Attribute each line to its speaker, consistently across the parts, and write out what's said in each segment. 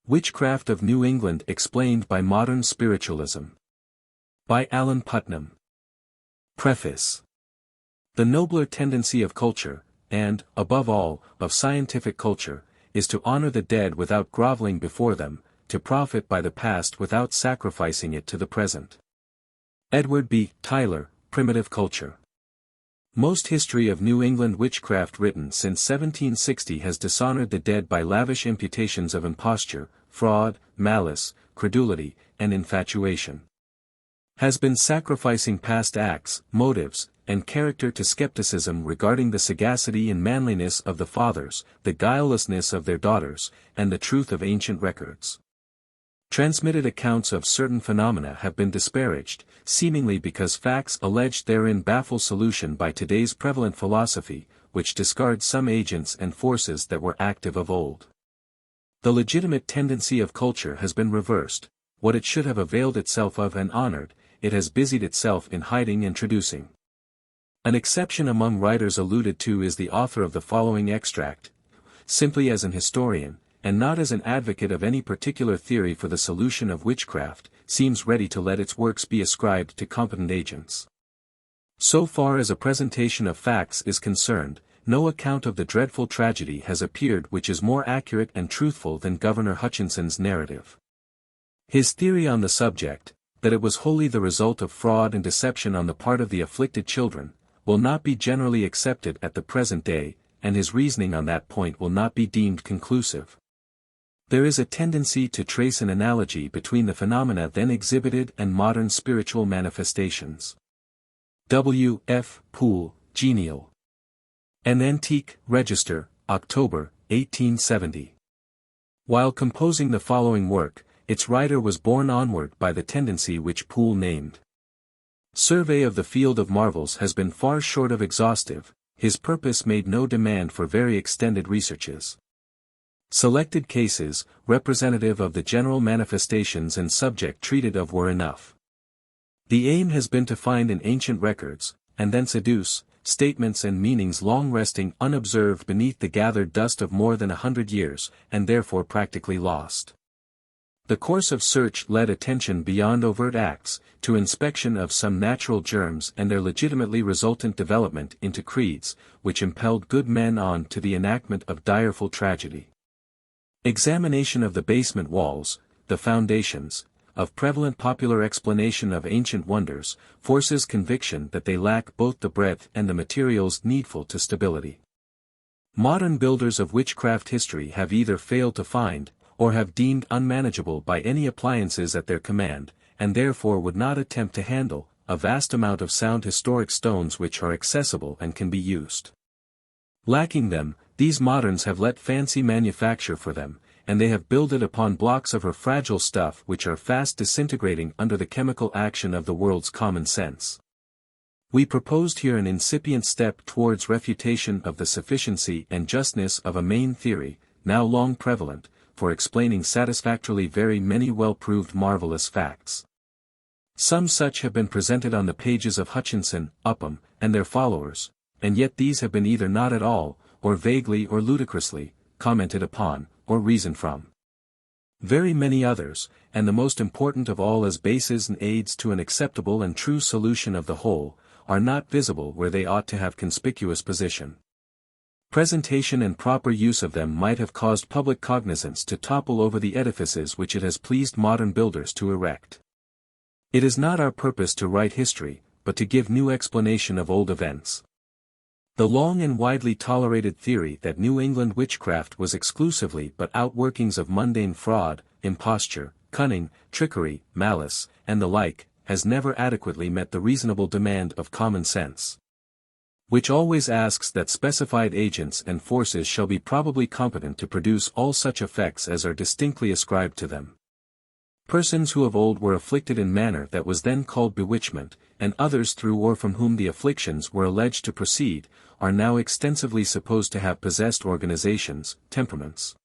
Speaker 1: Witchcraft of New England Explained by Modern Spiritualism. By Alan Putnam. Preface. The nobler tendency of culture, and, above all, of scientific culture, is to honor the dead without groveling before them, to profit by the past without sacrificing it to the present. Edward B. Tyler, Primitive Culture. Most history of New England witchcraft written since 1760 has dishonored the dead by lavish imputations of imposture, fraud, malice, credulity, and infatuation. Has been sacrificing past acts, motives, and character to skepticism regarding the sagacity and manliness of the fathers, the guilelessness of their daughters, and the truth of ancient records. Transmitted accounts of certain phenomena have been disparaged, seemingly because facts alleged therein baffle solution by today's prevalent philosophy, which discards some agents and forces that were active of old. The legitimate tendency of culture has been reversed. What it should have availed itself of and honored, it has busied itself in hiding and traducing. An exception among writers alluded to is the author of the following extract, simply as an historian, and not as an advocate of any particular theory for the solution of witchcraft, seems ready to let its works be ascribed to competent agents. So far as a presentation of facts is concerned, no account of the dreadful tragedy has appeared which is more accurate and truthful than Governor Hutchinson's narrative. His theory on the subject, that it was wholly the result of fraud and deception on the part of the afflicted children, will not be generally accepted at the present day, and his reasoning on that point will not be deemed conclusive. There is a tendency to trace an analogy between the phenomena then exhibited and modern spiritual manifestations. W. F. Poole, Genial. An Antique Register, October, 1870. While composing the following work, its writer was borne onward by the tendency which Poole named. Survey of the field of marvels has been far short of exhaustive, his purpose made no demand for very extended researches. Selected cases, representative of the general manifestations and subject treated of were enough. The aim has been to find in ancient records, and thence adduce, statements and meanings long resting unobserved beneath the gathered dust of more than 100 years, and therefore practically lost. The course of search led attention beyond overt acts, to inspection of some natural germs and their legitimately resultant development into creeds, which impelled good men on to the enactment of direful tragedy. Examination of the basement walls, the foundations, of prevalent popular explanation of ancient wonders, forces conviction that they lack both the breadth and the materials needful to stability. Modern builders of witchcraft history have either failed to find, or have deemed unmanageable by any appliances at their command, and therefore would not attempt to handle, a vast amount of sound historic stones which are accessible and can be used. Lacking them, these moderns have let fancy manufacture for them, and they have builded upon blocks of her fragile stuff which are fast disintegrating under the chemical action of the world's common sense. We proposed here an incipient step towards refutation of the sufficiency and justness of a main theory, now long prevalent, for explaining satisfactorily very many well-proved marvelous facts. Some such have been presented on the pages of Hutchinson, Upham, and their followers, and yet these have been either not at all, or vaguely or ludicrously, commented upon, or reasoned from. Very many others, and the most important of all as bases and aids to an acceptable and true solution of the whole, are not visible where they ought to have conspicuous position. Presentation and proper use of them might have caused public cognizance to topple over the edifices which it has pleased modern builders to erect. It is not our purpose to write history, but to give new explanation of old events. The long and widely tolerated theory that New England witchcraft was exclusively but outworkings of mundane fraud, imposture, cunning, trickery, malice, and the like, has never adequately met the reasonable demand of common sense, which always asks that specified agents and forces shall be probably competent to produce all such effects as are distinctly ascribed to them. Persons who of old were afflicted in manner that was then called bewitchment, and others through or from whom the afflictions were alleged to proceed, are now extensively supposed to have possessed organizations, temperaments,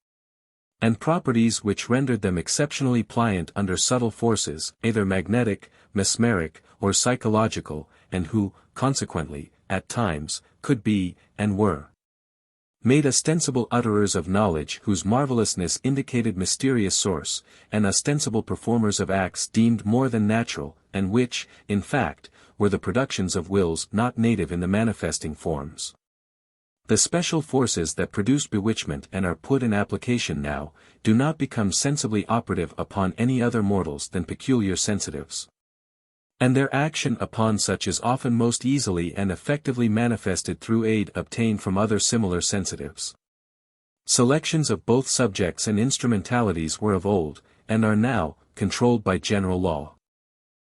Speaker 1: and properties which rendered them exceptionally pliant under subtle forces, either magnetic, mesmeric, or psychological, and who, consequently, at times, could be, and were, made ostensible utterers of knowledge whose marvelousness indicated mysterious source, and ostensible performers of acts deemed more than natural, and which, in fact, were the productions of wills not native in the manifesting forms. The special forces that produced bewitchment and are put in application now, do not become sensibly operative upon any other mortals than peculiar sensitives. And their action upon such is often most easily and effectively manifested through aid obtained from other similar sensitives. Selections of both subjects and instrumentalities were of old, and are now, controlled by general law.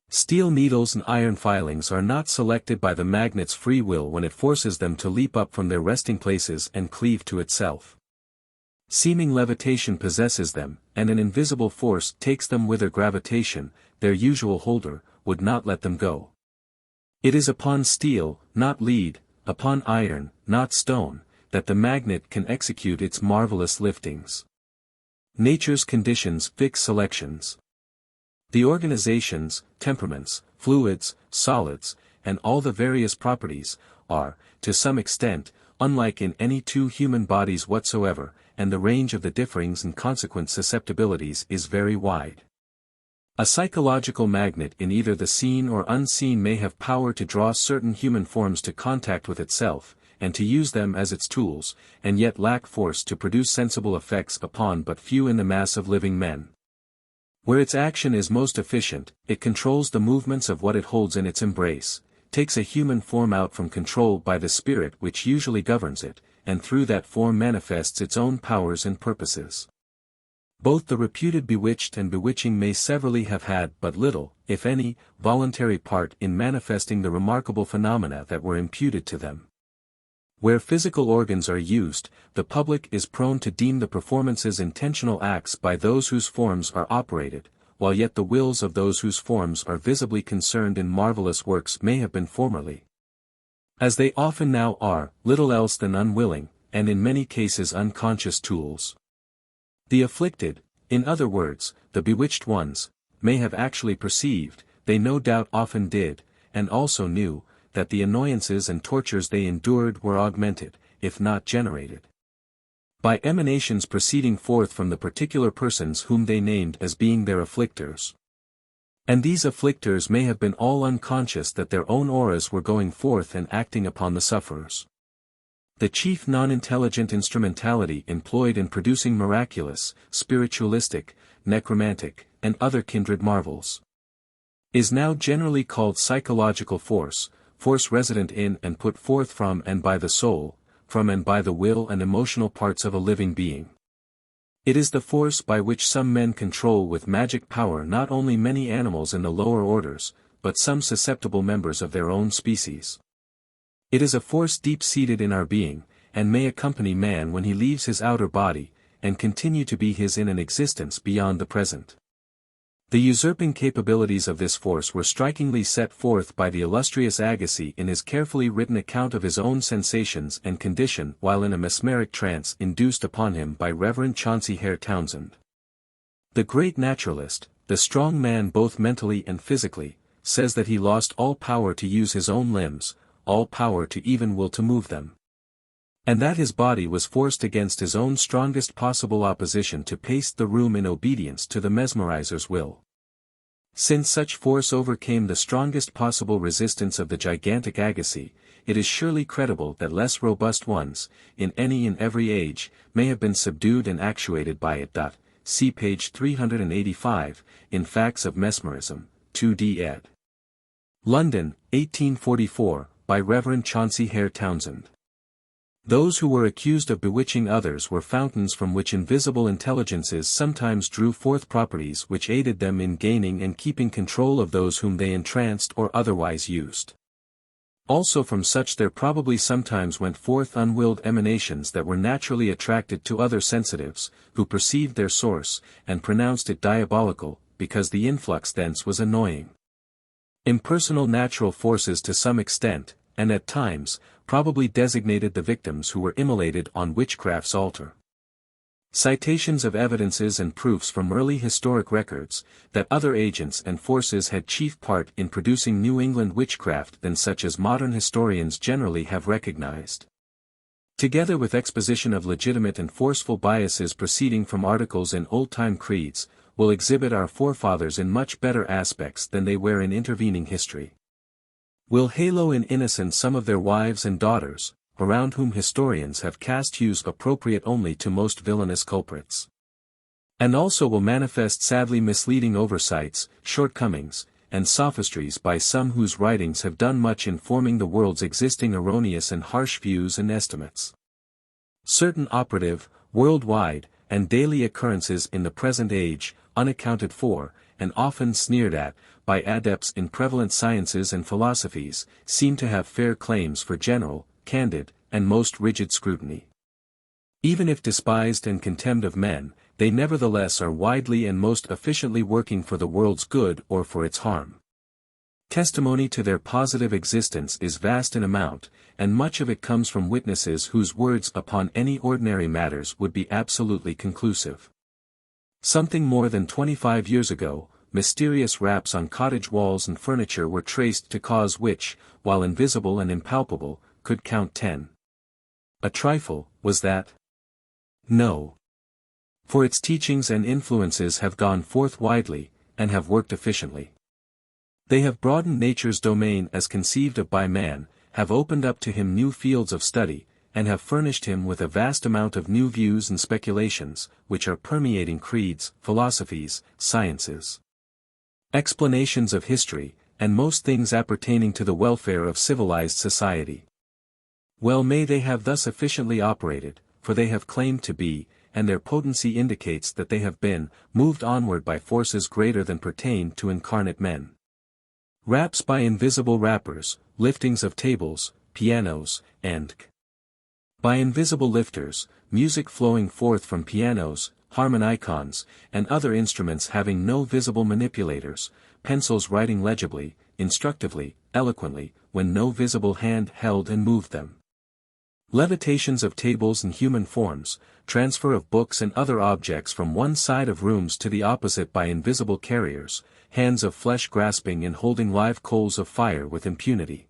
Speaker 1: Steel needles and iron filings are not selected by the magnet's free will when it forces them to leap up from their resting places and cleave to itself. Seeming levitation possesses them, and an invisible force takes them whither gravitation, their usual holder, would not let them go. It is upon steel, not lead, upon iron, not stone, that the magnet can execute its marvelous liftings. Nature's conditions fix selections. The organizations, temperaments, fluids, solids, and all the various properties, are, to some extent, unlike in any two human bodies whatsoever, and the range of the differings and consequent susceptibilities is very wide. A psychological magnet in either the seen or unseen may have power to draw certain human forms to contact with itself, and to use them as its tools, and yet lack force to produce sensible effects upon but few in the mass of living men. Where its action is most efficient, it controls the movements of what it holds in its embrace, takes a human form out from control by the spirit which usually governs it, and through that form manifests its own powers and purposes. Both the reputed bewitched and bewitching may severally have had but little, if any, voluntary part in manifesting the remarkable phenomena that were imputed to them. Where physical organs are used, the public is prone to deem the performances intentional acts by those whose forms are operated, while yet the wills of those whose forms are visibly concerned in marvelous works may have been formerly, as they often now are, little else than unwilling, and in many cases unconscious tools. The afflicted, in other words, the bewitched ones, may have actually perceived, they no doubt often did, and also knew, that the annoyances and tortures they endured were augmented, if not generated, by emanations proceeding forth from the particular persons whom they named as being their afflictors. And these afflictors may have been all unconscious that their own auras were going forth and acting upon the sufferers. The chief non-intelligent instrumentality employed in producing miraculous, spiritualistic, necromantic, and other kindred marvels, is now generally called psychological force, force resident in and put forth from and by the soul, from and by the will and emotional parts of a living being. It is the force by which some men control with magic power not only many animals in the lower orders, but some susceptible members of their own species. It is a force deep-seated in our being, and may accompany man when he leaves his outer body, and continue to be his in an existence beyond the present. The usurping capabilities of this force were strikingly set forth by the illustrious Agassiz in his carefully written account of his own sensations and condition while in a mesmeric trance induced upon him by Reverend Chauncey Hare Townsend. The great naturalist, the strong man both mentally and physically, says that he lost all power to use his own limbs, all power to even will to move them, and that his body was forced against his own strongest possible opposition to pace the room in obedience to the mesmerizer's will. Since such force overcame the strongest possible resistance of the gigantic Agassiz, it is surely credible that less robust ones, in any and every age, may have been subdued and actuated by it. See page 385, in Facts of Mesmerism, 2d ed. London, 1844, by Reverend Chauncey Hare Townsend. Those who were accused of bewitching others were fountains from which invisible intelligences sometimes drew forth properties which aided them in gaining and keeping control of those whom they entranced or otherwise used. Also from such there probably sometimes went forth unwilled emanations that were naturally attracted to other sensitives, who perceived their source, and pronounced it diabolical, because the influx thence was annoying. Impersonal natural forces to some extent, and at times, probably designated the victims who were immolated on witchcraft's altar. Citations of evidences and proofs from early historic records, that other agents and forces had chief part in producing New England witchcraft than such as modern historians generally have recognized. Together with exposition of legitimate and forceful biases proceeding from articles in old-time creeds, will exhibit our forefathers in much better aspects than they were in intervening history. Will halo in innocence some of their wives and daughters, around whom historians have cast hues appropriate only to most villainous culprits. And also will manifest sadly misleading oversights, shortcomings, and sophistries by some whose writings have done much in forming the world's existing erroneous and harsh views and estimates. Certain operative, worldwide, and daily occurrences in the present age, unaccounted for, and often sneered at, by adepts in prevalent sciences and philosophies, seem to have fair claims for general, candid, and most rigid scrutiny. Even if despised and contemned of men, they nevertheless are widely and most efficiently working for the world's good or for its harm. Testimony to their positive existence is vast in amount, and much of it comes from witnesses whose words upon any ordinary matters would be absolutely conclusive. Something more than 25 years ago, mysterious raps on cottage walls and furniture were traced to cause which, while invisible and impalpable, could count 10. A trifle, was that? No. For its teachings and influences have gone forth widely, and have worked efficiently. They have broadened nature's domain as conceived of by man, have opened up to him new fields of study, and have furnished him with a vast amount of new views and speculations, which are permeating creeds, philosophies, sciences, explanations of history, and most things appertaining to the welfare of civilized society. Well may they have thus efficiently operated, for they have claimed to be, and their potency indicates that they have been, moved onward by forces greater than pertain to incarnate men. Raps by invisible rappers, liftings of tables, pianos, and by invisible lifters, music flowing forth from pianos, harmonicons, and other instruments having no visible manipulators, pencils writing legibly, instructively, eloquently, when no visible hand held and moved them. Levitations of tables and human forms, transfer of books and other objects from one side of rooms to the opposite by invisible carriers, hands of flesh grasping and holding live coals of fire with impunity.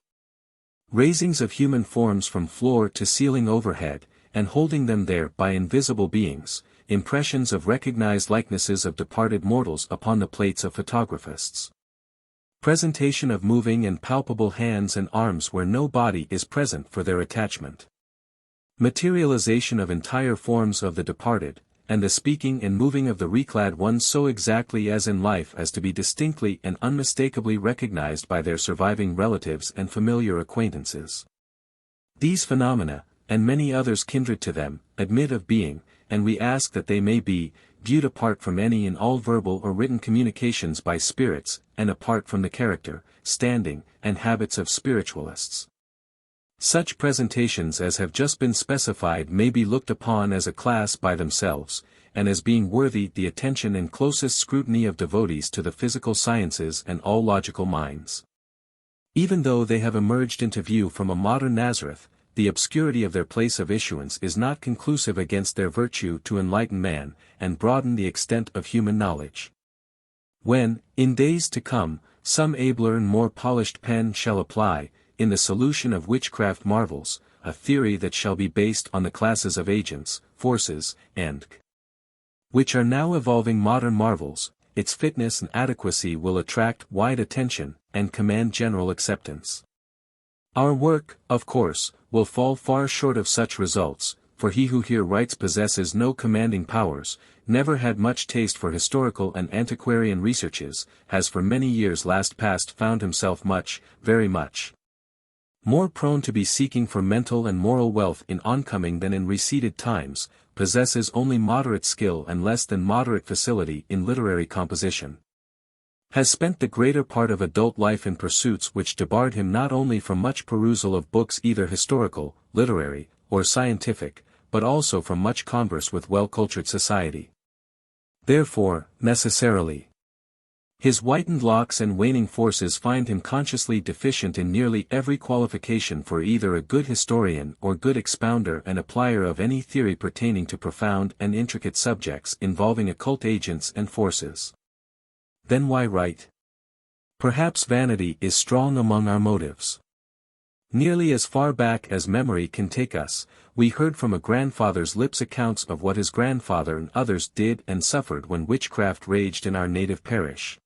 Speaker 1: Raisings of human forms from floor to ceiling overhead, and holding them there by invisible beings, impressions of recognized likenesses of departed mortals upon the plates of photographists. Presentation of moving and palpable hands and arms where no body is present for their attachment. Materialization of entire forms of the departed, and the speaking and moving of the reclad ones so exactly as in life as to be distinctly and unmistakably recognized by their surviving relatives and familiar acquaintances. These phenomena, and many others kindred to them, admit of being, and we ask that they may be, viewed apart from any and all verbal or written communications by spirits, and apart from the character, standing, and habits of spiritualists. Such presentations as have just been specified may be looked upon as a class by themselves, and as being worthy the attention and closest scrutiny of devotees to the physical sciences and all logical minds. Even though they have emerged into view from a modern Nazareth, the obscurity of their place of issuance is not conclusive against their virtue to enlighten man, and broaden the extent of human knowledge. When, in days to come, some abler and more polished pen shall apply, in the solution of witchcraft marvels, a theory that shall be based on the classes of agents, forces, and which are now evolving modern marvels, its fitness and adequacy will attract wide attention, and command general acceptance. Our work, of course, will fall far short of such results, for he who here writes possesses no commanding powers, never had much taste for historical and antiquarian researches, has for many years last past found himself much, very much, more prone to be seeking for mental and moral wealth in oncoming than in receded times, possesses only moderate skill and less than moderate facility in literary composition. Has spent the greater part of adult life in pursuits which debarred him not only from much perusal of books either historical, literary, or scientific, but also from much converse with well-cultured society. Therefore, necessarily, his whitened locks and waning forces find him consciously deficient in nearly every qualification for either a good historian or good expounder and applier of any theory pertaining to profound and intricate subjects involving occult agents and forces. Then why write? Perhaps vanity is strong among our motives. Nearly as far back as memory can take us, we heard from a grandfather's lips accounts of what his grandfather and others did and suffered when witchcraft raged in our native parish,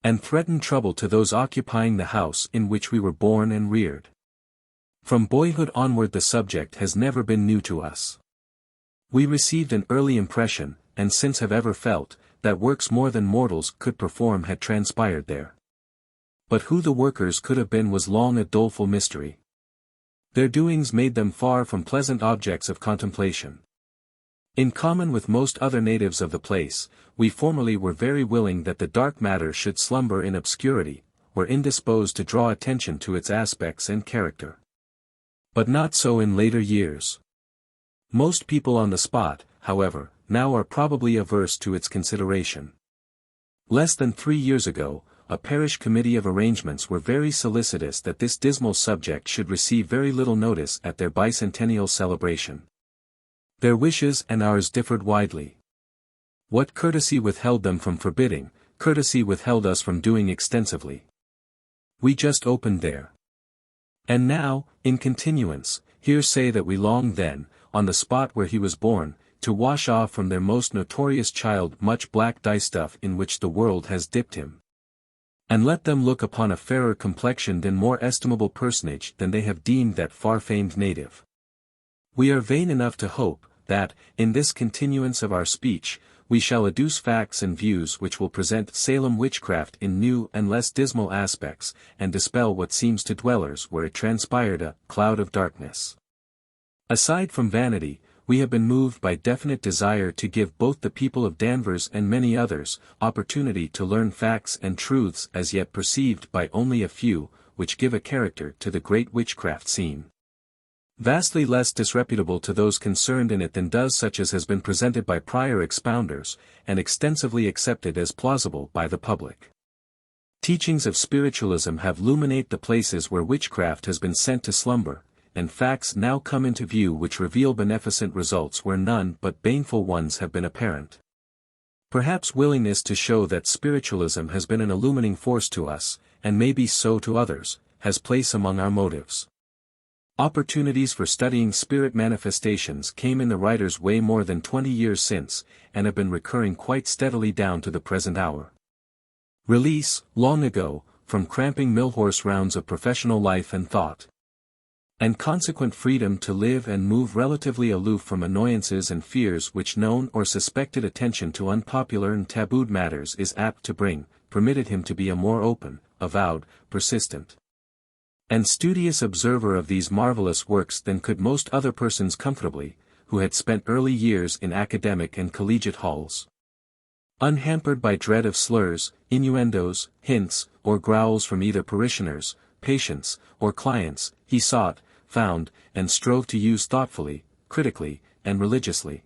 Speaker 1: and threatened trouble to those occupying the house in which we were born and reared. From boyhood onward the subject has never been new to us. We received an early impression, and since have ever felt, that works more than mortals could perform had transpired there. But who the workers could have been was long a doleful mystery. Their doings made them far from pleasant objects of contemplation. In common with most other natives of the place, we formerly were very willing that the dark matter should slumber in obscurity, were indisposed to draw attention to its aspects and character. But not so in later years. Most people on the spot, however, now are probably averse to its consideration. Less than 3 years ago, a parish committee of arrangements were very solicitous that this dismal subject should receive very little notice at their bicentennial celebration. Their wishes and ours differed widely. What courtesy withheld them from forbidding, courtesy withheld us from doing extensively. We just opened there. And now, in continuance, hear say that we long then, on the spot where he was born, to wash off from their most notorious child much black dye stuff in which the world has dipped him, and let them look upon a fairer complexioned and more estimable personage than they have deemed that far-famed native. We are vain enough to hope, that, in this continuance of our speech, we shall adduce facts and views which will present Salem witchcraft in new and less dismal aspects, and dispel what seems to dwellers where it transpired a cloud of darkness. Aside from vanity, we have been moved by definite desire to give both the people of Danvers and many others, opportunity to learn facts and truths as yet perceived by only a few, which give a character to the great witchcraft scene, vastly less disreputable to those concerned in it than does such as has been presented by prior expounders, and extensively accepted as plausible by the public. Teachings of spiritualism have illuminate the places where witchcraft has been sent to slumber, and facts now come into view which reveal beneficent results where none but baneful ones have been apparent. Perhaps willingness to show that spiritualism has been an illumining force to us, and may be so to others, has place among our motives. Opportunities for studying spirit manifestations came in the writer's way more than 20 years since, and have been recurring quite steadily down to the present hour. Release, long ago, from cramping millhorse rounds of professional life and thought, and consequent freedom to live and move relatively aloof from annoyances and fears which known or suspected attention to unpopular and tabooed matters is apt to bring, permitted him to be a more open, avowed, persistent, and studious observer of these marvelous works than could most other persons comfortably, who had spent early years in academic and collegiate halls. Unhampered by dread of slurs, innuendos, hints, or growls from either parishioners, patients, or clients, he sought, found, and strove to use thoughtfully, critically, and religiously.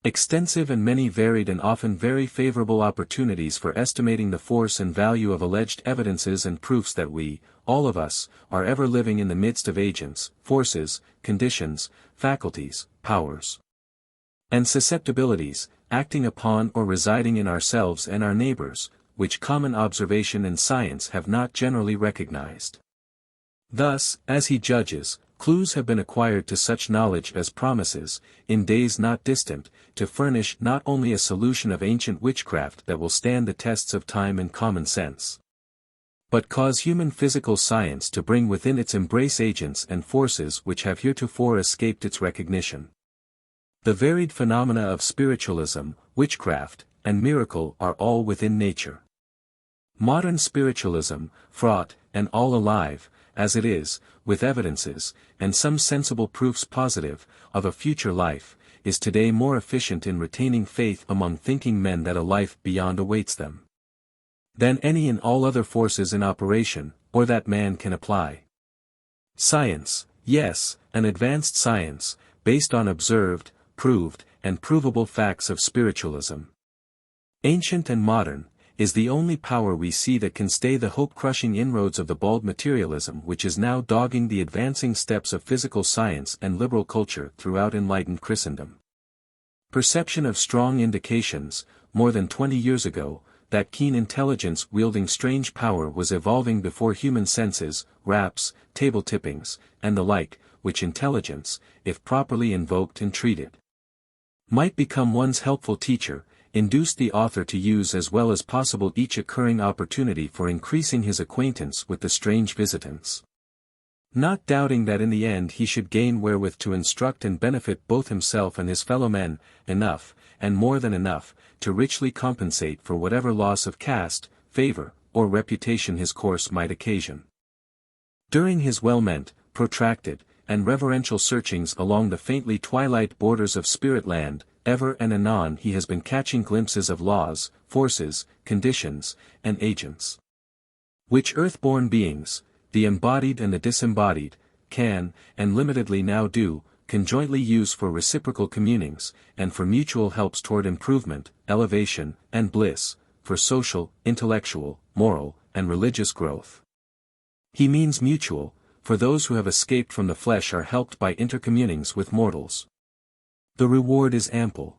Speaker 1: Extensive and many varied and often very favorable opportunities for estimating the force and value of alleged evidences and proofs that we, all of us, are ever living in the midst of agents, forces, conditions, faculties, powers, and susceptibilities, acting upon or residing in ourselves and our neighbors, which common observation and science have not generally recognized. Thus, as he judges, clues have been acquired to such knowledge as promises, in days not distant, to furnish not only a solution of ancient witchcraft that will stand the tests of time and common sense, but cause human physical science to bring within its embrace agents and forces which have heretofore escaped its recognition. The varied phenomena of spiritualism, witchcraft, and miracle are all within nature. Modern spiritualism, fraught, and all alive, as it is, with evidences, and some sensible proofs positive, of a future life, is today more efficient in retaining faith among thinking men that a life beyond awaits them, than any and all other forces in operation, or that man can apply. Science, yes, an advanced science, based on observed, proved, and provable facts of spiritualism, ancient and modern, is the only power we see that can stay the hope-crushing inroads of the bald materialism which is now dogging the advancing steps of physical science and liberal culture throughout enlightened Christendom. Perception of strong indications, more than 20 years ago, that keen intelligence wielding strange power was evolving before human senses, raps, table tippings, and the like, which intelligence, if properly invoked and treated, might become one's helpful teacher, induced the author to use as well as possible each occurring opportunity for increasing his acquaintance with the strange visitants. Not doubting that in the end he should gain wherewith to instruct and benefit both himself and his fellow men, enough, and more than enough, to richly compensate for whatever loss of caste, favor, or reputation his course might occasion. During his well-meant, protracted, and reverential searchings along the faintly twilight borders of spirit land, ever and anon he has been catching glimpses of laws, forces, conditions, and agents, which earth-born beings, the embodied and the disembodied, can, and limitedly now do, conjointly use for reciprocal communings, and for mutual helps toward improvement, elevation, and bliss, for social, intellectual, moral, and religious growth. He means mutual, for those who have escaped from the flesh are helped by intercommunings with mortals. The reward is ample.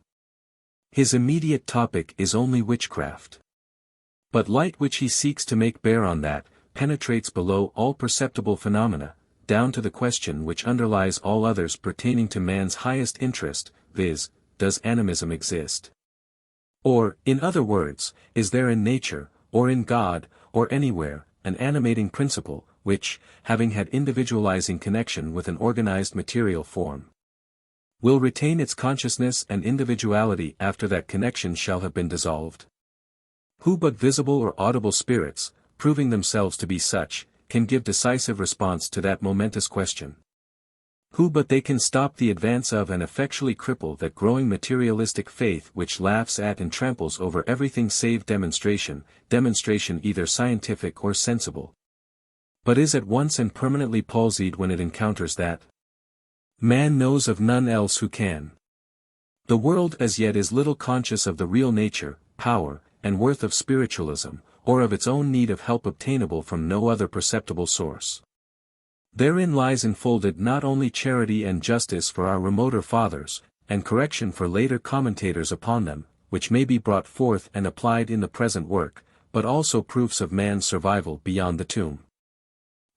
Speaker 1: His immediate topic is only witchcraft. But light which he seeks to make bear on that, penetrates below all perceptible phenomena, down to the question which underlies all others pertaining to man's highest interest, viz., does animism exist? Or, in other words, is there in nature, or in God, or anywhere, an animating principle, which, having had individualizing connection with an organized material form, will retain its consciousness and individuality after that connection shall have been dissolved? Who but visible or audible spirits, proving themselves to be such, can give decisive response to that momentous question? Who but they can stop the advance of and effectually cripple that growing materialistic faith which laughs at and tramples over everything save demonstration either scientific or sensible, but is at once and permanently palsied when it encounters that? Man knows of none else who can. The world as yet is little conscious of the real nature, power, and worth of spiritualism, or of its own need of help obtainable from no other perceptible source. Therein lies enfolded not only charity and justice for our remoter fathers, and correction for later commentators upon them, which may be brought forth and applied in the present work, but also proofs of man's survival beyond the tomb.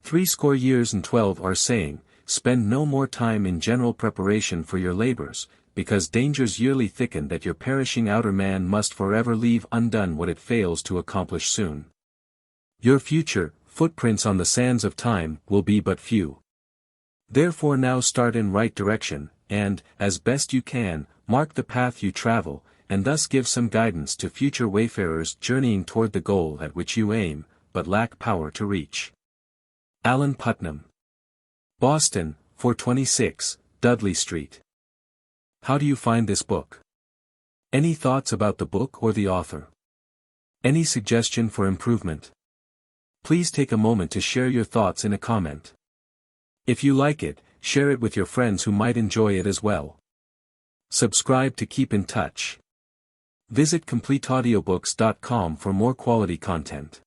Speaker 1: 70 years and 12 are saying, spend no more time in general preparation for your labors, because dangers yearly thicken that your perishing outer man must forever leave undone what it fails to accomplish soon. Your future, footprints on the sands of time, will be but few. Therefore now start in right direction, and, as best you can, mark the path you travel, and thus give some guidance to future wayfarers journeying toward the goal at which you aim, but lack power to reach. Alan Putnam. Boston, 426, Dudley Street. How do you find this book? Any thoughts about the book or the author? Any suggestion for improvement? Please take a moment to share your thoughts in a comment. If you like it, share it with your friends who might enjoy it as well. Subscribe to keep in touch. Visit CompleteAudiobooks.com for more quality content.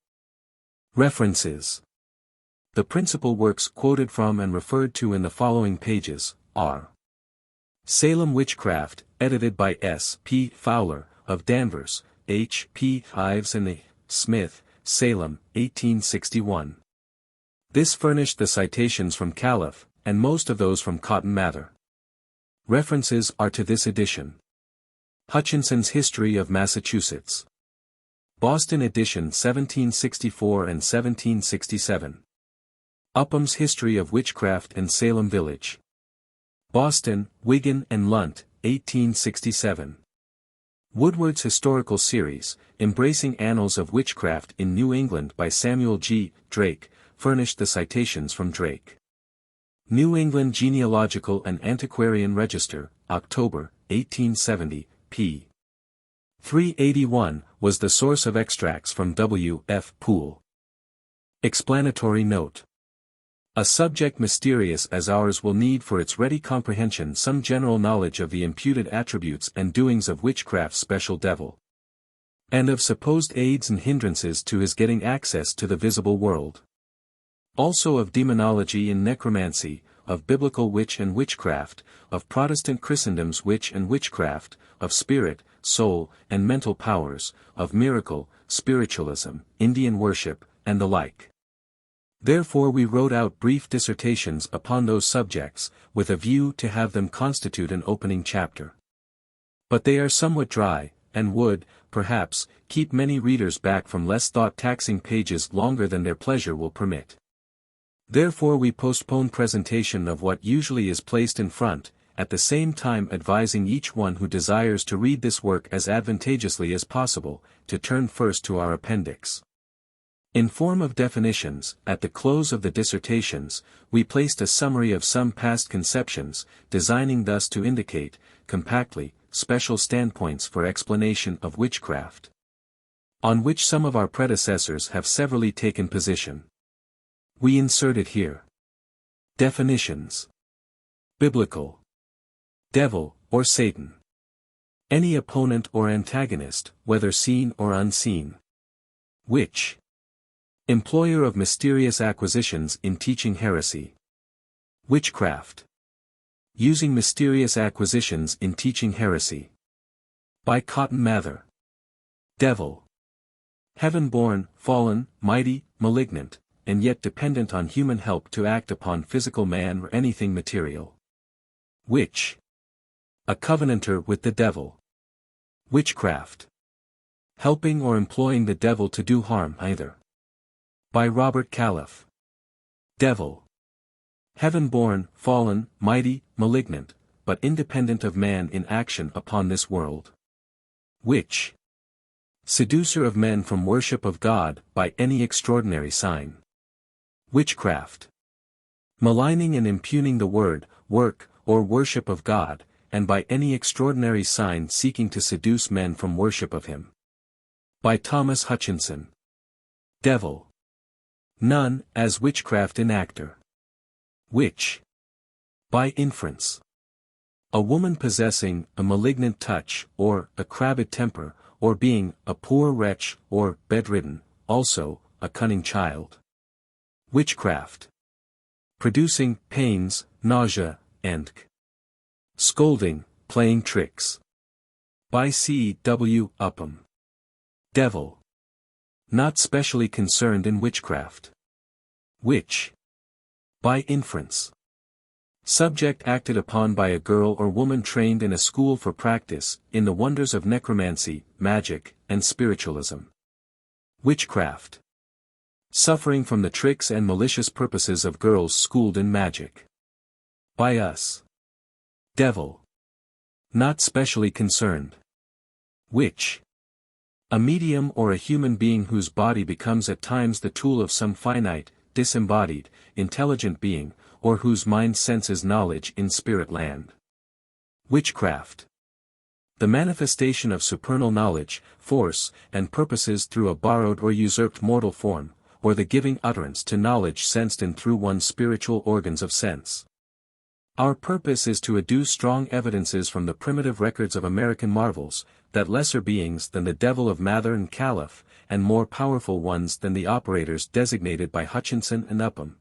Speaker 1: References. The principal works quoted from and referred to in the following pages are Salem Witchcraft, edited by S. P. Fowler, of Danvers, H. P. Ives and A. Smith, Salem, 1861. This furnished the citations from Calef, and most of those from Cotton Mather. References are to this edition. Hutchinson's History of Massachusetts. Boston edition 1764 and 1767. Upham's History of Witchcraft and Salem Village. Boston, Wigan and Lunt, 1867. Woodward's Historical Series, Embracing Annals of Witchcraft in New England by Samuel G. Drake, furnished the citations from Drake. New England Genealogical and Antiquarian Register, October, 1870, p. 381, was the source of extracts from W. F. Poole. Explanatory Note. A subject mysterious as ours will need for its ready comprehension some general knowledge of the imputed attributes and doings of witchcraft's special devil, and of supposed aids and hindrances to his getting access to the visible world. Also of demonology in necromancy, of biblical witch and witchcraft, of Protestant Christendom's witch and witchcraft, of spirit, soul, and mental powers, of miracle, spiritualism, Indian worship, and the like. Therefore we wrote out brief dissertations upon those subjects, with a view to have them constitute an opening chapter. But they are somewhat dry, and would, perhaps, keep many readers back from less thought-taxing pages longer than their pleasure will permit. Therefore we postpone presentation of what usually is placed in front, at the same time advising each one who desires to read this work as advantageously as possible, to turn first to our appendix. In form of definitions, at the close of the dissertations, we placed a summary of some past conceptions, designing thus to indicate, compactly, special standpoints for explanation of witchcraft, on which some of our predecessors have severally taken position. We insert it here. Definitions. Biblical. Devil, or Satan. Any opponent or antagonist, whether seen or unseen. Witch. Employer of mysterious acquisitions in teaching heresy. Witchcraft. Using mysterious acquisitions in teaching heresy. By Cotton Mather. Devil. Heaven-born, fallen, mighty, malignant, and yet dependent on human help to act upon physical man or anything material. Witch. A covenanter with the devil. Witchcraft. Helping or employing the devil to do harm either. By Robert Calef. Devil. Heaven-born, fallen, mighty, malignant, but independent of man in action upon this world. Witch. Seducer of men from worship of God by any extraordinary sign. Witchcraft. Maligning and impugning the word, work, or worship of God, and by any extraordinary sign seeking to seduce men from worship of him. By Thomas Hutchinson. Devil. None, as witchcraft enactor. Witch. By inference. A woman possessing a malignant touch, or a crabbed temper, or being a poor wretch, or bedridden, also, a cunning child. Witchcraft. Producing pains, nausea, and scolding, playing tricks. By C. W. Upham. Devil. Not specially concerned in witchcraft. Witch. By inference. Subject acted upon by a girl or woman trained in a school for practice, in the wonders of necromancy, magic, and spiritualism. Witchcraft. Suffering from the tricks and malicious purposes of girls schooled in magic. By us. Devil. Not specially concerned. Witch. A medium or a human being whose body becomes at times the tool of some finite, disembodied, intelligent being, or whose mind senses knowledge in spirit land. Witchcraft. The manifestation of supernal knowledge, force, and purposes through a borrowed or usurped mortal form, or the giving utterance to knowledge sensed in through one's spiritual organs of sense. Our purpose is to adduce strong evidences from the primitive records of American marvels, that lesser beings than the devil of Mather and Calef, and more powerful ones than the operators designated by Hutchinson and Upham,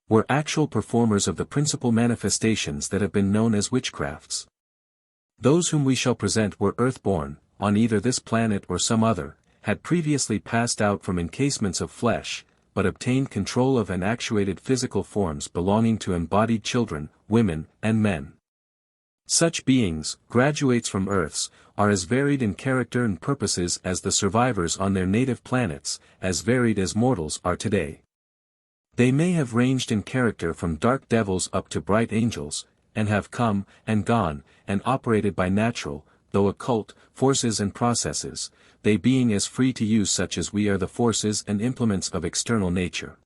Speaker 1: were actual performers of the principal manifestations that have been known as witchcrafts. Those whom we shall present were earth-born, on either this planet or some other, had previously passed out from encasements of flesh, but obtained control of and actuated physical forms belonging to embodied children, women, and men. Such beings, graduates from Earths, are as varied in character and purposes as the survivors on their native planets, as varied as mortals are today. They may have ranged in character from dark devils up to bright angels, and have come, and gone, and operated by natural, though occult, forces and processes, they being as free to use such as we are the forces and implements of external nature.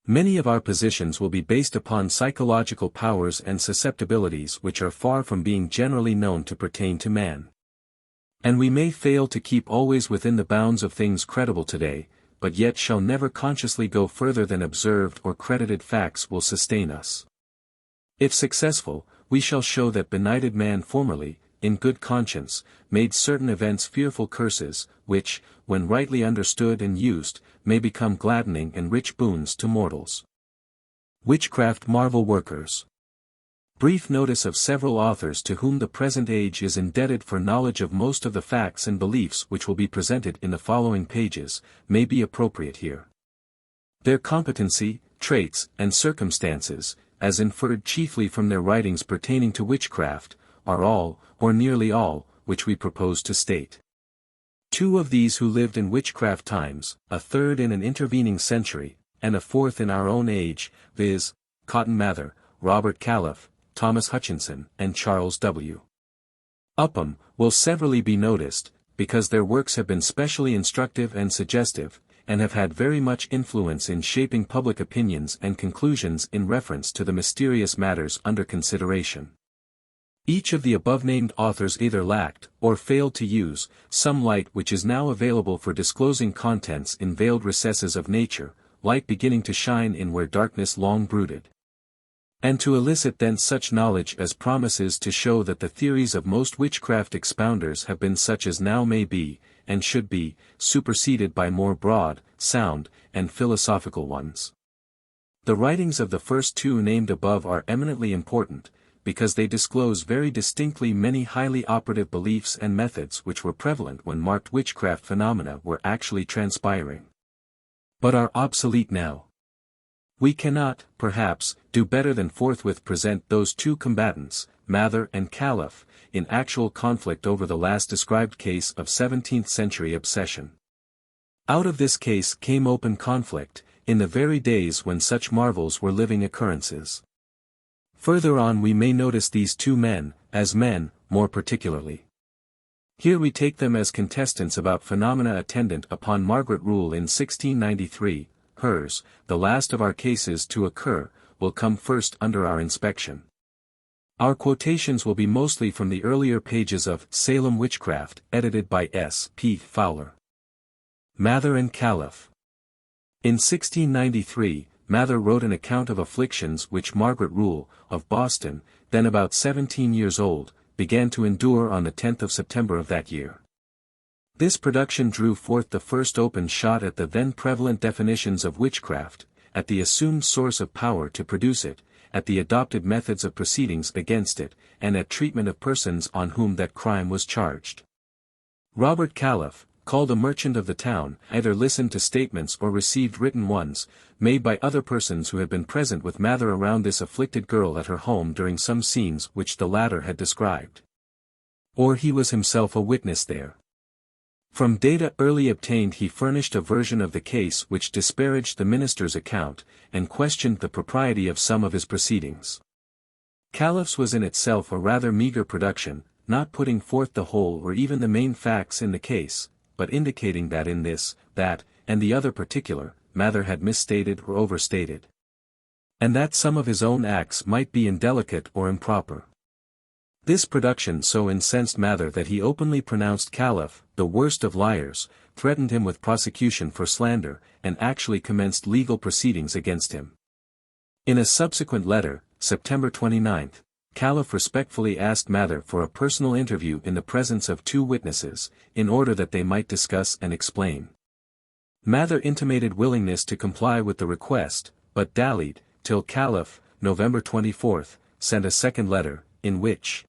Speaker 1: Many of our positions will be based upon psychological powers and susceptibilities which are far from being generally known to pertain to man. And we may fail to keep always within the bounds of things credible today, but yet shall never consciously go further than observed or credited facts will sustain us. If successful, we shall show that benighted man formerly, in good conscience, made certain events fearful curses, which, when rightly understood and used, may become gladdening and rich boons to mortals. Witchcraft Marvel-Workers. Brief notice of several authors to whom the present age is indebted for knowledge of most of the facts and beliefs which will be presented in the following pages, may be appropriate here. Their competency, traits, and circumstances, as inferred chiefly from their writings pertaining to witchcraft, are all, or nearly all, which we propose to state. Two of these who lived in witchcraft times, a third in an intervening century, and a fourth in our own age, viz., Cotton Mather, Robert Calef, Thomas Hutchinson, and Charles W. Upham, will severally be noticed, because their works have been specially instructive and suggestive, and have had very much influence in shaping public opinions and conclusions in reference to the mysterious matters under consideration. Each of the above-named authors either lacked, or failed to use, some light which is now available for disclosing contents in veiled recesses of nature, light beginning to shine in where darkness long brooded. And to elicit thence such knowledge as promises to show that the theories of most witchcraft expounders have been such as now may be, and should be, superseded by more broad, sound, and philosophical ones. The writings of the first two named above are eminently important, because they disclose very distinctly many highly operative beliefs and methods which were prevalent when marked witchcraft phenomena were actually transpiring, but are obsolete now. We cannot, perhaps, do better than forthwith present those two combatants, Mather and Calef, in actual conflict over the last described case of 17th-century obsession. Out of this case came open conflict, in the very days when such marvels were living occurrences. Further on we may notice these two men, as men, more particularly. Here we take them as contestants about phenomena attendant upon Margaret Rule in 1693, hers, the last of our cases to occur, will come first under our inspection. Our quotations will be mostly from the earlier pages of Salem Witchcraft, edited by S. P. Fowler. Mather and Calef. In 1693, Mather wrote an account of afflictions which Margaret Rule, of Boston, then about 17 years old, began to endure on the 10th of September of that year. This production drew forth the first open shot at the then prevalent definitions of witchcraft, at the assumed source of power to produce it, at the adopted methods of proceedings against it, and at treatment of persons on whom that crime was charged. Robert Calef, called a merchant of the town, either listened to statements or received written ones, made by other persons who had been present with Mather around this afflicted girl at her home during some scenes which the latter had described. Or he was himself a witness there. From data early obtained he furnished a version of the case which disparaged the minister's account, and questioned the propriety of some of his proceedings. Calef's was in itself a rather meager production, not putting forth the whole or even the main facts in the case, but indicating that in this, that, and the other particular, Mather had misstated or overstated, and that some of his own acts might be indelicate or improper. This production so incensed Mather that he openly pronounced Calef the worst of liars, threatened him with prosecution for slander, and actually commenced legal proceedings against him. In a subsequent letter, September 29, Calef respectfully asked Mather for a personal interview in the presence of two witnesses, in order that they might discuss and explain. Mather intimated willingness to comply with the request, but dallied, till Calef, November 24, sent a second letter, in which,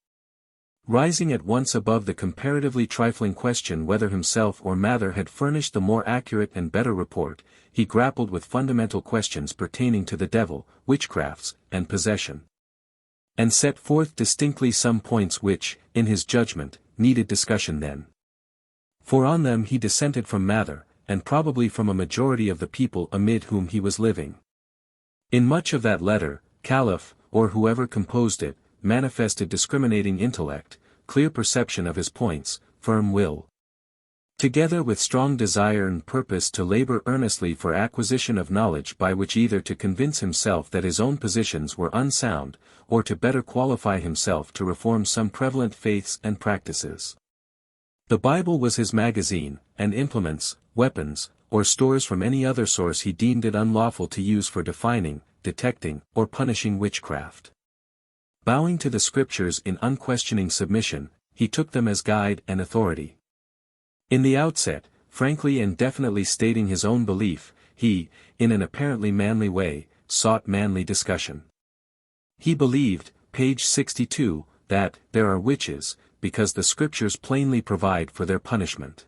Speaker 1: rising at once above the comparatively trifling question whether himself or Mather had furnished the more accurate and better report, he grappled with fundamental questions pertaining to the devil, witchcrafts, and possession, and set forth distinctly some points which, in his judgment, needed discussion then. For on them he dissented from Mather, and probably from a majority of the people amid whom he was living. In much of that letter, Calef, or whoever composed it, manifested discriminating intellect, clear perception of his points, firm will, together with strong desire and purpose to labor earnestly for acquisition of knowledge by which either to convince himself that his own positions were unsound, or to better qualify himself to reform some prevalent faiths and practices. The Bible was his magazine, and implements, weapons, or stores from any other source he deemed it unlawful to use for defining, detecting, or punishing witchcraft. Bowing to the Scriptures in unquestioning submission, he took them as guide and authority. In the outset, frankly and definitely stating his own belief, he, in an apparently manly way, sought manly discussion. He believed, page 62, that there are witches, because the scriptures plainly provide for their punishment.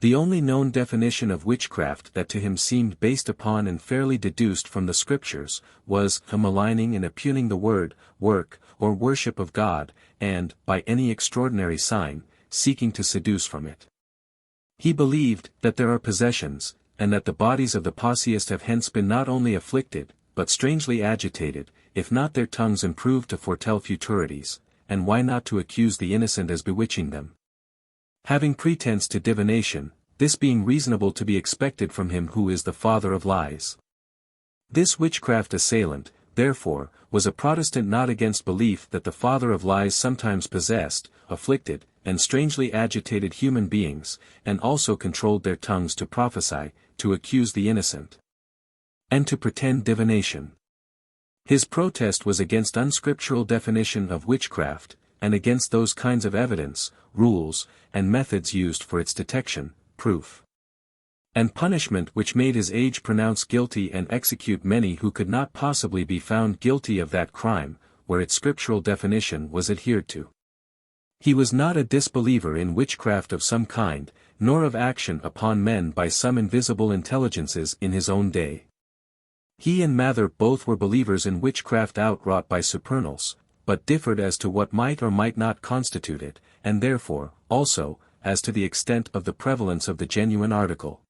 Speaker 1: The only known definition of witchcraft that to him seemed based upon and fairly deduced from the scriptures, was a maligning and impugning the word, work, or worship of God, and, by any extraordinary sign, seeking to seduce from it. He believed that there are possessions, and that the bodies of the possessed have hence been not only afflicted, but strangely agitated, if not their tongues improved to foretell futurities, and why not to accuse the innocent as bewitching them? Having pretense to divination, this being reasonable to be expected from him who is the father of lies. This witchcraft assailant, therefore, was a Protestant not against belief that the father of lies sometimes possessed, afflicted, and strangely agitated human beings, and also controlled their tongues to prophesy, to accuse the innocent, and to pretend divination. His protest was against unscriptural definition of witchcraft, and against those kinds of evidence, rules, and methods used for its detection, proof, and punishment which made his age pronounce guilty and execute many who could not possibly be found guilty of that crime, where its scriptural definition was adhered to. He was not a disbeliever in witchcraft of some kind, nor of action upon men by some invisible intelligences in his own day. He and Mather both were believers in witchcraft outwrought by supernals, but differed as to what might or might not constitute it, and therefore, also, as to the extent of the prevalence of the genuine article.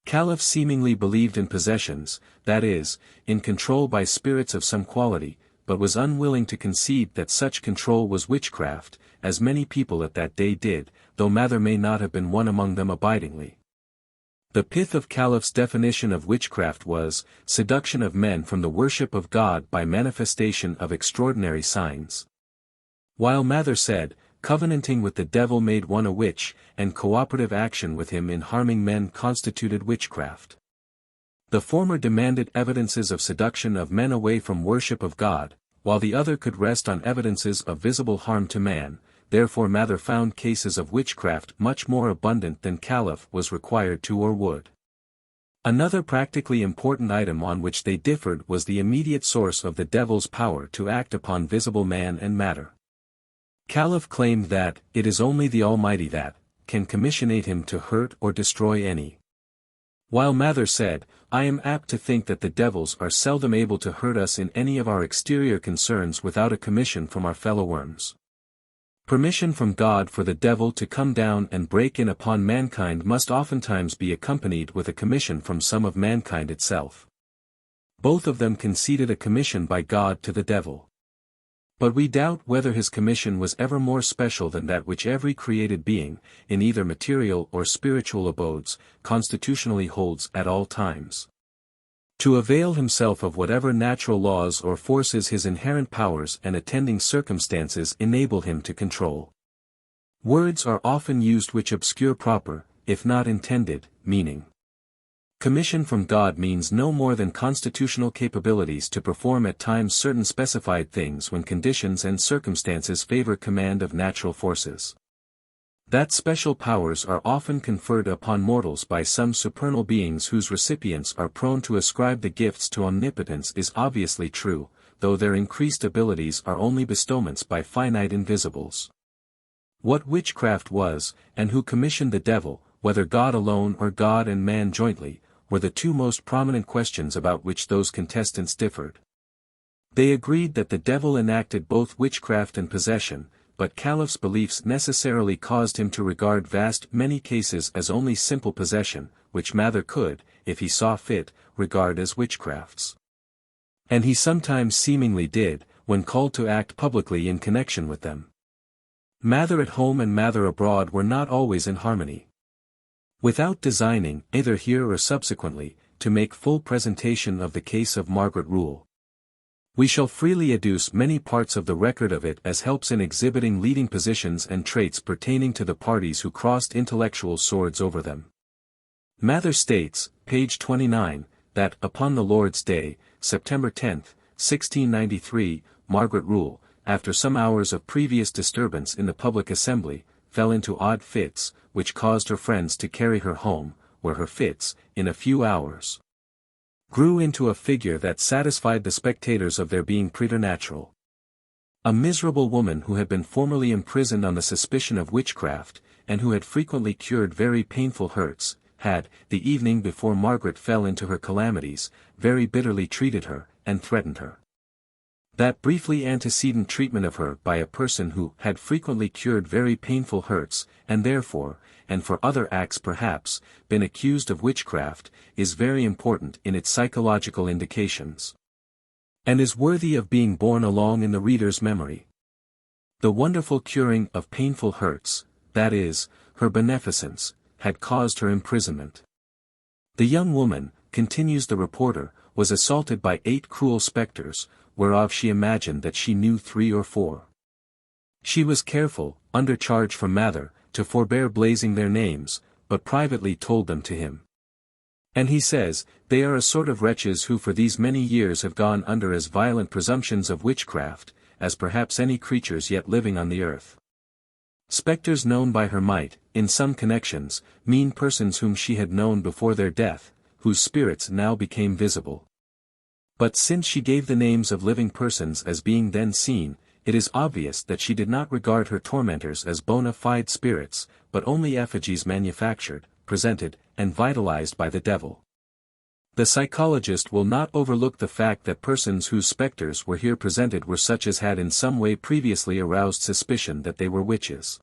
Speaker 1: Calef seemingly believed in possessions, that is, in control by spirits of some quality, but was unwilling to concede that such control was witchcraft, as many people at that day did, though Mather may not have been one among them abidingly. The pith of Calef's definition of witchcraft was, seduction of men from the worship of God by manifestation of extraordinary signs. While Mather said, covenanting with the devil made one a witch, and cooperative action with him in harming men constituted witchcraft. The former demanded evidences of seduction of men away from worship of God, while the other could rest on evidences of visible harm to man. Therefore Mather found cases of witchcraft much more abundant than Calef was required to or would. Another practically important item on which they differed was the immediate source of the devil's power to act upon visible man and matter. Calef claimed that, it is only the Almighty that can commissionate him to hurt or destroy any. While Mather said, I am apt to think that the devils are seldom able to hurt us in any of our exterior concerns without a commission from our fellow worms. Permission from God for the devil to come down and break in upon mankind must oftentimes be accompanied with a commission from some of mankind itself. Both of them conceded a commission by God to the devil. But we doubt whether his commission was ever more special than that which every created being, in either material or spiritual abodes, constitutionally holds at all times. To avail himself of whatever natural laws or forces his inherent powers and attending circumstances enable him to control. Words are often used which obscure proper, if not intended, meaning. Commission from God means no more than constitutional capabilities to perform at times certain specified things when conditions and circumstances favor command of natural forces. That special powers are often conferred upon mortals by some supernal beings whose recipients are prone to ascribe the gifts to omnipotence is obviously true, though their increased abilities are only bestowments by finite invisibles. What witchcraft was, and who commissioned the devil, whether God alone or God and man jointly, were the two most prominent questions about which those contestants differed. They agreed that the devil enacted both witchcraft and possession, but Calef's beliefs necessarily caused him to regard many cases as only simple possession, which Mather could, if he saw fit, regard as witchcrafts. And he sometimes seemingly did, when called to act publicly in connection with them. Mather at home and Mather abroad were not always in harmony. Without designing, either here or subsequently, to make full presentation of the case of Margaret Rule, we shall freely adduce many parts of the record of it as helps in exhibiting leading positions and traits pertaining to the parties who crossed intellectual swords over them. Mather states, page 29, that upon the Lord's Day, September 10, 1693, Margaret Rule, after some hours of previous disturbance in the public assembly, fell into odd fits, which caused her friends to carry her home, where her fits, in a few hours, grew into a figure that satisfied the spectators of their being preternatural. A miserable woman who had been formerly imprisoned on the suspicion of witchcraft, and who had frequently cured very painful hurts, had, the evening before Margaret fell into her calamities, very bitterly treated her, and threatened her. That briefly antecedent treatment of her by a person who had frequently cured very painful hurts, and therefore, and for other acts perhaps, been accused of witchcraft, is very important in its psychological indications, and is worthy of being borne along in the reader's memory. The wonderful curing of painful hurts, that is, her beneficence, had caused her imprisonment. The young woman, continues the reporter, was assaulted by 8 cruel spectres, whereof she imagined that she knew 3 or 4. She was careful, under charge from Mather, to forbear blazing their names, but privately told them to him. And he says, they are a sort of wretches who for these many years have gone under as violent presumptions of witchcraft, as perhaps any creatures yet living on the earth. Spectres known by her might, in some connections, mean persons whom she had known before their death, whose spirits now became visible. But since she gave the names of living persons as being then seen, it is obvious that she did not regard her tormentors as bona fide spirits, but only effigies manufactured, presented, and vitalized by the devil. The psychologist will not overlook the fact that persons whose spectres were here presented were such as had in some way previously aroused suspicion that they were witches.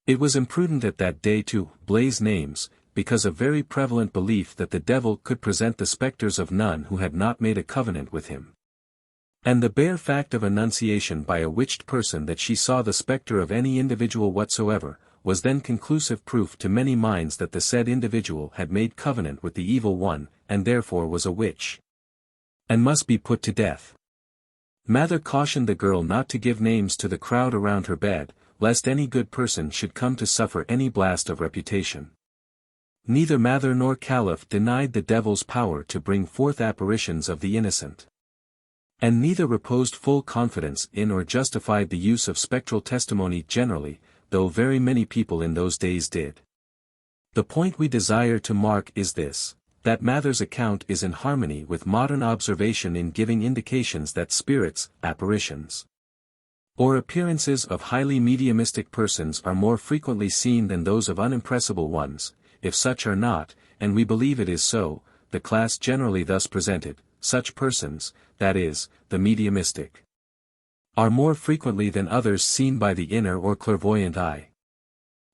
Speaker 1: It was imprudent at that day to blaze names, because of very prevalent belief that the devil could present the spectres of none who had not made a covenant with him. And the bare fact of annunciation by a witched person that she saw the spectre of any individual whatsoever, was then conclusive proof to many minds that the said individual had made covenant with the evil one, and therefore was a witch, and must be put to death. Mather cautioned the girl not to give names to the crowd around her bed, lest any good person should come to suffer any blast of reputation. Neither Mather nor Calef denied the devil's power to bring forth apparitions of the innocent. And neither reposed full confidence in or justified the use of spectral testimony generally, though very many people in those days did. The point we desire to mark is this, that Mather's account is in harmony with modern observation in giving indications that spirits, apparitions, or appearances of highly mediumistic persons are more frequently seen than those of unimpressible ones. If such are not, and we believe it is so, the class generally thus presented, such persons, that is, the mediumistic, are more frequently than others seen by the inner or clairvoyant eye.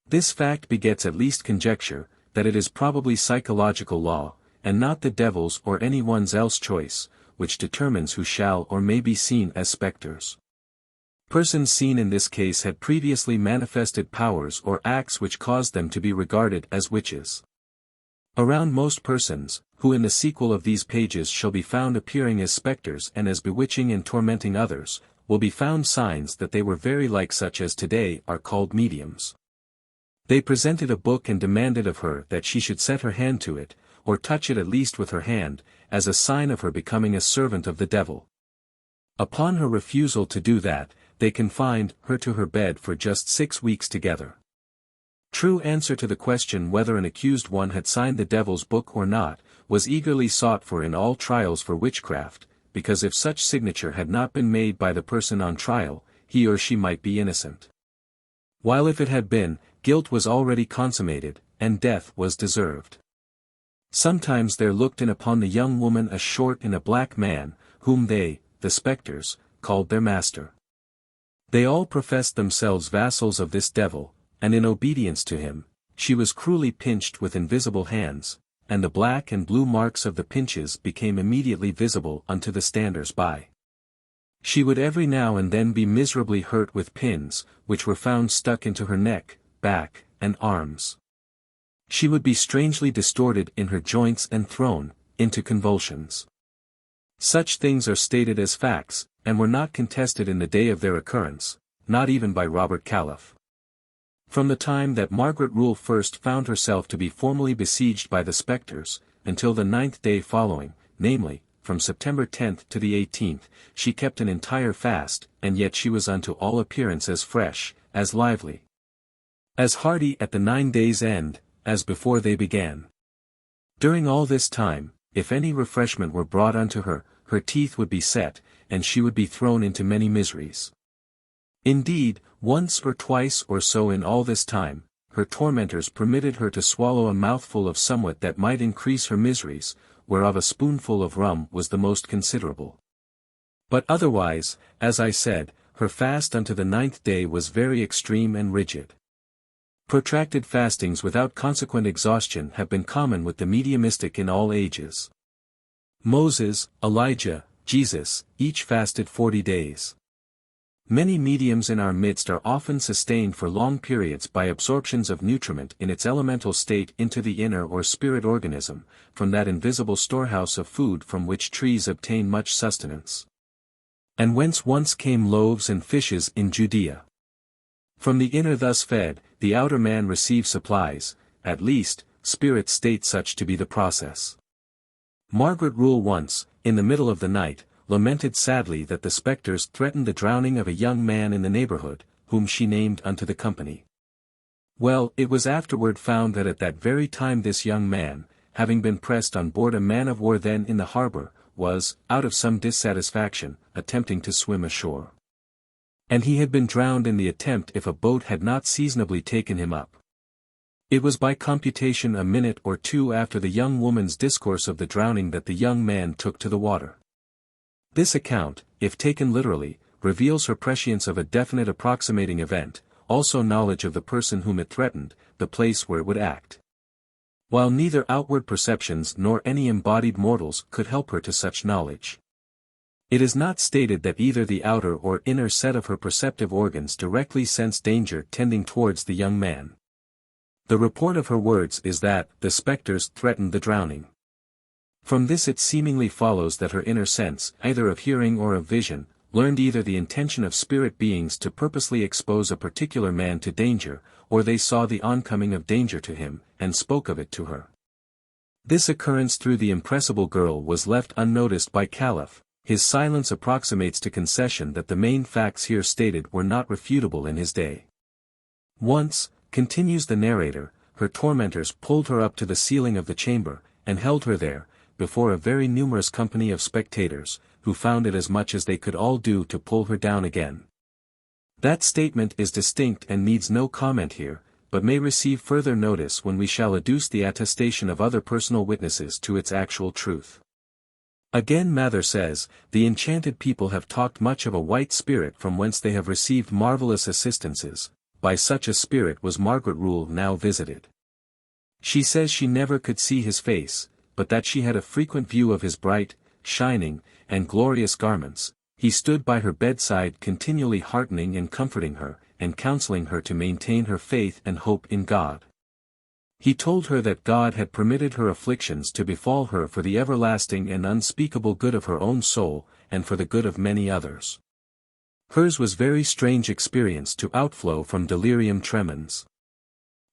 Speaker 1: This fact begets at least conjecture, that it is probably psychological law, and not the devil's or any one's else choice, which determines who shall or may be seen as spectres. Persons seen in this case had previously manifested powers or acts which caused them to be regarded as witches. Around most persons, who in the sequel of these pages shall be found appearing as spectres and as bewitching and tormenting others, will be found signs that they were very like such as today are called mediums. They presented a book and demanded of her that she should set her hand to it, or touch it at least with her hand, as a sign of her becoming a servant of the devil. Upon her refusal to do that, they confined her to her bed for just 6 weeks together. True answer to the question whether an accused one had signed the devil's book or not, was eagerly sought for in all trials for witchcraft, because if such signature had not been made by the person on trial, he or she might be innocent. While if it had been, guilt was already consummated, and death was deserved. Sometimes there looked in upon the young woman a short and a black man, whom they, the spectres, called their master. They all professed themselves vassals of this devil, and in obedience to him, she was cruelly pinched with invisible hands, and the black and blue marks of the pinches became immediately visible unto the standers by. She would every now and then be miserably hurt with pins, which were found stuck into her neck, back, and arms. She would be strangely distorted in her joints and thrown into convulsions. Such things are stated as facts, and were not contested in the day of their occurrence, not even by Robert Calef. From the time that Margaret Rule first found herself to be formally besieged by the spectres, until the 9th day following, namely, from September 10th to the 18th, she kept an entire fast, and yet she was unto all appearance as fresh, as lively, as hearty at the 9 days' end, as before they began. During all this time, if any refreshment were brought unto her, her teeth would be set, and she would be thrown into many miseries. Indeed, once or twice or so in all this time, her tormentors permitted her to swallow a mouthful of somewhat that might increase her miseries, whereof a spoonful of rum was the most considerable. But otherwise, as I said, her fast unto the 9th day was very extreme and rigid. Protracted fastings without consequent exhaustion have been common with the mediumistic in all ages. Moses, Elijah, Jesus, each fasted 40 days. Many mediums in our midst are often sustained for long periods by absorptions of nutriment in its elemental state into the inner or spirit organism, from that invisible storehouse of food from which trees obtain much sustenance. And whence once came loaves and fishes in Judea. From the inner thus fed, the outer man receives supplies, at least, spirits state such to be the process. Margaret Rule once, in the middle of the night, lamented sadly that the spectres threatened the drowning of a young man in the neighborhood, whom she named unto the company. Well, it was afterward found that at that very time this young man, having been pressed on board a man-of-war then in the harbor, was, out of some dissatisfaction, attempting to swim ashore. And he had been drowned in the attempt if a boat had not seasonably taken him up. It was by computation a minute or two after the young woman's discourse of the drowning that the young man took to the water. This account, if taken literally, reveals her prescience of a definite approximating event, also knowledge of the person whom it threatened, the place where it would act. While neither outward perceptions nor any embodied mortals could help her to such knowledge. It is not stated that either the outer or inner set of her perceptive organs directly sensed danger tending towards the young man. The report of her words is that the spectres threatened the drowning. From this it seemingly follows that her inner sense, either of hearing or of vision, learned either the intention of spirit beings to purposely expose a particular man to danger, or they saw the oncoming of danger to him, and spoke of it to her. This occurrence through the impressible girl was left unnoticed by Calef. His silence approximates to concession that the main facts here stated were not refutable in his day. Once, continues the narrator, her tormentors pulled her up to the ceiling of the chamber, and held her there, before a very numerous company of spectators, who found it as much as they could all do to pull her down again. That statement is distinct and needs no comment here, but may receive further notice when we shall adduce the attestation of other personal witnesses to its actual truth. Again Mather says, the enchanted people have talked much of a white spirit from whence they have received marvelous assistances. By such a spirit was Margaret Rule now visited. She says she never could see his face, but that she had a frequent view of his bright, shining, and glorious garments. He stood by her bedside continually heartening and comforting her, and counseling her to maintain her faith and hope in God. He told her that God had permitted her afflictions to befall her for the everlasting and unspeakable good of her own soul, and for the good of many others. Hers was very strange experience to outflow from delirium tremens.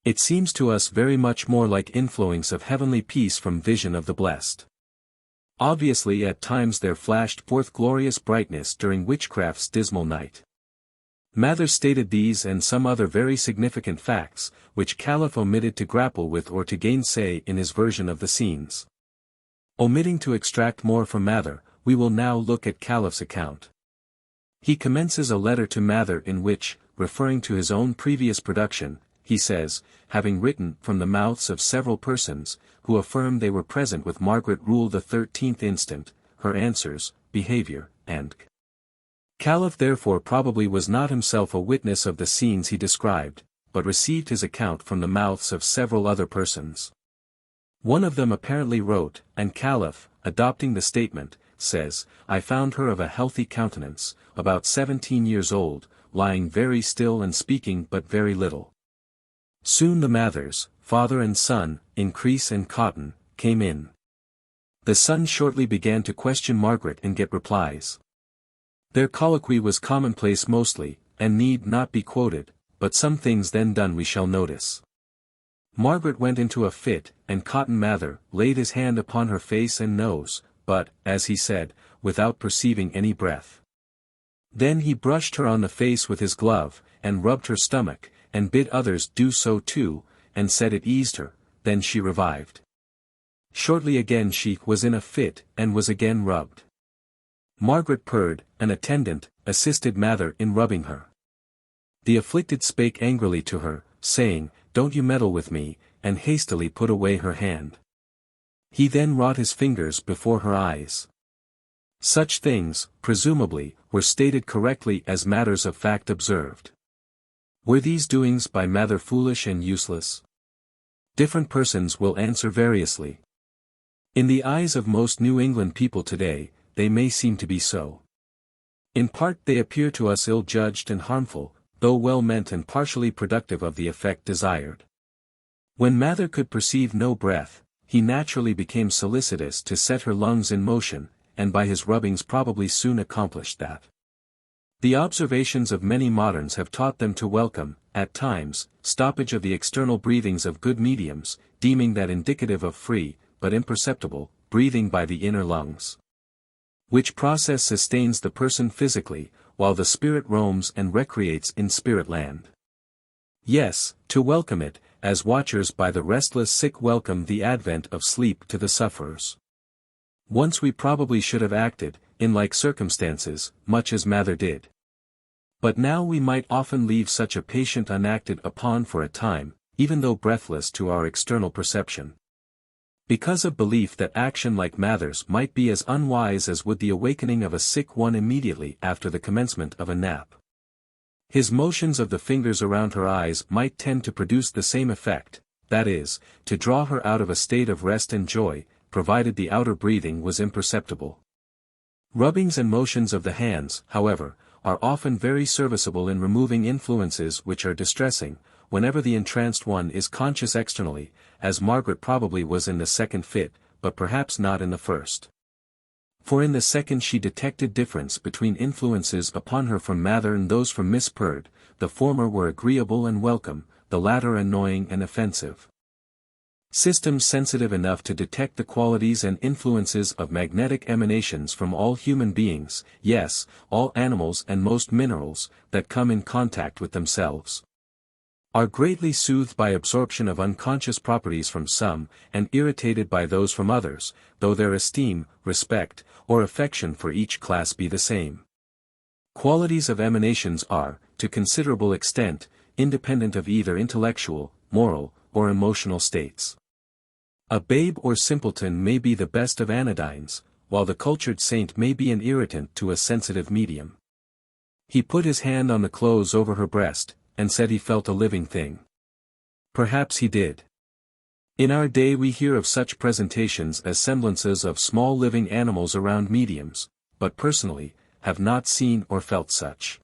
Speaker 1: It seems to us very much more like inflowings of heavenly peace from vision of the blessed. Obviously at times there flashed forth glorious brightness during witchcraft's dismal night. Mather stated these and some other very significant facts, which Calef omitted to grapple with or to gainsay in his version of the scenes. Omitting to extract more from Mather, we will now look at Calef's account. He commences a letter to Mather in which, referring to his own previous production, he says, having written from the mouths of several persons, who affirmed they were present with Margaret Rule the 13th instant, her answers, behavior, and Calef therefore probably was not himself a witness of the scenes he described, but received his account from the mouths of several other persons. One of them apparently wrote, and Calef, adopting the statement, says, I found her of a healthy countenance, about 17 years old, lying very still and speaking but very little. Soon the Mathers, father and son, Increase and Cotton, came in. The son shortly began to question Margaret and get replies. Their colloquy was commonplace mostly, and need not be quoted, but some things then done we shall notice. Margaret went into a fit, and Cotton Mather laid his hand upon her face and nose, but, as he said, without perceiving any breath. Then he brushed her on the face with his glove, and rubbed her stomach, and bid others do so too, and said it eased her, then she revived. Shortly again she was in a fit and was again rubbed. Margaret purred, an attendant, assisted Mather in rubbing her. The afflicted spake angrily to her, saying, "Don't you meddle with me," and hastily put away her hand. He then wrought his fingers before her eyes. Such things, presumably, were stated correctly as matters of fact observed. Were these doings by Mather foolish and useless? Different persons will answer variously. In the eyes of most New England people today, they may seem to be so. In part they appear to us ill-judged and harmful, though well-meant and partially productive of the effect desired. When Mather could perceive no breath, he naturally became solicitous to set her lungs in motion, and by his rubbings probably soon accomplished that. The observations of many moderns have taught them to welcome, at times, stoppage of the external breathings of good mediums, deeming that indicative of free, but imperceptible, breathing by the inner lungs. Which process sustains the person physically, while the spirit roams and recreates in spirit land. Yes, to welcome it, as watchers by the restless sick welcome the advent of sleep to the sufferers. Once we probably should have acted, in like circumstances, much as Mather did. But now we might often leave such a patient unacted upon for a time, even though breathless to our external perception. Because of belief that action like Mather's might be as unwise as would the awakening of a sick one immediately after the commencement of a nap. His motions of the fingers around her eyes might tend to produce the same effect, that is, to draw her out of a state of rest and joy, provided the outer breathing was imperceptible. Rubbings and motions of the hands, however, are often very serviceable in removing influences which are distressing, whenever the entranced one is conscious externally, as Margaret probably was in the second fit, but perhaps not in the first. For in the second she detected difference between influences upon her from Mather and those from Miss Purd, the former were agreeable and welcome, the latter annoying and offensive. Systems sensitive enough to detect the qualities and influences of magnetic emanations from all human beings, yes, all animals and most minerals, that come in contact with themselves, are greatly soothed by absorption of unconscious properties from some, and irritated by those from others, though their esteem, respect, or affection for each class be the same. Qualities of emanations are, to considerable extent, independent of either intellectual, moral, or emotional states. A babe or simpleton may be the best of anodynes, while the cultured saint may be an irritant to a sensitive medium. He put his hand on the clothes over her breast, and said he felt a living thing. Perhaps he did. In our day we hear of such presentations as semblances of small living animals around mediums, but personally, have not seen or felt such.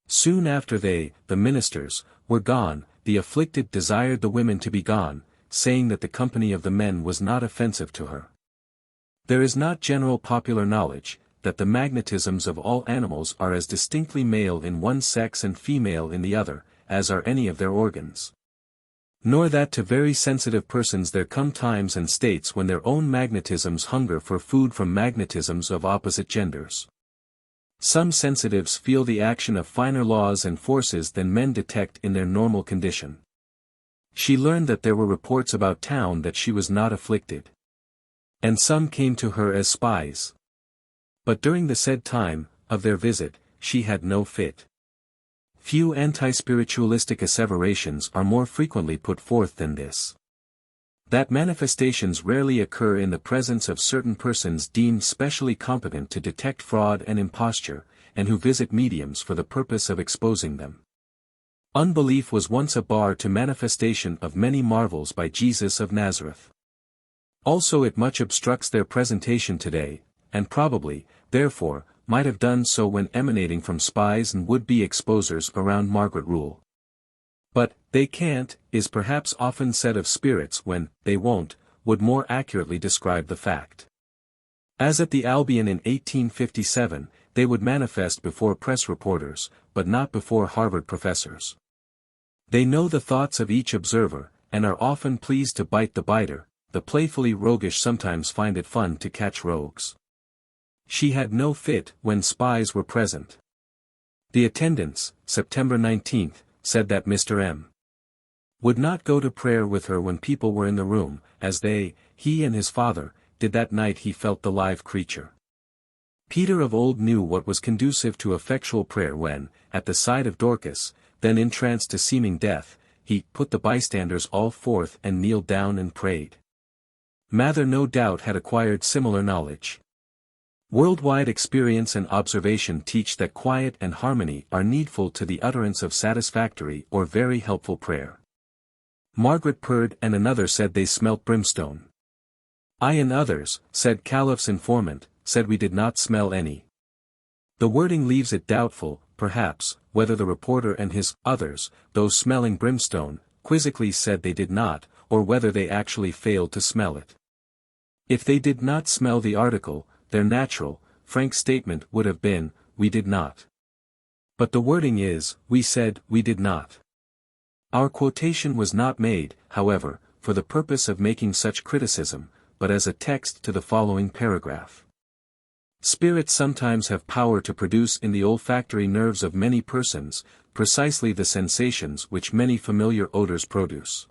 Speaker 1: Soon after they, the ministers, were gone, the afflicted desired the women to be gone, saying that the company of the men was not offensive to her. There is not general popular knowledge, that the magnetisms of all animals are as distinctly male in one sex and female in the other, as are any of their organs. Nor that to very sensitive persons there come times and states when their own magnetisms hunger for food from magnetisms of opposite genders. Some sensitives feel the action of finer laws and forces than men detect in their normal condition. She learned that there were reports about town that she was not afflicted. And some came to her as spies. But during the said time, of their visit, she had no fit. Few anti-spiritualistic asseverations are more frequently put forth than this. That manifestations rarely occur in the presence of certain persons deemed specially competent to detect fraud and imposture, and who visit mediums for the purpose of exposing them. Unbelief was once a bar to manifestation of many marvels by Jesus of Nazareth. Also it much obstructs their presentation today, and probably, therefore, might have done so when emanating from spies and would-be exposers around Margaret rule. But, they can't, is perhaps often said of spirits when, they won't, would more accurately describe the fact. As at the Albion in 1857, they would manifest before press reporters, but not before Harvard professors. They know the thoughts of each observer, and are often pleased to bite the biter. The playfully roguish sometimes find it fun to catch rogues. She had no fit when spies were present. The attendants, September 19, said that Mr. M. Would not go to prayer with her when people were in the room, as he and his father, did that night he felt the live creature. Peter of old knew what was conducive to effectual prayer when, at the side of Dorcas, then entranced to seeming death, he put the bystanders all forth and kneeled down and prayed. Mather no doubt had acquired similar knowledge. Worldwide experience and observation teach that quiet and harmony are needful to the utterance of satisfactory or very helpful prayer. Margaret purred and another said they smelt brimstone. I and others, said Calef's informant, said we did not smell any. The wording leaves it doubtful, perhaps, whether the reporter and his others, those smelling brimstone, quizzically said they did not, or whether they actually failed to smell it. If they did not smell the article, their natural, frank statement would have been, we did not. But the wording is, we said, we did not. Our quotation was not made, however, for the purpose of making such criticism, but as a text to the following paragraph. Spirits sometimes have power to produce in the olfactory nerves of many persons, precisely the sensations which many familiar odors produce.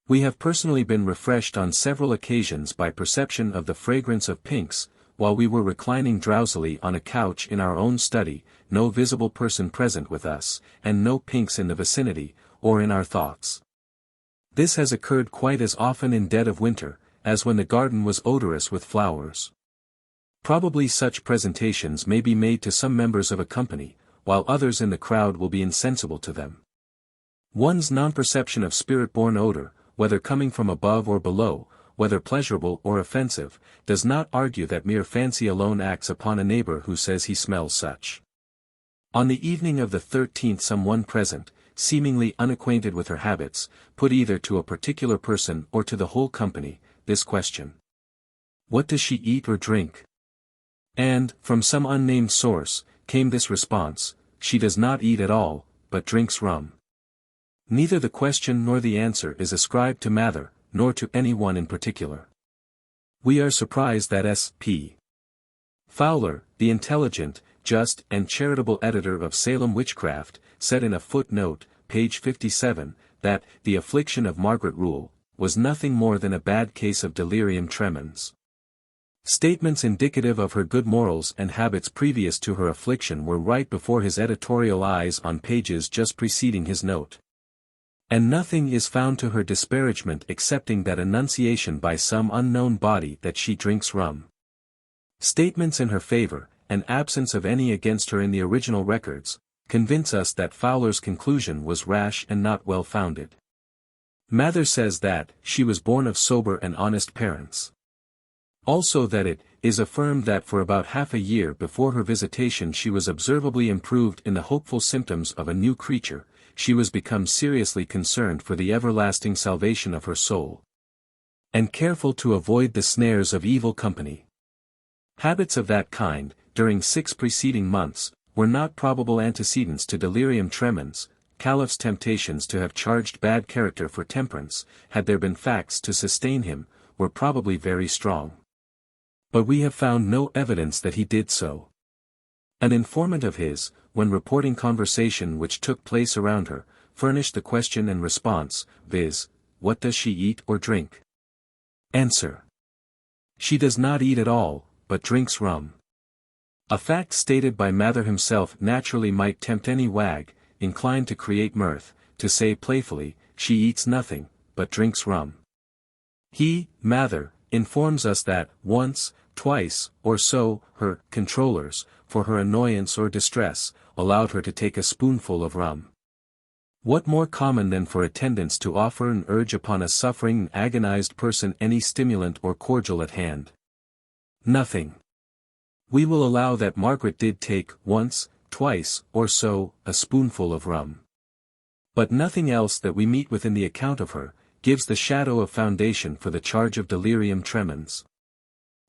Speaker 1: We have personally been refreshed on several occasions by perception of the fragrance of pinks, while we were reclining drowsily on a couch in our own study, no visible person present with us, and no pinks in the vicinity, or in our thoughts. This has occurred quite as often in dead of winter, as when the garden was odorous with flowers. Probably such presentations may be made to some members of a company, while others in the crowd will be insensible to them. One's non-perception of spirit-borne odor, whether coming from above or below, whether pleasurable or offensive, does not argue that mere fancy alone acts upon a neighbor who says he smells such. On the evening of the 13th someone present, seemingly unacquainted with her habits, put either to a particular person or to the whole company, this question. What does she eat or drink? And, from some unnamed source, came this response, she does not eat at all, but drinks rum. Neither the question nor the answer is ascribed to Mather, nor to any one in particular. We are surprised that S.P. Fowler, the intelligent, just and charitable editor of Salem Witchcraft, said in a footnote, page 57, that the affliction of Margaret Rule was nothing more than a bad case of delirium tremens. Statements indicative of her good morals and habits previous to her affliction were right before his editorial eyes on pages just preceding his note. And nothing is found to her disparagement excepting that enunciation by some unknown body that she drinks rum. Statements in her favor, and absence of any against her in the original records, convince us that Fowler's conclusion was rash and not well founded. Mather says that she was born of sober and honest parents. Also that it is affirmed that for about half a year before her visitation she was observably improved in the hopeful symptoms of a new creature, she was become seriously concerned for the everlasting salvation of her soul, and careful to avoid the snares of evil company. Habits of that kind, during 6 preceding months, were not probable antecedents to delirium tremens. Calef's temptations to have charged bad character for temperance, had there been facts to sustain him, were probably very strong. But we have found no evidence that he did so. An informant of his, when reporting conversation which took place around her, furnished the question and response, viz., what does she eat or drink? Answer. She does not eat at all, but drinks rum. A fact stated by Mather himself naturally might tempt any wag, inclined to create mirth, to say playfully, she eats nothing, but drinks rum. He, Mather, informs us that, once, twice, or so, her controllers, for her annoyance or distress, allowed her to take a spoonful of rum. What more common than for attendants to offer and urge upon a suffering and agonized person any stimulant or cordial at hand? Nothing. We will allow that Margaret did take, once, twice, or so, a spoonful of rum. But nothing else that we meet with in the account of her, gives the shadow of foundation for the charge of delirium tremens.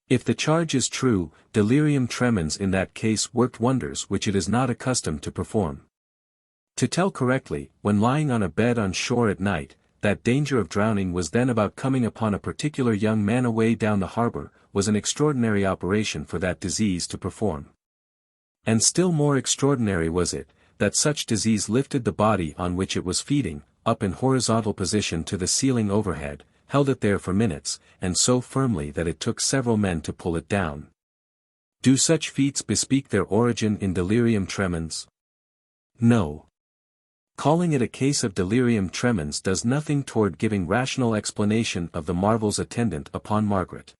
Speaker 1: If the charge is true, delirium tremens in that case worked wonders which it is not accustomed to perform. To tell correctly, when lying on a bed on shore at night, that danger of drowning was then about coming upon a particular young man away down the harbor, was an extraordinary operation for that disease to perform. And still more extraordinary was it, that such disease lifted the body on which it was feeding, up in horizontal position to the ceiling overhead, held it there for minutes, and so firmly that it took several men to pull it down. Do such feats bespeak their origin in delirium tremens? No. Calling it a case of delirium tremens does nothing toward giving rational explanation of the marvels attendant upon Margaret.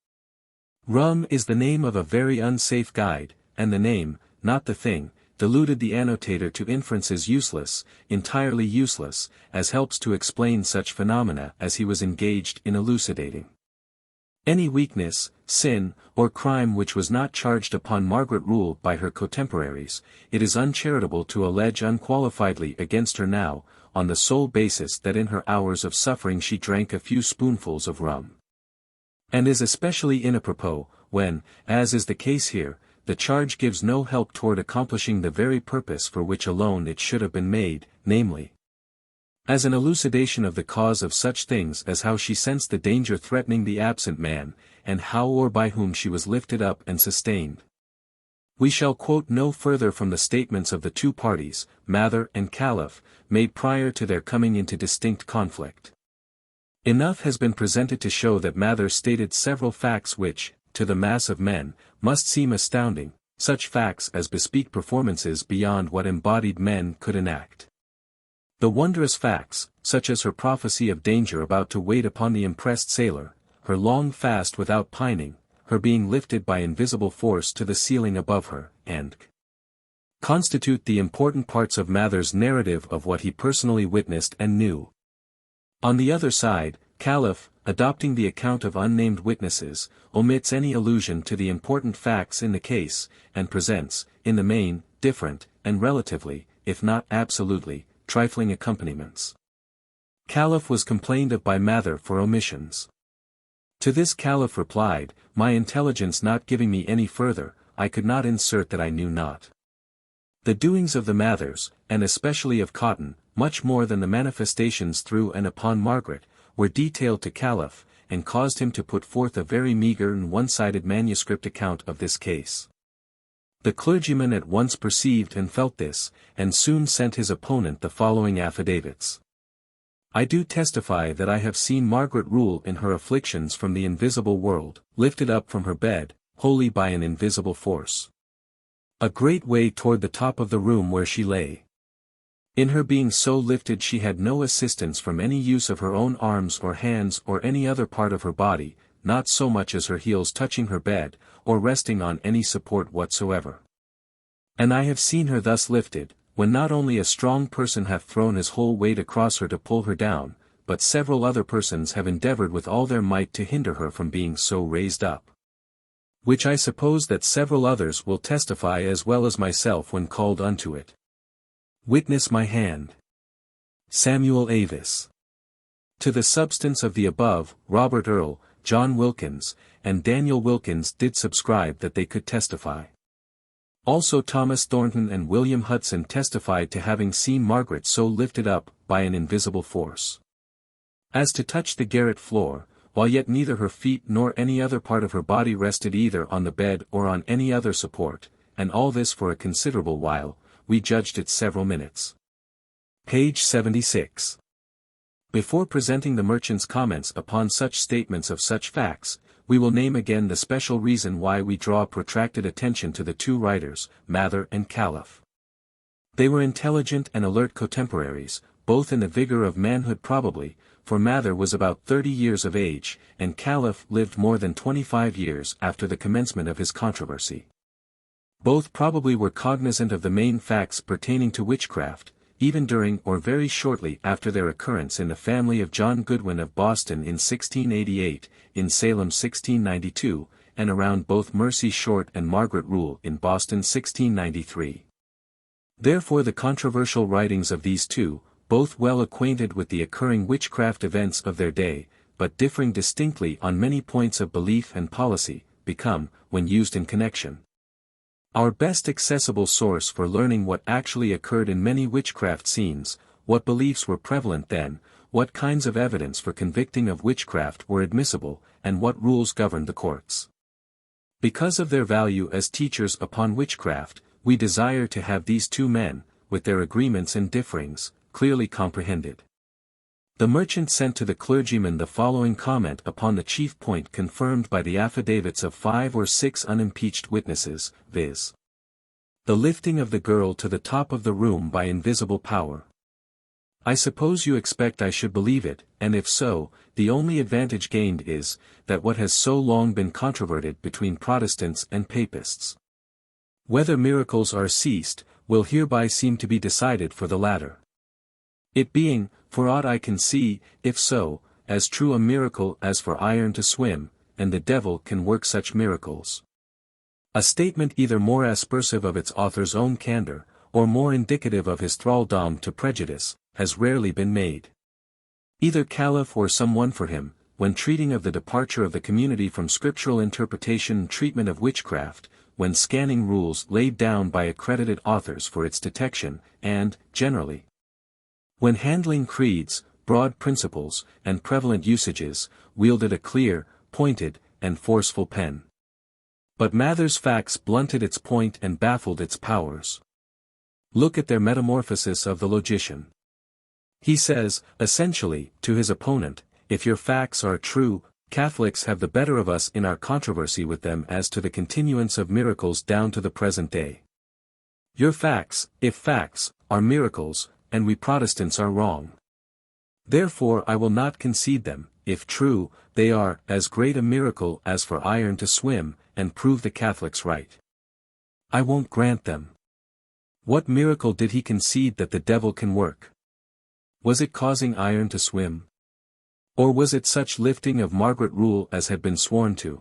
Speaker 1: Rum is the name of a very unsafe guide, and the name, not the thing, deluded the annotator to inferences useless, entirely useless, as helps to explain such phenomena as he was engaged in elucidating. Any weakness, sin, or crime which was not charged upon Margaret Rule by her contemporaries, it is uncharitable to allege unqualifiedly against her now, on the sole basis that in her hours of suffering she drank a few spoonfuls of rum. And is especially inapropos, when, as is the case here, the charge gives no help toward accomplishing the very purpose for which alone it should have been made, namely, as an elucidation of the cause of such things as how she sensed the danger threatening the absent man, and how or by whom she was lifted up and sustained. We shall quote no further from the statements of the two parties, Mather and Calef, made prior to their coming into distinct conflict. Enough has been presented to show that Mather stated several facts which, to the mass of men, must seem astounding, such facts as bespeak performances beyond what embodied men could enact. The wondrous facts, such as her prophecy of danger about to wait upon the impressed sailor, her long fast without pining, her being lifted by invisible force to the ceiling above her, and constitute the important parts of Mather's narrative of what he personally witnessed and knew. On the other side, Calef, adopting the account of unnamed witnesses, omits any allusion to the important facts in the case, and presents, in the main, different, and relatively, if not absolutely, trifling accompaniments. Calef was complained of by Mather for omissions. To this Calef replied, "My intelligence not giving me any further, I could not insert that I knew not." The doings of the Mathers, and especially of Cotton, much more than the manifestations through and upon Margaret, were detailed to Calef, and caused him to put forth a very meagre and one-sided manuscript account of this case. The clergyman at once perceived and felt this, and soon sent his opponent the following affidavits. I do testify that I have seen Margaret Rule in her afflictions from the invisible world, lifted up from her bed, wholly by an invisible force, a great way toward the top of the room where she lay. In her being so lifted she had no assistance from any use of her own arms or hands or any other part of her body, not so much as her heels touching her bed, or resting on any support whatsoever. And I have seen her thus lifted, when not only a strong person hath thrown his whole weight across her to pull her down, but several other persons have endeavored with all their might to hinder her from being so raised up. Which I suppose that several others will testify as well as myself when called unto it. Witness my hand. Samuel Avis. To the substance of the above, Robert Earl, John Wilkins, and Daniel Wilkins did subscribe that they could testify. Also Thomas Thornton and William Hudson testified to having seen Margaret so lifted up by an invisible force as to touch the garret floor, while yet neither her feet nor any other part of her body rested either on the bed or on any other support, and all this for a considerable while, we judged it several minutes. Page 76. Before presenting the merchant's comments upon such statements of such facts, we will name again the special reason why we draw protracted attention to the two writers, Mather and Calef. They were intelligent and alert contemporaries, both in the vigor of manhood probably, for Mather was about 30 years of age, and Calef lived more than 25 years after the commencement of his controversy. Both probably were cognizant of the main facts pertaining to witchcraft, even during or very shortly after their occurrence in the family of John Goodwin of Boston in 1688, in Salem 1692, and around both Mercy Short and Margaret Rule in Boston 1693. Therefore the controversial writings of these two, both well acquainted with the occurring witchcraft events of their day, but differing distinctly on many points of belief and policy, become, when used in connection, our best accessible source for learning what actually occurred in many witchcraft scenes, what beliefs were prevalent then, what kinds of evidence for convicting of witchcraft were admissible, and what rules governed the courts. Because of their value as teachers upon witchcraft, we desire to have these two men, with their agreements and differings, clearly comprehended. The merchant sent to the clergyman the following comment upon the chief point confirmed by the affidavits of 5 or 6 unimpeached witnesses, viz. The lifting of the girl to the top of the room by invisible power. I suppose you expect I should believe it, and if so, the only advantage gained is, that what has so long been controverted between Protestants and Papists. Whether miracles are ceased, will hereby seem to be decided for the latter. It being, for aught I can see, if so, as true a miracle as for iron to swim, and the devil can work such miracles. A statement either more aspersive of its author's own candor, or more indicative of his thraldom to prejudice, has rarely been made. Either Calef or someone for him, when treating of the departure of the community from scriptural interpretation and treatment of witchcraft, when scanning rules laid down by accredited authors for its detection, and, generally, when handling creeds, broad principles, and prevalent usages, wielded a clear, pointed, and forceful pen. But Mather's facts blunted its point and baffled its powers. Look at their metamorphosis of the logician. He says, essentially, to his opponent, if your facts are true, Catholics have the better of us in our controversy with them as to the continuance of miracles down to the present day. Your facts, if facts, are miracles, and we Protestants are wrong. Therefore I will not concede them, if true, they are as great a miracle as for iron to swim, and prove the Catholics right. I won't grant them. What miracle did he concede that the devil can work? Was it causing iron to swim? Or was it such lifting of Margaret Rule as had been sworn to?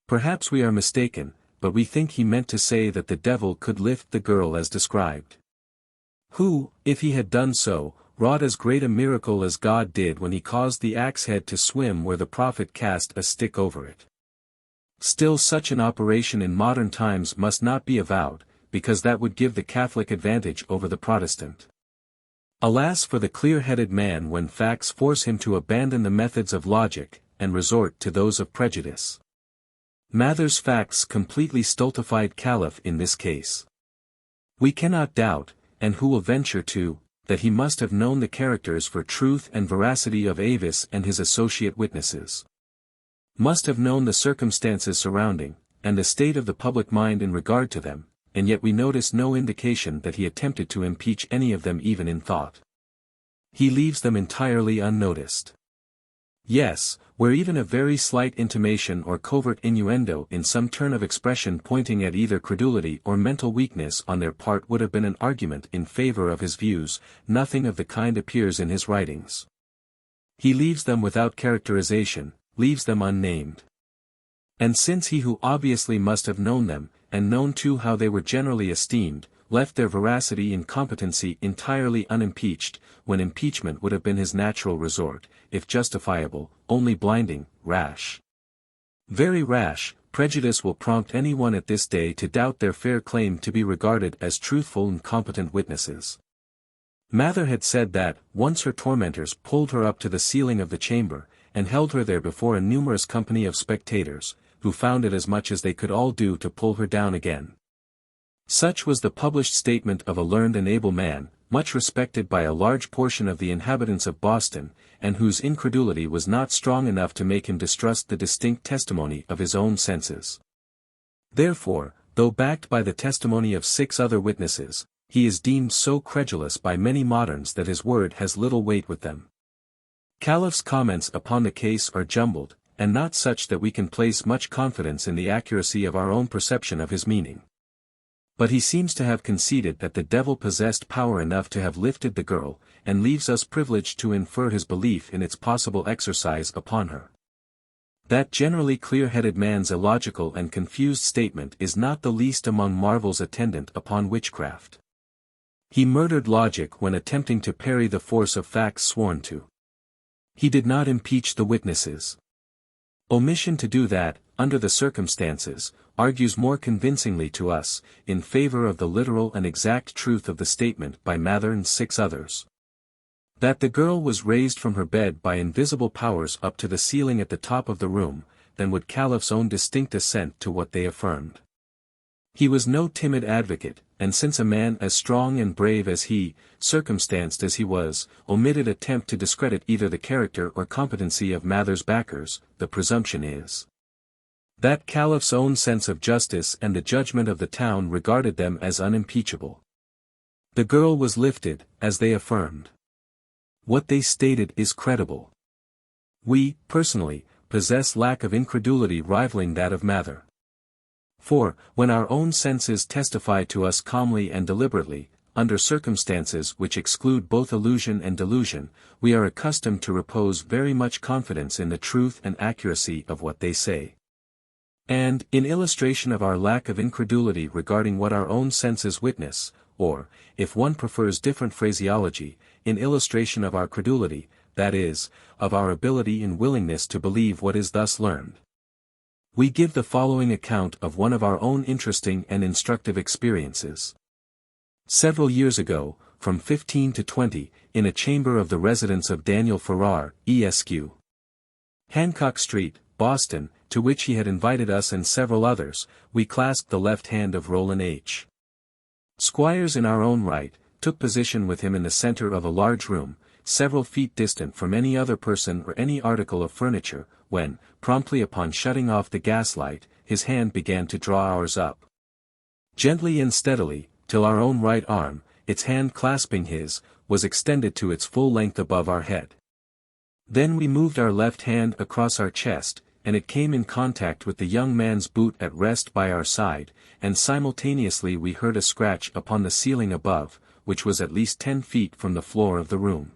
Speaker 1: Perhaps we are mistaken, but we think he meant to say that the devil could lift the girl as described. Who, if he had done so, wrought as great a miracle as God did when he caused the axe head to swim where the prophet cast a stick over it. Still such an operation in modern times must not be avowed, because that would give the Catholic advantage over the Protestant. Alas for the clear-headed man when facts force him to abandon the methods of logic, and resort to those of prejudice. Mather's facts completely stultified Calef in this case. We cannot doubt, and who will venture to, that he must have known the characters for truth and veracity of Avis and his associate witnesses. Must have known the circumstances surrounding, and the state of the public mind in regard to them, and yet we notice no indication that he attempted to impeach any of them even in thought. He leaves them entirely unnoticed. Yes, where even a very slight intimation or covert innuendo in some turn of expression pointing at either credulity or mental weakness on their part would have been an argument in favor of his views, nothing of the kind appears in his writings. He leaves them without characterization, leaves them unnamed. And since he who obviously must have known them, and known too how they were generally esteemed, left their veracity and competency entirely unimpeached, when impeachment would have been his natural resort, if justifiable, only blinding, rash. Very rash, prejudice will prompt anyone at this day to doubt their fair claim to be regarded as truthful and competent witnesses. Mather had said that, once her tormentors pulled her up to the ceiling of the chamber, and held her there before a numerous company of spectators, who found it as much as they could all do to pull her down again. Such was the published statement of a learned and able man, much respected by a large portion of the inhabitants of Boston, and whose incredulity was not strong enough to make him distrust the distinct testimony of his own senses. Therefore, though backed by the testimony of 6 other witnesses, he is deemed so credulous by many moderns that his word has little weight with them. Calef's comments upon the case are jumbled, and not such that we can place much confidence in the accuracy of our own perception of his meaning. But he seems to have conceded that the devil possessed power enough to have lifted the girl, and leaves us privileged to infer his belief in its possible exercise upon her. That generally clear-headed man's illogical and confused statement is not the least among marvels attendant upon witchcraft. He murdered logic when attempting to parry the force of facts sworn to. He did not impeach the witnesses. Omission to do that, under the circumstances, argues more convincingly to us, in favor of the literal and exact truth of the statement by Mather and 6 others. That the girl was raised from her bed by invisible powers up to the ceiling at the top of the room, then would Calef's own distinct assent to what they affirmed. He was no timid advocate, and since a man as strong and brave as he, circumstanced as he was, omitted attempt to discredit either the character or competency of Mather's backers, the presumption is that Calef's own sense of justice and the judgment of the town regarded them as unimpeachable. The girl was lifted, as they affirmed. What they stated is credible. We, personally, possess lack of incredulity rivaling that of Mather. For, when our own senses testify to us calmly and deliberately, under circumstances which exclude both illusion and delusion, we are accustomed to repose very much confidence in the truth and accuracy of what they say. And, in illustration of our lack of incredulity regarding what our own senses witness, or, if one prefers different phraseology, in illustration of our credulity, that is, of our ability and willingness to believe what is thus learned, we give the following account of one of our own interesting and instructive experiences. Several years ago, from 15 to 20, in a chamber of the residence of Daniel Farrar, Esq. Hancock Street, Boston, to which he had invited us and several others, we clasped the left hand of Roland H. Squires in our own right, took position with him in the center of a large room, several feet distant from any other person or any article of furniture, when, promptly upon shutting off the gaslight, his hand began to draw ours up. Gently and steadily, till our own right arm, its hand clasping his, was extended to its full length above our head. Then we moved our left hand across our chest, and it came in contact with the young man's boot at rest by our side, and simultaneously we heard a scratch upon the ceiling above, which was at least 10 feet from the floor of the room.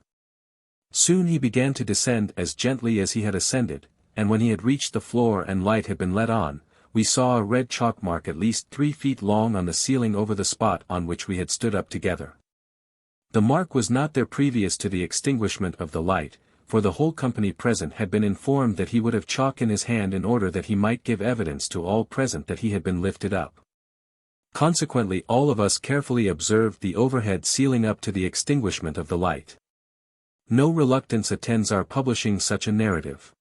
Speaker 1: Soon he began to descend as gently as he had ascended, and when he had reached the floor and light had been let on, we saw a red chalk mark at least 3 feet long on the ceiling over the spot on which we had stood up together. The mark was not there previous to the extinguishment of the light, for the whole company present had been informed that he would have chalk in his hand in order that he might give evidence to all present that he had been lifted up. Consequently all of us carefully observed the overhead ceiling up to the extinguishment of the light. No reluctance attends our publishing such a narrative.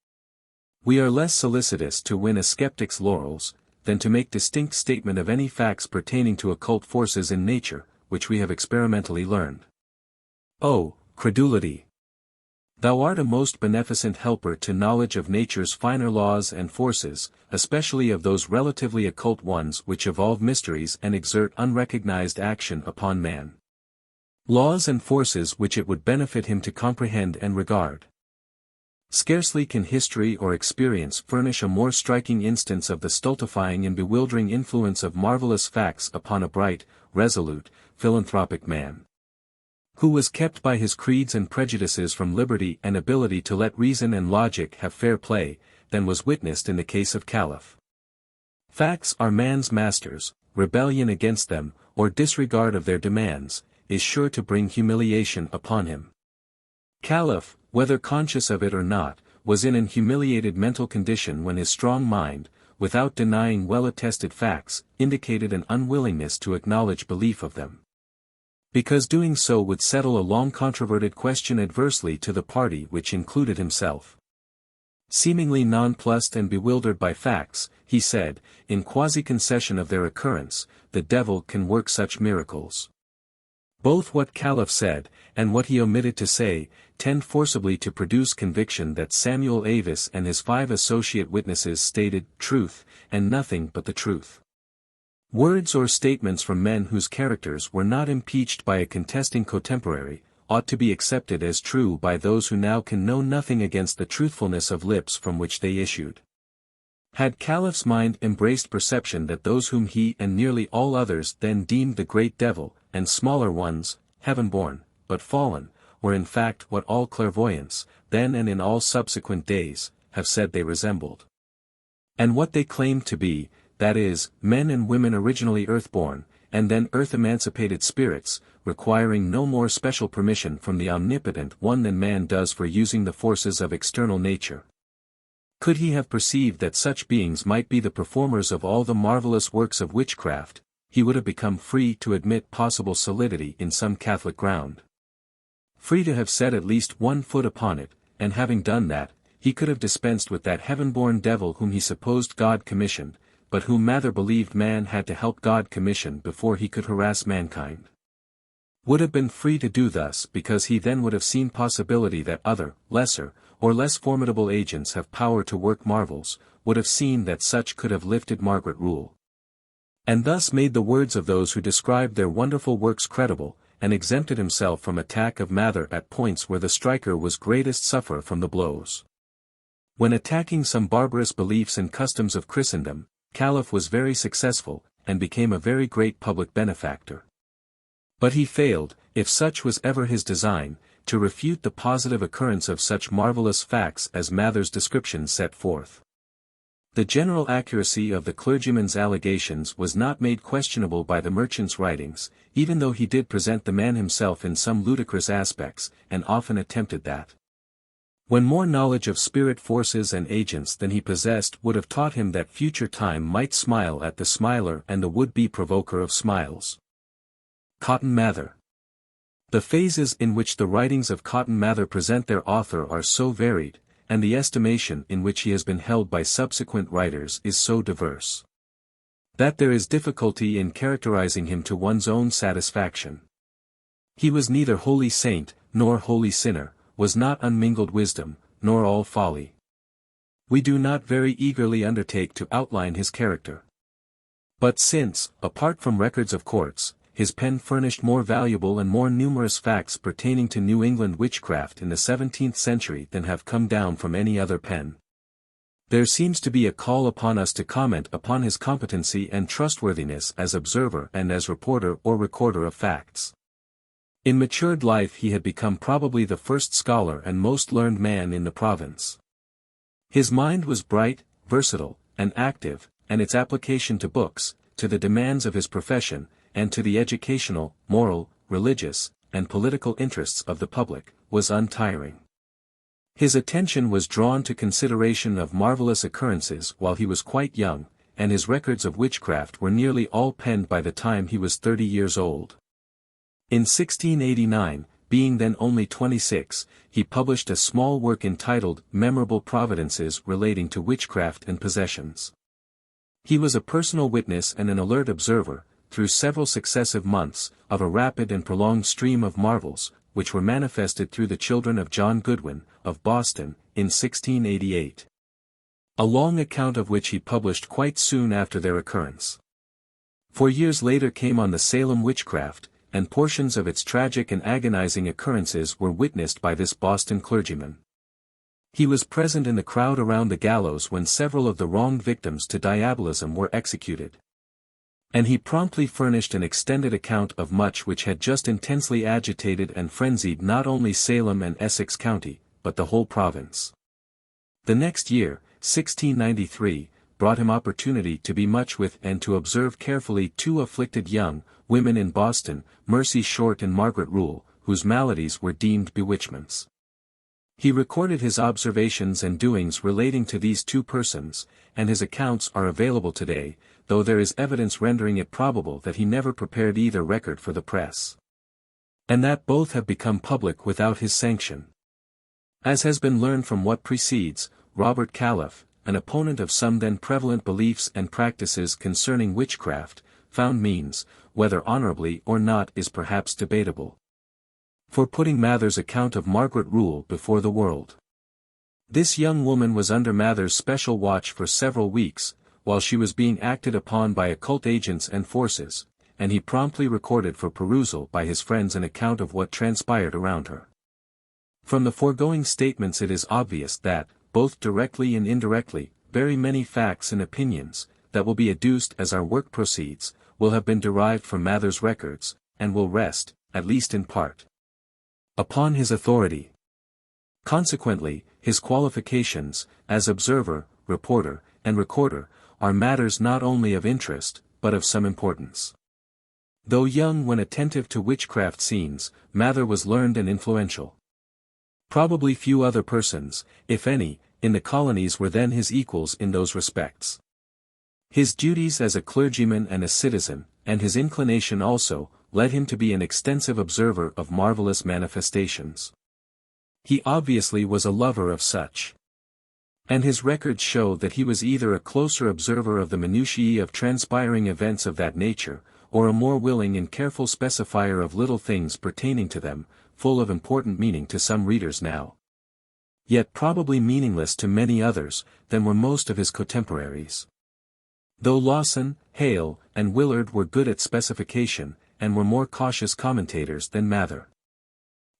Speaker 1: We are less solicitous to win a skeptic's laurels, than to make distinct statement of any facts pertaining to occult forces in nature, which we have experimentally learned. O, credulity! Thou art a most beneficent helper to knowledge of nature's finer laws and forces, especially of those relatively occult ones which evolve mysteries and exert unrecognized action upon man. Laws and forces which it would benefit him to comprehend and regard. Scarcely can history or experience furnish a more striking instance of the stultifying and bewildering influence of marvelous facts upon a bright, resolute, philanthropic man, who was kept by his creeds and prejudices from liberty and ability to let reason and logic have fair play, than was witnessed in the case of Calef. Facts are man's masters, rebellion against them, or disregard of their demands, is sure to bring humiliation upon him. Calef, whether conscious of it or not, was in an humiliated mental condition when his strong mind, without denying well-attested facts, indicated an unwillingness to acknowledge belief of them, because doing so would settle a long-controverted question adversely to the party which included himself. Seemingly nonplussed and bewildered by facts, he said, in quasi-concession of their occurrence, the devil can work such miracles. Both what Calef said, and what he omitted to say, tend forcibly to produce conviction that Samuel Avis and his 5 associate witnesses stated truth, and nothing but the truth. Words or statements from men whose characters were not impeached by a contesting contemporary, ought to be accepted as true by those who now can know nothing against the truthfulness of lips from which they issued. Had Calef's mind embraced perception that those whom he and nearly all others then deemed the great devil, and smaller ones, heaven-born, but fallen, were in fact what all clairvoyants, then and in all subsequent days, have said they resembled, and what they claimed to be, that is, men and women originally earth-born, and then earth-emancipated spirits, requiring no more special permission from the omnipotent one than man does for using the forces of external nature. Could he have perceived that such beings might be the performers of all the marvelous works of witchcraft, he would have become free to admit possible solidity in some Catholic ground. Free to have set at least 1 foot upon it, and having done that, he could have dispensed with that heaven-born devil whom he supposed God commissioned, but whom Mather believed man had to help God commission before he could harass mankind. Would have been free to do thus because he then would have seen possibility that other, lesser, or less formidable agents have power to work marvels, would have seen that such could have lifted Margaret rule. And thus made the words of those who described their wonderful works credible, and exempted himself from attack of Mather at points where the striker was greatest sufferer from the blows. When attacking some barbarous beliefs and customs of Christendom, Calef was very successful, and became a very great public benefactor. But he failed, if such was ever his design, to refute the positive occurrence of such marvelous facts as Mather's descriptions set forth. The general accuracy of the clergyman's allegations was not made questionable by the merchant's writings, even though he did present the man himself in some ludicrous aspects, and often attempted that. When more knowledge of spirit forces and agents than he possessed would have taught him that future time might smile at the smiler and the would-be provoker of smiles. Cotton Mather. The phases in which the writings of Cotton Mather present their author are so varied, and the estimation in which he has been held by subsequent writers is so diverse, that there is difficulty in characterizing him to one's own satisfaction. He was neither wholly saint, nor wholly sinner, was not unmingled wisdom, nor all folly. We do not very eagerly undertake to outline his character. But since, apart from records of courts, his pen furnished more valuable and more numerous facts pertaining to New England witchcraft in the 17th century than have come down from any other pen, there seems to be a call upon us to comment upon his competency and trustworthiness as observer and as reporter or recorder of facts. In matured life he had become probably the first scholar and most learned man in the province. His mind was bright, versatile, and active, and its application to books, to the demands of his profession, and to the educational, moral, religious, and political interests of the public, was untiring. His attention was drawn to consideration of marvelous occurrences while he was quite young, and his records of witchcraft were nearly all penned by the time he was 30 years old. In 1689, being then only 26, he published a small work entitled Memorable Providences relating to witchcraft and possessions. He was a personal witness and an alert observer, through several successive months, of a rapid and prolonged stream of marvels, which were manifested through the children of John Goodwin, of Boston, in 1688. A long account of which he published quite soon after their occurrence. 4 years later came on the Salem Witchcraft, and portions of its tragic and agonizing occurrences were witnessed by this Boston clergyman. He was present in the crowd around the gallows when several of the wronged victims to diabolism were executed. And he promptly furnished an extended account of much which had just intensely agitated and frenzied not only Salem and Essex County, but the whole province. The next year, 1693, brought him opportunity to be much with and to observe carefully 2 afflicted young women in Boston, Mercy Short and Margaret Rule, whose maladies were deemed bewitchments. He recorded his observations and doings relating to these 2 persons, and his accounts are available today, though there is evidence rendering it probable that he never prepared either record for the press, and that both have become public without his sanction. As has been learned from what precedes, Robert Calef, an opponent of some then prevalent beliefs and practices concerning witchcraft, found means, whether honorably or not is perhaps debatable, for putting Mather's account of Margaret Rule before the world. This young woman was under Mather's special watch for several weeks, while she was being acted upon by occult agents and forces, and he promptly recorded for perusal by his friends an account of what transpired around her. From the foregoing statements it is obvious that, both directly and indirectly, very many facts and opinions, that will be adduced as our work proceeds, will have been derived from Mather's records, and will rest, at least in part, upon his authority. Consequently, his qualifications, as observer, reporter, and recorder, are matters not only of interest, but of some importance. Though young when attentive to witchcraft scenes, Mather was learned and influential. Probably few other persons, if any, in the colonies were then his equals in those respects. His duties as a clergyman and a citizen, and his inclination also, led him to be an extensive observer of marvelous manifestations. He obviously was a lover of such And his records show that he was either a closer observer of the minutiae of transpiring events of that nature, or a more willing and careful specifier of little things pertaining to them, full of important meaning to some readers now, yet probably meaningless to many others, than were most of his contemporaries. Though Lawson, Hale, and Willard were good at specification, and were more cautious commentators than Mather.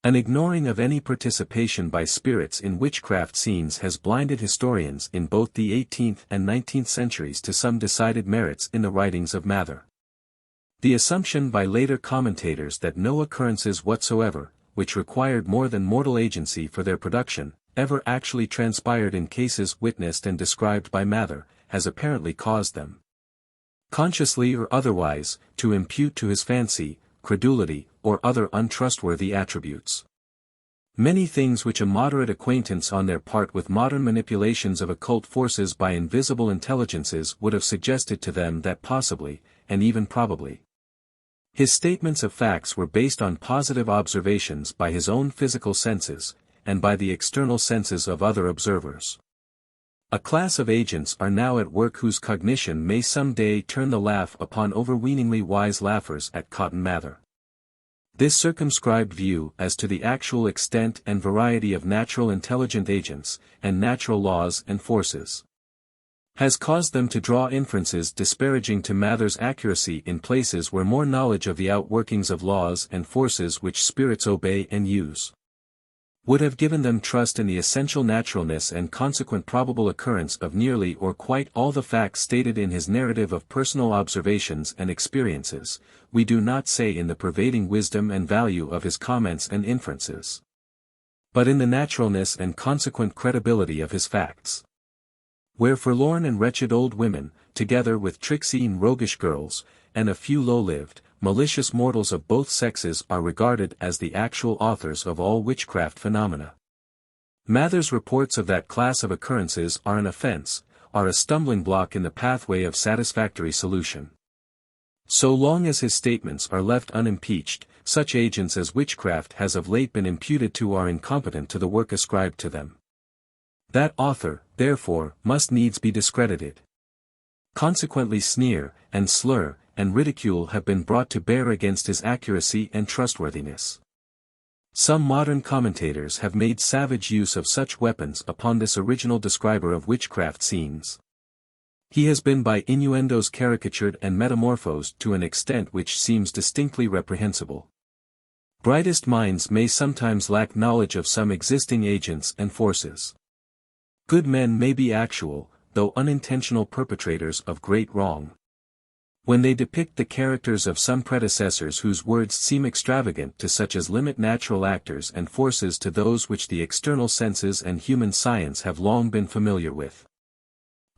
Speaker 1: An ignoring of any participation by spirits in witchcraft scenes has blinded historians in both the 18th and 19th centuries to some decided merits in the writings of Mather. The assumption by later commentators that no occurrences whatsoever, which required more than mortal agency for their production, ever actually transpired in cases witnessed and described by Mather, has apparently caused them, consciously or otherwise, to impute to his fancy, credulity, or other untrustworthy attributes. Many things which a moderate acquaintance on their part with modern manipulations of occult forces by invisible intelligences would have suggested to them that possibly, and even probably, his statements of facts were based on positive observations by his own physical senses, and by the external senses of other observers. A class of agents are now at work whose cognition may some day turn the laugh upon overweeningly wise laughers at Cotton Mather. This circumscribed view as to the actual extent and variety of natural intelligent agents, and natural laws and forces, has caused them to draw inferences disparaging to Mather's accuracy in places where more knowledge of the outworkings of laws and forces which spirits obey and use would have given them trust in the essential naturalness and consequent probable occurrence of nearly or quite all the facts stated in his narrative of personal observations and experiences, we do not say in the pervading wisdom and value of his comments and inferences, but in the naturalness and consequent credibility of his facts. Where forlorn and wretched old women, together with tricksy and roguish girls, and a few low-lived, malicious mortals of both sexes are regarded as the actual authors of all witchcraft phenomena, Mather's reports of that class of occurrences are an offense, are a stumbling block in the pathway of satisfactory solution. So long as his statements are left unimpeached, such agents as witchcraft has of late been imputed to are incompetent to the work ascribed to them. That author, therefore, must needs be discredited. Consequently sneer, and slur, and ridicule have been brought to bear against his accuracy and trustworthiness. Some modern commentators have made savage use of such weapons upon this original describer of witchcraft scenes. He has been by innuendos caricatured and metamorphosed to an extent which seems distinctly reprehensible. Brightest minds may sometimes lack knowledge of some existing agents and forces. Good men may be actual, though unintentional perpetrators of great wrong. When they depict the characters of some predecessors whose words seem extravagant to such as limit natural actors and forces to those which the external senses and human science have long been familiar with.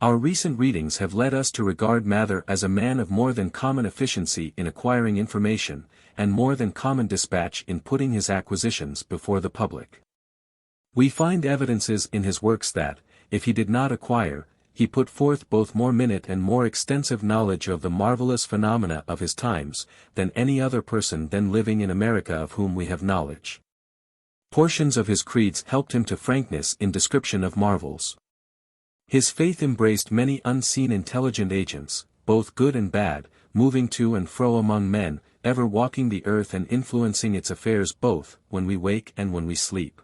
Speaker 1: Our recent readings have led us to regard Mather as a man of more than common efficiency in acquiring information, and more than common dispatch in putting his acquisitions before the public. We find evidences in his works that, if he did not acquire, he put forth both more minute and more extensive knowledge of the marvelous phenomena of his times, than any other person then living in America of whom we have knowledge. Portions of his creeds helped him to frankness in description of marvels. His faith embraced many unseen intelligent agents, both good and bad, moving to and fro among men, ever walking the earth and influencing its affairs both when we wake and when we sleep.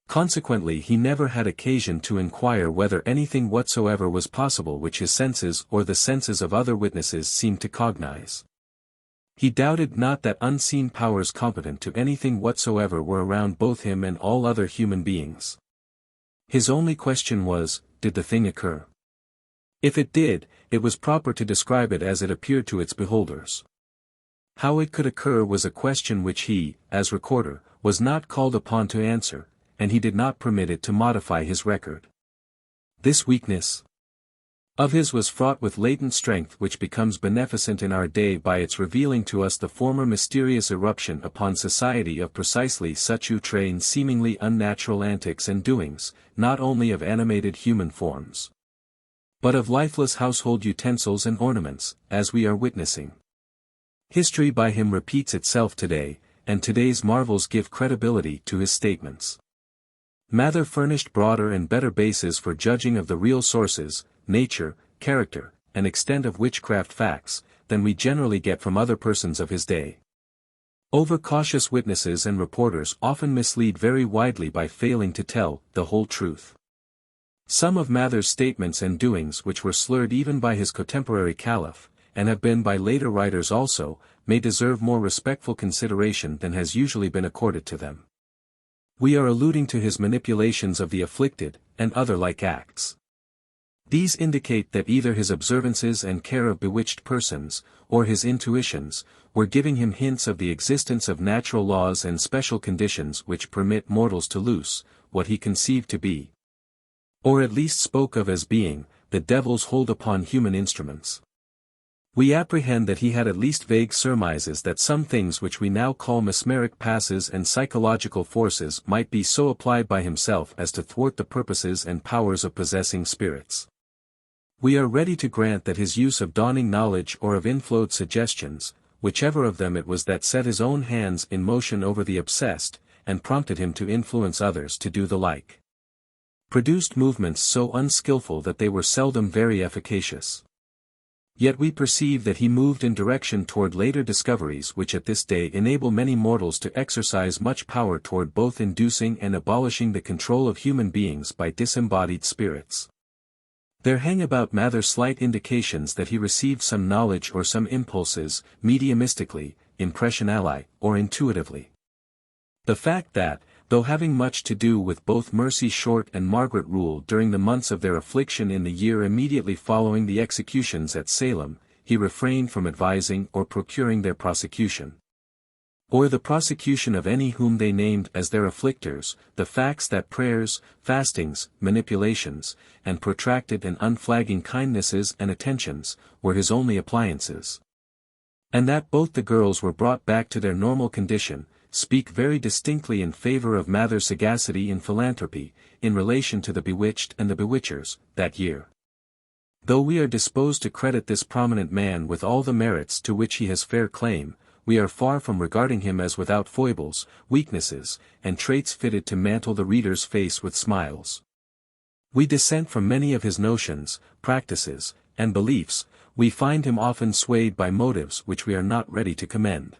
Speaker 1: Consequently he never had occasion to inquire whether anything whatsoever was possible which his senses or the senses of other witnesses seemed to cognize. He doubted not that unseen powers competent to anything whatsoever were around both him and all other human beings. His only question was, did the thing occur? If it did, it was proper to describe it as it appeared to its beholders. How it could occur was a question which he, as recorder, was not called upon to answer, and he did not permit it to modify his record. This weakness of his was fraught with latent strength which becomes beneficent in our day by its revealing to us the former mysterious eruption upon society of precisely such outre and seemingly unnatural antics and doings, not only of animated human forms, but of lifeless household utensils and ornaments, as we are witnessing. History by him repeats itself today, and today's marvels give credibility to his statements. Mather furnished broader and better bases for judging of the real sources, nature, character, and extent of witchcraft facts, than we generally get from other persons of his day. Overcautious witnesses and reporters often mislead very widely by failing to tell the whole truth. Some of Mather's statements and doings which were slurred even by his contemporary Calef, and have been by later writers also, may deserve more respectful consideration than has usually been accorded to them. We are alluding to his manipulations of the afflicted, and other like acts. These indicate that either his observances and care of bewitched persons, or his intuitions, were giving him hints of the existence of natural laws and special conditions which permit mortals to loose, what he conceived to be, or at least spoke of as being, the devil's hold upon human instruments. We apprehend that he had at least vague surmises that some things which we now call mesmeric passes and psychological forces might be so applied by himself as to thwart the purposes and powers of possessing spirits. We are ready to grant that his use of dawning knowledge or of inflowed suggestions, whichever of them it was that set his own hands in motion over the obsessed, and prompted him to influence others to do the like, produced movements so unskilful that they were seldom very efficacious. Yet we perceive that he moved in direction toward later discoveries which at this day enable many mortals to exercise much power toward both inducing and abolishing the control of human beings by disembodied spirits. There hang about Mather slight indications that he received some knowledge or some impulses, mediumistically, impressionally, or intuitively. The fact that, though having much to do with both Mercy Short and Margaret Rule during the months of their affliction in the year immediately following the executions at Salem, he refrained from advising or procuring their prosecution, or the prosecution of any whom they named as their afflictors, the facts that prayers, fastings, manipulations, and protracted and unflagging kindnesses and attentions, were his only appliances, and that both the girls were brought back to their normal condition, speak very distinctly in favor of Mather's sagacity in philanthropy, in relation to the bewitched and the bewitchers, that year. Though we are disposed to credit this prominent man with all the merits to which he has fair claim, we are far from regarding him as without foibles, weaknesses, and traits fitted to mantle the reader's face with smiles. We dissent from many of his notions, practices, and beliefs. We find him often swayed by motives which we are not ready to commend.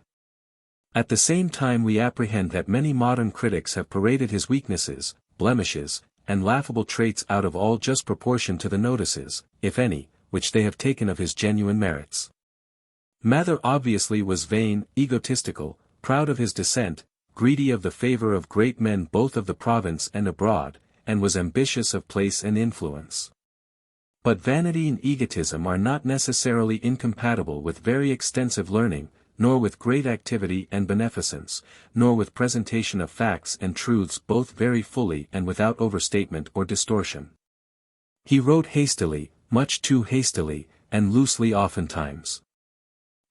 Speaker 1: At the same time we apprehend that many modern critics have paraded his weaknesses, blemishes, and laughable traits out of all just proportion to the notices, if any, which they have taken of his genuine merits. Mather obviously was vain, egotistical, proud of his descent, greedy of the favor of great men both of the province and abroad, and was ambitious of place and influence. But vanity and egotism are not necessarily incompatible with very extensive learning, nor with great activity and beneficence, nor with presentation of facts and truths both very fully and without overstatement or distortion. He wrote hastily, much too hastily, and loosely oftentimes.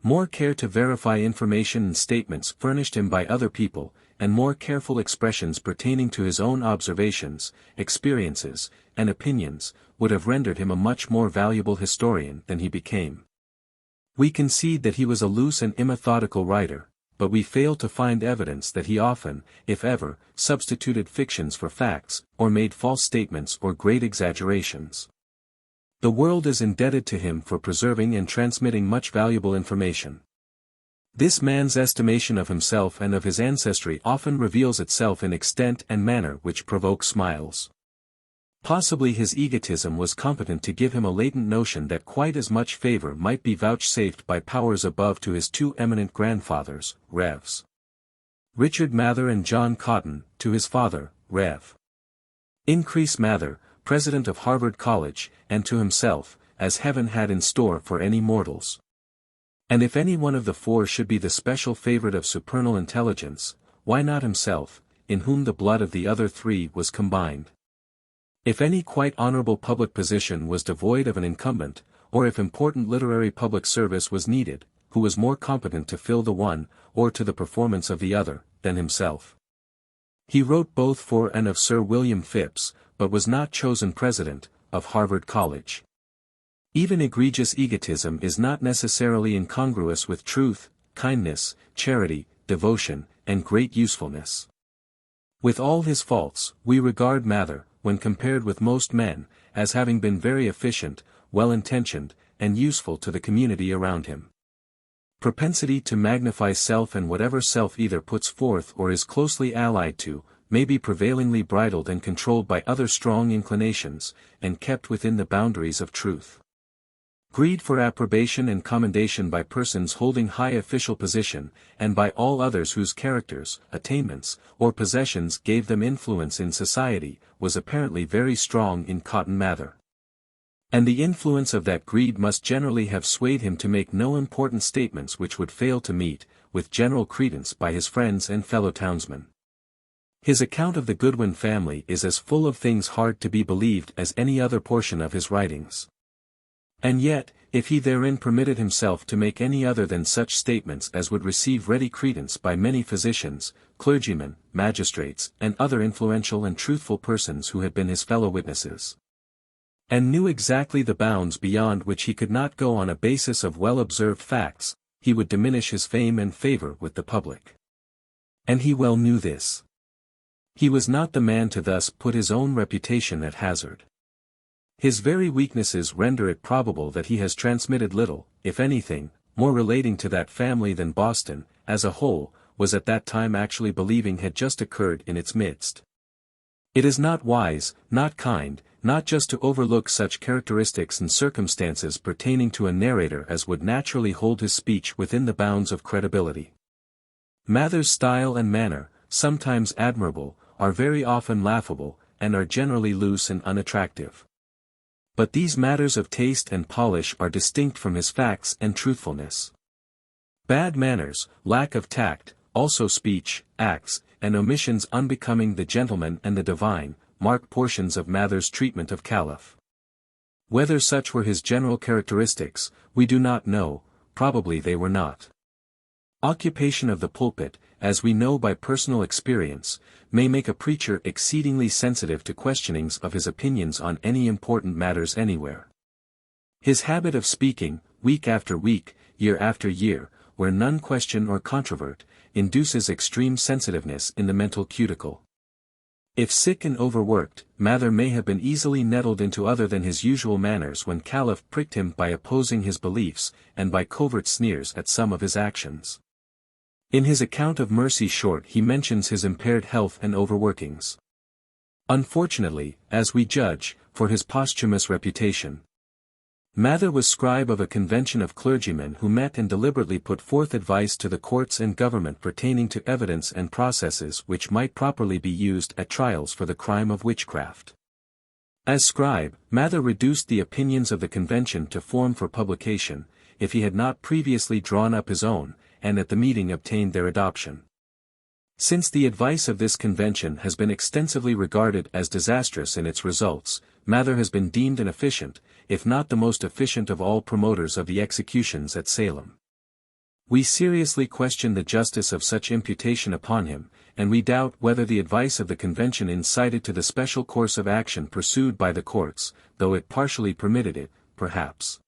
Speaker 1: More care to verify information and statements furnished him by other people, and more careful expressions pertaining to his own observations, experiences, and opinions, would have rendered him a much more valuable historian than he became. We concede that he was a loose and immethodical writer, but we fail to find evidence that he often, if ever, substituted fictions for facts, or made false statements or great exaggerations. The world is indebted to him for preserving and transmitting much valuable information. This man's estimation of himself and of his ancestry often reveals itself in extent and manner which provoke smiles. Possibly his egotism was competent to give him a latent notion that quite as much favor might be vouchsafed by powers above to his two eminent grandfathers, Revs. Richard Mather and John Cotton, to his father, Rev. Increase Mather, President of Harvard College, and to himself, as heaven had in store for any mortals. And if any one of the four should be the special favorite of supernal intelligence, why not himself, in whom the blood of the other three was combined? If any quite honorable public position was devoid of an incumbent, or if important literary public service was needed, who was more competent to fill the one, or to the performance of the other, than himself? He wrote both for and of Sir William Phipps, but was not chosen president of Harvard College. Even egregious egotism is not necessarily incongruous with truth, kindness, charity, devotion, and great usefulness. With all his faults, we regard Mather, when compared with most men, as having been very efficient, well-intentioned, and useful to the community around him. Propensity to magnify self, and whatever self either puts forth or is closely allied to, may be prevailingly bridled and controlled by other strong inclinations, and kept within the boundaries of truth. Greed for approbation and commendation by persons holding high official position, and by all others whose characters, attainments, or possessions gave them influence in society, was apparently very strong in Cotton Mather. And the influence of that greed must generally have swayed him to make no important statements which would fail to meet with general credence by his friends and fellow townsmen. His account of the Goodwin family is as full of things hard to be believed as any other portion of his writings. And yet, if he therein permitted himself to make any other than such statements as would receive ready credence by many physicians, clergymen, magistrates, and other influential and truthful persons who had been his fellow witnesses, and knew exactly the bounds beyond which he could not go on a basis of well-observed facts, he would diminish his fame and favor with the public. And he well knew this. He was not the man to thus put his own reputation at hazard. His very weaknesses render it probable that he has transmitted little, if anything, more relating to that family than Boston, as a whole, was at that time actually believing had just occurred in its midst. It is not wise, not kind, not just to overlook such characteristics and circumstances pertaining to a narrator as would naturally hold his speech within the bounds of credibility. Mather's style and manner, sometimes admirable, are very often laughable, and are generally loose and unattractive. But these matters of taste and polish are distinct from his facts and truthfulness. Bad manners, lack of tact, also speech, acts, and omissions unbecoming the gentleman and the divine, mark portions of Mather's treatment of Calef. Whether such were his general characteristics, we do not know, probably they were not. Occupation of the pulpit, as we know by personal experience, may make a preacher exceedingly sensitive to questionings of his opinions on any important matters anywhere. His habit of speaking, week after week, year after year, where none question or controvert, induces extreme sensitiveness in the mental cuticle. If sick and overworked, Mather may have been easily nettled into other than his usual manners when Calef pricked him by opposing his beliefs, and by covert sneers at some of his actions. In his account of Mercy Short he mentions his impaired health and overworkings. Unfortunately, as we judge, for his posthumous reputation. Mather was scribe of a convention of clergymen who met and deliberately put forth advice to the courts and government pertaining to evidence and processes which might properly be used at trials for the crime of witchcraft. As scribe, Mather reduced the opinions of the convention to form for publication, if he had not previously drawn up his own, and at the meeting obtained their adoption. Since the advice of this convention has been extensively regarded as disastrous in its results, Mather has been deemed an efficient, if not the most efficient of all promoters of the executions at Salem. We seriously question the justice of such imputation upon him, and we doubt whether the advice of the convention incited to the special course of action pursued by the courts, though it partially permitted it, perhaps.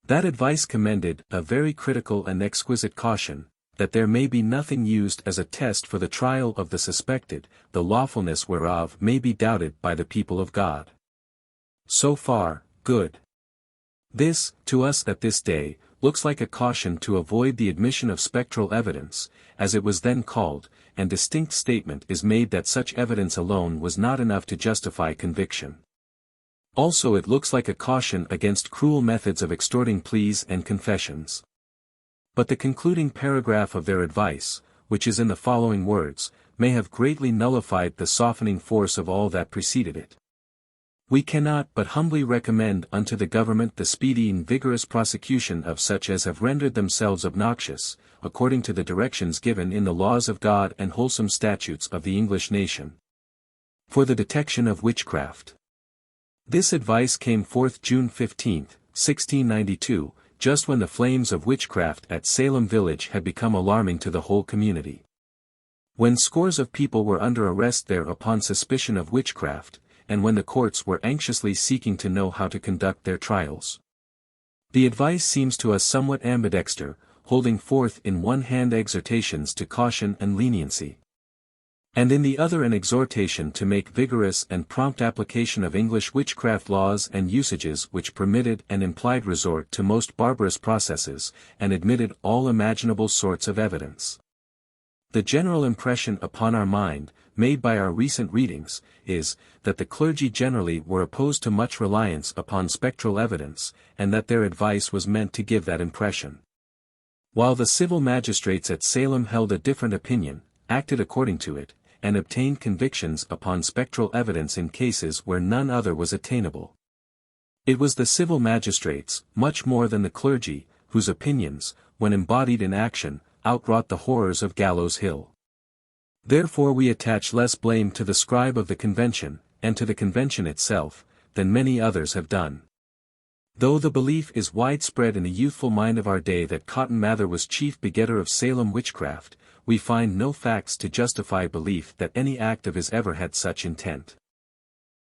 Speaker 1: That advice commended a very critical and exquisite caution, that there may be nothing used as a test for the trial of the suspected, the lawfulness whereof may be doubted by the people of God. So far, good. This, to us at this day, looks like a caution to avoid the admission of spectral evidence, as it was then called, and distinct statement is made that such evidence alone was not enough to justify conviction. Also it looks like a caution against cruel methods of extorting pleas and confessions. But the concluding paragraph of their advice, which is in the following words, may have greatly nullified the softening force of all that preceded it. We cannot but humbly recommend unto the government the speedy and vigorous prosecution of such as have rendered themselves obnoxious, according to the directions given in the laws of God and wholesome statutes of the English nation, for the detection of witchcraft. This advice came forth June 15, 1692, just when the flames of witchcraft at Salem village had become alarming to the whole community. When scores of people were under arrest there upon suspicion of witchcraft, and when the courts were anxiously seeking to know how to conduct their trials. The advice seems to us somewhat ambidexter, holding forth in one hand exhortations to caution and leniency. And in the other an exhortation to make vigorous and prompt application of English witchcraft laws and usages which permitted and implied resort to most barbarous processes, and admitted all imaginable sorts of evidence. The general impression upon our mind, made by our recent readings, is, that the clergy generally were opposed to much reliance upon spectral evidence, and that their advice was meant to give that impression. While the civil magistrates at Salem held a different opinion, acted according to it, and obtained convictions upon spectral evidence in cases where none other was attainable. It was the civil magistrates, much more than the clergy, whose opinions, when embodied in action, outwrought the horrors of Gallows Hill. Therefore we attach less blame to the scribe of the convention, and to the convention itself, than many others have done. Though the belief is widespread in the youthful mind of our day that Cotton Mather was chief begetter of Salem witchcraft, we find no facts to justify belief that any act of his ever had such intent.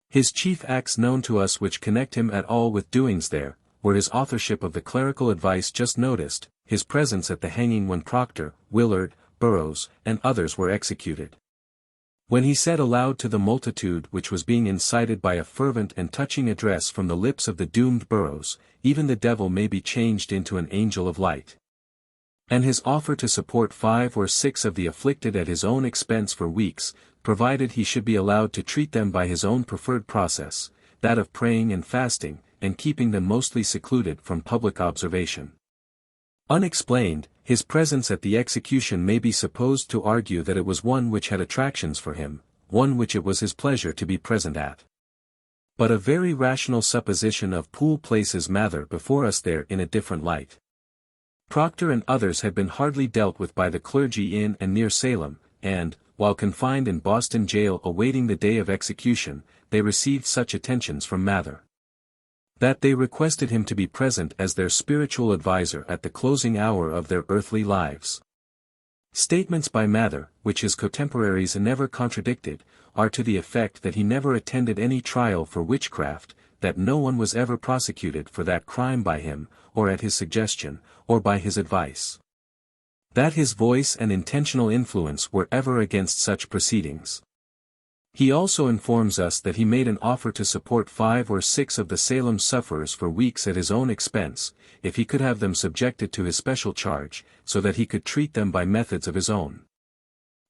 Speaker 1: His chief acts known to us which connect him at all with doings there, were his authorship of the clerical advice just noticed, his presence at the hanging when Proctor, Willard, Burroughs, and others were executed. When he said aloud to the multitude which was being incited by a fervent and touching address from the lips of the doomed Burroughs, even the devil may be changed into an angel of light. And his offer to support 5 or 6 of the afflicted at his own expense for weeks, provided he should be allowed to treat them by his own preferred process, that of praying and fasting, and keeping them mostly secluded from public observation. Unexplained, his presence at the execution may be supposed to argue that it was one which had attractions for him, one which it was his pleasure to be present at. But a very rational supposition of Poole places Mather before us there in a different light. Proctor and others had been hardly dealt with by the clergy in and near Salem, and, while confined in Boston jail awaiting the day of execution, they received such attentions from Mather that they requested him to be present as their spiritual adviser at the closing hour of their earthly lives. Statements by Mather, which his contemporaries never contradicted, are to the effect that he never attended any trial for witchcraft, that no one was ever prosecuted for that crime by him, or at his suggestion, or by his advice. That his voice and intentional influence were ever against such proceedings. He also informs us that he made an offer to support 5 or 6 of the Salem sufferers for weeks at his own expense, if he could have them subjected to his special charge, so that he could treat them by methods of his own.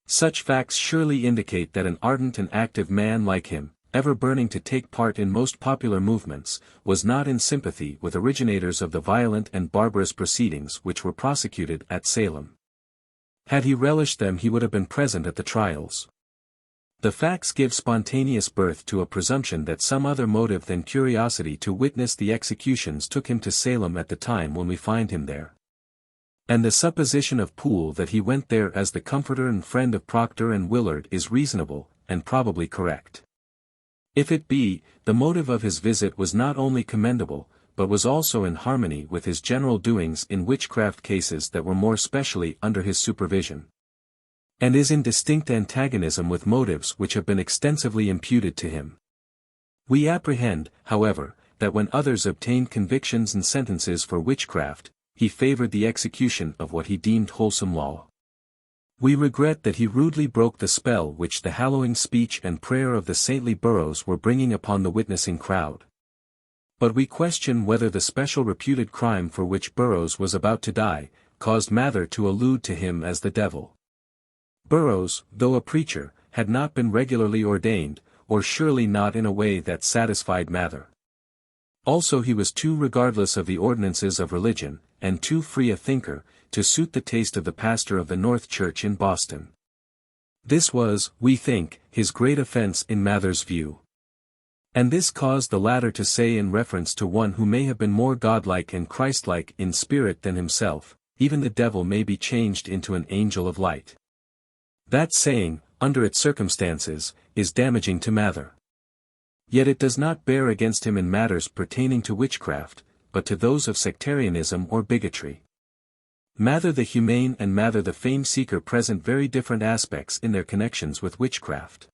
Speaker 1: Such facts surely indicate that an ardent and active man like him, ever burning to take part in most popular movements, was not in sympathy with originators of the violent and barbarous proceedings which were prosecuted at Salem. Had he relished them he would have been present at the trials. The facts give spontaneous birth to a presumption that some other motive than curiosity to witness the executions took him to Salem at the time when we find him there. And the supposition of Poole that he went there as the comforter and friend of Proctor and Willard is reasonable, and probably correct. If it be, the motive of his visit was not only commendable, but was also in harmony with his general doings in witchcraft cases that were more specially under his supervision, and is in distinct antagonism with motives which have been extensively imputed to him. We apprehend, however, that when others obtained convictions and sentences for witchcraft, he favored the execution of what he deemed wholesome law. We regret that he rudely broke the spell which the hallowing speech and prayer of the saintly Burroughs were bringing upon the witnessing crowd. But we question whether the special reputed crime for which Burroughs was about to die, caused Mather to allude to him as the devil. Burroughs, though a preacher, had not been regularly ordained, or surely not in a way that satisfied Mather. Also he was too regardless of the ordinances of religion, and too free a thinker, to suit the taste of the pastor of the North Church in Boston. This was, we think, his great offense in Mather's view. And this caused the latter to say in reference to one who may have been more godlike and Christlike in spirit than himself, even the devil may be changed into an angel of light. That saying, under its circumstances, is damaging to Mather. Yet it does not bear against him in matters pertaining to witchcraft, but to those of sectarianism or bigotry. Mather the humane and Mather the fame-seeker present very different aspects in their connections with witchcraft.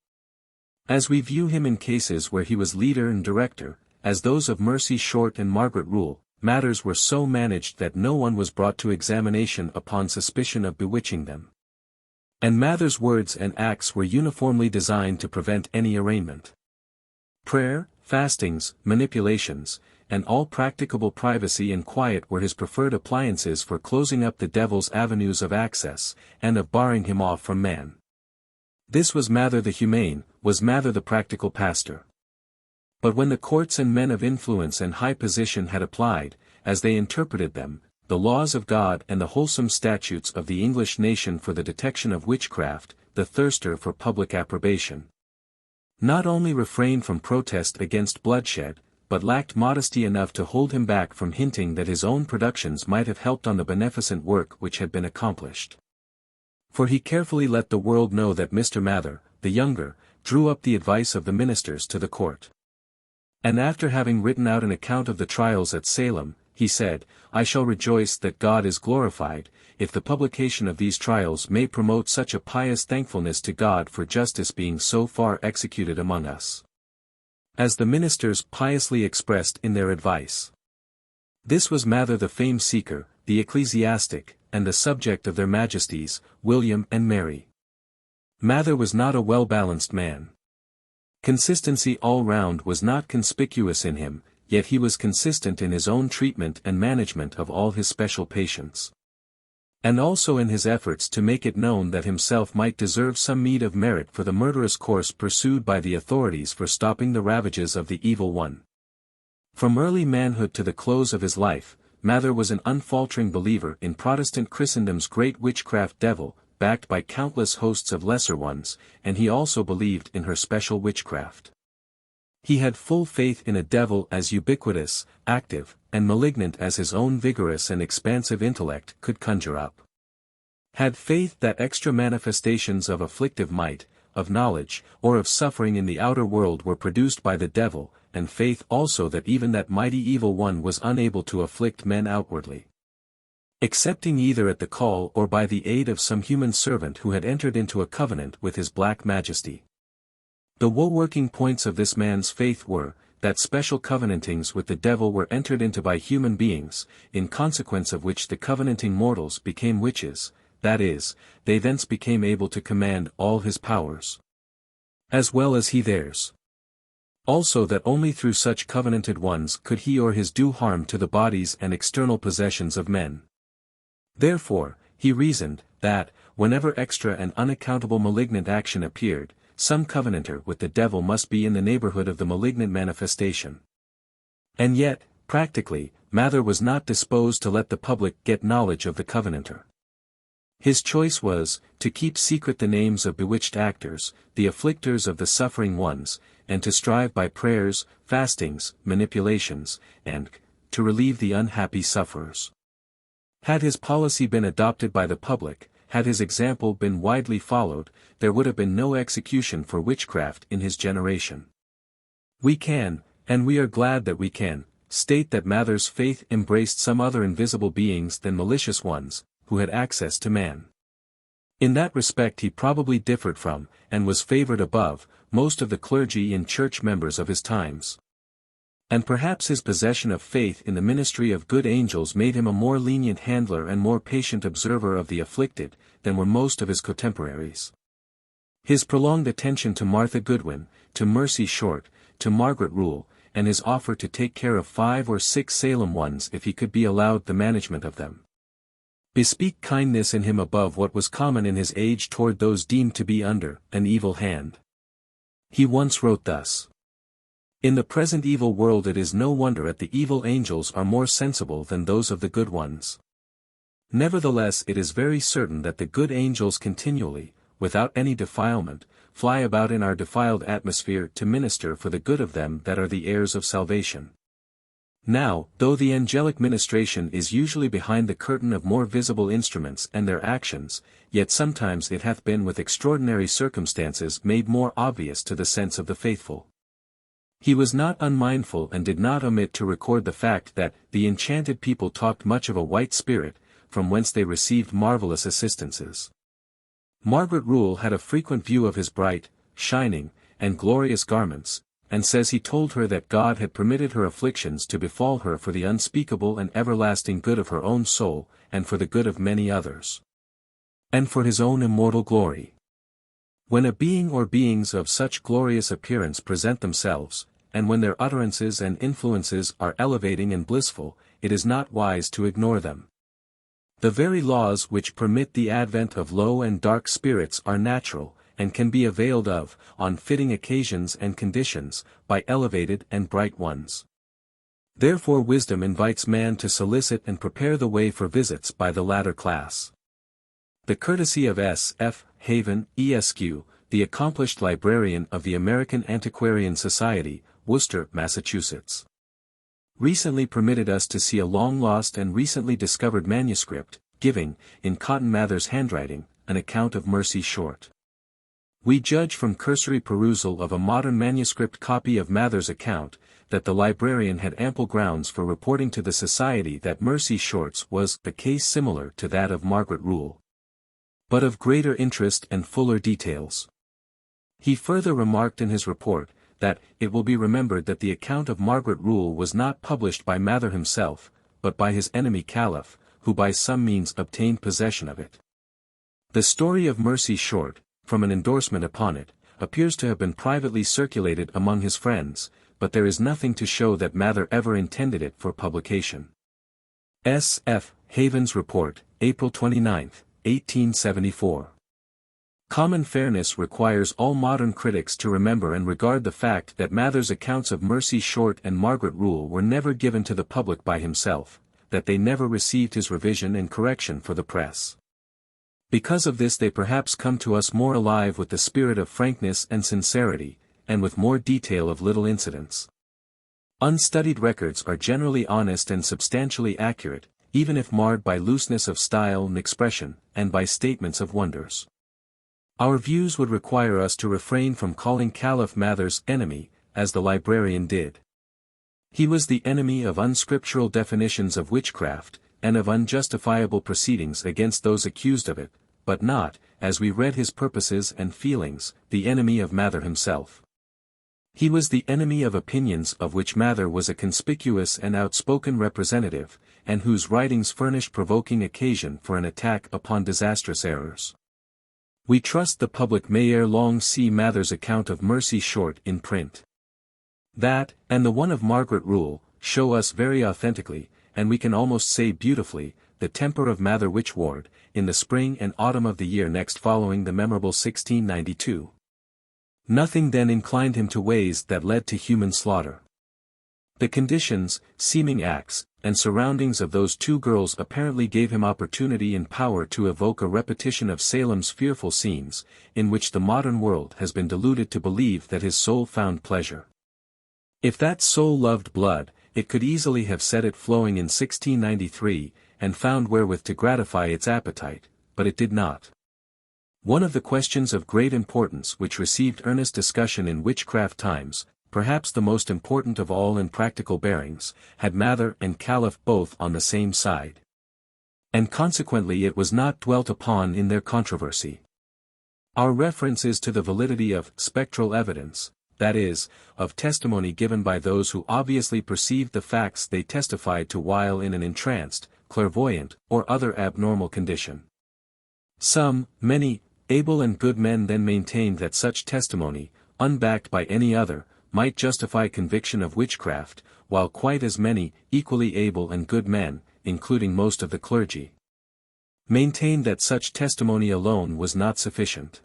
Speaker 1: As we view him in cases where he was leader and director, as those of Mercy Short and Margaret Rule, matters were so managed that no one was brought to examination upon suspicion of bewitching them. And Mather's words and acts were uniformly designed to prevent any arraignment. Prayer, fastings, manipulations, and all practicable privacy and quiet were his preferred appliances for closing up the devil's avenues of access, and of barring him off from man. This was Mather the humane, was Mather the practical pastor. But when the courts and men of influence and high position had applied, as they interpreted them, the laws of God and the wholesome statutes of the English nation for the detection of witchcraft, the thirster for public approbation not only refrained from protest against bloodshed, but lacked modesty enough to hold him back from hinting that his own productions might have helped on the beneficent work which had been accomplished. For he carefully let the world know that Mr. Mather, the younger, drew up the advice of the ministers to the court. And after having written out an account of the trials at Salem, he said, I shall rejoice that God is glorified, if the publication of these trials may promote such a pious thankfulness to God for justice being so far executed among us. As the ministers piously expressed in their advice. This was Mather the fame-seeker, the ecclesiastic, and the subject of their majesties, William and Mary. Mather was not a well-balanced man. Consistency all round was not conspicuous in him, yet he was consistent in his own treatment and management of all his special patients. And also in his efforts to make it known that himself might deserve some meed of merit for the murderous course pursued by the authorities for stopping the ravages of the evil one. From early manhood to the close of his life, Mather was an unfaltering believer in Protestant Christendom's great witchcraft devil, backed by countless hosts of lesser ones, and he also believed in her special witchcraft. He had full faith in a devil as ubiquitous, active, and malignant as his own vigorous and expansive intellect could conjure up. Had faith that extra manifestations of afflictive might, of knowledge, or of suffering in the outer world were produced by the devil, and faith also that even that mighty evil one was unable to afflict men outwardly, excepting either at the call or by the aid of some human servant who had entered into a covenant with his black majesty. The woe-working points of this man's faith were, that special covenantings with the devil were entered into by human beings, in consequence of which the covenanting mortals became witches, that is, they thence became able to command all his powers, as well as he theirs. Also that only through such covenanted ones could he or his do harm to the bodies and external possessions of men. Therefore, he reasoned, that, whenever extra and unaccountable malignant action appeared, some covenanter with the devil must be in the neighborhood of the malignant manifestation. And yet, practically, Mather was not disposed to let the public get knowledge of the covenanter. His choice was, to keep secret the names of bewitched actors, the afflictors of the suffering ones, and to strive by prayers, fastings, manipulations, and to relieve the unhappy sufferers. Had his policy been adopted by the public, had his example been widely followed, there would have been no execution for witchcraft in his generation. We can, and we are glad that we can, state that Mather's faith embraced some other invisible beings than malicious ones, who had access to man. In that respect he probably differed from, and was favored above, most of the clergy and church members of his times. And perhaps his possession of faith in the ministry of good angels made him a more lenient handler and more patient observer of the afflicted, than were most of his contemporaries. His prolonged attention to Martha Goodwin, to Mercy Short, to Margaret Rule, and his offer to take care of 5 or 6 Salem ones if he could be allowed the management of them, bespeak kindness in him above what was common in his age toward those deemed to be under an evil hand. He once wrote thus: In the present evil world it is no wonder that the evil angels are more sensible than those of the good ones. Nevertheless it is very certain that the good angels continually, without any defilement, fly about in our defiled atmosphere to minister for the good of them that are the heirs of salvation. Now, though the angelic ministration is usually behind the curtain of more visible instruments and their actions, yet sometimes it hath been with extraordinary circumstances made more obvious to the sense of the faithful. He was not unmindful and did not omit to record the fact that the enchanted people talked much of a white spirit, from whence they received marvelous assistances. Margaret Rule had a frequent view of his bright, shining, and glorious garments, and says he told her that God had permitted her afflictions to befall her for the unspeakable and everlasting good of her own soul, and for the good of many others. and for his own immortal glory. When a being or beings of such glorious appearance present themselves, and when their utterances and influences are elevating and blissful, it is not wise to ignore them. The very laws which permit the advent of low and dark spirits are natural, and can be availed of, on fitting occasions and conditions, by elevated and bright ones. Therefore wisdom invites man to solicit and prepare the way for visits by the latter class. The courtesy of S. F. Haven, Esq., the accomplished librarian of the American Antiquarian Society, Worcester, Massachusetts, recently permitted us to see a long-lost and recently discovered manuscript, giving, in Cotton Mather's handwriting, an account of Mercy Short. We judge from cursory perusal of a modern manuscript copy of Mather's account, that the librarian had ample grounds for reporting to the Society that Mercy Short's was a case similar to that of Margaret Rule, but of greater interest and fuller details. He further remarked in his report, that it will be remembered that the account of Margaret Rule was not published by Mather himself, but by his enemy Calef, who by some means obtained possession of it. The story of Mercy Short, from an endorsement upon it, appears to have been privately circulated among his friends, but there is nothing to show that Mather ever intended it for publication. S. F. Haven's Report, April 29, 1874. Common fairness requires all modern critics to remember and regard the fact that Mather's accounts of Mercy Short and Margaret Rule were never given to the public by himself, that they never received his revision and correction for the press. Because of this they perhaps come to us more alive with the spirit of frankness and sincerity, and with more detail of little incidents. Unstudied records are generally honest and substantially accurate, even if marred by looseness of style and expression, and by statements of wonders. Our views would require us to refrain from calling Calef Mather's enemy, as the librarian did. He was the enemy of unscriptural definitions of witchcraft, and of unjustifiable proceedings against those accused of it, but not, as we read his purposes and feelings, the enemy of Mather himself. He was the enemy of opinions of which Mather was a conspicuous and outspoken representative, and whose writings furnish provoking occasion for an attack upon disastrous errors. We trust the public may ere long see Mather's account of Mercy Short in print. That, and the one of Margaret Rule, show us very authentically, and we can almost say beautifully, the temper of Mather Witchward, in the spring and autumn of the year next following the memorable 1692. Nothing then inclined him to ways that led to human slaughter. The conditions, seeming acts, and surroundings of those two girls apparently gave him opportunity and power to evoke a repetition of Salem's fearful scenes, in which the modern world has been deluded to believe that his soul found pleasure. If that soul loved blood, it could easily have set it flowing in 1693, and found wherewith to gratify its appetite, but it did not. One of the questions of great importance which received earnest discussion in witchcraft times, perhaps the most important of all in practical bearings, had Mather and Calef both on the same side. And consequently it was not dwelt upon in their controversy. Our reference is to the validity of spectral evidence, that is, of testimony given by those who obviously perceived the facts they testified to while in an entranced, clairvoyant, or other abnormal condition. Many, able and good men then maintained that such testimony, unbacked by any other, might justify conviction of witchcraft, while quite as many, equally able and good men, including most of the clergy, maintained that such testimony alone was not sufficient.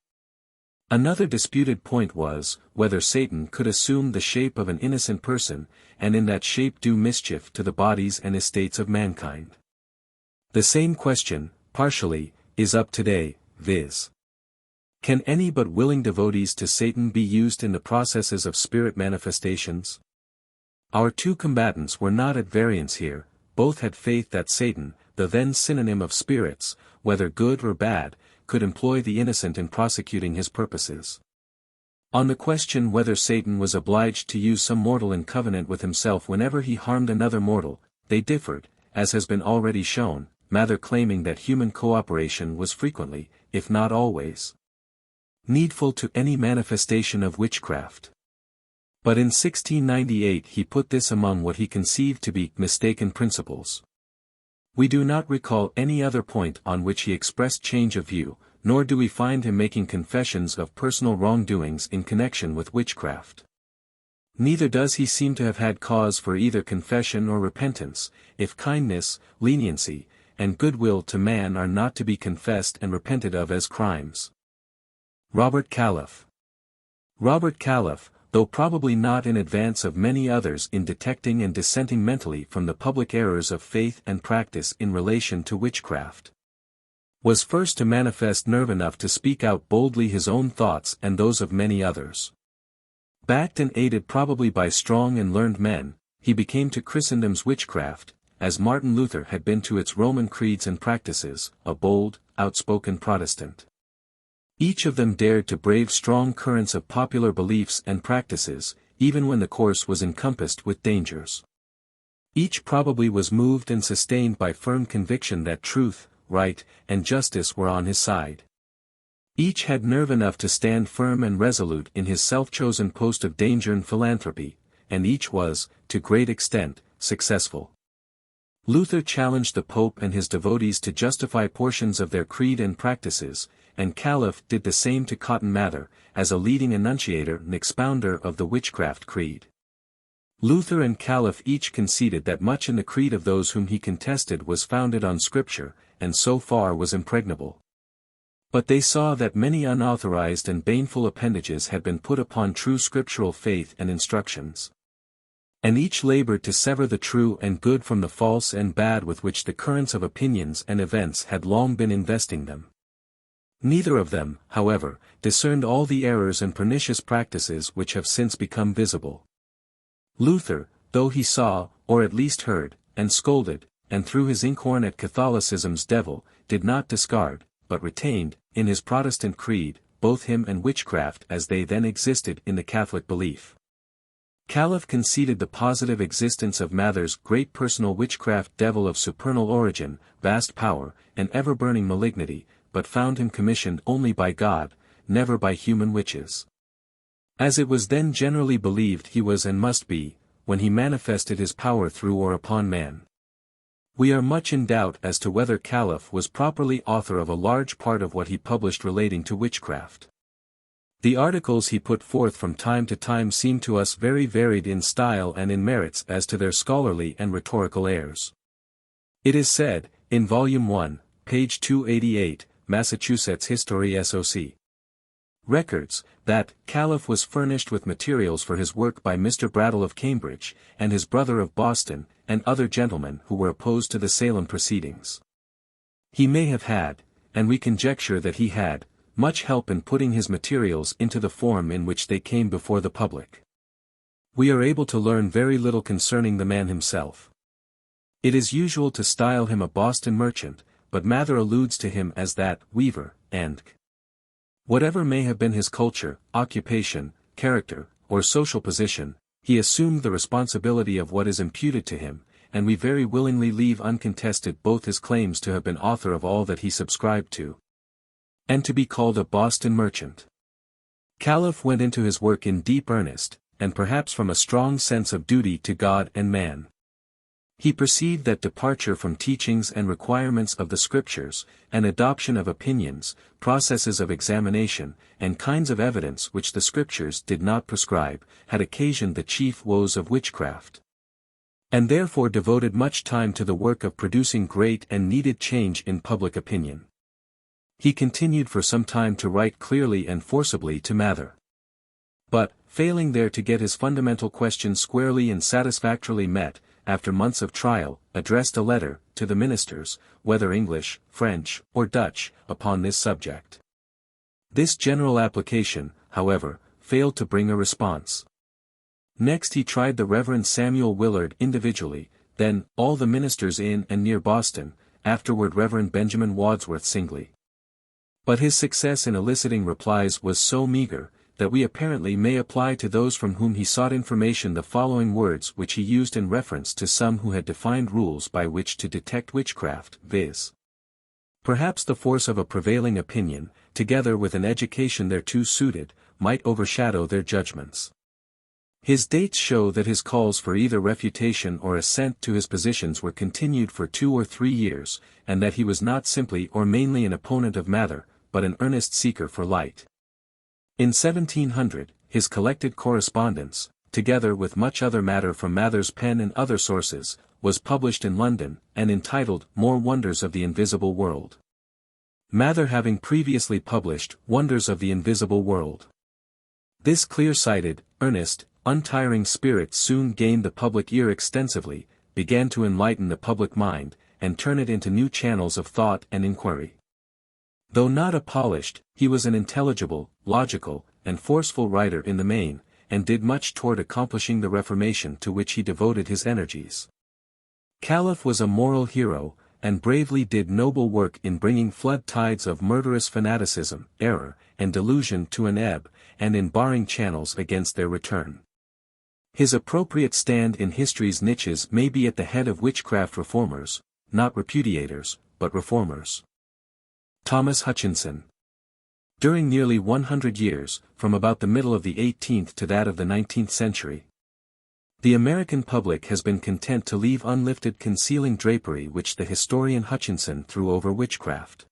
Speaker 1: Another disputed point was, whether Satan could assume the shape of an innocent person, and in that shape do mischief to the bodies and estates of mankind. The same question, partially, is up today, viz. Can any but willing devotees to Satan be used in the processes of spirit manifestations? Our two combatants were not at variance here, both had faith that Satan, the then synonym of spirits, whether good or bad, could employ the innocent in prosecuting his purposes. On the question whether Satan was obliged to use some mortal in covenant with himself whenever he harmed another mortal, they differed, as has been already shown, Mather claiming that human cooperation was frequently, if not always, needful to any manifestation of witchcraft. But in 1698 he put this among what he conceived to be mistaken principles. We do not recall any other point on which he expressed change of view, nor do we find him making confessions of personal wrongdoings in connection with witchcraft. Neither does he seem to have had cause for either confession or repentance, if kindness, leniency, and goodwill to man are not to be confessed and repented of as crimes. Robert Calef. Robert Calef, though probably not in advance of many others in detecting and dissenting mentally from the public errors of faith and practice in relation to witchcraft, was first to manifest nerve enough to speak out boldly his own thoughts and those of many others. Backed and aided probably by strong and learned men, he became to Christendom's witchcraft, as Martin Luther had been to its Roman creeds and practices, a bold, outspoken Protestant. Each of them dared to brave strong currents of popular beliefs and practices, even when the course was encompassed with dangers. Each probably was moved and sustained by firm conviction that truth, right, and justice were on his side. Each had nerve enough to stand firm and resolute in his self-chosen post of danger and philanthropy, and each was, to great extent, successful. Luther challenged the Pope and his devotees to justify portions of their creed and practices, and Calef did the same to Cotton Mather, as a leading enunciator and expounder of the witchcraft creed. Luther and Calef each conceded that much in the creed of those whom he contested was founded on Scripture, and so far was impregnable. But they saw that many unauthorized and baneful appendages had been put upon true scriptural faith and instructions. And each labored to sever the true and good from the false and bad with which the currents of opinions and events had long been investing them. Neither of them, however, discerned all the errors and pernicious practices which have since become visible. Luther, though he saw, or at least heard, and scolded, and threw his inkhorn at Catholicism's devil, did not discard, but retained, in his Protestant creed, both him and witchcraft as they then existed in the Catholic belief. Calef conceded the positive existence of Mather's great personal witchcraft devil of supernal origin, vast power, and ever-burning malignity, but found him commissioned only by God, never by human witches. As it was then generally believed he was and must be, when he manifested his power through or upon man. We are much in doubt as to whether Calef was properly author of a large part of what he published relating to witchcraft. The articles he put forth from time to time seem to us very varied in style and in merits as to their scholarly and rhetorical airs. It is said, in Volume 1, page 288, Massachusetts History SOC. Records, that Calef was furnished with materials for his work by Mr. Brattle of Cambridge, and his brother of Boston, and other gentlemen who were opposed to the Salem proceedings. He may have had, and we conjecture that he had, much help in putting his materials into the form in which they came before the public. We are able to learn very little concerning the man himself. It is usual to style him a Boston merchant, but Mather alludes to him as that weaver, and whatever may have been his culture, occupation, character, or social position, he assumed the responsibility of what is imputed to him, and we very willingly leave uncontested both his claims to have been author of all that he subscribed to, and to be called a Boston merchant. Calef went into his work in deep earnest, and perhaps from a strong sense of duty to God and man. He perceived that departure from teachings and requirements of the Scriptures, and adoption of opinions, processes of examination, and kinds of evidence which the Scriptures did not prescribe, had occasioned the chief woes of witchcraft. And therefore devoted much time to the work of producing great and needed change in public opinion. He continued for some time to write clearly and forcibly to Mather. But, failing there to get his fundamental questions squarely and satisfactorily met, after months of trial, addressed a letter, to the ministers, whether English, French, or Dutch, upon this subject. This general application, however, failed to bring a response. Next he tried the Reverend Samuel Willard individually, then, all the ministers in and near Boston, afterward Reverend Benjamin Wadsworth singly. But his success in eliciting replies was so meager, that we apparently may apply to those from whom he sought information the following words which he used in reference to some who had defined rules by which to detect witchcraft, viz. Perhaps the force of a prevailing opinion, together with an education thereto suited, might overshadow their judgments. His dates show that his calls for either refutation or assent to his positions were continued for 2 or 3 years, and that he was not simply or mainly an opponent of Mather, but an earnest seeker for light. In 1700, his collected correspondence, together with much other matter from Mather's pen and other sources, was published in London, and entitled More Wonders of the Invisible World. Mather having previously published Wonders of the Invisible World. This clear-sighted, earnest, untiring spirit soon gained the public ear extensively, began to enlighten the public mind, and turn it into new channels of thought and inquiry. Though not a polished, he was an intelligible, logical, and forceful writer in the main, and did much toward accomplishing the Reformation to which he devoted his energies. Calef was a moral hero, and bravely did noble work in bringing flood tides of murderous fanaticism, error, and delusion to an ebb, and in barring channels against their return. His appropriate stand in history's niches may be at the head of witchcraft reformers, not repudiators, but reformers. Thomas Hutchinson. During nearly 100 years, from about the middle of the 18th to that of the 19th century, the American public has been content to leave unlifted concealing drapery which the historian Hutchinson threw over witchcraft.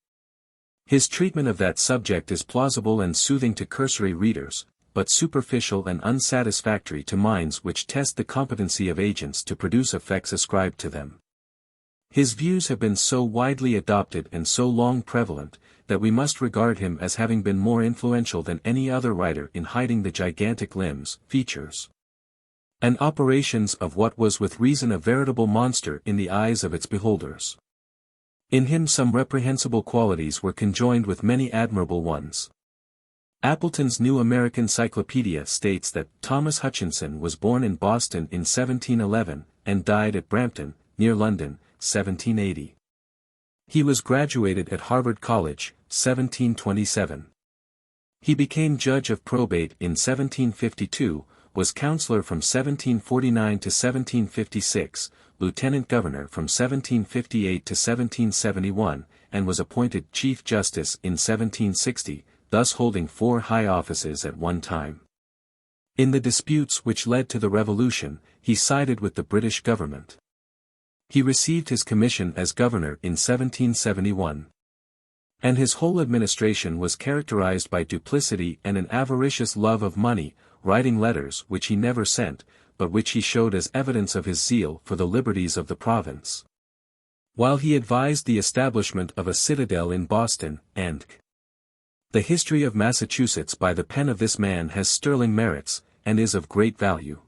Speaker 1: His treatment of that subject is plausible and soothing to cursory readers, but superficial and unsatisfactory to minds which test the competency of agents to produce effects ascribed to them. His views have been so widely adopted and so long prevalent, that we must regard him as having been more influential than any other writer in hiding the gigantic limbs, features, and operations of what was with reason a veritable monster in the eyes of its beholders. In him some reprehensible qualities were conjoined with many admirable ones. Appleton's New American Cyclopedia states that Thomas Hutchinson was born in Boston in 1711, and died at Brampton, near London, 1780. He was graduated at Harvard College, 1727. He became judge of probate in 1752, was counselor from 1749 to 1756, lieutenant governor from 1758 to 1771, and was appointed Chief Justice in 1760, thus holding 4 high offices at one time. In the disputes which led to the Revolution, he sided with the British government. He received his commission as governor in 1771. And his whole administration was characterized by duplicity and an avaricious love of money, writing letters which he never sent, but which he showed as evidence of his zeal for the liberties of the province. While he advised the establishment of a citadel in Boston, and the history of Massachusetts by the pen of this man has sterling merits, and is of great value.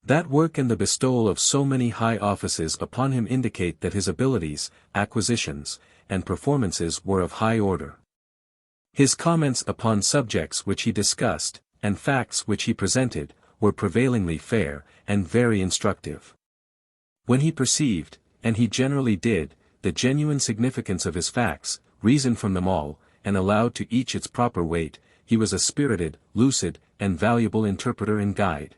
Speaker 1: That work and the bestowal of so many high offices upon him indicate that his abilities, acquisitions, and performances were of high order. His comments upon subjects which he discussed, and facts which he presented, were prevailingly fair, and very instructive. When he perceived, and he generally did, the genuine significance of his facts, reasoned from them all, and allowed to each its proper weight, he was a spirited, lucid, and valuable interpreter and guide.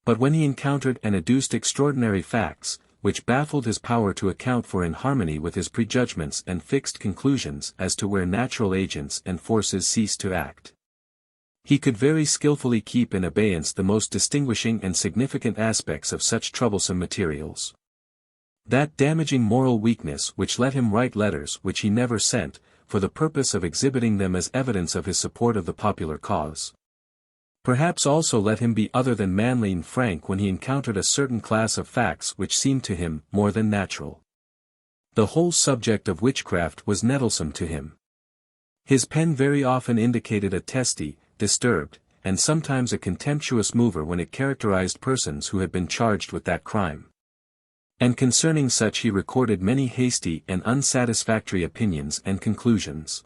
Speaker 1: But when he encountered and adduced extraordinary facts, which baffled his power to account for in harmony with his prejudgments and fixed conclusions as to where natural agents and forces cease to act, he could very skillfully keep in abeyance the most distinguishing and significant aspects of such troublesome materials. That damaging moral weakness which let him write letters which he never sent, for the purpose of exhibiting them as evidence of his support of the popular cause. Perhaps also let him be other than manly and frank when he encountered a certain class of facts which seemed to him more than natural. The whole subject of witchcraft was nettlesome to him. His pen very often indicated a testy, disturbed, and sometimes a contemptuous mover when it characterized persons who had been charged with that crime. And concerning such he recorded many hasty and unsatisfactory opinions and conclusions.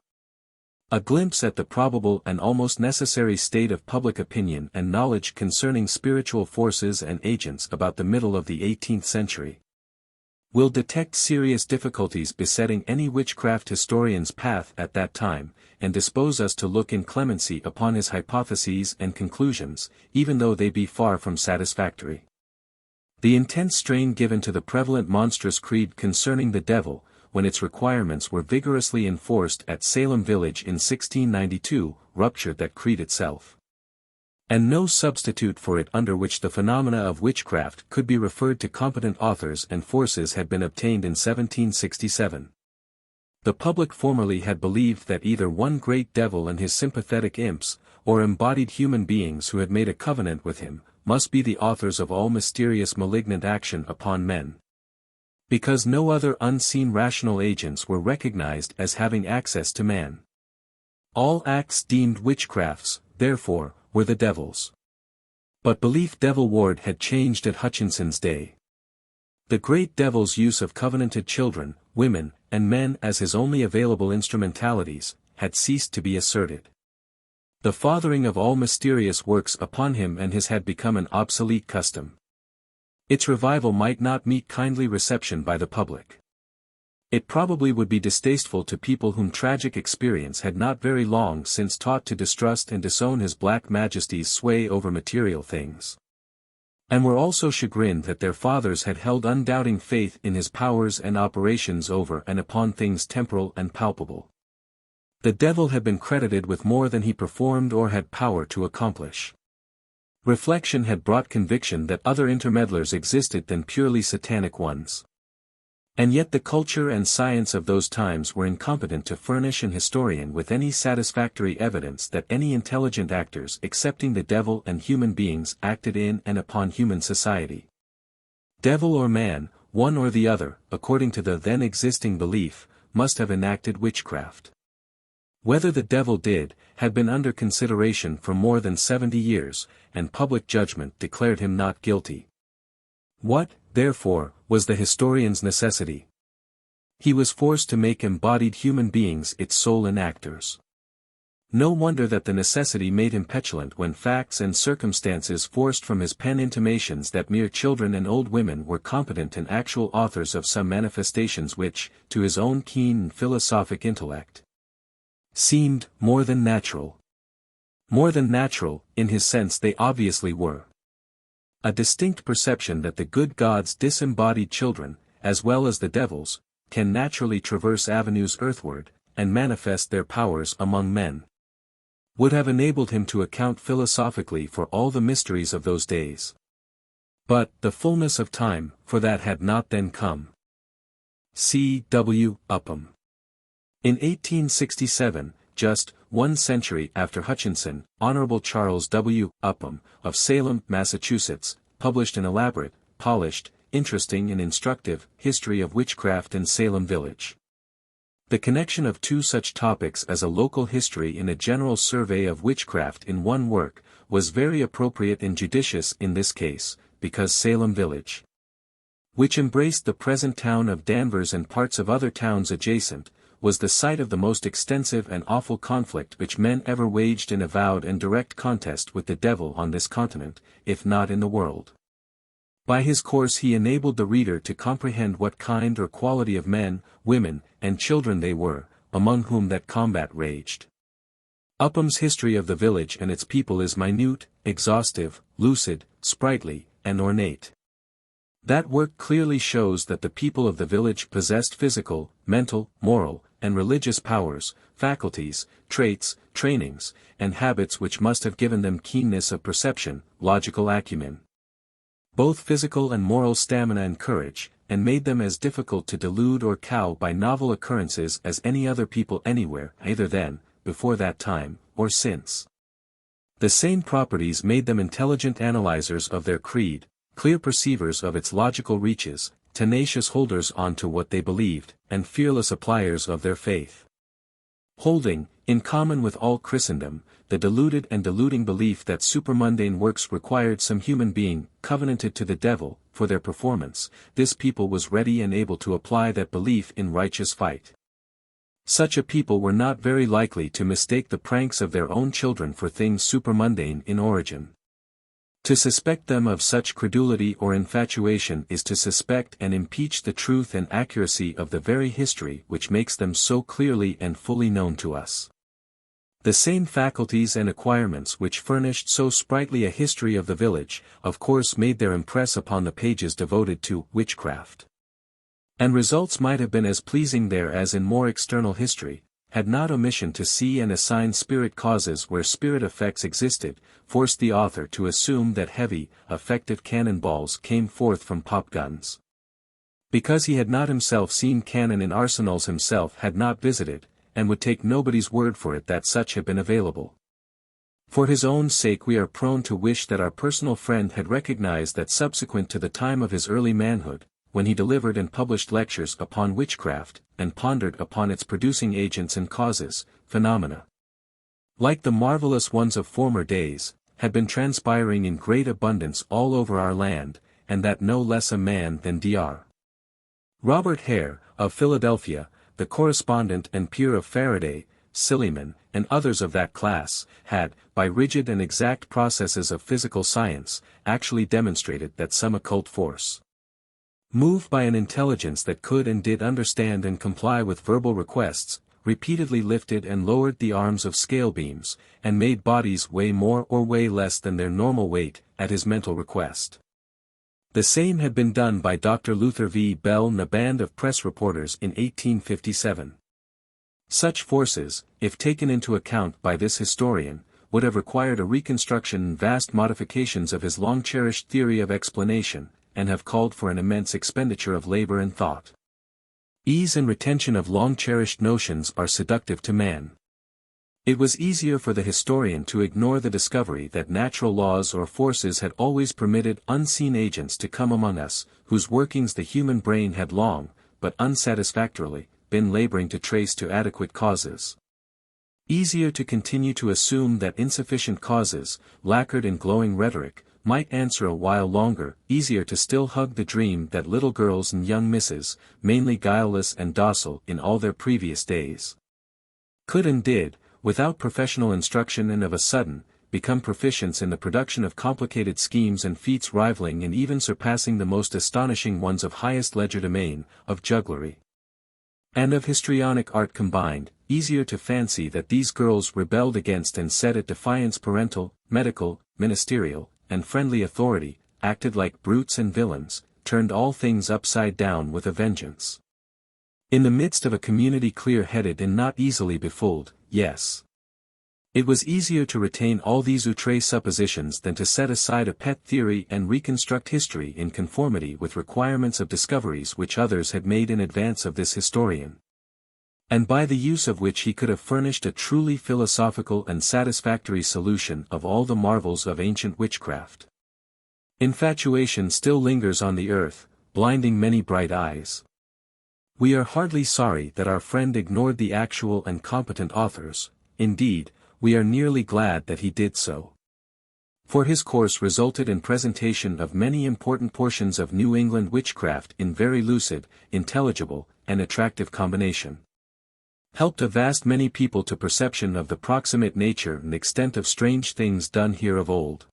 Speaker 1: A glimpse at the probable and almost necessary state of public opinion and knowledge concerning spiritual forces and agents about the middle of the 18th century will detect serious difficulties besetting any witchcraft historian's path at that time, and dispose us to look in clemency upon his hypotheses and conclusions, even though they be far from satisfactory. The intense strain given to the prevalent monstrous creed concerning the devil, when its requirements were vigorously enforced at Salem Village in 1692, ruptured that creed itself. and no substitute for it under which the phenomena of witchcraft could be referred to competent authors and forces had been obtained in 1767. The public formerly had believed that either one great devil and his sympathetic imps, or embodied human beings who had made a covenant with him, must be the authors of all mysterious malignant action upon men. Because no other unseen rational agents were recognized as having access to man. All acts deemed witchcrafts, therefore, were the devil's. But belief devil-ward had changed at Hutchinson's day. The great devil's use of covenanted children, women, and men as his only available instrumentalities, had ceased to be asserted. The fathering of all mysterious works upon him and his had become an obsolete custom. Its revival might not meet kindly reception by the public. It probably would be distasteful to people whom tragic experience had not very long since taught to distrust and disown his black majesty's sway over material things. And were also chagrined that their fathers had held undoubting faith in his powers and operations over and upon things temporal and palpable. The devil had been credited with more than he performed or had power to accomplish. Reflection had brought conviction that other intermeddlers existed than purely satanic ones. And yet the culture and science of those times were incompetent to furnish an historian with any satisfactory evidence that any intelligent actors excepting the devil and human beings acted in and upon human society. Devil or man, one or the other, according to the then existing belief, must have enacted witchcraft. Whether the devil did, had been under consideration for more than 70 years, and public judgment declared him not guilty. What, therefore, was the historian's necessity? He was forced to make embodied human beings its sole enactors. No wonder that the necessity made him petulant when facts and circumstances forced from his pen intimations that mere children and old women were competent and actual authors of some manifestations which, to his own keen and philosophic intellect, seemed more than natural. More than natural, in his sense they obviously were. A distinct perception that the good gods disembodied children, as well as the devils, can naturally traverse avenues earthward, and manifest their powers among men, would have enabled him to account philosophically for all the mysteries of those days. But, the fullness of time, for that had not then come. C. W. Upham. In 1867, just 1 century after Hutchinson, Honorable Charles W. Upham, of Salem, Massachusetts, published an elaborate, polished, interesting and instructive history of witchcraft in Salem Village. The connection of two such topics as a local history and a general survey of witchcraft in one work, was very appropriate and judicious in this case, because Salem Village, which embraced the present town of Danvers and parts of other towns adjacent, was the site of the most extensive and awful conflict which men ever waged in avowed and direct contest with the devil on this continent, if not in the world. By his course he enabled the reader to comprehend what kind or quality of men, women, and children they were, among whom that combat raged. Upham's history of the village and its people is minute, exhaustive, lucid, sprightly, and ornate. That work clearly shows that the people of the village possessed physical, mental, moral, and religious powers, faculties, traits, trainings, and habits which must have given them keenness of perception, logical acumen, both physical and moral stamina and courage, and made them as difficult to delude or cow by novel occurrences as any other people anywhere, either then, before that time, or since. The same properties made them intelligent analyzers of their creed, clear perceivers of its logical reaches, tenacious holders on to what they believed, and fearless appliers of their faith. Holding, in common with all Christendom, the deluded and deluding belief that supermundane works required some human being, covenanted to the devil, for their performance, this people was ready and able to apply that belief in righteous fight. Such a people were not very likely to mistake the pranks of their own children for things supermundane in origin. To suspect them of such credulity or infatuation is to suspect and impeach the truth and accuracy of the very history which makes them so clearly and fully known to us. The same faculties and acquirements which furnished so sprightly a history of the village, of course made their impress upon the pages devoted to witchcraft. And results might have been as pleasing there as in more external history, had not omission to see and assign spirit causes where spirit effects existed, forced the author to assume that heavy, effective cannonballs came forth from pop guns. Because he had not himself seen cannon in arsenals, himself had not visited, and would take nobody's word for it that such had been available. For his own sake we are prone to wish that our personal friend had recognized that subsequent to the time of his early manhood, when he delivered and published lectures upon witchcraft, and pondered upon its producing agents and causes, phenomena, like the marvelous ones of former days, had been transpiring in great abundance all over our land, and that no less a man than Dr. Robert Hare, of Philadelphia, the correspondent and peer of Faraday, Silliman, and others of that class, had, by rigid and exact processes of physical science, actually demonstrated that some occult force, moved by an intelligence that could and did understand and comply with verbal requests, repeatedly lifted and lowered the arms of scale beams, and made bodies weigh more or weigh less than their normal weight, at his mental request. The same had been done by Dr. Luther V. Bell and a band of press reporters in 1857. Such forces, if taken into account by this historian, would have required a reconstruction and vast modifications of his long-cherished theory of explanation, and have called for an immense expenditure of labor and thought. Ease and retention of long-cherished notions are seductive to man. It was easier for the historian to ignore the discovery that natural laws or forces had always permitted unseen agents to come among us, whose workings the human brain had long, but unsatisfactorily, been laboring to trace to adequate causes. Easier to continue to assume that insufficient causes, lacquered in glowing rhetoric, might answer a while longer, easier to still hug the dream that little girls and young misses, mainly guileless and docile in all their previous days, could and did, without professional instruction and of a sudden, become proficients in the production of complicated schemes and feats rivaling and even surpassing the most astonishing ones of highest legerdemain, of jugglery, and of histrionic art combined, easier to fancy that these girls rebelled against and set at defiance parental, medical, ministerial, and friendly authority, acted like brutes and villains, turned all things upside down with a vengeance. In the midst of a community clear-headed and not easily befooled, yes. It was easier to retain all these outre suppositions than to set aside a pet theory and reconstruct history in conformity with requirements of discoveries which others had made in advance of this historian, and by the use of which he could have furnished a truly philosophical and satisfactory solution of all the marvels of ancient witchcraft. Infatuation still lingers on the earth, blinding many bright eyes. We are hardly sorry that our friend ignored the actual and competent authors, indeed, we are nearly glad that he did so. For his course resulted in presentation of many important portions of New England witchcraft in very lucid, intelligible, and attractive combination. Helped a vast many people to perception of the proximate nature and extent of strange things done here of old,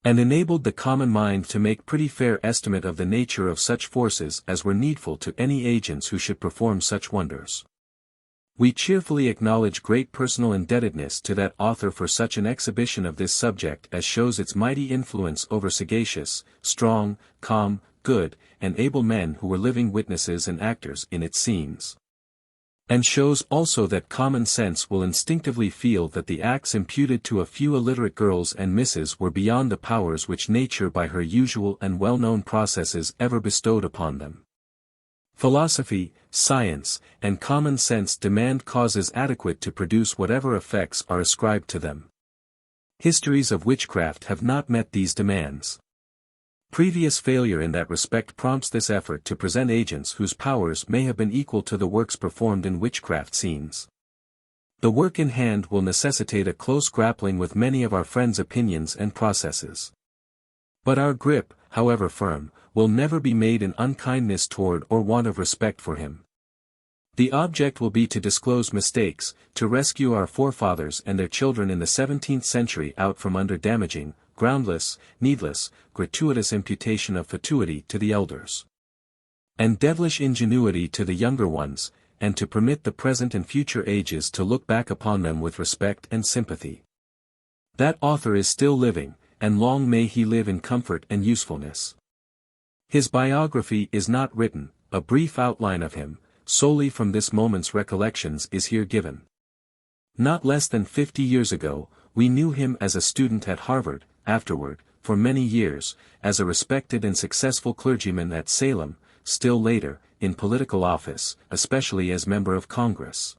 Speaker 1: and enabled the common mind to make pretty fair estimate of the nature of such forces as were needful to any agents who should perform such wonders. We cheerfully acknowledge great personal indebtedness to that author for such an exhibition of this subject as shows its mighty influence over sagacious, strong, calm, good, and able men who were living witnesses and actors in its scenes, and shows also that common sense will instinctively feel that the acts imputed to a few illiterate girls and misses were beyond the powers which nature by her usual and well-known processes ever bestowed upon them. Philosophy, science, and common sense demand causes adequate to produce whatever effects are ascribed to them. Histories of witchcraft have not met these demands. Previous failure in that respect prompts this effort to present agents whose powers may have been equal to the works performed in witchcraft scenes. The work in hand will necessitate a close grappling with many of our friends' opinions and processes. But our grip, however firm, will never be made in unkindness toward or want of respect for him. The object will be to disclose mistakes, to rescue our forefathers and their children in the 17th century out from under damaging, groundless, needless, gratuitous imputation of fatuity to the elders, and devilish ingenuity to the younger ones, and to permit the present and future ages to look back upon them with respect and sympathy. That author is still living, and long may he live in comfort and usefulness. His biography is not written, a brief outline of him, solely from this moment's recollections is here given. Not less than 50 years ago, we knew him as a student at Harvard, afterward, for many years, as a respected and successful clergyman at Salem, still later, in political office, especially as member of Congress.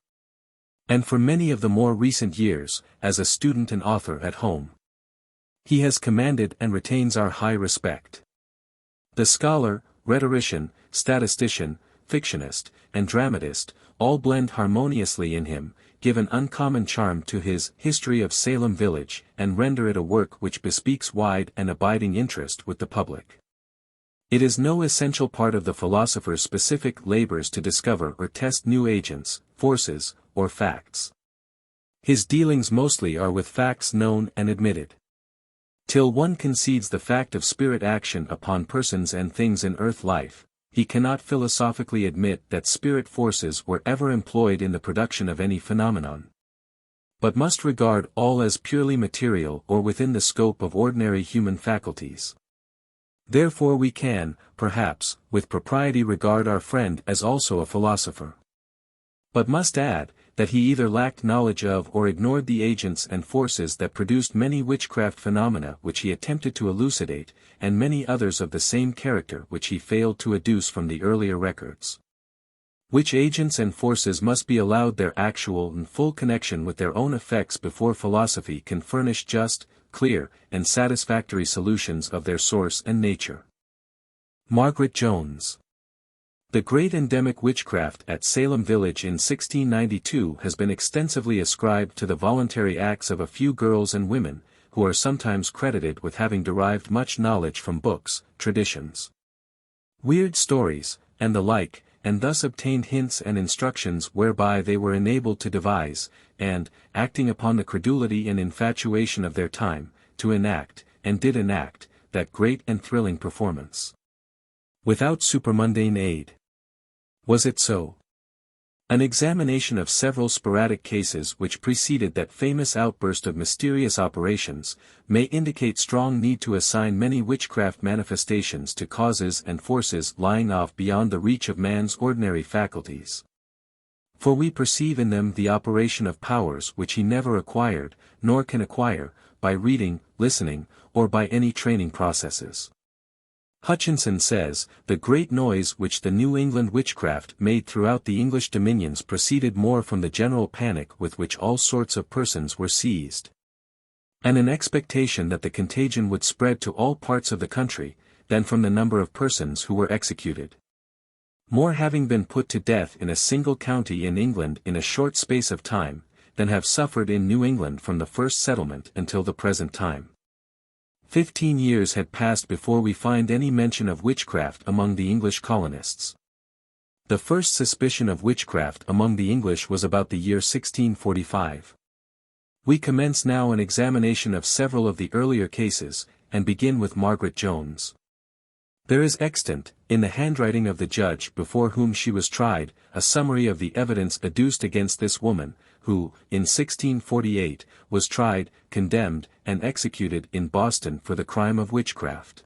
Speaker 1: And for many of the more recent years, as a student and author at home. He has commanded and retains our high respect. The scholar, rhetorician, statistician, fictionist, and dramatist, all blend harmoniously in him, give an uncommon charm to his History of Salem Village, and render it a work which bespeaks wide and abiding interest with the public. It is no essential part of the philosopher's specific labors to discover or test new agents, forces, or facts. His dealings mostly are with facts known and admitted. Till one concedes the fact of spirit action upon persons and things in earth life, he cannot philosophically admit that spirit forces were ever employed in the production of any phenomenon. But must regard all as purely material or within the scope of ordinary human faculties. Therefore we can, perhaps, with propriety regard our friend as also a philosopher. But must add, that he either lacked knowledge of or ignored the agents and forces that produced many witchcraft phenomena which he attempted to elucidate, and many others of the same character which he failed to adduce from the earlier records. Which agents and forces must be allowed their actual and full connection with their own effects before philosophy can furnish just, clear, and satisfactory solutions of their source and nature. Margaret Jones. The great endemic witchcraft at Salem Village in 1692 has been extensively ascribed to the voluntary acts of a few girls and women, who are sometimes credited with having derived much knowledge from books, traditions, weird stories, and the like, and thus obtained hints and instructions whereby they were enabled to devise, and, acting upon the credulity and infatuation of their time, to enact, and did enact, that great and thrilling performance. Without supermundane aid. Was it so? An examination of several sporadic cases which preceded that famous outburst of mysterious operations, may indicate strong need to assign many witchcraft manifestations to causes and forces lying off beyond the reach of man's ordinary faculties. For we perceive in them the operation of powers which he never acquired, nor can acquire, by reading, listening, or by any training processes. Hutchinson says, the great noise which the New England witchcraft made throughout the English dominions proceeded more from the general panic with which all sorts of persons were seized, and an expectation that the contagion would spread to all parts of the country, than from the number of persons who were executed. More having been put to death in a single county in England in a short space of time, than have suffered in New England from the first settlement until the present time. 15 years had passed before we find any mention of witchcraft among the English colonists. The first suspicion of witchcraft among the English was about the year 1645. We commence now an examination of several of the earlier cases, and begin with Margaret Jones. There is extant, in the handwriting of the judge before whom she was tried, a summary of the evidence adduced against this woman, who, in 1648, was tried, condemned, and executed in Boston for the crime of witchcraft.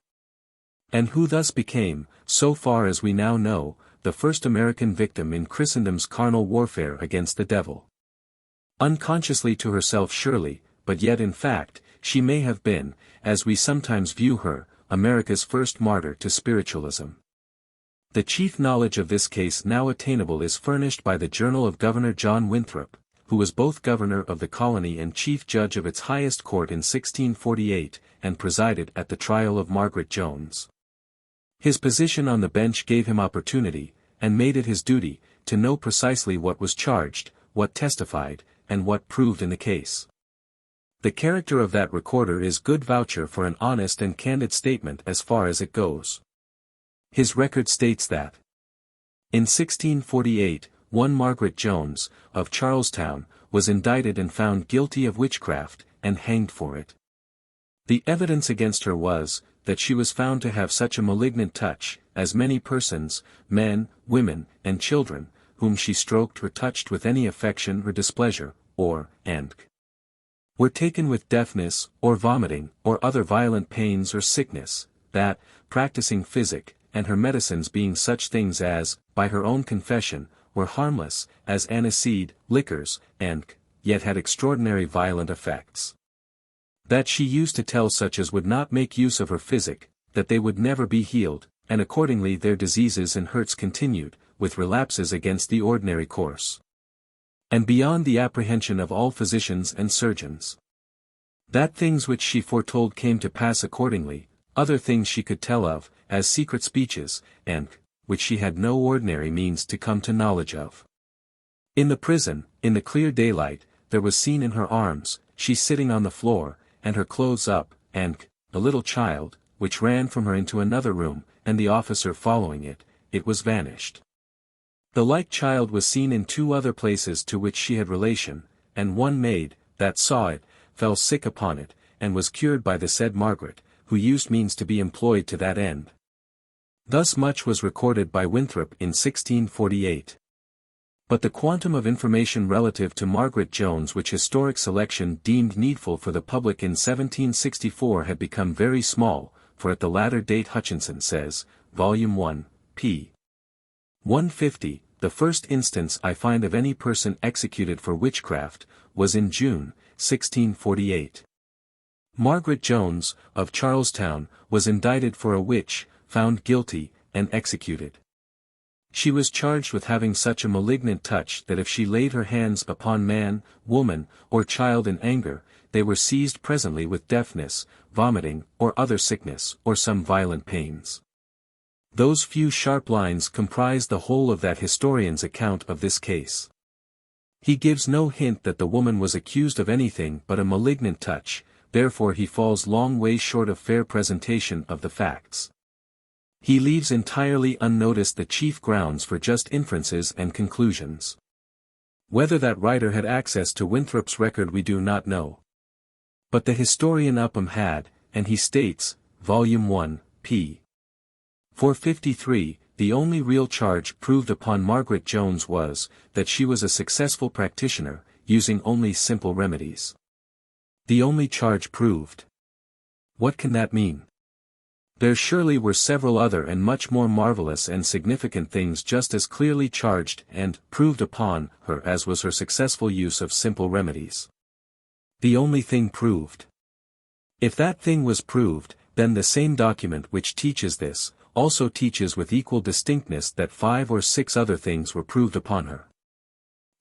Speaker 1: And who thus became, so far as we now know, the first American victim in Christendom's carnal warfare against the devil. Unconsciously to herself surely, but yet in fact, she may have been, as we sometimes view her, America's first martyr to spiritualism. The chief knowledge of this case now attainable is furnished by the journal of Governor John Winthrop, who was both governor of the colony and chief judge of its highest court in 1648, and presided at the trial of Margaret Jones. His position on the bench gave him opportunity, and made it his duty, to know precisely what was charged, what testified, and what proved in the case. The character of that recorder is good voucher for an honest and candid statement as far as it goes. His record states that in 1648, one Margaret Jones, of Charlestown, was indicted and found guilty of witchcraft, and hanged for it. The evidence against her was, that she was found to have such a malignant touch, as many persons, men, women, and children, whom she stroked or touched with any affection or displeasure, or, and were taken with deafness, or vomiting, or other violent pains or sickness, that, practicing physic, and her medicines being such things as, by her own confession, were harmless, as aniseed, liquors, and, yet had extraordinary violent effects. That she used to tell such as would not make use of her physic, that they would never be healed, and accordingly their diseases and hurts continued, with relapses against the ordinary course. And beyond the apprehension of all physicians and surgeons. That things which she foretold came to pass accordingly, other things she could tell of, as secret speeches, and, which she had no ordinary means to come to knowledge of. In the prison, in the clear daylight, there was seen in her arms, she sitting on the floor, and her clothes up, and, a little child, which ran from her into another room, and the officer following it, it was vanished. The like child was seen in 2 other places to which she had relation, and one maid, that saw it, fell sick upon it, and was cured by the said Margaret, who used means to be employed to that end. Thus much was recorded by Winthrop in 1648. But the quantum of information relative to Margaret Jones which historic selection deemed needful for the public in 1764 had become very small, for at the latter date Hutchinson says, Volume 1, p. 150, the first instance I find of any person executed for witchcraft, was in June, 1648. Margaret Jones, of Charlestown, was indicted for a witch, found guilty, and executed. She was charged with having such a malignant touch that if she laid her hands upon man, woman, or child in anger, they were seized presently with deafness, vomiting, or other sickness, or some violent pains. Those few sharp lines comprise the whole of that historian's account of this case. He gives no hint that the woman was accused of anything but a malignant touch, therefore he falls long way short of fair presentation of the facts. He leaves entirely unnoticed the chief grounds for just inferences and conclusions. Whether that writer had access to Winthrop's record we do not know. But the historian Upham had, and he states, Volume 1, p. 453, the only real charge proved upon Margaret Jones was, that she was a successful practitioner, using only simple remedies. The only charge proved. What can that mean? There surely were several other and much more marvelous and significant things just as clearly charged and proved upon her as was her successful use of simple remedies. The only thing proved. If that thing was proved, then the same document which teaches this, also teaches with equal distinctness that 5 or 6 other things were proved upon her.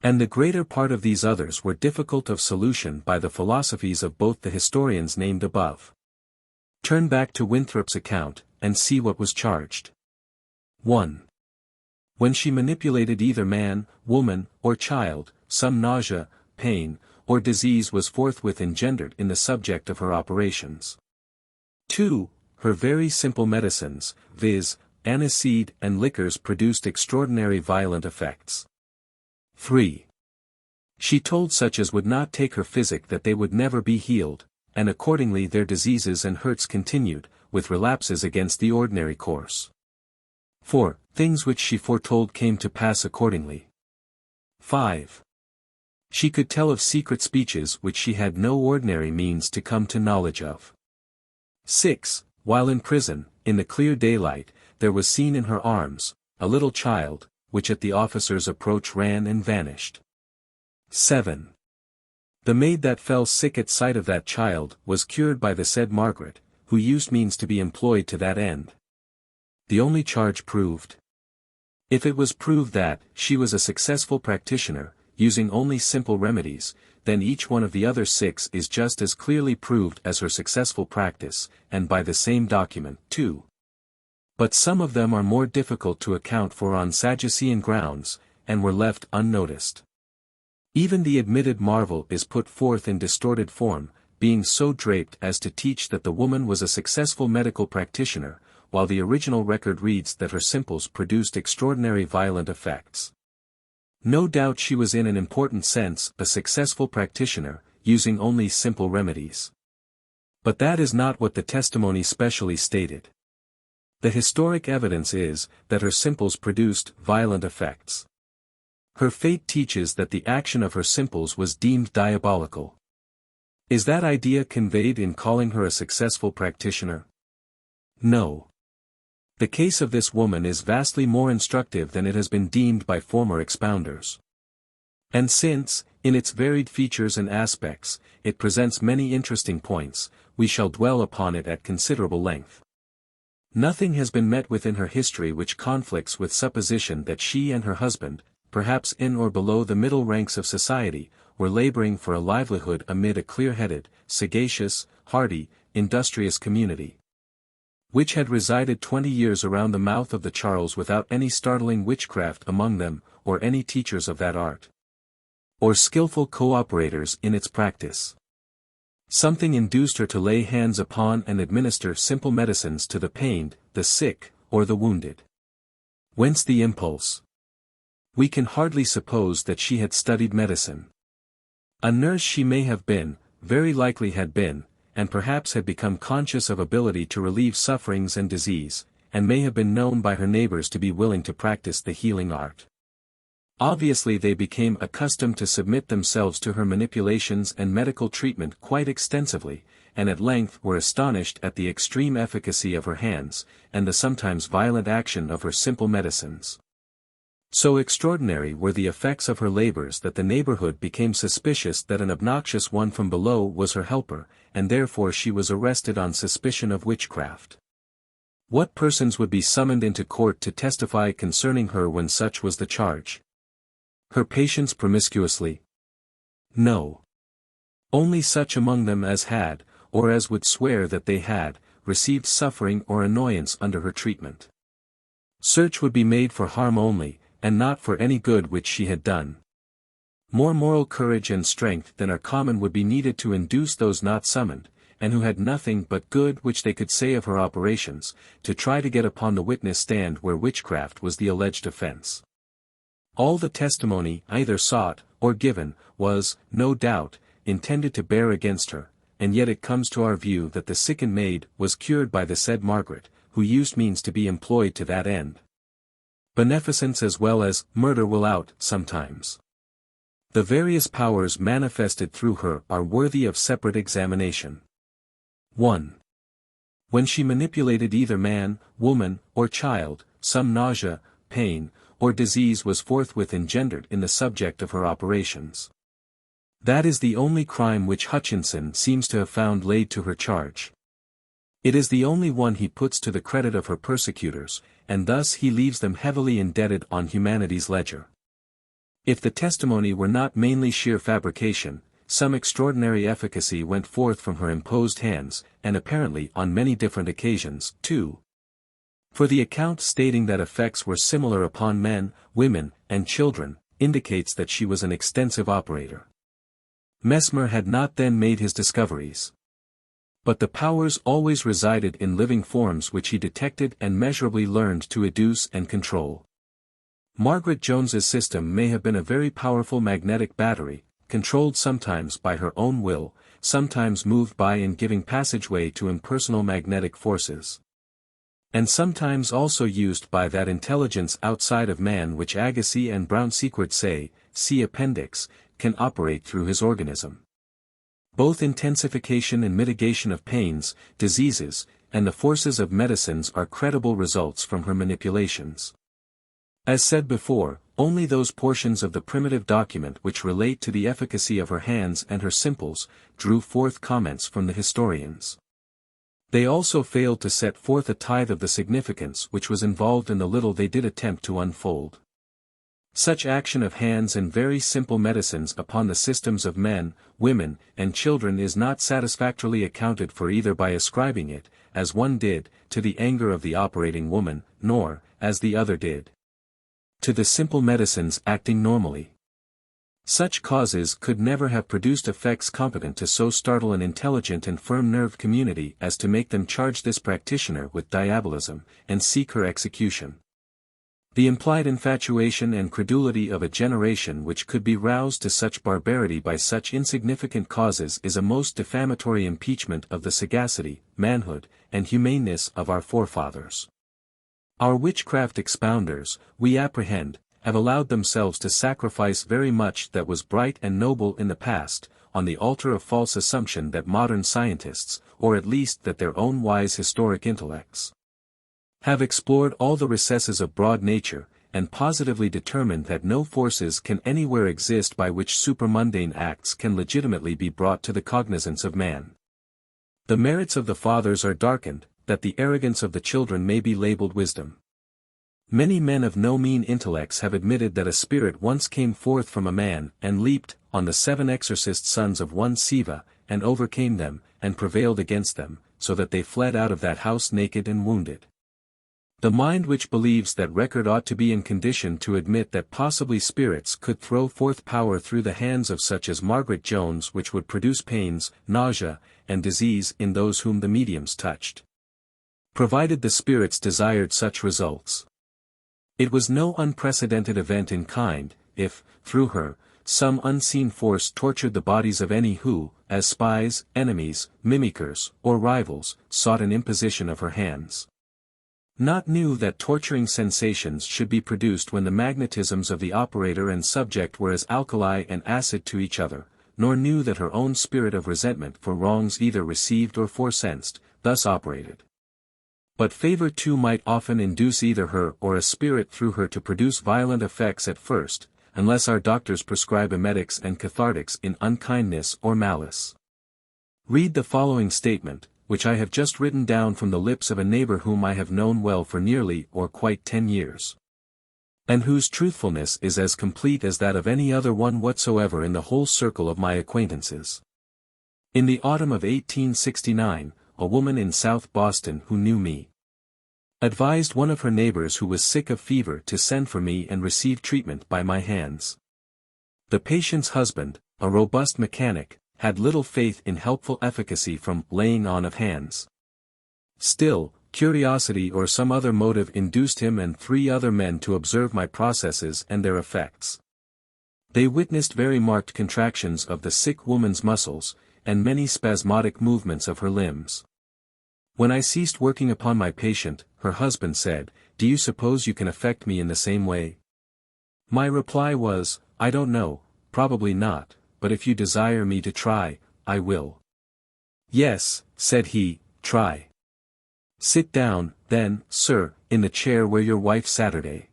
Speaker 1: And the greater part of these others were difficult of solution by the philosophies of both the historians named above. Turn back to Winthrop's account, and see what was charged. 1. When she manipulated either man, woman, or child, some nausea, pain, or disease was forthwith engendered in the subject of her operations. 2. Her very simple medicines, viz., aniseed and liquors produced extraordinary violent effects. 3. She told such as would not take her physic that they would never be healed, and accordingly their diseases and hurts continued, with relapses against the ordinary course. 4. Things which she foretold came to pass accordingly. 5. She could tell of secret speeches which she had no ordinary means to come to knowledge of. 6. While in prison, in the clear daylight, there was seen in her arms, a little child, which at the officer's approach ran and vanished. 7. The maid that fell sick at sight of that child was cured by the said Margaret, who used means to be employed to that end. The only charge proved. If it was proved that she was a successful practitioner, using only simple remedies, then each one of the other 6 is just as clearly proved as her successful practice, and by the same document, too. But some of them are more difficult to account for on Sadducean grounds, and were left unnoticed. Even the admitted marvel is put forth in distorted form, being so draped as to teach that the woman was a successful medical practitioner, while the original record reads that her simples produced extraordinary violent effects. No doubt she was in an important sense a successful practitioner, using only simple remedies. But that is not what the testimony specially stated. The historic evidence is, that her simples produced violent effects. Her fate teaches that the action of her simples was deemed diabolical. Is that idea conveyed in calling her a successful practitioner? No. The case of this woman is vastly more instructive than it has been deemed by former expounders. And since, in its varied features and aspects, it presents many interesting points, we shall dwell upon it at considerable length. Nothing has been met with in her history which conflicts with supposition that she and her husband, perhaps in or below the middle ranks of society, were laboring for a livelihood amid a clear-headed, sagacious, hardy, industrious community, which had resided 20 years around the mouth of the Charles without any startling witchcraft among them, or any teachers of that art, or skillful co-operators in its practice. Something induced her to lay hands upon and administer simple medicines to the pained, the sick, or the wounded. Whence the impulse? We can hardly suppose that she had studied medicine. A nurse she may have been, very likely had been, and perhaps had become conscious of ability to relieve sufferings and disease, and may have been known by her neighbors to be willing to practice the healing art. Obviously they became accustomed to submit themselves to her manipulations and medical treatment quite extensively, and at length were astonished at the extreme efficacy of her hands, and the sometimes violent action of her simple medicines. So extraordinary were the effects of her labors that the neighborhood became suspicious that an obnoxious one from below was her helper, and therefore she was arrested on suspicion of witchcraft. What persons would be summoned into court to testify concerning her when such was the charge? Her patients promiscuously? No. Only such among them as had, or as would swear that they had, received suffering or annoyance under her treatment. Search would be made for harm only, and not for any good which she had done. More moral courage and strength than are common would be needed to induce those not summoned, and who had nothing but good which they could say of her operations, to try to get upon the witness stand where witchcraft was the alleged offense. All the testimony either sought, or given, was, no doubt, intended to bear against her, and yet it comes to our view that the sickened maid was cured by the said Margaret, who used means to be employed to that end. Beneficence as well as murder will out, sometimes. The various powers manifested through her are worthy of separate examination. 1. When she manipulated either man, woman, or child, some nausea, pain, or disease was forthwith engendered in the subject of her operations. That is the only crime which Hutchinson seems to have found laid to her charge. It is the only one he puts to the credit of her persecutors, and thus he leaves them heavily indebted on humanity's ledger. If the testimony were not mainly sheer fabrication, some extraordinary efficacy went forth from her imposed hands, and apparently on many different occasions, too. For the account stating that effects were similar upon men, women, and children, indicates that she was an extensive operator. Mesmer had not then made his discoveries. But the powers always resided in living forms which he detected and measurably learned to educe and control. Margaret Jones's system may have been a very powerful magnetic battery, controlled sometimes by her own will, sometimes moved by and giving passageway to impersonal magnetic forces, and sometimes also used by that intelligence outside of man which Agassiz and Brown-Sequard say, see Appendix, can operate through his organism. Both intensification and mitigation of pains, diseases, and the forces of medicines are credible results from her manipulations. As said before, only those portions of the primitive document which relate to the efficacy of her hands and her simples, drew forth comments from the historians. They also failed to set forth a tithe of the significance which was involved in the little they did attempt to unfold. Such action of hands and very simple medicines upon the systems of men, women, and children is not satisfactorily accounted for either by ascribing it, as one did, to the anger of the operating woman, nor, as the other did, to the simple medicines acting normally. Such causes could never have produced effects competent to so startle an intelligent and firm-nerved community as to make them charge this practitioner with diabolism, and seek her execution. The implied infatuation and credulity of a generation which could be roused to such barbarity by such insignificant causes is a most defamatory impeachment of the sagacity, manhood, and humaneness of our forefathers. Our witchcraft expounders, we apprehend, have allowed themselves to sacrifice very much that was bright and noble in the past, on the altar of false assumption that modern scientists, or at least that their own wise historic intellects, Have explored all the recesses of broad nature, and positively determined that no forces can anywhere exist by which supermundane acts can legitimately be brought to the cognizance of man. The merits of the fathers are darkened, that the arrogance of the children may be labeled wisdom. Many men of no mean intellects have admitted that a spirit once came forth from a man, and leaped on the 7 exorcist sons of one Siva, and overcame them, and prevailed against them, so that they fled out of that house naked and wounded. The mind which believes that record ought to be in condition to admit that possibly spirits could throw forth power through the hands of such as Margaret Jones which would produce pains, nausea, and disease in those whom the mediums touched. Provided the spirits desired such results. It was no unprecedented event in kind, if, through her, some unseen force tortured the bodies of any who, as spies, enemies, mimickers, or rivals, sought an imposition of her hands. Not knew that torturing sensations should be produced when the magnetisms of the operator and subject were as alkali and acid to each other, nor knew that her own spirit of resentment for wrongs either received or foresensed, thus operated. But favor too might often induce either her or a spirit through her to produce violent effects at first, unless our doctors prescribe emetics and cathartics in unkindness or malice. Read the following statement, which I have just written down from the lips of a neighbor whom I have known well for nearly or quite 10 years. And whose truthfulness is as complete as that of any other one whatsoever in the whole circle of my acquaintances. In the autumn of 1869, a woman in South Boston who knew me advised one of her neighbors who was sick of fever to send for me and receive treatment by my hands. The patient's husband, a robust mechanic, had little faith in helpful efficacy from laying on of hands. Still, curiosity or some other motive induced him and 3 other men to observe my processes and their effects. They witnessed very marked contractions of the sick woman's muscles, and many spasmodic movements of her limbs. When I ceased working upon my patient, her husband said, "Do you suppose you can affect me in the same way?" My reply was, "I don't know, probably not, but if you desire me to try, I will." "Yes," said he, "try. Sit down, then, sir, in the chair where your wife Saturday."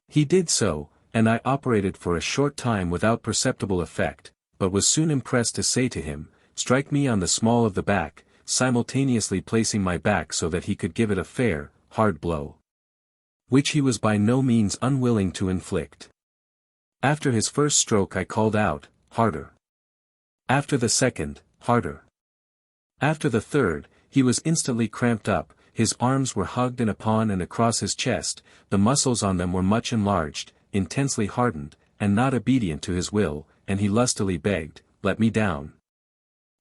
Speaker 1: He did so, and I operated for a short time without perceptible effect, but was soon impressed to say to him, "Strike me on the small of the back," simultaneously placing my back so that he could give it a fair, hard blow, which he was by no means unwilling to inflict. After his first stroke I called out, "Harder." After the second, "Harder." After the third, he was instantly cramped up, his arms were hugged in upon and across his chest, the muscles on them were much enlarged, intensely hardened, and not obedient to his will, and he lustily begged, "Let me down.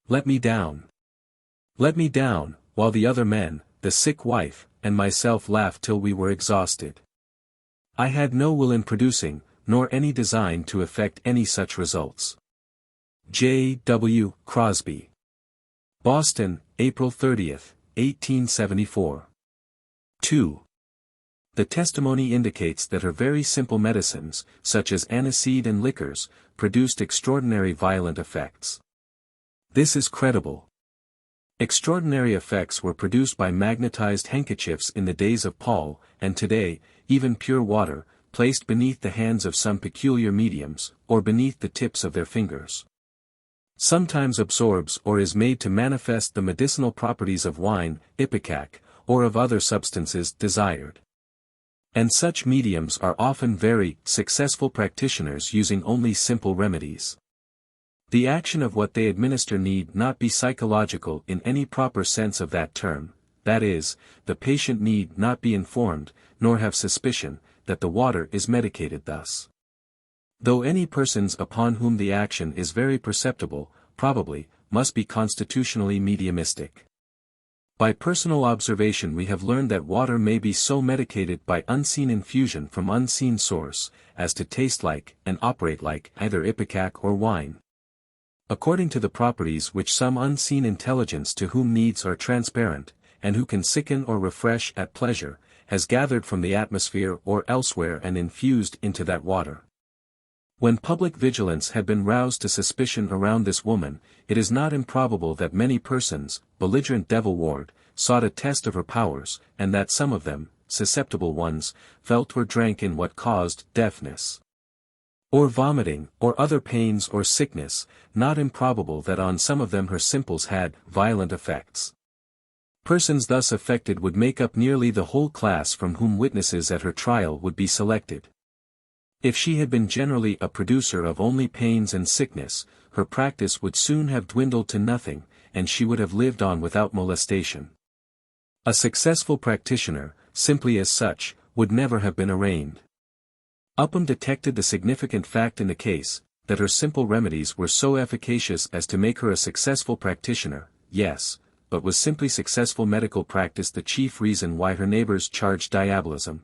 Speaker 1: Let me down. Let me down," while the other men, the sick wife, and myself laughed till we were exhausted. I had no will in producing, nor any design to effect any such results. J. W. Crosby. Boston, April 30, 1874. 2. The testimony indicates that her very simple medicines, such as aniseed and liquors, produced extraordinary violent effects. This is credible. Extraordinary effects were produced by magnetized handkerchiefs in the days of Paul, and today, even pure water, placed beneath the hands of some peculiar mediums, or beneath the tips of their fingers, sometimes absorbs or is made to manifest the medicinal properties of wine, ipecac, or of other substances desired. And such mediums are often very successful practitioners using only simple remedies. The action of what they administer need not be psychological in any proper sense of that term, that is, the patient need not be informed, nor have suspicion, that the water is medicated thus. Though any persons upon whom the action is very perceptible, probably, must be constitutionally mediumistic. By personal observation we have learned that water may be so medicated by unseen infusion from unseen source, as to taste like, and operate like, either ipecac or wine. According to the properties which some unseen intelligence to whom needs are transparent, and who can sicken or refresh at pleasure, has gathered from the atmosphere or elsewhere and infused into that water. When public vigilance had been roused to suspicion around this woman, it is not improbable that many persons, belligerent devil-ward, sought a test of her powers, and that some of them, susceptible ones, felt or drank in what caused deafness, or vomiting, or other pains or sickness, not improbable that on some of them her simples had violent effects. Persons thus affected would make up nearly the whole class from whom witnesses at her trial would be selected. If she had been generally a producer of only pains and sickness, her practice would soon have dwindled to nothing, and she would have lived on without molestation. A successful practitioner, simply as such, would never have been arraigned. Upham detected the significant fact in the case, that her simple remedies were so efficacious as to make her a successful practitioner, yes, but was simply successful medical practice the chief reason why her neighbors charged diabolism?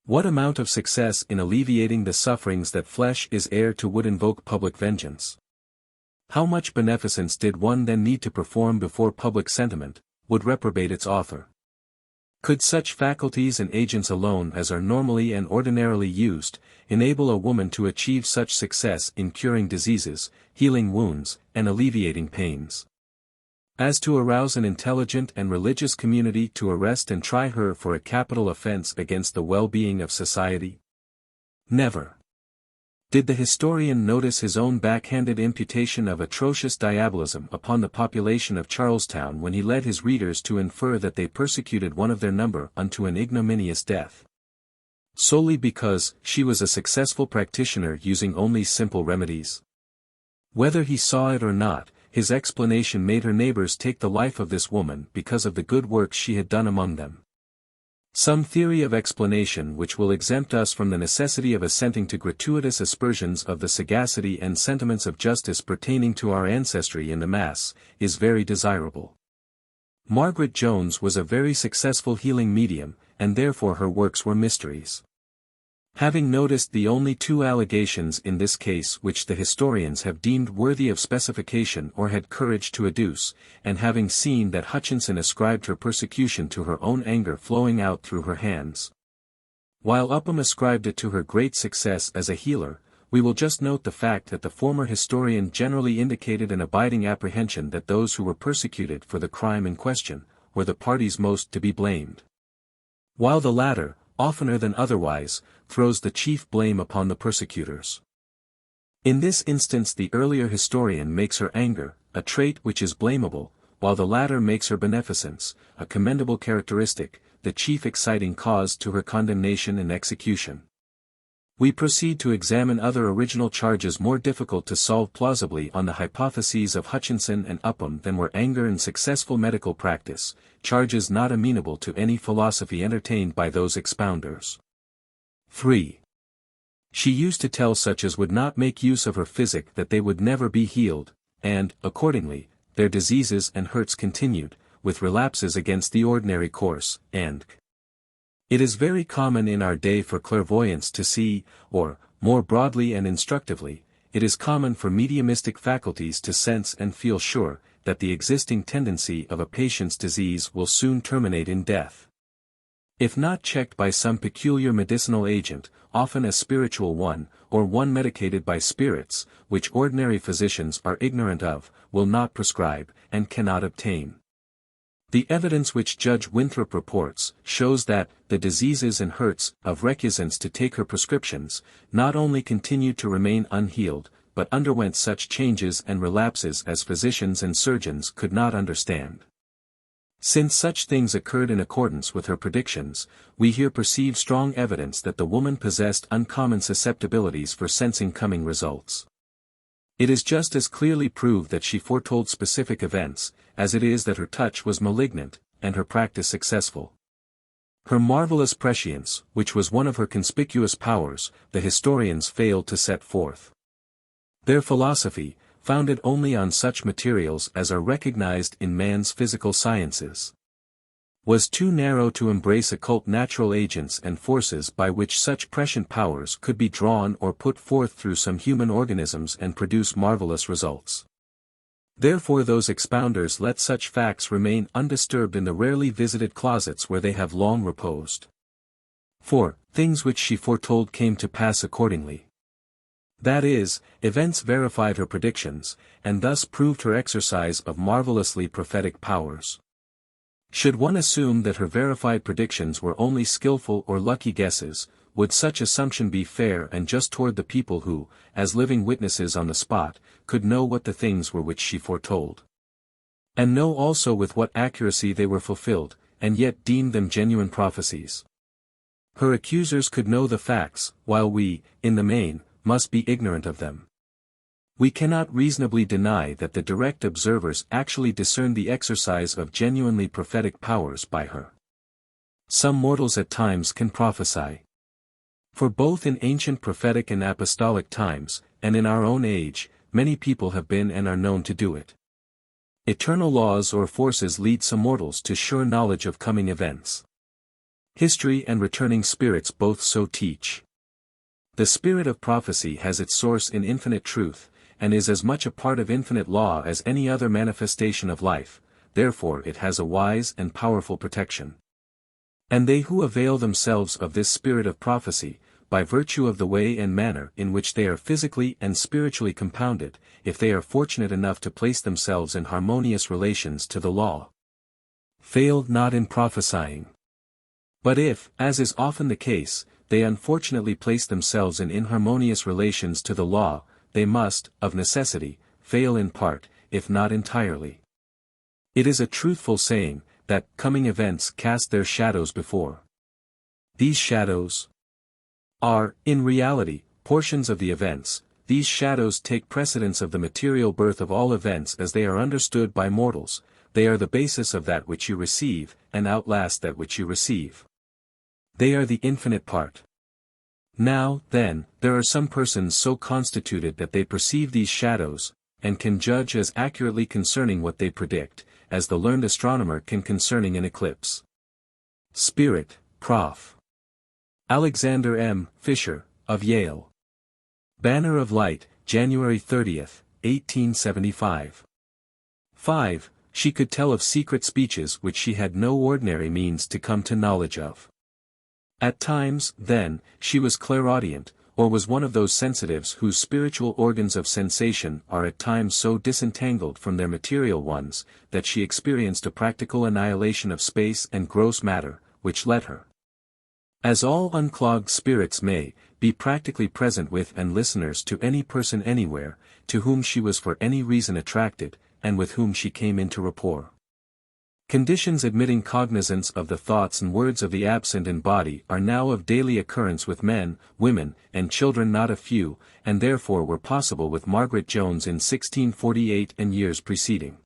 Speaker 1: What amount of success in alleviating the sufferings that flesh is heir to would invoke public vengeance? How much beneficence did one then need to perform before public sentiment would reprobate its author? Could such faculties and agents alone as are normally and ordinarily used, enable a woman to achieve such success in curing diseases, healing wounds, and alleviating pains, as to arouse an intelligent and religious community to arrest and try her for a capital offense against the well-being of society? Never. Did the historian notice his own backhanded imputation of atrocious diabolism upon the population of Charlestown when he led his readers to infer that they persecuted one of their number unto an ignominious death, solely because she was a successful practitioner using only simple remedies? Whether he saw it or not, his explanation made her neighbors take the life of this woman because of the good works she had done among them. Some theory of explanation which will exempt us from the necessity of assenting to gratuitous aspersions of the sagacity and sentiments of justice pertaining to our ancestry in the mass, is very desirable. Margaret Jones was a very successful healing medium, and therefore her works were mysteries. Having noticed the only two allegations in this case which the historians have deemed worthy of specification or had courage to adduce, and having seen that Hutchinson ascribed her persecution to her own anger flowing out through her hands, while Upham ascribed it to her great success as a healer, we will just note the fact that the former historian generally indicated an abiding apprehension that those who were persecuted for the crime in question, were the parties most to be blamed, while the latter, oftener than otherwise, throws the chief blame upon the persecutors. In this instance the earlier historian makes her anger, a trait which is blamable, while the latter makes her beneficence, a commendable characteristic, the chief exciting cause to her condemnation and execution. We proceed to examine other original charges more difficult to solve plausibly on the hypotheses of Hutchinson and Upham than were anger and successful medical practice, charges not amenable to any philosophy entertained by those expounders. 3. She used to tell such as would not make use of her physic that they would never be healed, and, accordingly, their diseases and hurts continued, with relapses against the ordinary course, and it is very common in our day for clairvoyants to see, or, more broadly and instructively, it is common for mediumistic faculties to sense and feel sure, that the existing tendency of a patient's disease will soon terminate in death. If not checked by some peculiar medicinal agent, often a spiritual one, or one medicated by spirits, which ordinary physicians are ignorant of, will not prescribe, and cannot obtain. The evidence which Judge Winthrop reports, shows that, the diseases and hurts, of recusants to take her prescriptions, not only continued to remain unhealed, but underwent such changes and relapses as physicians and surgeons could not understand. Since such things occurred in accordance with her predictions, we here perceive strong evidence that the woman possessed uncommon susceptibilities for sensing coming results. It is just as clearly proved that she foretold specific events, as it is that her touch was malignant, and her practice successful. Her marvelous prescience, which was one of her conspicuous powers, the historians failed to set forth. Their philosophy, founded only on such materials as are recognized in man's physical sciences, was too narrow to embrace occult natural agents and forces by which such prescient powers could be drawn or put forth through some human organisms and produce marvelous results. Therefore those expounders let such facts remain undisturbed in the rarely visited closets where they have long reposed. 4. Things which she foretold came to pass accordingly. That is, events verified her predictions, and thus proved her exercise of marvelously prophetic powers. Should one assume that her verified predictions were only skillful or lucky guesses, would such assumption be fair and just toward the people who, as living witnesses on the spot, could know what the things were which she foretold? And know also with what accuracy they were fulfilled, and yet deem them genuine prophecies? Her accusers could know the facts, while we, in the main, must be ignorant of them. We cannot reasonably deny that the direct observers actually discerned the exercise of genuinely prophetic powers by her. Some mortals at times can prophesy. For both in ancient prophetic and apostolic times, and in our own age, many people have been and are known to do it. Eternal laws or forces lead some mortals to sure knowledge of coming events. History and returning spirits both so teach. The spirit of prophecy has its source in infinite truth, and is as much a part of infinite law as any other manifestation of life, therefore it has a wise and powerful protection. And they who avail themselves of this spirit of prophecy, by virtue of the way and manner in which they are physically and spiritually compounded, if they are fortunate enough to place themselves in harmonious relations to the law, fail not in prophesying. But if, as is often the case, they unfortunately place themselves in inharmonious relations to the law, they must, of necessity, fail in part, if not entirely. It is a truthful saying, that coming events cast their shadows before. These shadows are, in reality, portions of the events. These shadows take precedence of the material birth of all events as they are understood by mortals. They are the basis of that which you receive, and outlast that which you receive. They are the infinite part. Now, then, there are some persons so constituted that they perceive these shadows, and can judge as accurately concerning what they predict, as the learned astronomer can concerning an eclipse. Spirit, Prof. Alexander M. Fisher, of Yale. Banner of Light, January 30, 1875. 5. She could tell of secret speeches which she had no ordinary means to come to knowledge of. At times, then, she was clairaudient, or was one of those sensitives whose spiritual organs of sensation are at times so disentangled from their material ones, that she experienced a practical annihilation of space and gross matter, which let her, as all unclogged spirits may, be practically present with and listeners to any person anywhere, to whom she was for any reason attracted, and with whom she came into rapport. Conditions admitting cognizance of the thoughts and words of the absent in body are now of daily occurrence with men, women, and children not a few, and therefore were possible with Margaret Jones in 1648 and years preceding.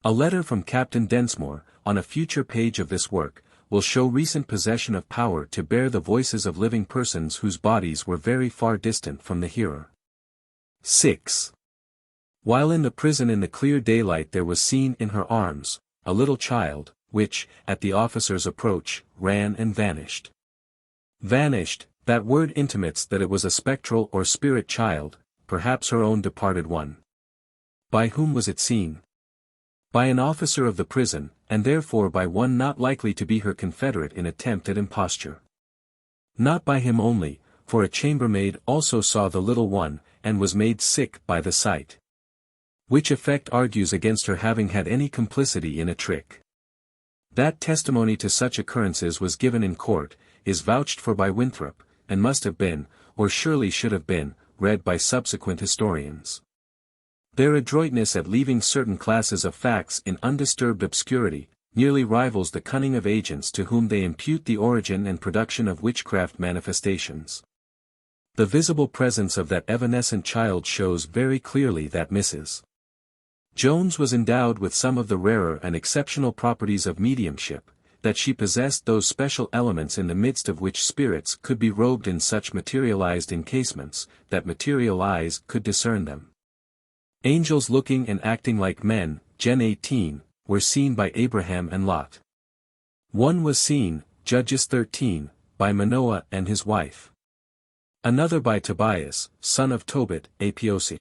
Speaker 1: A letter from Captain Densmore, on a future page of this work, will show recent possession of power to bear the voices of living persons whose bodies were very far distant from the hearer. 6. While in the prison in the clear daylight there was seen in her arms a little child, which, at the officer's approach, ran and vanished. Vanished, that word intimates that it was a spectral or spirit child, perhaps her own departed one. By whom was it seen? By an officer of the prison, and therefore by one not likely to be her confederate in attempt at imposture. Not by him only, for a chambermaid also saw the little one, and was made sick by the sight. Which effect argues against her having had any complicity in a trick. That testimony to such occurrences was given in court, is vouched for by Winthrop, and must have been, or surely should have been, read by subsequent historians. Their adroitness at leaving certain classes of facts in undisturbed obscurity, nearly rivals the cunning of agents to whom they impute the origin and production of witchcraft manifestations. The visible presence of that evanescent child shows very clearly that Mrs. Jones was endowed with some of the rarer and exceptional properties of mediumship, that she possessed those special elements in the midst of which spirits could be robed in such materialized encasements, that material eyes could discern them. Angels looking and acting like men, Gen 18, were seen by Abraham and Lot. One was seen, Judges 13, by Manoah and his wife. Another by Tobias, son of Tobit, Apiosi.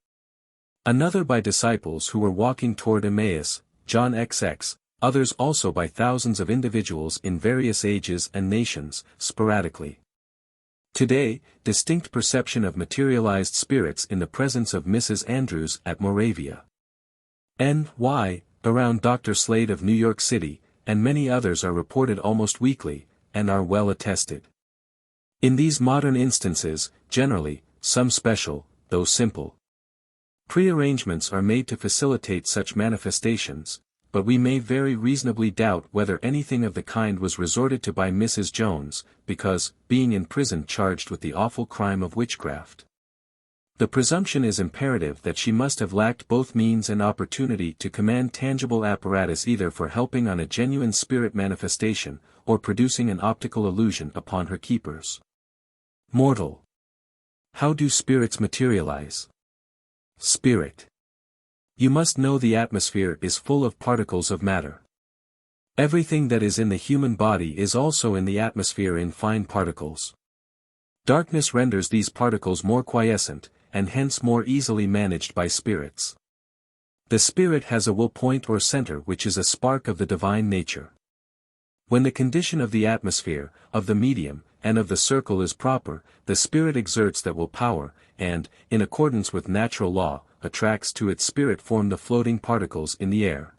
Speaker 1: Another by disciples who were walking toward Emmaus, John XX, others also by thousands of individuals in various ages and nations, sporadically. Today, distinct perception of materialized spirits in the presence of Mrs. Andrews at Moravia. N.Y., around Dr. Slade of New York City, and many others are reported almost weekly, and are well attested. In these modern instances, generally, some special, though simple, prearrangements are made to facilitate such manifestations, but we may very reasonably doubt whether anything of the kind was resorted to by Mrs. Jones, because, being in prison charged with the awful crime of witchcraft, the presumption is imperative that she must have lacked both means and opportunity to command tangible apparatus either for helping on a genuine spirit manifestation, or producing an optical illusion upon her keepers. Mortal. How do spirits materialize? Spirit. You must know the atmosphere is full of particles of matter. Everything that is in the human body is also in the atmosphere in fine particles. Darkness renders these particles more quiescent, and hence more easily managed by spirits. The spirit has a will point or center which is a spark of the divine nature. When the condition of the atmosphere, of the medium, and of the circle is proper, the spirit exerts that will power, and, in accordance with natural law, attracts to its spirit form the floating particles in the air.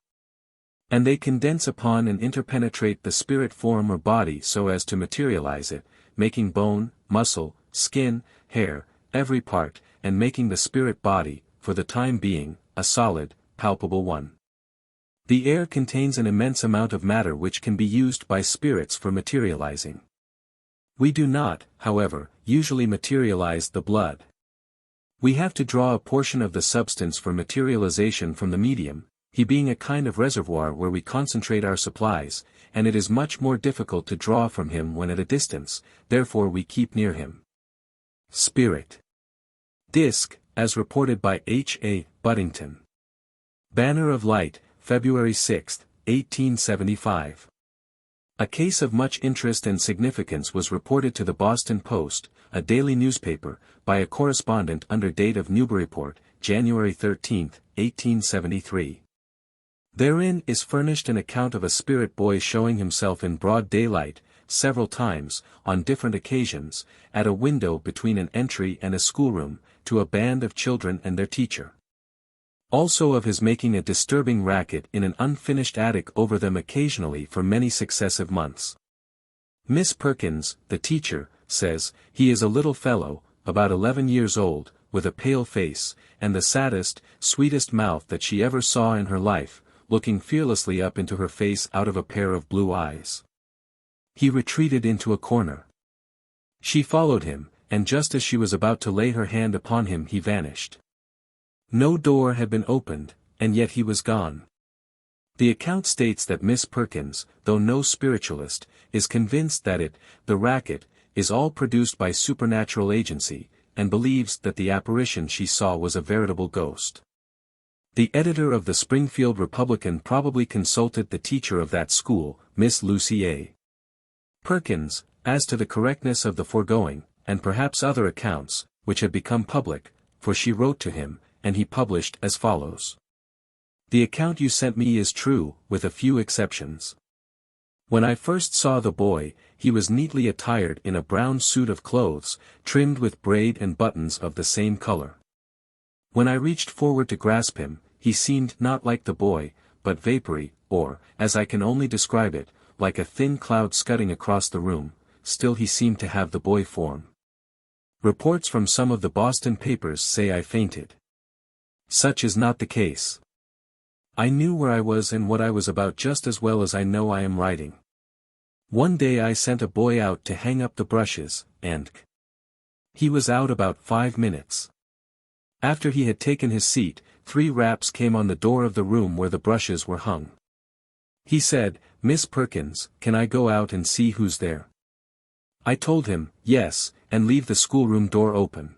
Speaker 1: And they condense upon and interpenetrate the spirit form or body so as to materialize it, making bone, muscle, skin, hair, every part, and making the spirit body, for the time being, a solid, palpable one. The air contains an immense amount of matter which can be used by spirits for materializing. We do not, however, usually materialize the blood. We have to draw a portion of the substance for materialization from the medium, he being a kind of reservoir where we concentrate our supplies, and it is much more difficult to draw from him when at a distance, therefore we keep near him. Spirit. Disc, as reported by H. A. Buddington. Banner of Light, February 6, 1875. A case of much interest and significance was reported to the Boston Post, a daily newspaper, by a correspondent under date of Newburyport, January 13, 1873. Therein is furnished an account of a spirit boy showing himself in broad daylight, several times, on different occasions, at a window between an entry and a schoolroom, to a band of children and their teacher. Also of his making a disturbing racket in an unfinished attic over them occasionally for many successive months. Miss Perkins, the teacher, says, he is a little fellow, about 11 years old, with a pale face, and the saddest, sweetest mouth that she ever saw in her life, looking fearlessly up into her face out of a pair of blue eyes. He retreated into a corner. She followed him, and just as she was about to lay her hand upon him he vanished. No door had been opened, and yet he was gone. The account states that Miss Perkins, though no spiritualist, is convinced that the racket, is all produced by supernatural agency, and believes that the apparition she saw was a veritable ghost. The editor of the Springfield Republican probably consulted the teacher of that school, Miss Lucy A. Perkins, as to the correctness of the foregoing, and perhaps other accounts, which had become public, for she wrote to him, and he published as follows. The account you sent me is true, with a few exceptions. When I first saw the boy, he was neatly attired in a brown suit of clothes, trimmed with braid and buttons of the same color. When I reached forward to grasp him, he seemed not like the boy, but vapory, or, as I can only describe it, like a thin cloud scudding across the room, still he seemed to have the boy form. Reports from some of the Boston papers say I fainted. Such is not the case. I knew where I was and what I was about just as well as I know I am writing. One day I sent a boy out to hang up the brushes, and he was out about 5 minutes. After he had taken his seat, 3 raps came on the door of the room where the brushes were hung. He said, Miss Perkins, can I go out and see who's there? I told him, yes, and leave the schoolroom door open.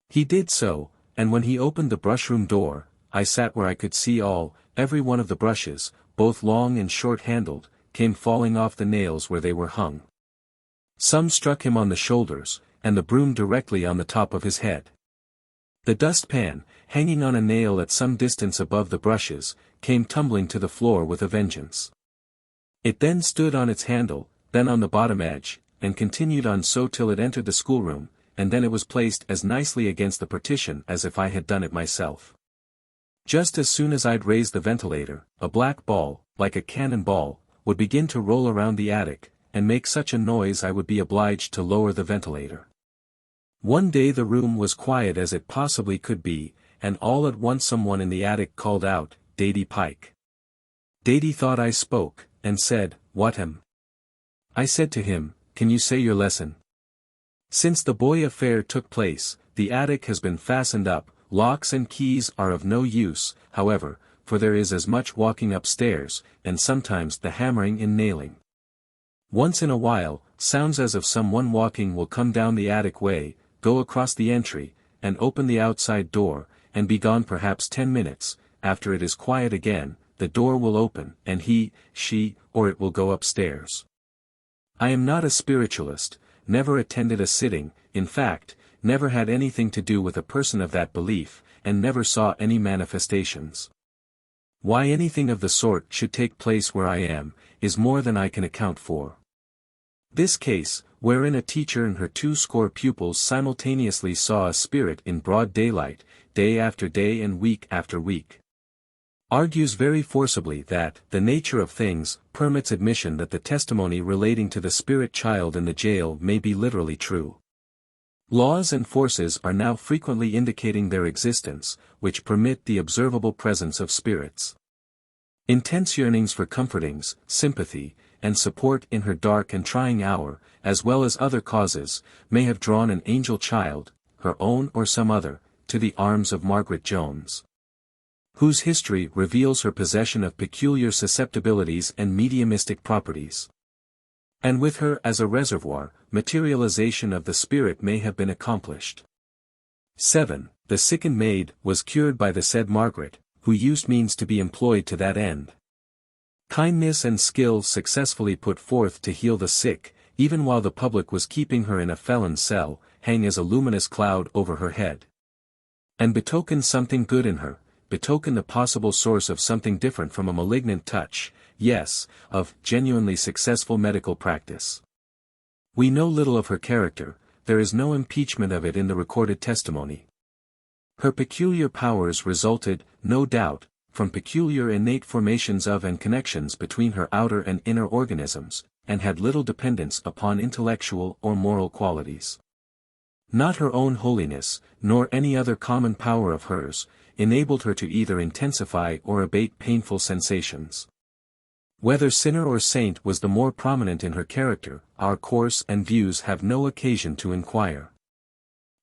Speaker 1: He did so, and when he opened the brushroom door, I sat where I could see every one of the brushes, both long and short-handled, came falling off the nails where they were hung. Some struck him on the shoulders, and the broom directly on the top of his head. The dustpan, hanging on a nail at some distance above the brushes, came tumbling to the floor with a vengeance. It then stood on its handle, then on the bottom edge, and continued on so till it entered the schoolroom, and then it was placed as nicely against the partition as if I had done it myself. Just as soon as I'd raised the ventilator, a black ball, like a cannon ball, would begin to roll around the attic, and make such a noise I would be obliged to lower the ventilator. One day the room was quiet as it possibly could be, and all at once someone in the attic called out, "Dady Pike." Dady thought I spoke, and said, "Whatham?" I said to him, "Can you say your lesson?" Since the boy affair took place, the attic has been fastened up. Locks and keys are of no use, however, for there is as much walking upstairs, and sometimes the hammering and nailing. Once in a while, sounds as of someone walking will come down the attic way, go across the entry, and open the outside door, and be gone perhaps 10 minutes. After it is quiet again, the door will open, and he, she, or it will go upstairs. I am not a spiritualist, never attended a sitting, in fact, never had anything to do with a person of that belief, and never saw any manifestations. Why anything of the sort should take place where I am, is more than I can account for. This case, wherein a teacher and her 20 pupils simultaneously saw a spirit in broad daylight, day after day and week after week, argues very forcibly that the nature of things permits admission that the testimony relating to the spirit child in the jail may be literally true. Laws and forces are now frequently indicating their existence, which permit the observable presence of spirits. Intense yearnings for comfortings, sympathy, and support in her dark and trying hour, as well as other causes, may have drawn an angel child, her own or some other, to the arms of Margaret Jones, whose history reveals her possession of peculiar susceptibilities and mediumistic properties. And with her as a reservoir, materialization of the spirit may have been accomplished. 7. The sickened maid was cured by the said Margaret, who used means to be employed to that end. Kindness and skill successfully put forth to heal the sick, even while the public was keeping her in a felon's cell, hang as a luminous cloud over her head. And betoken something good in her, betoken the possible source of something different from a malignant touch, yes, of genuinely successful medical practice. We know little of her character, there is no impeachment of it in the recorded testimony. Her peculiar powers resulted, no doubt, from peculiar innate formations of and connections between her outer and inner organisms, and had little dependence upon intellectual or moral qualities. Not her own holiness, nor any other common power of hers, enabled her to either intensify or abate painful sensations. Whether sinner or saint was the more prominent in her character, our course and views have no occasion to inquire.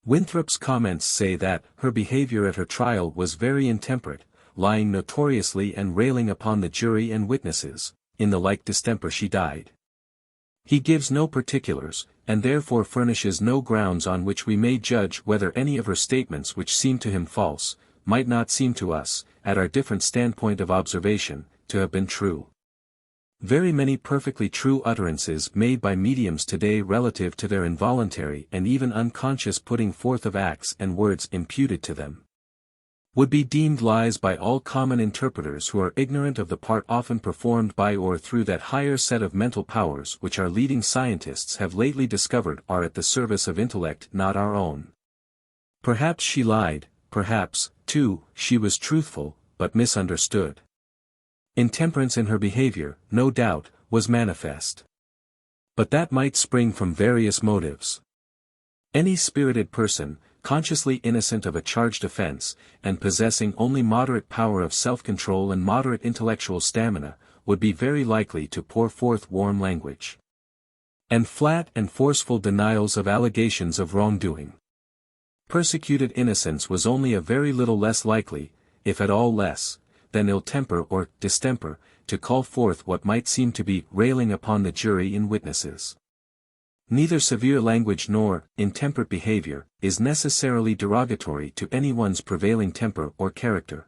Speaker 1: Winthrop's comments say that her behavior at her trial was very intemperate, lying notoriously and railing upon the jury and witnesses. In the like distemper she died. He gives no particulars, and therefore furnishes no grounds on which we may judge whether any of her statements which seem to him false, might not seem to us, at our different standpoint of observation, to have been true. Very many perfectly true utterances made by mediums today relative to their involuntary and even unconscious putting forth of acts and words imputed to them, would be deemed lies by all common interpreters who are ignorant of the part often performed by or through that higher set of mental powers which our leading scientists have lately discovered are at the service of intellect not our own. Perhaps she lied, perhaps, too, she was truthful, but misunderstood. Intemperance in her behavior, no doubt, was manifest. But that might spring from various motives. Any spirited person, consciously innocent of a charged offense, and possessing only moderate power of self-control and moderate intellectual stamina, would be very likely to pour forth warm language and flat and forceful denials of allegations of wrongdoing. Persecuted innocence was only a very little less likely, if at all less, than ill-temper or distemper, to call forth what might seem to be railing upon the jury and witnesses. Neither severe language nor intemperate behavior is necessarily derogatory to anyone's prevailing temper or character.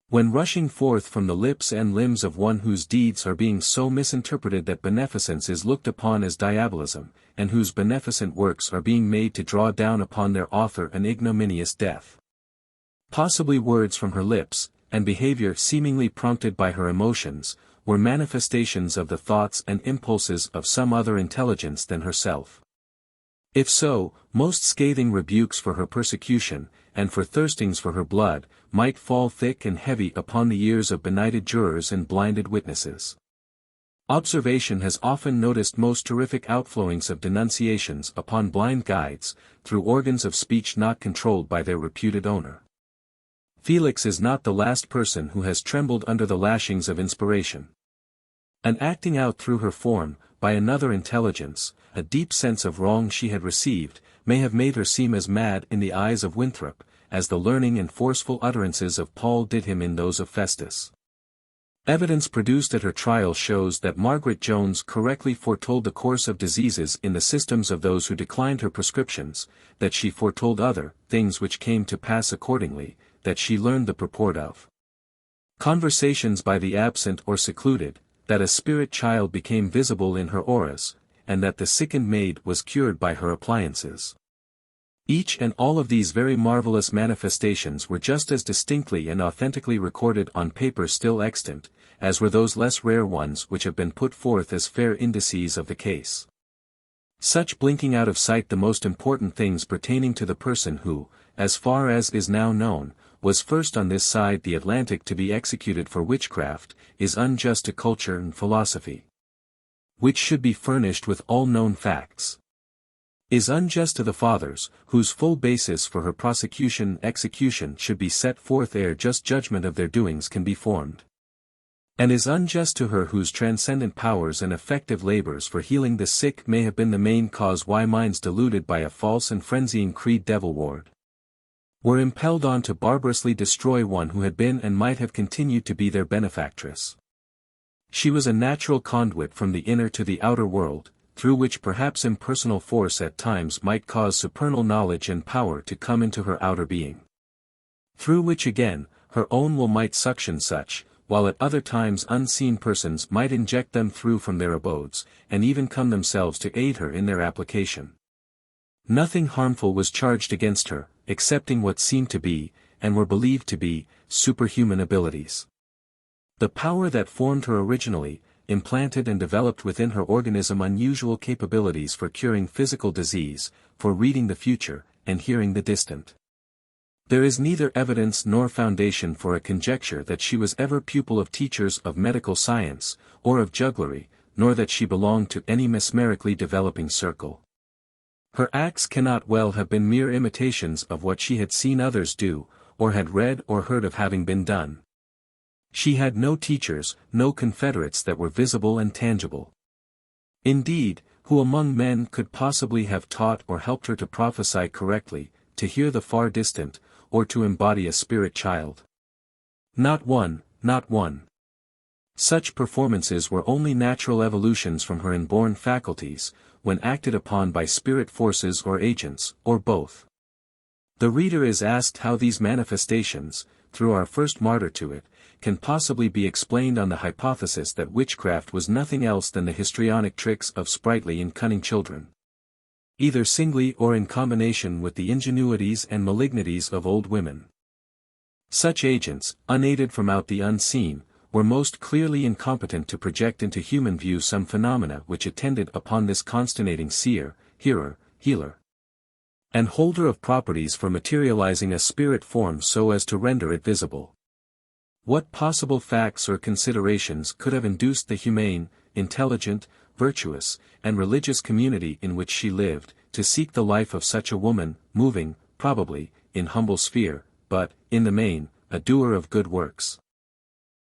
Speaker 1: When rushing forth from the lips and limbs of one whose deeds are being so misinterpreted that beneficence is looked upon as diabolism, and whose beneficent works are being made to draw down upon their author an ignominious death. Possibly words from her lips, and behavior seemingly prompted by her emotions, were manifestations of the thoughts and impulses of some other intelligence than herself. If so, most scathing rebukes for her persecution, and for thirstings for her blood, might fall thick and heavy upon the ears of benighted jurors and blinded witnesses. Observation has often noticed most terrific outflowings of denunciations upon blind guides, through organs of speech not controlled by their reputed owner. Felix is not the last person who has trembled under the lashings of inspiration. And acting out through her form, by another intelligence, a deep sense of wrong she had received, may have made her seem as mad in the eyes of Winthrop, as the learning and forceful utterances of Paul did him in those of Festus. Evidence produced at her trial shows that Margaret Jones correctly foretold the course of diseases in the systems of those who declined her prescriptions, that she foretold other things which came to pass accordingly, that she learned the purport of conversations by the absent or secluded, that a spirit child became visible in her auras, and that the sickened maid was cured by her appliances. Each and all of these very marvelous manifestations were just as distinctly and authentically recorded on paper still extant, as were those less rare ones which have been put forth as fair indices of the case. Such blinking out of sight the most important things pertaining to the person who, as far as is now known, was first on this side the Atlantic to be executed for witchcraft, is unjust to culture and philosophy, which should be furnished with all known facts. Is unjust to the fathers, whose full basis for her prosecution and execution should be set forth ere just judgment of their doings can be formed. And is unjust to her whose transcendent powers and effective labors for healing the sick may have been the main cause why minds deluded by a false and frenzying creed devil-ward were impelled on to barbarously destroy one who had been and might have continued to be their benefactress. She was a natural conduit from the inner to the outer world, through which perhaps impersonal force at times might cause supernal knowledge and power to come into her outer being. Through which again, her own will might suction such, while at other times unseen persons might inject them through from their abodes, and even come themselves to aid her in their application. Nothing harmful was charged against her, excepting what seemed to be, and were believed to be, superhuman abilities. The power that formed her originally, implanted and developed within her organism unusual capabilities for curing physical disease, for reading the future, and hearing the distant. There is neither evidence nor foundation for a conjecture that she was ever pupil of teachers of medical science, or of jugglery, nor that she belonged to any mesmerically developing circle. Her acts cannot well have been mere imitations of what she had seen others do, or had read or heard of having been done. She had no teachers, no confederates that were visible and tangible. Indeed, who among men could possibly have taught or helped her to prophesy correctly, to hear the far distant, or to embody a spirit child? Not one, not one. Such performances were only natural evolutions from her inborn faculties, when acted upon by spirit forces or agents, or both. The reader is asked how these manifestations, through our first martyr to it, can possibly be explained on the hypothesis that witchcraft was nothing else than the histrionic tricks of sprightly and cunning children, either singly or in combination with the ingenuities and malignities of old women. Such agents, unaided from out the unseen, were most clearly incompetent to project into human view some phenomena which attended upon this consternating seer, hearer, healer, and holder of properties for materializing a spirit form so as to render it visible. What possible facts or considerations could have induced the humane, intelligent, virtuous, and religious community in which she lived, to seek the life of such a woman, moving, probably, in humble sphere, but, in the main, a doer of good works?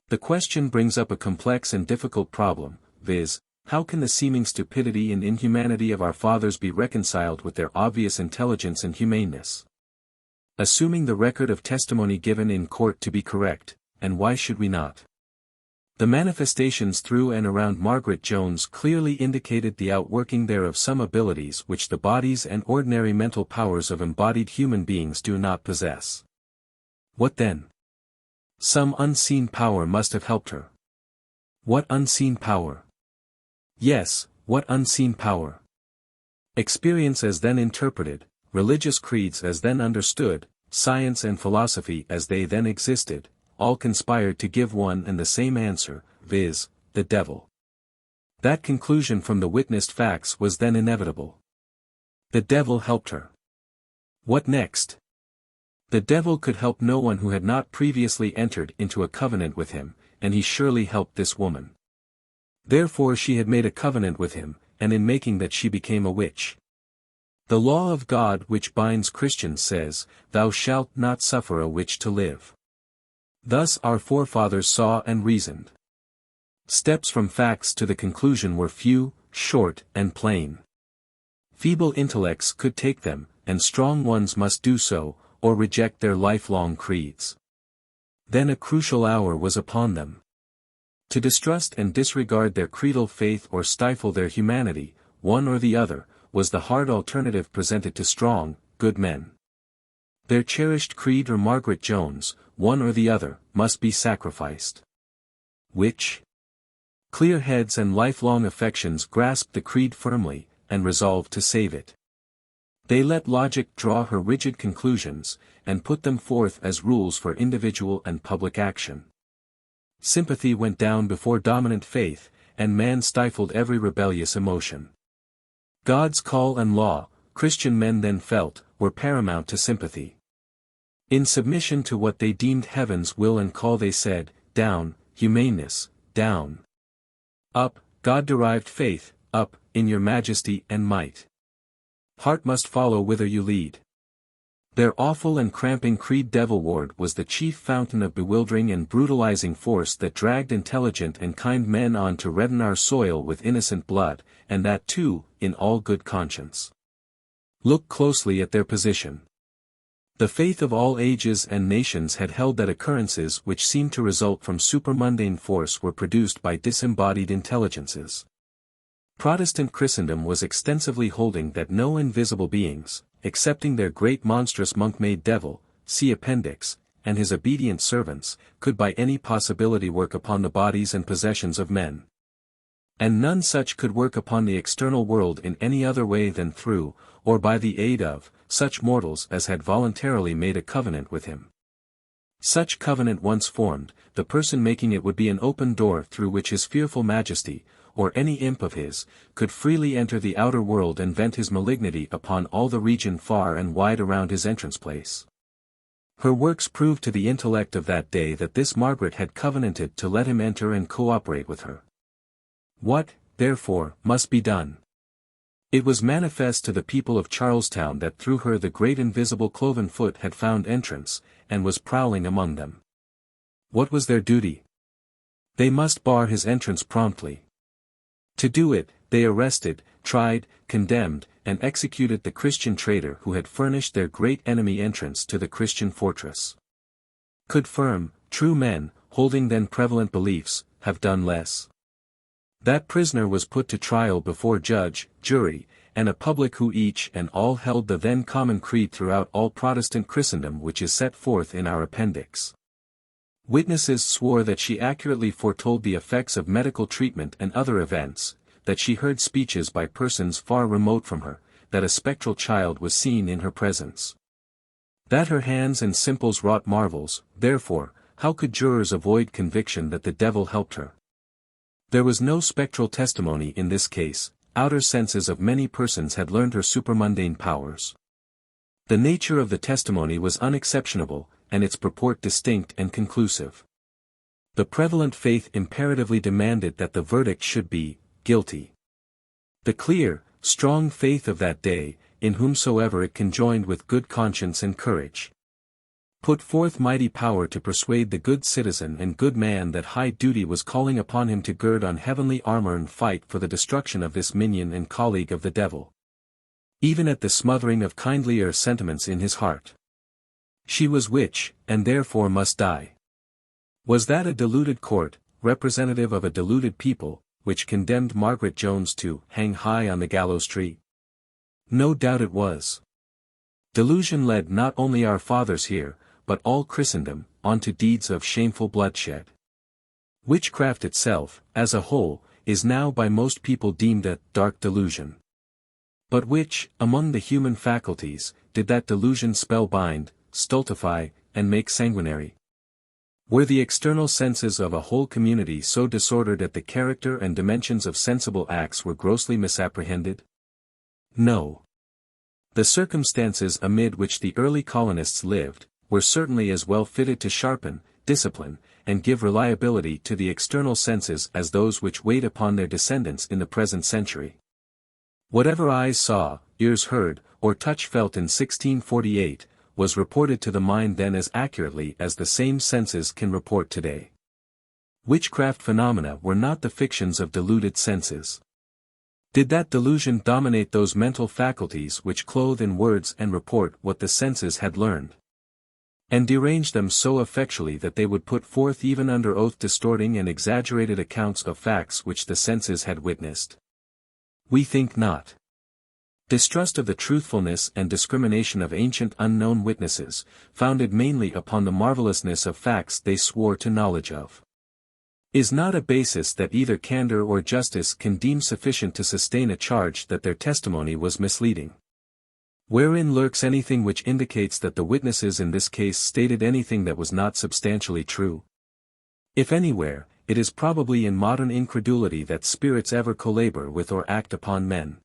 Speaker 1: The question brings up a complex and difficult problem, viz., how can the seeming stupidity and inhumanity of our fathers be reconciled with their obvious intelligence and humaneness? Assuming the record of testimony given in court to be correct, and why should we not? The manifestations through and around Margaret Jones clearly indicated the outworking there of some abilities which the bodies and ordinary mental powers of embodied human beings do not possess. What then? Some unseen power must have helped her. What unseen power? Yes, what unseen power? Experience as then interpreted, religious creeds as then understood, science and philosophy as they then existed, all conspired to give one and the same answer, viz., the devil. That conclusion from the witnessed facts was then inevitable. The devil helped her. What next? The devil could help no one who had not previously entered into a covenant with him, and he surely helped this woman. Therefore she had made a covenant with him, and in making that she became a witch. The law of God which binds Christians says, "Thou shalt not suffer a witch to live." Thus our forefathers saw and reasoned. Steps from facts to the conclusion were few, short, and plain. Feeble intellects could take them, and strong ones must do so, or reject their lifelong creeds. Then a crucial hour was upon them. To distrust and disregard their creedal faith or stifle their humanity, one or the other, was the hard alternative presented to strong, good men. Their cherished creed or Margaret Jones, one or the other, must be sacrificed. Which? Clear heads and lifelong affections grasped the creed firmly, and resolved to save it. They let logic draw her rigid conclusions, and put them forth as rules for individual and public action. Sympathy went down before dominant faith, and man stifled every rebellious emotion. God's call and law, Christian men then felt, were paramount to sympathy. In submission to what they deemed heaven's will and call they said, "Down, humaneness, down. Up, God-derived faith, up, in your majesty and might. Heart must follow whither you lead." Their awful and cramping creed devilward was the chief fountain of bewildering and brutalizing force that dragged intelligent and kind men on to redden our soil with innocent blood, and that too, in all good conscience. Look closely at their position. The faith of all ages and nations had held that occurrences which seemed to result from supermundane force were produced by disembodied intelligences. Protestant Christendom was extensively holding that no invisible beings, excepting their great monstrous monk-made devil, see appendix, and his obedient servants, could by any possibility work upon the bodies and possessions of men. And none such could work upon the external world in any other way than through, or by the aid of, such mortals as had voluntarily made a covenant with him. Such covenant once formed, the person making it would be an open door through which his fearful majesty, or any imp of his, could freely enter the outer world and vent his malignity upon all the region far and wide around his entrance place. Her works proved to the intellect of that day that this Margaret had covenanted to let him enter and cooperate with her. What, therefore, must be done? It was manifest to the people of Charlestown that through her the great invisible cloven foot had found entrance, and was prowling among them. What was their duty? They must bar his entrance promptly. To do it, they arrested, tried, condemned, and executed the Christian traitor who had furnished their great enemy entrance to the Christian fortress. Could firm, true men, holding then prevalent beliefs, have done less? That prisoner was put to trial before judge, jury, and a public who each and all held the then common creed throughout all Protestant Christendom which is set forth in our appendix. Witnesses swore that she accurately foretold the effects of medical treatment and other events, that she heard speeches by persons far remote from her, that a spectral child was seen in her presence. That her hands and simples wrought marvels, therefore, how could jurors avoid conviction that the devil helped her? There was no spectral testimony in this case, outer senses of many persons had learned her supermundane powers. The nature of the testimony was unexceptionable, and its purport distinct and conclusive. The prevalent faith imperatively demanded that the verdict should be, guilty. The clear, strong faith of that day, in whomsoever it conjoined with good conscience and courage, put forth mighty power to persuade the good citizen and good man that high duty was calling upon him to gird on heavenly armor and fight for the destruction of this minion and colleague of the devil. Even at the smothering of kindlier sentiments in his heart. She was witch, and therefore must die. Was that a deluded court, representative of a deluded people, which condemned Margaret Jones to hang high on the gallows tree? No doubt it was. Delusion led not only our fathers here, but all Christendom, on to deeds of shameful bloodshed. Witchcraft itself, as a whole, is now by most people deemed a dark delusion. But which, among the human faculties, did that delusion spellbind, stultify, and make sanguinary? Were the external senses of a whole community so disordered that the character and dimensions of sensible acts were grossly misapprehended? No. The circumstances amid which the early colonists lived, were certainly as well fitted to sharpen, discipline, and give reliability to the external senses as those which wait upon their descendants in the present century. Whatever eyes saw, ears heard, or touch felt in 1648, was reported to the mind then as accurately as the same senses can report today. Witchcraft phenomena were not the fictions of deluded senses. Did that delusion dominate those mental faculties which clothe in words and report what the senses had learned, and derange them so effectually that they would put forth even under oath distorting and exaggerated accounts of facts which the senses had witnessed? We think not. Distrust of the truthfulness and discrimination of ancient unknown witnesses, founded mainly upon the marvelousness of facts they swore to knowledge of, is not a basis that either candor or justice can deem sufficient to sustain a charge that their testimony was misleading. Wherein lurks anything which indicates that the witnesses in this case stated anything that was not substantially true? If anywhere, it is probably in modern incredulity that spirits ever collabor with or act upon men.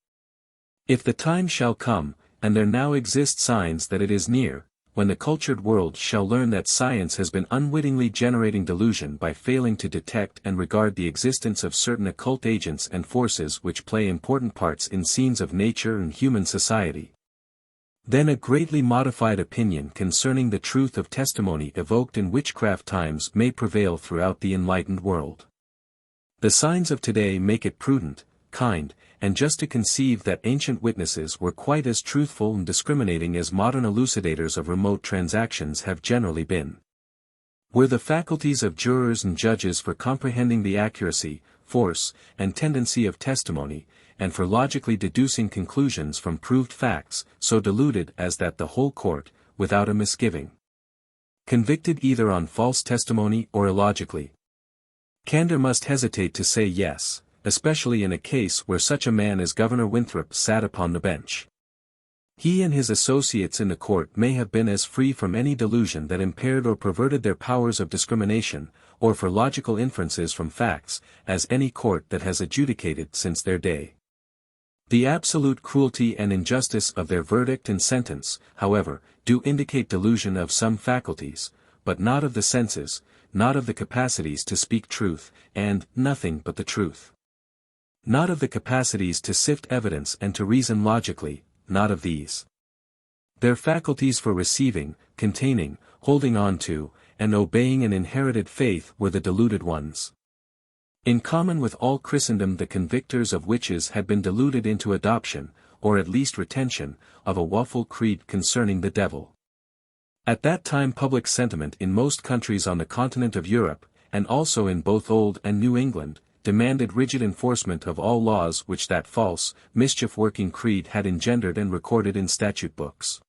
Speaker 1: If the time shall come, and there now exist signs that it is near, when the cultured world shall learn that science has been unwittingly generating delusion by failing to detect and regard the existence of certain occult agents and forces which play important parts in scenes of nature and human society, then a greatly modified opinion concerning the truth of testimony evoked in witchcraft times may prevail throughout the enlightened world. The signs of today make it prudent, kind, and just to conceive that ancient witnesses were quite as truthful and discriminating as modern elucidators of remote transactions have generally been. Were the faculties of jurors and judges for comprehending the accuracy, force, and tendency of testimony, and for logically deducing conclusions from proved facts, so deluded as that the whole court, without a misgiving, convicted either on false testimony or illogically? Candor must hesitate to say yes, especially in a case where such a man as Governor Winthrop sat upon the bench. He and his associates in the court may have been as free from any delusion that impaired or perverted their powers of discrimination, or for logical inferences from facts, as any court that has adjudicated since their day. The absolute cruelty and injustice of their verdict and sentence, however, do indicate delusion of some faculties, but not of the senses, not of the capacities to speak truth, and nothing but the truth. Not of the capacities to sift evidence and to reason logically, not of these. Their faculties for receiving, containing, holding on to, and obeying an inherited faith were the deluded ones. In common with all Christendom, the convictors of witches had been deluded into adoption, or at least retention, of a waffle creed concerning the devil. At that time public sentiment in most countries on the continent of Europe, and also in both Old and New England, demanded rigid enforcement of all laws which that false, mischief-working creed had engendered and recorded in statute books.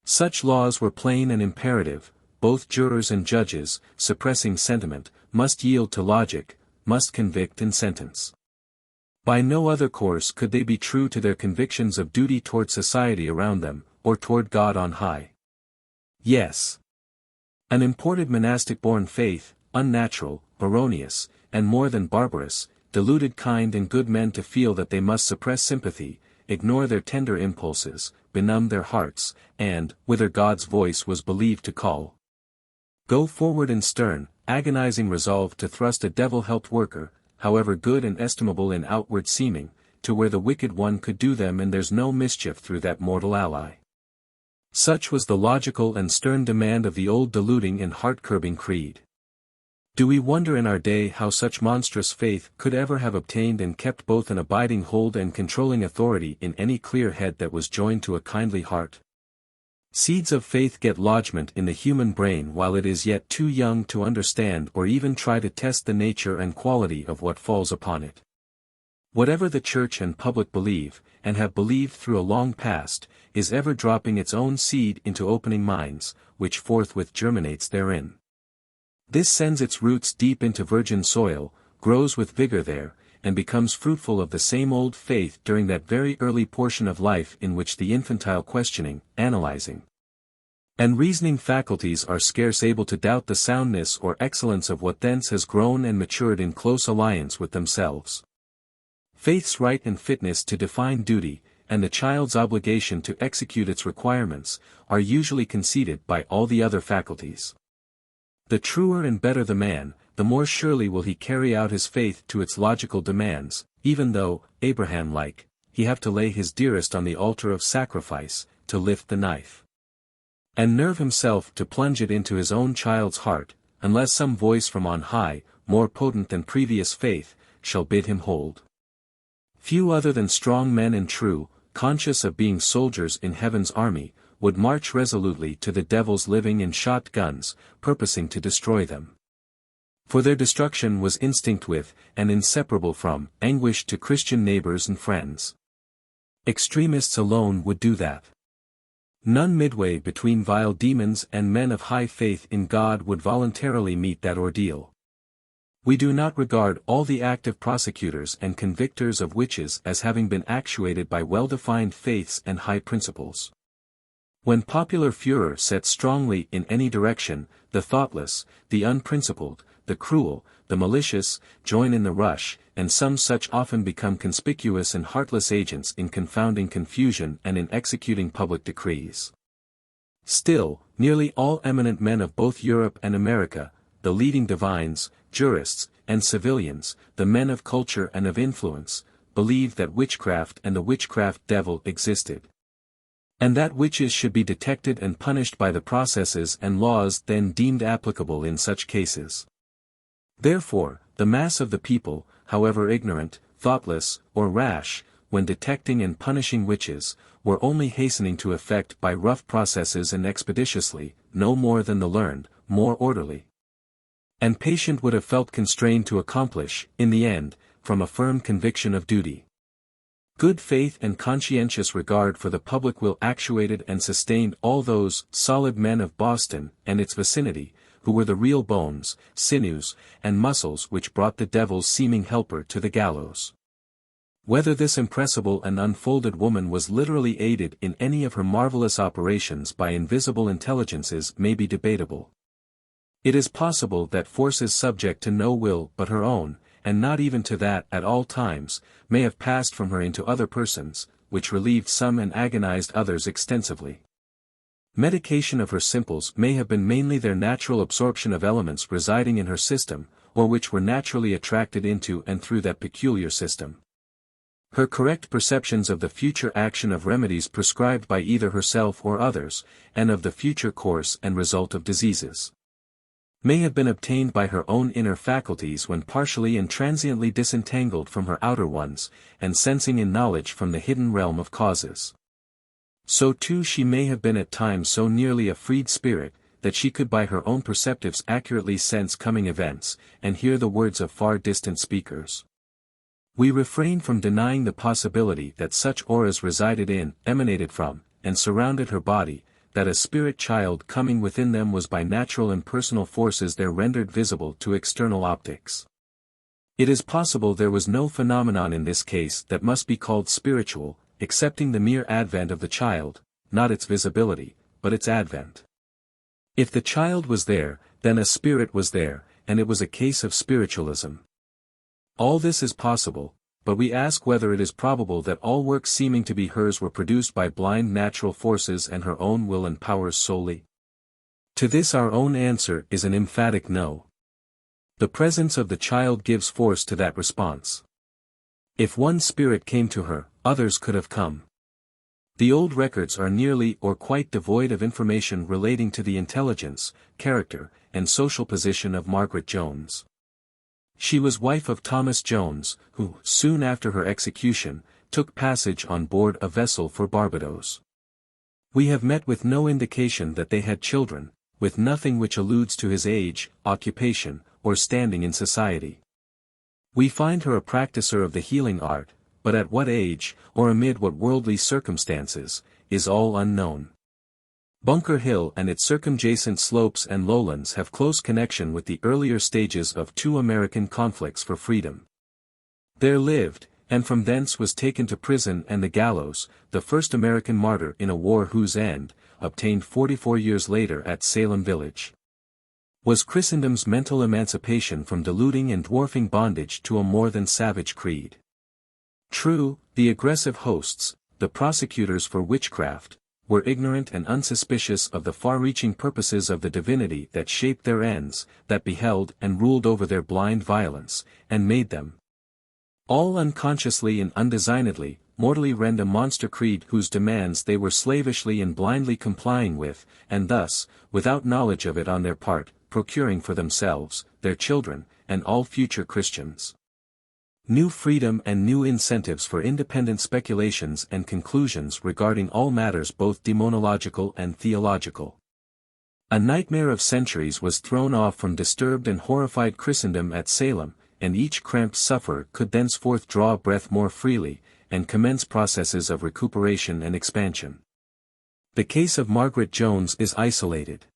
Speaker 1: Such laws were plain and imperative. Both jurors and judges, suppressing sentiment, must yield to logic, must convict and sentence. By no other course could they be true to their convictions of duty toward society around them, or toward God on high. Yes. An imported monastic-born faith, unnatural, erroneous, and more than barbarous, deluded kind and good men to feel that they must suppress sympathy, ignore their tender impulses, benumb their hearts, and, whither God's voice was believed to call, go forward in stern, agonizing resolve to thrust a devil-helped worker, however good and estimable in outward seeming, to where the wicked one could do them and there's no mischief through that mortal ally. Such was the logical and stern demand of the old deluding and heart-curbing creed. Do we wonder in our day how such monstrous faith could ever have obtained and kept both an abiding hold and controlling authority in any clear head that was joined to a kindly heart? Seeds of faith get lodgment in the human brain while it is yet too young to understand or even try to test the nature and quality of what falls upon it. Whatever the church and public believe, and have believed through a long past, is ever dropping its own seed into opening minds, which forthwith germinates therein. This sends its roots deep into virgin soil, grows with vigor there, and becomes fruitful of the same old faith during that very early portion of life in which the infantile questioning, analyzing, and reasoning faculties are scarce able to doubt the soundness or excellence of what thence has grown and matured in close alliance with themselves. Faith's right and fitness to define duty, and the child's obligation to execute its requirements, are usually conceded by all the other faculties. The truer and better the man, the more surely will he carry out his faith to its logical demands, even though, Abraham-like, he have to lay his dearest on the altar of sacrifice, to lift the knife, and nerve himself to plunge it into his own child's heart, unless some voice from on high, more potent than previous faith, shall bid him hold. Few other than strong men and true, conscious of being soldiers in heaven's army, would march resolutely to the devils living in shotguns, purposing to destroy them. For their destruction was instinct with, and inseparable from, anguish to Christian neighbors and friends. Extremists alone would do that. None midway between vile demons and men of high faith in God would voluntarily meet that ordeal. We do not regard all the active prosecutors and convictors of witches as having been actuated by well-defined faiths and high principles. When popular furor sets strongly in any direction, the thoughtless, the unprincipled, the cruel, the malicious, join in the rush, and some such often become conspicuous and heartless agents in confounding confusion and in executing public decrees. Still, nearly all eminent men of both Europe and America, the leading divines, jurists, and civilians, the men of culture and of influence, believed that witchcraft and the witchcraft devil existed, and that witches should be detected and punished by the processes and laws then deemed applicable in such cases. Therefore, the mass of the people, however ignorant, thoughtless, or rash, when detecting and punishing witches, were only hastening to effect by rough processes and expeditiously, no more than the learned, more orderly and patient would have felt constrained to accomplish, in the end, from a firm conviction of duty. Good faith and conscientious regard for the public will actuated and sustained all those solid men of Boston and its vicinity, who were the real bones, sinews, and muscles which brought the devil's seeming helper to the gallows. Whether this impressible and unfolded woman was literally aided in any of her marvelous operations by invisible intelligences may be debatable. It is possible that forces subject to no will but her own, and not even to that at all times, may have passed from her into other persons, which relieved some and agonized others extensively. Medication of her simples may have been mainly their natural absorption of elements residing in her system, or which were naturally attracted into and through that peculiar system. Her correct perceptions of the future action of remedies prescribed by either herself or others, and of the future course and result of diseases, may have been obtained by her own inner faculties when partially and transiently disentangled from her outer ones, and sensing in knowledge from the hidden realm of causes. So too she may have been at times so nearly a freed spirit, that she could by her own perceptives accurately sense coming events, and hear the words of far distant speakers. We refrain from denying the possibility that such auras resided in, emanated from, and surrounded her body, that a spirit child coming within them was by natural and personal forces there rendered visible to external optics. It is possible there was no phenomenon in this case that must be called spiritual, excepting the mere advent of the child, not its visibility, but its advent. If the child was there, then a spirit was there, and it was a case of spiritualism. All this is possible, but we ask whether it is probable that all works seeming to be hers were produced by blind natural forces and her own will and powers solely. To this our own answer is an emphatic no. The presence of the child gives force to that response. If one spirit came to her, others could have come. The old records are nearly or quite devoid of information relating to the intelligence, character, and social position of Margaret Jones. She was wife of Thomas Jones, who, soon after her execution, took passage on board a vessel for Barbados. We have met with no indication that they had children, with nothing which alludes to his age, occupation, or standing in society. We find her a practicer of the healing art, but at what age, or amid what worldly circumstances, is all unknown. Bunker Hill and its circumjacent slopes and lowlands have close connection with the earlier stages of two American conflicts for freedom. There lived, and from thence was taken to prison and the gallows, the first American martyr in a war whose end, obtained 44 years later at Salem Village, was Christendom's mental emancipation from deluding and dwarfing bondage to a more than savage creed. True, the aggressive hosts, the prosecutors for witchcraft, were ignorant and unsuspicious of the far-reaching purposes of the divinity that shaped their ends, that beheld and ruled over their blind violence, and made them all unconsciously and undesignedly, mortally rend a monster creed whose demands they were slavishly and blindly complying with, and thus, without knowledge of it on their part, procuring for themselves, their children, and all future Christians new freedom and new incentives for independent speculations and conclusions regarding all matters both demonological and theological. A nightmare of centuries was thrown off from disturbed and horrified Christendom at Salem, and each cramped sufferer could thenceforth draw breath more freely, and commence processes of recuperation and expansion. The case of Margaret Jones is isolated.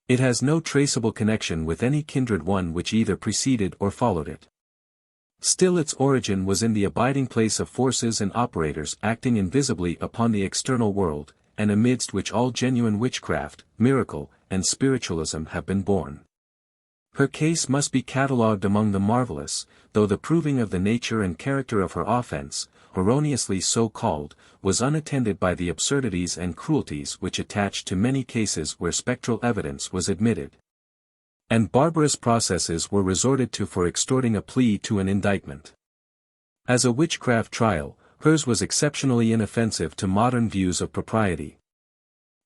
Speaker 1: It has no traceable connection with any kindred one which either preceded or followed it. Still its origin was in the abiding place of forces and operators acting invisibly upon the external world, and amidst which all genuine witchcraft, miracle, and spiritualism have been born. Her case must be catalogued among the marvelous, though the proving of the nature and character of her offense, erroneously so called, was unattended by the absurdities and cruelties which attached to many cases where spectral evidence was admitted, and barbarous processes were resorted to for extorting a plea to an indictment. As a witchcraft trial, hers was exceptionally inoffensive to modern views of propriety.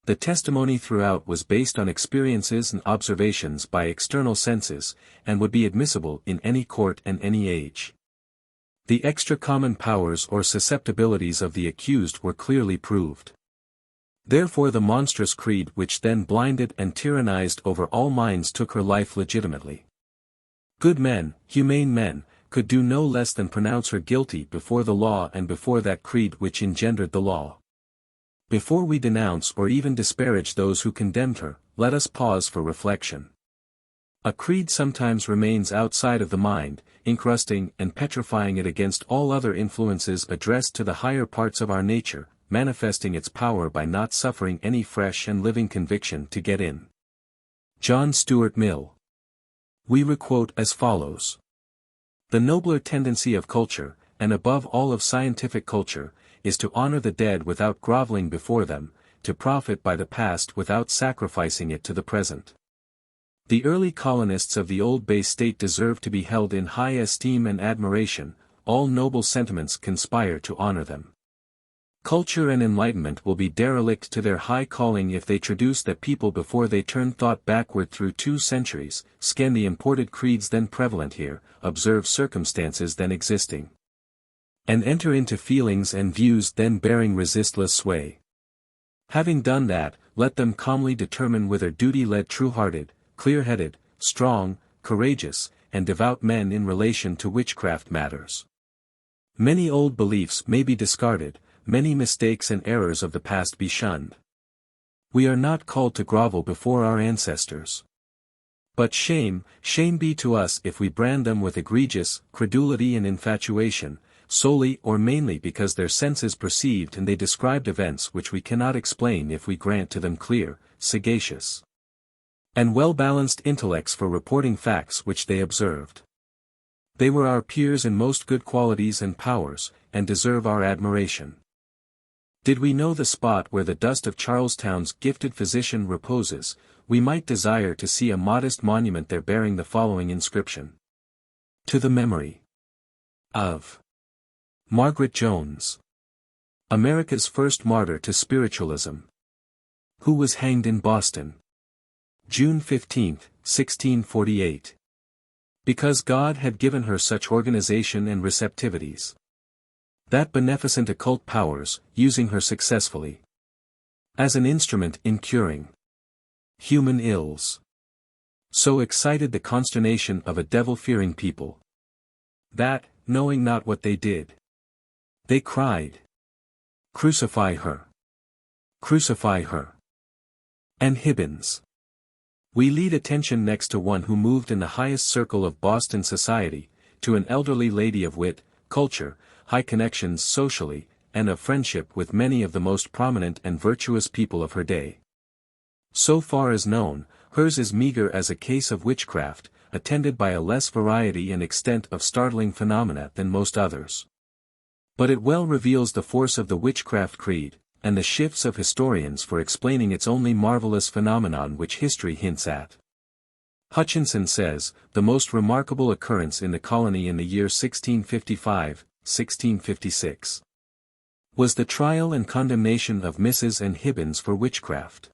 Speaker 1: The testimony throughout was based on experiences and observations by external senses, and would be admissible in any court and any age. The extra-common powers or susceptibilities of the accused were clearly proved. Therefore the monstrous creed which then blinded and tyrannized over all minds took her life legitimately. Good men, humane men, could do no less than pronounce her guilty before the law and before that creed which engendered the law. Before we denounce or even disparage those who condemned her, let us pause for reflection. A creed sometimes remains outside of the mind, incrusting and petrifying it against all other influences addressed to the higher parts of our nature, manifesting its power by not suffering any fresh and living conviction to get in. John Stuart Mill. We requote as follows. The nobler tendency of culture, and above all of scientific culture, is to honor the dead without groveling before them, to profit by the past without sacrificing it to the present. The early colonists of the old Bay State deserve to be held in high esteem and admiration, all noble sentiments conspire to honor them. Culture and enlightenment will be derelict to their high calling if they traduce that people before they turn thought backward through 2 centuries, scan the imported creeds then prevalent here, observe circumstances then existing, and enter into feelings and views then bearing resistless sway. Having done that, let them calmly determine whether duty led true-hearted, clear-headed, strong, courageous, and devout men in relation to witchcraft matters. Many old beliefs may be discarded, many mistakes and errors of the past be shunned. We are not called to grovel before our ancestors. But shame be to us if we brand them with egregious credulity and infatuation, solely or mainly because their senses perceived and they described events which we cannot explain if we grant to them clear, sagacious, and well-balanced intellects for reporting facts which they observed. They were our peers in most good qualities and powers, and deserve our admiration. Did we know the spot where the dust of Charlestown's gifted physician reposes, we might desire to see a modest monument there bearing the following inscription. To the memory of Margaret Jones, America's first martyr to spiritualism, who was hanged in Boston, June 15, 1648. Because God had given her such organization and receptivities, that beneficent occult powers, using her successfully as an instrument in curing human ills, so excited the consternation of a devil-fearing people, that, knowing not what they did, they cried, "Crucify her! Crucify her!" And Hibbins. We lead attention next to one who moved in the highest circle of Boston society, to an elderly lady of wit, culture, high connections socially, and of friendship with many of the most prominent and virtuous people of her day. So far as known, hers is meager as a case of witchcraft, attended by a less variety and extent of startling phenomena than most others. But it well reveals the force of the witchcraft creed, and the shifts of historians for explaining its only marvelous phenomenon which history hints at. Hutchinson says, the most remarkable occurrence in the colony in the year 1655-1656 was the trial and condemnation of Mrs. and Hibbins for witchcraft.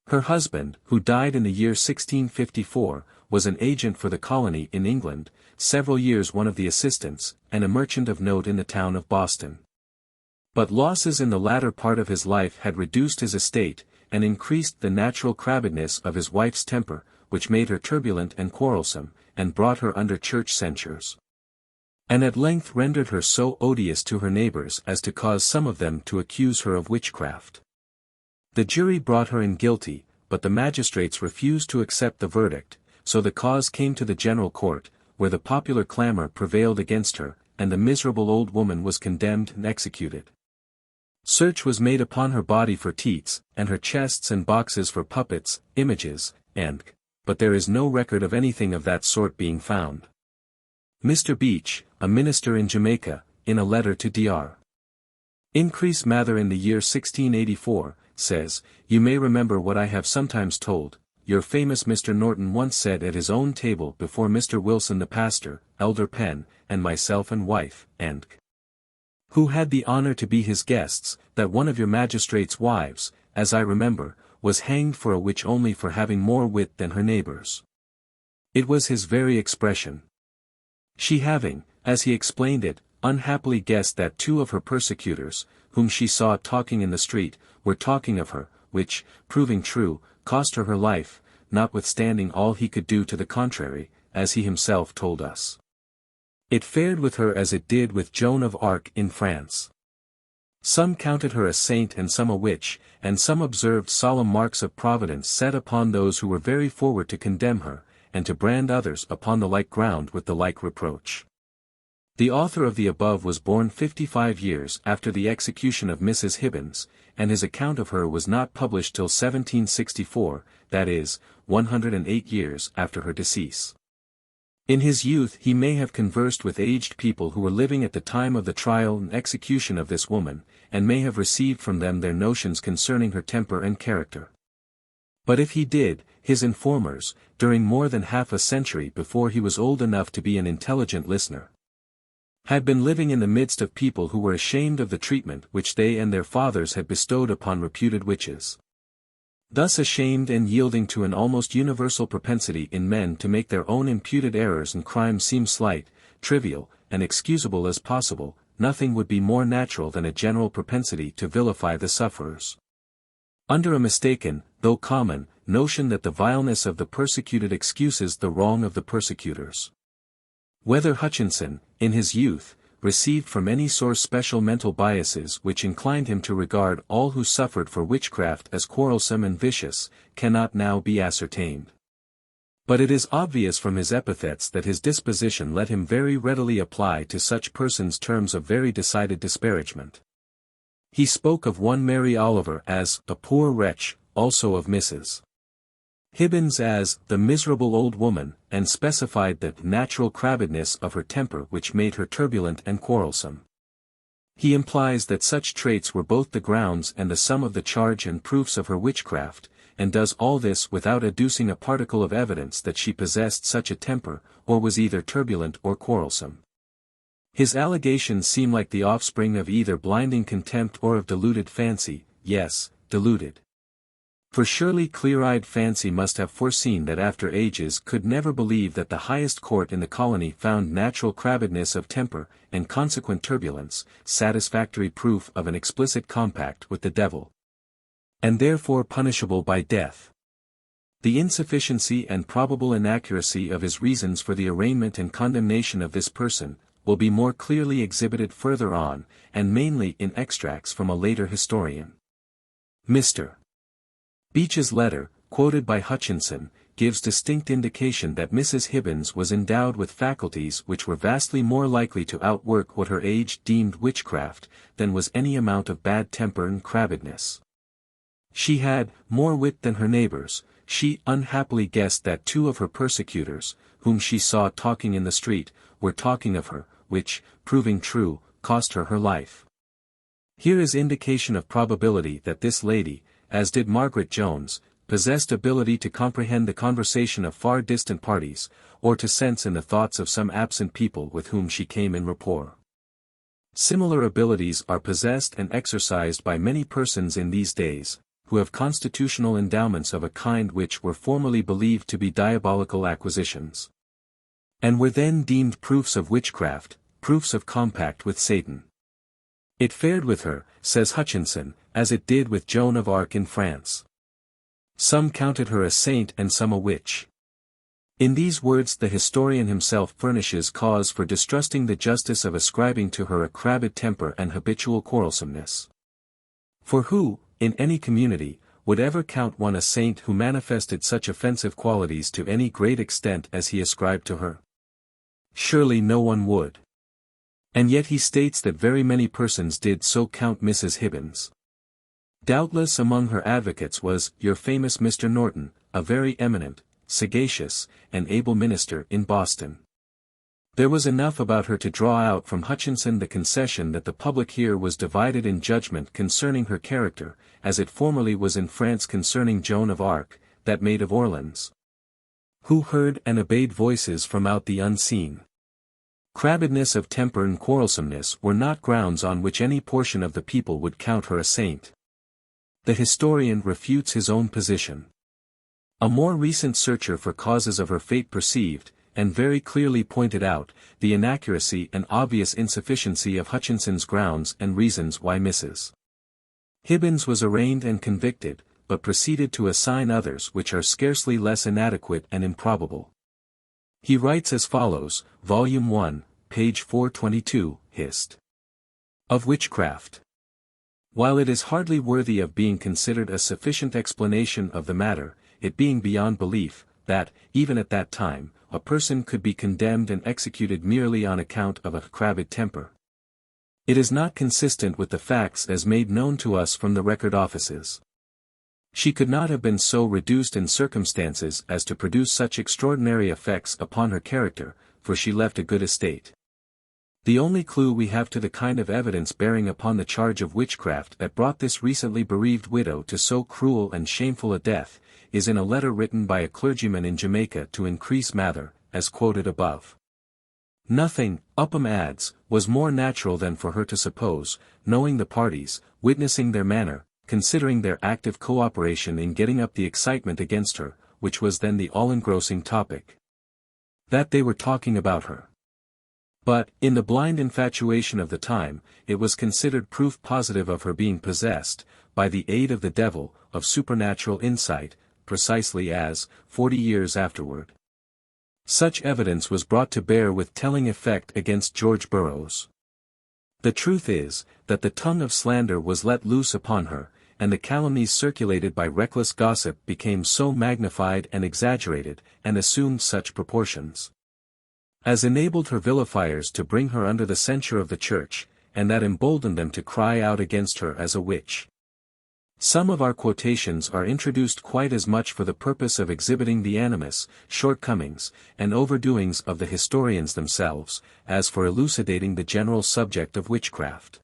Speaker 1: Her husband, who died in the year 1654, was an agent for the colony in England, several years one of the assistants, and a merchant of note in the town of Boston. But losses in the latter part of his life had reduced his estate, and increased the natural crabbedness of his wife's temper, which made her turbulent and quarrelsome, and brought her under church censures, and at length rendered her so odious to her neighbors as to cause some of them to accuse her of witchcraft. The jury brought her in guilty, but the magistrates refused to accept the verdict, so the cause came to the general court, where the popular clamor prevailed against her, and the miserable old woman was condemned and executed. Search was made upon her body for teats, and her chests and boxes for puppets, images, but there is no record of anything of that sort being found. Mr. Beach, a minister in Jamaica, in a letter to Dr. Increase Mather in the year 1684, says, "You may remember what I have sometimes told, your famous Mr. Norton once said at his own table before Mr. Wilson the pastor, Elder Penn, and myself and wife, and who had the honor to be his guests, that one of your magistrates' wives, as I remember, was hanged for a witch only for having more wit than her neighbors." It was his very expression. She having, as he explained it, unhappily guessed that two of her persecutors, whom she saw talking in the street, were talking of her, which, proving true, cost her her life, notwithstanding all he could do to the contrary, as he himself told us. It fared with her as it did with Joan of Arc in France. Some counted her a saint and some a witch, and some observed solemn marks of providence set upon those who were very forward to condemn her, and to brand others upon the like ground with the like reproach. The author of the above was born 55 years after the execution of Mrs. Hibbins, and his account of her was not published till 1764, that is, 108 years after her decease. In his youth he may have conversed with aged people who were living at the time of the trial and execution of this woman, and may have received from them their notions concerning her temper and character. But if he did, his informers, during more than half a century before he was old enough to be an intelligent listener, had been living in the midst of people who were ashamed of the treatment which they and their fathers had bestowed upon reputed witches. Thus ashamed and yielding to an almost universal propensity in men to make their own imputed errors and crimes seem slight, trivial, and excusable as possible, nothing would be more natural than a general propensity to vilify the sufferers, under a mistaken, though common, notion that the vileness of the persecuted excuses the wrong of the persecutors. Whether Hutchinson, in his youth, received from any source special mental biases which inclined him to regard all who suffered for witchcraft as quarrelsome and vicious, cannot now be ascertained. But it is obvious from his epithets that his disposition let him very readily apply to such persons terms of very decided disparagement. He spoke of one Mary Oliver as a poor wretch, also of Mrs. Hibbins as the miserable old woman, and specified the natural crabbedness of her temper which made her turbulent and quarrelsome. He implies that such traits were both the grounds and the sum of the charge and proofs of her witchcraft, and does all this without adducing a particle of evidence that she possessed such a temper, or was either turbulent or quarrelsome. His allegations seem like the offspring of either blinding contempt or of deluded fancy, yes, deluded. For surely clear-eyed fancy must have foreseen that after ages could never believe that the highest court in the colony found natural crabbedness of temper, and consequent turbulence, satisfactory proof of an explicit compact with the devil, and therefore punishable by death. The insufficiency and probable inaccuracy of his reasons for the arraignment and condemnation of this person, will be more clearly exhibited further on, and mainly in extracts from a later historian. Mr. Beach's letter, quoted by Hutchinson, gives distinct indication that Mrs. Hibbins was endowed with faculties which were vastly more likely to outwork what her age deemed witchcraft, than was any amount of bad temper and crabbedness. She had more wit than her neighbors. She unhappily guessed that two of her persecutors, whom she saw talking in the street, were talking of her, which, proving true, cost her her life. Here is indication of probability that this lady, as did Margaret Jones, possessed ability to comprehend the conversation of far distant parties, or to sense in the thoughts of some absent people with whom she came in rapport. Similar abilities are possessed and exercised by many persons in these days, who have constitutional endowments of a kind which were formerly believed to be diabolical acquisitions, and were then deemed proofs of witchcraft, proofs of compact with Satan. It fared with her, says Hutchinson, as it did with Joan of Arc in France. Some counted her a saint and some a witch. In these words the historian himself furnishes cause for distrusting the justice of ascribing to her a crabbed temper and habitual quarrelsomeness. For who, in any community, would ever count one a saint who manifested such offensive qualities to any great extent as he ascribed to her? Surely no one would. And yet he states that very many persons did so count Mrs. Hibbins. Doubtless among her advocates was your famous Mr. Norton, a very eminent, sagacious, and able minister in Boston. There was enough about her to draw out from Hutchinson the concession that the public here was divided in judgment concerning her character, as it formerly was in France concerning Joan of Arc, that Maid of Orleans, who heard and obeyed voices from out the unseen. Crabbedness of temper and quarrelsomeness were not grounds on which any portion of the people would count her a saint. The historian refutes his own position. A more recent searcher for causes of her fate perceived, and very clearly pointed out, the inaccuracy and obvious insufficiency of Hutchinson's grounds and reasons why Mrs. Hibbins was arraigned and convicted, but proceeded to assign others which are scarcely less inadequate and improbable. He writes as follows, Volume 1, page 422, Hist. of Witchcraft. While it is hardly worthy of being considered a sufficient explanation of the matter, it being beyond belief, that, even at that time, a person could be condemned and executed merely on account of a crabbed temper, it is not consistent with the facts as made known to us from the record offices. She could not have been so reduced in circumstances as to produce such extraordinary effects upon her character, for she left a good estate. The only clue we have to the kind of evidence bearing upon the charge of witchcraft that brought this recently bereaved widow to so cruel and shameful a death, is in a letter written by a clergyman in Jamaica to Increase Mather, as quoted above. Nothing, Upham adds, was more natural than for her to suppose, knowing the parties, witnessing their manner, considering their active cooperation in getting up the excitement against her, which was then the all-engrossing topic, that they were talking about her. But, in the blind infatuation of the time, it was considered proof positive of her being possessed, by the aid of the devil, of supernatural insight, precisely as, 40 years afterward, such evidence was brought to bear with telling effect against George Burroughs. The truth is, that the tongue of slander was let loose upon her, and the calumnies circulated by reckless gossip became so magnified and exaggerated, and assumed such proportions, as enabled her vilifiers to bring her under the censure of the Church, and that emboldened them to cry out against her as a witch. Some of our quotations are introduced quite as much for the purpose of exhibiting the animus, shortcomings, and overdoings of the historians themselves, as for elucidating the general subject of witchcraft.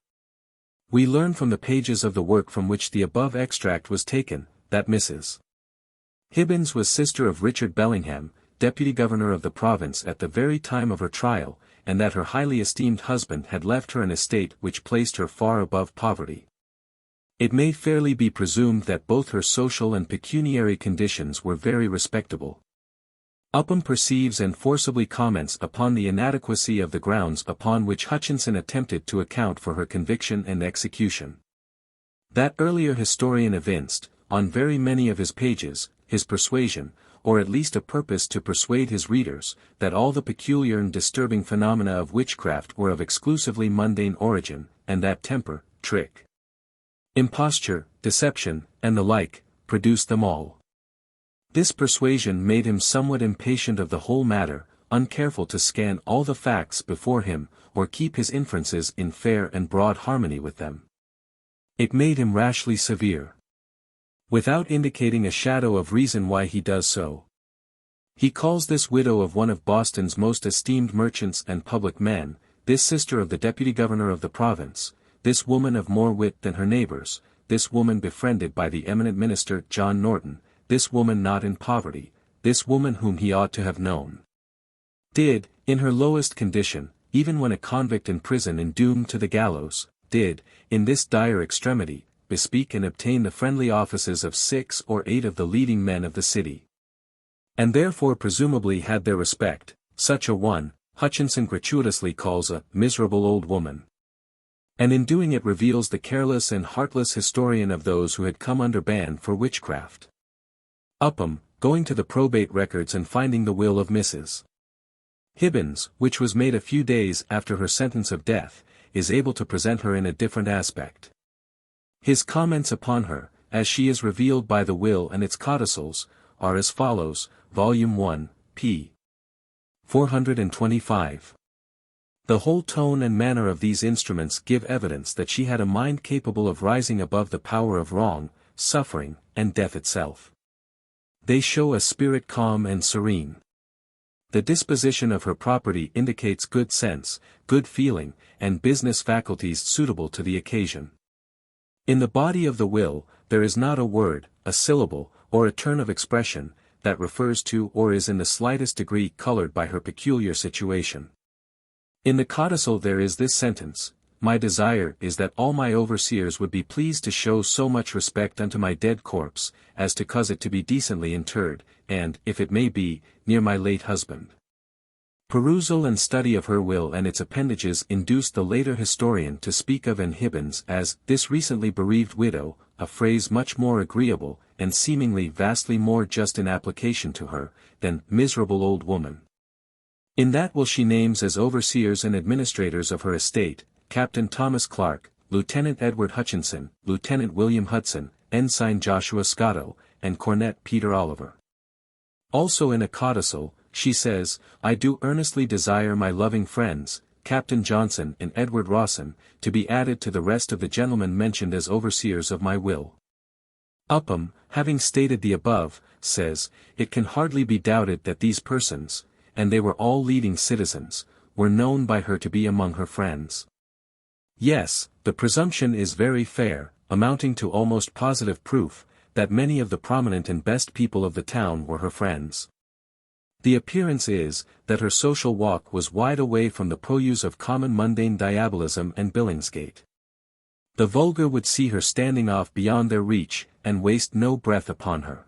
Speaker 1: We learn from the pages of the work from which the above extract was taken, that Mrs. Hibbins was sister of Richard Bellingham, deputy governor of the province at the very time of her trial, and that her highly esteemed husband had left her an estate which placed her far above poverty. It may fairly be presumed that both her social and pecuniary conditions were very respectable. Upham perceives and forcibly comments upon the inadequacy of the grounds upon which Hutchinson attempted to account for her conviction and execution. That earlier historian evinced, on very many of his pages, his persuasion, or at least a purpose to persuade his readers, that all the peculiar and disturbing phenomena of witchcraft were of exclusively mundane origin, and that temper, trick, imposture, deception, and the like, produced them all. This persuasion made him somewhat impatient of the whole matter, uncareful to scan all the facts before him, or keep his inferences in fair and broad harmony with them. It made him rashly severe, without indicating a shadow of reason why he does so. He calls this widow of one of Boston's most esteemed merchants and public men, this sister of the deputy governor of the province, this woman of more wit than her neighbors, this woman befriended by the eminent minister John Norton, this woman not in poverty, this woman whom he ought to have known. Did, in her lowest condition, even when a convict in prison and doomed to the gallows, did, in this dire extremity, bespeak and obtain the friendly offices of 6 or 8 of the leading men of the city. And therefore presumably had their respect, such a one, Hutchinson gratuitously calls a miserable old woman. And in doing it reveals the careless and heartless historian of those who had come under ban for witchcraft. Upham, going to the probate records and finding the will of Mrs. Hibbins, which was made a few days after her sentence of death, is able to present her in a different aspect. His comments upon her, as she is revealed by the will and its codicils, are as follows, Volume 1, p. 425. The whole tone and manner of these instruments give evidence that she had a mind capable of rising above the power of wrong, suffering, and death itself. They show a spirit calm and serene. The disposition of her property indicates good sense, good feeling, and business faculties suitable to the occasion. In the body of the will, there is not a word, a syllable, or a turn of expression, that refers to or is in the slightest degree colored by her peculiar situation. In the codicil there is this sentence, "My desire is that all my overseers would be pleased to show so much respect unto my dead corpse, as to cause it to be decently interred, and, if it may be, near my late husband." Perusal and study of her will and its appendages induced the later historian to speak of Anne Hibbins as "this recently bereaved widow," a phrase much more agreeable, and seemingly vastly more just in application to her, than "miserable old woman." In that will she names as overseers and administrators of her estate, Captain Thomas Clark, Lieutenant Edward Hutchinson, Lieutenant William Hudson, Ensign Joshua Scotto, and Cornet Peter Oliver. Also in a codicil, she says, "I do earnestly desire my loving friends, Captain Johnson and Edward Rawson, to be added to the rest of the gentlemen mentioned as overseers of my will." Upham, having stated the above, says, "It can hardly be doubted that these persons, and they were all leading citizens, were known by her to be among her friends." Yes, the presumption is very fair, amounting to almost positive proof, that many of the prominent and best people of the town were her friends. The appearance is, that her social walk was wide away from the purlieus of common mundane diabolism and Billingsgate. The vulgar would see her standing off beyond their reach, and waste no breath upon her.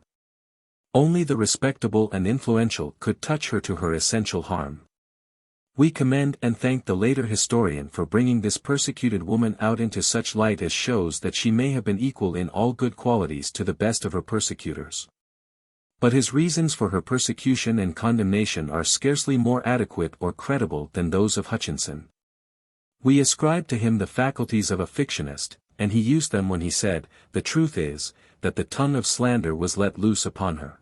Speaker 1: Only the respectable and influential could touch her to her essential harm. We commend and thank the later historian for bringing this persecuted woman out into such light as shows that she may have been equal in all good qualities to the best of her persecutors. But his reasons for her persecution and condemnation are scarcely more adequate or credible than those of Hutchinson. We ascribe to him the faculties of a fictionist, and he used them when he said, "The truth is, that the tongue of slander was let loose upon her."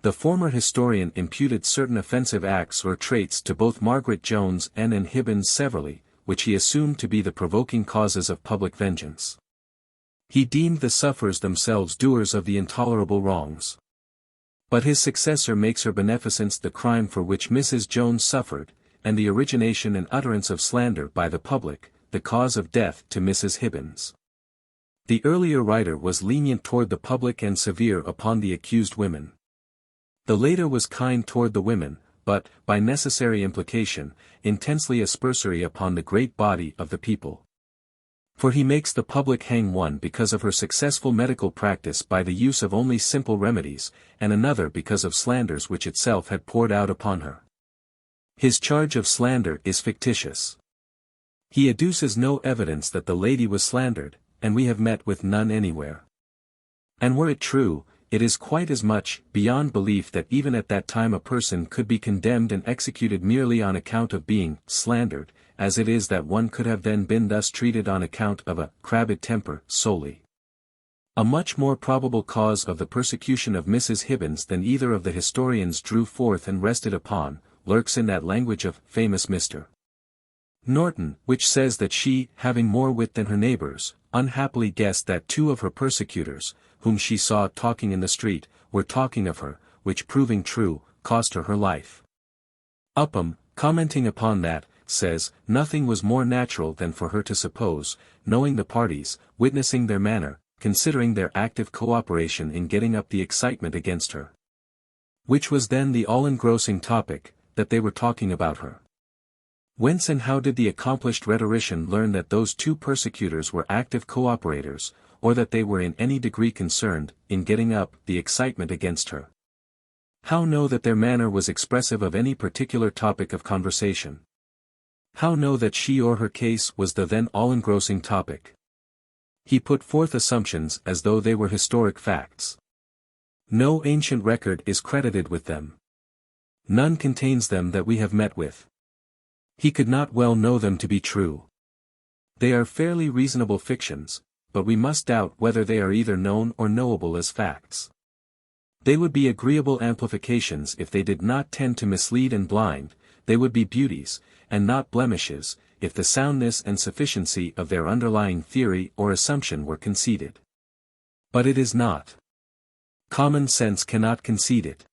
Speaker 1: The former historian imputed certain offensive acts or traits to both Margaret Jones and Anne Hibbins severally, which he assumed to be the provoking causes of public vengeance. He deemed the sufferers themselves doers of the intolerable wrongs. But his successor makes her beneficence the crime for which Mrs. Jones suffered, and the origination and utterance of slander by the public, the cause of death to Mrs. Hibbins. The earlier writer was lenient toward the public and severe upon the accused women. The later was kind toward the women, but, by necessary implication, intensely aspersory upon the great body of the people. For he makes the public hang one because of her successful medical practice by the use of only simple remedies, and another because of slanders which itself had poured out upon her. His charge of slander is fictitious. He adduces no evidence that the lady was slandered, and we have met with none anywhere. And were it true, it is quite as much beyond belief that even at that time a person could be condemned and executed merely on account of being slandered, as it is that one could have then been thus treated on account of a crabbed temper solely. A much more probable cause of the persecution of Mrs. Hibbins than either of the historians drew forth and rested upon, lurks in that language of famous Mr. Norton, which says that she, having more wit than her neighbors, unhappily guessed that 2 of her persecutors, whom she saw talking in the street, were talking of her, which proving true, cost her her life. Upham, commenting upon that, says, nothing was more natural than for her to suppose, knowing the parties, witnessing their manner, considering their active cooperation in getting up the excitement against her. Which was then the all-engrossing topic, that they were talking about her. Whence and how did the accomplished rhetorician learn that those two persecutors were active cooperators, or that they were in any degree concerned, in getting up the excitement against her? How know that their manner was expressive of any particular topic of conversation? How know that she or her case was the then all-engrossing topic? He put forth assumptions as though they were historic facts. No ancient record is credited with them. None contains them that we have met with. He could not well know them to be true. They are fairly reasonable fictions, but we must doubt whether they are either known or knowable as facts. They would be agreeable amplifications if they did not tend to mislead and blind, they would be beauties, and not blemishes, if the soundness and sufficiency of their underlying theory or assumption were conceded. But it is not. Common sense cannot concede it.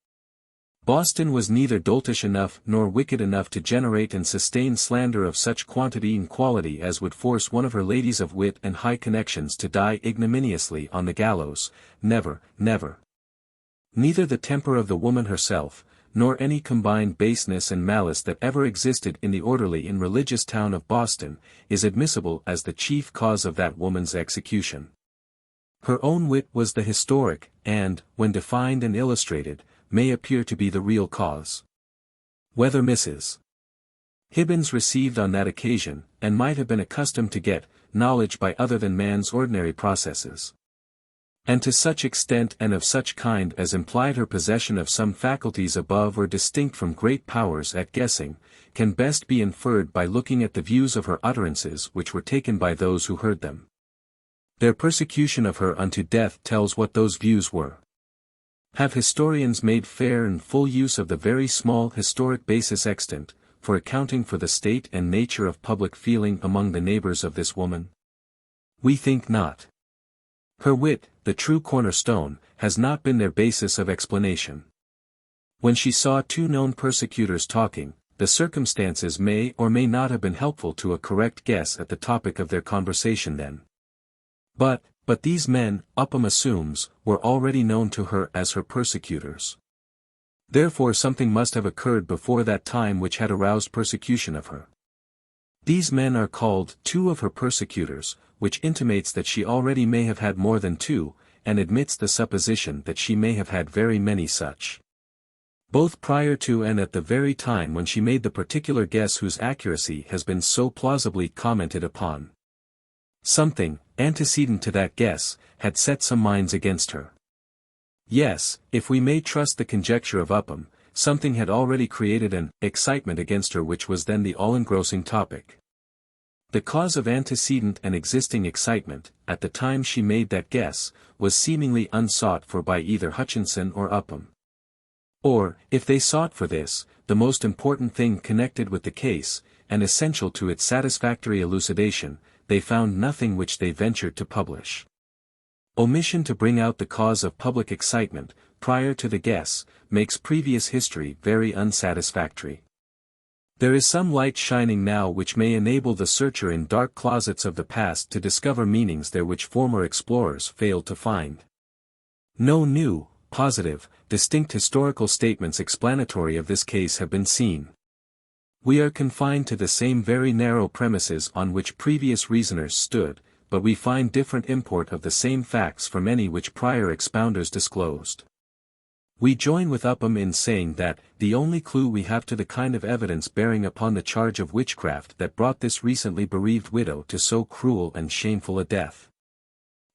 Speaker 1: Boston was neither doltish enough nor wicked enough to generate and sustain slander of such quantity and quality as would force one of her ladies of wit and high connections to die ignominiously on the gallows. Never, never. Neither the temper of the woman herself, nor any combined baseness and malice that ever existed in the orderly and religious town of Boston, is admissible as the chief cause of that woman's execution. Her own wit was the historic, and, when defined and illustrated, may appear to be the real cause. Whether Mrs. Hibbins received on that occasion, and might have been accustomed to get, knowledge by other than man's ordinary processes, and to such extent and of such kind as implied her possession of some faculties above or distinct from great powers at guessing, can best be inferred by looking at the views of her utterances which were taken by those who heard them. Their persecution of her unto death tells what those views were. Have historians made fair and full use of the very small historic basis extant, for accounting for the state and nature of public feeling among the neighbors of this woman? We think not. Her wit, the true cornerstone, has not been their basis of explanation. When she saw two known persecutors talking, the circumstances may or may not have been helpful to a correct guess at the topic of their conversation then. But these men, Upham assumes, were already known to her as her persecutors. Therefore something must have occurred before that time which had aroused persecution of her. These men are called two of her persecutors, which intimates that she already may have had more than two, and admits the supposition that she may have had very many such. Both prior to and at the very time when she made the particular guess whose accuracy has been so plausibly commented upon. Something, antecedent to that guess, had set some minds against her. Yes, if we may trust the conjecture of Upham, something had already created an excitement against her which was then the all-engrossing topic. The cause of antecedent and existing excitement, at the time she made that guess, was seemingly unsought for by either Hutchinson or Upham. Or, if they sought for this, the most important thing connected with the case, and essential to its satisfactory elucidation, they found nothing which they ventured to publish. Omission to bring out the cause of public excitement, prior to the guess, makes previous history very unsatisfactory. There is some light shining now which may enable the searcher in dark closets of the past to discover meanings there which former explorers failed to find. No new, positive, distinct historical statements explanatory of this case have been seen. We are confined to the same very narrow premises on which previous reasoners stood, but we find different import of the same facts from any which prior expounders disclosed. We join with Upham in saying that, the only clue we have to the kind of evidence bearing upon the charge of witchcraft that brought this recently bereaved widow to so cruel and shameful a death,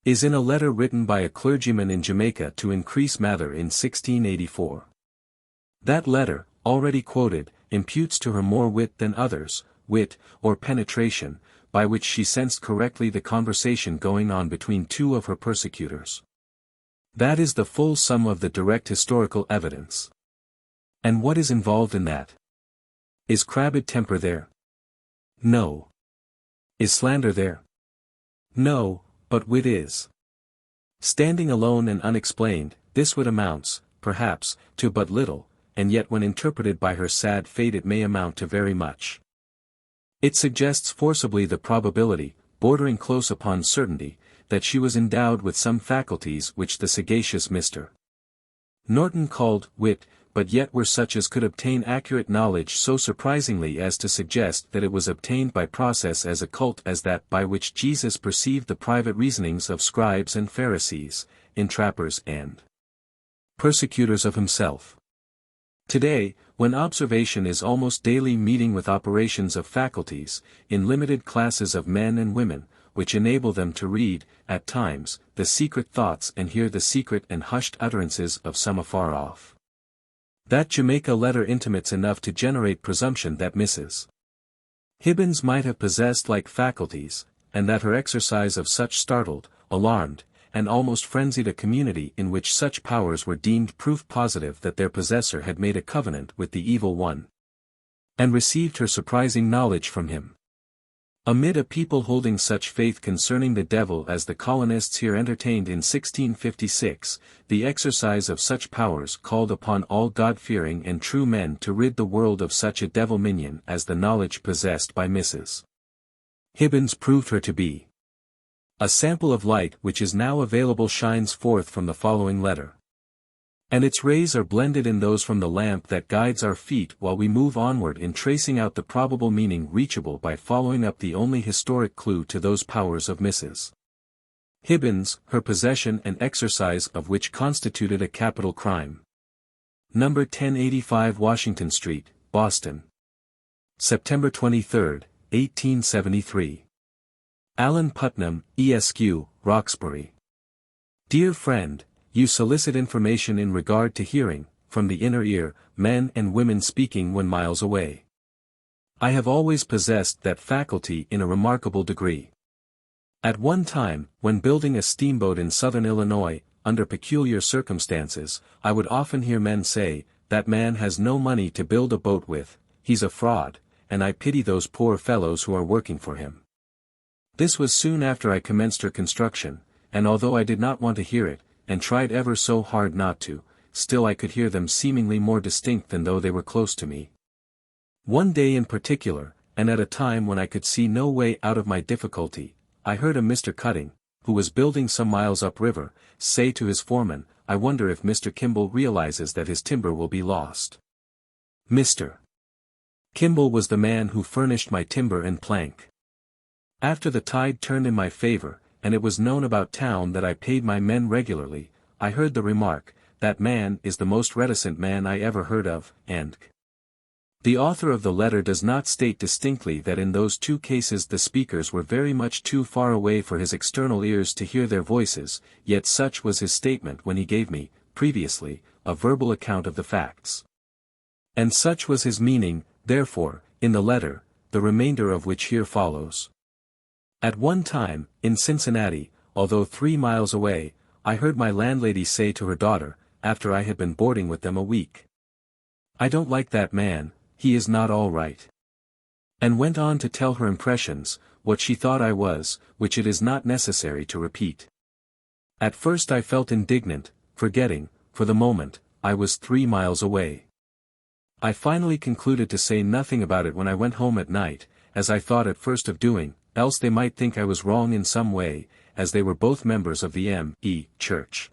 Speaker 1: is in a letter written by a clergyman in Jamaica to Increase Mather in 1684. That letter, already quoted, imputes to her more wit than others, wit, or penetration, by which she sensed correctly the conversation going on between two of her persecutors. That is the full sum of the direct historical evidence. And what is involved in that? Is crabbed temper there? No. Is slander there? No, but wit is. Standing alone and unexplained, this wit amounts, perhaps, to but little, and yet when interpreted by her sad fate it may amount to very much. It suggests forcibly the probability, bordering close upon certainty, that she was endowed with some faculties which the sagacious Mr. Norton called wit, but yet were such as could obtain accurate knowledge so surprisingly as to suggest that it was obtained by process as occult as that by which Jesus perceived the private reasonings of scribes and Pharisees, entrappers and persecutors of himself. Today, when observation is almost daily meeting with operations of faculties, in limited classes of men and women, which enable them to read, at times, the secret thoughts and hear the secret and hushed utterances of some afar off. That Jamaica letter intimates enough to generate presumption that Mrs. Hibbins might have possessed like faculties, and that her exercise of such startled, alarmed, and almost frenzied a community in which such powers were deemed proof positive that their possessor had made a covenant with the evil one, and received her surprising knowledge from him. Amid a people holding such faith concerning the devil as the colonists here entertained in 1656, the exercise of such powers called upon all God-fearing and true men to rid the world of such a devil minion as the knowledge possessed by Mrs. Hibbins proved her to be. A sample of light which is now available shines forth from the following letter. And its rays are blended in those from the lamp that guides our feet while we move onward in tracing out the probable meaning reachable by following up the only historic clue to those powers of Mrs. Hibbins, her possession and exercise of which constituted a capital crime. Number 1085 Washington Street, Boston. September 23, 1873. Alan Putnam, Esq., Roxbury. Dear friend, you solicit information in regard to hearing, from the inner ear, men and women speaking when miles away. I have always possessed that faculty in a remarkable degree. At one time, when building a steamboat in southern Illinois, under peculiar circumstances, I would often hear men say, "That man has no money to build a boat with, he's a fraud," and I pity those poor fellows who are working for him. This was soon after I commenced her construction, and although I did not want to hear it, and tried ever so hard not to, still I could hear them seemingly more distinct than though they were close to me. One day in particular, and at a time when I could see no way out of my difficulty, I heard a Mr. Cutting, who was building some miles upriver, say to his foreman, "I wonder if Mr. Kimball realizes that his timber will be lost." Mr. Kimball was the man who furnished my timber and plank. After the tide turned in my favor, and it was known about town that I paid my men regularly, I heard the remark, "That man is the most reticent man I ever heard of," and the author of the letter does not state distinctly that in those two cases the speakers were very much too far away for his external ears to hear their voices, yet such was his statement when he gave me, previously, a verbal account of the facts. And such was his meaning, therefore, in the letter, the remainder of which here follows. At one time, in Cincinnati, although 3 miles away, I heard my landlady say to her daughter, after I had been boarding with them a week, "I don't like that man, he is not all right." And went on to tell her impressions, what she thought I was, which it is not necessary to repeat. At first I felt indignant, forgetting, for the moment, I was 3 miles away. I finally concluded to say nothing about it when I went home at night, as I thought at first of doing, else they might think I was wrong in some way, as they were both members of the M.E. Church.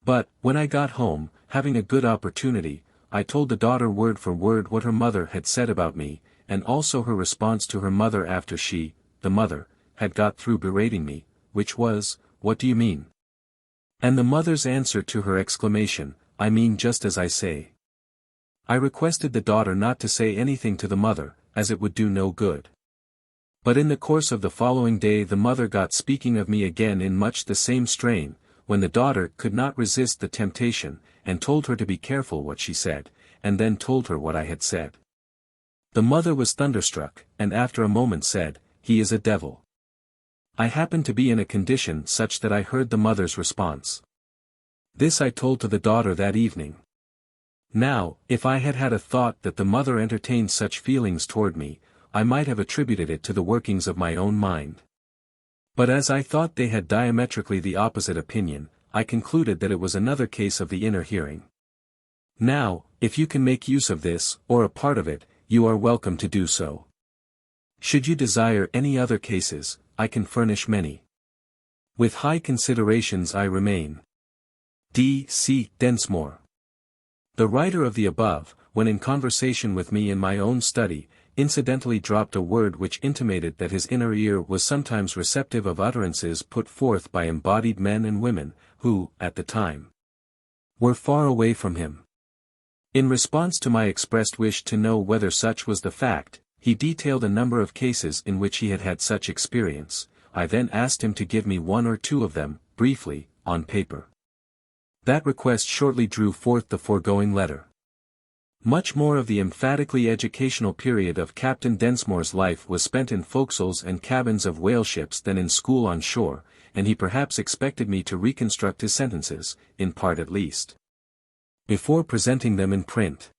Speaker 1: But, when I got home, having a good opportunity, I told the daughter word for word what her mother had said about me, and also her response to her mother after she, the mother, had got through berating me, which was, "What do you mean?" And the mother's answer to her exclamation, "I mean just as I say." I requested the daughter not to say anything to the mother, as it would do no good. But in the course of the following day the mother got speaking of me again in much the same strain, when the daughter could not resist the temptation, and told her to be careful what she said, and then told her what I had said. The mother was thunderstruck, and after a moment said, "He is a devil." I happened to be in a condition such that I heard the mother's response. This I told to the daughter that evening. Now, if I had had a thought that the mother entertained such feelings toward me, I might have attributed it to the workings of my own mind. But as I thought they had diametrically the opposite opinion, I concluded that it was another case of the inner hearing. Now, if you can make use of this, or a part of it, you are welcome to do so. Should you desire any other cases, I can furnish many. With high considerations I remain. D. C. Densmore. The writer of the above, when in conversation with me in my own study, incidentally dropped a word which intimated that his inner ear was sometimes receptive of utterances put forth by embodied men and women, who, at the time, were far away from him. In response to my expressed wish to know whether such was the fact, he detailed a number of cases in which he had had such experience. I then asked him to give me one or two of them, briefly, on paper. That request shortly drew forth the foregoing letter. Much more of the emphatically educational period of Captain Densmore's life was spent in forecastles and cabins of whaleships than in school on shore, and he perhaps expected me to reconstruct his sentences, in part at least, before presenting them in print.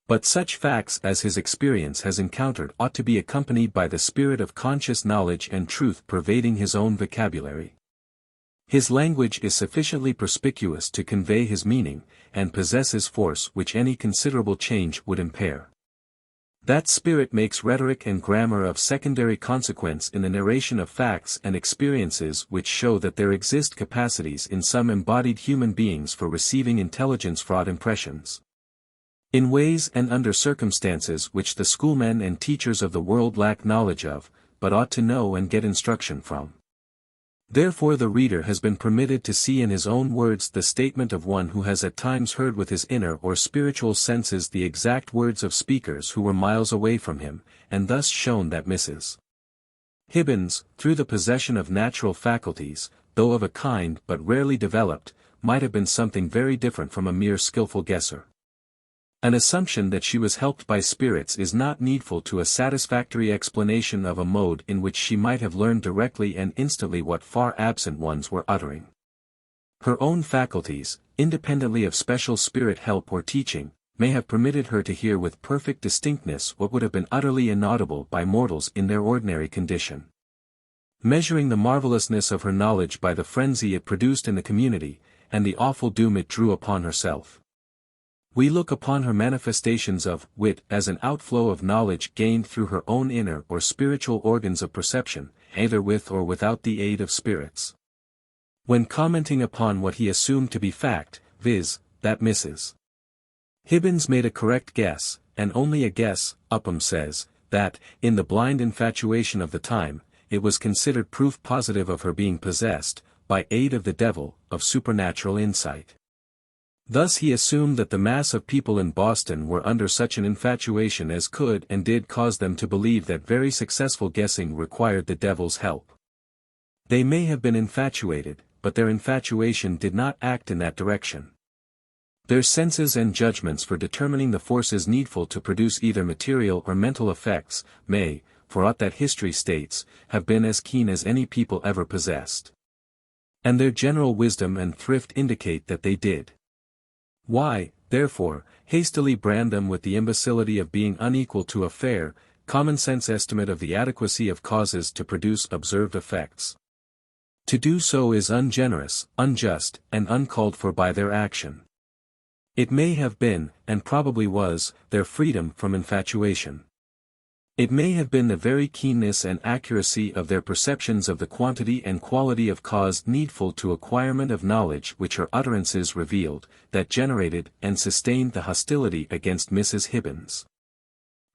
Speaker 1: But such facts as his experience has encountered ought to be accompanied by the spirit of conscious knowledge and truth pervading his own vocabulary. His language is sufficiently perspicuous to convey his meaning, and possesses force which any considerable change would impair. That spirit makes rhetoric and grammar of secondary consequence in the narration of facts and experiences which show that there exist capacities in some embodied human beings for receiving intelligence-fraught impressions, in ways and under circumstances which the schoolmen and teachers of the world lack knowledge of, but ought to know and get instruction from. Therefore the reader has been permitted to see in his own words the statement of one who has at times heard with his inner or spiritual senses the exact words of speakers who were miles away from him, and thus shown that Mrs. Hibbins, through the possession of natural faculties, though of a kind but rarely developed, might have been something very different from a mere skillful guesser. An assumption that she was helped by spirits is not needful to a satisfactory explanation of a mode in which she might have learned directly and instantly what far absent ones were uttering. Her own faculties, independently of special spirit help or teaching, may have permitted her to hear with perfect distinctness what would have been utterly inaudible by mortals in their ordinary condition. Measuring the marvelousness of her knowledge by the frenzy it produced in the community, and the awful doom it drew upon herself, we look upon her manifestations of wit as an outflow of knowledge gained through her own inner or spiritual organs of perception, either with or without the aid of spirits. When commenting upon what he assumed to be fact, viz., that Mrs. Hibbins made a correct guess, and only a guess, Upham says, that, in the blind infatuation of the time, it was considered proof positive of her being possessed, by aid of the devil, of supernatural insight. Thus he assumed that the mass of people in Boston were under such an infatuation as could and did cause them to believe that very successful guessing required the devil's help. They may have been infatuated, but their infatuation did not act in that direction. Their senses and judgments for determining the forces needful to produce either material or mental effects, may, for aught that history states, have been as keen as any people ever possessed. And their general wisdom and thrift indicate that they did. Why, therefore, hastily brand them with the imbecility of being unequal to a fair, common-sense estimate of the adequacy of causes to produce observed effects? To do so is ungenerous, unjust, and uncalled for by their action. It may have been, and probably was, their freedom from infatuation. It may have been the very keenness and accuracy of their perceptions of the quantity and quality of cause needful to acquirement of knowledge which her utterances revealed, that generated and sustained the hostility against Mrs. Hibbins.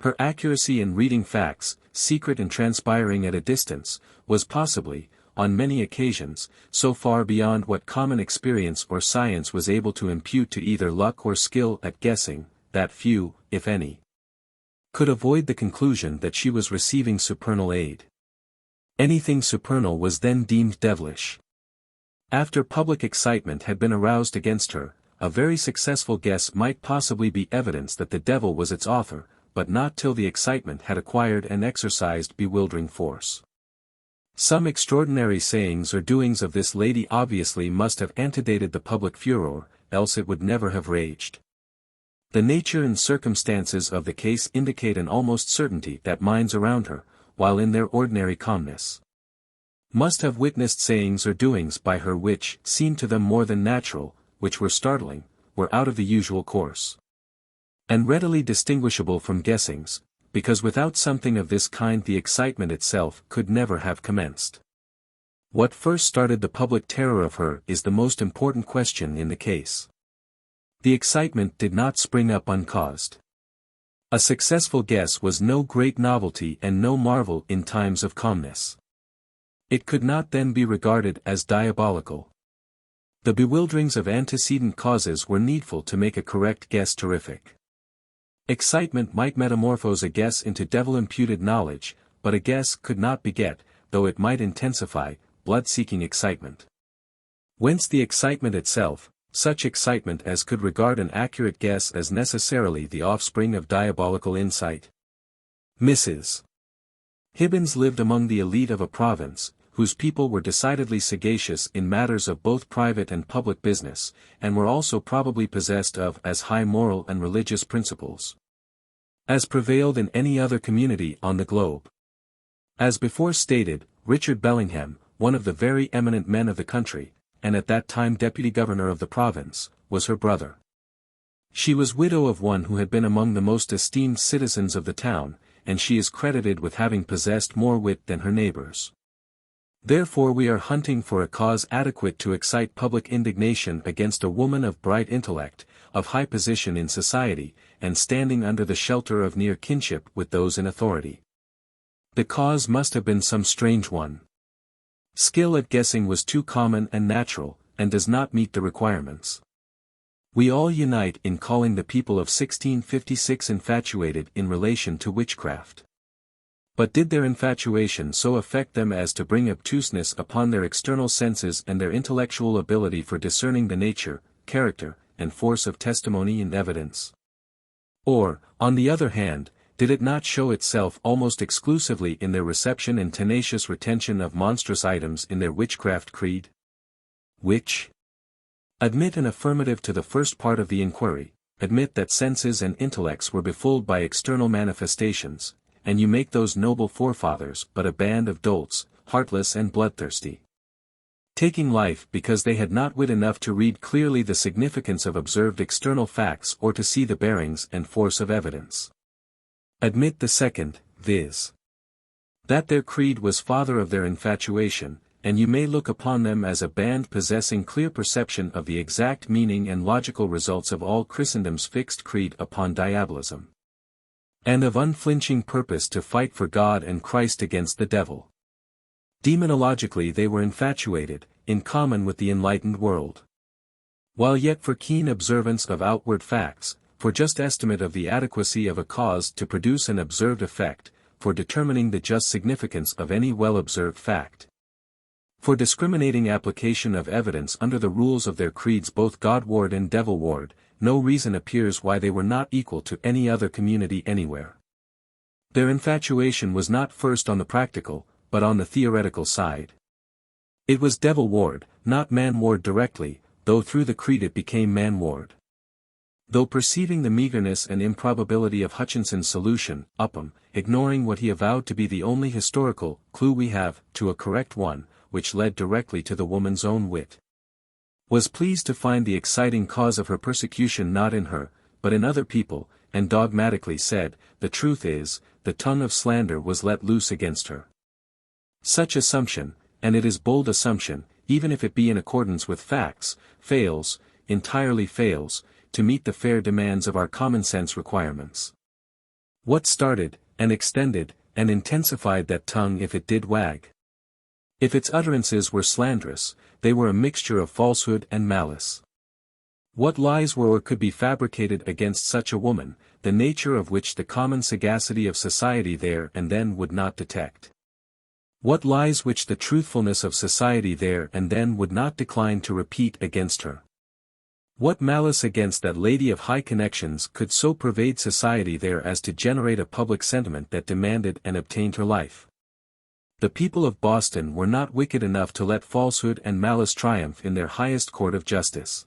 Speaker 1: Her accuracy in reading facts, secret and transpiring at a distance, was possibly, on many occasions, so far beyond what common experience or science was able to impute to either luck or skill at guessing, that few, if any, could avoid the conclusion that she was receiving supernal aid. Anything supernal was then deemed devilish. After public excitement had been aroused against her, a very successful guess might possibly be evidence that the devil was its author, but not till the excitement had acquired and exercised bewildering force. Some extraordinary sayings or doings of this lady obviously must have antedated the public furor, else it would never have raged. The nature and circumstances of the case indicate an almost certainty that minds around her, while in their ordinary calmness, must have witnessed sayings or doings by her which seemed to them more than natural, which were startling, were out of the usual course, and readily distinguishable from guessings, because without something of this kind the excitement itself could never have commenced. What first started the public terror of her is the most important question in the case. The excitement did not spring up uncaused. A successful guess was no great novelty and no marvel in times of calmness. It could not then be regarded as diabolical. The bewilderings of antecedent causes were needful to make a correct guess terrific. Excitement might metamorphose a guess into devil-imputed knowledge, but a guess could not beget, though it might intensify, blood-seeking excitement. Whence the excitement itself, such excitement as could regard an accurate guess as necessarily the offspring of diabolical insight. Mrs. Hibbins lived among the elite of a province, whose people were decidedly sagacious in matters of both private and public business, and were also probably possessed of as high moral and religious principles as prevailed in any other community on the globe. As before stated, Richard Bellingham, one of the very eminent men of the country, and at that time deputy governor of the province, was her brother. She was widow of one who had been among the most esteemed citizens of the town, and she is credited with having possessed more wit than her neighbors. Therefore we are hunting for a cause adequate to excite public indignation against a woman of bright intellect, of high position in society, and standing under the shelter of near kinship with those in authority. The cause must have been some strange one. Skill at guessing was too common and natural, and does not meet the requirements. We all unite in calling the people of 1656 infatuated in relation to witchcraft. But did their infatuation so affect them as to bring obtuseness upon their external senses and their intellectual ability for discerning the nature, character, and force of testimony and evidence? Or, on the other hand, did it not show itself almost exclusively in their reception and tenacious retention of monstrous items in their witchcraft creed? Which? Admit an affirmative to the first part of the inquiry, admit that senses and intellects were befooled by external manifestations, and you make those noble forefathers but a band of dolts, heartless and bloodthirsty, taking life because they had not wit enough to read clearly the significance of observed external facts or to see the bearings and force of evidence. Admit the second, viz. that their creed was father of their infatuation, and you may look upon them as a band possessing clear perception of the exact meaning and logical results of all Christendom's fixed creed upon diabolism, and of unflinching purpose to fight for God and Christ against the devil. Demonologically they were infatuated, in common with the enlightened world. While yet for keen observance of outward facts, for just estimate of the adequacy of a cause to produce an observed effect, for determining the just significance of any well-observed fact, for discriminating application of evidence under the rules of their creeds both God-ward and devil-ward, no reason appears why they were not equal to any other community anywhere. Their infatuation was not first on the practical, but on the theoretical side. It was devil-ward, not man-ward directly, though through the creed it became man-ward. Though perceiving the meagerness and improbability of Hutchinson's solution, Upham, ignoring what he avowed to be the only historical clue we have to a correct one, which led directly to the woman's own wit, was pleased to find the exciting cause of her persecution not in her, but in other people, and dogmatically said, the truth is, the tongue of slander was let loose against her. Such assumption, and it is bold assumption, even if it be in accordance with facts, fails, entirely fails, to meet the fair demands of our common-sense requirements. What started, and extended, and intensified that tongue if it did wag? If its utterances were slanderous, they were a mixture of falsehood and malice. What lies were or could be fabricated against such a woman, the nature of which the common sagacity of society there and then would not detect? What lies which the truthfulness of society there and then would not decline to repeat against her? What malice against that lady of high connections could so pervade society there as to generate a public sentiment that demanded and obtained her life? The people of Boston were not wicked enough to let falsehood and malice triumph in their highest court of justice.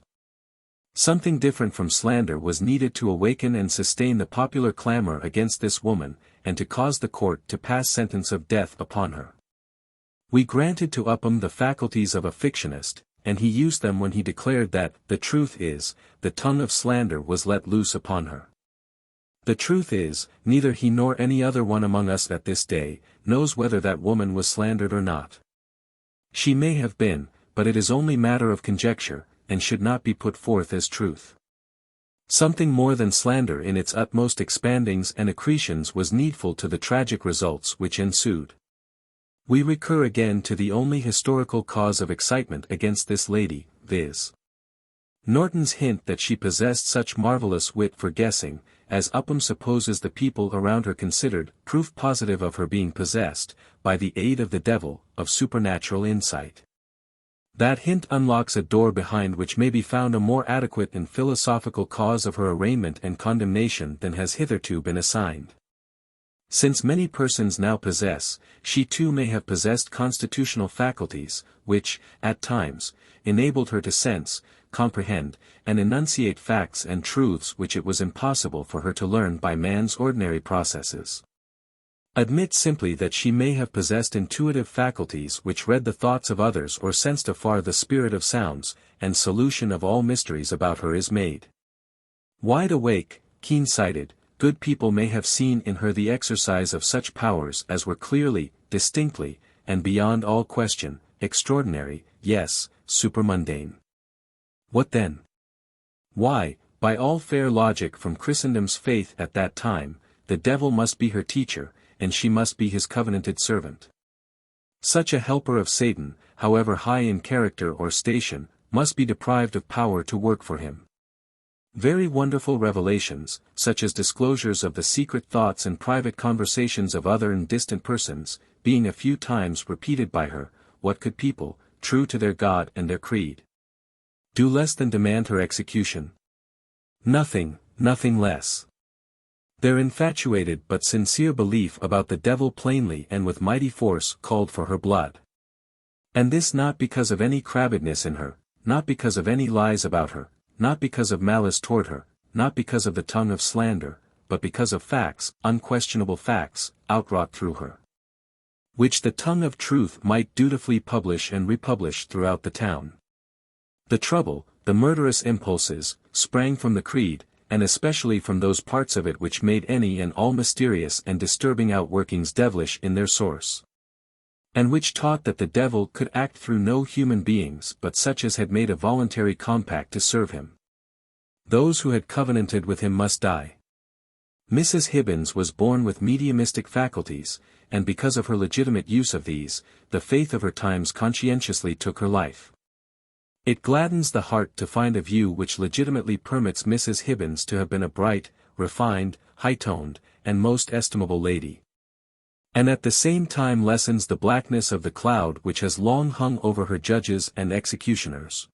Speaker 1: Something different from slander was needed to awaken and sustain the popular clamor against this woman, and to cause the court to pass sentence of death upon her. We granted to Upham the faculties of a fictionist, and he used them when he declared that, the truth is, the tongue of slander was let loose upon her. The truth is, neither he nor any other one among us at this day, knows whether that woman was slandered or not. She may have been, but it is only matter of conjecture, and should not be put forth as truth. Something more than slander in its utmost expandings and accretions was needful to the tragic results which ensued. We recur again to the only historical cause of excitement against this lady, viz. Norton's hint that she possessed such marvelous wit for guessing, as Upham supposes the people around her considered proof positive of her being possessed, by the aid of the devil, of supernatural insight. That hint unlocks a door behind which may be found a more adequate and philosophical cause of her arraignment and condemnation than has hitherto been assigned. Since many persons now possess, she too may have possessed constitutional faculties, which, at times, enabled her to sense, comprehend, and enunciate facts and truths which it was impossible for her to learn by man's ordinary processes. Admit simply that she may have possessed intuitive faculties which read the thoughts of others or sensed afar the spirit of sounds, and solution of all mysteries about her is made. Wide awake, keen-sighted, good people may have seen in her the exercise of such powers as were clearly, distinctly, and beyond all question, extraordinary, yes, supermundane. What then? Why, by all fair logic from Christendom's faith at that time, the devil must be her teacher, and she must be his covenanted servant. Such a helper of Satan, however high in character or station, must be deprived of power to work for him. Very wonderful revelations, such as disclosures of the secret thoughts and private conversations of other and distant persons, being a few times repeated by her, what could people, true to their God and their creed, do less than demand her execution? Nothing, nothing less. Their infatuated but sincere belief about the devil plainly and with mighty force called for her blood. And this not because of any crabbedness in her, not because of any lies about her, not because of malice toward her, not because of the tongue of slander, but because of facts, unquestionable facts, outwrought through her, which the tongue of truth might dutifully publish and republish throughout the town. The trouble, the murderous impulses, sprang from the creed, and especially from those parts of it which made any and all mysterious and disturbing outworkings devilish in their source, and which taught that the devil could act through no human beings but such as had made a voluntary compact to serve him. Those who had covenanted with him must die. Mrs. Hibbins was born with mediumistic faculties, and because of her legitimate use of these, the faith of her times conscientiously took her life. It gladdens the heart to find a view which legitimately permits Mrs. Hibbins to have been a bright, refined, high-toned, and most estimable lady, and at the same time lessens the blackness of the cloud which has long hung over her judges and executioners.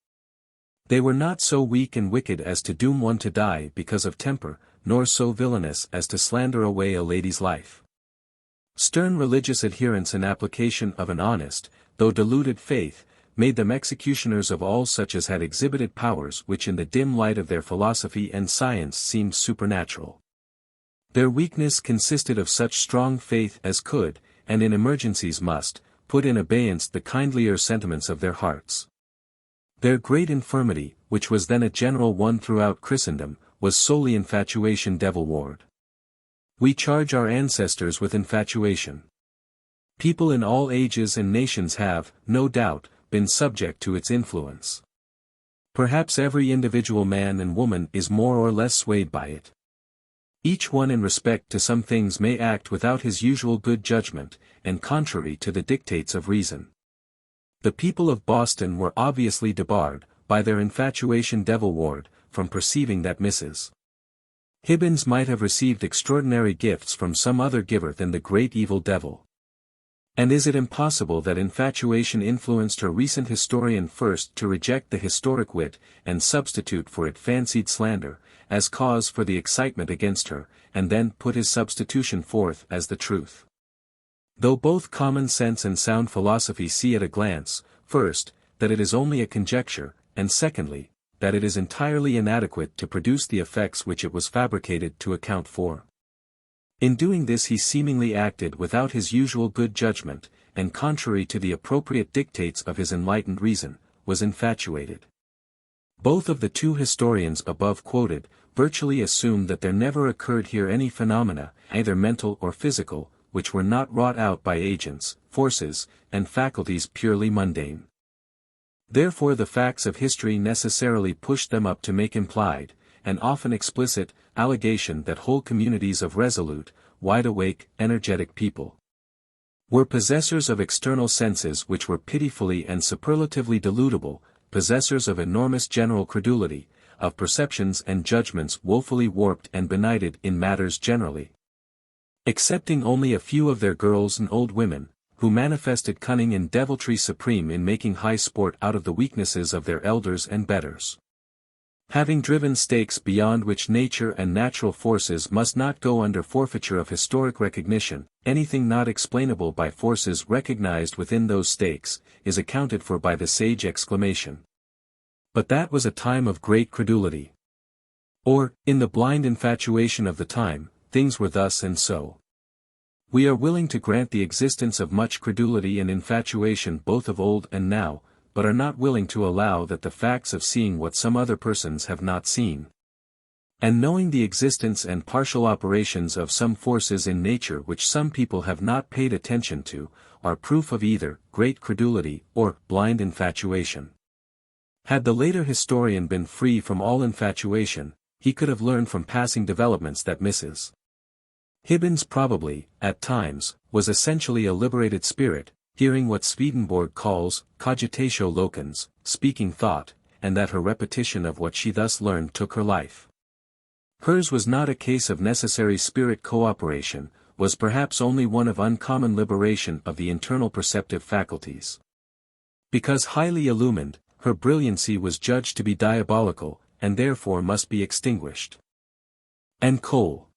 Speaker 1: They were not so weak and wicked as to doom one to die because of temper, nor so villainous as to slander away a lady's life. Stern religious adherence and application of an honest, though deluded faith, made them executioners of all such as had exhibited powers which in the dim light of their philosophy and science seemed supernatural. Their weakness consisted of such strong faith as could, and in emergencies must, put in abeyance the kindlier sentiments of their hearts. Their great infirmity, which was then a general one throughout Christendom, was solely infatuation devil-ward. We charge our ancestors with infatuation. People in all ages and nations have, no doubt, been subject to its influence. Perhaps every individual man and woman is more or less swayed by it. Each one in respect to some things may act without his usual good judgment, and contrary to the dictates of reason. The people of Boston were obviously debarred, by their infatuation devil-ward, from perceiving that Mrs. Hibbins might have received extraordinary gifts from some other giver than the great evil devil. And is it impossible that infatuation influenced her recent historian first to reject the historic wit, and substitute for it fancied slander, as cause for the excitement against her, and then put his substitution forth as the truth? Though both common sense and sound philosophy see at a glance, first, that it is only a conjecture, and secondly, that it is entirely inadequate to produce the effects which it was fabricated to account for. In doing this he seemingly acted without his usual good judgment, and contrary to the appropriate dictates of his enlightened reason, was infatuated. Both of the two historians above quoted, virtually assumed that there never occurred here any phenomena, either mental or physical, which were not wrought out by agents, forces, and faculties purely mundane. Therefore the facts of history necessarily pushed them up to make implied, and often explicit, allegation that whole communities of resolute, wide-awake, energetic people were possessors of external senses which were pitifully and superlatively deludible, possessors of enormous general credulity, of perceptions and judgments woefully warped and benighted in matters generally, excepting only a few of their girls and old women, who manifested cunning and deviltry supreme in making high sport out of the weaknesses of their elders and betters. Having driven stakes beyond which nature and natural forces must not go under forfeiture of historic recognition, anything not explainable by forces recognized within those stakes, is accounted for by the sage exclamation. But that was a time of great credulity. Or, in the blind infatuation of the time, things were thus and so. We are willing to grant the existence of much credulity and infatuation both of old and now, but are not willing to allow that the facts of seeing what some other persons have not seen, and knowing the existence and partial operations of some forces in nature which some people have not paid attention to, are proof of either great credulity or blind infatuation. Had the later historian been free from all infatuation, he could have learned from passing developments that Mrs. Hibbins probably, at times, was essentially a liberated spirit, hearing what Swedenborg calls cogitatio locans, speaking thought, and that her repetition of what she thus learned took her life. Hers was not a case of necessary spirit cooperation, was perhaps only one of uncommon liberation of the internal perceptive faculties. Because highly illumined, her brilliancy was judged to be diabolical, and therefore must be extinguished. And Cole.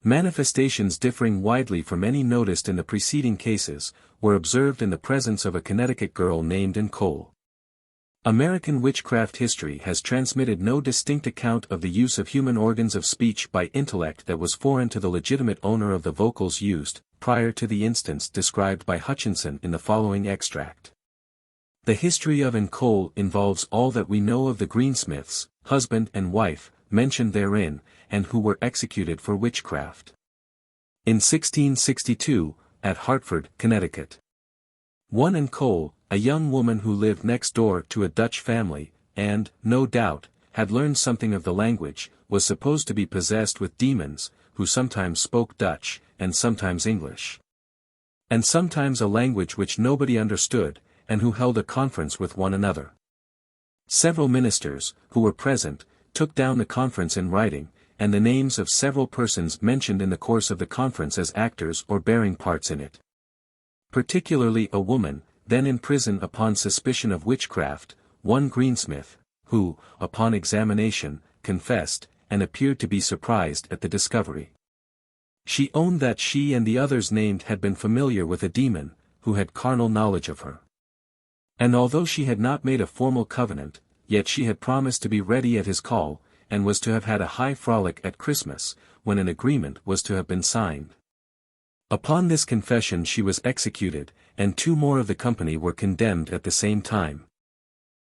Speaker 1: Manifestations differing widely from any noticed in the preceding cases, were observed in the presence of a Connecticut girl named Ann Cole. American witchcraft history has transmitted no distinct account of the use of human organs of speech by intellect that was foreign to the legitimate owner of the vocals used, prior to the instance described by Hutchinson in the following extract. The history of Ann Cole involves all that we know of the Greensmiths, husband and wife, mentioned therein, and who were executed for witchcraft. In 1662, at Hartford, Connecticut. One Ann Cole, a young woman who lived next door to a Dutch family, and, no doubt, had learned something of the language, was supposed to be possessed with demons, who sometimes spoke Dutch, and sometimes English, and sometimes a language which nobody understood, and who held a conference with one another. Several ministers, who were present, took down the conference in writing, and the names of several persons mentioned in the course of the conference as actors or bearing parts in it. Particularly a woman, then in prison upon suspicion of witchcraft, one Greensmith, who, upon examination, confessed, and appeared to be surprised at the discovery. She owned that she and the others named had been familiar with a demon, who had carnal knowledge of her. And although she had not made a formal covenant, yet she had promised to be ready at his call, and was to have had a high frolic at Christmas, when an agreement was to have been signed. Upon this confession she was executed, and 2 more of the company were condemned at the same time.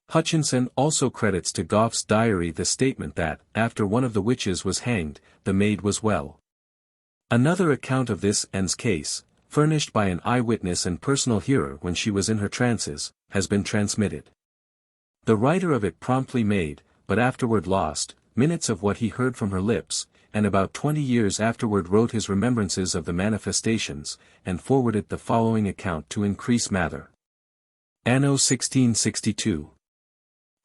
Speaker 1: Hutchinson also credits to Gough's diary the statement that, after one of the witches was hanged, the maid was well. Another account of this Ann's case, furnished by an eyewitness and personal hearer when she was in her trances, has been transmitted. The writer of it promptly made, but afterward lost, minutes of what he heard from her lips, and about 20 years afterward wrote his remembrances of the manifestations, and forwarded the following account to increase Mather. Anno 1662.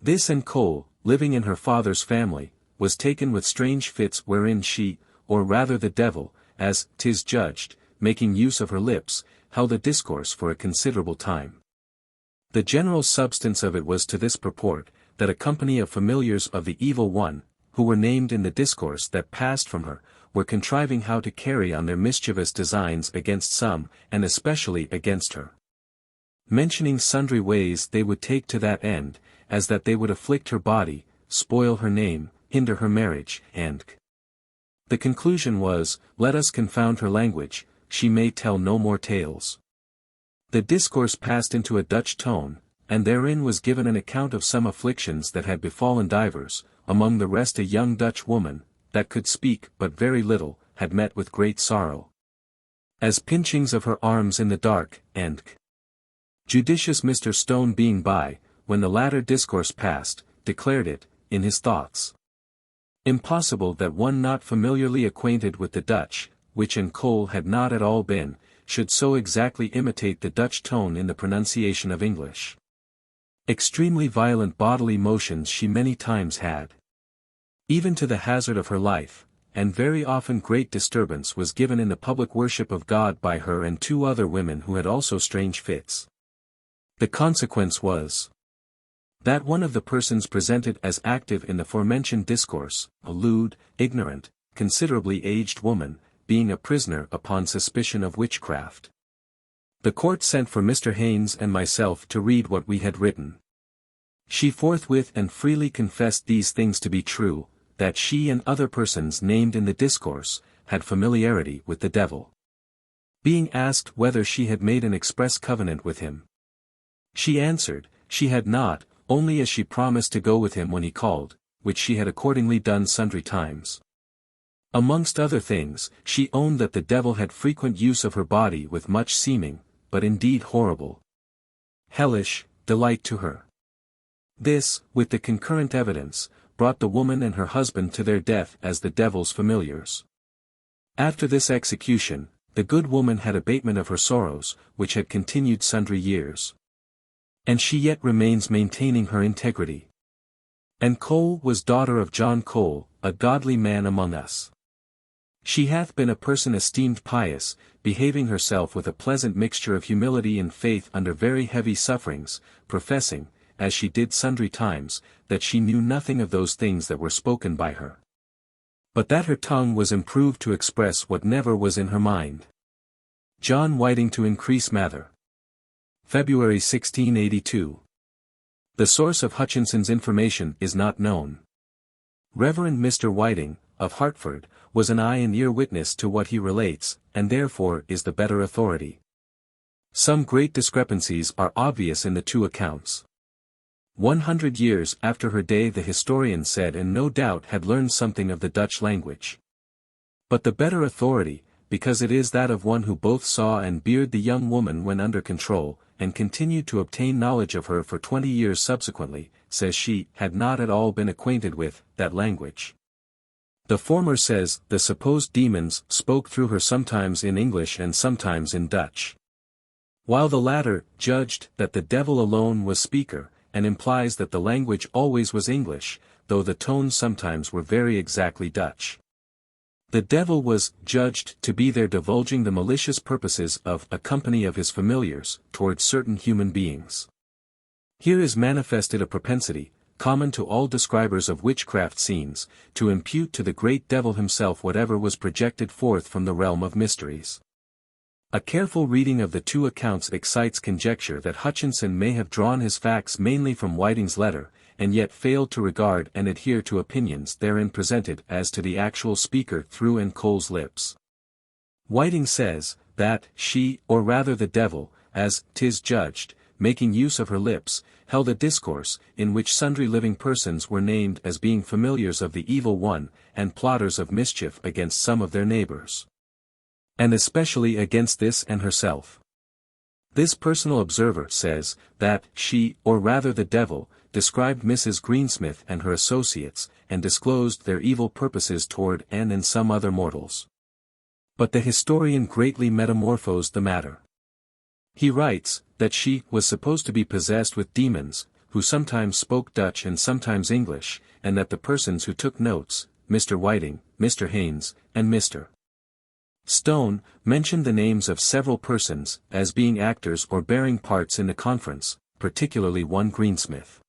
Speaker 1: This Ann Cole, living in her father's family, was taken with strange fits wherein she, or rather the devil, as 'tis judged, making use of her lips, held a discourse for a considerable time. The general substance of it was to this purport, that a company of familiars of the evil one, who were named in the discourse that passed from her, were contriving how to carry on their mischievous designs against some, and especially against her. Mentioning sundry ways they would take to that end, as that they would afflict her body, spoil her name, hinder her marriage, and the conclusion was, let us confound her language, she may tell no more tales. The discourse passed into a Dutch tone, and therein was given an account of some afflictions that had befallen divers, among the rest a young Dutch woman, that could speak but very little, had met with great sorrow. As pinchings of her arms in the dark, and judicious Mr. Stone being by, when the latter discourse passed, declared it, in his thoughts, impossible that one not familiarly acquainted with the Dutch, which and Cole had not at all been, should so exactly imitate the Dutch tone in the pronunciation of English. Extremely violent bodily motions she many times had. Even to the hazard of her life, and very often great disturbance was given in the public worship of God by her and 2 other women who had also strange fits. The consequence was that one of the persons presented as active in the forementioned discourse, a lewd, ignorant, considerably aged woman, being a prisoner upon suspicion of witchcraft. The court sent for Mr. Haynes and myself to read what we had written. She forthwith and freely confessed these things to be true, that she and other persons named in the discourse, had familiarity with the devil. Being asked whether she had made an express covenant with him, she answered, she had not, only as she promised to go with him when he called, which she had accordingly done sundry times. Amongst other things, she owned that the devil had frequent use of her body with much seeming, but indeed horrible, hellish, delight to her. This, with the concurrent evidence, brought the woman and her husband to their death as the devil's familiars. After this execution, the good woman had abatement of her sorrows, which had continued sundry years. And she yet remains maintaining her integrity. And Cole was daughter of John Cole, a godly man among us. She hath been a person esteemed pious, behaving herself with a pleasant mixture of humility and faith under very heavy sufferings, professing, as she did sundry times, that she knew nothing of those things that were spoken by her, but that her tongue was improved to express what never was in her mind. John Whiting to increase Mather. February 1682. The source of Hutchinson's information is not known. Reverend Mr. Whiting, of Hartford, was an eye and ear witness to what he relates, and therefore is the better authority. Some great discrepancies are obvious in the 2 accounts. 100 years after her day the historian said and no doubt had learned something of the Dutch language. But the better authority, because it is that of one who both saw and beard the young woman when under control, and continued to obtain knowledge of her for 20 years subsequently, says she had not at all been acquainted with that language. The former says the supposed demons spoke through her sometimes in English and sometimes in Dutch, while the latter judged that the devil alone was speaker, and implies that the language always was English, though the tones sometimes were very exactly Dutch. The devil was judged to be there divulging the malicious purposes of a company of his familiars towards certain human beings. Here is manifested a propensity, common to all describers of witchcraft scenes, to impute to the great devil himself whatever was projected forth from the realm of mysteries. A careful reading of the 2 accounts excites conjecture that Hutchinson may have drawn his facts mainly from Whiting's letter, and yet failed to regard and adhere to opinions therein presented as to the actual speaker through and Cole's lips. Whiting says, that she, or rather the devil, as 'tis judged, making use of her lips, held a discourse, in which sundry living persons were named as being familiars of the evil one, and plotters of mischief against some of their neighbors, and especially against this and herself. This personal observer says, that she, or rather the devil, described Mrs. Greensmith and her associates, and disclosed their evil purposes toward Anne and some other mortals. But the historian greatly metamorphosed the matter. He writes, that she was supposed to be possessed with demons, who sometimes spoke Dutch and sometimes English, and that the persons who took notes, Mr. Whiting, Mr. Haynes, and Mr. Stone, mentioned the names of several persons, as being actors or bearing parts in the conference, particularly one Greensmith.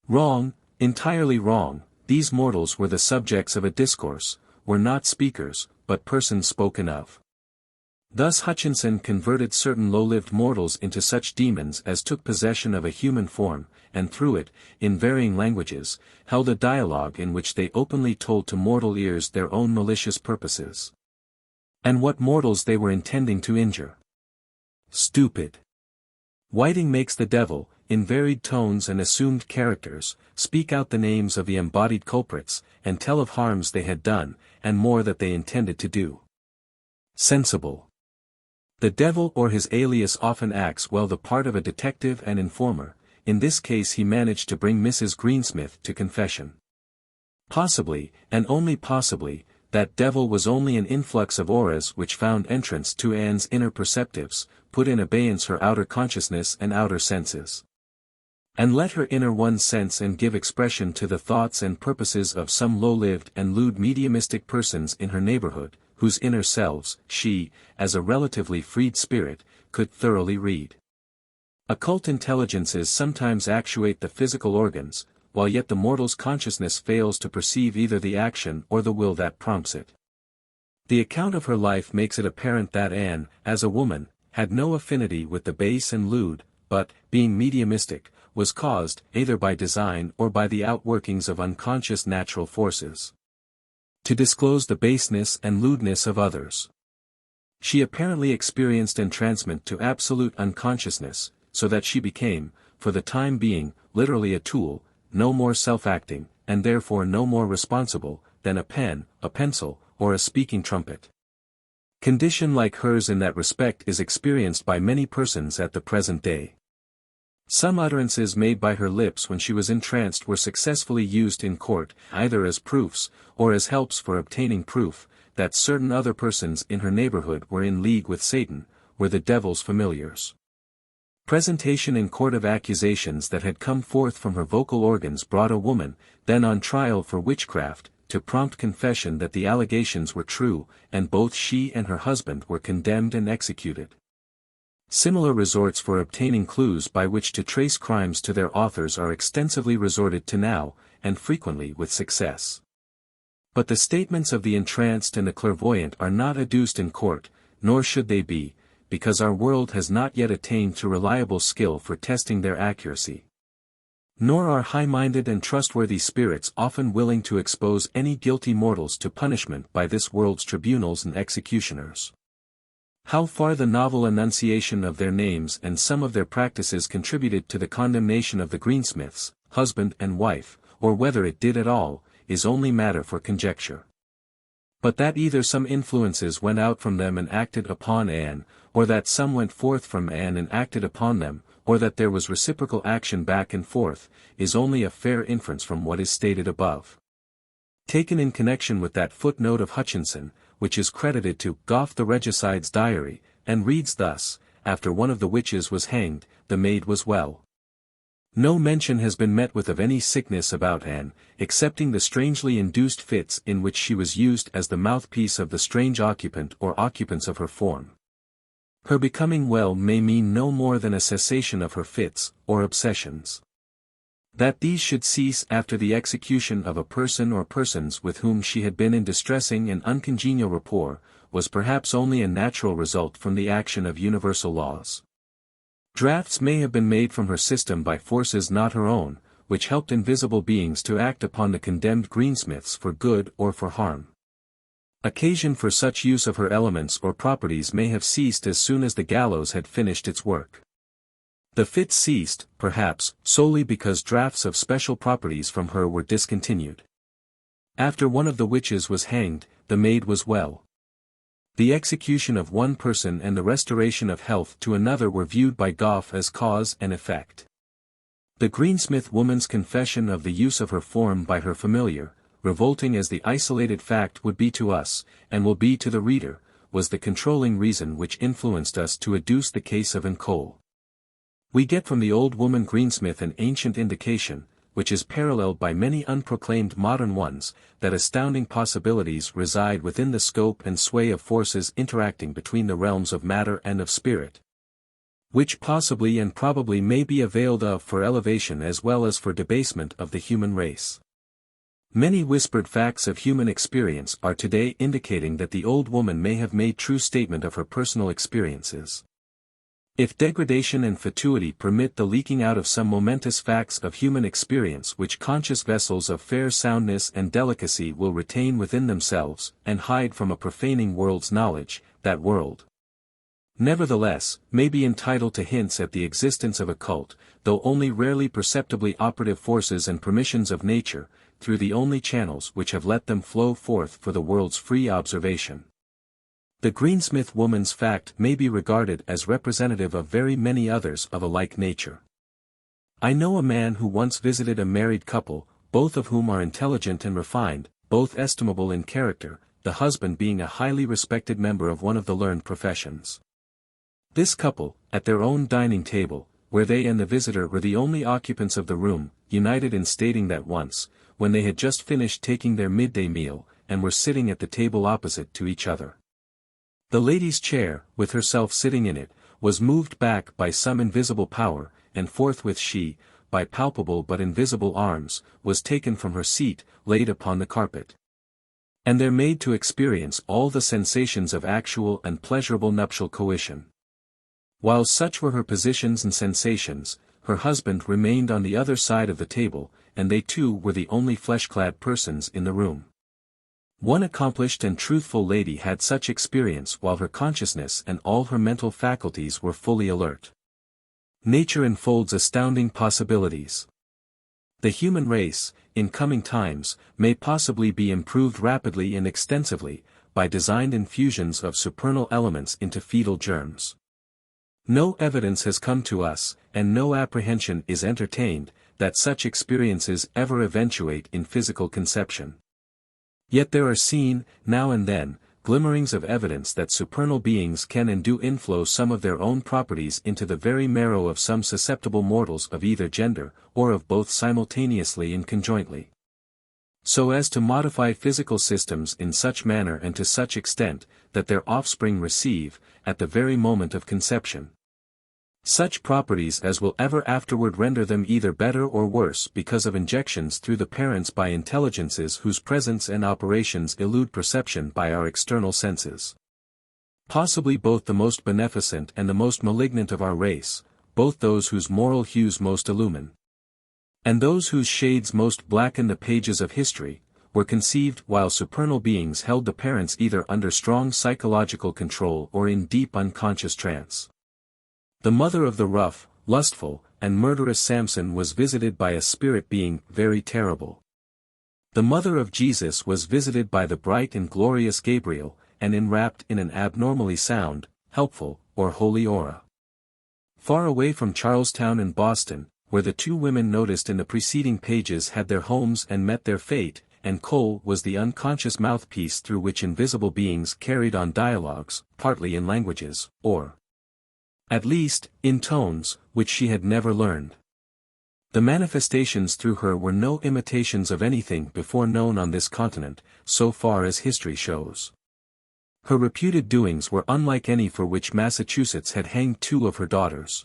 Speaker 1: Wrong, entirely wrong, these mortals were the subjects of a discourse, were not speakers, but persons spoken of. Thus Hutchinson converted certain low-lived mortals into such demons as took possession of a human form, and through it, in varying languages, held a dialogue in which they openly told to mortal ears their own malicious purposes, and what mortals they were intending to injure. Stupid. Whiting makes the devil, in varied tones and assumed characters, speak out the names of the embodied culprits, and tell of harms they had done, and more that they intended to do. Sensible. The devil or his alias often acts well the part of a detective and informer. In this case he managed to bring Mrs. Greensmith to confession. Possibly, and only possibly, that devil was only an influx of auras which found entrance to Anne's inner perceptives, put in abeyance her outer consciousness and outer senses, and let her inner one sense and give expression to the thoughts and purposes of some low-lived and lewd mediumistic persons in her neighborhood, whose inner selves, she, as a relatively freed spirit, could thoroughly read. Occult intelligences sometimes actuate the physical organs, while yet the mortal's consciousness fails to perceive either the action or the will that prompts it. The account of her life makes it apparent that Anne, as a woman, had no affinity with the base and lewd, but, being mediumistic, was caused, either by design or by the outworkings of unconscious natural forces, to disclose the baseness and lewdness of others. She apparently experienced entrancement to absolute unconsciousness, so that she became, for the time being, literally a tool, no more self-acting, and therefore no more responsible, than a pen, a pencil, or a speaking trumpet. Condition like hers in that respect is experienced by many persons at the present day. Some utterances made by her lips when she was entranced were successfully used in court, either as proofs, or as helps for obtaining proof, that certain other persons in her neighborhood were in league with Satan, were the devil's familiars. Presentation in court of accusations that had come forth from her vocal organs brought a woman, then on trial for witchcraft, to prompt confession that the allegations were true, and both she and her husband were condemned and executed. Similar resorts for obtaining clues by which to trace crimes to their authors are extensively resorted to now, and frequently with success. But the statements of the entranced and the clairvoyant are not adduced in court, nor should they be, because our world has not yet attained to reliable skill for testing their accuracy. Nor are high-minded and trustworthy spirits often willing to expose any guilty mortals to punishment by this world's tribunals and executioners. How far the novel enunciation of their names and some of their practices contributed to the condemnation of the Greensmiths, husband and wife, or whether it did at all, is only matter for conjecture. But that either some influences went out from them and acted upon Anne, or that some went forth from Anne and acted upon them, or that there was reciprocal action back and forth, is only a fair inference from what is stated above. Taken in connection with that footnote of Hutchinson, which is credited to Goff the Regicide's diary, and reads thus: after one of the witches was hanged, the maid was well. No mention has been met with of any sickness about Anne, excepting the strangely induced fits in which she was used as the mouthpiece of the strange occupant or occupants of her form. Her becoming well may mean no more than a cessation of her fits, or obsessions. That these should cease after the execution of a person or persons with whom she had been in distressing and uncongenial rapport, was perhaps only a natural result from the action of universal laws. Drafts may have been made from her system by forces not her own, which helped invisible beings to act upon the condemned Greensmiths for good or for harm. Occasion for such use of her elements or properties may have ceased as soon as the gallows had finished its work. The fits ceased, perhaps, solely because drafts of special properties from her were discontinued. After one of the witches was hanged, the maid was well. The execution of one person and the restoration of health to another were viewed by Goff as cause and effect. The Greensmith woman's confession of the use of her form by her familiar, revolting as the isolated fact would be to us, and will be to the reader, was the controlling reason which influenced us to adduce the case of Cole. We get from the old woman Greensmith an ancient indication, which is paralleled by many unproclaimed modern ones, that astounding possibilities reside within the scope and sway of forces interacting between the realms of matter and of spirit, which possibly and probably may be availed of for elevation as well as for debasement of the human race. Many whispered facts of human experience are today indicating that the old woman may have made true statement of her personal experiences. If degradation and fatuity permit the leaking out of some momentous facts of human experience which conscious vessels of fair soundness and delicacy will retain within themselves, and hide from a profaning world's knowledge, that world nevertheless, may be entitled to hints at the existence of occult, though only rarely perceptibly operative forces and permissions of nature, through the only channels which have let them flow forth for the world's free observation. The greensmith woman's fact may be regarded as representative of very many others of a like nature. I know a man who once visited a married couple, both of whom are intelligent and refined, both estimable in character, the husband being a highly respected member of one of the learned professions. This couple, at their own dining table, where they and the visitor were the only occupants of the room, united in stating that once, when they had just finished taking their midday meal, and were sitting at the table opposite to each other, the lady's chair, with herself sitting in it, was moved back by some invisible power, and forthwith she, by palpable but invisible arms, was taken from her seat, laid upon the carpet, and there made to experience all the sensations of actual and pleasurable nuptial coition. While such were her positions and sensations, her husband remained on the other side of the table, and they too were the only flesh-clad persons in the room. One accomplished and truthful lady had such experience while her consciousness and all her mental faculties were fully alert. Nature enfolds astounding possibilities. The human race, in coming times, may possibly be improved rapidly and extensively, by designed infusions of supernal elements into fetal germs. No evidence has come to us, and no apprehension is entertained, that such experiences ever eventuate in physical conception. Yet there are seen, now and then, glimmerings of evidence that supernal beings can and do inflow some of their own properties into the very marrow of some susceptible mortals of either gender, or of both simultaneously and conjointly, so as to modify physical systems in such manner and to such extent, that their offspring receive, at the very moment of conception, such properties as will ever afterward render them either better or worse because of injections through the parents by intelligences whose presence and operations elude perception by our external senses. Possibly both the most beneficent and the most malignant of our race, both those whose moral hues most illumine, and those whose shades most blacken the pages of history, were conceived while supernal beings held the parents either under strong psychological control or in deep unconscious trance. The mother of the rough, lustful, and murderous Samson was visited by a spirit being very terrible. The mother of Jesus was visited by the bright and glorious Gabriel, and enwrapped in an abnormally sound, helpful, or holy aura. Far away from Charlestown and Boston, where the two women noticed in the preceding pages had their homes and met their fate, and Cole was the unconscious mouthpiece through which invisible beings carried on dialogues, partly in languages, or at least, in tones, which she had never learned. The manifestations through her were no imitations of anything before known on this continent, so far as history shows. Her reputed doings were unlike any for which Massachusetts had hanged two of her daughters.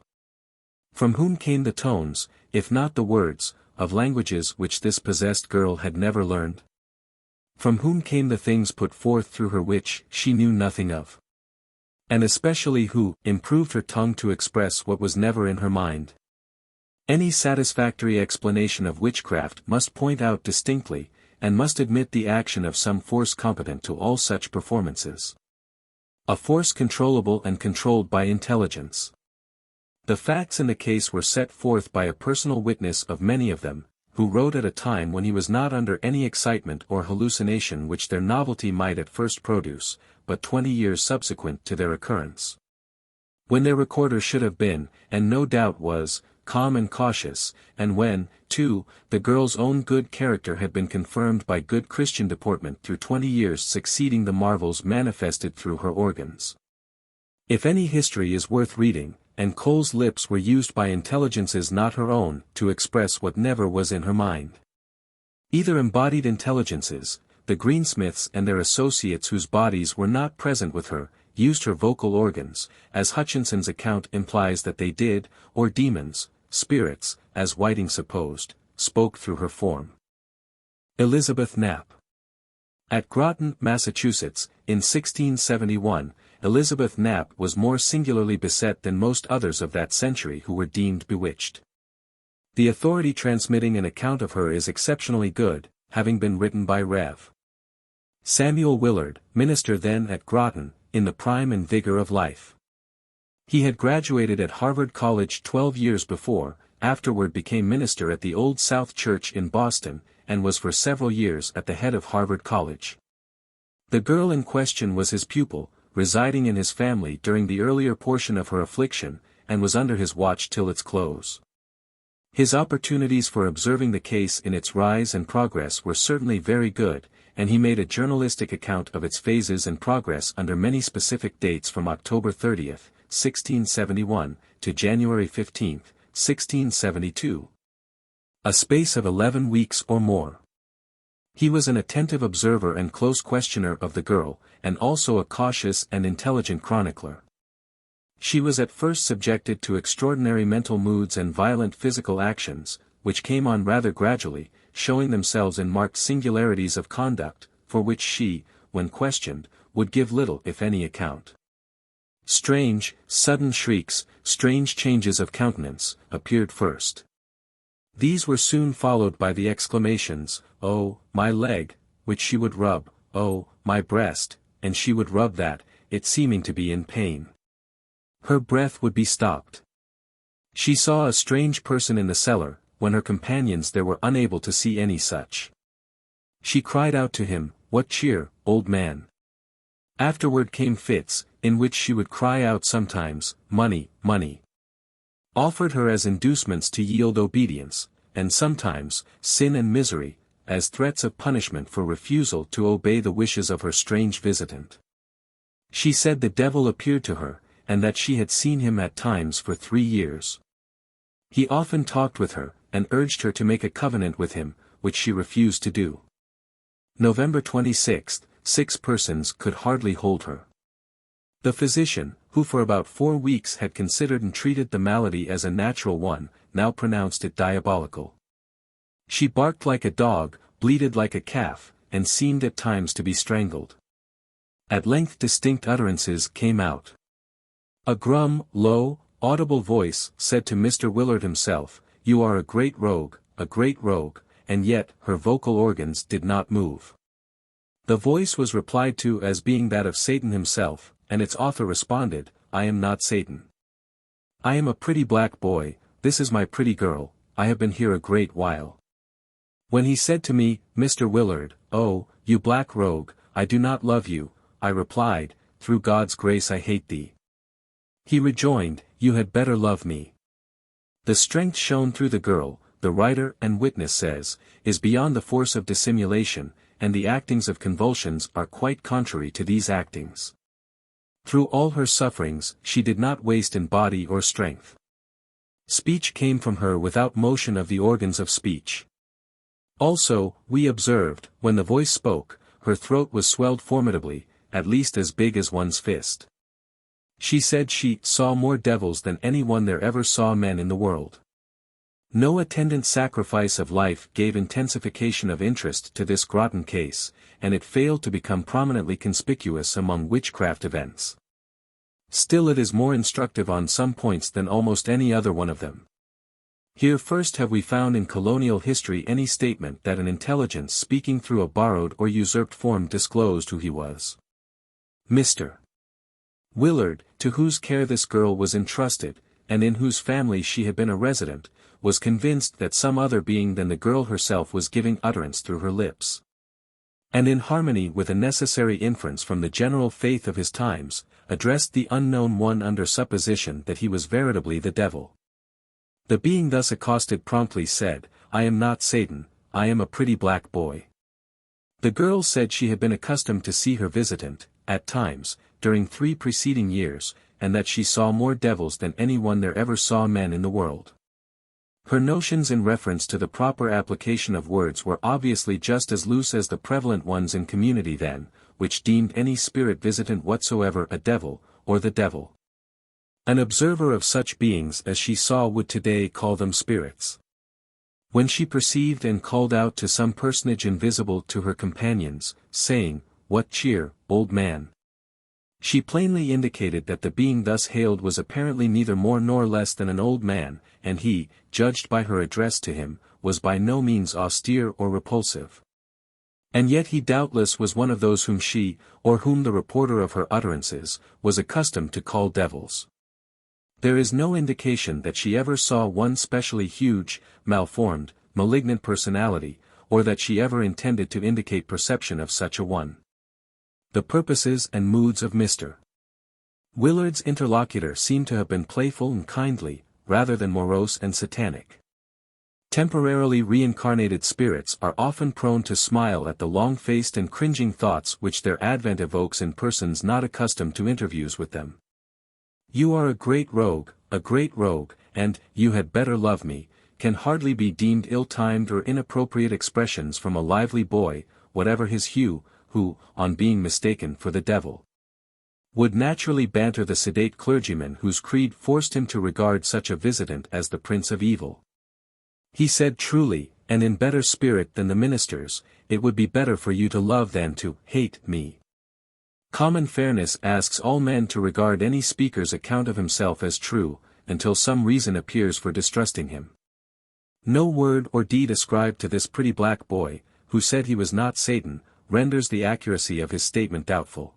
Speaker 1: From whom came the tones, if not the words, of languages which this possessed girl had never learned? From whom came the things put forth through her which she knew nothing of? And especially who improved her tongue to express what was never in her mind? Any satisfactory explanation of witchcraft must point out distinctly, and must admit the action of some force competent to all such performances. A force controllable and controlled by intelligence. The facts in the case were set forth by a personal witness of many of them, who wrote at a time when he was not under any excitement or hallucination which their novelty might at first produce, but 20 years subsequent to their occurrence, when their recorder should have been, and no doubt was, calm and cautious, and when, too, the girl's own good character had been confirmed by good Christian deportment through 20 years succeeding the marvels manifested through her organs. If any history is worth reading, and Cole's lips were used by intelligences not her own, to express what never was in her mind. Either embodied intelligences, the greensmiths and their associates whose bodies were not present with her, used her vocal organs, as Hutchinson's account implies that they did, or demons, spirits, as Whiting supposed, spoke through her form. Elizabeth Knap. At Groton, Massachusetts, in 1671, Elizabeth Knap was more singularly beset than most others of that century who were deemed bewitched. The authority transmitting an account of her is exceptionally good, having been written by Rev. Samuel Willard, minister then at Groton, in the prime and vigor of life. He had graduated at Harvard College 12 years before, afterward became minister at the Old South Church in Boston, and was for several years at the head of Harvard College. The girl in question was his pupil, residing in his family during the earlier portion of her affliction, and was under his watch till its close. His opportunities for observing the case in its rise and progress were certainly very good, and he made a journalistic account of its phases and progress under many specific dates from October 30, 1671, to January 15, 1672. A space of 11 weeks or more. He was an attentive observer and close questioner of the girl, and also a cautious and intelligent chronicler. She was at first subjected to extraordinary mental moods and violent physical actions, which came on rather gradually, showing themselves in marked singularities of conduct, for which she, when questioned, would give little if any account. Strange, sudden shrieks, strange changes of countenance, appeared first. These were soon followed by the exclamations, "Oh, my leg," which she would rub, "Oh, my breast," and she would rub that, it seeming to be in pain. Her breath would be stopped. She saw a strange person in the cellar, when her companions there were unable to see any such. She cried out to him, "What cheer, old man?" Afterward came fits, in which she would cry out sometimes, "Money, money," offered her as inducements to yield obedience, and sometimes, sin and misery, as threats of punishment for refusal to obey the wishes of her strange visitant. She said the devil appeared to her, and that she had seen him at times for 3 years. He often talked with her, and urged her to make a covenant with him, which she refused to do. November 26, 6 persons could hardly hold her. The physician, who for about 4 weeks had considered and treated the malady as a natural one, now pronounced it diabolical. She barked like a dog, bleated like a calf, and seemed at times to be strangled. At length distinct utterances came out. A grum, low, audible voice said to Mr. Willard himself, "You are a great rogue," and yet her vocal organs did not move. The voice was replied to as being that of Satan himself, and its author responded, "I am not Satan. I am a pretty black boy, this is my pretty girl, I have been here a great while." When he said to me, "Mr. Willard, oh, you black rogue, I do not love you," I replied, "Through God's grace I hate thee." He rejoined, "You had better love me." The strength shown through the girl, the writer and witness says, is beyond the force of dissimulation, and the actings of convulsions are quite contrary to these actings. Through all her sufferings, she did not waste in body or strength. Speech came from her without motion of the organs of speech. Also, we observed, when the voice spoke, her throat was swelled formidably, at least as big as one's fist. She said she saw more devils than anyone there ever saw men in the world. No attendant sacrifice of life gave intensification of interest to this Groton case, and it failed to become prominently conspicuous among witchcraft events. Still it is more instructive on some points than almost any other one of them. Here first have we found in colonial history any statement that an intelligence speaking through a borrowed or usurped form disclosed who he was. Mr. Willard, to whose care this girl was entrusted, and in whose family she had been a resident, was convinced that some other being than the girl herself was giving utterance through her lips. And in harmony with a necessary inference from the general faith of his times, addressed the unknown one under supposition that he was veritably the devil. The being thus accosted promptly said, "I am not Satan, I am a pretty black boy." The girl said she had been accustomed to see her visitant, at times, during 3 preceding years, and that she saw more devils than anyone there ever saw men in the world. Her notions in reference to the proper application of words were obviously just as loose as the prevalent ones in community then, which deemed any spirit visitant whatsoever a devil, or the devil. An observer of such beings as she saw would today call them spirits. When she perceived and called out to some personage invisible to her companions, saying, "What cheer, old man?" she plainly indicated that the being thus hailed was apparently neither more nor less than an old man, and he, judged by her address to him, was by no means austere or repulsive. And yet he doubtless was one of those whom she, or whom the reporter of her utterances, was accustomed to call devils. There is no indication that she ever saw one specially huge, malformed, malignant personality, or that she ever intended to indicate perception of such a one. The purposes and moods of Mr. Willard's interlocutor seem to have been playful and kindly, rather than morose and satanic. Temporarily reincarnated spirits are often prone to smile at the long-faced and cringing thoughts which their advent evokes in persons not accustomed to interviews with them. "You are a great rogue, and, you had better love me," can hardly be deemed ill-timed or inappropriate expressions from a lively boy, whatever his hue, who, on being mistaken for the devil, would naturally banter the sedate clergyman whose creed forced him to regard such a visitant as the prince of evil. He said truly, and in better spirit than the ministers, "It would be better for you to love than to hate me." Common fairness asks all men to regard any speaker's account of himself as true, until some reason appears for distrusting him. No word or deed ascribed to this pretty black boy, who said he was not Satan, renders the accuracy of his statement doubtful.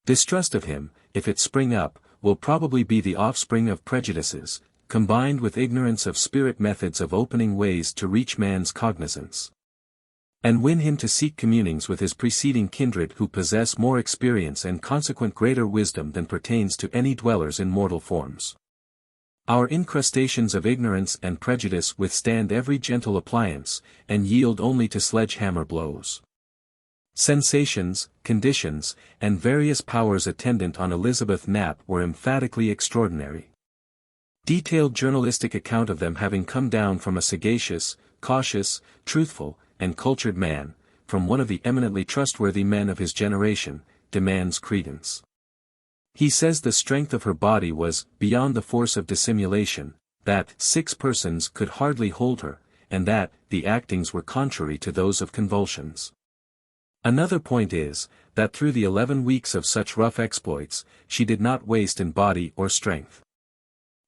Speaker 1: Distrust of him, if it spring up, will probably be the offspring of prejudices, combined with ignorance of spirit methods of opening ways to reach man's cognizance, and win him to seek communings with his preceding kindred who possess more experience and consequent greater wisdom than pertains to any dwellers in mortal forms. Our incrustations of ignorance and prejudice withstand every gentle appliance, and yield only to sledge-hammer blows. Sensations, conditions, and various powers attendant on Elizabeth Knap were emphatically extraordinary. Detailed journalistic account of them having come down from a sagacious, cautious, truthful, and cultured man, from one of the eminently trustworthy men of his generation, demands credence. He says the strength of her body was beyond the force of dissimulation, that 6 persons could hardly hold her, and that the actings were contrary to those of convulsions. Another point is, that through the 11 weeks of such rough exploits, she did not waste in body or strength.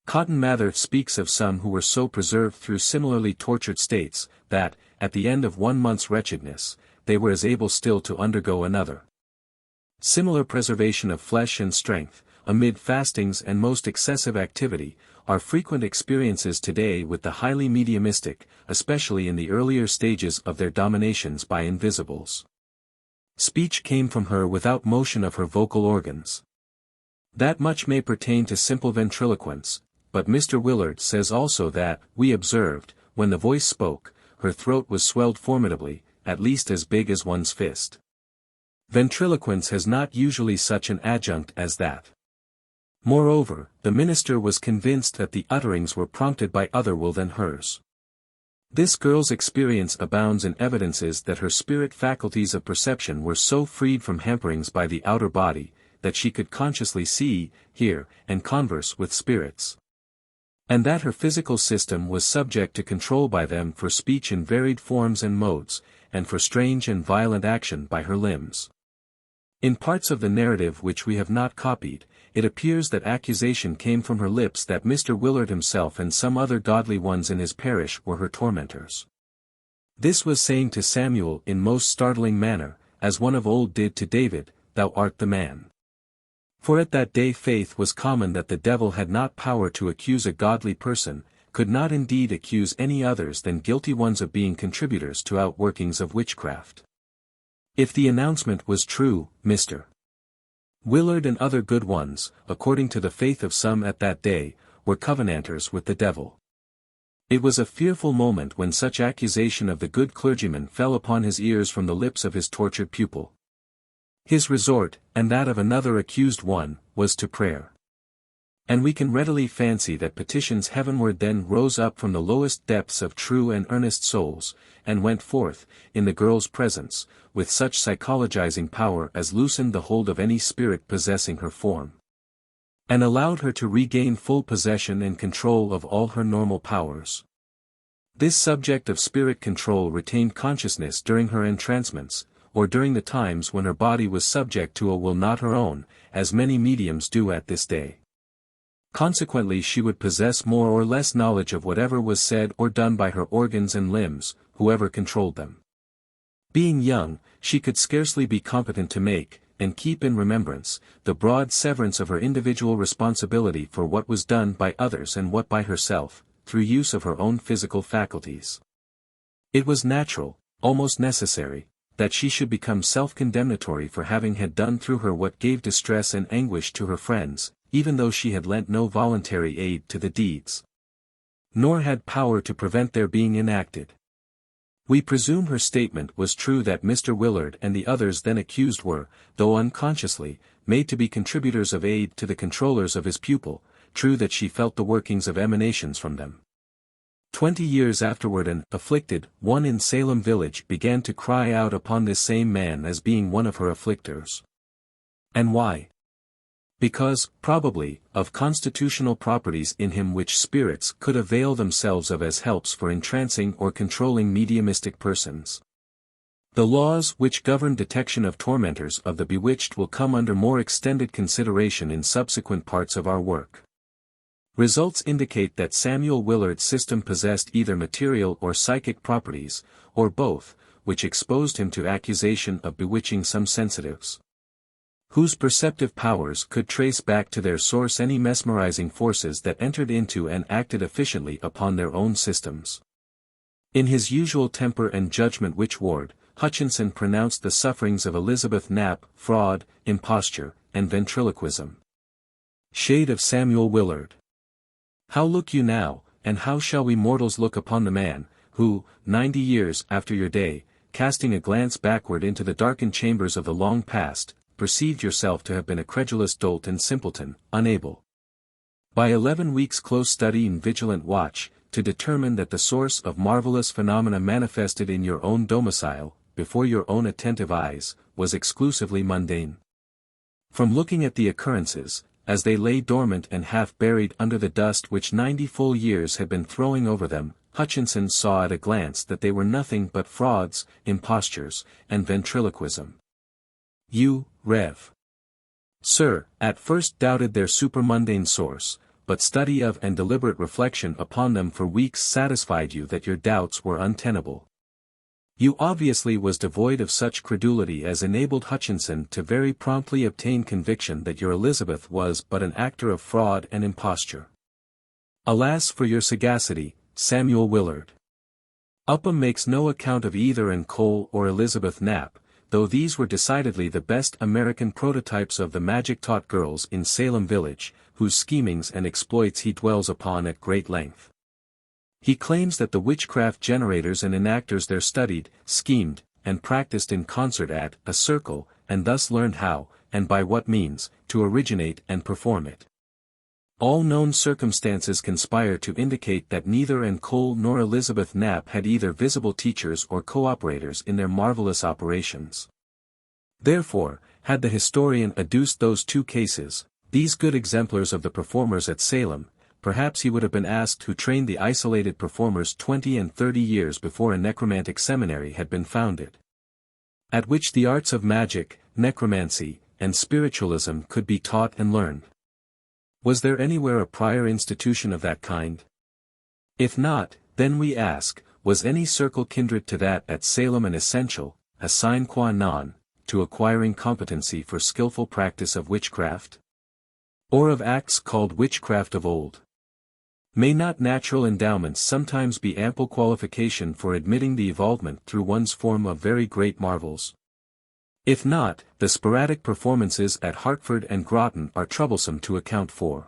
Speaker 1: Cotton Mather speaks of some who were so preserved through similarly tortured states, that, at the end of 1 month's wretchedness, they were as able still to undergo another. Similar preservation of flesh and strength, amid fastings and most excessive activity, are frequent experiences today with the highly mediumistic, especially in the earlier stages of their dominations by invisibles. Speech came from her without motion of her vocal organs. That much may pertain to simple ventriloquence, but Mr. Willard says also that, we observed, when the voice spoke, her throat was swelled formidably, at least as big as one's fist. Ventriloquence has not usually such an adjunct as that. Moreover, the minister was convinced that the utterings were prompted by other will than hers. This girl's experience abounds in evidences that her spirit faculties of perception were so freed from hamperings by the outer body, that she could consciously see, hear, and converse with spirits, and that her physical system was subject to control by them for speech in varied forms and modes, and for strange and violent action by her limbs. In parts of the narrative which we have not copied, it appears that accusation came from her lips that Mr. Willard himself and some other godly ones in his parish were her tormentors. This was saying to Samuel in most startling manner, as one of old did to David, "Thou art the man." For at that day faith was common that the devil had not power to accuse a godly person, could not indeed accuse any others than guilty ones of being contributors to outworkings of witchcraft. If the announcement was true, Mr. Willard and other good ones, according to the faith of some at that day, were covenanters with the devil. It was a fearful moment when such accusation of the good clergyman fell upon his ears from the lips of his tortured pupil. His resort, and that of another accused one, was to prayer. And we can readily fancy that petitions heavenward then rose up from the lowest depths of true and earnest souls, and went forth, in the girl's presence, with such psychologizing power as loosened the hold of any spirit possessing her form, and allowed her to regain full possession and control of all her normal powers. This subject of spirit control retained consciousness during her entrancements, or during the times when her body was subject to a will not her own, as many mediums do at this day. Consequently she would possess more or less knowledge of whatever was said or done by her organs and limbs, whoever controlled them. Being young, she could scarcely be competent to make, and keep in remembrance, the broad severance of her individual responsibility for what was done by others and what by herself, through use of her own physical faculties. It was natural, almost necessary, that she should become self-condemnatory for having had done through her what gave distress and anguish to her friends, even though she had lent no voluntary aid to the deeds, nor had power to prevent their being enacted. We presume her statement was true that Mr. Willard and the others then accused were, though unconsciously, made to be contributors of aid to the controllers of his pupil, true that she felt the workings of emanations from them. 20 years afterward an afflicted one in Salem village began to cry out upon this same man as being one of her afflictors. And why? Because, probably, of constitutional properties in him which spirits could avail themselves of as helps for entrancing or controlling mediumistic persons. The laws which govern detection of tormentors of the bewitched will come under more extended consideration in subsequent parts of our work. Results indicate that Samuel Willard's system possessed either material or psychic properties, or both, which exposed him to accusation of bewitching some sensitives, whose perceptive powers could trace back to their source any mesmerizing forces that entered into and acted efficiently upon their own systems. In his usual temper and judgment which ward, Hutchinson pronounced the sufferings of Elizabeth Knap, fraud, imposture, and ventriloquism. Shade of Samuel Willard. How look you now, and how shall we mortals look upon the man, who, 90 years after your day, casting a glance backward into the darkened chambers of the long past, perceived yourself to have been a credulous dolt and simpleton, unable, by 11 weeks' close study and vigilant watch, to determine that the source of marvelous phenomena manifested in your own domicile, before your own attentive eyes, was exclusively mundane? From looking at the occurrences, as they lay dormant and half-buried under the dust which 90 full years had been throwing over them, Hutchinson saw at a glance that they were nothing but frauds, impostures, and ventriloquism. You, Rev. Sir, at first doubted their supermundane source, but study of and deliberate reflection upon them for weeks satisfied you that your doubts were untenable. You obviously was devoid of such credulity as enabled Hutchinson to very promptly obtain conviction that your Elizabeth was but an actor of fraud and imposture. Alas for your sagacity, Samuel Willard! Upham makes no account of either Anne Cole or Elizabeth Knap, though these were decidedly the best American prototypes of the magic-taught girls in Salem village, whose schemings and exploits he dwells upon at great length. He claims that the witchcraft generators and enactors there studied, schemed, and practiced in concert at a circle, and thus learned how, and by what means, to originate and perform it. All known circumstances conspire to indicate that neither Anne Cole nor Elizabeth Knap had either visible teachers or co-operators in their marvelous operations. Therefore, had the historian adduced those two cases, these good exemplars of the performers at Salem, perhaps he would have been asked who trained the isolated performers 20 and 30 years before a necromantic seminary had been founded, at which the arts of magic, necromancy, and spiritualism could be taught and learned. Was there anywhere a prior institution of that kind? If not, then we ask, was any circle kindred to that at Salem an essential, a sine qua non, to acquiring competency for skillful practice of witchcraft? Or of acts called witchcraft of old? May not natural endowments sometimes be ample qualification for admitting the evolvement through one's form of very great marvels? If not, the sporadic performances at Hartford and Groton are troublesome to account for.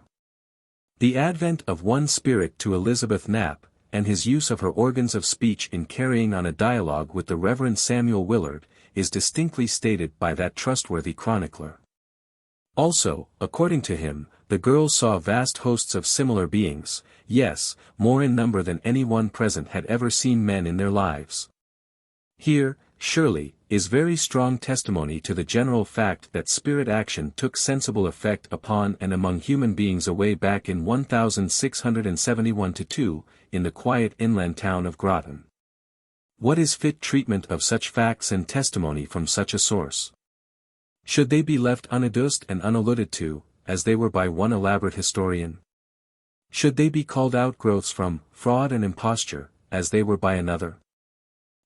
Speaker 1: The advent of one spirit to Elizabeth Knap, and his use of her organs of speech in carrying on a dialogue with the Reverend Samuel Willard, is distinctly stated by that trustworthy chronicler. Also, according to him, the girls saw vast hosts of similar beings, yes, more in number than any one present had ever seen men in their lives. Here, surely, is very strong testimony to the general fact that spirit action took sensible effect upon and among human beings away back in 1671-2, in the quiet inland town of Groton. What is fit treatment of such facts and testimony from such a source? Should they be left unadduced and unalluded to, as they were by one elaborate historian? Should they be called outgrowths from fraud and imposture, as they were by another?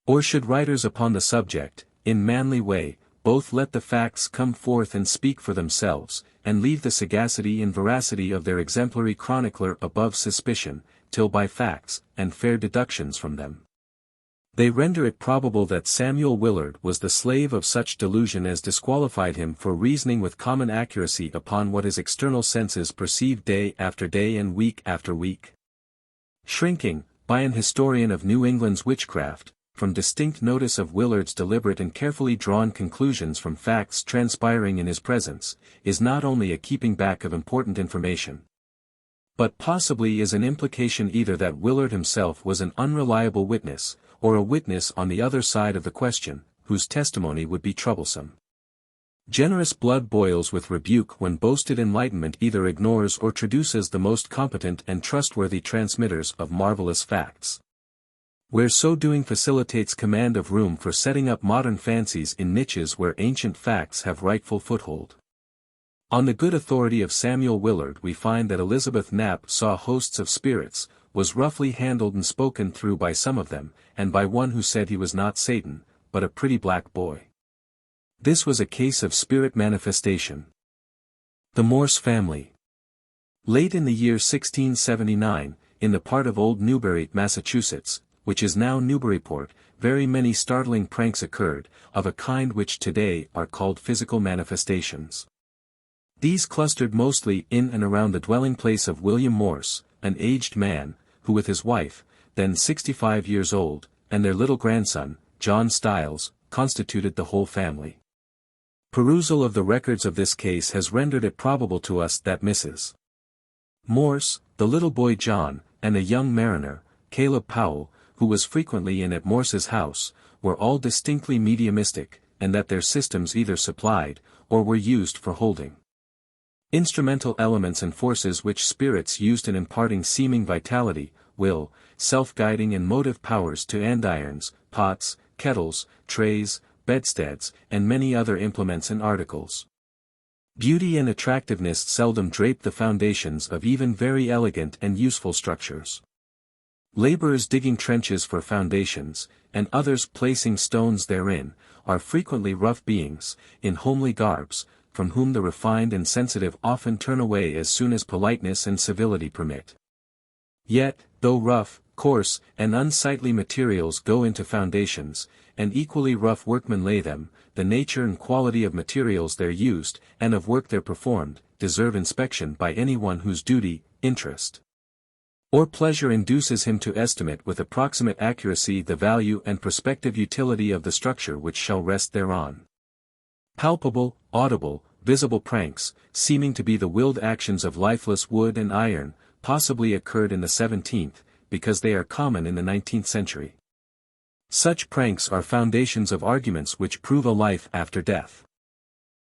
Speaker 1: Or should writers upon the subject, in manly way, both let the facts come forth and speak for themselves, and leave the sagacity and veracity of their exemplary chronicler above suspicion, till by facts, and fair deductions from them, they render it probable that Samuel Willard was the slave of such delusion as disqualified him for reasoning with common accuracy upon what his external senses perceived day after day and week after week. Shrinking, by an historian of New England's witchcraft, from distinct notice of Willard's deliberate and carefully drawn conclusions from facts transpiring in his presence, is not only a keeping back of important information, but possibly is an implication either that Willard himself was an unreliable witness, or a witness on the other side of the question, whose testimony would be troublesome. Generous blood boils with rebuke when boasted enlightenment either ignores or traduces the most competent and trustworthy transmitters of marvelous facts, where so doing facilitates command of room for setting up modern fancies in niches where ancient facts have rightful foothold. On the good authority of Samuel Willard we find that Elizabeth Knap saw hosts of spirits, was roughly handled and spoken through by some of them, and by one who said he was not Satan, but a pretty black boy. This was a case of spirit manifestation. The Morse Family. Late in the year 1679, in the part of Old Newbury, Massachusetts, which is now Newburyport, very many startling pranks occurred, of a kind which today are called physical manifestations. These clustered mostly in and around the dwelling place of William Morse, an aged man, who with his wife, then 65 years old, and their little grandson, John Stiles, constituted the whole family. Perusal of the records of this case has rendered it probable to us that Mrs. Morse, the little boy John, and a young mariner, Caleb Powell, who was frequently in at Morse's house, were all distinctly mediumistic, and that their systems either supplied, or were used for holding instrumental elements and forces which spirits used in imparting seeming vitality, will, self-guiding and motive powers to andirons, pots, kettles, trays, bedsteads, and many other implements and articles. Beauty and attractiveness seldom drape the foundations of even very elegant and useful structures. Laborers digging trenches for foundations, and others placing stones therein, are frequently rough beings, in homely garbs, from whom the refined and sensitive often turn away as soon as politeness and civility permit. Yet, though rough, coarse, and unsightly materials go into foundations, and equally rough workmen lay them, the nature and quality of materials there used, and of work there performed, deserve inspection by any one whose duty, interest, or pleasure induces him to estimate with approximate accuracy the value and prospective utility of the structure which shall rest thereon. Palpable, audible, visible pranks, seeming to be the willed actions of lifeless wood and iron, possibly occurred in the 17th, because they are common in the 19th century. Such pranks are foundations of arguments which prove a life after death.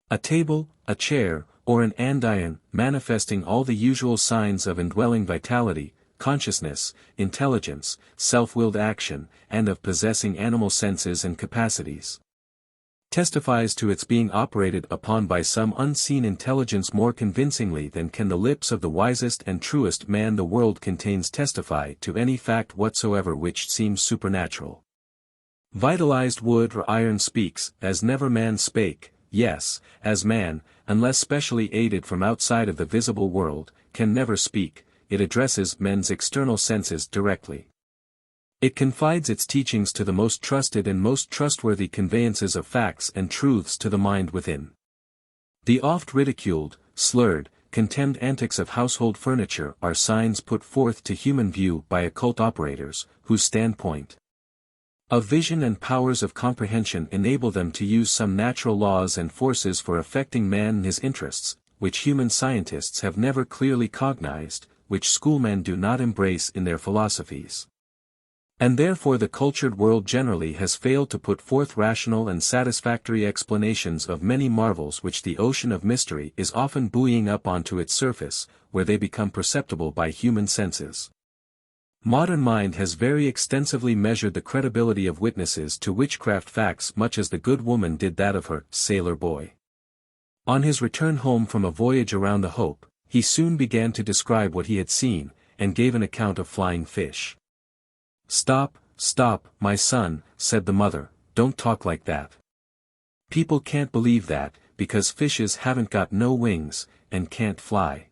Speaker 1: A table, a chair, or an andiron, manifesting all the usual signs of indwelling vitality, consciousness, intelligence, self-willed action, and of possessing animal senses and capacities, testifies to its being operated upon by some unseen intelligence more convincingly than can the lips of the wisest and truest man the world contains testify to any fact whatsoever which seems supernatural. Vitalized wood or iron speaks, as never man spake, yes, as man, unless specially aided from outside of the visible world, can never speak, it addresses men's external senses directly. It confides its teachings to the most trusted and most trustworthy conveyances of facts and truths to the mind within. The oft ridiculed, slurred, contemned antics of household furniture are signs put forth to human view by occult operators, whose standpoint of vision and powers of comprehension enable them to use some natural laws and forces for affecting man and his interests, which human scientists have never clearly cognized, which schoolmen do not embrace in their philosophies. And therefore the cultured world generally has failed to put forth rational and satisfactory explanations of many marvels which the ocean of mystery is often buoying up onto its surface, where they become perceptible by human senses. Modern mind has very extensively measured the credibility of witnesses to witchcraft facts much as the good woman did that of her sailor boy. On his return home from a voyage around the Hope, he soon began to describe what he had seen, and gave an account of flying fish. "Stop, stop, my son," said the mother, "don't talk like that. People can't believe that, because fishes haven't got no wings, and can't fly.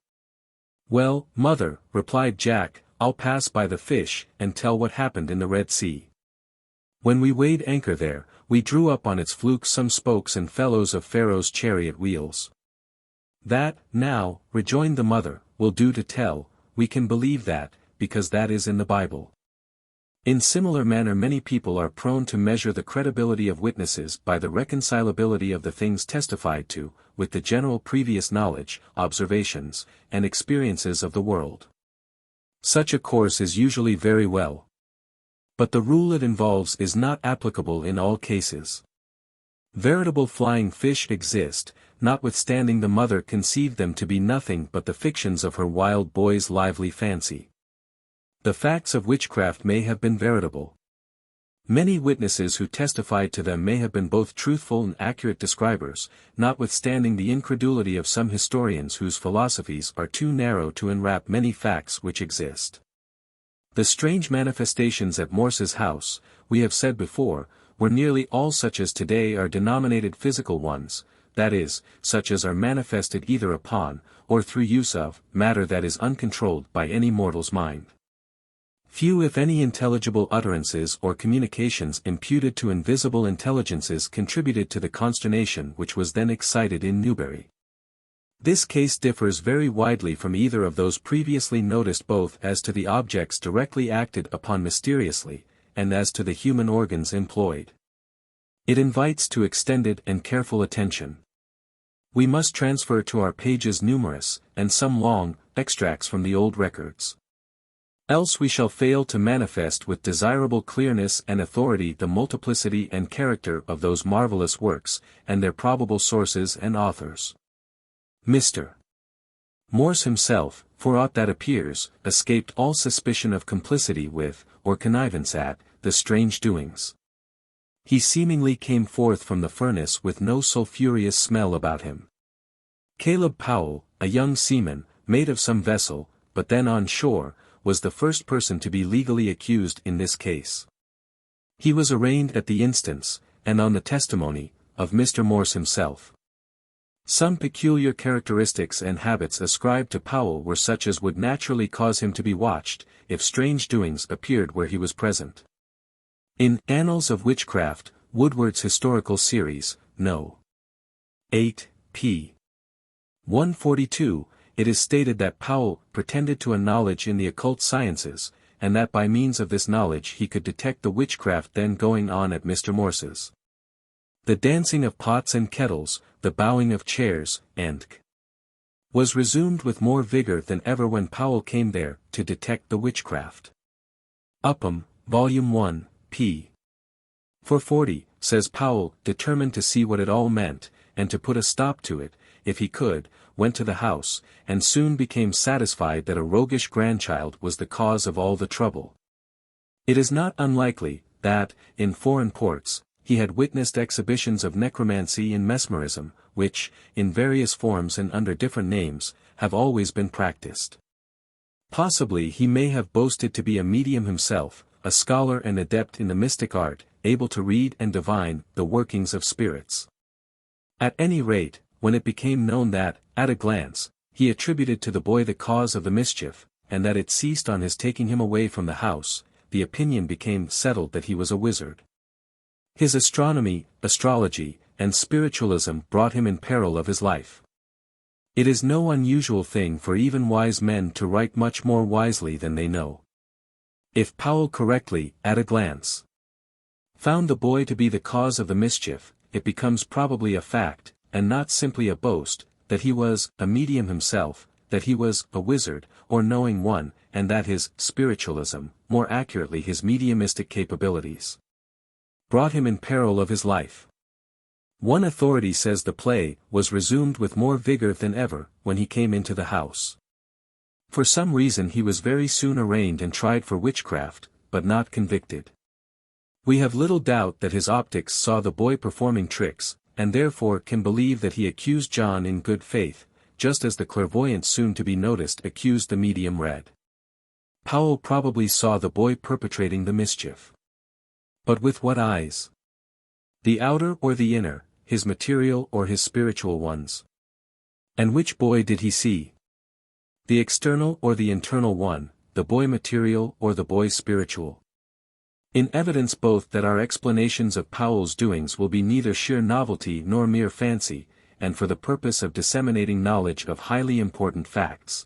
Speaker 1: Well, mother, replied Jack, I'll pass by the fish, and tell what happened in the Red Sea. When we weighed anchor there, we drew up on its flukes some spokes and felloes of Pharaoh's chariot wheels. That, now, rejoined the mother, will do to tell, we can believe that, because that is in the Bible. In similar manner many people are prone to measure the credibility of witnesses by the reconcilability of the things testified to, with the general previous knowledge, observations, and experiences of the world. Such a course is usually very well. But the rule it involves is not applicable in all cases. Veritable flying fish exist, notwithstanding the mother conceived them to be nothing but the fictions of her wild boy's lively fancy. The facts of witchcraft may have been veritable. Many witnesses who testified to them may have been both truthful and accurate describers, notwithstanding the incredulity of some historians whose philosophies are too narrow to enwrap many facts which exist. The strange manifestations at Morse's house, we have said before, were nearly all such as today are denominated physical ones, that is, such as are manifested either upon, or through use of, matter that is uncontrolled by any mortal's mind. Few if any intelligible utterances or communications imputed to invisible intelligences contributed to the consternation which was then excited in Newbury. This case differs very widely from either of those previously noticed both as to the objects directly acted upon mysteriously, and as to the human organs employed. It invites to extended and careful attention. We must transfer to our pages numerous, and some long, extracts from the old records. Else we shall fail to manifest with desirable clearness and authority the multiplicity and character of those marvelous works, and their probable sources and authors. Mr. Morse himself, for aught that appears, escaped all suspicion of complicity with, or connivance at, the strange doings. He seemingly came forth from the furnace with no sulphureous smell about him. Caleb Powell, a young seaman, mate of some vessel, but then on shore, was the first person to be legally accused in this case. He was arraigned at the instance, and on the testimony, of Mr. Morse himself. Some peculiar characteristics and habits ascribed to Powell were such as would naturally cause him to be watched, if strange doings appeared where he was present. In Annals of Witchcraft, Woodward's Historical Series, No. 8, p. 142, it is stated that Powell pretended to a knowledge in the occult sciences, and that by means of this knowledge he could detect the witchcraft then going on at Mr. Morse's. The dancing of pots and kettles, the bowing of chairs, and was resumed with more vigor than ever when Powell came there to detect the witchcraft. Upham, Volume 1, p. 440, says Powell, determined to see what it all meant, and to put a stop to it, if he could, went to the house, and soon became satisfied that a roguish grandchild was the cause of all the trouble. It is not unlikely, that, in foreign ports, he had witnessed exhibitions of necromancy and mesmerism, which, in various forms and under different names, have always been practiced. Possibly he may have boasted to be a medium himself, a scholar and adept in the mystic art, able to read and divine the workings of spirits. At any rate, when it became known that, at a glance, he attributed to the boy the cause of the mischief, and that it ceased on his taking him away from the house, the opinion became settled that he was a wizard. His astronomy, astrology, and spiritualism brought him in peril of his life. It is no unusual thing for even wise men to write much more wisely than they know. If Powell correctly, at a glance, found the boy to be the cause of the mischief, it becomes probably a fact, and not simply a boast, that he was a medium himself, that he was a wizard, or knowing one, and that his spiritualism, more accurately his mediumistic capabilities, brought him in peril of his life. One authority says the play was resumed with more vigor than ever, when he came into the house. For some reason he was very soon arraigned and tried for witchcraft, but not convicted. We have little doubt that his optics saw the boy performing tricks, and therefore can believe that he accused John in good faith, just as the clairvoyant soon to be noticed accused the medium Red. Powell probably saw the boy perpetrating the mischief. But with what eyes? The outer or the inner, his material or his spiritual ones. And which boy did he see? The external or the internal one, the boy material or the boy spiritual? In evidence both that our explanations of Powell's doings will be neither sheer novelty nor mere fancy, and for the purpose of disseminating knowledge of highly important facts.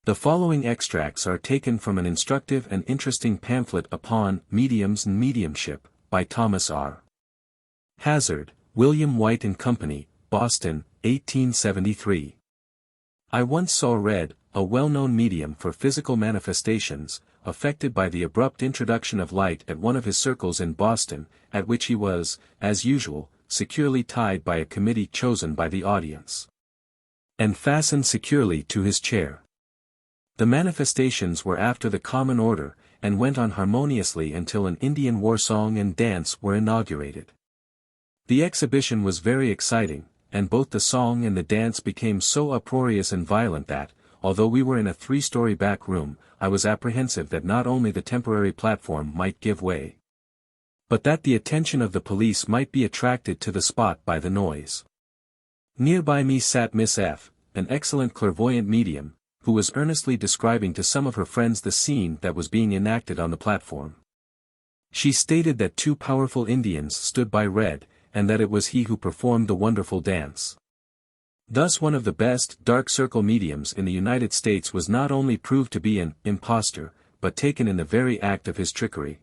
Speaker 1: The following extracts are taken from an instructive and interesting pamphlet upon Mediums and Mediumship, by Thomas R. Hazard, William White and Company, Boston, 1873. I once saw Red, a well-known medium for physical manifestations, affected by the abrupt introduction of light at one of his circles in Boston, at which he was, as usual, securely tied by a committee chosen by the audience, and fastened securely to his chair. The manifestations were after the common order, and went on harmoniously until an Indian war song and dance were inaugurated. The exhibition was very exciting, and both the song and the dance became so uproarious and violent that, although we were in a 3-story back room, I was apprehensive that not only the temporary platform might give way, but that the attention of the police might be attracted to the spot by the noise. Near by me sat Miss F., an excellent clairvoyant medium, who was earnestly describing to some of her friends the scene that was being enacted on the platform. She stated that 2 powerful Indians stood by Red, and that it was he who performed the wonderful dance. Thus one of the best dark circle mediums in the United States was not only proved to be an impostor, but taken in the very act of his trickery.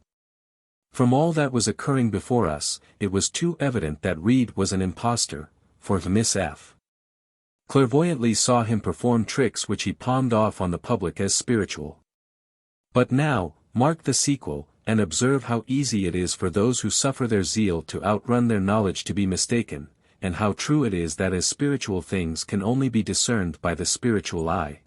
Speaker 1: From all that was occurring before us, it was too evident that Reed was an impostor, for Miss F. clairvoyantly saw him perform tricks which he palmed off on the public as spiritual. But now, mark the sequel, and observe how easy it is for those who suffer their zeal to outrun their knowledge to be mistaken, and how true it is that as spiritual things can only be discerned by the spiritual eye,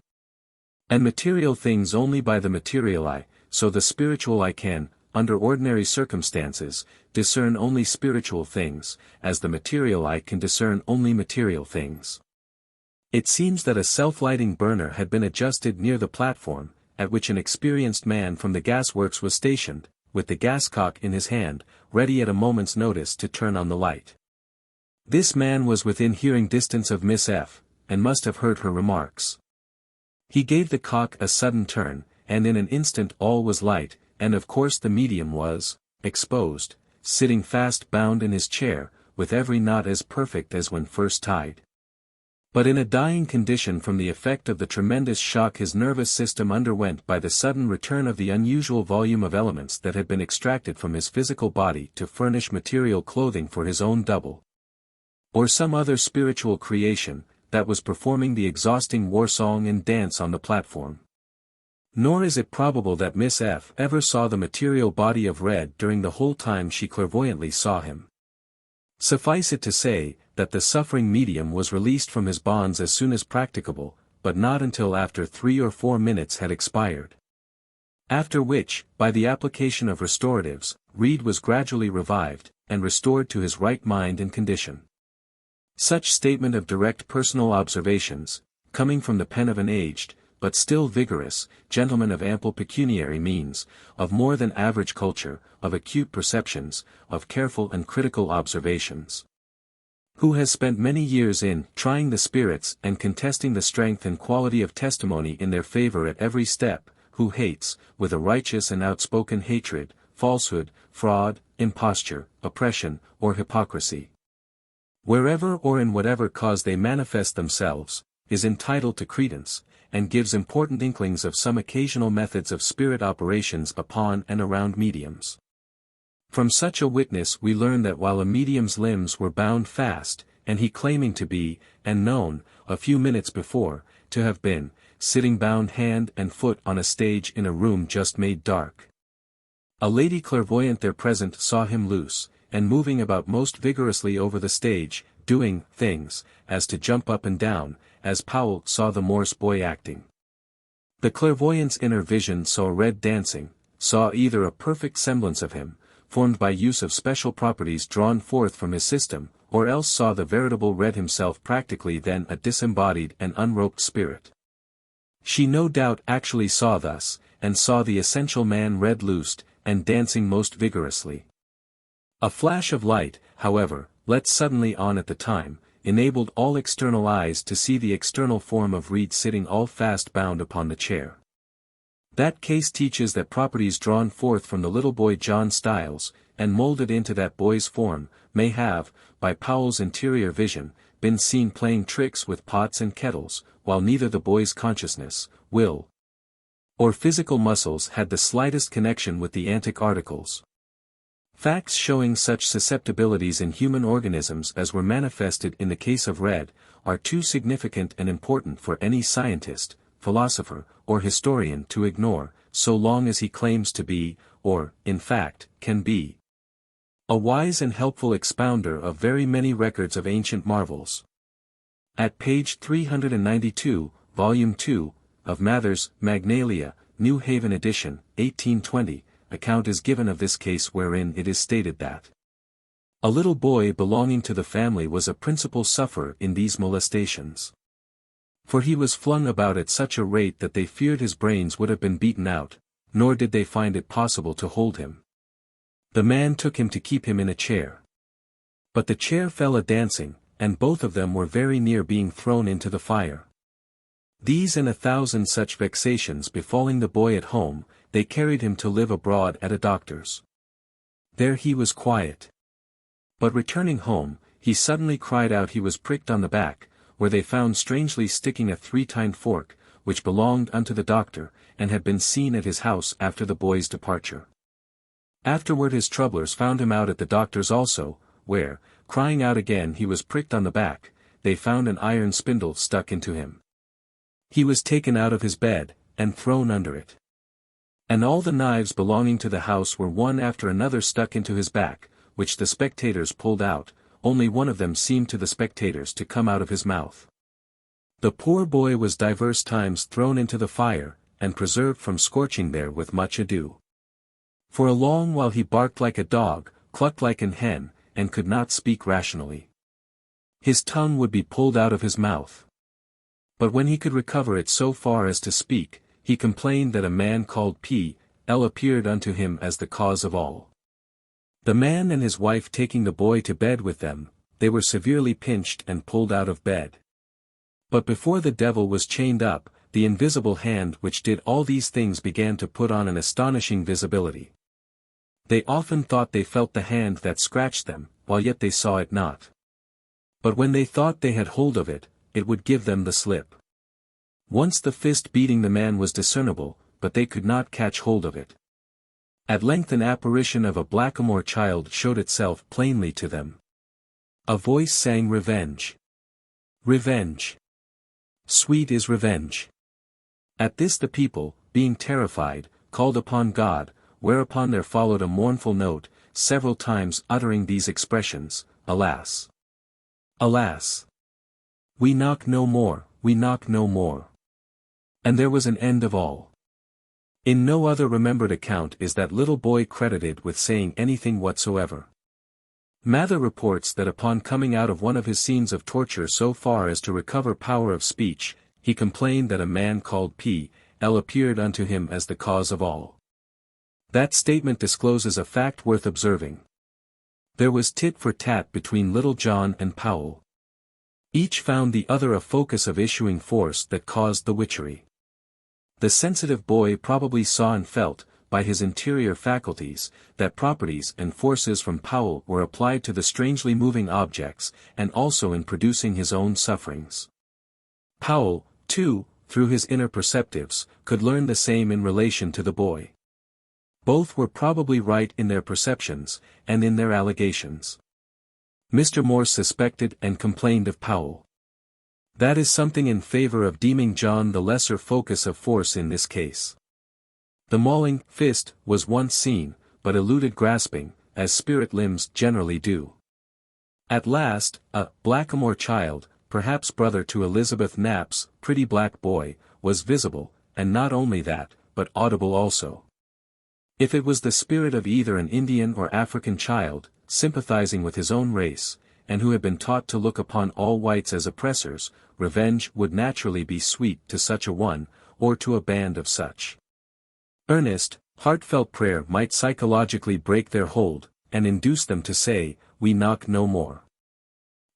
Speaker 1: and material things only by the material eye, so the spiritual eye can, under ordinary circumstances, discern only spiritual things, as the material eye can discern only material things. It seems that a self-lighting burner had been adjusted near the platform, at which an experienced man from the gasworks was stationed, with the gascock in his hand, ready at a moment's notice to turn on the light. This man was within hearing distance of Miss F., and must have heard her remarks. He gave the cock a sudden turn, and in an instant all was light, and of course the medium was exposed, sitting fast bound in his chair, with every knot as perfect as when first tied, but in a dying condition from the effect of the tremendous shock his nervous system underwent by the sudden return of the unusual volume of elements that had been extracted from his physical body to furnish material clothing for his own double, or some other spiritual creation, that was performing the exhausting war song and dance on the platform. Nor is it probable that Miss F. ever saw the material body of Red during the whole time she clairvoyantly saw him. Suffice it to say, that the suffering medium was released from his bonds as soon as practicable, but not until after 3 or 4 minutes had expired. After which, by the application of restoratives, Reed was gradually revived, and restored to his right mind and condition. Such statement of direct personal observations, coming from the pen of an aged, but still vigorous, gentleman of ample pecuniary means, of more than average culture, of acute perceptions, of careful and critical observations, who has spent many years in trying the spirits and contesting the strength and quality of testimony in their favor at every step, who hates, with a righteous and outspoken hatred, falsehood, fraud, imposture, oppression, or hypocrisy, wherever or in whatever cause they manifest themselves, is entitled to credence, and gives important inklings of some occasional methods of spirit operations upon and around mediums. From such a witness we learn that while a medium's limbs were bound fast, and he claiming to be, and known, a few minutes before, to have been, sitting bound hand and foot on a stage in a room just made dark, a lady clairvoyant there present saw him loose, and moving about most vigorously over the stage, doing things, as to jump up and down, as Powell saw the Morse boy acting. The clairvoyant's inner vision saw Red dancing, saw either a perfect semblance of him, formed by use of special properties drawn forth from his system, or else saw the veritable Red himself practically then a disembodied and unroped spirit. She no doubt actually saw thus, and saw the essential man Red loosed, and dancing most vigorously. A flash of light, however, let suddenly on at the time, enabled all external eyes to see the external form of Reed sitting all fast bound upon the chair. That case teaches that properties drawn forth from the little boy John Styles, and molded into that boy's form, may have, by Powell's interior vision, been seen playing tricks with pots and kettles, while neither the boy's consciousness, will, or physical muscles had the slightest connection with the antic articles. Facts showing such susceptibilities in human organisms as were manifested in the case of Red, are too significant and important for any scientist, philosopher, or historian to ignore, so long as he claims to be, or, in fact, can be, a wise and helpful expounder of very many records of ancient marvels. At page 392, Volume 2, of Mather's Magnalia, New Haven edition, 1820, account is given of this case wherein it is stated that a little boy belonging to the family was a principal sufferer in these molestations. For he was flung about at such a rate that they feared his brains would have been beaten out, nor did they find it possible to hold him. The man took him to keep him in a chair. But the chair fell a-dancing, and both of them were very near being thrown into the fire. These and 1,000 such vexations befalling the boy at home, they carried him to live abroad at a doctor's. There he was quiet. But returning home, he suddenly cried out he was pricked on the back, where they found strangely sticking a 3-tined fork, which belonged unto the doctor, and had been seen at his house after the boy's departure. Afterward his troublers found him out at the doctor's also, where, crying out again he was pricked on the back, they found an iron spindle stuck into him. He was taken out of his bed, and thrown under it. And all the knives belonging to the house were one after another stuck into his back, which the spectators pulled out, only one of them seemed to the spectators to come out of his mouth. The poor boy was divers times thrown into the fire, and preserved from scorching there with much ado. For a long while he barked like a dog, clucked like an hen, and could not speak rationally. His tongue would be pulled out of his mouth. But when he could recover it so far as to speak, he complained that a man called P.L. appeared unto him as the cause of all. The man and his wife taking the boy to bed with them, they were severely pinched and pulled out of bed. But before the devil was chained up, the invisible hand which did all these things began to put on an astonishing visibility. They often thought they felt the hand that scratched them, while yet they saw it not. But when they thought they had hold of it, it would give them the slip. Once the fist beating the man was discernible, but they could not catch hold of it. At length an apparition of a blackamoor child showed itself plainly to them. A voice sang revenge. Revenge. Sweet is revenge. At this the people, being terrified, called upon God, whereupon there followed a mournful note, several times uttering these expressions, Alas! Alas! We knock no more, we knock no more. And there was an end of all. In no other remembered account is that little boy credited with saying anything whatsoever. Mather reports that upon coming out of one of his scenes of torture so far as to recover power of speech, he complained that a man called P.L. appeared unto him as the cause of all. That statement discloses a fact worth observing. There was tit for tat between Little John and Powell. Each found the other a focus of issuing force that caused the witchery. The sensitive boy probably saw and felt, by his interior faculties, that properties and forces from Powell were applied to the strangely moving objects, and also in producing his own sufferings. Powell, too, through his inner perceptives, could learn the same in relation to the boy. Both were probably right in their perceptions, and in their allegations. Mr. Morse suspected and complained of Powell. That is something in favor of deeming John the lesser focus of force in this case. The mauling fist was once seen, but eluded grasping, as spirit limbs generally do. At last, a blackamoor child, perhaps brother to Elizabeth Knap's pretty black boy, was visible, and not only that, but audible also. If it was the spirit of either an Indian or African child, sympathizing with his own race, and who had been taught to look upon all whites as oppressors, revenge would naturally be sweet to such a one, or to a band of such. Earnest, heartfelt prayer might psychologically break their hold, and induce them to say, We knock no more.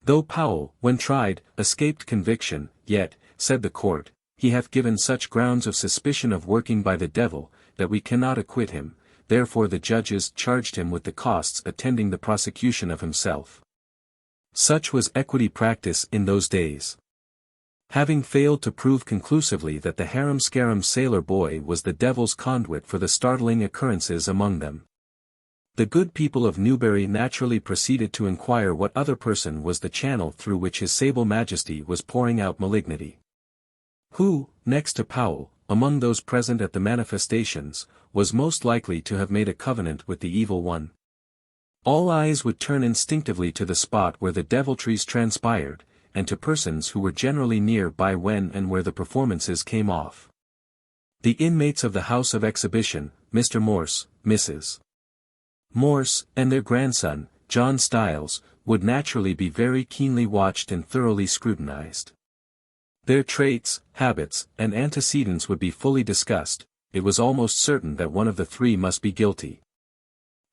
Speaker 1: Though Powell, when tried, escaped conviction, yet, said the court, he hath given such grounds of suspicion of working by the devil, that we cannot acquit him, therefore the judges charged him with the costs attending the prosecution of himself. Such was equity practice in those days. Having failed to prove conclusively that the harum-scarum sailor boy was the devil's conduit for the startling occurrences among them, the good people of Newbury naturally proceeded to inquire what other person was the channel through which his sable majesty was pouring out malignity. Who, next to Powell, among those present at the manifestations, was most likely to have made a covenant with the evil one? All eyes would turn instinctively to the spot where the deviltries transpired, and to persons who were generally near by when and where the performances came off. The inmates of the house of exhibition, Mr. Morse, Mrs. Morse, and their grandson, John Styles, would naturally be very keenly watched and thoroughly scrutinized. Their traits, habits, and antecedents would be fully discussed. It was almost certain that one of the three must be guilty.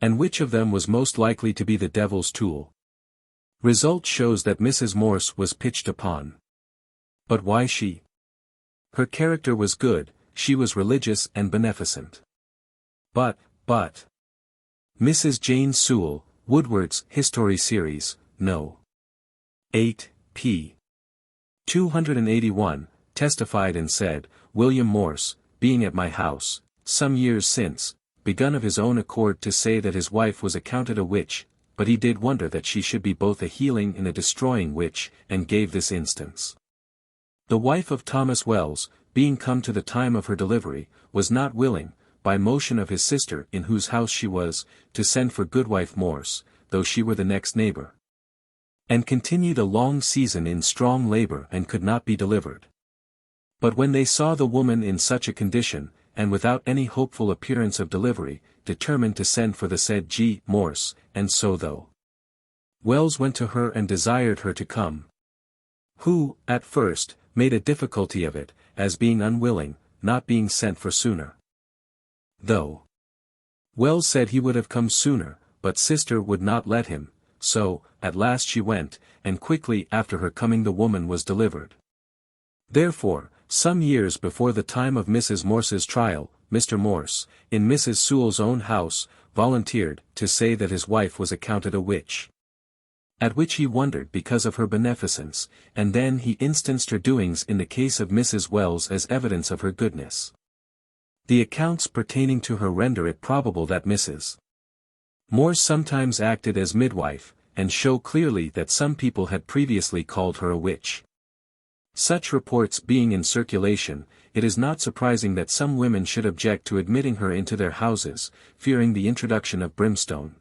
Speaker 1: And which of them was most likely to be the devil's tool? Result shows that Mrs. Morse was pitched upon. But why she? Her character was good, she was religious and beneficent. But, Mrs. Jane Sewell, Woodward's History Series, No. 8, p. 281, testified and said, William Morse, being at my house, some years since, begun of his own accord to say that his wife was accounted a witch, but he did wonder that she should be both a healing and a destroying witch, and gave this instance. The wife of Thomas Wells, being come to the time of her delivery, was not willing, by motion of his sister in whose house she was, to send for Goodwife Morse, though she were the next neighbor. And continued a long season in strong labor and could not be delivered. But when they saw the woman in such a condition, and without any hopeful appearance of delivery, determined to send for the said G. Morse, and so though Wells went to her and desired her to come. Who, at first, made a difficulty of it, as being unwilling, not being sent for sooner. Though Wells said he would have come sooner, but sister would not let him, so, at last she went, and quickly after her coming the woman was delivered. Therefore, some years before the time of Mrs. Morse's trial, Mr. Morse, in Mrs. Sewell's own house, volunteered to say that his wife was accounted a witch. At which he wondered because of her beneficence, and then he instanced her doings in the case of Mrs. Wells as evidence of her goodness. The accounts pertaining to her render it probable that Mrs. Morse sometimes acted as midwife, and show clearly that some people had previously called her a witch. Such reports being in circulation, it is not surprising that some women should object to admitting her into their houses, fearing the introduction of brimstone.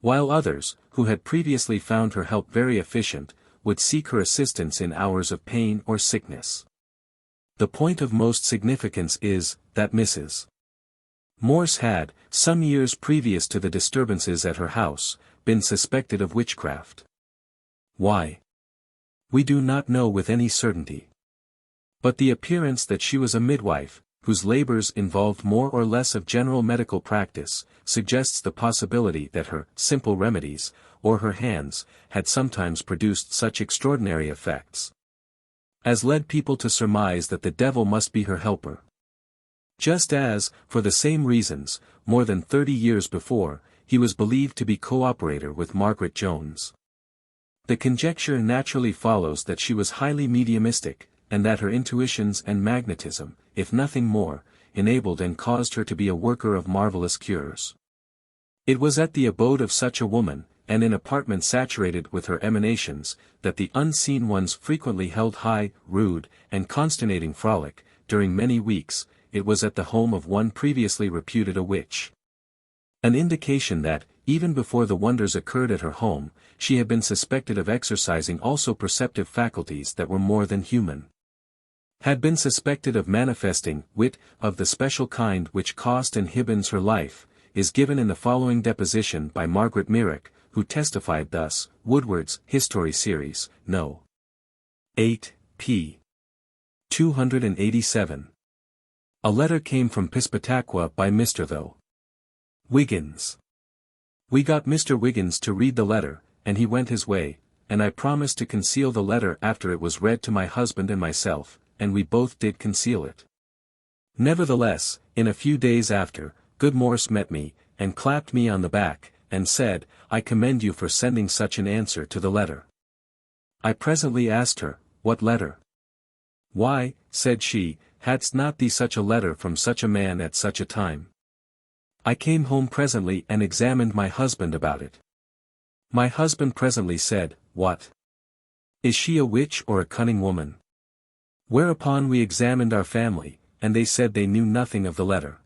Speaker 1: While others, who had previously found her help very efficient, would seek her assistance in hours of pain or sickness. The point of most significance is, that Mrs. Morse had, some years previous to the disturbances at her house, been suspected of witchcraft. Why? We do not know with any certainty. But the appearance that she was a midwife, whose labors involved more or less of general medical practice, suggests the possibility that her simple remedies, or her hands, had sometimes produced such extraordinary effects as led people to surmise that the devil must be her helper. Just as, for the same reasons, more than 30 years before, he was believed to be co-operator with Margaret Jones. The conjecture naturally follows that she was highly mediumistic, and that her intuitions and magnetism, if nothing more, enabled and caused her to be a worker of marvelous cures. It was at the abode of such a woman, and in apartments saturated with her emanations, that the unseen ones frequently held high, rude, and consternating frolic. During many weeks, it was at the home of one previously reputed a witch. An indication that, even before the wonders occurred at her home, she had been suspected of exercising also perceptive faculties that were more than human. Had been suspected of manifesting wit of the special kind which cost and Hibbins her life, is given in the following deposition by Margaret Merrick, who testified thus, Woodward's History Series, No. 8, p. 287. A letter came from Piscataqua by Mr. Tho. Wiggins. We got Mr. Wiggins to read the letter, and he went his way, and I promised to conceal the letter after it was read to my husband and myself, and we both did conceal it. Nevertheless, in a few days after, good Morse met me, and clapped me on the back, and said, I commend you for sending such an answer to the letter. I presently asked her, what letter? Why, said she, hadst not thee such a letter from such a man at such a time? I came home presently and examined my husband about it. My husband presently said, what? Is she a witch or a cunning woman? Whereupon we examined our family, and they said they knew nothing of the letter.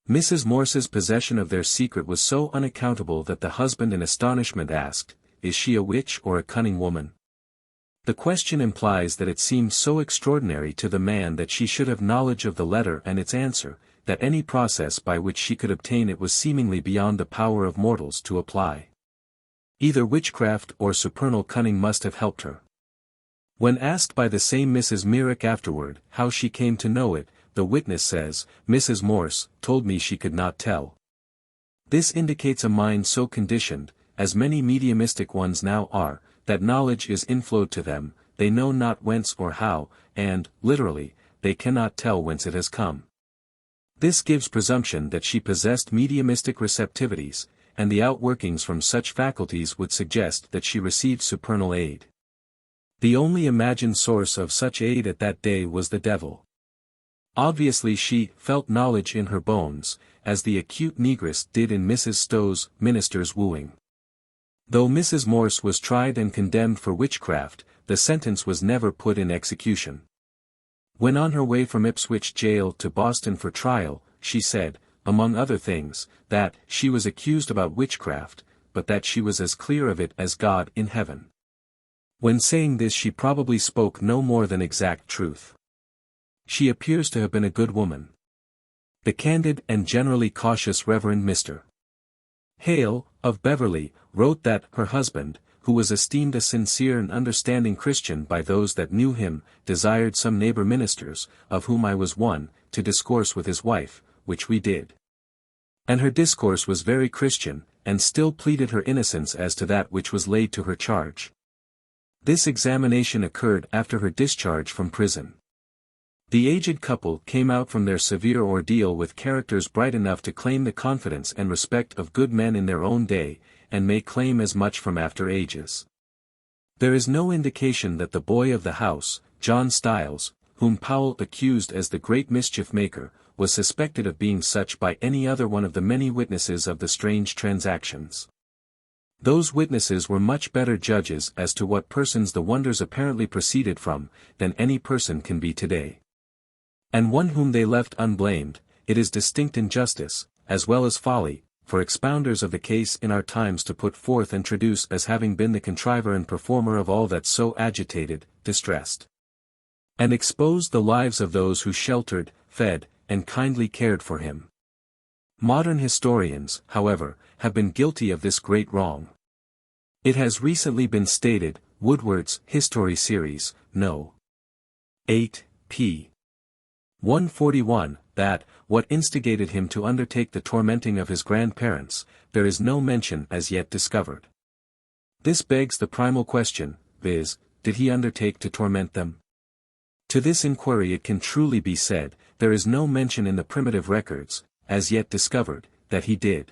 Speaker 1: Mrs. Morse's possession of their secret was so unaccountable that the husband in astonishment asked, is she a witch or a cunning woman? The question implies that it seemed so extraordinary to the man that she should have knowledge of the letter and its answer, that any process by which she could obtain it was seemingly beyond the power of mortals to apply. Either witchcraft or supernal cunning must have helped her. When asked by the same Mrs. Merrick afterward how she came to know it, the witness says, Mrs. Morse told me she could not tell. This indicates a mind so conditioned, as many mediumistic ones now are, that knowledge is inflowed to them, they know not whence or how, and, literally, they cannot tell whence it has come. This gives presumption that she possessed mediumistic receptivities, and the outworkings from such faculties would suggest that she received supernal aid. The only imagined source of such aid at that day was the devil. Obviously she felt knowledge in her bones, as the acute negress did in Mrs. Stowe's Minister's Wooing. Though Mrs. Morse was tried and condemned for witchcraft, the sentence was never put in execution. When on her way from Ipswich jail to Boston for trial, she said, among other things, that she was accused about witchcraft, but that she was as clear of it as God in heaven. When saying this she probably spoke no more than exact truth. She appears to have been a good woman. The candid and generally cautious Reverend Mr. Hale, of Beverly, wrote that her husband, who was esteemed a sincere and understanding Christian by those that knew him, desired some neighbor ministers, of whom I was one, to discourse with his wife, which we did. And her discourse was very Christian, and still pleaded her innocence as to that which was laid to her charge. This examination occurred after her discharge from prison. The aged couple came out from their severe ordeal with characters bright enough to claim the confidence and respect of good men in their own day, and may claim as much from after ages. There is no indication that the boy of the house, John Stiles, whom Powell accused as the great mischief maker, was suspected of being such by any other one of the many witnesses of the strange transactions. Those witnesses were much better judges as to what persons the wonders apparently proceeded from, than any person can be today. And one whom they left unblamed, it is distinct injustice, as well as folly, for expounders of the case in our times to put forth and traduce as having been the contriver and performer of all that so agitated, distressed, and exposed the lives of those who sheltered, fed, and kindly cared for him. Modern historians, however, have been guilty of this great wrong. It has recently been stated, Woodward's History Series, No. 8, p. 141, that, what instigated him to undertake the tormenting of his grandparents, there is no mention as yet discovered. This begs the primal question, viz., did he undertake to torment them? To this inquiry it can truly be said, there is no mention in the primitive records, as yet discovered, that he did.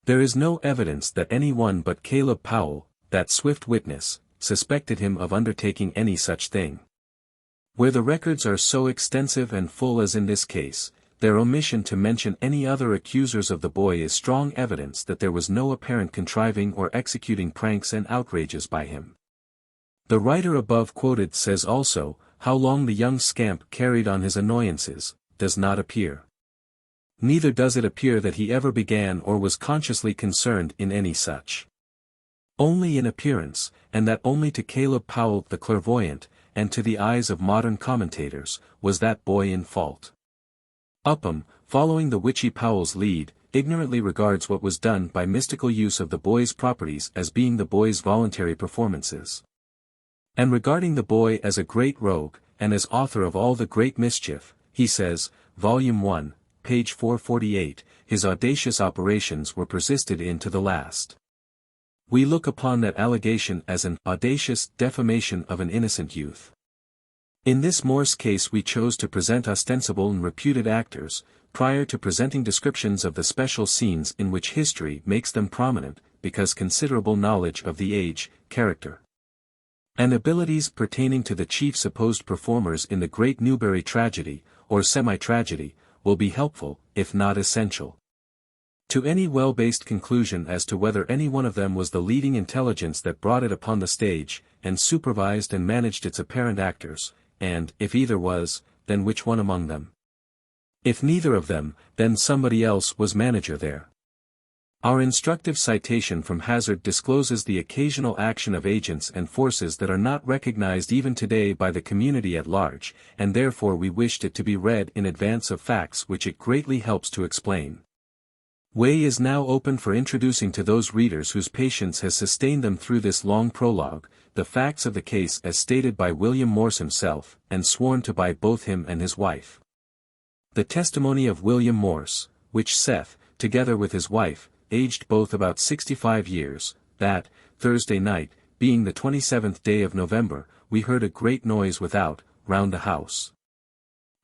Speaker 1: There is no evidence that any one but Caleb Powell, that swift witness, suspected him of undertaking any such thing. Where the records are so extensive and full as in this case, their omission to mention any other accusers of the boy is strong evidence that there was no apparent contriving or executing pranks and outrages by him. The writer above quoted says also, how long the young scamp carried on his annoyances, does not appear. Neither does it appear that he ever began or was consciously concerned in any such. Only in appearance, and that only to Caleb Powell the clairvoyant, and to the eyes of modern commentators, was that boy in fault. Upham, following the witchy Powell's lead, ignorantly regards what was done by mystical use of the boy's properties as being the boy's voluntary performances. And regarding the boy as a great rogue, and as author of all the great mischief, he says, Volume 1, page 448, his audacious operations were persisted in to the last. We look upon that allegation as an audacious defamation of an innocent youth. In this Morse case we chose to present ostensible and reputed actors, prior to presenting descriptions of the special scenes in which history makes them prominent, because considerable knowledge of the age, character, and abilities pertaining to the chief supposed performers in the great Newbury tragedy, or semi-tragedy, will be helpful, if not essential, to any well-based conclusion as to whether any one of them was the leading intelligence that brought it upon the stage, and supervised and managed its apparent actors, and, if either was, then which one among them? If neither of them, then somebody else was manager there. Our instructive citation from Hazard discloses the occasional action of agents and forces that are not recognized even today by the community at large, and therefore we wished it to be read in advance of facts which it greatly helps to explain. Way is now open for introducing to those readers whose patience has sustained them through this long prologue, the facts of the case as stated by William Morse himself, and sworn to by both him and his wife. The testimony of William Morse, which saith, together with his wife, aged both about 65 years, that, Thursday night, being the 27th day of November, we heard a great noise without, round the house,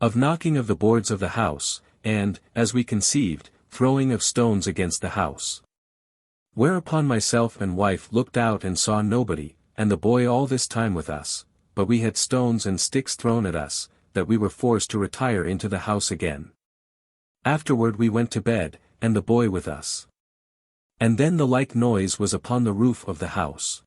Speaker 1: of knocking of the boards of the house, and, as we conceived, throwing of stones against the house. Whereupon myself and wife looked out and saw nobody, and the boy all this time with us, but we had stones and sticks thrown at us, that we were forced to retire into the house again. Afterward we went to bed, and the boy with us. And then the like noise was upon the roof of the house.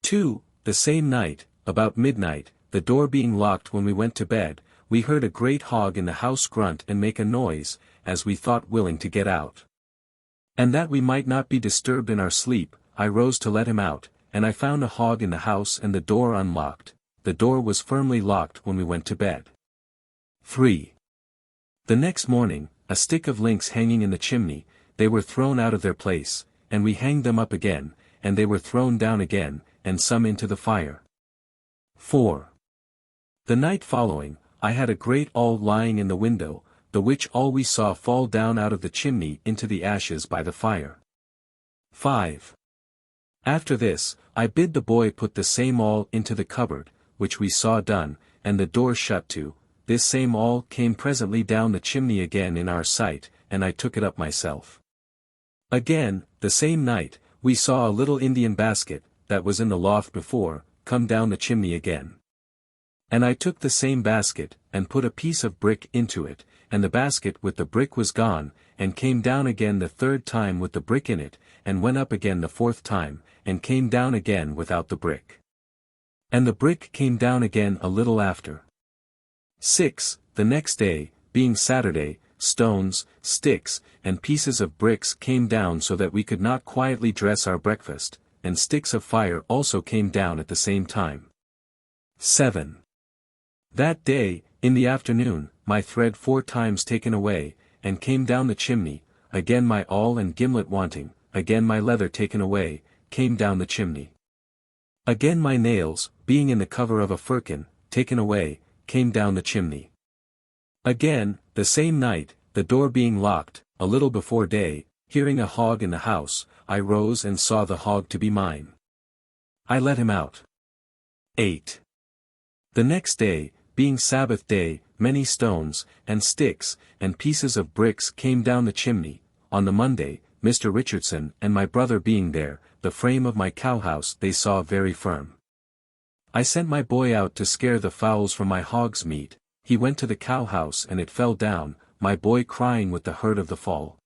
Speaker 1: 2. The same night, about midnight, the door being locked when we went to bed, we heard a great hog in the house grunt and make a noise, as we thought willing to get out. And that we might not be disturbed in our sleep, I rose to let him out, and I found a hog in the house and the door unlocked. The door was firmly locked when we went to bed. 3. The next morning, a stick of links hanging in the chimney, they were thrown out of their place, and we hanged them up again, and they were thrown down again, and some into the fire. 4. The night following, I had a great awl lying in the window, the which all we saw fall down out of the chimney into the ashes by the fire. 5. After this, I bid the boy put the same awl into the cupboard, which we saw done, and the door shut to. This same awl came presently down the chimney again in our sight, and I took it up myself. Again, the same night, we saw a little Indian basket, that was in the loft before, come down the chimney again. And I took the same basket, and put a piece of brick into it, and the basket with the brick was gone, and came down again the third time with the brick in it, and went up again the fourth time, and came down again without the brick. And the brick came down again a little after. 6. The next day, being Saturday, stones, sticks, and pieces of bricks came down so that we could not quietly dress our breakfast, and sticks of fire also came down at the same time. 7. That day, in the afternoon, my thread 4 times taken away, and came down the chimney, again my awl and gimlet wanting, again my leather taken away, came down the chimney. Again my nails, being in the cover of a firkin, taken away, came down the chimney. Again, the same night, the door being locked, a little before day, hearing a hog in the house, I rose and saw the hog to be mine. I let him out. 8. The next day, being Sabbath day, many stones, and sticks, and pieces of bricks came down the chimney. On the Monday, Mr. Richardson and my brother being there, the frame of my cowhouse they saw very firm. I sent my boy out to scare the fowls from my hog's meat. He went to the cowhouse and it fell down, my boy crying with the hurt of the fall.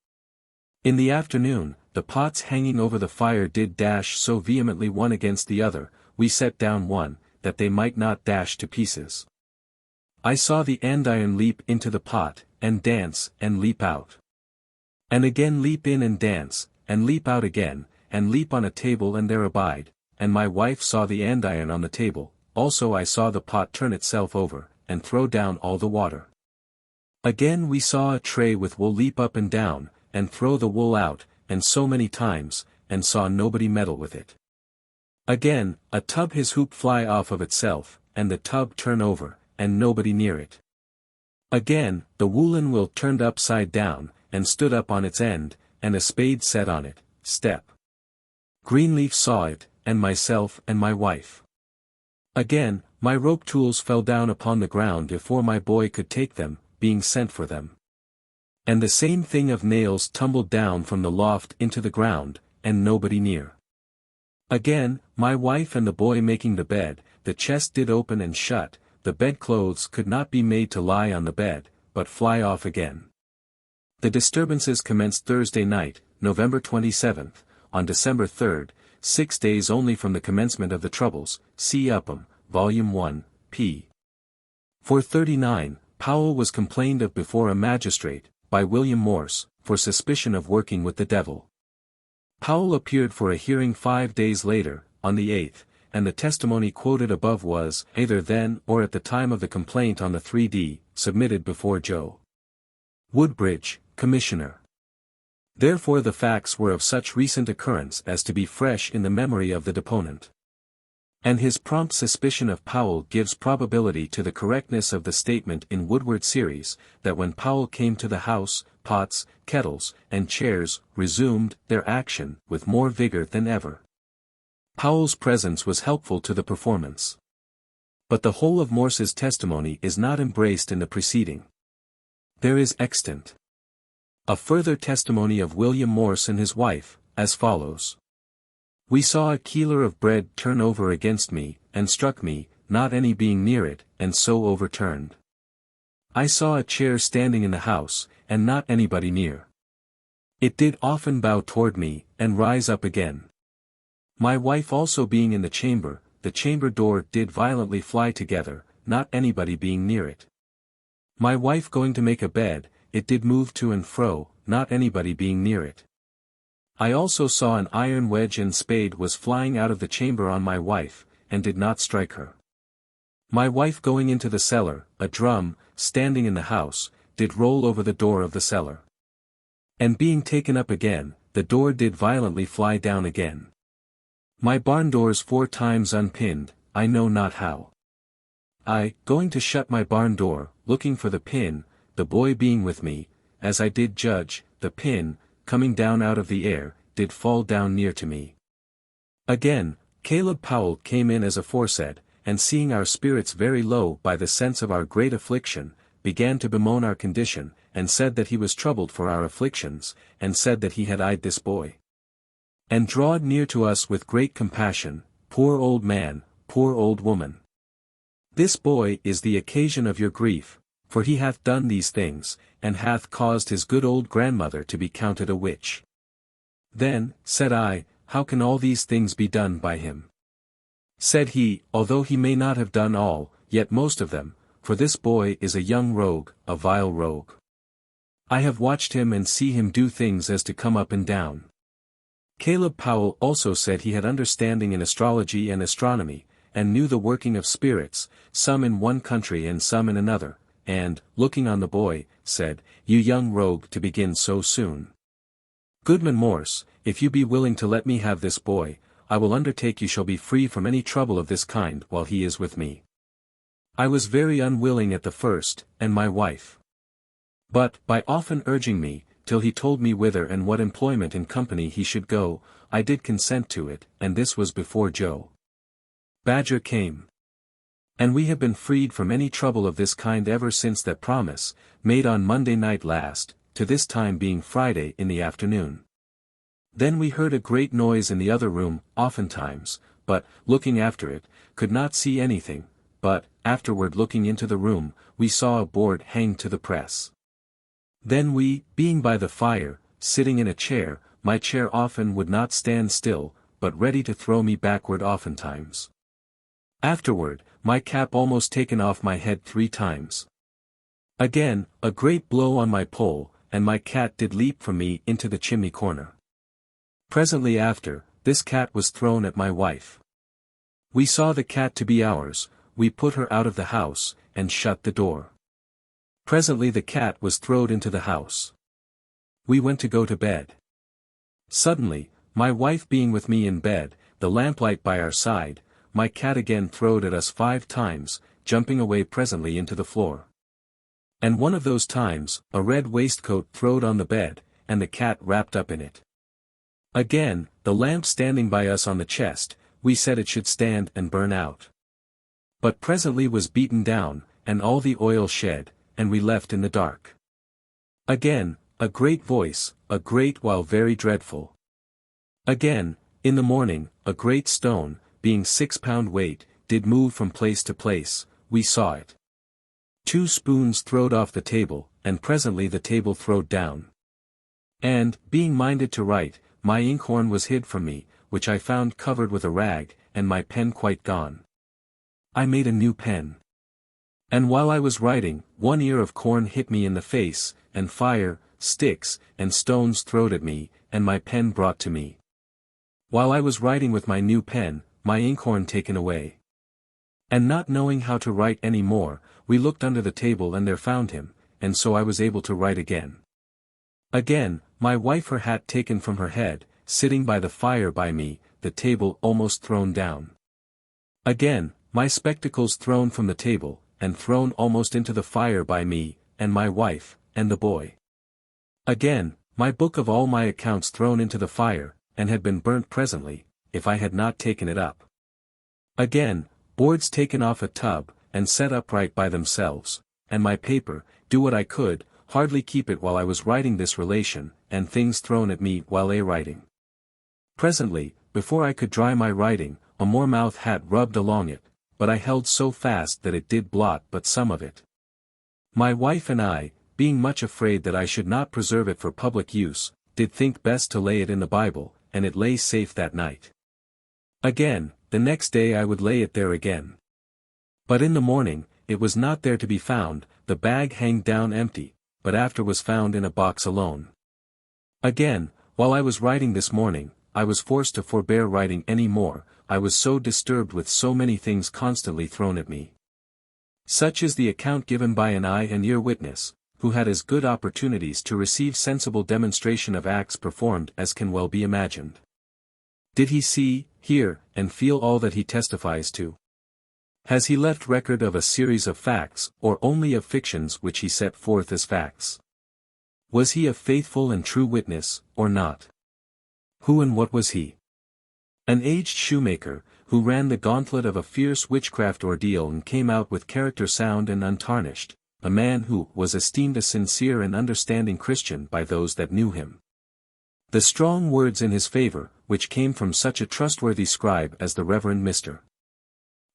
Speaker 1: In the afternoon, the pots hanging over the fire did dash so vehemently one against the other, we set down one, that they might not dash to pieces. I saw the andiron leap into the pot, and dance, and leap out. And again leap in and dance, and leap out again, and leap on a table and there abide, and my wife saw the andiron on the table, also I saw the pot turn itself over, and throw down all the water. Again we saw a tray with wool leap up and down, and throw the wool out, and so many times, and saw nobody meddle with it. Again, a tub his hoop fly off of itself, and the tub turn over, and nobody near it. Again, the woolen wool turned upside down, and stood up on its end, and a spade set on it, step. Greenleaf saw it, and myself and my wife. Again, my rope tools fell down upon the ground before my boy could take them, being sent for them. And the same thing of nails tumbled down from the loft into the ground, and nobody near. Again, my wife and the boy making the bed, the chest did open and shut, the bedclothes could not be made to lie on the bed, but fly off again. The disturbances commenced Thursday night, November 27th, on December 3rd, 6 days only from the commencement of the troubles, see Upham, Volume 1, p. 439, Powell was complained of before a magistrate, by William Morse, for suspicion of working with the devil. Powell appeared for a hearing 5 days later, on the 8th, and the testimony quoted above was, either then or at the time of the complaint on the 3d, submitted before Joe Woodbridge, Commissioner. Therefore the facts were of such recent occurrence as to be fresh in the memory of the deponent. And his prompt suspicion of Powell gives probability to the correctness of the statement in Woodward series, that when Powell came to the house, pots, kettles, and chairs resumed their action with more vigor than ever. Powell's presence was helpful to the performance. But the whole of Morse's testimony is not embraced in the preceding. There is extant a further testimony of William Morse and his wife, as follows. We saw a keeler of bread turn over against me, and struck me, not any being near it, and so overturned. I saw a chair standing in the house, and not anybody near. It did often bow toward me, and rise up again. My wife also being in the chamber door did violently fly together, not anybody being near it. My wife going to make a bed, it did move to and fro, not anybody being near it. I also saw an iron wedge and spade was flying out of the chamber on my wife, and did not strike her. My wife going into the cellar, a drum, standing in the house, did roll over the door of the cellar. And being taken up again, the door did violently fly down again. My barn doors 4 times unpinned, I know not how. I, going to shut my barn door, looking for the pin, the boy being with me, as I did judge, the pin, coming down out of the air, did fall down near to me. Again, Caleb Powell came in as aforesaid, and seeing our spirits very low by the sense of our great affliction, began to bemoan our condition, and said that he was troubled for our afflictions, and said that he had eyed this boy. And drawed near to us with great compassion, poor old man, poor old woman. This boy is the occasion of your grief, for he hath done these things, and hath caused his good old grandmother to be counted a witch. Then, said I, how can all these things be done by him? Said he, although he may not have done all, yet most of them, for this boy is a young rogue, a vile rogue. I have watched him and see him do things as to come up and down. Caleb Powell also said he had understanding in astrology and astronomy, and knew the working of spirits, some in one country and some in another, and, looking on the boy, said, You young rogue to begin so soon. Goodman Morse, if you be willing to let me have this boy, I will undertake you shall be free from any trouble of this kind while he is with me. I was very unwilling at the first, and my wife. But, by often urging me, till he told me whither and what employment in company he should go, I did consent to it, and this was before Joe Badger came. And we have been freed from any trouble of this kind ever since that promise, made on Monday night last, to this time being Friday in the afternoon. Then we heard a great noise in the other room, oftentimes, but, looking after it, could not see anything, but, afterward looking into the room, we saw a board hanged to the press. Then we, being by the fire, sitting in a chair, my chair often would not stand still, but ready to throw me backward oftentimes. Afterward, my cap almost taken off my head 3 times. Again, a great blow on my pole, and my cat did leap from me into the chimney corner. Presently after, this cat was thrown at my wife. We saw the cat to be ours, we put her out of the house, and shut the door. Presently the cat was throwed into the house. We went to go to bed. Suddenly, my wife being with me in bed, the lamplight by our side, my cat again throwed at us 5 times, jumping away presently into the floor. And one of those times, a red waistcoat throwed on the bed, and the cat wrapped up in it. Again, the lamp standing by us on the chest, we said it should stand and burn out. But presently was beaten down, and all the oil shed, and we left in the dark. Again, a great voice, a great while very dreadful. Again, in the morning, a great stone, being 6 pound weight, did move from place to place, we saw it. 2 spoons throwed off the table, and presently the table throwed down. And, being minded to write, my inkhorn was hid from me, which I found covered with a rag, and my pen quite gone. I made a new pen. And while I was writing, 1 ear of corn hit me in the face, and fire, sticks, and stones throwed at me, and my pen brought to me. While I was writing with my new pen, my inkhorn taken away. And not knowing how to write any more, we looked under the table and there found him, and so I was able to write again. Again, my wife her hat taken from her head, sitting by the fire by me, the table almost thrown down. Again, my spectacles thrown from the table, and thrown almost into the fire by me, and my wife, and the boy. Again, my book of all my accounts thrown into the fire, and had been burnt presently, if I had not taken it up. Again, boards taken off a tub, and set upright by themselves, and my paper, do what I could, hardly keep it while I was writing this relation, and things thrown at me while writing. Presently, before I could dry my writing, a Mormouth hat rubbed along it, but I held so fast that it did blot but some of it. My wife and I, being much afraid that I should not preserve it for public use, did think best to lay it in the Bible, and it lay safe that night. Again, the next day I would lay it there again. But in the morning, it was not there to be found, the bag hanged down empty, but after was found in a box alone. Again, while I was writing this morning, I was forced to forbear writing any more, I was so disturbed with so many things constantly thrown at me. Such is the account given by an eye and ear witness, who had as good opportunities to receive sensible demonstration of acts performed as can well be imagined. Did he see, hear, and feel all that he testifies to? Has he left record of a series of facts, or only of fictions which he set forth as facts? Was he a faithful and true witness, or not? Who and what was he? An aged shoemaker, who ran the gauntlet of a fierce witchcraft ordeal and came out with character sound and untarnished, a man who was esteemed a sincere and understanding Christian by those that knew him. The strong words in his favor, which came from such a trustworthy scribe as the Reverend Mr.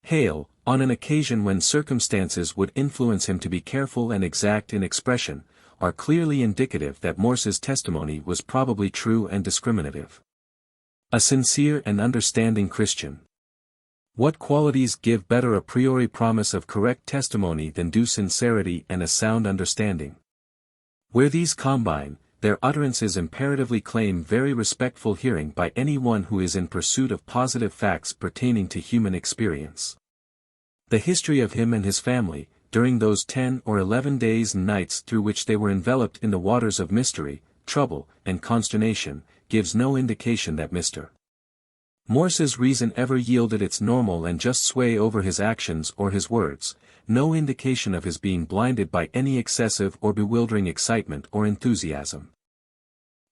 Speaker 1: Hale, on an occasion when circumstances would influence him to be careful and exact in expression, are clearly indicative that Morse's testimony was probably true and discriminative. A sincere and understanding Christian. What qualities give better a priori promise of correct testimony than do sincerity and a sound understanding? Where these combine, their utterances imperatively claim very respectful hearing by any one who is in pursuit of positive facts pertaining to human experience. The history of him and his family, during those 10 or 11 days and nights through which they were enveloped in the waters of mystery, trouble, and consternation, gives no indication that Mr. Morse's reason ever yielded its normal and just sway over his actions or his words, no indication of his being blinded by any excessive or bewildering excitement or enthusiasm.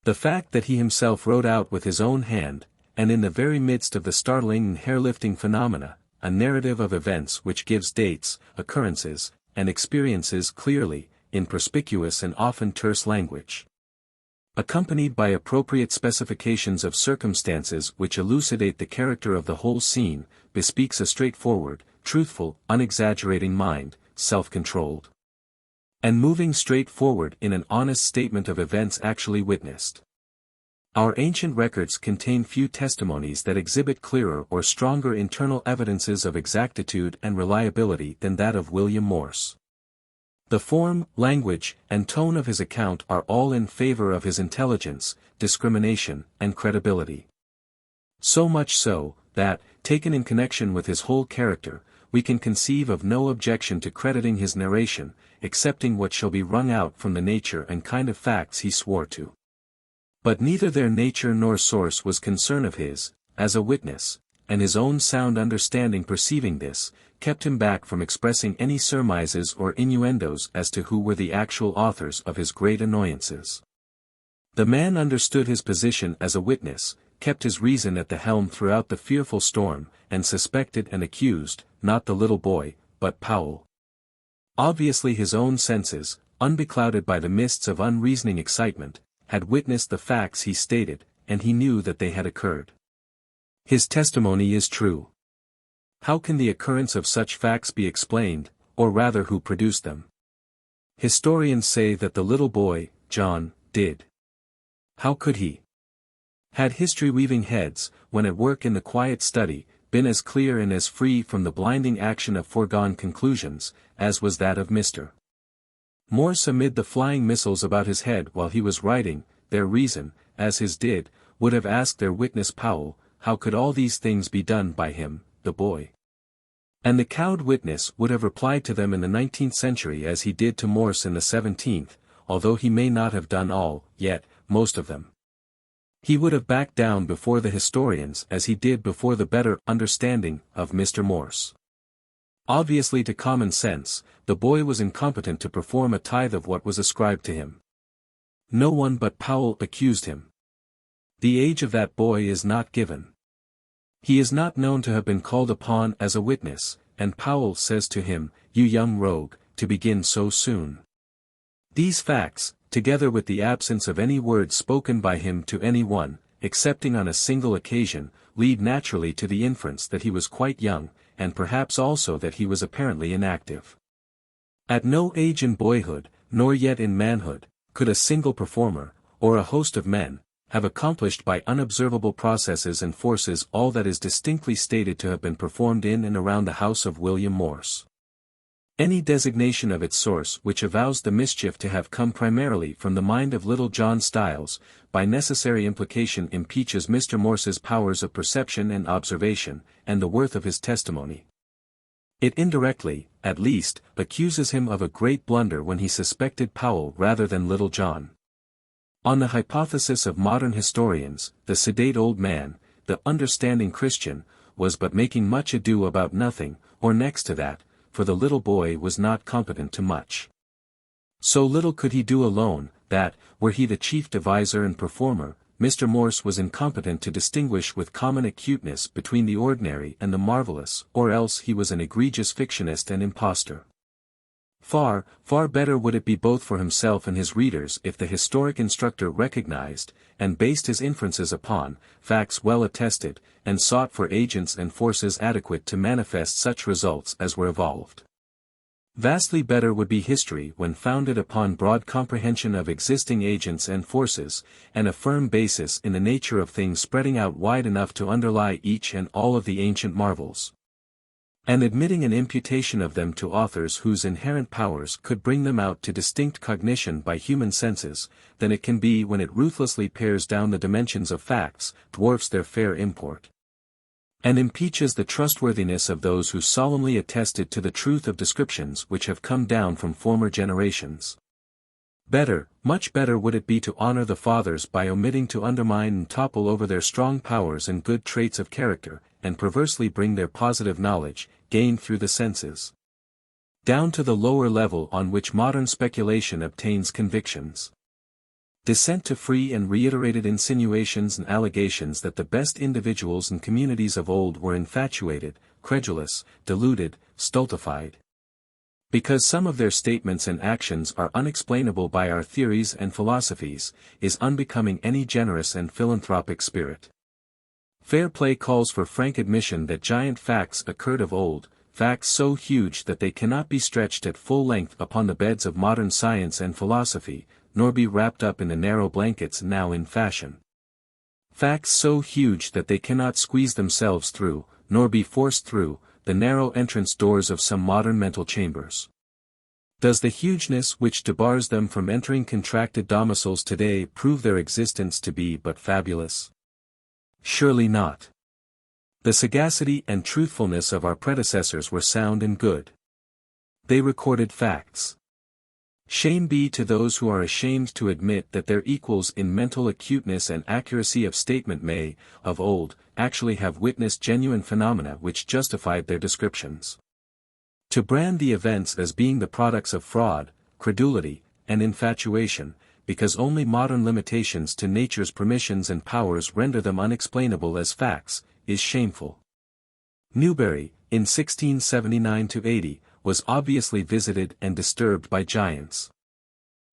Speaker 1: The fact that he himself wrote out with his own hand, and in the very midst of the startling and hair-lifting phenomena, a narrative of events which gives dates, occurrences, and experiences clearly, in perspicuous and often terse language, accompanied by appropriate specifications of circumstances which elucidate the character of the whole scene, bespeaks a straightforward, truthful, unexaggerating mind, self-controlled, and moving straight forward in an honest statement of events actually witnessed. Our ancient records contain few testimonies that exhibit clearer or stronger internal evidences of exactitude and reliability than that of William Morse. The form, language, and tone of his account are all in favor of his intelligence, discrimination, and credibility. So much so, that, taken in connection with his whole character, we can conceive of no objection to crediting his narration, excepting what shall be wrung out from the nature and kind of facts he swore to. But neither their nature nor source was concern of his, as a witness, and his own sound understanding perceiving this, kept him back from expressing any surmises or innuendos as to who were the actual authors of his great annoyances. The man understood his position as a witness, kept his reason at the helm throughout the fearful storm, and suspected and accused, not the little boy, but Powell. Obviously his own senses, unbeclouded by the mists of unreasoning excitement, had witnessed the facts he stated, and he knew that they had occurred. His testimony is true. How can the occurrence of such facts be explained, or rather who produced them? Historians say that the little boy, John, did. How could he? Had history-weaving heads, when at work in the quiet study, been as clear and as free from the blinding action of foregone conclusions, as was that of Mr. Morse amid the flying missiles about his head while he was writing, their reason, as his did, would have asked their witness Powell, how could all these things be done by him, the boy? And the cowed witness would have replied to them in the 19th century as he did to Morse in the 17th, although he may not have done all, yet, most of them. He would have backed down before the historians as he did before the better understanding of Mr. Morse. Obviously to common sense, the boy was incompetent to perform a tithe of what was ascribed to him. No one but Powell accused him. The age of that boy is not given. He is not known to have been called upon as a witness, and Powell says to him, "You young rogue, to begin so soon." These facts, together with the absence of any words spoken by him to any one, excepting on a single occasion, lead naturally to the inference that he was quite young, and perhaps also that he was apparently inactive. At no age in boyhood, nor yet in manhood, could a single performer, or a host of men, have accomplished by unobservable processes and forces all that is distinctly stated to have been performed in and around the house of William Morse. Any designation of its source which avows the mischief to have come primarily from the mind of little John Styles, by necessary implication impeaches Mr. Morse's powers of perception and observation, and the worth of his testimony. It indirectly, at least, accuses him of a great blunder when he suspected Powell rather than little John. On the hypothesis of modern historians, the sedate old man, the understanding Christian, was but making much ado about nothing, or next to that, for the little boy was not competent to much. So little could he do alone, that, were he the chief deviser and performer, Mr. Morse was incompetent to distinguish with common acuteness between the ordinary and the marvelous, or else he was an egregious fictionist and impostor. Far, far better would it be both for himself and his readers if the historic instructor recognized, and based his inferences upon, facts well attested, and sought for agents and forces adequate to manifest such results as were evolved. Vastly better would be history when founded upon broad comprehension of existing agents and forces, and a firm basis in the nature of things spreading out wide enough to underlie each and all of the ancient marvels, and admitting an imputation of them to authors whose inherent powers could bring them out to distinct cognition by human senses, than it can be when it ruthlessly pares down the dimensions of facts, dwarfs their fair import, and impeaches the trustworthiness of those who solemnly attested to the truth of descriptions which have come down from former generations. Better, much better would it be to honor the fathers by omitting to undermine and topple over their strong powers and good traits of character, and perversely bring their positive knowledge, gained through the senses, down to the lower level on which modern speculation obtains convictions. Descent to free and reiterated insinuations and allegations that the best individuals and communities of old were infatuated, credulous, deluded, stultified, because some of their statements and actions are unexplainable by our theories and philosophies, is unbecoming any generous and philanthropic spirit. Fair play calls for frank admission that giant facts occurred of old, facts so huge that they cannot be stretched at full length upon the beds of modern science and philosophy, nor be wrapped up in the narrow blankets now in fashion. Facts so huge that they cannot squeeze themselves through, nor be forced through, the narrow entrance doors of some modern mental chambers. Does the hugeness which debars them from entering contracted domiciles today prove their existence to be but fabulous? Surely not. The sagacity and truthfulness of our predecessors were sound and good. They recorded facts. Shame be to those who are ashamed to admit that their equals in mental acuteness and accuracy of statement may, of old, actually have witnessed genuine phenomena which justified their descriptions. To brand the events as being the products of fraud, credulity, and infatuation, because only modern limitations to nature's permissions and powers render them unexplainable as facts, is shameful. Newbury, in 1679–80, was obviously visited and disturbed by giants.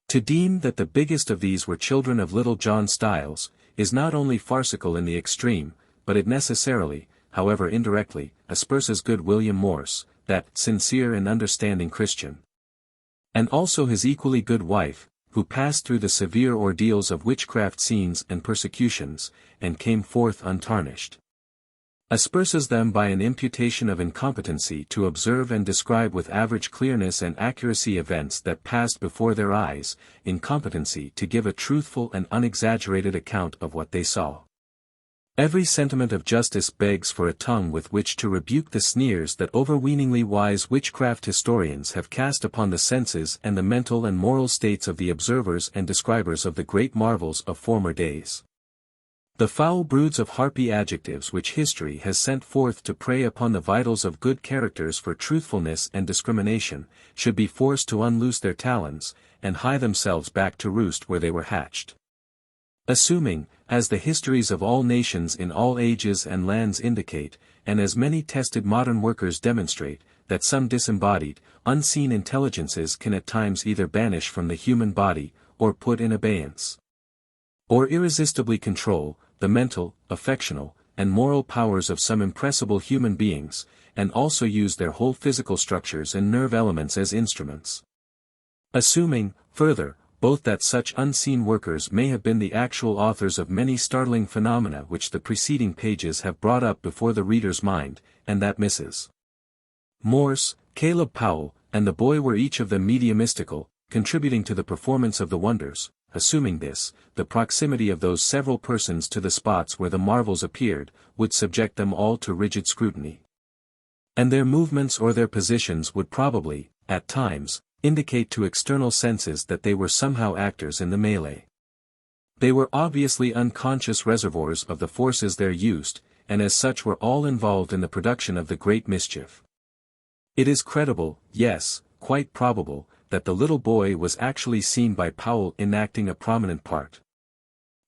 Speaker 1: To deem that the biggest of these were children of little John Styles, is not only farcical in the extreme, but it necessarily, however indirectly, asperses good William Morse, that sincere and understanding Christian. And also his equally good wife, who passed through the severe ordeals of witchcraft scenes and persecutions, and came forth untarnished. Asperses them by an imputation of incompetency to observe and describe with average clearness and accuracy events that passed before their eyes, incompetency to give a truthful and unexaggerated account of what they saw. Every sentiment of justice begs for a tongue with which to rebuke the sneers that overweeningly wise witchcraft historians have cast upon the senses and the mental and moral states of the observers and describers of the great marvels of former days. The foul broods of harpy adjectives which history has sent forth to prey upon the vitals of good characters for truthfulness and discrimination, should be forced to unloose their talons, and hie themselves back to roost where they were hatched. Assuming, as the histories of all nations in all ages and lands indicate, and as many tested modern workers demonstrate, that some disembodied, unseen intelligences can at times either banish from the human body, or put in abeyance, or irresistibly control, the mental, affectional, and moral powers of some impressible human beings, and also use their whole physical structures and nerve elements as instruments. Assuming, further, both that such unseen workers may have been the actual authors of many startling phenomena which the preceding pages have brought up before the reader's mind, and that Mrs. Morse, Caleb Powell, and the boy were each of them mediumistical, contributing to the performance of the wonders. Assuming this, the proximity of those several persons to the spots where the marvels appeared, would subject them all to rigid scrutiny. And their movements or their positions would probably, at times, indicate to external senses that they were somehow actors in the melee. They were obviously unconscious reservoirs of the forces there used, and as such were all involved in the production of the great mischief. It is credible, yes, quite probable, that the little boy was actually seen by Powell enacting a prominent part.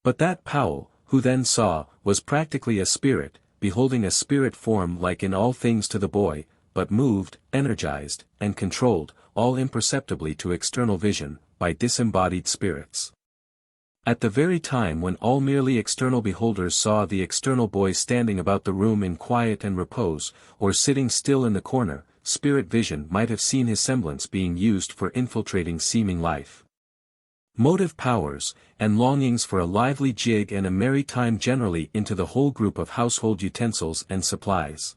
Speaker 1: But that Powell, who then saw, was practically a spirit, beholding a spirit form like in all things to the boy, but moved, energized, and controlled, all imperceptibly to external vision, by disembodied spirits. At the very time when all merely external beholders saw the external boy standing about the room in quiet and repose, or sitting still in the corner, spirit vision might have seen his semblance being used for infiltrating seeming life. Motive powers, and longings for a lively jig and a merry time generally into the whole group of household utensils and supplies.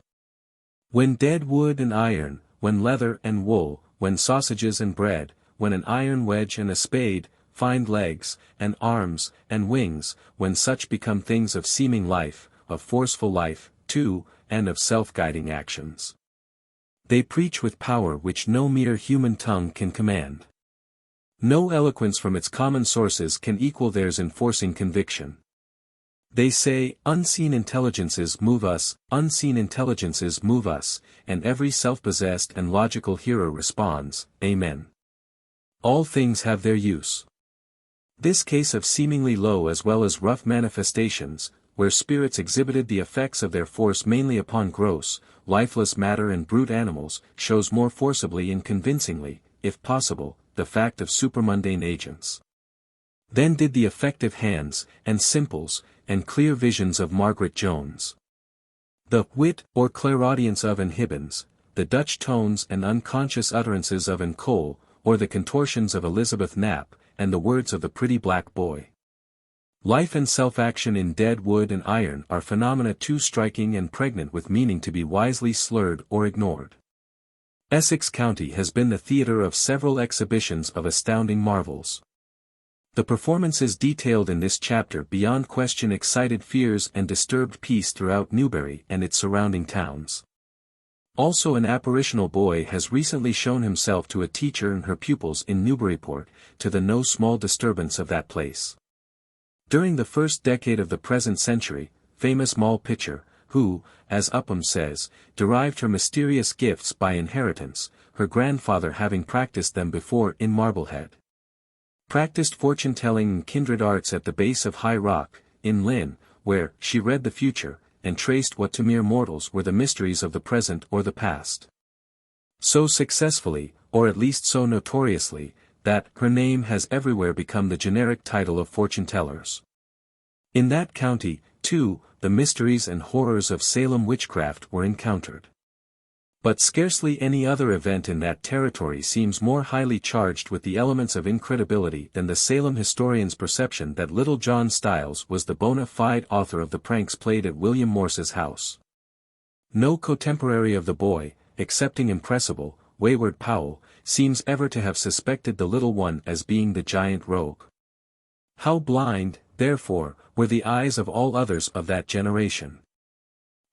Speaker 1: When dead wood and iron, when leather and wool, when sausages and bread, when an iron wedge and a spade, find legs, and arms, and wings, when such become things of seeming life, of forceful life, too, and of self-guiding actions. They preach with power which no mere human tongue can command. No eloquence from its common sources can equal theirs in forcing conviction. They say, unseen intelligences move us, unseen intelligences move us, and every self-possessed and logical hearer responds, Amen. All things have their use. This case of seemingly low as well as rough manifestations, where spirits exhibited the effects of their force mainly upon gross, lifeless matter and brute animals, shows more forcibly and convincingly, if possible, the fact of supermundane agents. Then did the effective hands, and simples, and clear visions of Margaret Jones. The wit or clairaudience of an Hibbins, the Dutch tones and unconscious utterances of an Cole, or the contortions of Elizabeth Knap, and the words of the pretty black boy. Life and self-action in dead wood and iron are phenomena too striking and pregnant with meaning to be wisely slurred or ignored. Essex County has been the theatre of several exhibitions of astounding marvels. The performances detailed in this chapter beyond question excited fears and disturbed peace throughout Newbury and its surrounding towns. Also an apparitional boy has recently shown himself to a teacher and her pupils in Newburyport, to the no small disturbance of that place. During the first decade of the present century, famous Moll Pitcher, who, as Upham says, derived her mysterious gifts by inheritance, her grandfather having practiced them before in Marblehead. Practiced fortune-telling and kindred arts at the base of High Rock, in Lynn, where she read the future, and traced what to mere mortals were the mysteries of the present or the past. So successfully, or at least so notoriously, that her name has everywhere become the generic title of fortune-tellers. In that county, too, the mysteries and horrors of Salem witchcraft were encountered. But scarcely any other event in that territory seems more highly charged with the elements of incredibility than the Salem historian's perception that little John Styles was the bona fide author of the pranks played at William Morse's house. No contemporary of the boy, excepting impressible, wayward Powell, seems ever to have suspected the little one as being the giant rogue. How blind, therefore, were the eyes of all others of that generation.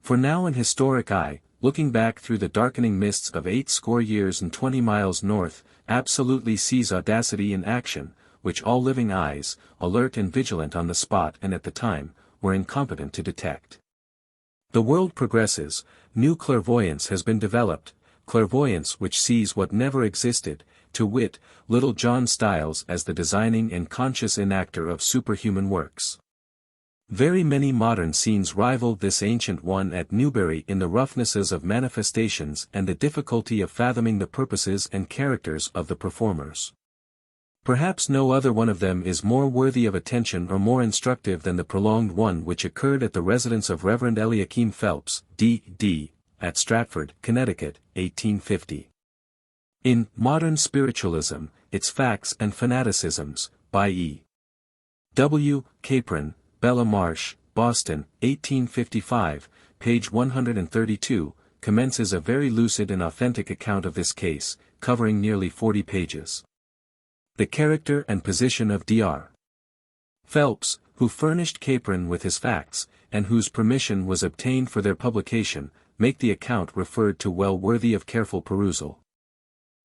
Speaker 1: For now an historic eye, looking back through the darkening mists of 80 years and 20 miles north, absolutely sees audacity in action, which all living eyes, alert and vigilant on the spot and at the time, were incompetent to detect. The world progresses, new clairvoyance has been developed, clairvoyance which sees what never existed, to wit, little John Styles as the designing and conscious enactor of superhuman works. Very many modern scenes rival this ancient one at Newbury in the roughnesses of manifestations and the difficulty of fathoming the purposes and characters of the performers. Perhaps no other one of them is more worthy of attention or more instructive than the prolonged one which occurred at the residence of Reverend Eliakim Phelps, D.D., at Stratford, Connecticut, 1850. In Modern Spiritualism, Its Facts and Fanaticisms, by E. W. Capron, Bella Marsh, Boston, 1855, page 132, commences a very lucid and authentic account of this case, covering nearly 40 pages. The character and position of Dr. Phelps, who furnished Capron with his facts, and whose permission was obtained for their publication, make the account referred to well worthy of careful perusal.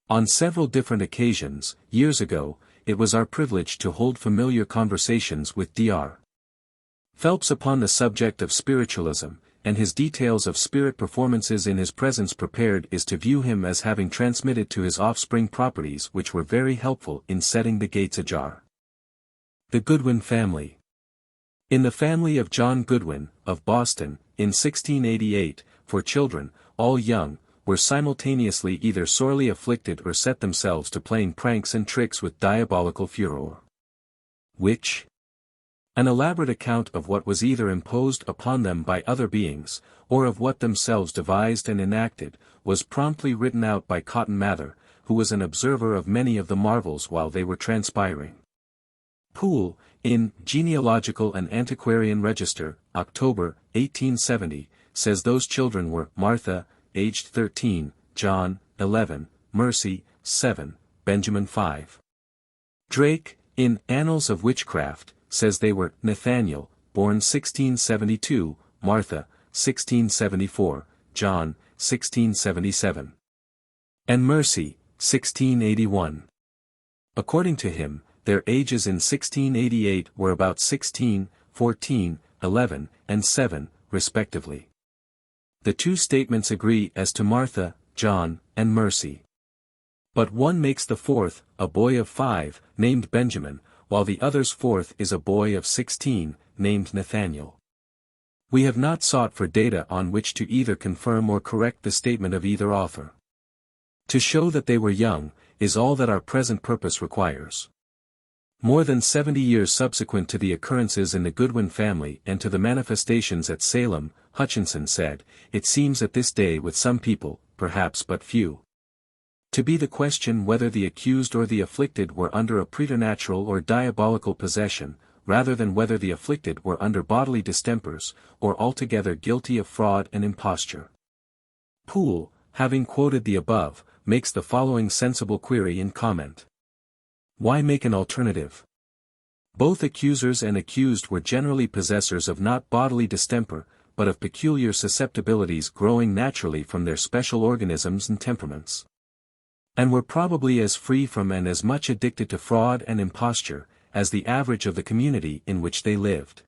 Speaker 1: On several different occasions, years ago, it was our privilege to hold familiar conversations with Dr. Phelps upon the subject of spiritualism, and his details of spirit performances in his presence prepared is to view him as having transmitted to his offspring properties which were very helpful in setting the gates ajar. The Goodwin Family. In the family of John Goodwin, of Boston, in 1688, 4 children, all young, were simultaneously either sorely afflicted or set themselves to playing pranks and tricks with diabolical furor. Which? An elaborate account of what was either imposed upon them by other beings, or of what themselves devised and enacted, was promptly written out by Cotton Mather, who was an observer of many of the marvels while they were transpiring. Poole, in Genealogical and Antiquarian Register, October, 1870, says those children were Martha, aged 13, John, 11, Mercy, 7, Benjamin 5. Drake, in Annals of Witchcraft, says they were Nathaniel, born 1672, Martha, 1674, John, 1677. And Mercy, 1681. According to him, their ages in 1688 were about 16, 14, 11, and 7, respectively. The two statements agree as to Martha, John, and Mercy. But one makes the fourth, a boy of 5, named Benjamin, while the other's fourth is a boy of 16, named Nathaniel. We have not sought for data on which to either confirm or correct the statement of either author. To show that they were young, is all that our present purpose requires. More than 70 years subsequent to the occurrences in the Goodwin family and to the manifestations at Salem, Hutchinson said, "It seems at this day with some people, perhaps but few, to be the question whether the accused or the afflicted were under a preternatural or diabolical possession, rather than whether the afflicted were under bodily distempers, or altogether guilty of fraud and imposture." Poole, having quoted the above, makes the following sensible query in comment. Why make an alternative? Both accusers and accused were generally possessors of not bodily distemper, but of peculiar susceptibilities growing naturally from their special organisms and temperaments, and were probably as free from and as much addicted to fraud and imposture, as the average of the community in which they lived.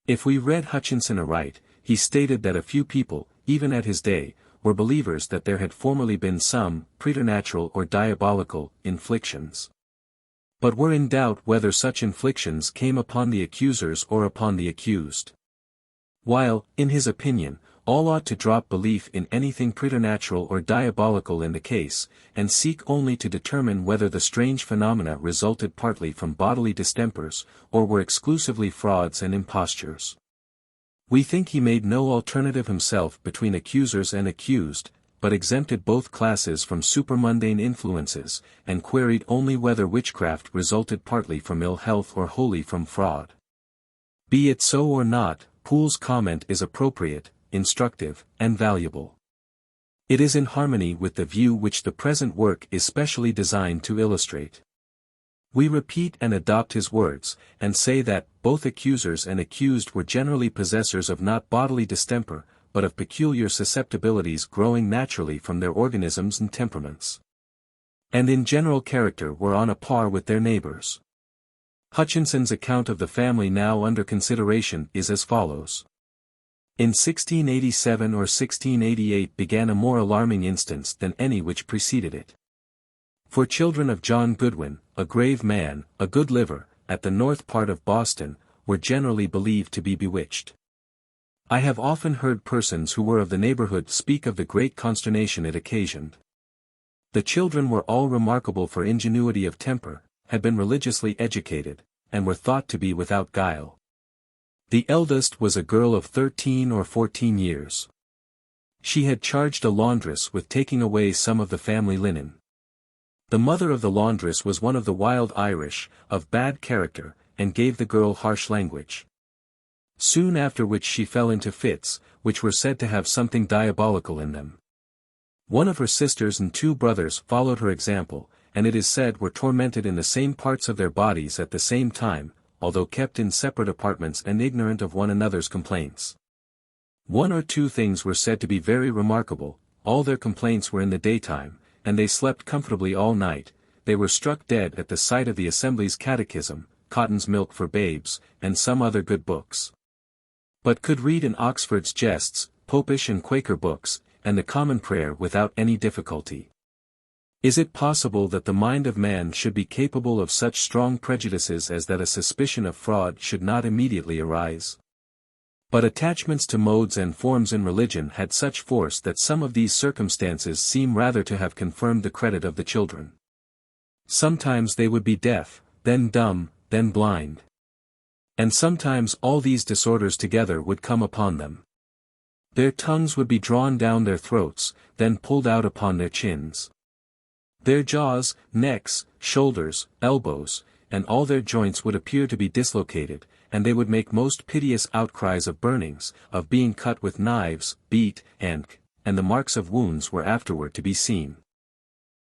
Speaker 1: If we read Hutchinson aright, he stated that a few people, even at his day, were believers that there had formerly been some preternatural or diabolical inflictions. but were in doubt whether such inflictions came upon the accusers or upon the accused. While, in his opinion, all ought to drop belief in anything preternatural or diabolical in the case, and seek only to determine whether the strange phenomena resulted partly from bodily distempers, or were exclusively frauds and impostures. We think he made no alternative himself between accusers and accused, but exempted both classes from supermundane influences, and queried only whether witchcraft resulted partly from ill health or wholly from fraud. Be it so or not, Poole's comment is appropriate, instructive, and valuable. It is in harmony with the view which the present work is specially designed to illustrate. We repeat and adopt his words, and say that both accusers and accused were generally possessors of not bodily distemper, but of peculiar susceptibilities growing naturally from their organisms and temperaments. And in general character were on a par with their neighbors. Hutchinson's account of the family now under consideration is as follows. In 1687 or 1688 began a more alarming instance than any which preceded it. For children of John Goodwin, a grave man, a good liver, at the north part of Boston, were generally believed to be bewitched. I have often heard persons who were of the neighborhood speak of the great consternation it occasioned. The children were all remarkable for ingenuity of temper, had been religiously educated, and were thought to be without guile. The eldest was a girl of 13 or 14 years. She had charged a laundress with taking away some of the family linen. The mother of the laundress was one of the wild Irish, of bad character, and gave the girl harsh language. Soon after which she fell into fits, which were said to have something diabolical in them. One of her sisters and 2 brothers followed her example, and it is said were tormented in the same parts of their bodies at the same time, although kept in separate apartments and ignorant of one another's complaints. 1 or 2 things were said to be very remarkable: all their complaints were in the daytime, and they slept comfortably all night. They were struck dead at the sight of the Assembly's Catechism, Cotton's Milk for Babes, and some other good books. But could read in Oxford's Jests, Popish and Quaker books, and the Common Prayer without any difficulty. Is it possible that the mind of man should be capable of such strong prejudices as that a suspicion of fraud should not immediately arise? But attachments to modes and forms in religion had such force that some of these circumstances seem rather to have confirmed the credit of the children. Sometimes they would be deaf, then dumb, then blind. And sometimes all these disorders together would come upon them. Their tongues would be drawn down their throats, then pulled out upon their chins. Their jaws, necks, shoulders, elbows, and all their joints would appear to be dislocated, and they would make most piteous outcries of burnings, of being cut with knives, beat, and the marks of wounds were afterward to be seen.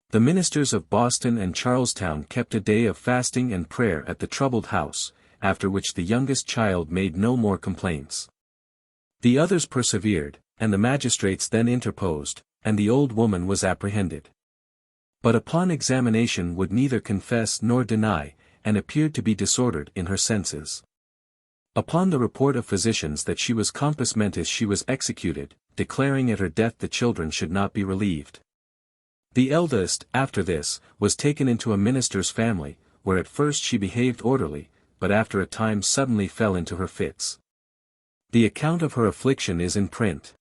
Speaker 1: The ministers of Boston and Charlestown kept a day of fasting and prayer at the troubled house, after which the youngest child made no more complaints. The others persevered, and the magistrates then interposed, and the old woman was apprehended. But upon examination would neither confess nor deny, and appeared to be disordered in her senses. Upon the report of physicians that she was compos mentis she was executed, declaring at her death the children should not be relieved. The eldest, after this, was taken into a minister's family, where at first she behaved orderly, but after a time suddenly fell into her fits. The account of her affliction is in print.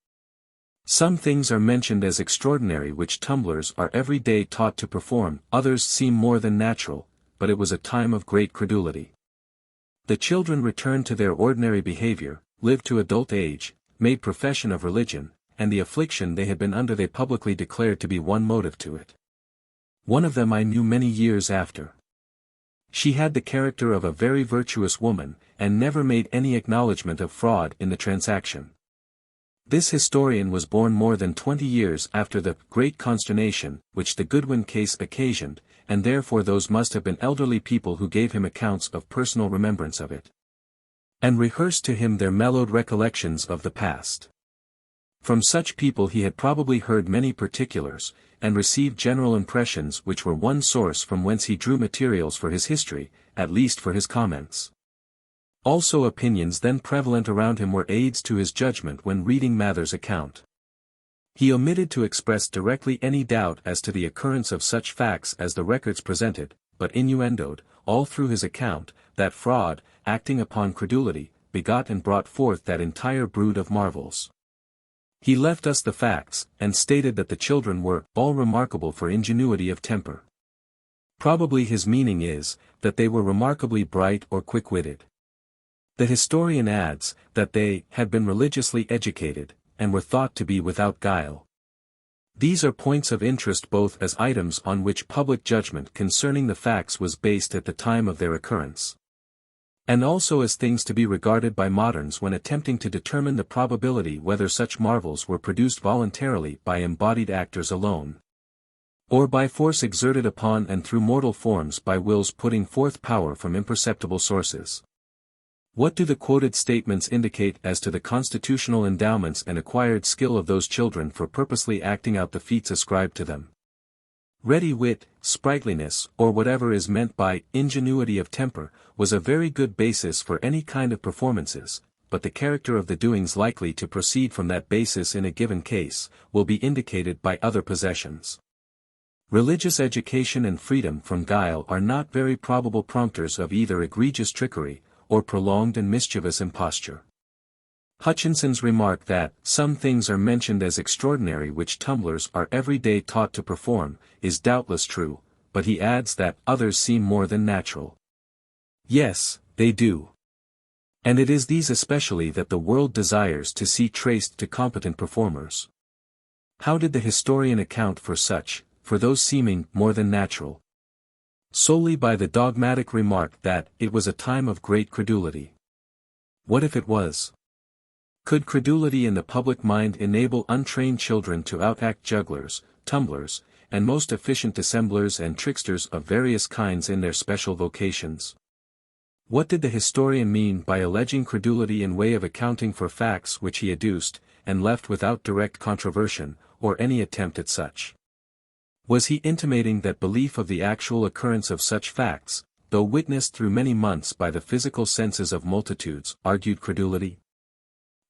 Speaker 1: Some things are mentioned as extraordinary which tumblers are every day taught to perform, others seem more than natural, but it was a time of great credulity. The children returned to their ordinary behavior, lived to adult age, made profession of religion, and the affliction they had been under they publicly declared to be one motive to it. One of them I knew many years after. She had the character of a very virtuous woman, and never made any acknowledgment of fraud in the transaction. This historian was born more than 20 years after the great consternation which the Goodwin case occasioned, and therefore those must have been elderly people who gave him accounts of personal remembrance of it, and rehearsed to him their mellowed recollections of the past. From such people he had probably heard many particulars, and received general impressions which were one source from whence he drew materials for his history, at least for his comments. Also opinions then prevalent around him were aids to his judgment when reading Mather's account. He omitted to express directly any doubt as to the occurrence of such facts as the records presented, but innuendoed, all through his account, that fraud, acting upon credulity, begot and brought forth that entire brood of marvels. He left us the facts, and stated that the children were all remarkable for ingenuity of temper. Probably his meaning is, that they were remarkably bright or quick-witted. The historian adds, that they had been religiously educated, and were thought to be without guile. These are points of interest both as items on which public judgment concerning the facts was based at the time of their occurrence, and also as things to be regarded by moderns when attempting to determine the probability whether such marvels were produced voluntarily by embodied actors alone, or by force exerted upon and through mortal forms by wills putting forth power from imperceptible sources. What do the quoted statements indicate as to the constitutional endowments and acquired skill of those children for purposely acting out the feats ascribed to them? Ready wit, sprightliness, or whatever is meant by ingenuity of temper, was a very good basis for any kind of performances, but the character of the doings likely to proceed from that basis in a given case, will be indicated by other possessions. Religious education and freedom from guile are not very probable prompters of either egregious trickery, or prolonged and mischievous imposture. Hutchinson's remark that some things are mentioned as extraordinary which tumblers are every day taught to perform, is doubtless true, but he adds that others seem more than natural. Yes, they do. And it is these especially that the world desires to see traced to competent performers. How did the historian account for such, for those seeming more than natural? Solely by the dogmatic remark that it was a time of great credulity. What if it was? Could credulity in the public mind enable untrained children to outact jugglers, tumblers, and most efficient dissemblers and tricksters of various kinds in their special vocations? What did the historian mean by alleging credulity in way of accounting for facts which he adduced, and left without direct controversion, or any attempt at such? Was he intimating that belief of the actual occurrence of such facts, though witnessed through many months by the physical senses of multitudes, argued credulity?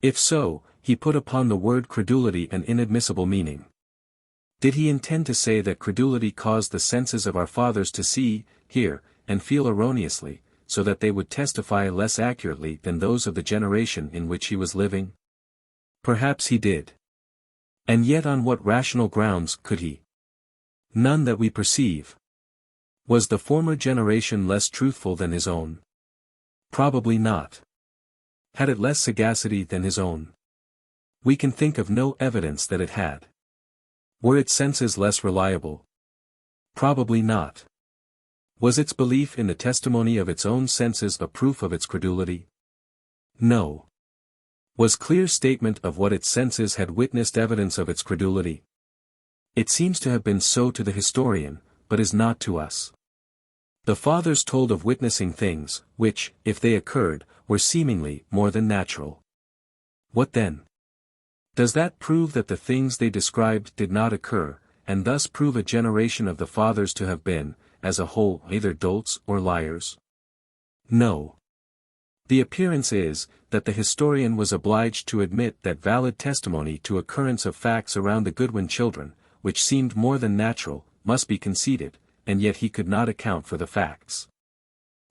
Speaker 1: If so, he put upon the word credulity an inadmissible meaning. Did he intend to say that credulity caused the senses of our fathers to see, hear, and feel erroneously, so that they would testify less accurately than those of the generation in which he was living? Perhaps he did. And yet on what rational grounds could he? None that we perceive. Was the former generation less truthful than his own? Probably not. Had it less sagacity than his own? We can think of no evidence that it had. Were its senses less reliable? Probably not. Was its belief in the testimony of its own senses a proof of its credulity? No. Was clear statement of what its senses had witnessed evidence of its credulity? It seems to have been so to the historian, but is not to us. The fathers told of witnessing things, which, if they occurred, were seemingly more than natural. What then? Does that prove that the things they described did not occur, and thus prove a generation of the fathers to have been, as a whole, either dolts or liars? No. The appearance is, that the historian was obliged to admit that valid testimony to occurrence of facts around the Goodwin children, which seemed more than natural, must be conceded, and yet he could not account for the facts.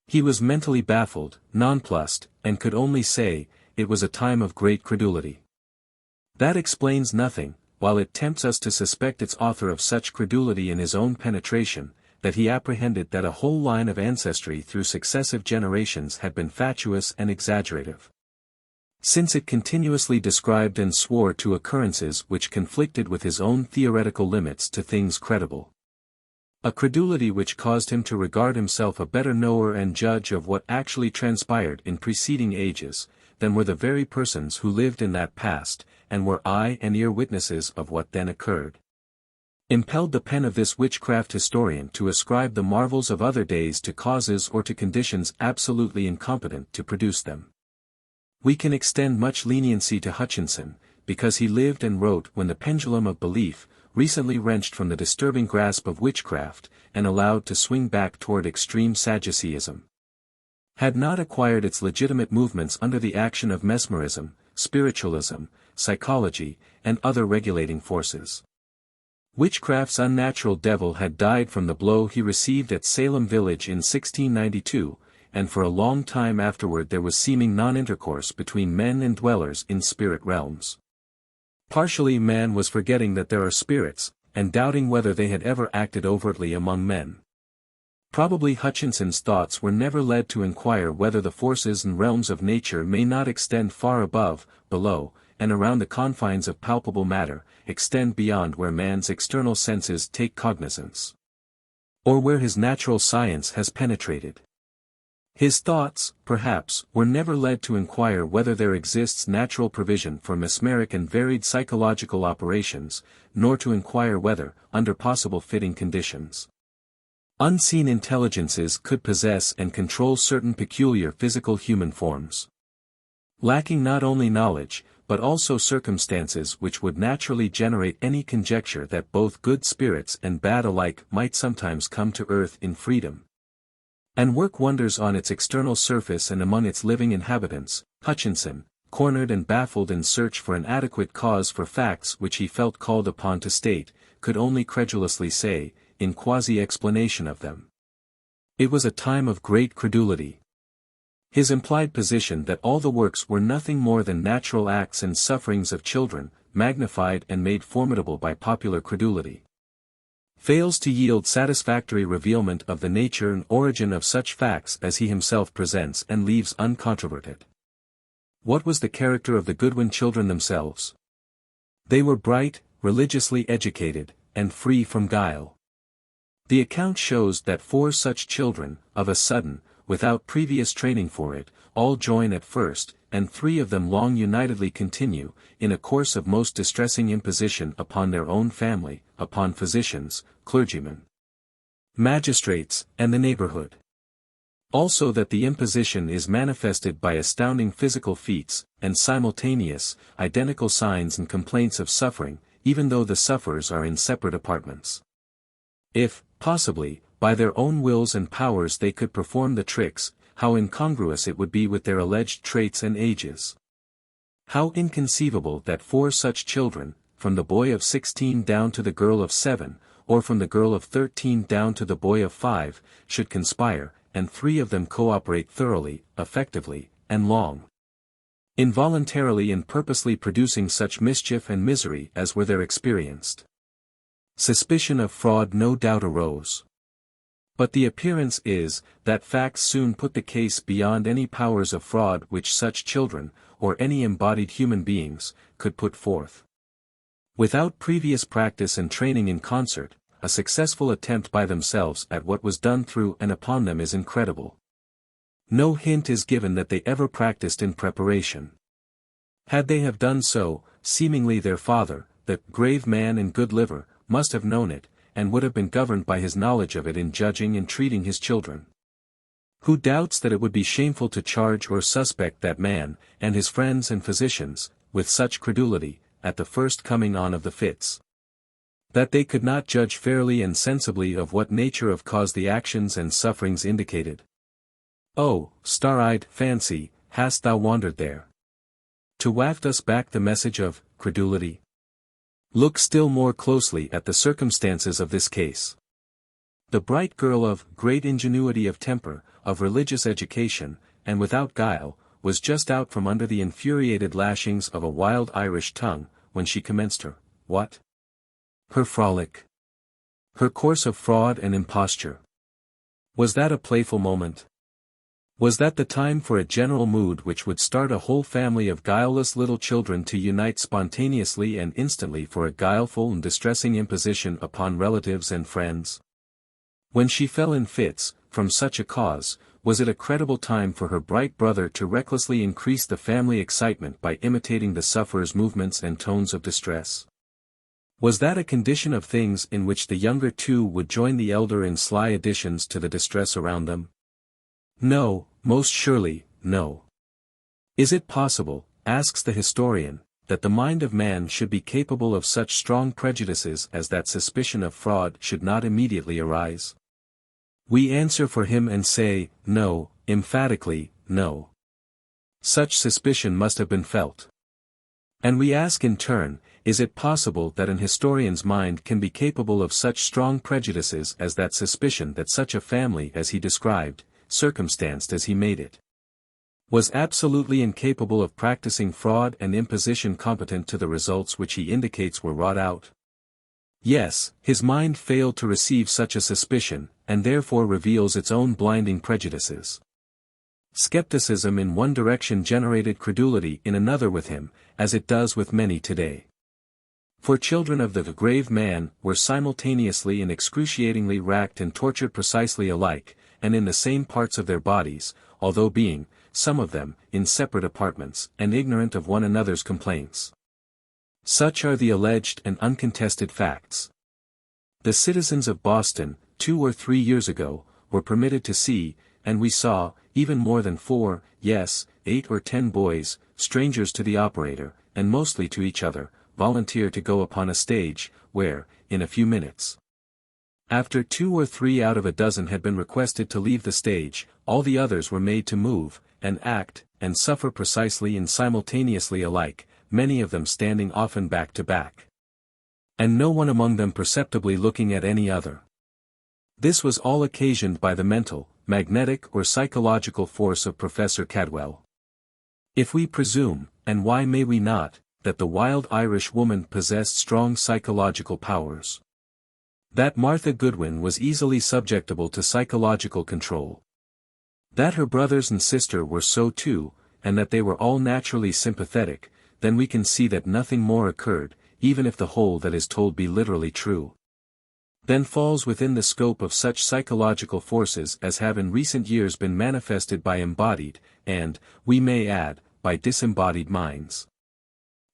Speaker 1: He was mentally baffled, nonplussed, and could only say, it was a time of great credulity. That explains nothing, while it tempts us to suspect its author of such credulity in his own penetration, that he apprehended that a whole line of ancestry through successive generations had been fatuous and exaggerative. Since it continuously described and swore to occurrences which conflicted with his own theoretical limits to things credible. A credulity which caused him to regard himself a better knower and judge of what actually transpired in preceding ages, than were the very persons who lived in that past, and were eye and ear witnesses of what then occurred. Impelled the pen of this witchcraft historian to ascribe the marvels of other days to causes or to conditions absolutely incompetent to produce them. We can extend much leniency to Hutchinson, because he lived and wrote when the pendulum of belief, recently wrenched from the disturbing grasp of witchcraft, and allowed to swing back toward extreme Sadduceeism, had not acquired its legitimate movements under the action of mesmerism, spiritualism, psychology, and other regulating forces. Witchcraft's unnatural devil had died from the blow he received at Salem village in 1692, and for a long time afterward there was seeming non-intercourse between men and dwellers in spirit realms. Partially man was forgetting that there are spirits, and doubting whether they had ever acted overtly among men. Probably Hutchinson's thoughts were never led to inquire whether the forces and realms of nature may not extend far above, below, and around the confines of palpable matter, extend beyond where man's external senses take cognizance, or where his natural science has penetrated. His thoughts, perhaps, were never led to inquire whether there exists natural provision for mesmeric and varied psychological operations, nor to inquire whether, under possible fitting conditions, unseen intelligences could possess and control certain peculiar physical human forms. Lacking not only knowledge, but also circumstances which would naturally generate any conjecture that both good spirits and bad alike might sometimes come to earth in freedom, and work wonders on its external surface and among its living inhabitants, Hutchinson, cornered and baffled in search for an adequate cause for facts which he felt called upon to state, could only credulously say, in quasi-explanation of them, it was a time of great credulity. His implied position that all the works were nothing more than natural acts and sufferings of children, magnified and made formidable by popular credulity, fails to yield satisfactory revealment of the nature and origin of such facts as he himself presents and leaves uncontroverted. What was the character of the Goodwin children themselves? They were bright, religiously educated, and free from guile. The account shows that 4 such children, of a sudden, without previous training for it, all join at first, and 3 of them long unitedly continue, in a course of most distressing imposition upon their own family, upon physicians, clergymen, magistrates, and the neighborhood. Also that the imposition is manifested by astounding physical feats, and simultaneous, identical signs and complaints of suffering, even though the sufferers are in separate apartments. If, possibly, by their own wills and powers they could perform the tricks, how incongruous it would be with their alleged traits and ages. How inconceivable that 4 such children, from the boy of 16 down to the girl of 7, or from the girl of 13 down to the boy of 5, should conspire, and 3 of them cooperate thoroughly, effectively, and long, involuntarily and purposely producing such mischief and misery as were there experienced. Suspicion of fraud no doubt arose. But the appearance is, that facts soon put the case beyond any powers of fraud which such children, or any embodied human beings, could put forth. Without previous practice and training in concert, a successful attempt by themselves at what was done through and upon them is incredible. No hint is given that they ever practiced in preparation. Had they have done so, seemingly their father, the grave man and good liver, must have known it, and would have been governed by his knowledge of it in judging and treating his children. Who doubts that it would be shameful to charge or suspect that man, and his friends and physicians, with such credulity, at the first coming on of the fits? That they could not judge fairly and sensibly of what nature of cause the actions and sufferings indicated. Oh, star-eyed fancy, hast thou wandered there, to waft us back the message of credulity? Look still more closely at the circumstances of this case. The bright girl of great ingenuity of temper, of religious education, and without guile, was just out from under the infuriated lashings of a wild Irish tongue, when she commenced her, what? Her frolic. Her course of fraud and imposture. Was that a playful moment? Was that the time for a general mood which would start a whole family of guileless little children to unite spontaneously and instantly for a guileful and distressing imposition upon relatives and friends? When she fell in fits, from such a cause, was it a credible time for her bright brother to recklessly increase the family excitement by imitating the sufferer's movements and tones of distress? Was that a condition of things in which the younger 2 would join the elder in sly additions to the distress around them? No, most surely, no. Is it possible, asks the historian, that the mind of man should be capable of such strong prejudices as that suspicion of fraud should not immediately arise? We answer for him and say, no, emphatically, no. Such suspicion must have been felt. And we ask in turn, is it possible that an historian's mind can be capable of such strong prejudices as that suspicion that such a family as he described, circumstanced as he made it, was absolutely incapable of practicing fraud and imposition competent to the results which he indicates were wrought out? Yes, his mind failed to receive such a suspicion, and therefore reveals its own blinding prejudices. Skepticism in one direction generated credulity in another with him, as it does with many today. For children of the grave man were simultaneously and excruciatingly racked and tortured precisely alike, and in the same parts of their bodies, although being, some of them, in separate apartments, and ignorant of one another's complaints. Such are the alleged and uncontested facts. The citizens of Boston, 2 or 3 years ago, were permitted to see, and we saw, even more than 4, yes, 8 or 10 boys, strangers to the operator, and mostly to each other, volunteer to go upon a stage, where, in a few minutes, after 2 or 3 out of a dozen had been requested to leave the stage, all the others were made to move, and act, and suffer precisely and simultaneously alike, many of them standing often back to back, and no one among them perceptibly looking at any other. This was all occasioned by the mental, magnetic or psychological force of Professor Cadwell. If we presume, and why may we not, that the wild Irish woman possessed strong psychological powers, that Martha Goodwin was easily subjectable to psychological control, that her brothers and sister were so too, and that they were all naturally sympathetic, then we can see that nothing more occurred, even if the whole that is told be literally true, then falls within the scope of such psychological forces as have in recent years been manifested by embodied, and, we may add, by disembodied minds.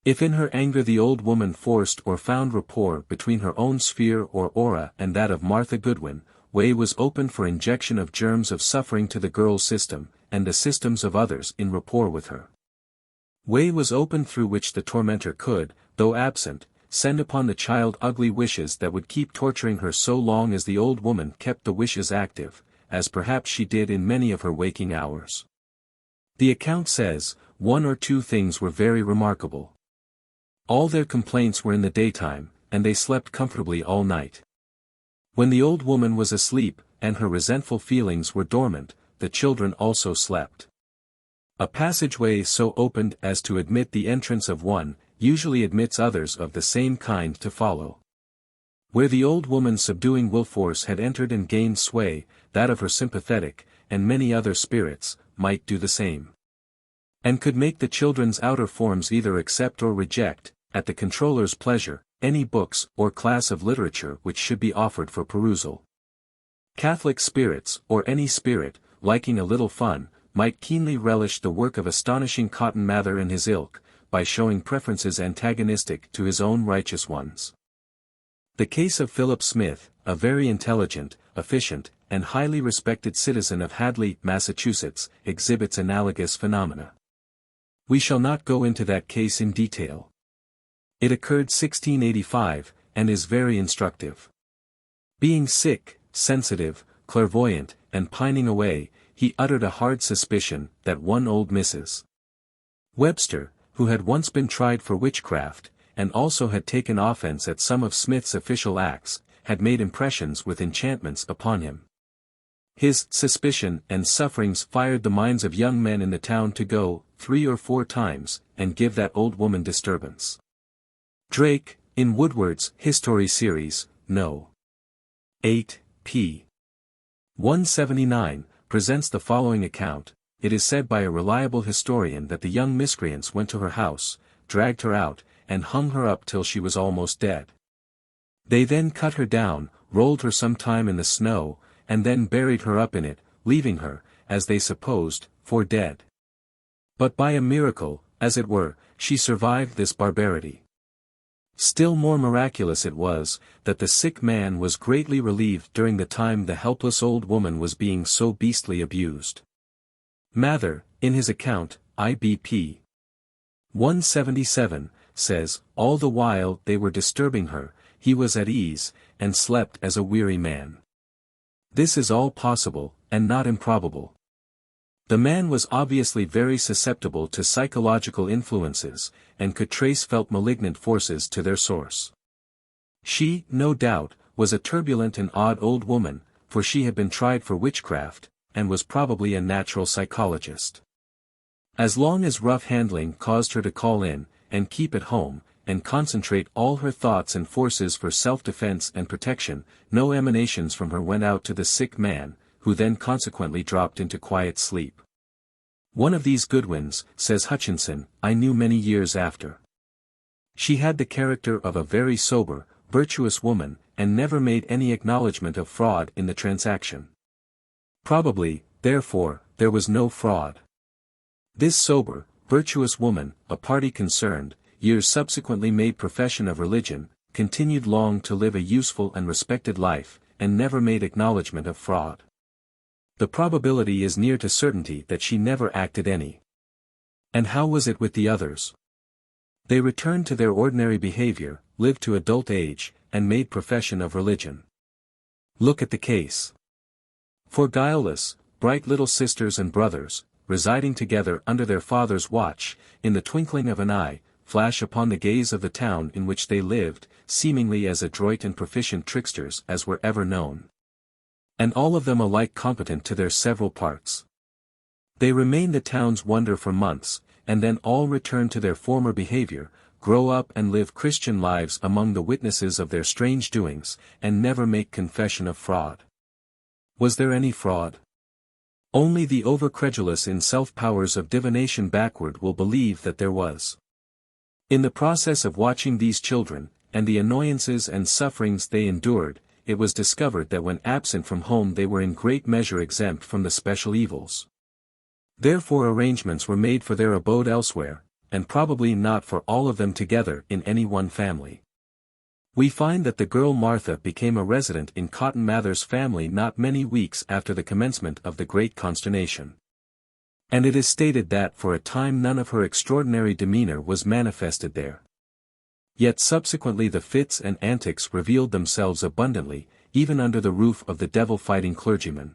Speaker 1: If in her anger the old woman forced or found rapport between her own sphere or aura and that of Martha Goodwin, way was opened for injection of germs of suffering to the girl's system, and the systems of others in rapport with her. Way was opened through which the tormentor could, though absent, send upon the child ugly wishes that would keep torturing her so long as the old woman kept the wishes active, as perhaps she did in many of her waking hours. The account says, 1 or 2 things were very remarkable. All their complaints were in the daytime, and they slept comfortably all night. When the old woman was asleep, and her resentful feelings were dormant, the children also slept. A passageway so opened as to admit the entrance of one, usually admits others of the same kind to follow. Where the old woman's subduing will force had entered and gained sway, that of her sympathetic, and many other spirits, might do the same, and could make the children's outer forms either accept or reject, at the controller's pleasure, any books or class of literature which should be offered for perusal. Catholic spirits, or any spirit, liking a little fun, might keenly relish the work of astonishing Cotton Mather and his ilk, by showing preferences antagonistic to his own righteous ones. The case of Philip Smith, a very intelligent, efficient, and highly respected citizen of Hadley, Massachusetts, exhibits analogous phenomena. We shall not go into that case in detail. It occurred 1685, and is very instructive. Being sick, sensitive, clairvoyant, and pining away, he uttered a hard suspicion that one old Mrs. Webster, who had once been tried for witchcraft, and also had taken offense at some of Smith's official acts, had made impressions with enchantments upon him. His suspicion and sufferings fired the minds of young men in the town to go, 3 or 4 times, and give that old woman disturbance. Drake, in Woodward's History Series, No. 8, p. 179, presents the following account. It is said by a reliable historian that the young miscreants went to her house, dragged her out, and hung her up till she was almost dead. They then cut her down, rolled her some time in the snow, and then buried her up in it, leaving her, as they supposed, for dead. But by a miracle, as it were, she survived this barbarity. Still more miraculous it was, that the sick man was greatly relieved during the time the helpless old woman was being so beastly abused. Mather, in his account, IBP 177, says, all the while they were disturbing her, he was at ease, and slept as a weary man. This is all possible, and not improbable. The man was obviously very susceptible to psychological influences, and could trace felt malignant forces to their source. She, no doubt, was a turbulent and odd old woman, for she had been tried for witchcraft, and was probably a natural psychologist. As long as rough handling caused her to call in, and keep at home, and concentrate all her thoughts and forces for self-defense and protection, no emanations from her went out to the sick man, who then consequently dropped into quiet sleep. One of these Goodwins, says Hutchinson, I knew many years after. She had the character of a very sober, virtuous woman, and never made any acknowledgment of fraud in the transaction. Probably, therefore, there was no fraud. This sober, virtuous woman, a party concerned, years subsequently made profession of religion, continued long to live a useful and respected life, and never made acknowledgment of fraud. The probability is near to certainty that she never acted any. And how was it with the others? They returned to their ordinary behavior, lived to adult age, and made profession of religion. Look at the case. Four guileless, bright little sisters and brothers, residing together under their father's watch, in the twinkling of an eye, flash upon the gaze of the town in which they lived, seemingly as adroit and proficient tricksters as were ever known. And all of them alike competent to their several parts. They remain the town's wonder for months, and then all return to their former behavior, grow up and live Christian lives among the witnesses of their strange doings, and never make confession of fraud. Was there any fraud? Only the overcredulous in self-powers of divination backward will believe that there was. In the process of watching these children, and the annoyances and sufferings they endured, it was discovered that when absent from home they were in great measure exempt from the special evils. Therefore arrangements were made for their abode elsewhere, and probably not for all of them together in any one family. We find that the girl Martha became a resident in Cotton Mather's family not many weeks after the commencement of the Great Consternation. And it is stated that for a time none of her extraordinary demeanor was manifested there. Yet subsequently the fits and antics revealed themselves abundantly, even under the roof of the devil-fighting clergyman.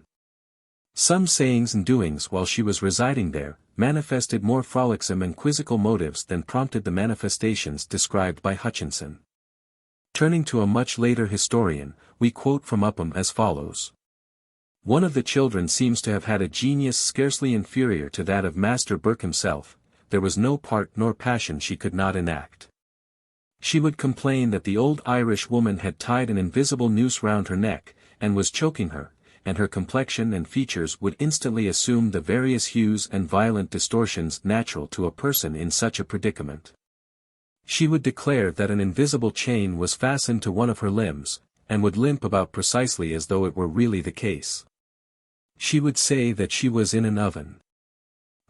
Speaker 1: Some sayings and doings while she was residing there, manifested more frolicsome and quizzical motives than prompted the manifestations described by Hutchinson. Turning to a much later historian, we quote from Upham as follows. One of the children seems to have had a genius scarcely inferior to that of Master Burke himself, there was no part nor passion she could not enact. She would complain that the old Irish woman had tied an invisible noose round her neck, and was choking her, and her complexion and features would instantly assume the various hues and violent distortions natural to a person in such a predicament. She would declare that an invisible chain was fastened to one of her limbs, and would limp about precisely as though it were really the case. She would say that she was in an oven.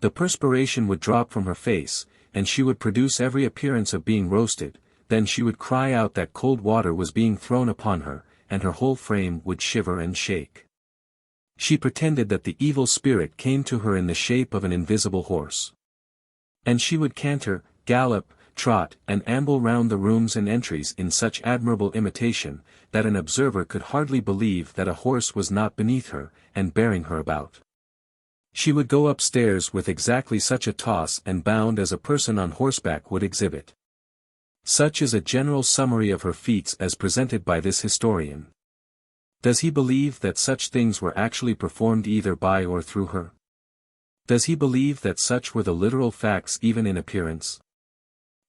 Speaker 1: The perspiration would drop from her face, and she would produce every appearance of being roasted, then she would cry out that cold water was being thrown upon her, and her whole frame would shiver and shake. She pretended that the evil spirit came to her in the shape of an invisible horse. And she would canter, gallop, trot, and amble round the rooms and entries in such admirable imitation, that an observer could hardly believe that a horse was not beneath her, and bearing her about. She would go upstairs with exactly such a toss and bound as a person on horseback would exhibit. Such is a general summary of her feats as presented by this historian. Does he believe that such things were actually performed either by or through her? Does he believe that such were the literal facts even in appearance?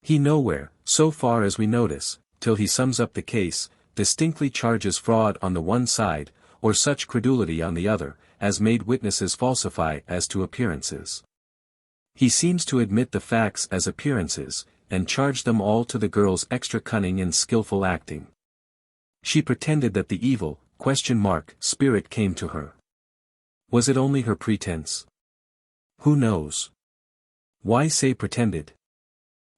Speaker 1: He nowhere, so far as we notice, till he sums up the case, distinctly charges fraud on the one side, or such credulity on the other, as made witnesses falsify as to appearances. He seems to admit the facts as appearances, and charge them all to the girl's extra cunning and skillful acting. She pretended that the evil, spirit came to her. Was it only her pretense? Who knows? Why say pretended?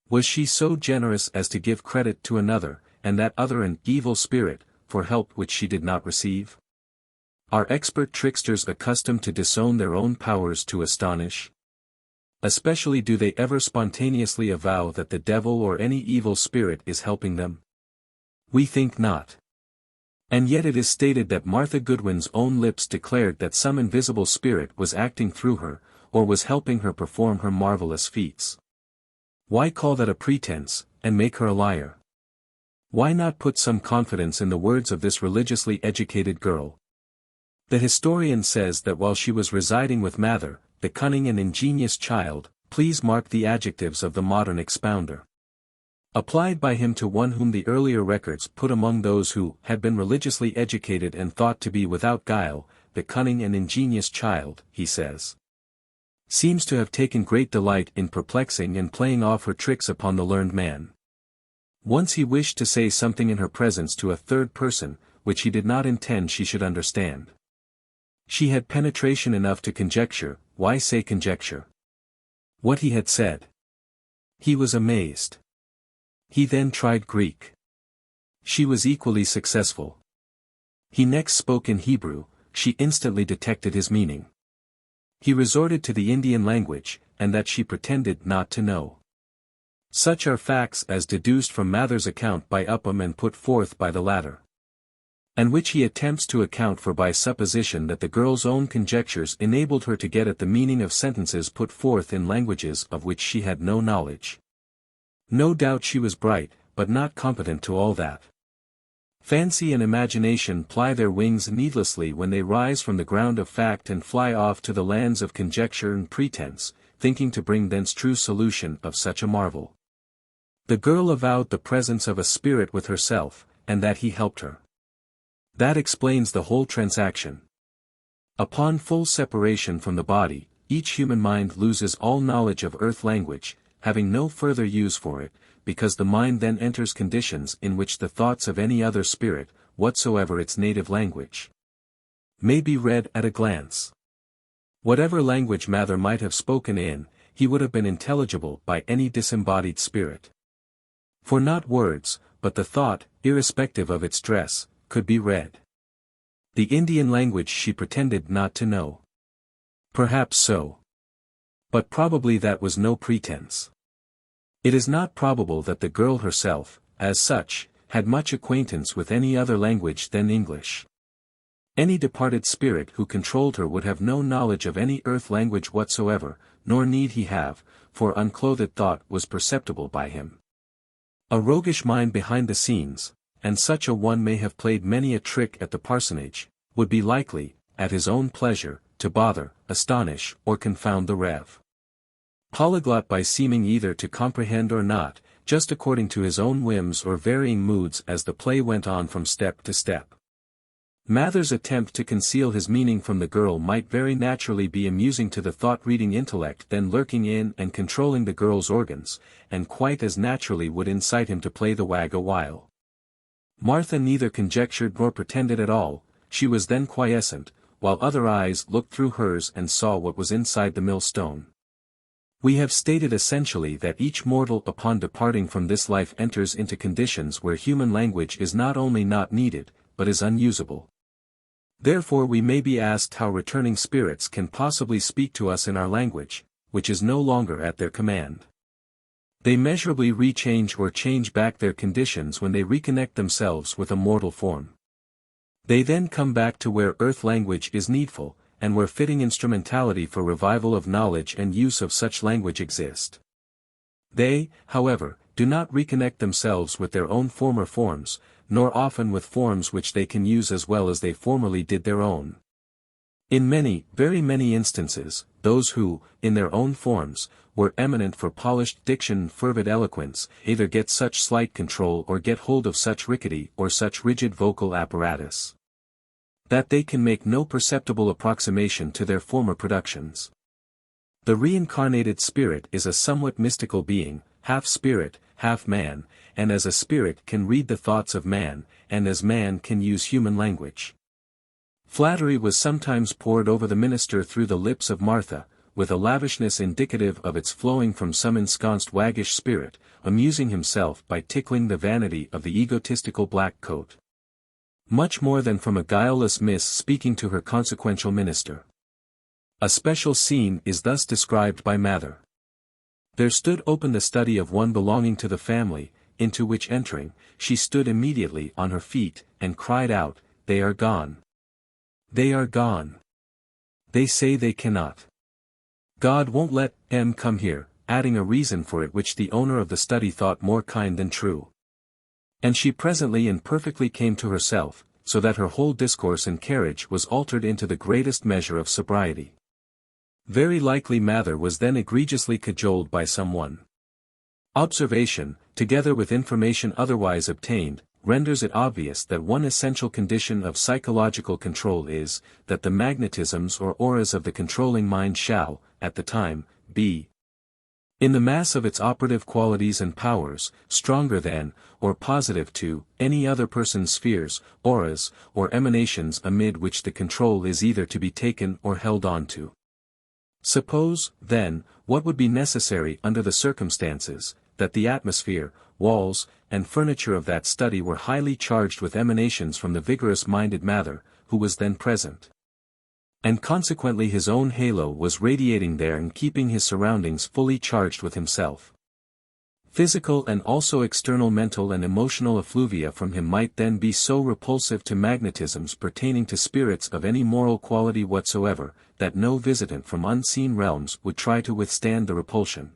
Speaker 1: Was she so generous as to give credit to another, and that other an evil spirit, for help which she did not receive? Are expert tricksters accustomed to disown their own powers to astonish? Especially do they ever spontaneously avow that the devil or any evil spirit is helping them? We think not. And yet it is stated that Martha Goodwin's own lips declared that some invisible spirit was acting through her, or was helping her perform her marvelous feats. Why call that a pretense, and make her a liar? Why not put some confidence in the words of this religiously educated girl? The historian says that while she was residing with Mather, the cunning and ingenious child, please mark the adjectives of the modern expounder, applied by him to one whom the earlier records put among those who had been religiously educated and thought to be without guile, the cunning and ingenious child, he says, seems to have taken great delight in perplexing and playing off her tricks upon the learned man. Once he wished to say something in her presence to a third person, which he did not intend she should understand. She had penetration enough to conjecture, why say conjecture? What he had said. He was amazed. He then tried Greek. She was equally successful. He next spoke in Hebrew, she instantly detected his meaning. He resorted to the Indian language, and that she pretended not to know. Such are facts as deduced from Mather's account by Upham and put forth by the latter, and which he attempts to account for by supposition that the girl's own conjectures enabled her to get at the meaning of sentences put forth in languages of which she had no knowledge. No doubt she was bright, but not competent to all that. Fancy and imagination ply their wings needlessly when they rise from the ground of fact and fly off to the lands of conjecture and pretense, thinking to bring thence true solution of such a marvel. The girl avowed the presence of a spirit with herself, and that he helped her. That explains the whole transaction. Upon full separation from the body, each human mind loses all knowledge of earth language, having no further use for it, because the mind then enters conditions in which the thoughts of any other spirit, whatsoever its native language, may be read at a glance. Whatever language Mather might have spoken in, he would have been intelligible by any disembodied spirit. For not words, but the thought, irrespective of its dress, could be read. The Indian language she pretended not to know. Perhaps so. But probably that was no pretense. It is not probable that the girl herself, as such, had much acquaintance with any other language than English. Any departed spirit who controlled her would have no knowledge of any earth language whatsoever, nor need he have, for unclothed thought was perceptible by him. A roguish mind behind the scenes, and such a one may have played many a trick at the parsonage, would be likely, at his own pleasure, to bother, astonish, or confound the Rev. Polyglot by seeming either to comprehend or not, just according to his own whims or varying moods as the play went on from step to step. Mather's attempt to conceal his meaning from the girl might very naturally be amusing to the thought-reading intellect then lurking in and controlling the girl's organs, and quite as naturally would incite him to play the wag a while. Martha neither conjectured nor pretended at all, she was then quiescent, while other eyes looked through hers and saw what was inside the millstone. We have stated essentially that each mortal upon departing from this life enters into conditions where human language is not only not needed, but is unusable. Therefore we may be asked how returning spirits can possibly speak to us in our language, which is no longer at their command. They measurably rechange or change back their conditions when they reconnect themselves with a mortal form. They then come back to where earth language is needful, and where fitting instrumentality for revival of knowledge and use of such language exist. They, however, do not reconnect themselves with their own former forms, nor often with forms which they can use as well as they formerly did their own. In many, very many instances, those who, in their own forms, were eminent for polished diction and fervid eloquence, either get such slight control or get hold of such rickety or such rigid vocal apparatus, that they can make no perceptible approximation to their former productions. The reincarnated spirit is a somewhat mystical being, half spirit, half man, and as a spirit can read the thoughts of man, and as man can use human language. Flattery was sometimes poured over the minister through the lips of Martha, with a lavishness indicative of its flowing from some ensconced waggish spirit, amusing himself by tickling the vanity of the egotistical black coat, much more than from a guileless miss speaking to her consequential minister. A special scene is thus described by Mather. There stood open the study of one belonging to the family, into which entering, she stood immediately on her feet, and cried out, "They are gone! They are gone! They say they cannot! God won't let M come here, adding a reason for it which the owner of the study thought more kind than true. And she presently and perfectly came to herself, so that her whole discourse and carriage was altered into the greatest measure of sobriety. Very likely Mather was then egregiously cajoled by some one. Observation, together with information otherwise obtained, renders it obvious that one essential condition of psychological control is, that the magnetisms or auras of the controlling mind shall, at the time, be in the mass of its operative qualities and powers, stronger than, or positive to, any other person's spheres, auras, or emanations amid which the control is either to be taken or held on to. Suppose, then, what would be necessary under the circumstances, that the atmosphere, walls, and furniture of that study were highly charged with emanations from the vigorous-minded Mather, who was then present. And consequently his own halo was radiating there and keeping his surroundings fully charged with himself. Physical and also external mental and emotional effluvia from him might then be so repulsive to magnetisms pertaining to spirits of any moral quality whatsoever, that no visitant from unseen realms would try to withstand the repulsion.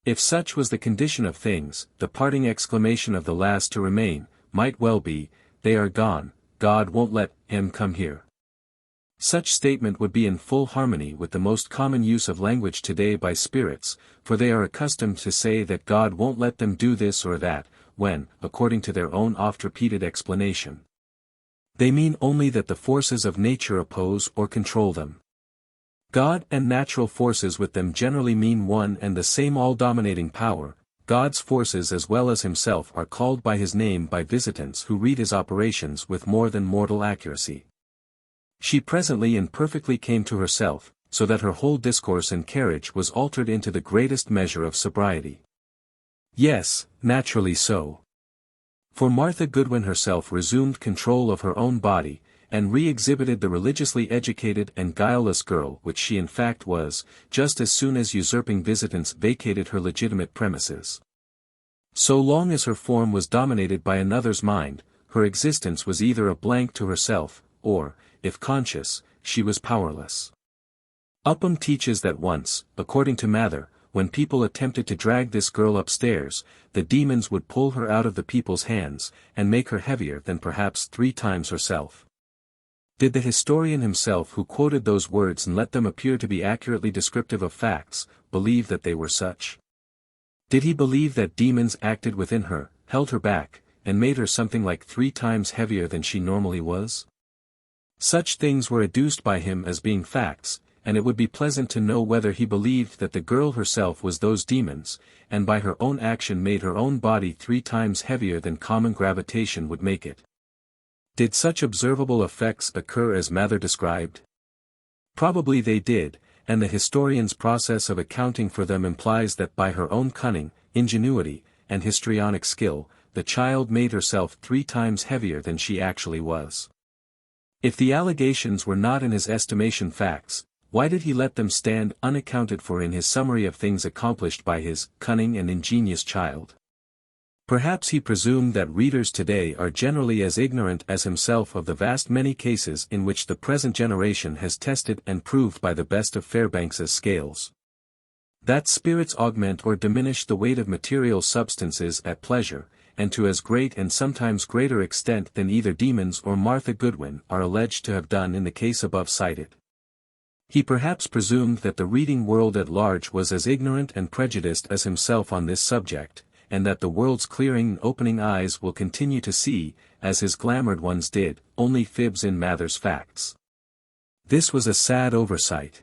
Speaker 1: If such was the condition of things, the parting exclamation of the last to remain, might well be, "They are gone, God won't let him come here." Such statement would be in full harmony with the most common use of language today by spirits, for they are accustomed to say that God won't let them do this or that, when, according to their own oft-repeated explanation, they mean only that the forces of nature oppose or control them. God and natural forces with them generally mean one and the same all-dominating power. God's forces as well as himself are called by his name by visitants who read his operations with more than mortal accuracy. She presently and perfectly came to herself, so that her whole discourse and carriage was altered into the greatest measure of sobriety. Yes, naturally so. For Martha Goodwin herself resumed control of her own body, and re-exhibited the religiously educated and guileless girl which she in fact was, just as soon as usurping visitants vacated her legitimate premises. So long as her form was dominated by another's mind, her existence was either a blank to herself, or, if conscious, she was powerless. Upham teaches that once, according to Mather, when people attempted to drag this girl upstairs, the demons would pull her out of the people's hands, and make her heavier than perhaps 3 times herself. Did the historian himself who quoted those words and let them appear to be accurately descriptive of facts, believe that they were such? Did he believe that demons acted within her, held her back, and made her something like 3 times heavier than she normally was? Such things were adduced by him as being facts, and it would be pleasant to know whether he believed that the girl herself was those demons, and by her own action made her own body 3 times heavier than common gravitation would make it. Did such observable effects occur as Mather described? Probably they did, and the historian's process of accounting for them implies that by her own cunning, ingenuity, and histrionic skill, the child made herself 3 times heavier than she actually was. If the allegations were not in his estimation facts, why did he let them stand unaccounted for in his summary of things accomplished by his cunning and ingenious child? Perhaps he presumed that readers today are generally as ignorant as himself of the vast many cases in which the present generation has tested and proved by the best of Fairbanks's scales, that spirits augment or diminish the weight of material substances at pleasure, and to as great and sometimes greater extent than either demons or Martha Goodwin are alleged to have done in the case above cited. He perhaps presumed that the reading world at large was as ignorant and prejudiced as himself on this subject, and that the world's clearing and opening eyes will continue to see, as his glamoured ones did, only fibs in Mather's facts. This was a sad oversight.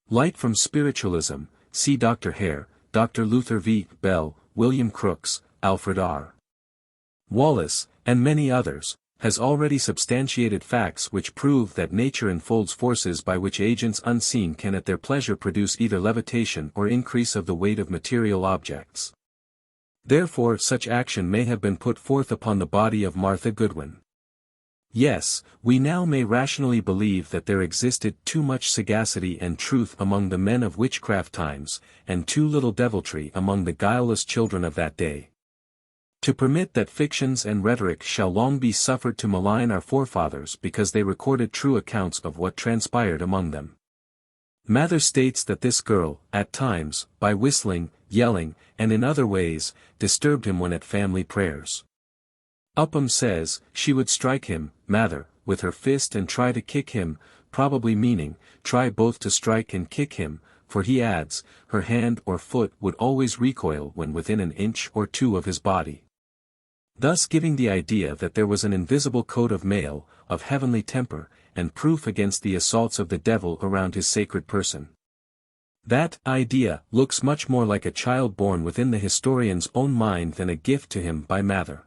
Speaker 1: Light from Spiritualism, see Dr. Hare, Dr. Luther V. Bell, William Crookes, Alfred R. Wallace, and many others, has already substantiated facts which prove that nature unfolds forces by which agents unseen can at their pleasure produce either levitation or increase of the weight of material objects. Therefore such action may have been put forth upon the body of Martha Goodwin. Yes, we now may rationally believe that there existed too much sagacity and truth among the men of witchcraft times, and too little deviltry among the guileless children of that day, to permit that fictions and rhetoric shall long be suffered to malign our forefathers because they recorded true accounts of what transpired among them. Mather states that this girl, at times, by whistling, yelling, and in other ways, disturbed him when at family prayers. Upham says, she would strike him, Mather, with her fist and try to kick him, probably meaning, try both to strike and kick him, for he adds, her hand or foot would always recoil when within an inch or two of his body. Thus giving the idea that there was an invisible coat of mail, of heavenly temper, and proof against the assaults of the devil around his sacred person. That idea looks much more like a child born within the historian's own mind than a gift to him by Mather.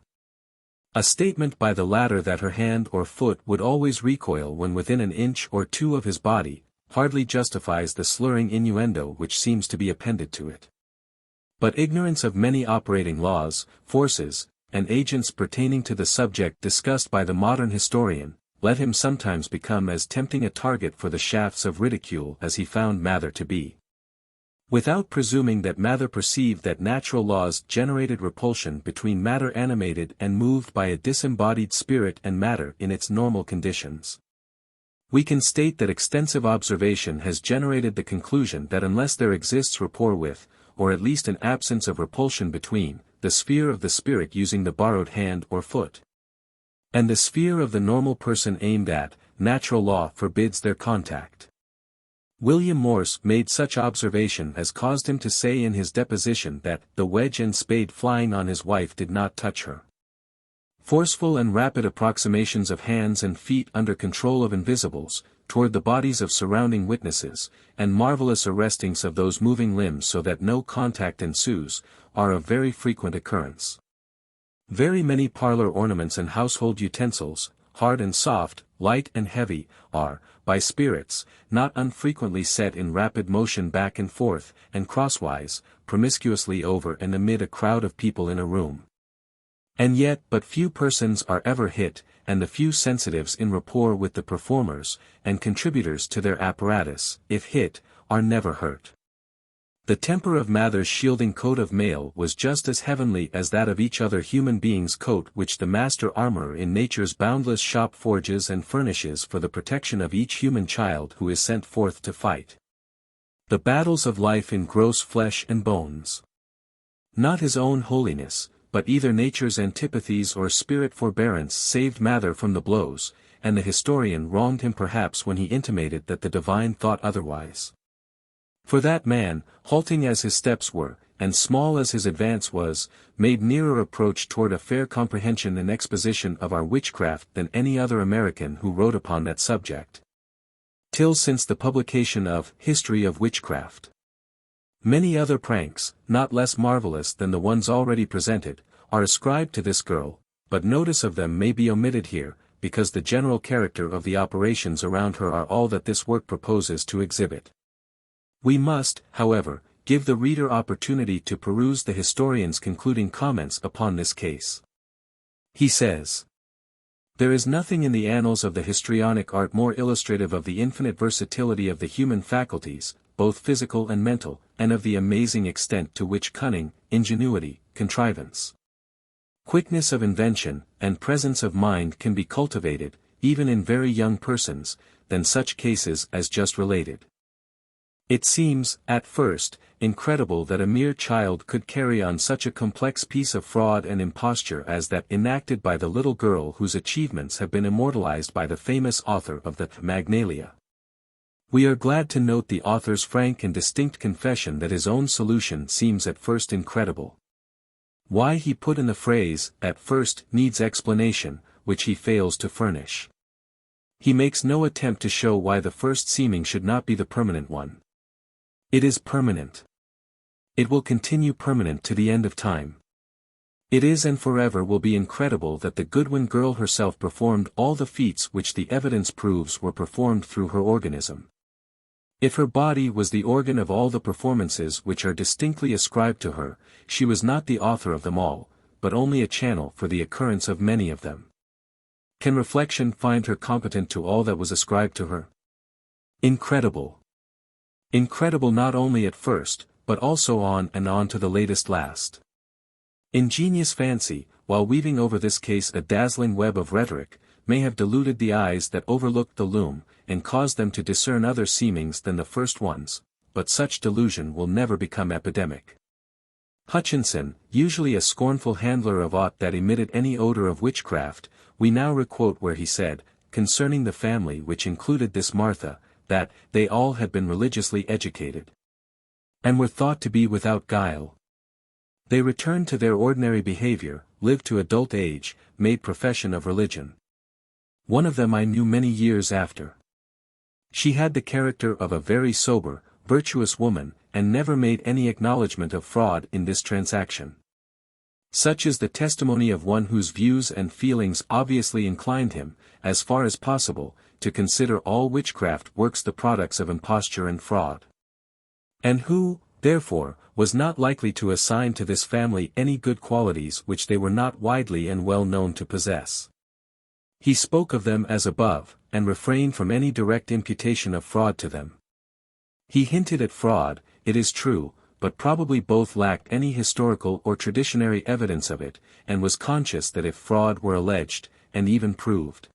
Speaker 1: A statement by the latter that her hand or foot would always recoil when within an inch or two of his body, hardly justifies the slurring innuendo which seems to be appended to it. But ignorance of many operating laws, forces, and agents pertaining to the subject discussed by the modern historian, let him sometimes become as tempting a target for the shafts of ridicule as he found Mather to be. Without presuming that Mather perceived that natural laws generated repulsion between matter animated and moved by a disembodied spirit and matter in its normal conditions, we can state that extensive observation has generated the conclusion that unless there exists rapport with, or at least an absence of repulsion between, the sphere of the spirit using the borrowed hand or foot, and the sphere of the normal person aimed at, natural law forbids their contact. William Morse made such observation as caused him to say in his deposition that the wedge and spade flying on his wife did not touch her. Forceful and rapid approximations of hands and feet under control of invisibles, toward the bodies of surrounding witnesses, and marvelous arrestings of those moving limbs so that no contact ensues, are of very frequent occurrence. Very many parlor ornaments and household utensils, hard and soft, light and heavy, are, by spirits, not unfrequently set in rapid motion back and forth, and crosswise, promiscuously over and amid a crowd of people in a room. And yet but few persons are ever hit, and the few sensitives in rapport with the performers, and contributors to their apparatus, if hit, are never hurt. The temper of Mather's shielding coat of mail was just as heavenly as that of each other human being's coat which the master armorer in nature's boundless shop forges and furnishes for the protection of each human child who is sent forth to fight the battles of life in gross flesh and bones. Not his own holiness, but either nature's antipathies or spirit forbearance saved Mather from the blows, and the historian wronged him perhaps when he intimated that the divine thought otherwise. For that man, halting as his steps were, and small as his advance was, made nearer approach toward a fair comprehension and exposition of our witchcraft than any other American who wrote upon that subject, till since the publication of History of Witchcraft. Many other pranks, not less marvelous than the ones already presented, are ascribed to this girl, but notice of them may be omitted here, because the general character of the operations around her are all that this work proposes to exhibit. We must, however, give the reader opportunity to peruse the historian's concluding comments upon this case. He says, "There is nothing in the annals of the histrionic art more illustrative of the infinite versatility of the human faculties, both physical and mental, and of the amazing extent to which cunning, ingenuity, contrivance, quickness of invention, and presence of mind can be cultivated, even in very young persons, than such cases as just related. It seems, at first, incredible that a mere child could carry on such a complex piece of fraud and imposture as that enacted by the little girl whose achievements have been immortalized by the famous author of the Magnalia. We are glad to note the author's frank and distinct confession that his own solution seems at first incredible. Why he put in the phrase, at first, needs explanation, which he fails to furnish. He makes no attempt to show why the first seeming should not be the permanent one. It is permanent. It will continue permanent to the end of time. It is and forever will be incredible that the Goodwin girl herself performed all the feats which the evidence proves were performed through her organism. If her body was the organ of all the performances which are distinctly ascribed to her, she was not the author of them all, but only a channel for the occurrence of many of them. Can reflection find her competent to all that was ascribed to her? Incredible. Incredible not only at first, but also on and on to the latest last. Ingenious fancy, while weaving over this case a dazzling web of rhetoric, may have deluded the eyes that overlooked the loom, and cause them to discern other seemings than the first ones, but such delusion will never become epidemic. Hutchinson, usually a scornful handler of aught that emitted any odor of witchcraft, we now requote where he said, concerning the family which included this Martha, that they all had been religiously educated, and were thought to be without guile. They returned to their ordinary behavior, lived to adult age, made profession of religion. One of them I knew many years after. She had the character of a very sober, virtuous woman, and never made any acknowledgment of fraud in this transaction. Such is the testimony of one whose views and feelings obviously inclined him, as far as possible, to consider all witchcraft works the products of imposture and fraud. And who, therefore, was not likely to assign to this family any good qualities which they were not widely and well known to possess. He spoke of them as above, and refrained from any direct imputation of fraud to them. He hinted at fraud, it is true, but probably both lacked any historical or traditionary evidence of it, and was conscious that if fraud were alleged, and even proved,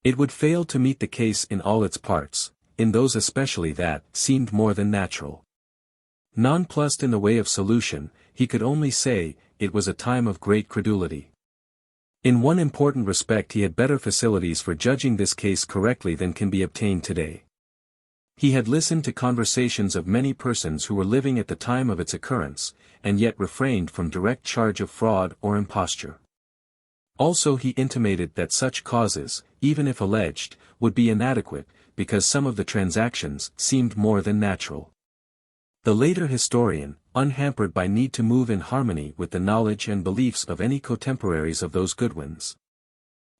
Speaker 1: it would fail to meet the case in all its parts, in those especially that seemed more than natural. Nonplussed in the way of solution, he could only say, it was a time of great credulity. In one important respect he had better facilities for judging this case correctly than can be obtained today. He had listened to conversations of many persons who were living at the time of its occurrence, and yet refrained from direct charge of fraud or imposture. Also he intimated that such causes, even if alleged, would be inadequate, because some of the transactions seemed more than natural. The later historian, unhampered by need to move in harmony with the knowledge and beliefs of any contemporaries of those Goodwins,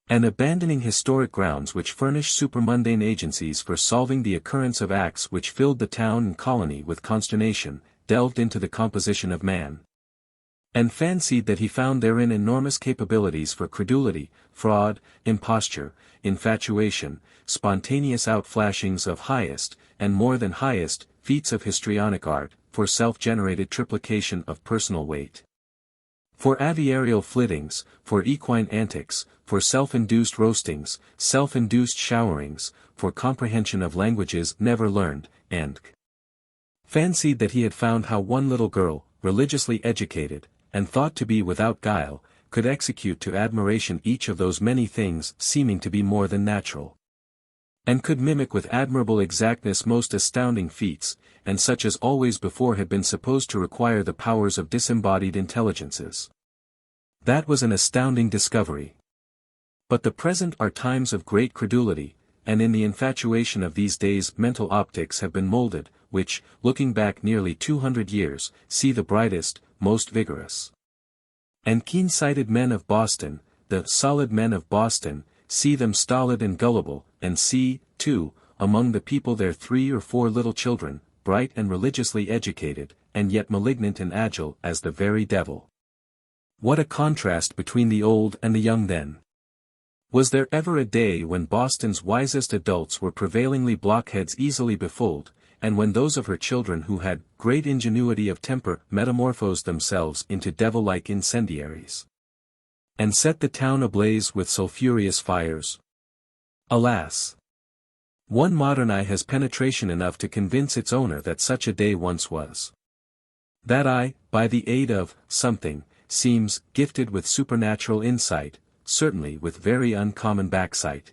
Speaker 1: and abandoning historic grounds which furnish supramundane agencies for solving the occurrence of acts which filled the town and colony with consternation, delved into the composition of man, and fancied that he found therein enormous capabilities for credulity, fraud, imposture, infatuation, spontaneous outflashings of highest, and more than highest, feats of histrionic art, for self-generated triplication of personal weight, for aviarial flittings, for equine antics, for self-induced roastings, self-induced showerings, for comprehension of languages never learned, and fancied that he had found how one little girl, religiously educated, and thought to be without guile, could execute to admiration each of those many things seeming to be more than natural, and could mimic with admirable exactness most astounding feats, and such as always before had been supposed to require the powers of disembodied intelligences. That was an astounding discovery. But the present are times of great credulity, and in the infatuation of these days mental optics have been molded, which, looking back nearly 200 years, see the brightest, most vigorous, and keen-sighted men of Boston, the solid men of Boston, see them stolid and gullible, and see, too, among the people their 3 or 4 little children, bright and religiously educated, and yet malignant and agile as the very devil. What a contrast between the old and the young then! Was there ever a day when Boston's wisest adults were prevailingly blockheads easily befooled, and when those of her children who had great ingenuity of temper metamorphosed themselves into devil-like incendiaries, and set the town ablaze with sulphurous fires? Alas! One modern eye has penetration enough to convince its owner that such a day once was. That eye, by the aid of something, seems gifted with supernatural insight, certainly with very uncommon backsight.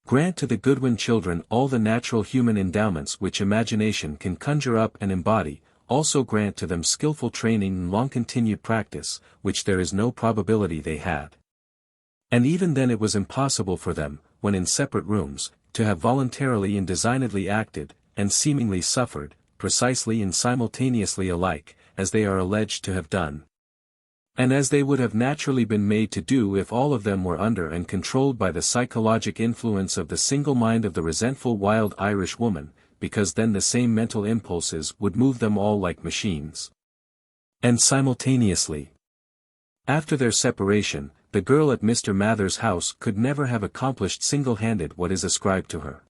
Speaker 1: Grant to the Goodwin children all the natural human endowments which imagination can conjure up and embody, also grant to them skillful training and long-continued practice, which there is no probability they had. And even then it was impossible for them, when in separate rooms, to have voluntarily and designedly acted, and seemingly suffered, precisely and simultaneously alike, as they are alleged to have done, and as they would have naturally been made to do if all of them were under and controlled by the psychologic influence of the single mind of the resentful wild Irish woman, because then the same mental impulses would move them all like machines. And simultaneously, after their separation, the girl at Mr. Mather's house could never have accomplished single-handed what is ascribed to her.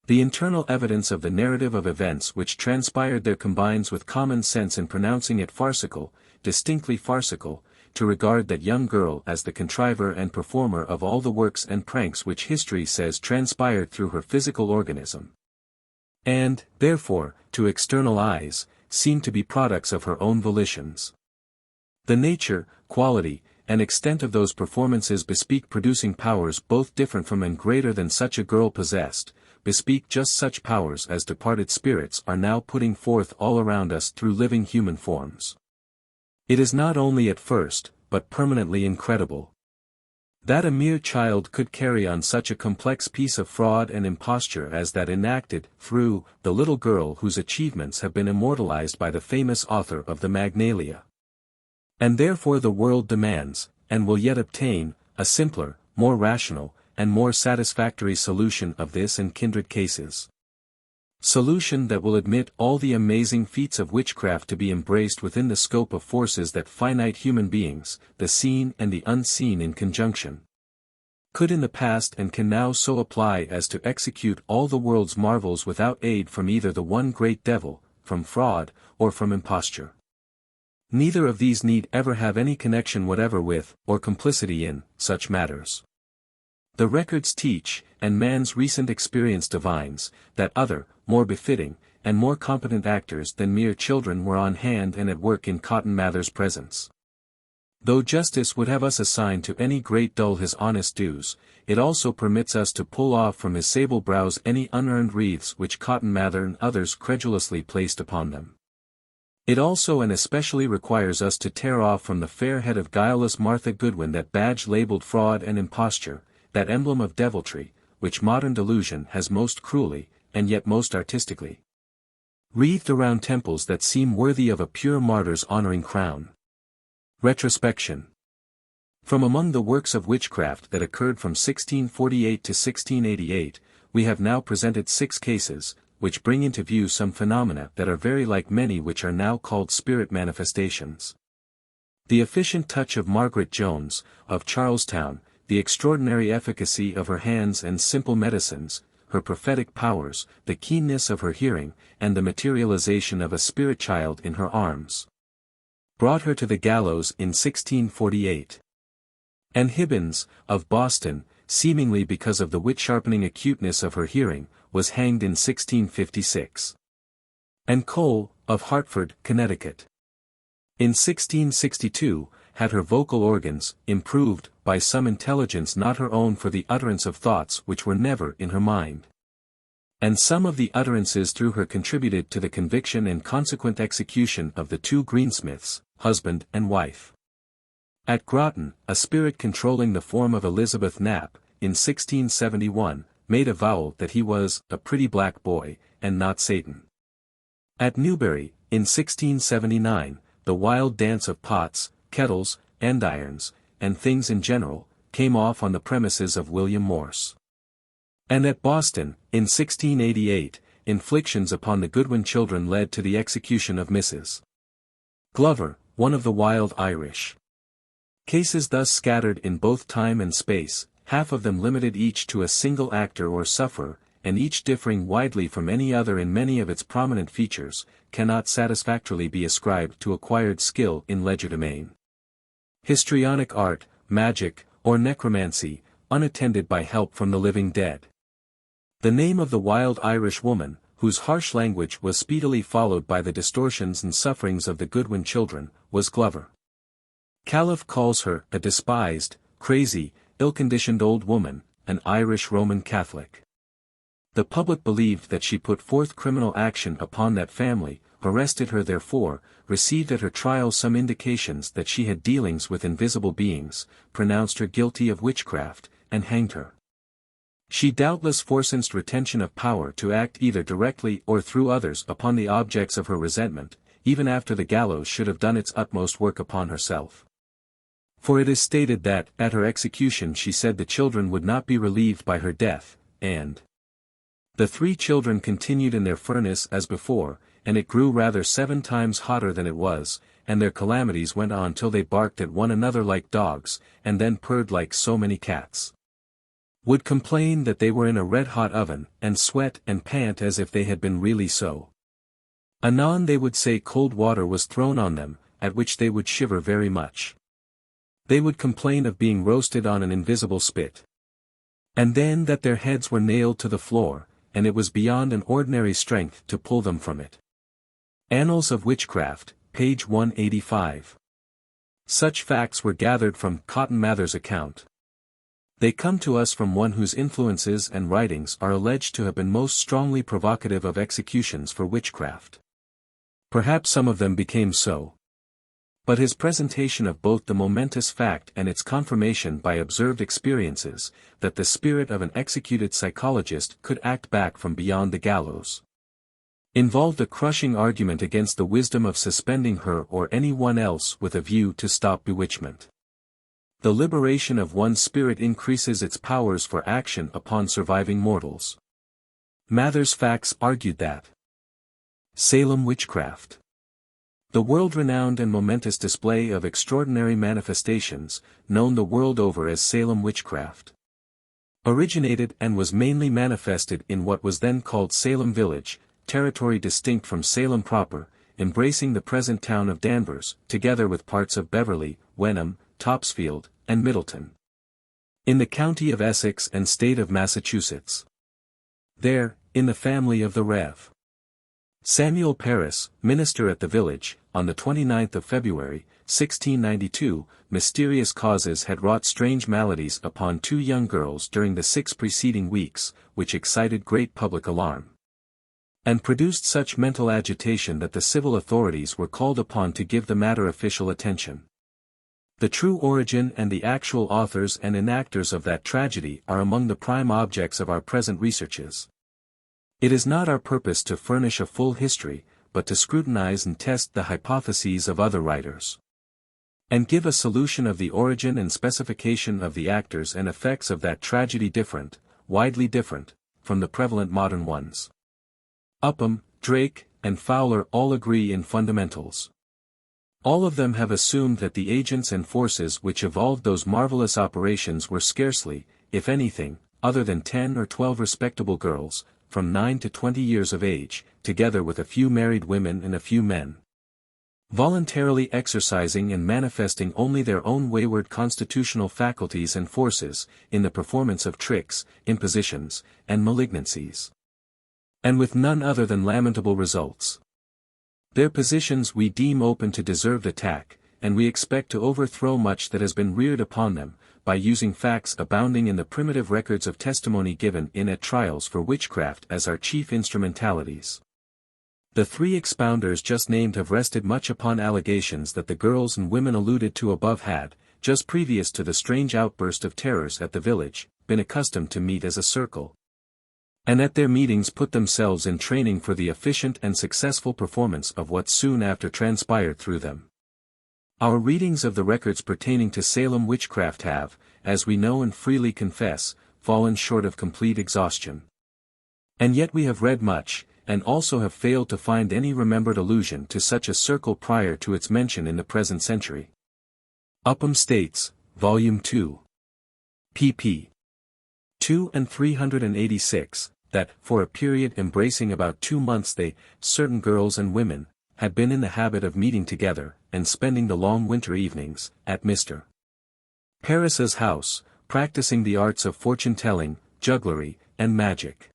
Speaker 1: The internal evidence of the narrative of events which transpired there combines with common sense in pronouncing it farcical, distinctly farcical, to regard that young girl as the contriver and performer of all the works and pranks which history says transpired through her physical organism. And, therefore, to external eyes, seemed to be products of her own volitions. The nature, quality, and extent of those performances bespeak producing powers both different from and greater than such a girl possessed, bespeak just such powers as departed spirits are now putting forth all around us through living human forms. It is not only at first, but permanently incredible, that a mere child could carry on such a complex piece of fraud and imposture as that enacted through the little girl whose achievements have been immortalized by the famous author of the Magnalia. And therefore the world demands, and will yet obtain, a simpler, more rational, and more satisfactory solution of this and kindred cases. Solution that will admit all the amazing feats of witchcraft to be embraced within the scope of forces that finite human beings, the seen and the unseen in conjunction, could in the past and can now so apply as to execute all the world's marvels without aid from either the one great devil, from fraud, or from imposture. Neither of these need ever have any connection whatever with, or complicity in, such matters. The records teach, and man's recent experience divines, that other, more befitting, and more competent actors than mere children were on hand and at work in Cotton Mather's presence. Though justice would have us assign to any great dull his honest dues, it also permits us to pull off from his sable brows any unearned wreaths which Cotton Mather and others credulously placed upon them. It also and especially requires us to tear off from the fair head of guileless Martha Goodwin that badge labeled fraud and imposture, that emblem of deviltry, which modern delusion has most cruelly, and yet most artistically, wreathed around temples that seem worthy of a pure martyr's honoring crown. Retrospection. From among the works of witchcraft that occurred from 1648 to 1688, we have now presented 6 cases, which bring into view some phenomena that are very like many which are now called spirit manifestations. The efficient touch of Margaret Jones, of Charlestown, the extraordinary efficacy of her hands and simple medicines, her prophetic powers, the keenness of her hearing, and the materialization of a spirit child in her arms, brought her to the gallows in 1648. And Hibbins, of Boston, seemingly because of the wit-sharpening acuteness of her hearing, was hanged in 1656. And Cole, of Hartford, Connecticut, in 1662, had her vocal organs improved by some intelligence not her own for the utterance of thoughts which were never in her mind. And some of the utterances through her contributed to the conviction and consequent execution of the 2 greensmiths, husband and wife. At Groton, a spirit controlling the form of Elizabeth Knap, in 1671, made avowal that he was a pretty black boy, and not Satan. At Newbury, in 1679, the wild dance of pots, kettles, andirons, and things in general, came off on the premises of William Morse. And at Boston, in 1688, inflictions upon the Goodwin children led to the execution of Mrs. Glover, one of the wild Irish. Cases thus scattered in both time and space, half of them limited each to a single actor or sufferer, and each differing widely from any other in many of its prominent features, cannot satisfactorily be ascribed to acquired skill in legerdemain, histrionic art, magic, or necromancy, unattended by help from the living dead. The name of the wild Irish woman, whose harsh language was speedily followed by the distortions and sufferings of the Goodwin children, was Glover. Calef calls her a despised, crazy, ill-conditioned old woman, an Irish Roman Catholic. The public believed that she put forth criminal action upon that family, arrested her therefore, received at her trial some indications that she had dealings with invisible beings, pronounced her guilty of witchcraft, and hanged her. She doubtless forced retention of power to act either directly or through others upon the objects of her resentment, even after the gallows should have done its utmost work upon herself. For it is stated that, at her execution she said the children would not be relieved by her death, and the 3 children continued in their furnace as before, and it grew rather 7 times hotter than it was, and their calamities went on till they barked at one another like dogs, and then purred like so many cats. Would complain that they were in a red-hot oven, and sweat and pant as if they had been really so. Anon they would say cold water was thrown on them, at which they would shiver very much. They would complain of being roasted on an invisible spit. And then that their heads were nailed to the floor, and it was beyond an ordinary strength to pull them from it. Annals of Witchcraft, page 185. Such facts were gathered from Cotton Mather's account. They come to us from one whose influences and writings are alleged to have been most strongly provocative of executions for witchcraft. Perhaps some of them became so. But his presentation of both the momentous fact and its confirmation by observed experiences, that the spirit of an executed psychologist could act back from beyond the gallows, involved a crushing argument against the wisdom of suspending her or any one else with a view to stop bewitchment. The liberation of one's spirit increases its powers for action upon surviving mortals. Mather's facts argued that Salem Witchcraft, the world-renowned and momentous display of extraordinary manifestations, known the world over as Salem Witchcraft, originated and was mainly manifested in what was then called Salem Village, territory distinct from Salem proper, embracing the present town of Danvers, together with parts of Beverly, Wenham, Topsfield, and Middleton, in the county of Essex and state of Massachusetts. There, in the family of the Rev. Samuel Parris, minister at the village, on the 29th of February, 1692, mysterious causes had wrought strange maladies upon 2 young girls during the 6 preceding weeks, which excited great public alarm, and produced such mental agitation that the civil authorities were called upon to give the matter official attention. The true origin and the actual authors and enactors of that tragedy are among the prime objects of our present researches. It is not our purpose to furnish a full history, but to scrutinize and test the hypotheses of other writers, and give a solution of the origin and specification of the actors and effects of that tragedy different, widely different, from the prevalent modern ones. Upham, Drake, and Fowler all agree in fundamentals. All of them have assumed that the agents and forces which evolved those marvelous operations were scarcely, if anything, other than 10 or 12 respectable girls, from 9 to 20 years of age, together with a few married women and a few men, voluntarily exercising and manifesting only their own wayward constitutional faculties and forces, in the performance of tricks, impositions, and malignancies, and with none other than lamentable results. Their positions we deem open to deserved attack, and we expect to overthrow much that has been reared upon them, by using facts abounding in the primitive records of testimony given in at trials for witchcraft as our chief instrumentalities. The 3 expounders just named have rested much upon allegations that the girls and women alluded to above had, just previous to the strange outburst of terrors at the village, been accustomed to meet as a circle, and at their meetings put themselves in training for the efficient and successful performance of what soon after transpired through them. Our readings of the records pertaining to Salem witchcraft have, as we know and freely confess, fallen short of complete exhaustion. And yet we have read much, and also have failed to find any remembered allusion to such a circle prior to its mention in the present century. Upham states, Volume 2, pp. 2 and 386, that, for a period embracing about 2 months certain girls and women, had been in the habit of meeting together, and spending the long winter evenings, at Mr. Parris's house, practicing the arts of fortune-telling, jugglery, and magic.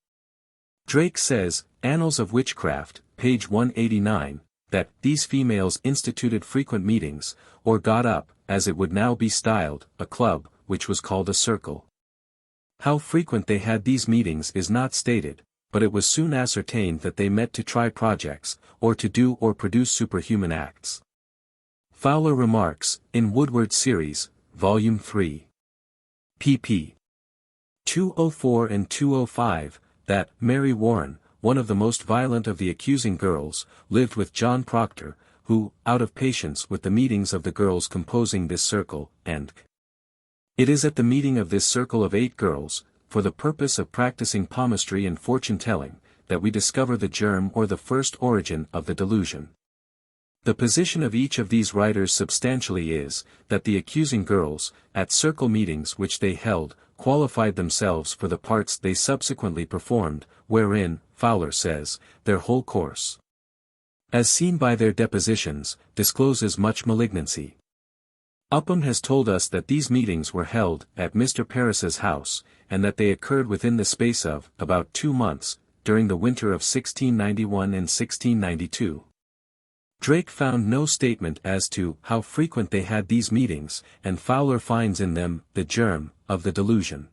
Speaker 1: Drake says, Annals of Witchcraft, page 189, that these females instituted frequent meetings, or got up, as it would now be styled, a club, which was called a circle. How frequent they had these meetings is not stated, but it was soon ascertained that they met to try projects, or to do or produce superhuman acts. Fowler remarks, in Woodward's series, Volume 3, pp. 204 and 205, that Mary Warren, one of the most violent of the accusing girls, lived with John Proctor, who, out of patience with the meetings of the girls composing this circle, and it is at the meeting of this circle of 8 girls, for the purpose of practicing palmistry and fortune-telling, that we discover the germ or the first origin of the delusion. The position of each of these writers substantially is, that the accusing girls, at circle meetings which they held, qualified themselves for the parts they subsequently performed, wherein, Fowler says, their whole course, as seen by their depositions, discloses much malignancy. Upham has told us that these meetings were held at Mr. Parris's house, and that they occurred within the space of about 2 months, during the winter of 1691 and 1692. Drake found no statement as to how frequent they had these meetings, and Fowler finds in them the germ of the delusion.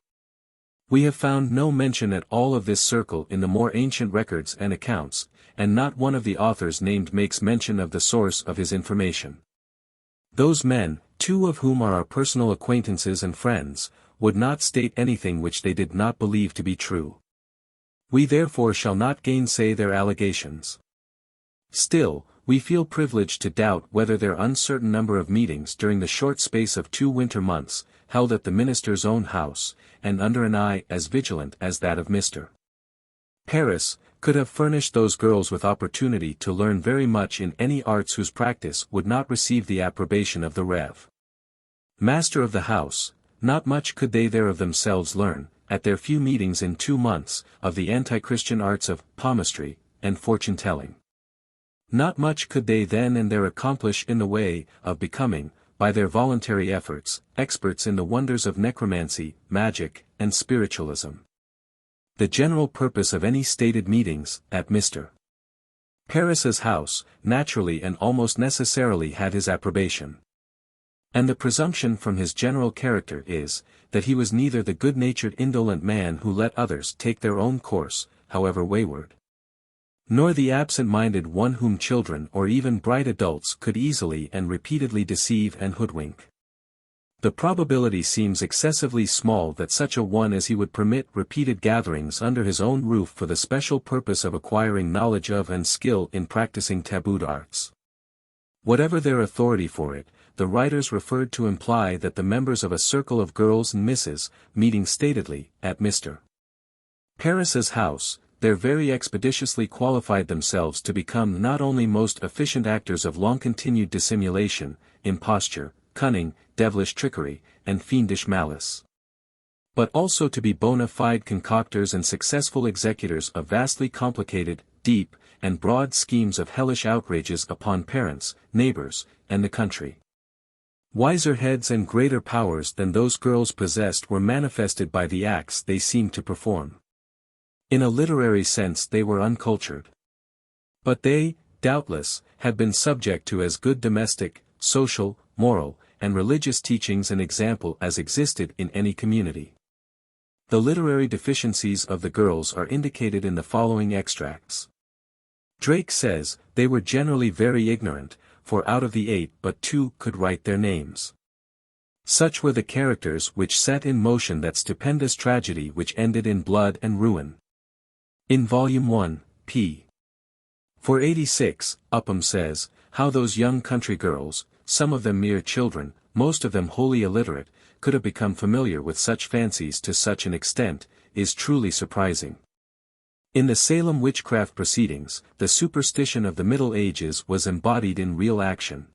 Speaker 1: We have found no mention at all of this circle in the more ancient records and accounts, and not one of the authors named makes mention of the source of his information. Those men, 2 of whom are our personal acquaintances and friends, would not state anything which they did not believe to be true. We therefore shall not gainsay their allegations. Still, we feel privileged to doubt whether their uncertain number of meetings during the short space of 2 winter months, held at the minister's own house, and under an eye as vigilant as that of Mr. Parris, could have furnished those girls with opportunity to learn very much in any arts whose practice would not receive the approbation of the Rev. Master of the house. Not much could they there of themselves learn, at their few meetings in 2 months, of the anti-Christian arts of palmistry and fortune-telling. Not much could they then and there accomplish in the way of becoming, by their voluntary efforts, experts in the wonders of necromancy, magic, and spiritualism. The general purpose of any stated meetings, at Mr. Parris's house, naturally and almost necessarily had his approbation. And the presumption from his general character is, that he was neither the good-natured indolent man who let others take their own course, however wayward, nor the absent-minded one whom children or even bright adults could easily and repeatedly deceive and hoodwink. The probability seems excessively small that such a one as he would permit repeated gatherings under his own roof for the special purpose of acquiring knowledge of and skill in practicing tabooed arts. Whatever their authority for it, the writers referred to imply that the members of a circle of girls and misses, meeting statedly, at Mr. Parris's house, there very expeditiously qualified themselves to become not only most efficient actors of long-continued dissimulation, imposture, cunning, devilish trickery, and fiendish malice, but also to be bona fide concoctors and successful executors of vastly complicated, deep, and broad schemes of hellish outrages upon parents, neighbors, and the country. Wiser heads and greater powers than those girls possessed were manifested by the acts they seemed to perform. In a literary sense they were uncultured. But they, doubtless, had been subject to as good domestic, social, moral, and religious teachings and example as existed in any community. The literary deficiencies of the girls are indicated in the following extracts. Drake says, they were generally very ignorant, for out of the 8 but 2 could write their names. Such were the characters which set in motion that stupendous tragedy which ended in blood and ruin. In Volume 1, p. 486, Upham says, how those young country girls, some of them mere children, most of them wholly illiterate, could have become familiar with such fancies to such an extent, is truly surprising. In the Salem Witchcraft proceedings, the superstition of the Middle Ages was embodied in real action.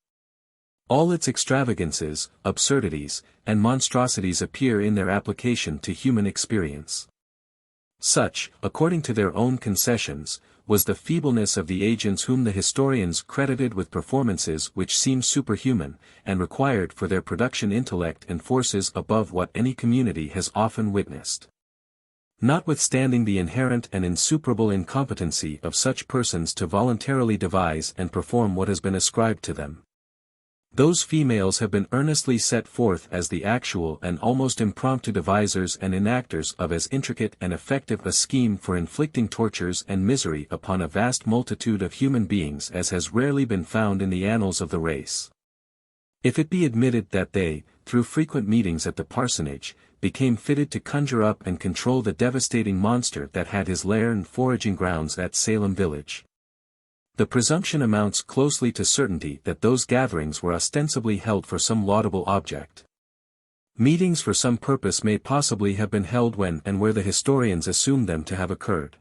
Speaker 1: All its extravagances, absurdities, and monstrosities appear in their application to human experience. Such, according to their own concessions, was the feebleness of the agents whom the historians credited with performances which seem superhuman, and required for their production intellect and forces above what any community has often witnessed. Notwithstanding the inherent and insuperable incompetency of such persons to voluntarily devise and perform what has been ascribed to them, those females have been earnestly set forth as the actual and almost impromptu devisers and enactors of as intricate and effective a scheme for inflicting tortures and misery upon a vast multitude of human beings as has rarely been found in the annals of the race. If it be admitted that they, through frequent meetings at the parsonage, became fitted to conjure up and control the devastating monster that had his lair and foraging grounds at Salem village, the presumption amounts closely to certainty that those gatherings were ostensibly held for some laudable object. Meetings for some purpose may possibly have been held when and where the historians assume them to have occurred.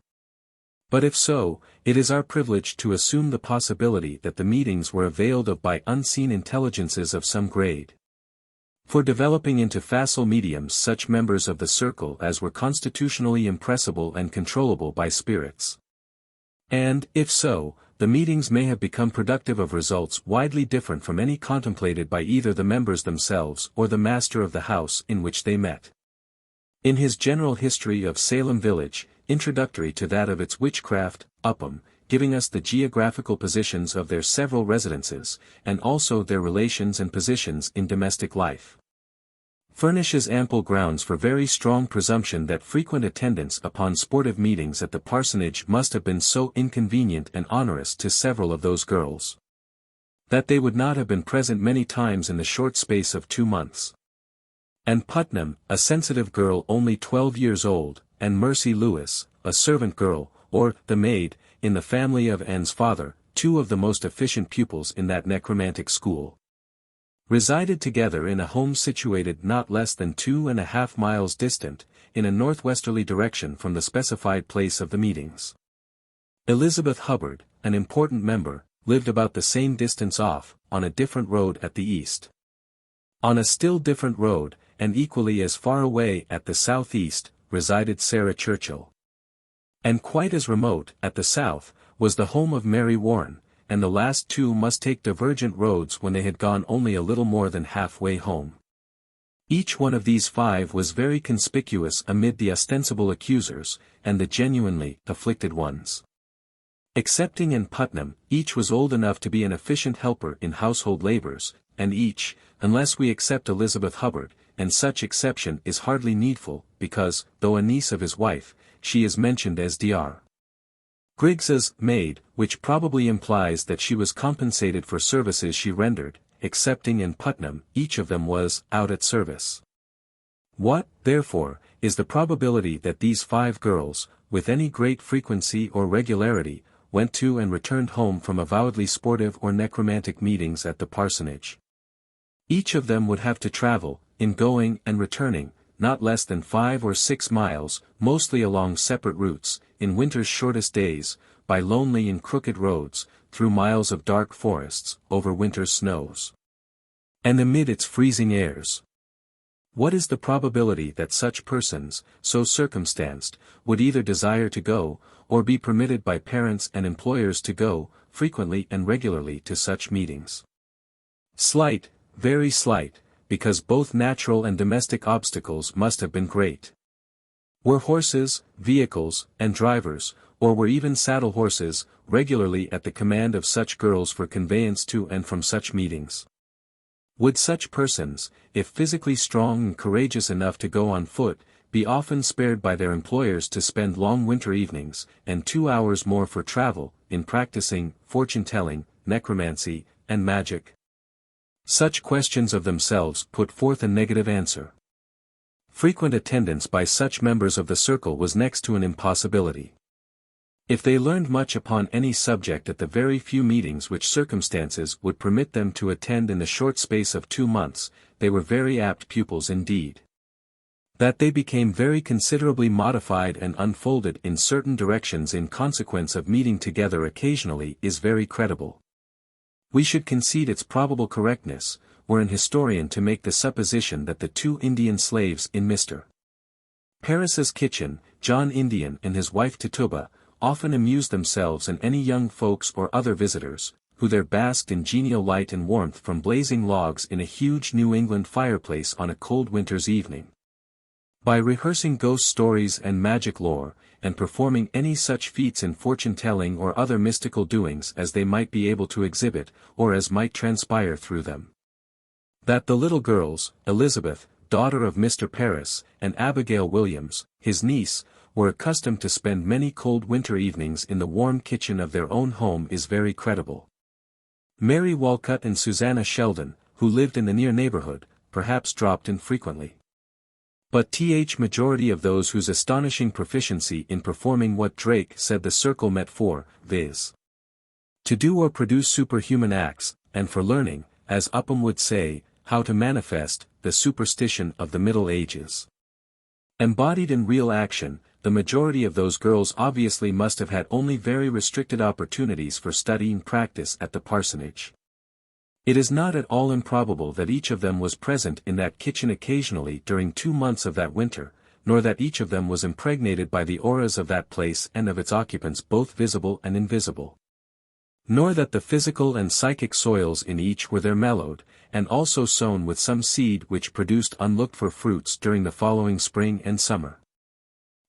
Speaker 1: But if so, it is our privilege to assume the possibility that the meetings were availed of by unseen intelligences of some grade, for developing into facile mediums such members of the circle as were constitutionally impressible and controllable by spirits. And, if so, the meetings may have become productive of results widely different from any contemplated by either the members themselves or the master of the house in which they met. In his General History of Salem Village, introductory to that of its witchcraft, Upham, giving us the geographical positions of their several residences, and also their relations and positions in domestic life, furnishes ample grounds for very strong presumption that frequent attendance upon sportive meetings at the parsonage must have been so inconvenient and onerous to several of those girls, that they would not have been present many times in the short space of 2 months. And Putnam, a sensitive girl only 12 years old, and Mercy Lewis, a servant girl, or the maid, in the family of Anne's father, 2 of the most efficient pupils in that necromantic school, resided together in a home situated not less than 2.5 miles distant, in a northwesterly direction from the specified place of the meetings. Elizabeth Hubbard, an important member, lived about the same distance off, on a different road at the east. On a still different road, and equally as far away at the southeast, resided Sarah Churchill. And quite as remote, at the south, was the home of Mary Warren, and the last 2 must take divergent roads when they had gone only a little more than halfway home. Each one of these 5 was very conspicuous amid the ostensible accusers, and the genuinely afflicted ones. Excepting in Putnam, each was old enough to be an efficient helper in household labors, and each, unless we accept Elizabeth Hubbard, and such exception is hardly needful, because, though a niece of his wife, she is mentioned as Dr. Griggs's maid, which probably implies that she was compensated for services she rendered. Excepting in Putnam, each of them was out at service. What, therefore, is the probability that these 5 girls, with any great frequency or regularity, went to and returned home from avowedly sportive or necromantic meetings at the parsonage? Each of them would have to travel, in going and returning, not less than 5 or 6 miles, mostly along separate routes, in winter's shortest days, by lonely and crooked roads, through miles of dark forests, over winter's snows, and amid its freezing airs. What is the probability that such persons, so circumstanced, would either desire to go, or be permitted by parents and employers to go, frequently and regularly to such meetings? Slight, very slight, because both natural and domestic obstacles must have been great. Were horses, vehicles, and drivers, or were even saddle horses, regularly at the command of such girls for conveyance to and from such meetings? Would such persons, if physically strong and courageous enough to go on foot, be often spared by their employers to spend long winter evenings, and 2 hours more for travel, in practicing fortune-telling, necromancy, and magic? Such questions of themselves put forth a negative answer. Frequent attendance by such members of the circle was next to an impossibility. If they learned much upon any subject at the very few meetings which circumstances would permit them to attend in the short space of 2 months, they were very apt pupils indeed. That they became very considerably modified and unfolded in certain directions in consequence of meeting together occasionally is very credible. We should concede its probable correctness, were an historian to make the supposition that the 2 Indian slaves in Mr. Parris's kitchen, John Indian and his wife Tituba, often amused themselves and any young folks or other visitors, who there basked in genial light and warmth from blazing logs in a huge New England fireplace on a cold winter's evening, by rehearsing ghost stories and magic lore, and performing any such feats in fortune-telling or other mystical doings as they might be able to exhibit, or as might transpire through them. That the little girls, Elizabeth, daughter of Mr. Parris, and Abigail Williams, his niece, were accustomed to spend many cold winter evenings in the warm kitchen of their own home is very credible. Mary Walcott and Susanna Sheldon, who lived in the near neighborhood, perhaps dropped in frequently. But majority of those whose astonishing proficiency in performing what Drake said the circle met for, viz. to do or produce superhuman acts, and for learning, as Upham would say, how to manifest, the superstition of the Middle Ages. Embodied in real action, the majority of those girls obviously must have had only very restricted opportunities for studying practice at the parsonage. It is not at all improbable that each of them was present in that kitchen occasionally during 2 months of that winter, nor that each of them was impregnated by the auras of that place and of its occupants both visible and invisible. Nor that the physical and psychic soils in each were there mellowed, and also sown with some seed which produced unlooked-for fruits during the following spring and summer.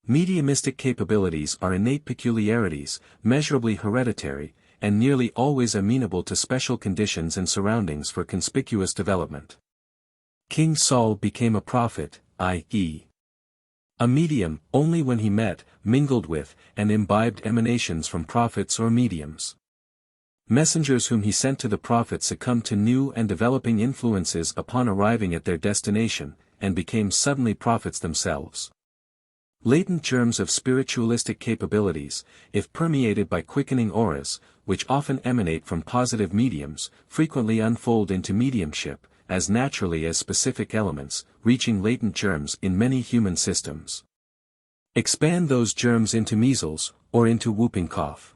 Speaker 1: Mediumistic capabilities are innate peculiarities, measurably hereditary, and nearly always amenable to special conditions and surroundings for conspicuous development. King Saul became a prophet, i.e. a medium, only when he met, mingled with, and imbibed emanations from prophets or mediums. Messengers whom he sent to the prophet succumbed to new and developing influences upon arriving at their destination, and became suddenly prophets themselves. Latent germs of spiritualistic capabilities, if permeated by quickening auras, which often emanate from positive mediums, frequently unfold into mediumship, as naturally as specific elements, reaching latent germs in many human systems. Expand those germs into measles, or into whooping cough.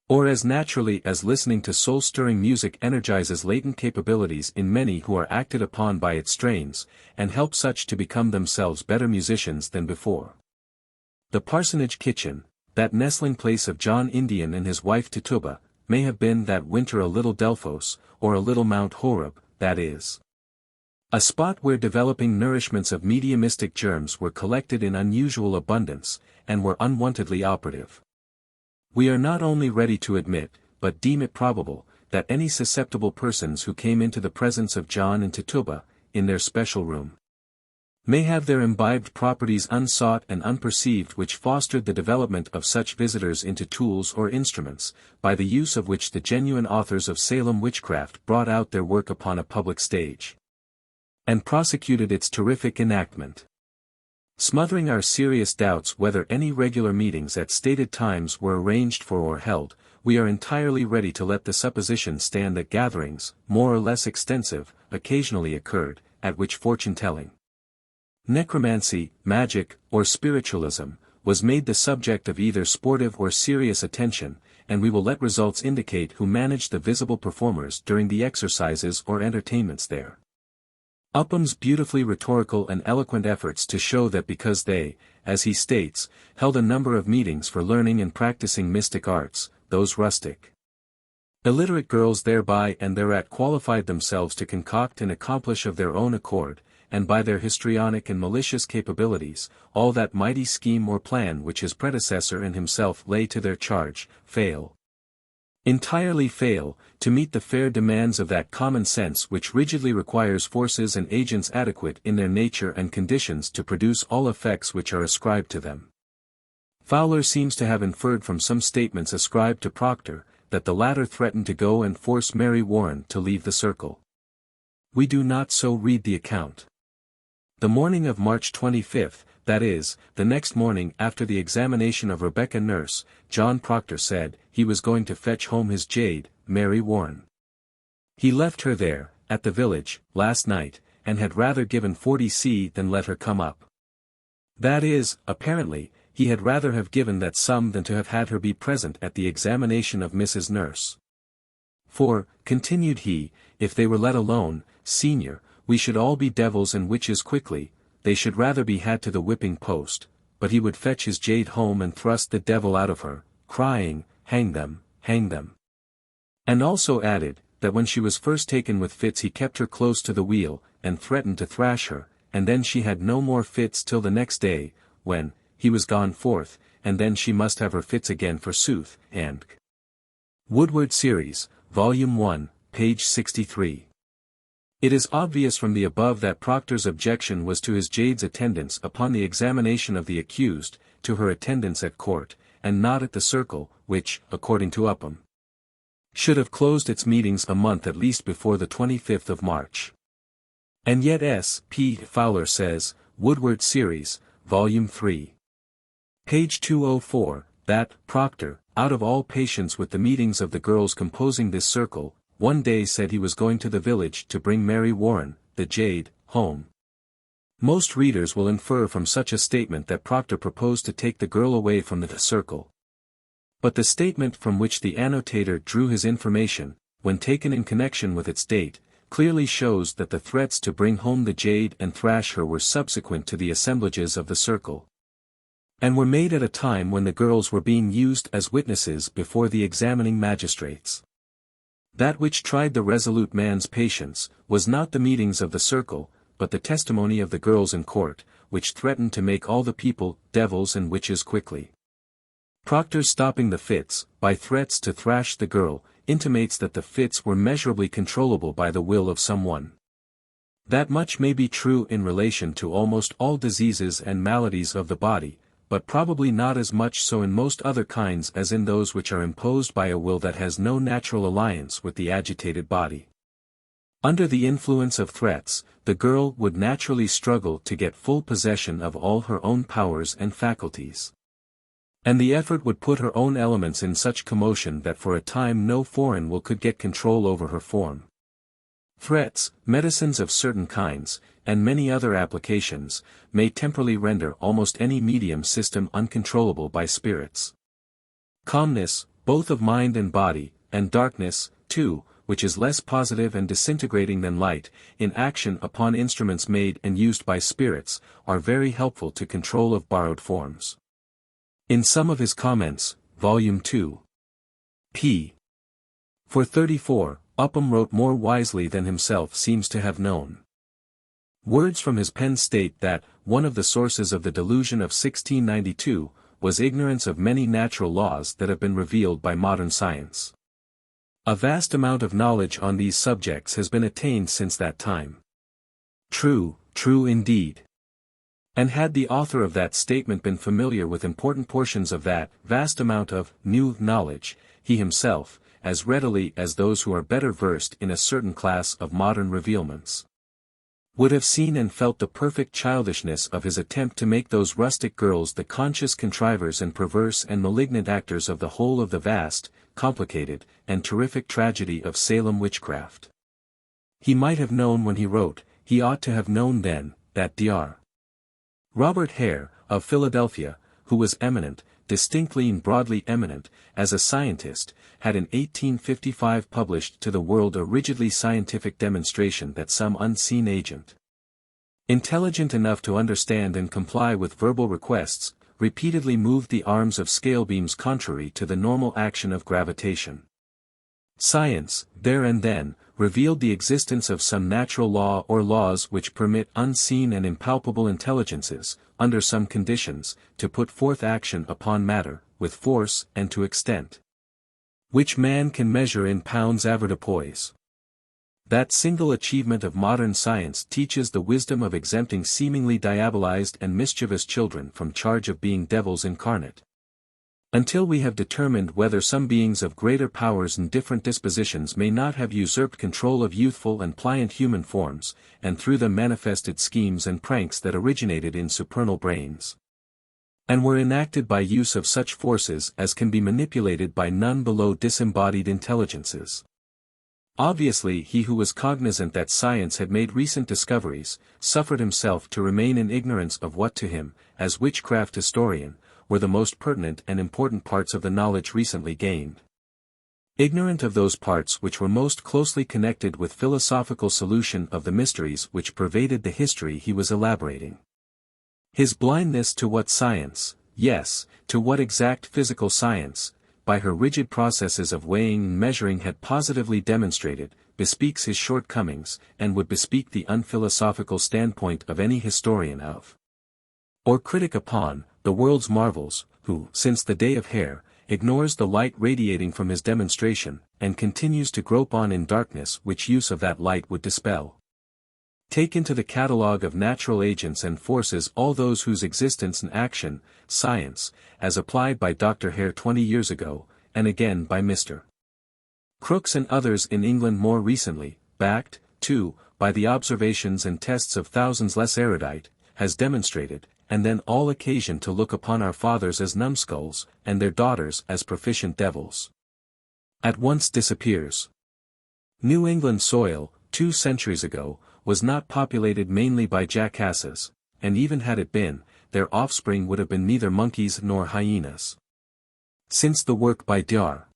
Speaker 1: Or as naturally as listening to soul-stirring music energizes latent capabilities in many who are acted upon by its strains, and help such to become themselves better musicians than before. The parsonage kitchen, that nestling place of John Indian and his wife Tituba, may have been that winter a little Delphos, or a little Mount Horeb, that is. A spot where developing nourishments of mediumistic germs were collected in unusual abundance, and were unwontedly operative. We are not only ready to admit, but deem it probable, that any susceptible persons who came into the presence of John and Tituba, in their special room, may have their imbibed properties unsought and unperceived which fostered the development of such visitors into tools or instruments, by the use of which the genuine authors of Salem Witchcraft brought out their work upon a public stage, and prosecuted its terrific enactment. Smothering our serious doubts whether any regular meetings at stated times were arranged for or held, we are entirely ready to let the supposition stand that gatherings, more or less extensive, occasionally occurred, at which fortune-telling, necromancy, magic, or spiritualism, was made the subject of either sportive or serious attention, and we will let results indicate who managed the visible performers during the exercises or entertainments there. Upham's beautifully rhetorical and eloquent efforts to show that because they, as he states, held a number of meetings for learning and practicing mystic arts, those rustic, illiterate girls thereby and thereat qualified themselves to concoct and accomplish of their own accord, and by their histrionic and malicious capabilities, all that mighty scheme or plan which his predecessor and himself lay to their charge, entirely fail, to meet the fair demands of that common sense which rigidly requires forces and agents adequate in their nature and conditions to produce all effects which are ascribed to them. Fowler seems to have inferred from some statements ascribed to Proctor, that the latter threatened to go and force Mary Warren to leave the circle. We do not so read the account. The morning of March 25, that is, the next morning after the examination of Rebecca Nurse, John Proctor said, he was going to fetch home his jade, Mary Warren. He left her there, at the village, last night, and had rather given 40 than let her come up. That is, apparently, he had rather have given that sum than to have had her be present at the examination of Mrs. Nurse. For, continued he, if they were let alone, senior, we should all be devils and witches quickly, they should rather be had to the whipping post, but he would fetch his jade home and thrust the devil out of her, crying, hang them, hang them. And also added, that when she was first taken with fits he kept her close to the wheel, and threatened to thrash her, and then she had no more fits till the next day, when, he was gone forth, and then she must have her fits again forsooth, and Woodward Series, Volume 1, page 63. It is obvious from the above that Proctor's objection was to his jade's attendance upon the examination of the accused, to her attendance at court, and not at the circle, which, according to Upham, should have closed its meetings a month at least before the 25th of March. And yet S. P. Fowler says, Woodward Series, Volume 3. Page 204, that Proctor, out of all patience with the meetings of the girls composing this circle, one day said he was going to the village to bring Mary Warren, the jade, home. Most readers will infer from such a statement that Proctor proposed to take the girl away from the circle. But the statement from which the annotator drew his information, when taken in connection with its date, clearly shows that the threats to bring home the jade and thrash her were subsequent to the assemblages of the circle. and were made at a time when the girls were being used as witnesses before the examining magistrates. That which tried the resolute man's patience, was not the meetings of the circle, but the testimony of the girls in court, which threatened to make all the people devils and witches quickly. Proctor's stopping the fits, by threats to thrash the girl, intimates that the fits were measurably controllable by the will of someone. That much may be true in relation to almost all diseases and maladies of the body, but probably not as much so in most other kinds as in those which are imposed by a will that has no natural alliance with the agitated body. Under the influence of threats, the girl would naturally struggle to get full possession of all her own powers and faculties. And the effort would put her own elements in such commotion that for a time no foreign will could get control over her form. Threats, medicines of certain kinds, and many other applications, may temporarily render almost any medium system uncontrollable by spirits. Calmness, both of mind and body, and darkness, too, which is less positive and disintegrating than light, in action upon instruments made and used by spirits, are very helpful to control of borrowed forms. In some of his comments, Volume 2, p. 434, Upham wrote more wisely than himself seems to have known. Words from his pen state that, one of the sources of the delusion of 1692, was ignorance of many natural laws that have been revealed by modern science. A vast amount of knowledge on these subjects has been attained since that time. True, true indeed. And had the author of that statement been familiar with important portions of that vast amount of new knowledge, he himself, as readily as those who are better versed in a certain class of modern revealments, would have seen and felt the perfect childishness of his attempt to make those rustic girls the conscious contrivers and perverse and malignant actors of the whole of the vast, complicated, and terrific tragedy of Salem witchcraft. He might have known when he wrote, he ought to have known then, that Dr. Robert Hare, of Philadelphia, who was eminent, distinctly and broadly eminent, as a scientist, had in 1855 published to the world a rigidly scientific demonstration that some unseen agent, intelligent enough to understand and comply with verbal requests, repeatedly moved the arms of scale beams contrary to the normal action of gravitation. Science, there and then, revealed the existence of some natural law or laws which permit unseen and impalpable intelligences, under some conditions, to put forth action upon matter, with force and to extent which man can measure in pounds avoirdupois. That single achievement of modern science teaches the wisdom of exempting seemingly diabolized and mischievous children from charge of being devils incarnate. Until we have determined whether some beings of greater powers and different dispositions may not have usurped control of youthful and pliant human forms, and through them manifested schemes and pranks that originated in supernal brains, and were enacted by use of such forces as can be manipulated by none below disembodied intelligences. Obviously he who was cognizant that science had made recent discoveries, suffered himself to remain in ignorance of what to him, as witchcraft historian, were the most pertinent and important parts of the knowledge recently gained. Ignorant of those parts which were most closely connected with philosophical solution of the mysteries which pervaded the history he was elaborating. His blindness to what science, yes, to what exact physical science, by her rigid processes of weighing and measuring had positively demonstrated, bespeaks his shortcomings, and would bespeak the unphilosophical standpoint of any historian of, or critic upon, the world's marvels, who, since the day of Hare, ignores the light radiating from his demonstration, and continues to grope on in darkness which use of that light would dispel. Take into the catalogue of natural agents and forces all those whose existence and action, science, as applied by Dr. Hare 20 years ago, and again by Mr. Crookes and others in England more recently, backed, too, by the observations and tests of thousands less erudite, has demonstrated, and then all occasion to look upon our fathers as numbskulls, and their daughters as proficient devils, at once disappears. New England soil, 2 centuries ago, was not populated mainly by jackasses, and even had it been, their offspring would have been neither monkeys nor hyenas. Since the work by Dr.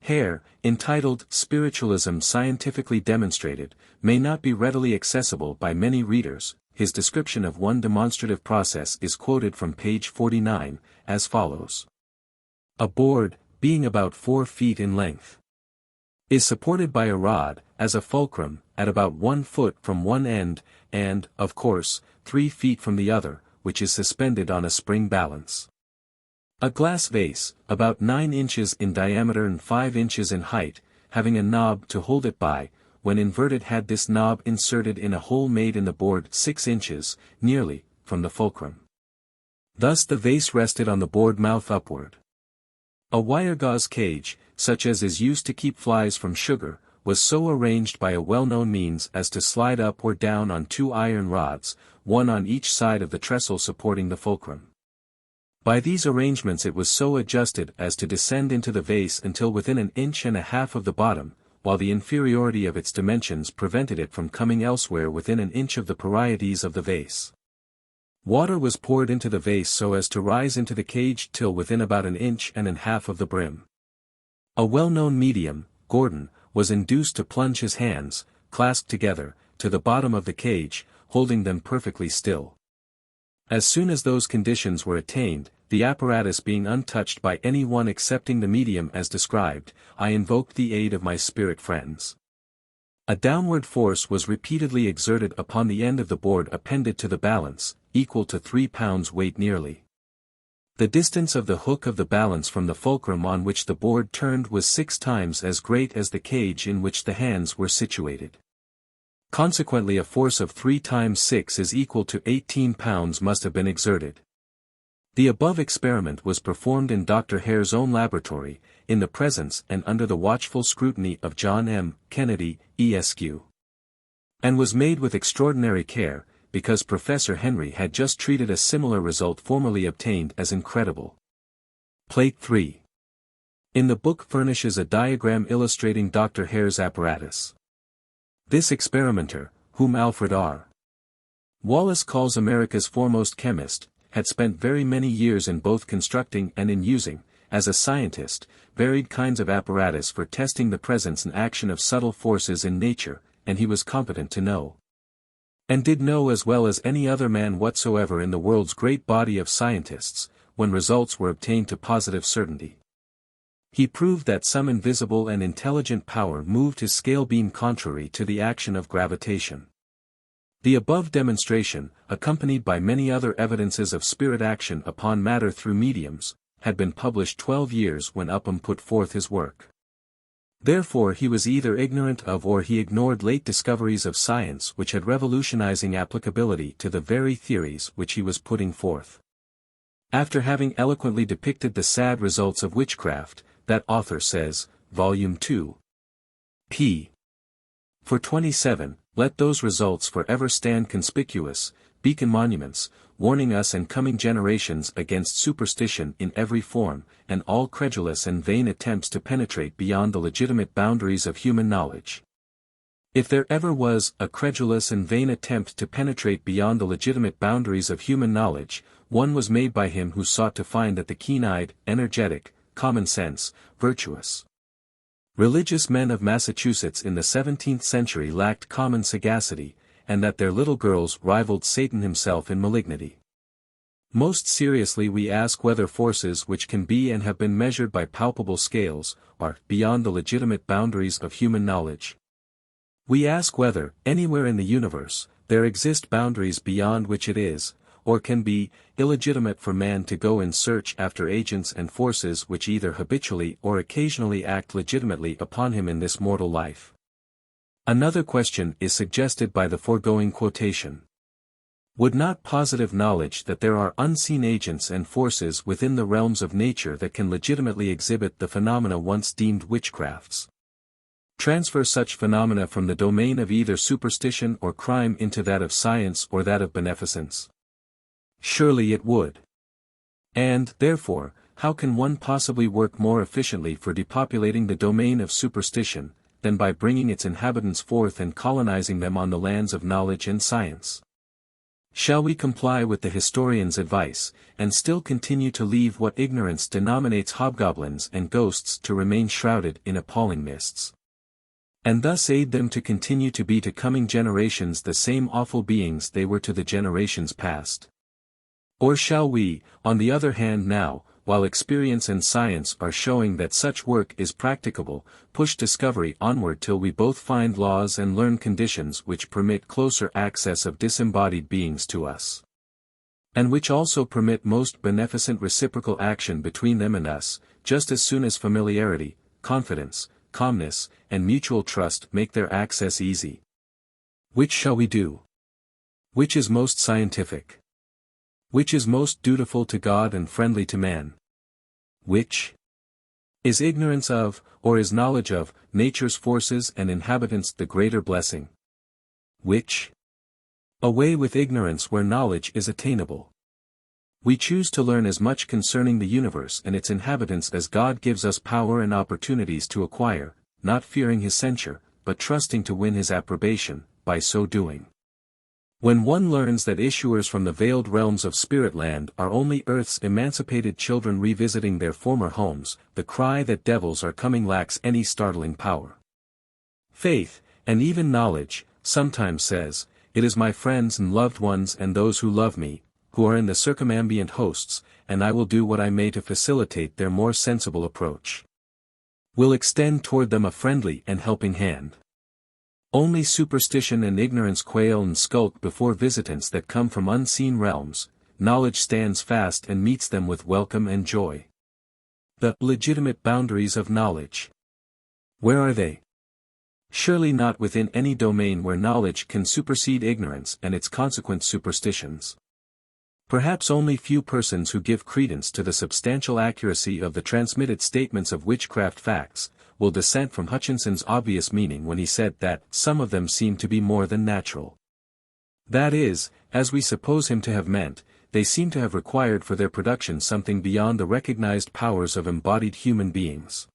Speaker 1: Hare, entitled Spiritualism Scientifically Demonstrated, may not be readily accessible by many readers, his description of one demonstrative process is quoted from page 49, as follows. A board, being about 4 feet in length, is supported by a rod, as a fulcrum, at about 1 foot from one end, and, of course, 3 feet from the other, which is suspended on a spring balance. A glass vase, about 9 inches in diameter and 5 inches in height, having a knob to hold it by, when inverted had this knob inserted in a hole made in the board 6 inches, nearly, from the fulcrum. Thus the vase rested on the board mouth upward. A wire gauze cage, such as is used to keep flies from sugar, was so arranged by a well-known means as to slide up or down on 2 iron rods, one on each side of the trestle supporting the fulcrum. By these arrangements it was so adjusted as to descend into the vase until within 1.5 inches of the bottom, while the inferiority of its dimensions prevented it from coming elsewhere within 1 inch of the parietes of the vase. Water was poured into the vase so as to rise into the cage till within about 1.5 inches of the brim. A well-known medium, Gordon, was induced to plunge his hands, clasped together, to the bottom of the cage, holding them perfectly still. As soon as those conditions were attained, the apparatus being untouched by any one excepting the medium as described, I invoked the aid of my spirit friends. A downward force was repeatedly exerted upon the end of the board appended to the balance, equal to 3 pounds weight nearly. The distance of the hook of the balance from the fulcrum on which the board turned was 6 times as great as the cage in which the hands were situated. Consequently a force of 3 times 6 is equal to 18 pounds must have been exerted. The above experiment was performed in Dr. Hare's own laboratory, in the presence and under the watchful scrutiny of John M. Kennedy, Esq. And was made with extraordinary care, because Professor Henry had just treated a similar result formerly obtained as incredible. Plate 3. In the book furnishes a diagram illustrating Dr. Hare's apparatus. This experimenter, whom Alfred R. Wallace calls America's foremost chemist, had spent very many years in both constructing and in using, as a scientist, varied kinds of apparatus for testing the presence and action of subtle forces in nature, and he was competent to know, and did know as well as any other man whatsoever in the world's great body of scientists, when results were obtained to positive certainty. He proved that some invisible and intelligent power moved his scale beam contrary to the action of gravitation. The above demonstration, accompanied by many other evidences of spirit action upon matter through mediums, had been published 12 years when Upham put forth his work. Therefore he was either ignorant of or he ignored late discoveries of science which had revolutionizing applicability to the very theories which he was putting forth. After having eloquently depicted the sad results of witchcraft, that author says, Volume 2, p. 427, let those results forever stand conspicuous, beacon monuments, warning us and coming generations against superstition in every form, and all credulous and vain attempts to penetrate beyond the legitimate boundaries of human knowledge. If there ever was a credulous and vain attempt to penetrate beyond the legitimate boundaries of human knowledge, one was made by him who sought to find that the keen-eyed, energetic, common sense, virtuous, religious men of Massachusetts in the 17th century lacked common sagacity, and that their little girls rivaled Satan himself in malignity. Most seriously we ask whether forces which can be and have been measured by palpable scales, are beyond the legitimate boundaries of human knowledge. We ask whether, anywhere in the universe, there exist boundaries beyond which it is, or can be, illegitimate for man to go in search after agents and forces which either habitually or occasionally act legitimately upon him in this mortal life. Another question is suggested by the foregoing quotation. Would not positive knowledge that there are unseen agents and forces within the realms of nature that can legitimately exhibit the phenomena once deemed witchcrafts, transfer such phenomena from the domain of either superstition or crime into that of science or that of beneficence? Surely it would. And, therefore, how can one possibly work more efficiently for depopulating the domain of superstition, than by bringing its inhabitants forth and colonizing them on the lands of knowledge and science? Shall we comply with the historian's advice, and still continue to leave what ignorance denominates hobgoblins and ghosts to remain shrouded in appalling mists? and thus aid them to continue to be to coming generations the same awful beings they were to the generations past? Or shall we, on the other hand now, while experience and science are showing that such work is practicable, push discovery onward till we both find laws and learn conditions which permit closer access of disembodied beings to us, and which also permit most beneficent reciprocal action between them and us, just as soon as familiarity, confidence, calmness, and mutual trust make their access easy? Which shall we do? Which is most scientific? Which is most dutiful to God and friendly to man? Which? Is ignorance of, or is knowledge of, nature's forces and inhabitants the greater blessing? Which? Away with ignorance where knowledge is attainable. We choose to learn as much concerning the universe and its inhabitants as God gives us power and opportunities to acquire, not fearing his censure, but trusting to win his approbation, by so doing. When one learns that issuers from the veiled realms of spirit land are only earth's emancipated children revisiting their former homes, the cry that devils are coming lacks any startling power. Faith, and even knowledge, sometimes says, "It is my friends and loved ones and those who love me, who are in the circumambient hosts, and I will do what I may to facilitate their more sensible approach. Will extend toward them a friendly and helping hand." Only superstition and ignorance quail and skulk before visitants that come from unseen realms. Knowledge stands fast and meets them with welcome and joy. The legitimate boundaries of knowledge. Where are they? Surely not within any domain where knowledge can supersede ignorance and its consequent superstitions. Perhaps only few persons who give credence to the substantial accuracy of the transmitted statements of witchcraft facts, will dissent from Hutchinson's obvious meaning when he said that some of them seem to be more than natural. That is, as we suppose him to have meant, they seem to have required for their production something beyond the recognized powers of embodied human beings.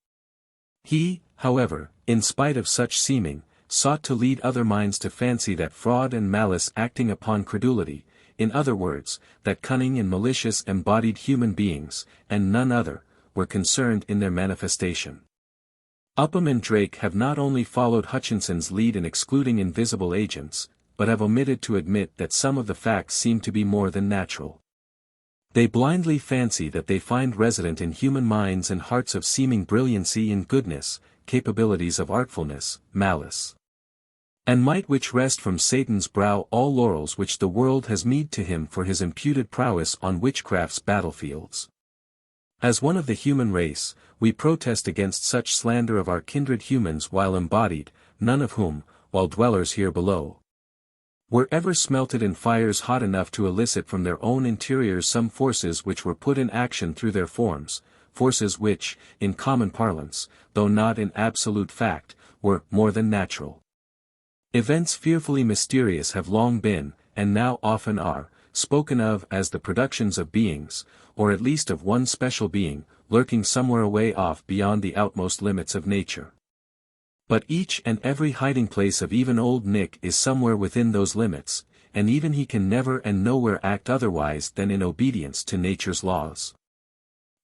Speaker 1: He, however, in spite of such seeming, sought to lead other minds to fancy that fraud and malice acting upon credulity, in other words, that cunning and malicious embodied human beings, and none other, were concerned in their manifestation. Upham and Drake have not only followed Hutchinson's lead in excluding invisible agents, but have omitted to admit that some of the facts seem to be more than natural. They blindly fancy that they find resident in human minds and hearts of seeming brilliancy and goodness, capabilities of artfulness, malice, and might which wrest from Satan's brow all laurels which the world has meed to him for his imputed prowess on witchcraft's battlefields. As one of the human race, we protest against such slander of our kindred humans while embodied, none of whom, while dwellers here below, were ever smelted in fires hot enough to elicit from their own interiors some forces which were put in action through their forms, forces which, in common parlance, though not in absolute fact, were more than natural. Events fearfully mysterious have long been, and now often are, spoken of as the productions of beings, or at least of one special being, lurking somewhere away off beyond the outmost limits of nature. But each and every hiding place of even Old Nick is somewhere within those limits, and even he can never and nowhere act otherwise than in obedience to nature's laws.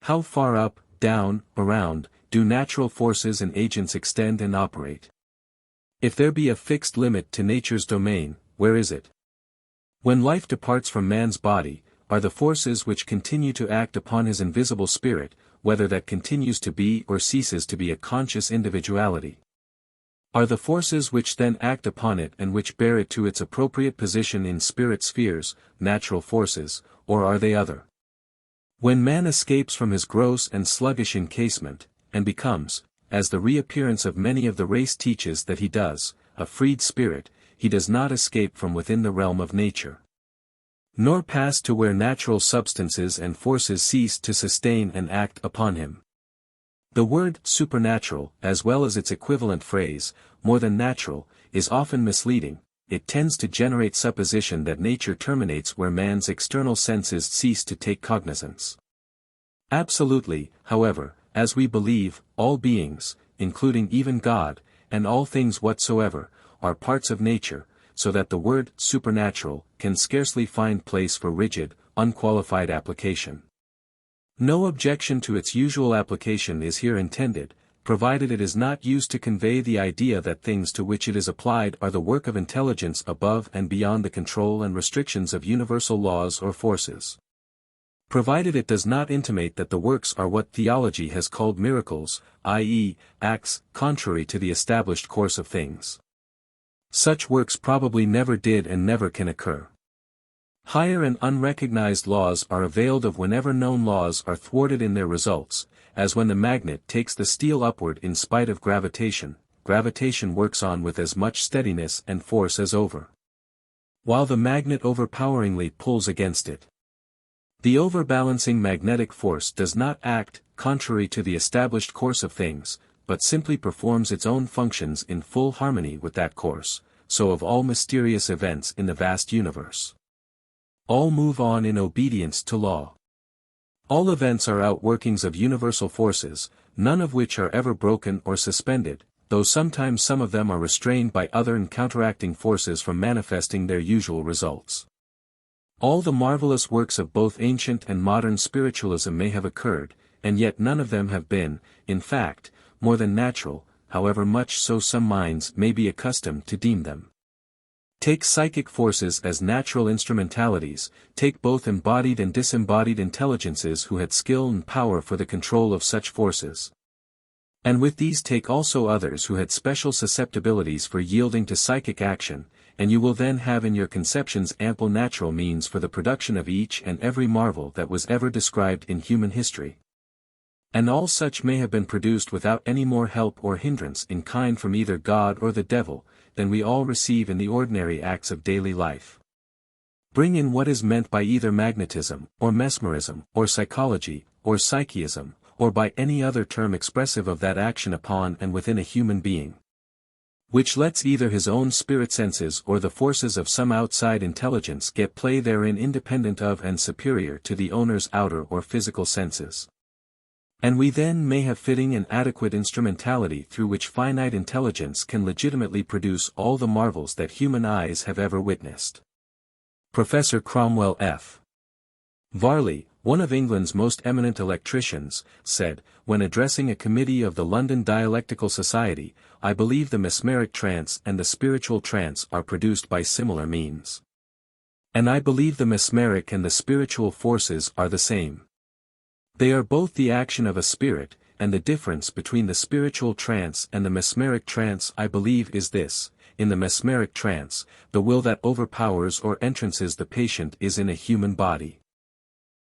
Speaker 1: How far up, down, around, do natural forces and agents extend and operate? If there be a fixed limit to nature's domain, where is it? When life departs from man's body, are the forces which continue to act upon his invisible spirit, whether that continues to be or ceases to be a conscious individuality? Are the forces which then act upon it and which bear it to its appropriate position in spirit spheres, natural forces, or are they other? When man escapes from his gross and sluggish encasement, and becomes, as the reappearance of many of the race teaches that he does, a freed spirit, he does not escape from within the realm of nature, nor pass to where natural substances and forces cease to sustain and act upon him. The word supernatural, as well as its equivalent phrase, more than natural, is often misleading. It tends to generate supposition that nature terminates where man's external senses cease to take cognizance. Absolutely, however, as we believe, all beings, including even God, and all things whatsoever, are parts of nature, so that the word supernatural can scarcely find place for rigid, unqualified application. No objection to its usual application is here intended, provided it is not used to convey the idea that things to which it is applied are the work of intelligence above and beyond the control and restrictions of universal laws or forces. Provided it does not intimate that the works are what theology has called miracles, i.e., acts contrary to the established course of things. Such works probably never did and never can occur. Higher and unrecognized laws are availed of whenever known laws are thwarted in their results, as when the magnet takes the steel upward in spite of gravitation, gravitation works on with as much steadiness and force as over, while the magnet overpoweringly pulls against it. The overbalancing magnetic force does not act contrary to the established course of things, but simply performs its own functions in full harmony with that course, so of all mysterious events in the vast universe. All move on in obedience to law. All events are outworkings of universal forces, none of which are ever broken or suspended, though sometimes some of them are restrained by other and counteracting forces from manifesting their usual results. All the marvelous works of both ancient and modern spiritualism may have occurred, and yet none of them have been, in fact, more than natural, however much so some minds may be accustomed to deem them. Take psychic forces as natural instrumentalities, take both embodied and disembodied intelligences who had skill and power for the control of such forces. And with these take also others who had special susceptibilities for yielding to psychic action, and you will then have in your conceptions ample natural means for the production of each and every marvel that was ever described in human history. And all such may have been produced without any more help or hindrance in kind from either God or the devil, than we all receive in the ordinary acts of daily life. Bring in what is meant by either magnetism, or mesmerism, or psychology, or psychism, or by any other term expressive of that action upon and within a human being, which lets either his own spirit senses or the forces of some outside intelligence get play therein independent of and superior to the owner's outer or physical senses. And we then may have fitting and adequate instrumentality through which finite intelligence can legitimately produce all the marvels that human eyes have ever witnessed. Professor Cromwell F. Varley, one of England's most eminent electricians, said, when addressing a committee of the London Dialectical Society, "I believe the mesmeric trance and the spiritual trance are produced by similar means. And I believe the mesmeric and the spiritual forces are the same. They are both the action of a spirit, and the difference between the spiritual trance and the mesmeric trance I believe is this: in the mesmeric trance, the will that overpowers or entrances the patient is in a human body.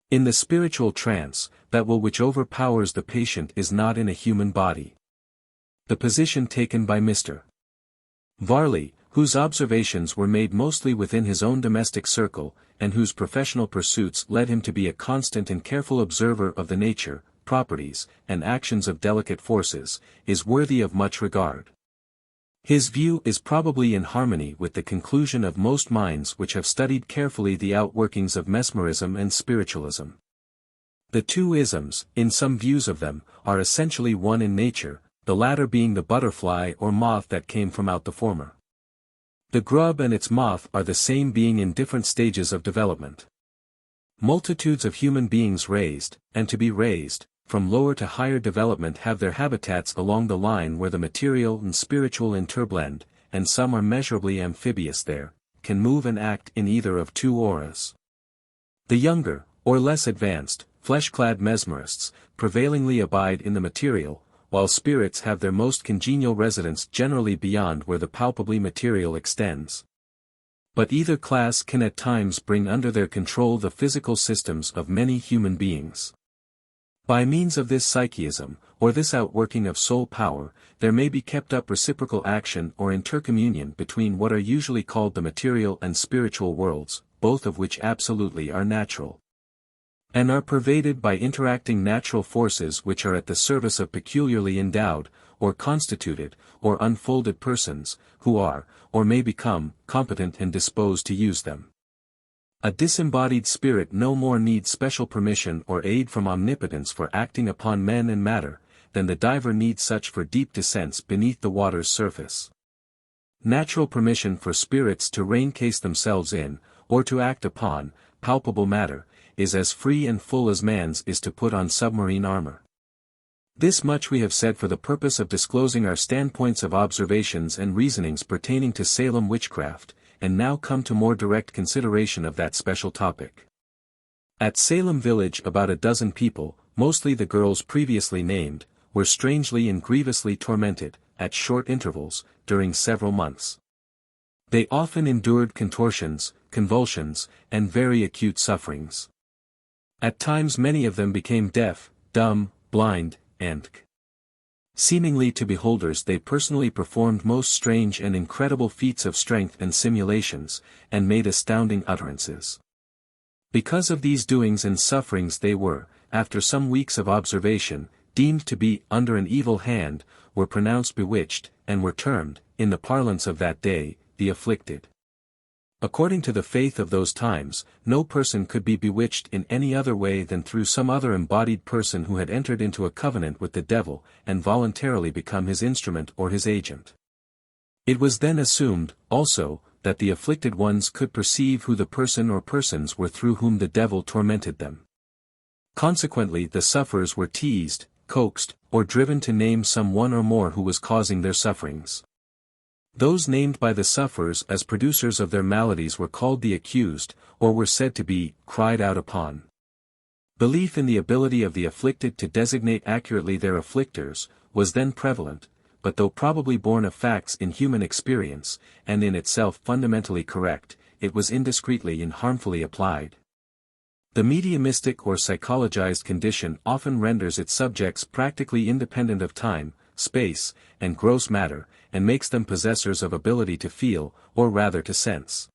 Speaker 1: In the spiritual trance, that will which overpowers the patient is not in a human body." The position taken by Mr. Varley, whose observations were made mostly within his own domestic circle, and whose professional pursuits led him to be a constant and careful observer of the nature, properties, and actions of delicate forces, is worthy of much regard. His view is probably in harmony with the conclusion of most minds which have studied carefully the outworkings of mesmerism and spiritualism. The two isms, in some views of them, are essentially one in nature, the latter being the butterfly or moth that came from out the former. The grub and its moth are the same being in different stages of development. Multitudes of human beings raised, and to be raised, from lower to higher development have their habitats along the line where the material and spiritual interblend, and some are measurably amphibious there, can move and act in either of two auras. The younger, or less advanced, flesh-clad mesmerists, prevailingly abide in the material, while spirits have their most congenial residence generally beyond where the palpably material extends. But either class can at times bring under their control the physical systems of many human beings. By means of this psychism, or this outworking of soul power, there may be kept up reciprocal action or intercommunion between what are usually called the material and spiritual worlds, both of which absolutely are natural, and are pervaded by interacting natural forces which are at the service of peculiarly endowed, or constituted, or unfolded persons, who are, or may become, competent and disposed to use them. A disembodied spirit no more needs special permission or aid from omnipotence for acting upon men and matter, than the diver needs such for deep descents beneath the water's surface. Natural permission for spirits to raincase themselves in, or to act upon, palpable matter, is as free and full as man's is to put on submarine armor. This much we have said for the purpose of disclosing our standpoints of observations and reasonings pertaining to Salem witchcraft, and now come to more direct consideration of that special topic. At Salem village about a dozen people, mostly the girls previously named, were strangely and grievously tormented, at short intervals, during several months. They often endured contortions, convulsions, and very acute sufferings. At times many of them became deaf, dumb, blind, and seemingly to beholders they personally performed most strange and incredible feats of strength and simulations, and made astounding utterances. Because of these doings and sufferings they were, after some weeks of observation, deemed to be under an evil hand, were pronounced bewitched, and were termed, in the parlance of that day, the afflicted. According to the faith of those times, no person could be bewitched in any other way than through some other embodied person who had entered into a covenant with the devil, and voluntarily become his instrument or his agent. It was then assumed, also, that the afflicted ones could perceive who the person or persons were through whom the devil tormented them. Consequently the sufferers were teased, coaxed, or driven to name some one or more who was causing their sufferings. Those named by the sufferers as producers of their maladies were called the accused, or were said to be cried out upon. Belief in the ability of the afflicted to designate accurately their afflictors was then prevalent, but though probably born of facts in human experience, and in itself fundamentally correct, it was indiscreetly and harmfully applied. The mediumistic or psychologized condition often renders its subjects practically independent of time, space, and gross matter, and makes them possessors of ability to feel, or rather to sense.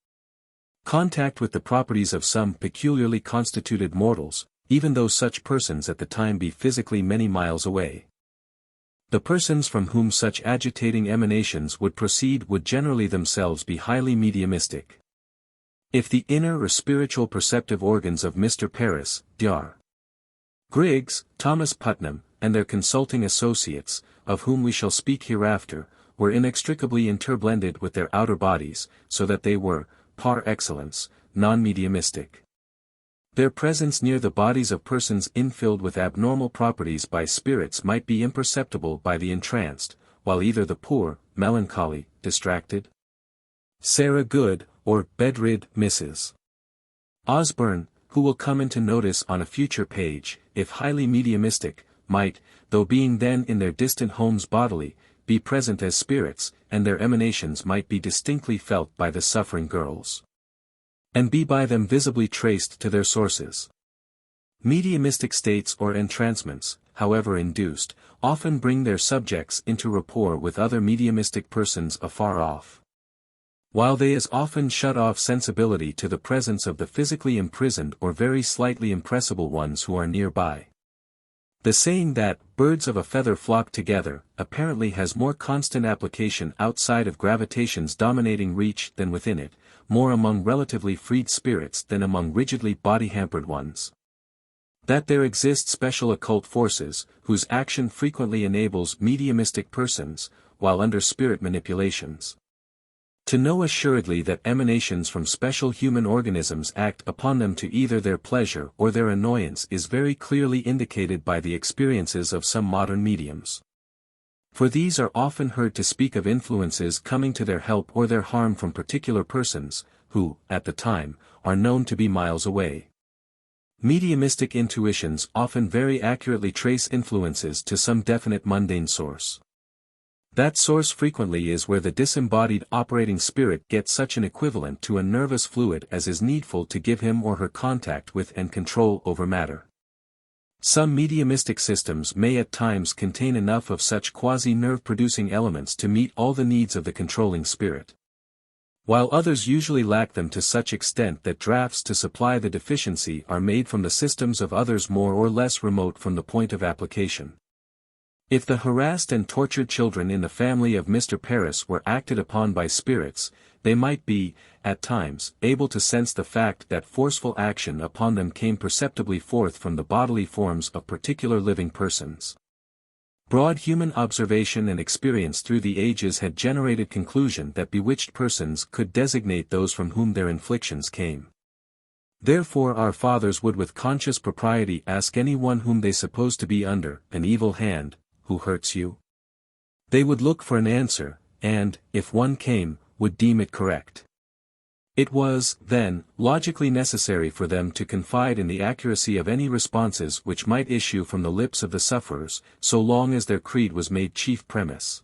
Speaker 1: Contact with the properties of some peculiarly constituted mortals, even though such persons at the time be physically many miles away. The persons from whom such agitating emanations would proceed would generally themselves be highly mediumistic. If the inner or spiritual perceptive organs of Mr. Paris, Dr. Griggs, Thomas Putnam, and their consulting associates, of whom we shall speak hereafter, were inextricably interblended with their outer bodies, so that they were, par excellence, non-mediumistic. Their presence near the bodies of persons infilled with abnormal properties by spirits might be imperceptible by the entranced, while either the poor, melancholy, distracted Sarah Good, or bedrid Mrs. Osburn, who will come into notice on a future page, if highly mediumistic, might, though being then in their distant homes bodily, be present as spirits, and their emanations might be distinctly felt by the suffering girls, and be by them visibly traced to their sources. Mediumistic states or entrancements, however induced, often bring their subjects into rapport with other mediumistic persons afar off, while they as often shut off sensibility to the presence of the physically imprisoned or very slightly impressible ones who are nearby. The saying that birds of a feather flock together apparently has more constant application outside of gravitation's dominating reach than within it, more among relatively freed spirits than among rigidly body-hampered ones. That there exist special occult forces, whose action frequently enables mediumistic persons, while under spirit manipulations, to know assuredly that emanations from special human organisms act upon them to either their pleasure or their annoyance is very clearly indicated by the experiences of some modern mediums. For these are often heard to speak of influences coming to their help or their harm from particular persons, who, at the time, are known to be miles away. Mediumistic intuitions often very accurately trace influences to some definite mundane source. That source frequently is where the disembodied operating spirit gets such an equivalent to a nervous fluid as is needful to give him or her contact with and control over matter. Some mediumistic systems may at times contain enough of such quasi-nerve-producing elements to meet all the needs of the controlling spirit, while others usually lack them to such extent that drafts to supply the deficiency are made from the systems of others more or less remote from the point of application. If the harassed and tortured children in the family of Mr. Paris were acted upon by spirits, they might be, at times, able to sense the fact that forceful action upon them came perceptibly forth from the bodily forms of particular living persons. Broad human observation and experience through the ages had generated conclusion that bewitched persons could designate those from whom their inflictions came. Therefore our fathers would with conscious propriety ask any one whom they suppose to be under an evil hand, who hurts you? They would look for an answer, and, if one came, would deem it correct. It was, then, logically necessary for them to confide in the accuracy of any responses which might issue from the lips of the sufferers, so long as their creed was made chief premise.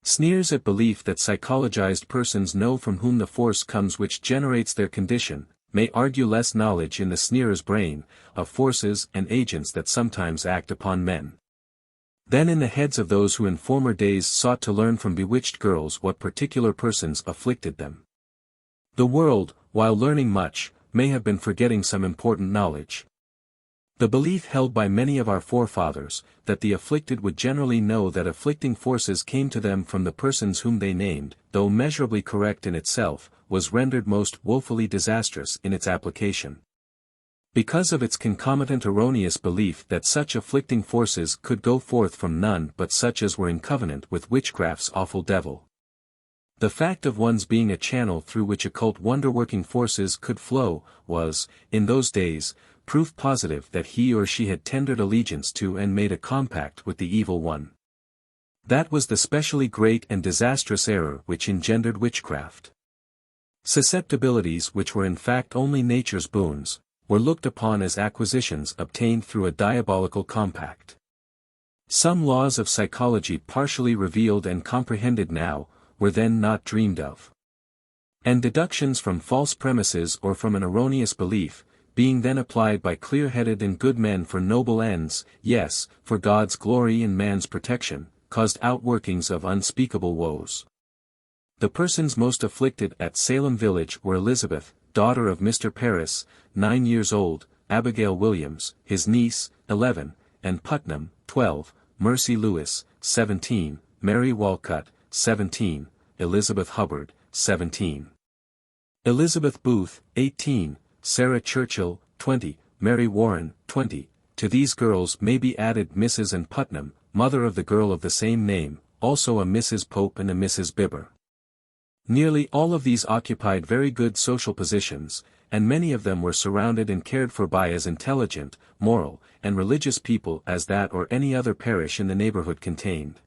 Speaker 1: Sneers at belief that psychologized persons know from whom the force comes which generates their condition, may argue less knowledge in the sneerer's brain, of forces and agents that sometimes act upon men, than in the heads of those who in former days sought to learn from bewitched girls what particular persons afflicted them. The world, while learning much, may have been forgetting some important knowledge. The belief held by many of our forefathers, that the afflicted would generally know that afflicting forces came to them from the persons whom they named, though measurably correct in itself, was rendered most woefully disastrous in its application, because of its concomitant erroneous belief that such afflicting forces could go forth from none but such as were in covenant with witchcraft's awful devil. The fact of one's being a channel through which occult wonder-working forces could flow, was, in those days, proof positive that he or she had tendered allegiance to and made a compact with the evil one. That was the specially great and disastrous error which engendered witchcraft. Susceptibilities which were in fact only nature's boons, were looked upon as acquisitions obtained through a diabolical compact. Some laws of psychology partially revealed and comprehended now, were then not dreamed of. And deductions from false premises or from an erroneous belief, being then applied by clear-headed and good men for noble ends, yes, for God's glory and man's protection, caused outworkings of unspeakable woes. The persons most afflicted at Salem village were Elizabeth, daughter of Mr. Parris, 9 years old, Abigail Williams, his niece, 11, and Putnam, 12, Mercy Lewis, 17, Mary Walcott, 17, Elizabeth Hubbard, 17. Elizabeth Booth, 18, Sarah Churchill, 20, Mary Warren, 20. To these girls may be added Mrs. and Putnam, mother of the girl of the same name, also a Mrs. Pope and a Mrs. Bibber. Nearly all of these occupied very good social positions, and many of them were surrounded and cared for by as intelligent, moral, and religious people as that or any other parish in the neighborhood contained.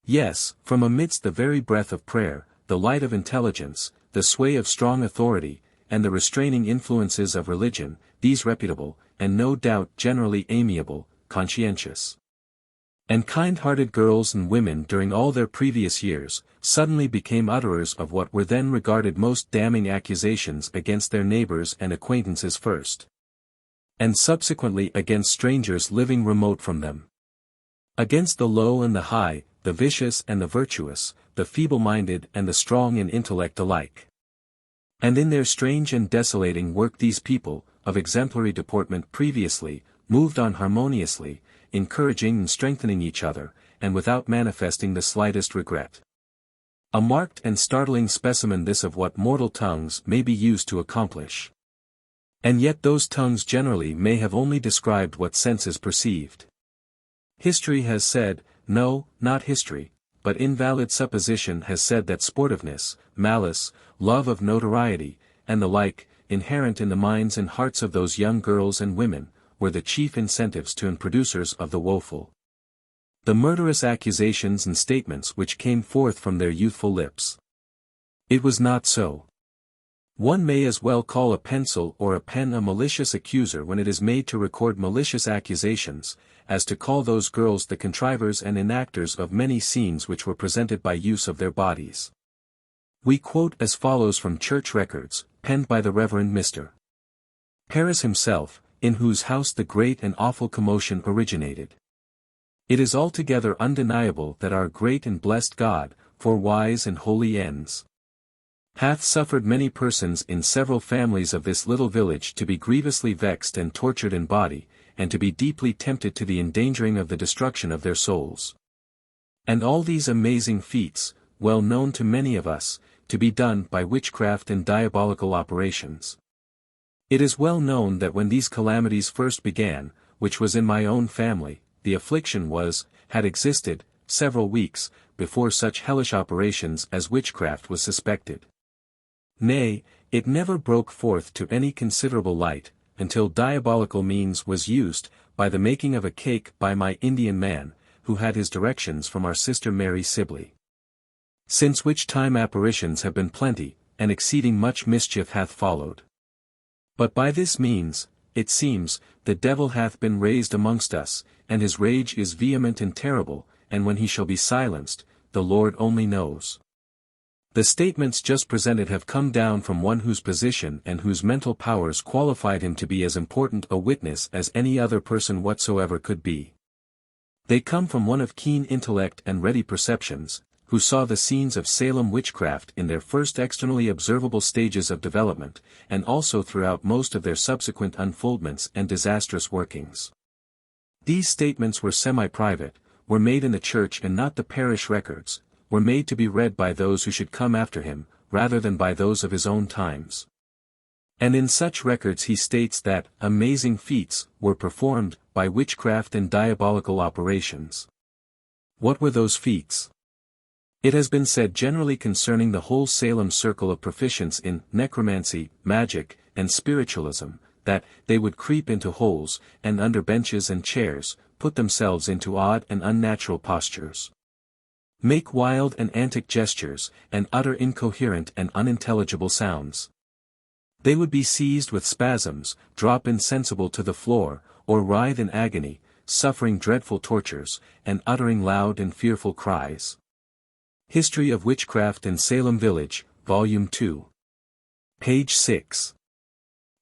Speaker 1: Yes, from amidst the very breath of prayer, the light of intelligence, the sway of strong authority, and the restraining influences of religion, these reputable, and no doubt generally amiable, conscientious, and kind-hearted girls and women during all their previous years, suddenly became utterers of what were then regarded most damning accusations against their neighbors and acquaintances first, and subsequently against strangers living remote from them. Against the low and the high, the vicious and the virtuous, the feeble-minded and the strong in intellect alike. And in their strange and desolating work these people, of exemplary deportment previously, moved on harmoniously, encouraging and strengthening each other, and without manifesting the slightest regret. A marked and startling specimen this of what mortal tongues may be used to accomplish. And yet those tongues generally may have only described what senses perceived. History has said, no, not history, but invalid supposition has said that sportiveness, malice, love of notoriety, and the like, inherent in the minds and hearts of those young girls and women, were the chief incentives to and producers of the woeful, the murderous accusations and statements which came forth from their youthful lips. It was not so. One may as well call a pencil or a pen a malicious accuser when it is made to record malicious accusations, as to call those girls the contrivers and enactors of many scenes which were presented by use of their bodies. We quote as follows from church records, penned by the Reverend Mr. Parris himself, in whose house the great and awful commotion originated. It is altogether undeniable that our great and blessed God, for wise and holy ends, hath suffered many persons in several families of this little village to be grievously vexed and tortured in body, and to be deeply tempted to the endangering of the destruction of their souls. And all these amazing feats, well known to many of us, to be done by witchcraft and diabolical operations. It is well known that when these calamities first began, which was in my own family, the affliction had existed, several weeks, before such hellish operations as witchcraft was suspected. Nay, It never broke forth to any considerable light, until diabolical means was used, by the making of a cake by my Indian man, who had his directions from our sister Mary Sibley. Since which time apparitions have been plenty, and exceeding much mischief hath followed. But by this means, it seems, the devil hath been raised amongst us, and his rage is vehement and terrible, and when he shall be silenced, the Lord only knows. The statements just presented have come down from one whose position and whose mental powers qualified him to be as important a witness as any other person whatsoever could be. They come from one of keen intellect and ready perceptions, who saw the scenes of Salem witchcraft in their first externally observable stages of development, and also throughout most of their subsequent unfoldments and disastrous workings. These statements were semi-private, were made in the church and not the parish records, were made to be read by those who should come after him, rather than by those of his own times. And in such records he states that amazing feats were performed by witchcraft and diabolical operations. What were those feats? It has been said generally concerning the whole Salem circle of proficients in necromancy, magic, and spiritualism, that they would creep into holes, and under benches and chairs, put themselves into odd and unnatural postures, make wild and antic gestures, and utter incoherent and unintelligible sounds. They would be seized with spasms, drop insensible to the floor, or writhe in agony, suffering dreadful tortures, and uttering loud and fearful cries. History of Witchcraft in Salem Village, Volume 2. Page 6.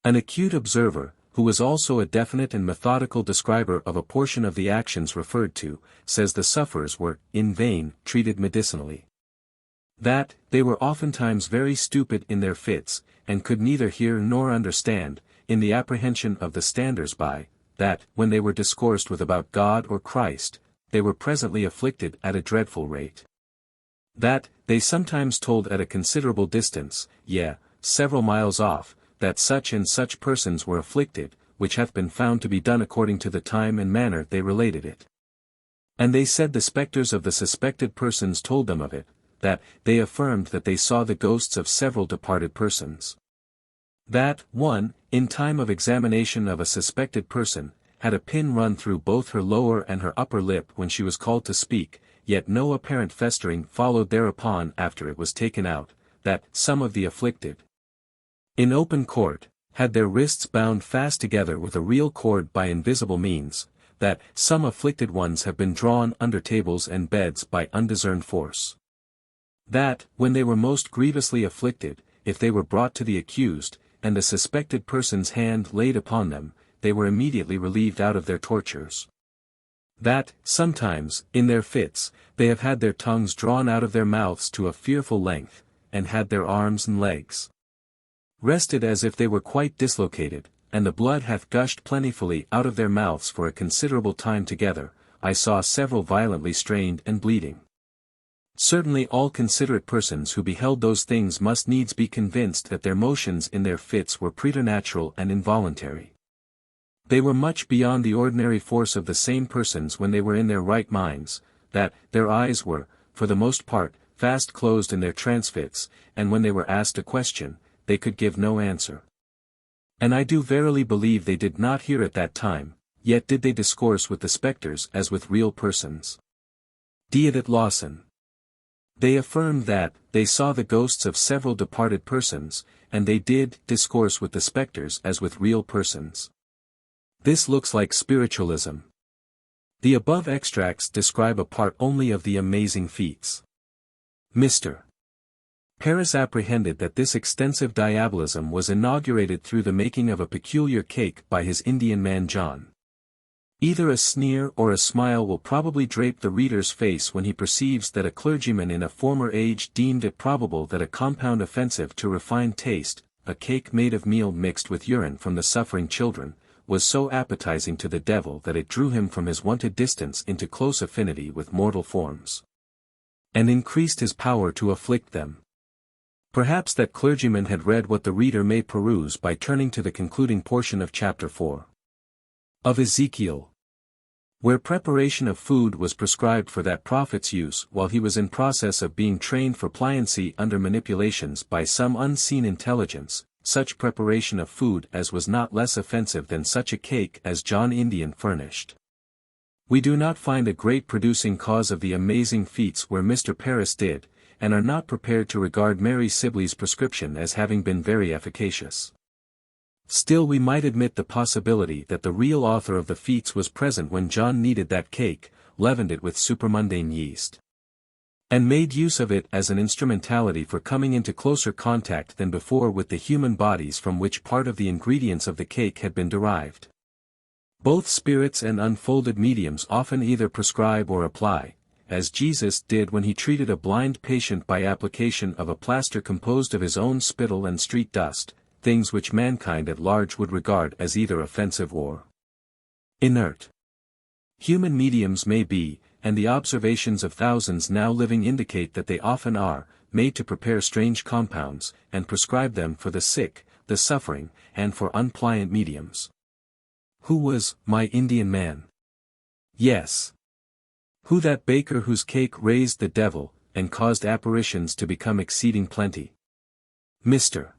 Speaker 1: An acute observer, who was also a definite and methodical describer of a portion of the actions referred to, says the sufferers were, in vain, treated medicinally. That, they were oftentimes very stupid in their fits, and could neither hear nor understand, in the apprehension of the standers-by, that, when they were discoursed with about God or Christ, they were presently afflicted at a dreadful rate. That, they sometimes told at a considerable distance, yea, several miles off, that such and such persons were afflicted, which hath been found to be done according to the time and manner they related it. And they said the spectres of the suspected persons told them of it, that, they affirmed that they saw the ghosts of several departed persons. That, one, in time of examination of a suspected person, had a pin run through both her lower and her upper lip when she was called to speak, yet no apparent festering followed thereupon after it was taken out, that, some of the afflicted, in open court, had their wrists bound fast together with a real cord by invisible means, that, some afflicted ones have been drawn under tables and beds by undiscerned force. That, when they were most grievously afflicted, if they were brought to the accused, and the suspected person's hand laid upon them, they were immediately relieved out of their tortures. That, sometimes, in their fits, they have had their tongues drawn out of their mouths to a fearful length, and had their arms and legs rested as if they were quite dislocated, and the blood hath gushed plentifully out of their mouths for a considerable time together. I saw several violently strained and bleeding. Certainly all considerate persons who beheld those things must needs be convinced that their motions in their fits were preternatural and involuntary. They were much beyond the ordinary force of the same persons when they were in their right minds, that, their eyes were, for the most part, fast closed in their trance fits, and when they were asked a question, they could give no answer. And I do verily believe they did not hear at that time, yet did they discourse with the spectres as with real persons. Deodat Lawson. They affirmed that, they saw the ghosts of several departed persons, and they did discourse with the spectres as with real persons. This looks like spiritualism. The above extracts describe a part only of the amazing feats. Mr. Paris apprehended that this extensive diabolism was inaugurated through the making of a peculiar cake by his Indian man John. Either a sneer or a smile will probably drape the reader's face when he perceives that a clergyman in a former age deemed it probable that a compound offensive to refined taste, a cake made of meal mixed with urine from the suffering children, was so appetizing to the devil that it drew him from his wonted distance into close affinity with mortal forms, and increased his power to afflict them. Perhaps that clergyman had read what the reader may peruse by turning to the concluding portion of chapter 4. Of Ezekiel. where preparation of food was prescribed for that prophet's use while he was in process of being trained for pliancy under manipulations by some unseen intelligence, such preparation of food as was not less offensive than such a cake as John Indian furnished. We do not find a great producing cause of the amazing feats where Mr. Paris did, and are not prepared to regard Mary Sibley's prescription as having been very efficacious. Still we might admit the possibility that the real author of the feats was present when John kneaded that cake, leavened it with supramundane yeast, and made use of it as an instrumentality for coming into closer contact than before with the human bodies from which part of the ingredients of the cake had been derived. Both spirits and unfolded mediums often either prescribe or apply, as Jesus did when he treated a blind patient by application of a plaster composed of his own spittle and street dust, things which mankind at large would regard as either offensive or inert. Human mediums may be, and the observations of thousands now living indicate that they often are, made to prepare strange compounds, and prescribe them for the sick, the suffering, and for unpliant mediums. Who was my Indian man? Yes. Who that baker whose cake raised the devil, and caused apparitions to become exceeding plenty? Mr.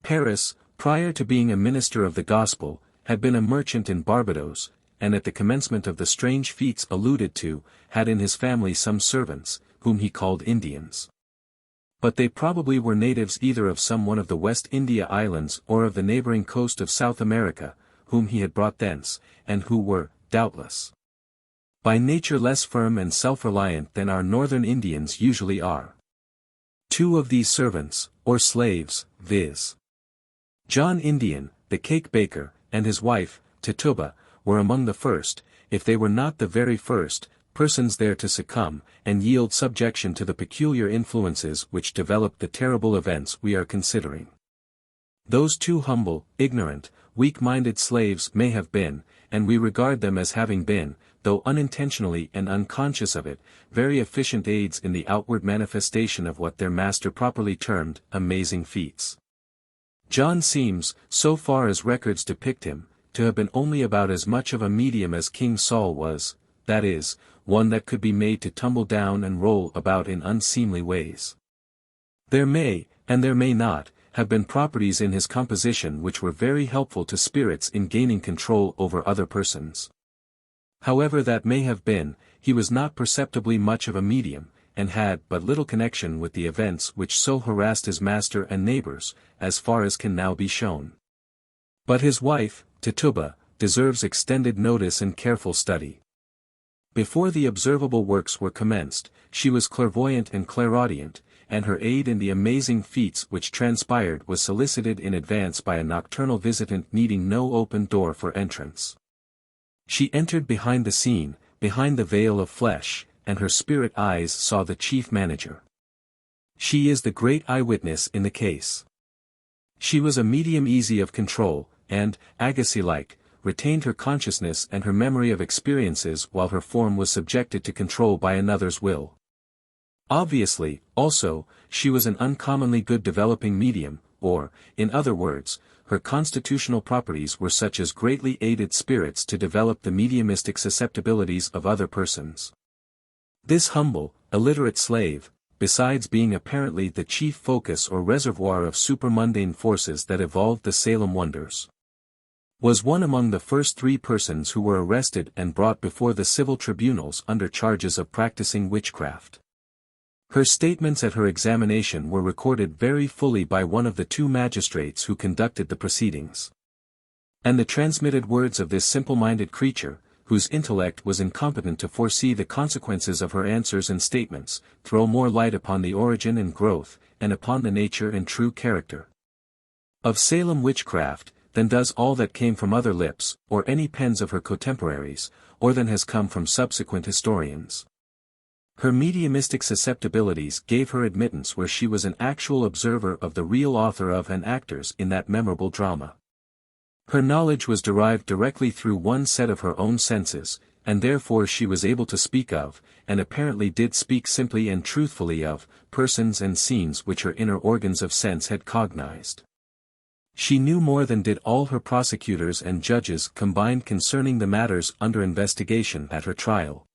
Speaker 1: Paris, prior to being a minister of the gospel, had been a merchant in Barbados, and at the commencement of the strange feats alluded to, had in his family some servants, whom he called Indians. But they probably were natives either of some one of the West India Islands or of the neighboring coast of South America, whom he had brought thence, and who were, doubtless, by nature less firm and self-reliant than our northern Indians usually are. Two of these servants, or slaves, viz. John Indian, the cake baker, and his wife, Tituba, were among the first, if they were not the very first, persons there to succumb, and yield subjection to the peculiar influences which developed the terrible events we are considering. Those two humble, ignorant, weak-minded slaves may have been, and we regard them as having been, though unintentionally and unconscious of it, very efficient aids in the outward manifestation of what their master properly termed, amazing feats. John seems, so far as records depict him, to have been only about as much of a medium as King Saul was, that is, one that could be made to tumble down and roll about in unseemly ways. There may, and there may not, have been properties in his composition which were very helpful to spirits in gaining control over other persons. However that may have been, he was not perceptibly much of a medium, and had but little connection with the events which so harassed his master and neighbors, as far as can now be shown. But his wife, Tituba, deserves extended notice and careful study. Before the observable works were commenced, she was clairvoyant and clairaudient, and her aid in the amazing feats which transpired was solicited in advance by a nocturnal visitant needing no open door for entrance. She entered behind the scene, behind the veil of flesh, and her spirit eyes saw the chief manager. She is the great eyewitness in the case. She was a medium easy of control, and, Agassiz-like, retained her consciousness and her memory of experiences while her form was subjected to control by another's will. Obviously, also, she was an uncommonly good developing medium, or, in other words, her constitutional properties were such as greatly aided spirits to develop the mediumistic susceptibilities of other persons. This humble, illiterate slave, besides being apparently the chief focus or reservoir of supramundane forces that evolved the Salem wonders, was one among the first 3 persons who were arrested and brought before the civil tribunals under charges of practicing witchcraft. Her statements at her examination were recorded very fully by one of the 2 magistrates who conducted the proceedings. And the transmitted words of this simple-minded creature, whose intellect was incompetent to foresee the consequences of her answers and statements, throw more light upon the origin and growth, and upon the nature and true character of Salem witchcraft, than does all that came from other lips, or any pens of her contemporaries, or than has come from subsequent historians. Her mediumistic susceptibilities gave her admittance where she was an actual observer of the real author of and actors in that memorable drama. Her knowledge was derived directly through one set of her own senses, and therefore she was able to speak of, and apparently did speak simply and truthfully of, persons and scenes which her inner organs of sense had cognized. She knew more than did all her prosecutors and judges combined concerning the matters under investigation at her trial.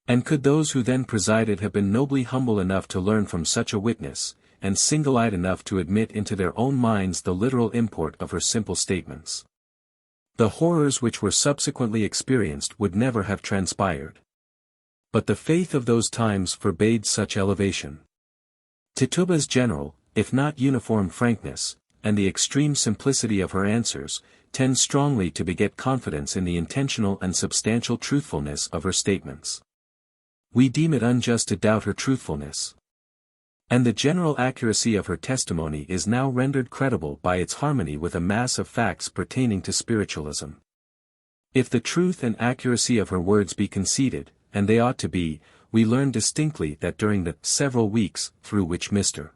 Speaker 1: And could those who then presided have been nobly humble enough to learn from such a witness, and single-eyed enough to admit into their own minds the literal import of her simple statements? The horrors which were subsequently experienced would never have transpired. But the faith of those times forbade such elevation. Tituba's general, if not uniform frankness, and the extreme simplicity of her answers, tend strongly to beget confidence in the intentional and substantial truthfulness of her statements. We deem it unjust to doubt her truthfulness. And the general accuracy of her testimony is now rendered credible by its harmony with a mass of facts pertaining to spiritualism. If the truth and accuracy of her words be conceded, and they ought to be, we learn distinctly that during the several weeks through which Mr.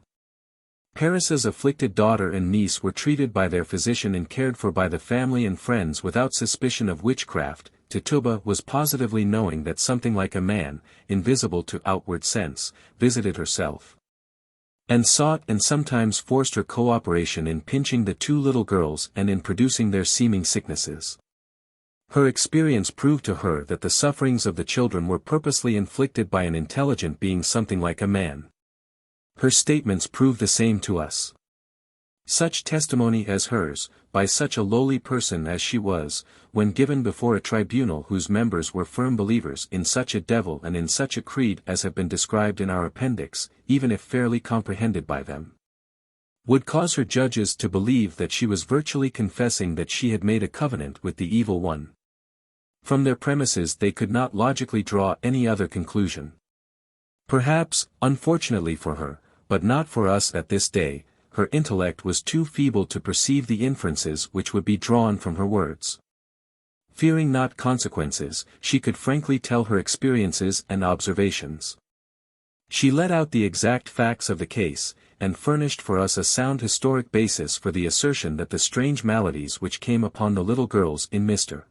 Speaker 1: Parris's afflicted daughter and niece were treated by their physician and cared for by the family and friends without suspicion of witchcraft, Tituba was positively knowing that something like a man, invisible to outward sense, visited herself, and sought and sometimes forced her cooperation in pinching the two little girls and in producing their seeming sicknesses. Her experience proved to her that the sufferings of the children were purposely inflicted by an intelligent being something like a man. Her statements prove the same to us. Such testimony as hers, by such a lowly person as she was, when given before a tribunal whose members were firm believers in such a devil and in such a creed as have been described in our appendix, even if fairly comprehended by them, would cause her judges to believe that she was virtually confessing that she had made a covenant with the evil one. From their premises they could not logically draw any other conclusion. Perhaps, unfortunately for her, but not for us at this day, her intellect was too feeble to perceive the inferences which would be drawn from her words. Fearing not consequences, she could frankly tell her experiences and observations. She let out the exact facts of the case, and furnished for us a sound historic basis for the assertion that the strange maladies which came upon the little girls in Mr.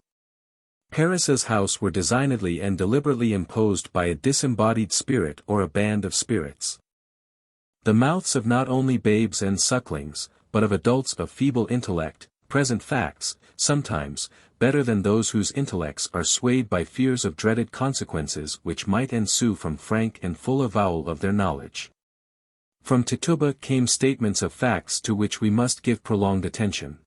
Speaker 1: Parris's house were designedly and deliberately imposed by a disembodied spirit or a band of spirits. The mouths of not only babes and sucklings, but of adults of feeble intellect, present facts, sometimes, better than those whose intellects are swayed by fears of dreaded consequences which might ensue from frank and full avowal of their knowledge. From Tituba came statements of facts to which we must give prolonged attention.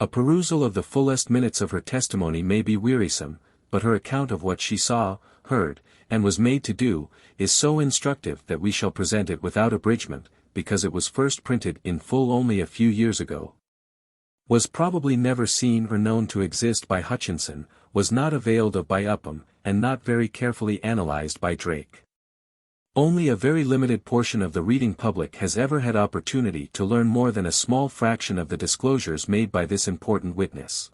Speaker 1: A perusal of the fullest minutes of her testimony may be wearisome, but her account of what she saw, heard, and was made to do, is so instructive that we shall present it without abridgment, because it was first printed in full only a few years ago. Was probably never seen or known to exist by Hutchinson, was not availed of by Upham, and not very carefully analyzed by Drake. Only a very limited portion of the reading public has ever had opportunity to learn more than a small fraction of the disclosures made by this important witness.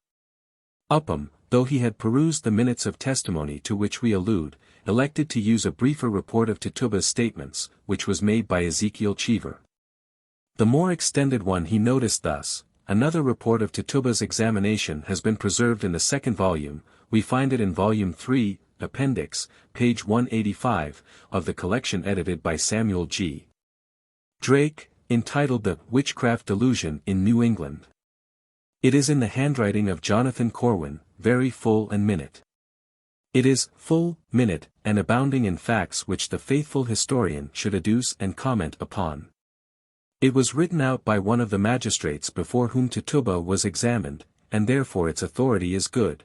Speaker 1: Upham, though he had perused the minutes of testimony to which we allude, elected to use a briefer report of Tituba's statements, which was made by Ezekiel Cheever. The more extended one he noticed thus. Another report of Tituba's examination has been preserved in the second volume. We find it in Volume 3, Appendix, page 185, of the collection edited by Samuel G. Drake, entitled The Witchcraft Delusion in New England. It is in the handwriting of Jonathan Corwin, very full and minute. It is full, minute, and abounding in facts which the faithful historian should adduce and comment upon. It was written out by one of the magistrates before whom Tituba was examined, and therefore its authority is good.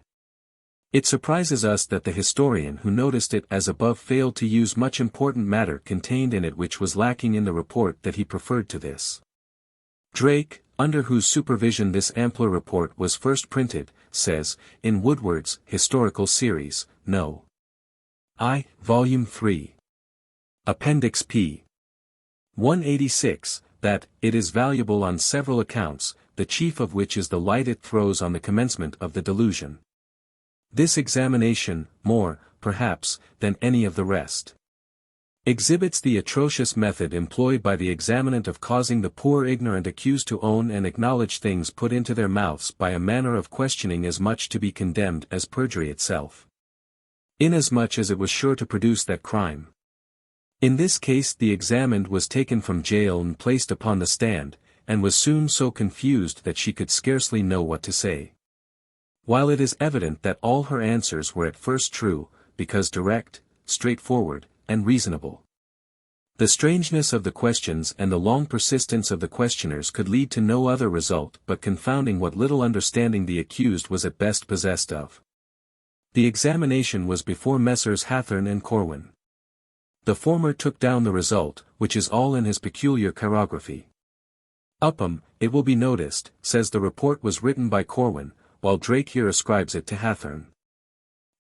Speaker 1: It surprises us that the historian who noticed it as above failed to use much important matter contained in it which was lacking in the report that he preferred to this. Drake, under whose supervision this ampler report was first printed, says, in Woodward's Historical Series, No. I, Volume 3. Appendix P. 186, that, it is valuable on several accounts, the chief of which is the light it throws on the commencement of the delusion. This examination, more, perhaps, than any of the rest, exhibits the atrocious method employed by the examinant of causing the poor ignorant accused to own and acknowledge things put into their mouths by a manner of questioning as much to be condemned as perjury itself, inasmuch as it was sure to produce that crime. In this case the examined was taken from jail and placed upon the stand, and was soon so confused that she could scarcely know what to say. While it is evident that all her answers were at first true, because direct, straightforward, and reasonable. The strangeness of the questions and the long persistence of the questioners could lead to no other result but confounding what little understanding the accused was at best possessed of. The examination was before Messrs. Hathorne and Corwin. The former took down the result, which is all in his peculiar chirography. Upham, it will be noticed, says the report was written by Corwin, while Drake here ascribes it to Hathorne.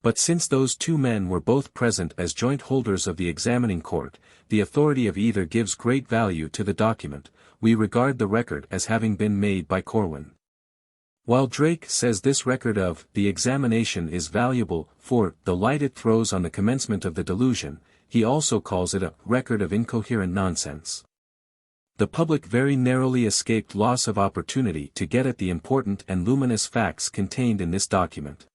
Speaker 1: But since those two men were both present as joint holders of the examining court, the authority of either gives great value to the document. We regard the record as having been made by Corwin. While Drake says this record of the examination is valuable for the light it throws on the commencement of the delusion, he also calls it a record of incoherent nonsense. The public very narrowly escaped loss of opportunity to get at the important and luminous facts contained in this document.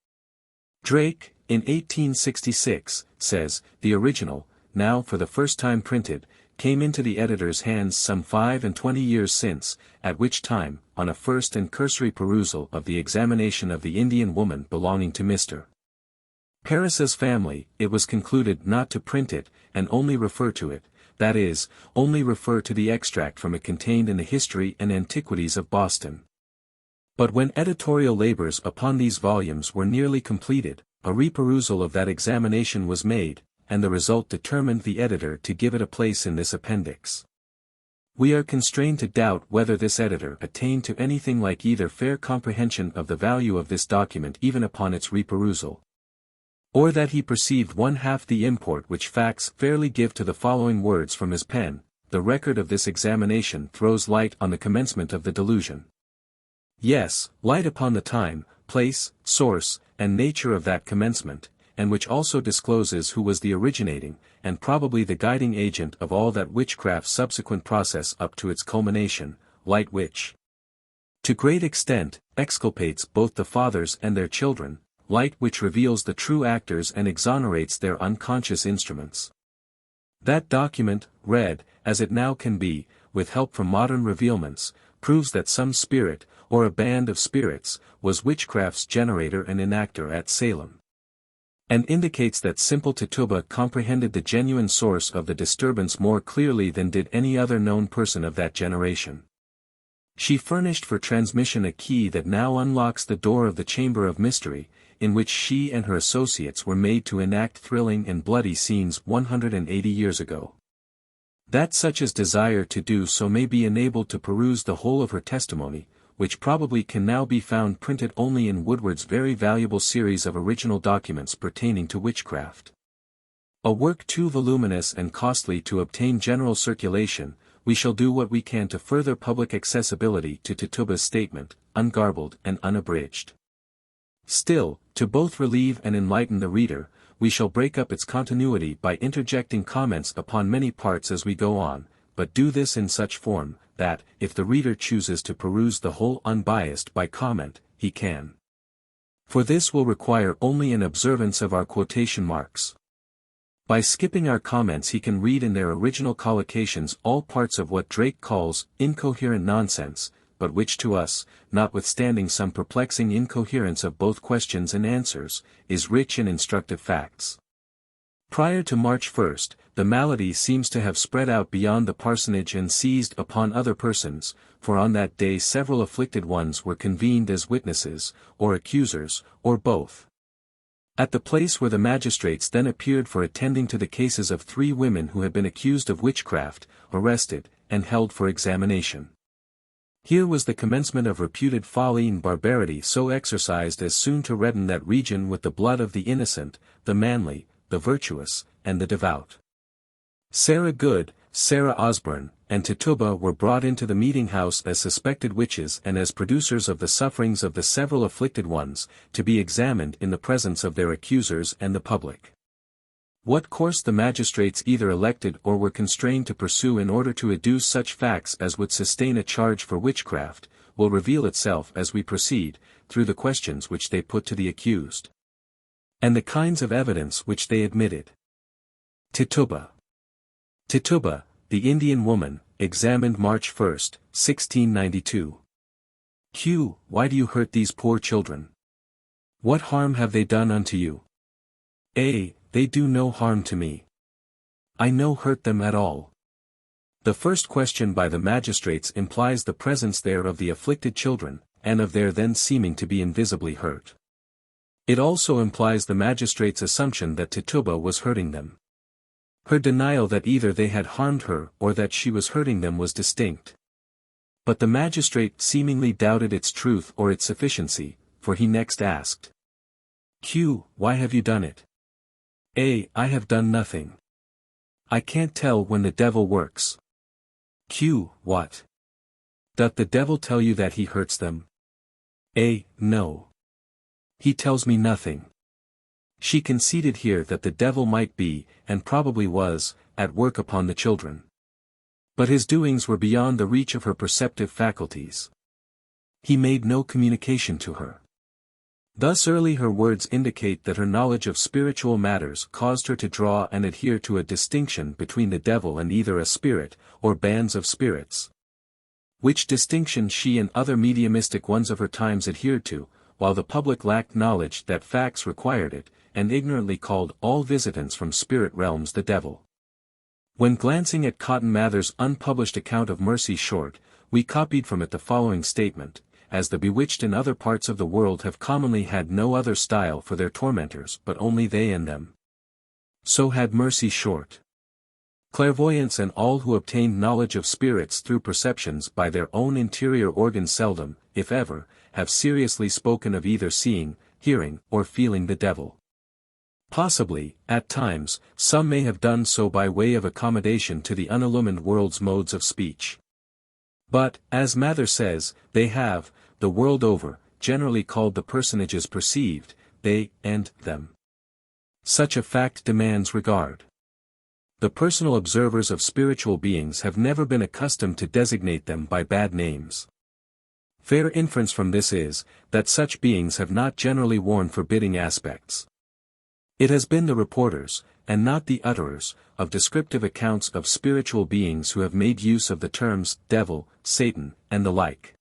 Speaker 1: Drake, in 1866, says, the original, now for the first time printed, came into the editor's hands some 25 years since, at which time, on a first and cursory perusal of the examination of the Indian woman belonging to Mr. Parris's family, it was concluded not to print it, and only refer to it, that is, only refer to the extract from it contained in the History and Antiquities of Boston. But when editorial labors upon these volumes were nearly completed, a reperusal of that examination was made, and the result determined the editor to give it a place in this appendix. We are constrained to doubt whether this editor attained to anything like either fair comprehension of the value of this document even upon its reperusal, or that he perceived one half the import which facts fairly give to the following words from his pen: the record of this examination throws light on the commencement of the delusion. Yes, light upon the time, place, source, and nature of that commencement, and which also discloses who was the originating, and probably the guiding agent of all that witchcraft's subsequent process up to its culmination, light which, to great extent, exculpates both the fathers and their children, light which reveals the true actors and exonerates their unconscious instruments. That document, read, as it now can be, with help from modern revealments, proves that some spirit, or a band of spirits, was witchcraft's generator and enactor at Salem, and indicates that simple Tituba comprehended the genuine source of the disturbance more clearly than did any other known person of that generation. She furnished for transmission a key that now unlocks the door of the chamber of mystery, in which she and her associates were made to enact thrilling and bloody scenes 180 years ago. That such as desire to do so may be enabled to peruse the whole of her testimony, which probably can now be found printed only in Woodward's very valuable series of original documents pertaining to witchcraft. A work too voluminous and costly to obtain general circulation, we shall do what we can to further public accessibility to Tituba's statement, ungarbled and unabridged. Still, to both relieve and enlighten the reader, we shall break up its continuity by interjecting comments upon many parts as we go on, but do this in such form, that, if the reader chooses to peruse the whole unbiased by comment, he can. For this will require only an observance of our quotation marks. By skipping our comments he can read in their original collocations all parts of what Drake calls incoherent nonsense, but which to us, notwithstanding some perplexing incoherence of both questions and answers, is rich in instructive facts. Prior to March 1, the malady seems to have spread out beyond the parsonage and seized upon other persons, for on that day several afflicted ones were convened as witnesses, or accusers, or both, at the place where the magistrates then appeared for attending to the cases of 3 women who had been accused of witchcraft, arrested, and held for examination. Here was the commencement of reputed folly and barbarity so exercised as soon to redden that region with the blood of the innocent, the manly, the virtuous, and the devout. Sarah Good, Sarah Osburn, and Tituba were brought into the meeting-house as suspected witches and as producers of the sufferings of the several afflicted ones, to be examined in the presence of their accusers and the public. What course the magistrates either elected or were constrained to pursue in order to adduce such facts as would sustain a charge for witchcraft, will reveal itself as we proceed, through the questions which they put to the accused, and the kinds of evidence which they admitted. Tituba, the Indian woman, examined March 1, 1692. Q. Why do you hurt these poor children? What harm have they done unto you? A. They do no harm to me. I no hurt them at all. The first question by the magistrates implies the presence there of the afflicted children, and of their then seeming to be invisibly hurt. It also implies the magistrate's assumption that Tituba was hurting them. Her denial that either they had harmed her or that she was hurting them was distinct. But the magistrate seemingly doubted its truth or its sufficiency, for he next asked, Q. Why have you done it? A. I have done nothing. I can't tell when the devil works. Q. What? Doth the devil tell you that he hurts them? A. No. He tells me nothing. She conceded here that the devil might be, and probably was, at work upon the children. But his doings were beyond the reach of her perceptive faculties. He made no communication to her. Thus early her words indicate that her knowledge of spiritual matters caused her to draw and adhere to a distinction between the devil and either a spirit, or bands of spirits. Which distinction she and other mediumistic ones of her times adhered to, while the public lacked knowledge that facts required it, and ignorantly called all visitants from spirit realms the devil. When glancing at Cotton Mather's unpublished account of Mercy Short, we copied from it the following statement: as the bewitched in other parts of the world have commonly had no other style for their tormentors but only they and them, so had Mercy Short. Clairvoyants and all who obtained knowledge of spirits through perceptions by their own interior organs seldom, if ever, have seriously spoken of either seeing, hearing, or feeling the devil. Possibly, at times, some may have done so by way of accommodation to the unillumined world's modes of speech. But, as Mather says, they have, the world over, generally called the personages perceived, they, and them. Such a fact demands regard. The personal observers of spiritual beings have never been accustomed to designate them by bad names. Fair inference from this is, that such beings have not generally worn forbidding aspects. It has been the reporters, and not the utterers, of descriptive accounts of spiritual beings who have made use of the terms devil, Satan, and the like.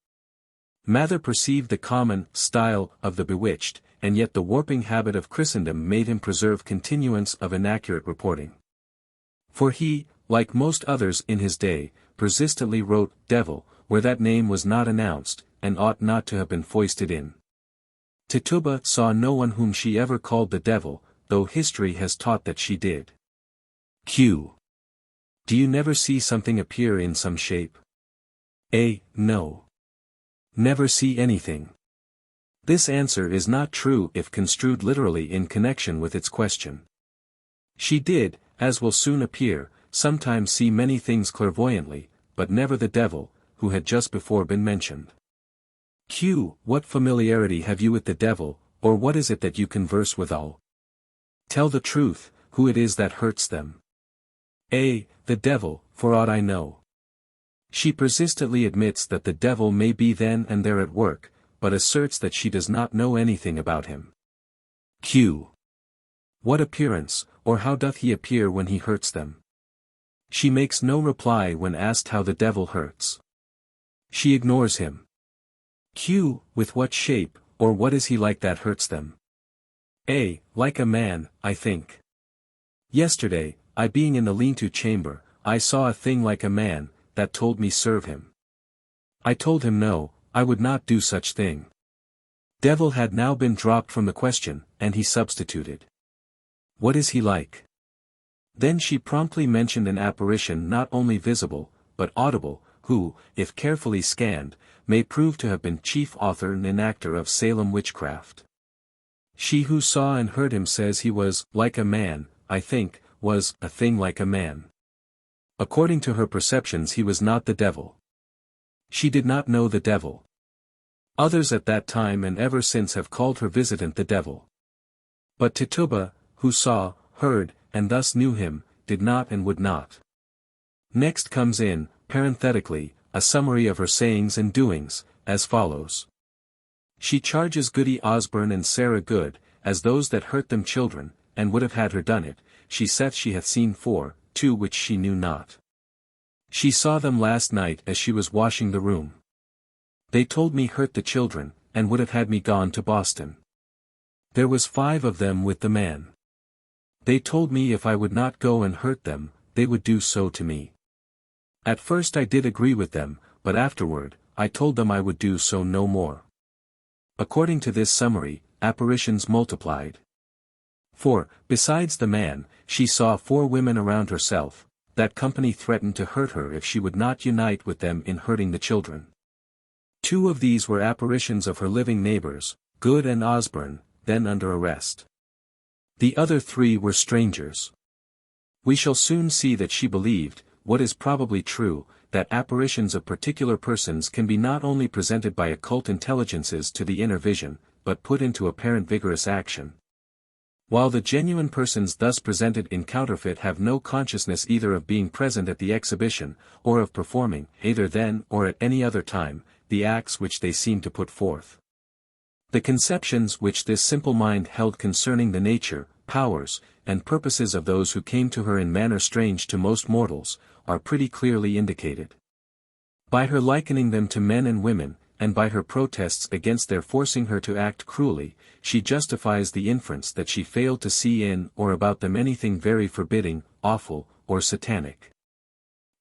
Speaker 1: Mather perceived the common style of the bewitched, and yet the warping habit of Christendom made him preserve continuance of inaccurate reporting. For he, like most others in his day, persistently wrote devil, where that name was not announced, and ought not to have been foisted in. Tituba saw no one whom she ever called the devil, though history has taught that she did. Q. Do you never see something appear in some shape? A. No. Never see anything. This answer is not true if construed literally in connection with its question. She did, as will soon appear, sometimes see many things clairvoyantly, but never the devil, who had just before been mentioned. Q. What familiarity have you with the devil, or what is it that you converse withal? Tell the truth, who it is that hurts them. A. The devil, for aught I know. She persistently admits that the devil may be then and there at work, but asserts that she does not know anything about him. Q. What appearance, or how doth he appear when he hurts them? She makes no reply when asked how the devil hurts. She ignores him. Q. With what shape, or what is he like that hurts them? A. Like a man, I think. Yesterday, I being in the lean-to chamber, I saw a thing like a man, that told me serve him. I told him no, I would not do such thing. Devil had now been dropped from the question, and he substituted. What is he like? Then she promptly mentioned an apparition not only visible, but audible, who, if carefully scanned, may prove to have been chief author and enactor of Salem Witchcraft. She who saw and heard him says he was, like a man, I think, was, a thing like a man. According to her perceptions he was not the devil. She did not know the devil. Others at that time and ever since have called her visitant the devil. But Tituba, who saw, heard, and thus knew him, did not and would not. Next comes in, parenthetically, a summary of her sayings and doings, as follows. She charges Goody Osburn and Sarah Good, as those that hurt them children, and would have had her done it, she saith she hath seen 4, 2 which she knew not. She saw them last night as she was washing the room. They told me hurt the children, and would have had me gone to Boston. There was 5 of them with the man. They told me if I would not go and hurt them, they would do so to me. At first I did agree with them, but afterward, I told them I would do so no more. According to this summary, apparitions multiplied. For, besides the man, she saw 4 women around herself. That company threatened to hurt her if she would not unite with them in hurting the children. 2 of these were apparitions of her living neighbors, Good and Osburn, then under arrest. The other 3 were strangers. We shall soon see that she believed, what is probably true, that apparitions of particular persons can be not only presented by occult intelligences to the inner vision, but put into apparent vigorous action. While the genuine persons thus presented in counterfeit have no consciousness either of being present at the exhibition, or of performing, either then or at any other time, the acts which they seem to put forth. The conceptions which this simple mind held concerning the nature, powers, and purposes of those who came to her in manner strange to most mortals, are pretty clearly indicated. By her likening them to men and women, and by her protests against their forcing her to act cruelly, she justifies the inference that she failed to see in or about them anything very forbidding, awful, or satanic.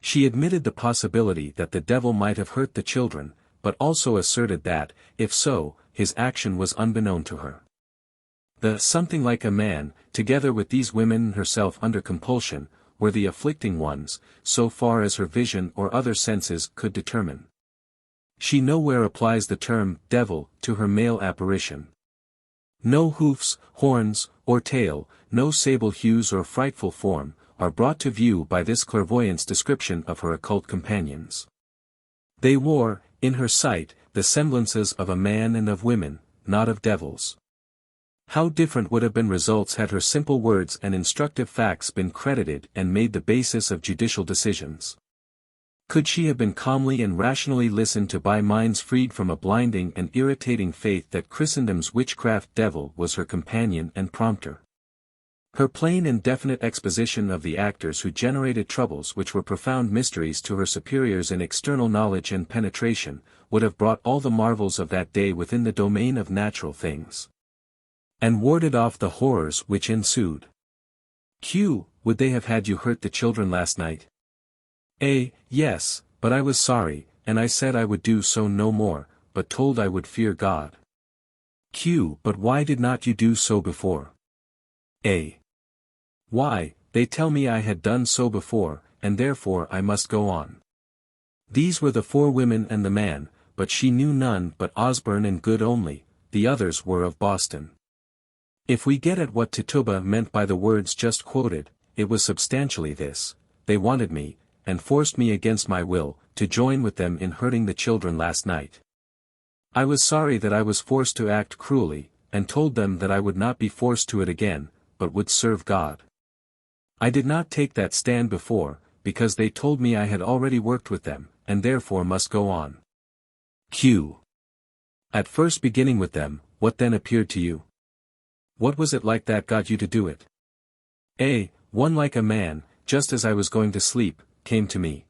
Speaker 1: She admitted the possibility that the devil might have hurt the children, but also asserted that, if so, his action was unbeknown to her. The something like a man, together with these women and herself under compulsion, were the afflicting ones, so far as her vision or other senses could determine. She nowhere applies the term devil to her male apparition. No hoofs, horns, or tail, no sable hues or frightful form, are brought to view by this clairvoyant's description of her occult companions. They wore, in her sight, the semblances of a man and of women, not of devils. How different would have been results had her simple words and instructive facts been credited and made the basis of judicial decisions. Could she have been calmly and rationally listened to by minds freed from a blinding and irritating faith that Christendom's witchcraft devil was her companion and prompter? Her plain and definite exposition of the actors who generated troubles which were profound mysteries to her superiors in external knowledge and penetration, would have brought all the marvels of that day within the domain of natural things, and warded off the horrors which ensued. Q. Would they have had you hurt the children last night? A. Yes, but I was sorry, and I said I would do so no more, but told I would fear God. Q. But why did not you do so before? A. Why, they tell me I had done so before, and therefore I must go on. These were the 4 women and the man, but she knew none but Osburn and Good only, the others were of Boston. If we get at what Tituba meant by the words just quoted, it was substantially this: they wanted me, and forced me against my will, to join with them in hurting the children last night. I was sorry that I was forced to act cruelly, and told them that I would not be forced to it again, but would serve God. I did not take that stand before, because they told me I had already worked with them, and therefore must go on. Q. At first beginning with them, what then appeared to you? What was it like that got you to do it? A. One like a man, just as I was going to sleep, came to me.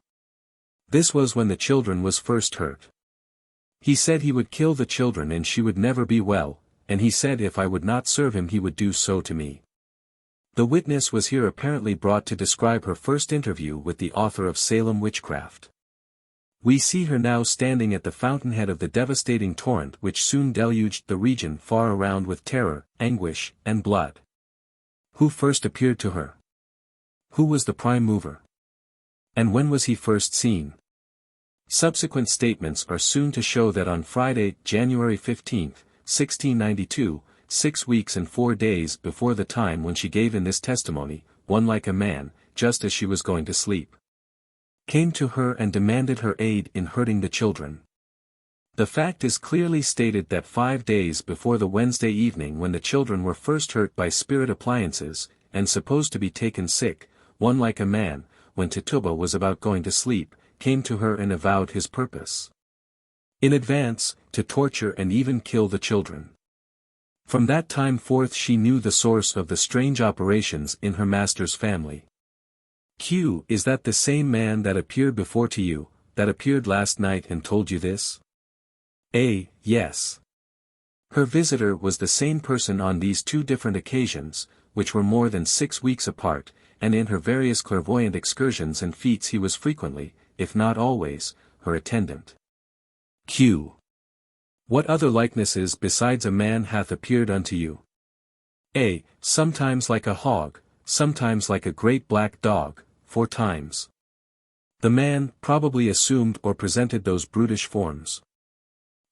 Speaker 1: This was when the children was first hurt. He said he would kill the children and she would never be well, and he said if I would not serve him he would do so to me. The witness was here apparently brought to describe her first interview with the author of Salem Witchcraft. We see her now standing at the fountainhead of the devastating torrent which soon deluged the region far around with terror, anguish, and blood. Who first appeared to her? Who was the prime mover? And when was he first seen? Subsequent statements are soon to show that on Friday, January 15, 1692, 6 weeks and 4 days before the time when she gave in this testimony, one like a man, just as she was going to sleep, came to her and demanded her aid in hurting the children. The fact is clearly stated that 5 days before the Wednesday evening when the children were first hurt by spirit appliances, and supposed to be taken sick, one like a man, when Tituba was about going to sleep, came to her and avowed his purpose, in advance, to torture and even kill the children. From that time forth she knew the source of the strange operations in her master's family. Q. Is that the same man that appeared before to you, that appeared last night and told you this? A. Yes. Her visitor was the same person on these two different occasions, which were more than 6 weeks apart, and in her various clairvoyant excursions and feats he was frequently, if not always, her attendant. Q. What other likenesses besides a man hath appeared unto you? A. Sometimes like a hog, sometimes like a great black dog, 4 times. The man probably assumed or presented those brutish forms.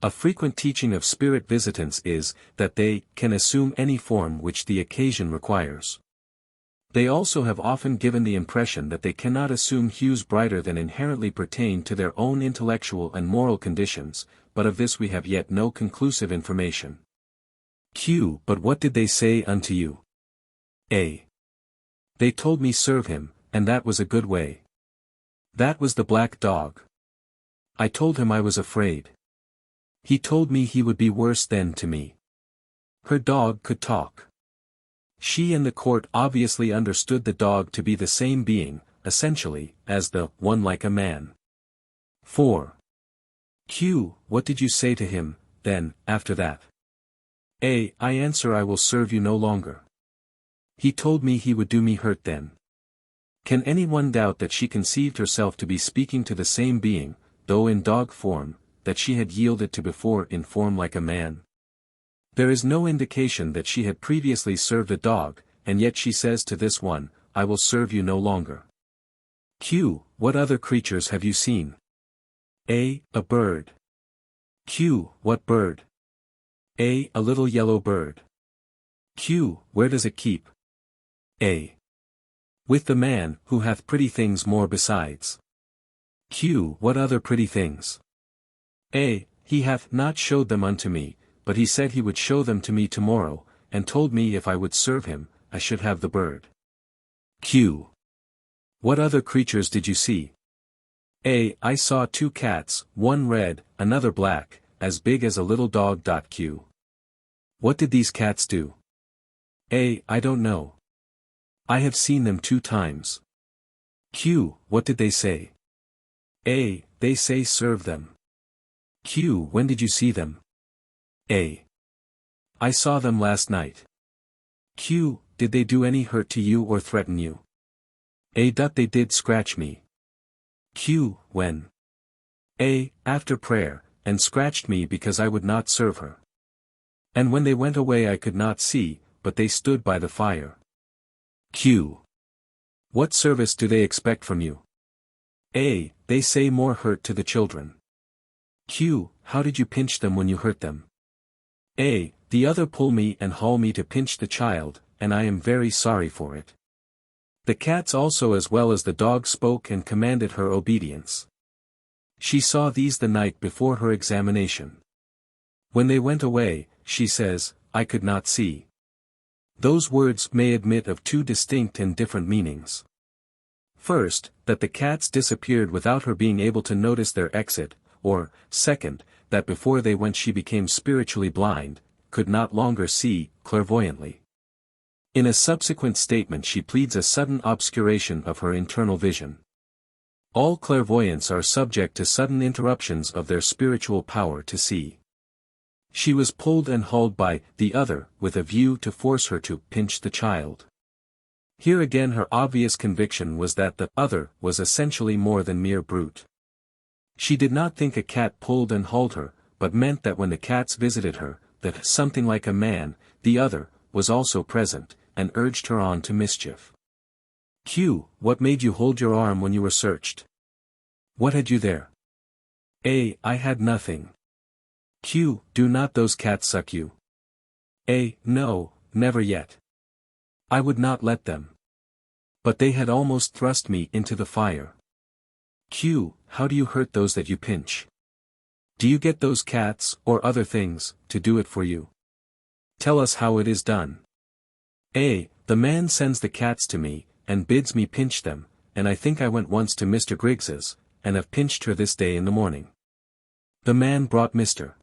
Speaker 1: A frequent teaching of spirit visitants is, that they can assume any form which the occasion requires. They also have often given the impression that they cannot assume hues brighter than inherently pertain to their own intellectual and moral conditions, but of this we have yet no conclusive information. Q. But what did they say unto you? A. They told me serve him, and that was a good way. That was the black dog. I told him I was afraid. He told me he would be worse than to me. Her dog could talk. She and the court obviously understood the dog to be the same being, essentially, as the one like a man. 4. Q. What did you say to him, then, after that? A. I answer I will serve you no longer. He told me he would do me hurt then. Can anyone doubt that she conceived herself to be speaking to the same being, though in dog form, that she had yielded to before in form like a man? There is no indication that she had previously served a dog, and yet she says to this one, I will serve you no longer. Q. What other creatures have you seen? A. A bird. Q. What bird? A. A little yellow bird. Q. Where does it keep? A. With the man, who hath pretty things more besides. Q. What other pretty things? A. He hath not showed them unto me, but he said he would show them to me tomorrow, and told me if I would serve him, I should have the bird. Q. What other creatures did you see? A. I saw 2 cats, one red, another black, as big as a little dog. Q. What did these cats do? A. I don't know. I have seen them 2 times. Q. What did they say? A. They say serve them. Q. When did you see them? A. I saw them last night. Q. Did they do any hurt to you or threaten you? A. They did scratch me. Q. When? A. After prayer, and scratched me because I would not serve her. And when they went away I could not see, but they stood by the fire. Q. What service do they expect from you? A. They say more hurt to the children. Q. How did you pinch them when you hurt them? A. The other pull me and haul me to pinch the child, and I am very sorry for it. The cats also as well as the dog spoke and commanded her obedience. She saw these the night before her examination. When they went away, she says, I could not see. Those words may admit of 2 distinct and different meanings. First, that the cats disappeared without her being able to notice their exit, or, second, that before they went she became spiritually blind, could not longer see, clairvoyantly. In a subsequent statement she pleads a sudden obscuration of her internal vision. All clairvoyants are subject to sudden interruptions of their spiritual power to see. She was pulled and hauled by the other with a view to force her to pinch the child. Here again her obvious conviction was that the other was essentially more than mere brute. She did not think a cat pulled and hauled her, but meant that when the cats visited her, that something like a man, the other, was also present, and urged her on to mischief. Q. What made you hold your arm when you were searched? What had you there? A. I had nothing. Q. Do not those cats suck you? A. No, never yet. I would not let them. But they had almost thrust me into the fire. Q. How do you hurt those that you pinch? Do you get those cats, or other things, to do it for you? Tell us how it is done. A. The man sends the cats to me, and bids me pinch them, and I think I went once to Mr. Griggs's, and have pinched her this day in the morning. The man brought Mr.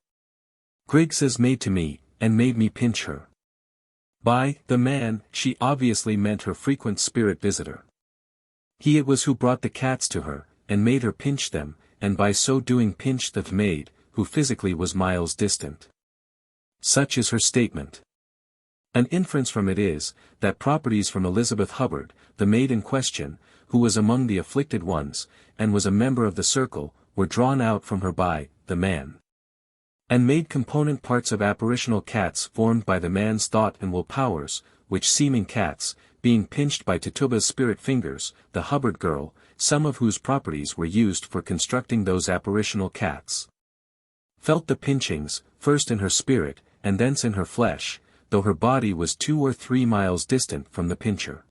Speaker 1: Griggs's maid to me, and made me pinch her. By the man, she obviously meant her frequent spirit visitor. He it was who brought the cats to her, and made her pinch them, and by so doing pinched the maid, who physically was miles distant. Such is her statement. An inference from it is, that properties from Elizabeth Hubbard, the maid in question, who was among the afflicted ones, and was a member of the circle, were drawn out from her by the man, and made component parts of apparitional cats formed by the man's thought and will powers, which seeming cats, being pinched by Tituba's spirit fingers, the Hubbard girl, some of whose properties were used for constructing those apparitional cats, felt the pinchings, first in her spirit, and thence in her flesh, though her body was 2 or 3 miles distant from the pincher.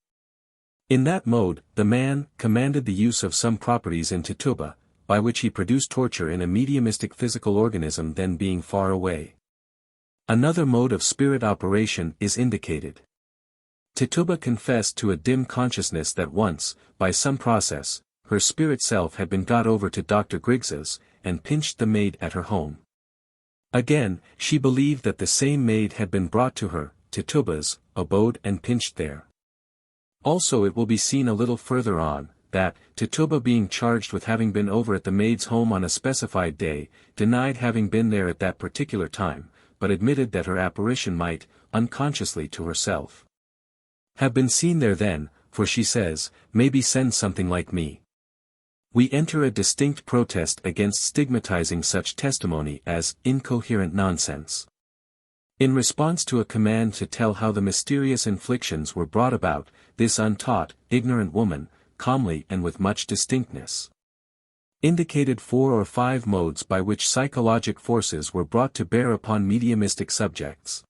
Speaker 1: In that mode, the man commanded the use of some properties in Tituba, by which he produced torture in a mediumistic physical organism then being far away. Another mode of spirit operation is indicated. Tituba confessed to a dim consciousness that once, by some process, her spirit self had been got over to Dr. Griggs's, and pinched the maid at her home. Again, she believed that the same maid had been brought to her, Tituba's, abode and pinched there. Also it will be seen a little further on, that, Tituba being charged with having been over at the maid's home on a specified day, denied having been there at that particular time, but admitted that her apparition might, unconsciously to herself, have been seen there then, for she says, maybe send something like me. We enter a distinct protest against stigmatizing such testimony as incoherent nonsense. In response to a command to tell how the mysterious inflictions were brought about, this untaught, ignorant woman, calmly and with much distinctness, indicated 4 or 5 modes by which psychologic forces were brought to bear upon mediumistic subjects.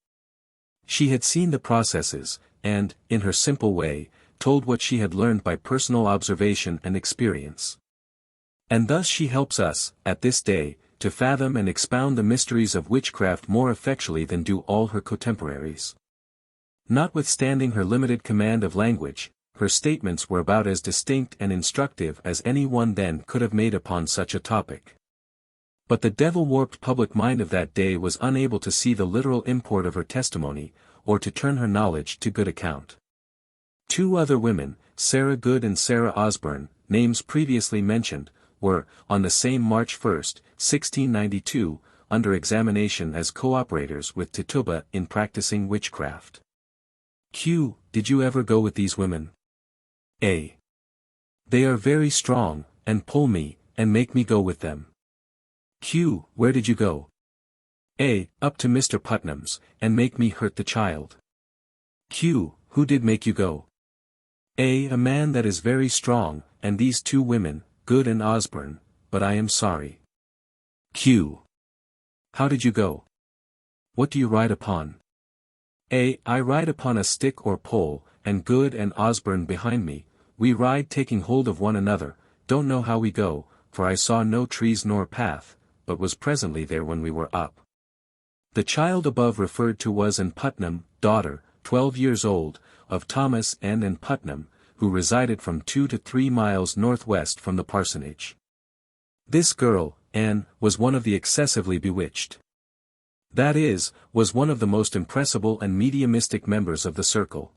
Speaker 1: She had seen the processes, and, in her simple way, told what she had learned by personal observation and experience. And thus she helps us, at this day, to fathom and expound the mysteries of witchcraft more effectually than do all her contemporaries. Notwithstanding her limited command of language, her statements were about as distinct and instructive as any one then could have made upon such a topic. But the devil-warped public mind of that day was unable to see the literal import of her testimony, or to turn her knowledge to good account. 2 other women, Sarah Good and Sarah Osburn, names previously mentioned, were, on the same March 1, 1692, under examination as co-operators with Tituba in practicing witchcraft. Q. Did you ever go with these women? A. They are very strong, and pull me, and make me go with them. Q. Where did you go? A. Up to Mr. Putnam's, and make me hurt the child. Q. Who did make you go? A. A man that is very strong, and these 2 women, Good and Osburn, but I am sorry. Q. How did you go? What do you ride upon? A. I ride upon a stick or pole, and Good and Osburn behind me, we ride taking hold of one another, don't know how we go, for I saw no trees nor path, but was presently there when we were up. The child above referred to was Ann Putnam, daughter, 12 years old, of Thomas and Ann Putnam, who resided from 2 to 3 miles northwest from the parsonage. This girl, Anne, was one of the excessively bewitched. That is, was one of the most impressible and mediumistic members of the circle.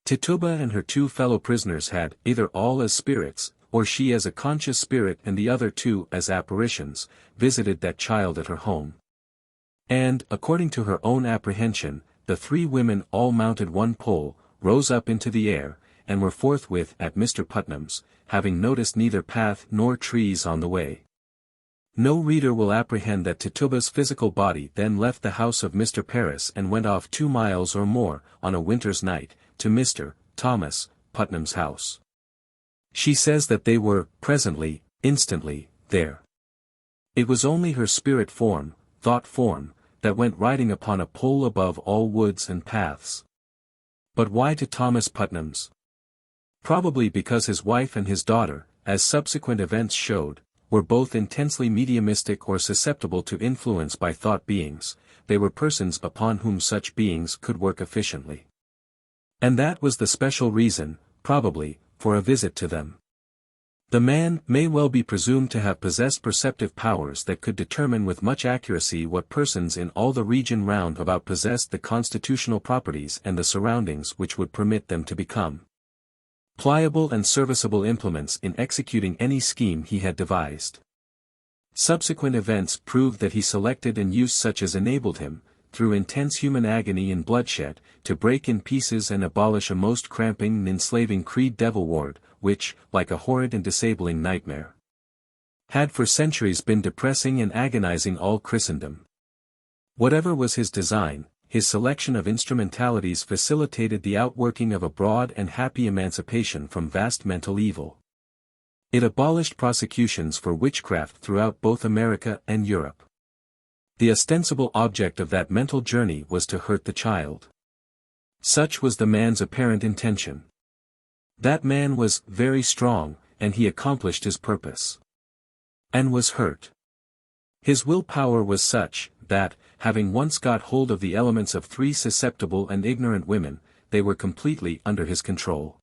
Speaker 1: Tituba and her 2 fellow prisoners had, either all as spirits, or she as a conscious spirit and the other 2 as apparitions, visited that child at her home. And, according to her own apprehension, the 3 women all mounted one pole, rose up into the air, and were forthwith at Mr. Putnam's, having noticed neither path nor trees on the way. No reader will apprehend that Tituba's physical body then left the house of Mr. Paris and went off 2 miles or more, on a winter's night, to Mr. Thomas Putnam's house. She says that they were, presently, instantly, there. It was only her spirit form, thought form, that went riding upon a pole above all woods and paths. But why to Thomas Putnam's? Probably because his wife and his daughter, as subsequent events showed, were both intensely mediumistic or susceptible to influence by thought beings. They were persons upon whom such beings could work efficiently. And that was the special reason, probably, for a visit to them. The man may well be presumed to have possessed perceptive powers that could determine with much accuracy what persons in all the region round about possessed the constitutional properties and the surroundings which would permit them to become. pliable and serviceable implements in executing any scheme he had devised. Subsequent events proved that he selected and used such as enabled him, through intense human agony and bloodshed, to break in pieces and abolish a most cramping and enslaving creed devil ward, which, like a horrid and disabling nightmare, had for centuries been depressing and agonizing all Christendom. Whatever was his design, his selection of instrumentalities facilitated the outworking of a broad and happy emancipation from vast mental evil. It abolished prosecutions for witchcraft throughout both America and Europe. The ostensible object of that mental journey was to hurt the child. Such was the man's apparent intention. That man was very strong, and he accomplished his purpose. And was hurt. His willpower was such, that, having once got hold of the elements of 3 susceptible and ignorant women, they were completely under his control.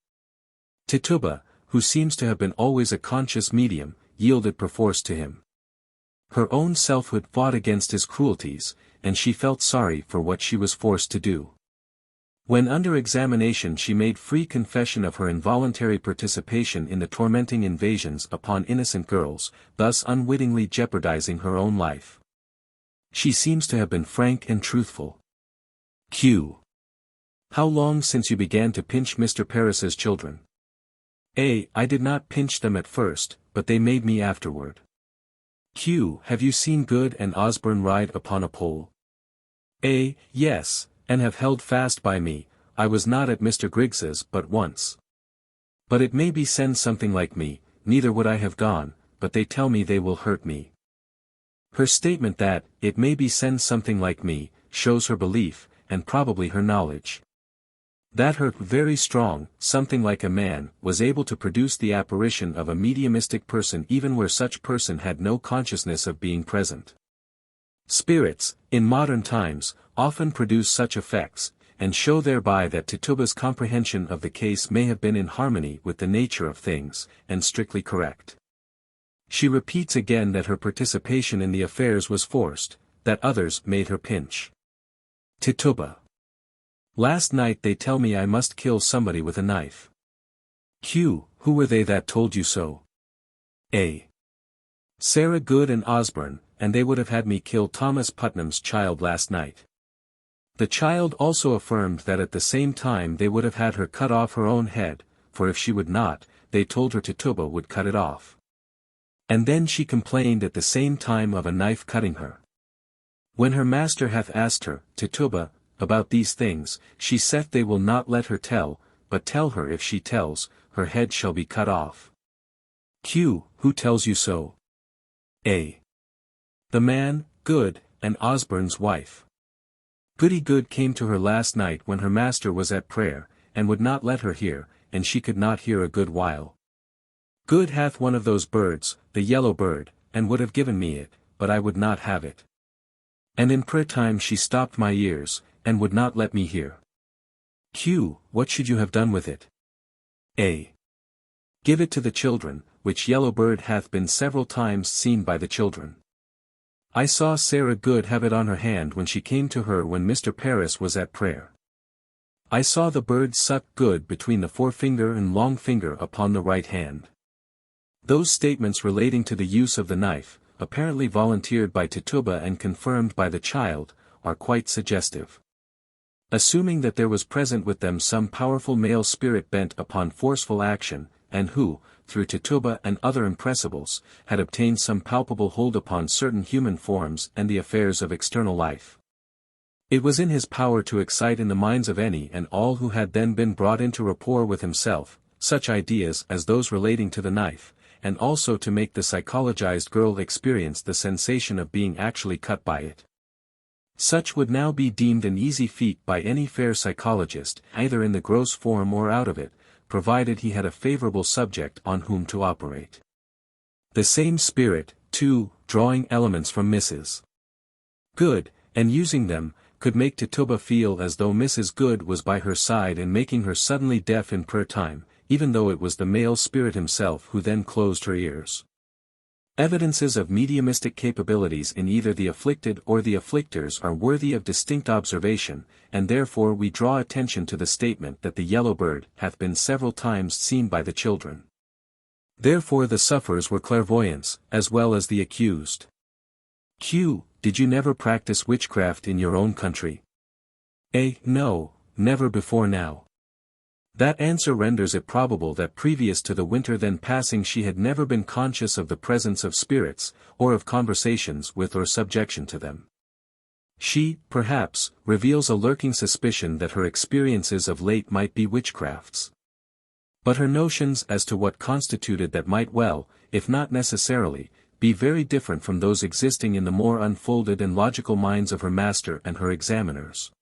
Speaker 1: Tituba, who seems to have been always a conscious medium, yielded perforce to him. Her own selfhood fought against his cruelties, and she felt sorry for what she was forced to do. When under examination she made free confession of her involuntary participation in the tormenting invasions upon innocent girls, thus unwittingly jeopardizing her own life. She seems to have been frank and truthful. Q. How long since you began to pinch Mr. Parris's children? A. I did not pinch them at first, but they made me afterward. Q. Have you seen Good and Osburn ride upon a pole? A. Yes, and have held fast by me. I was not at Mr. Griggs's but once. But it may be send something like me, neither would I have gone, but they tell me they will hurt me. Her statement that, it may be send something like me, shows her belief, and probably her knowledge. That her very strong, something like a man, was able to produce the apparition of a mediumistic person even where such person had no consciousness of being present. Spirits, in modern times, often produce such effects, and show thereby that Tituba's comprehension of the case may have been in harmony with the nature of things, and strictly correct. She repeats again that her participation in the affairs was forced, that others made her pinch. Tituba. Last night they tell me I must kill somebody with a knife. Q. Who were they that told you so? A. Sarah Good and Osburn, and they would have had me kill Thomas Putnam's child last night. The child also affirmed that at the same time they would have had her cut off her own head, for if she would not, they told her Tituba would cut it off. And then she complained at the same time of a knife cutting her. When her master hath asked her, Tituba, about these things, she saith they will not let her tell, but tell her if she tells, her head shall be cut off. Q. Who tells you so? A. The man, Good, and Osburn's wife. Goody Good came to her last night when her master was at prayer, and would not let her hear, and she could not hear a good while. Good hath one of those birds, the yellow bird, and would have given me it, but I would not have it. And in prayer time she stopped my ears, and would not let me hear. Q. What should you have done with it? A. Give it to the children, which yellow bird hath been several times seen by the children. I saw Sarah Good have it on her hand when she came to her when Mr. Parris was at prayer. I saw the bird suck Good between the forefinger and long finger upon the right hand. Those statements relating to the use of the knife, apparently volunteered by Tituba and confirmed by the child, are quite suggestive. Assuming that there was present with them some powerful male spirit bent upon forceful action, and who, through Tituba and other impressibles, had obtained some palpable hold upon certain human forms and the affairs of external life. It was in his power to excite in the minds of any and all who had then been brought into rapport with himself, such ideas as those relating to the knife, and also to make the psychologized girl experience the sensation of being actually cut by it. Such would now be deemed an easy feat by any fair psychologist, either in the gross form or out of it, provided he had a favorable subject on whom to operate. The same spirit, too, drawing elements from Mrs. Good, and using them, could make Tituba feel as though Mrs. Good was by her side and making her suddenly deaf in prayer time, even though it was the male spirit himself who then closed her ears. Evidences of mediumistic capabilities in either the afflicted or the afflictors are worthy of distinct observation, and therefore we draw attention to the statement that the yellow bird hath been several times seen by the children. Therefore the sufferers were clairvoyants, as well as the accused. Q. Did you never practice witchcraft in your own country? A. No, never before now. That answer renders it probable that previous to the winter then passing she had never been conscious of the presence of spirits, or of conversations with or subjection to them. She, perhaps, reveals a lurking suspicion that her experiences of late might be witchcrafts. But her notions as to what constituted that might well, if not necessarily, be very different from those existing in the more unfolded and logical minds of her master and her examiners,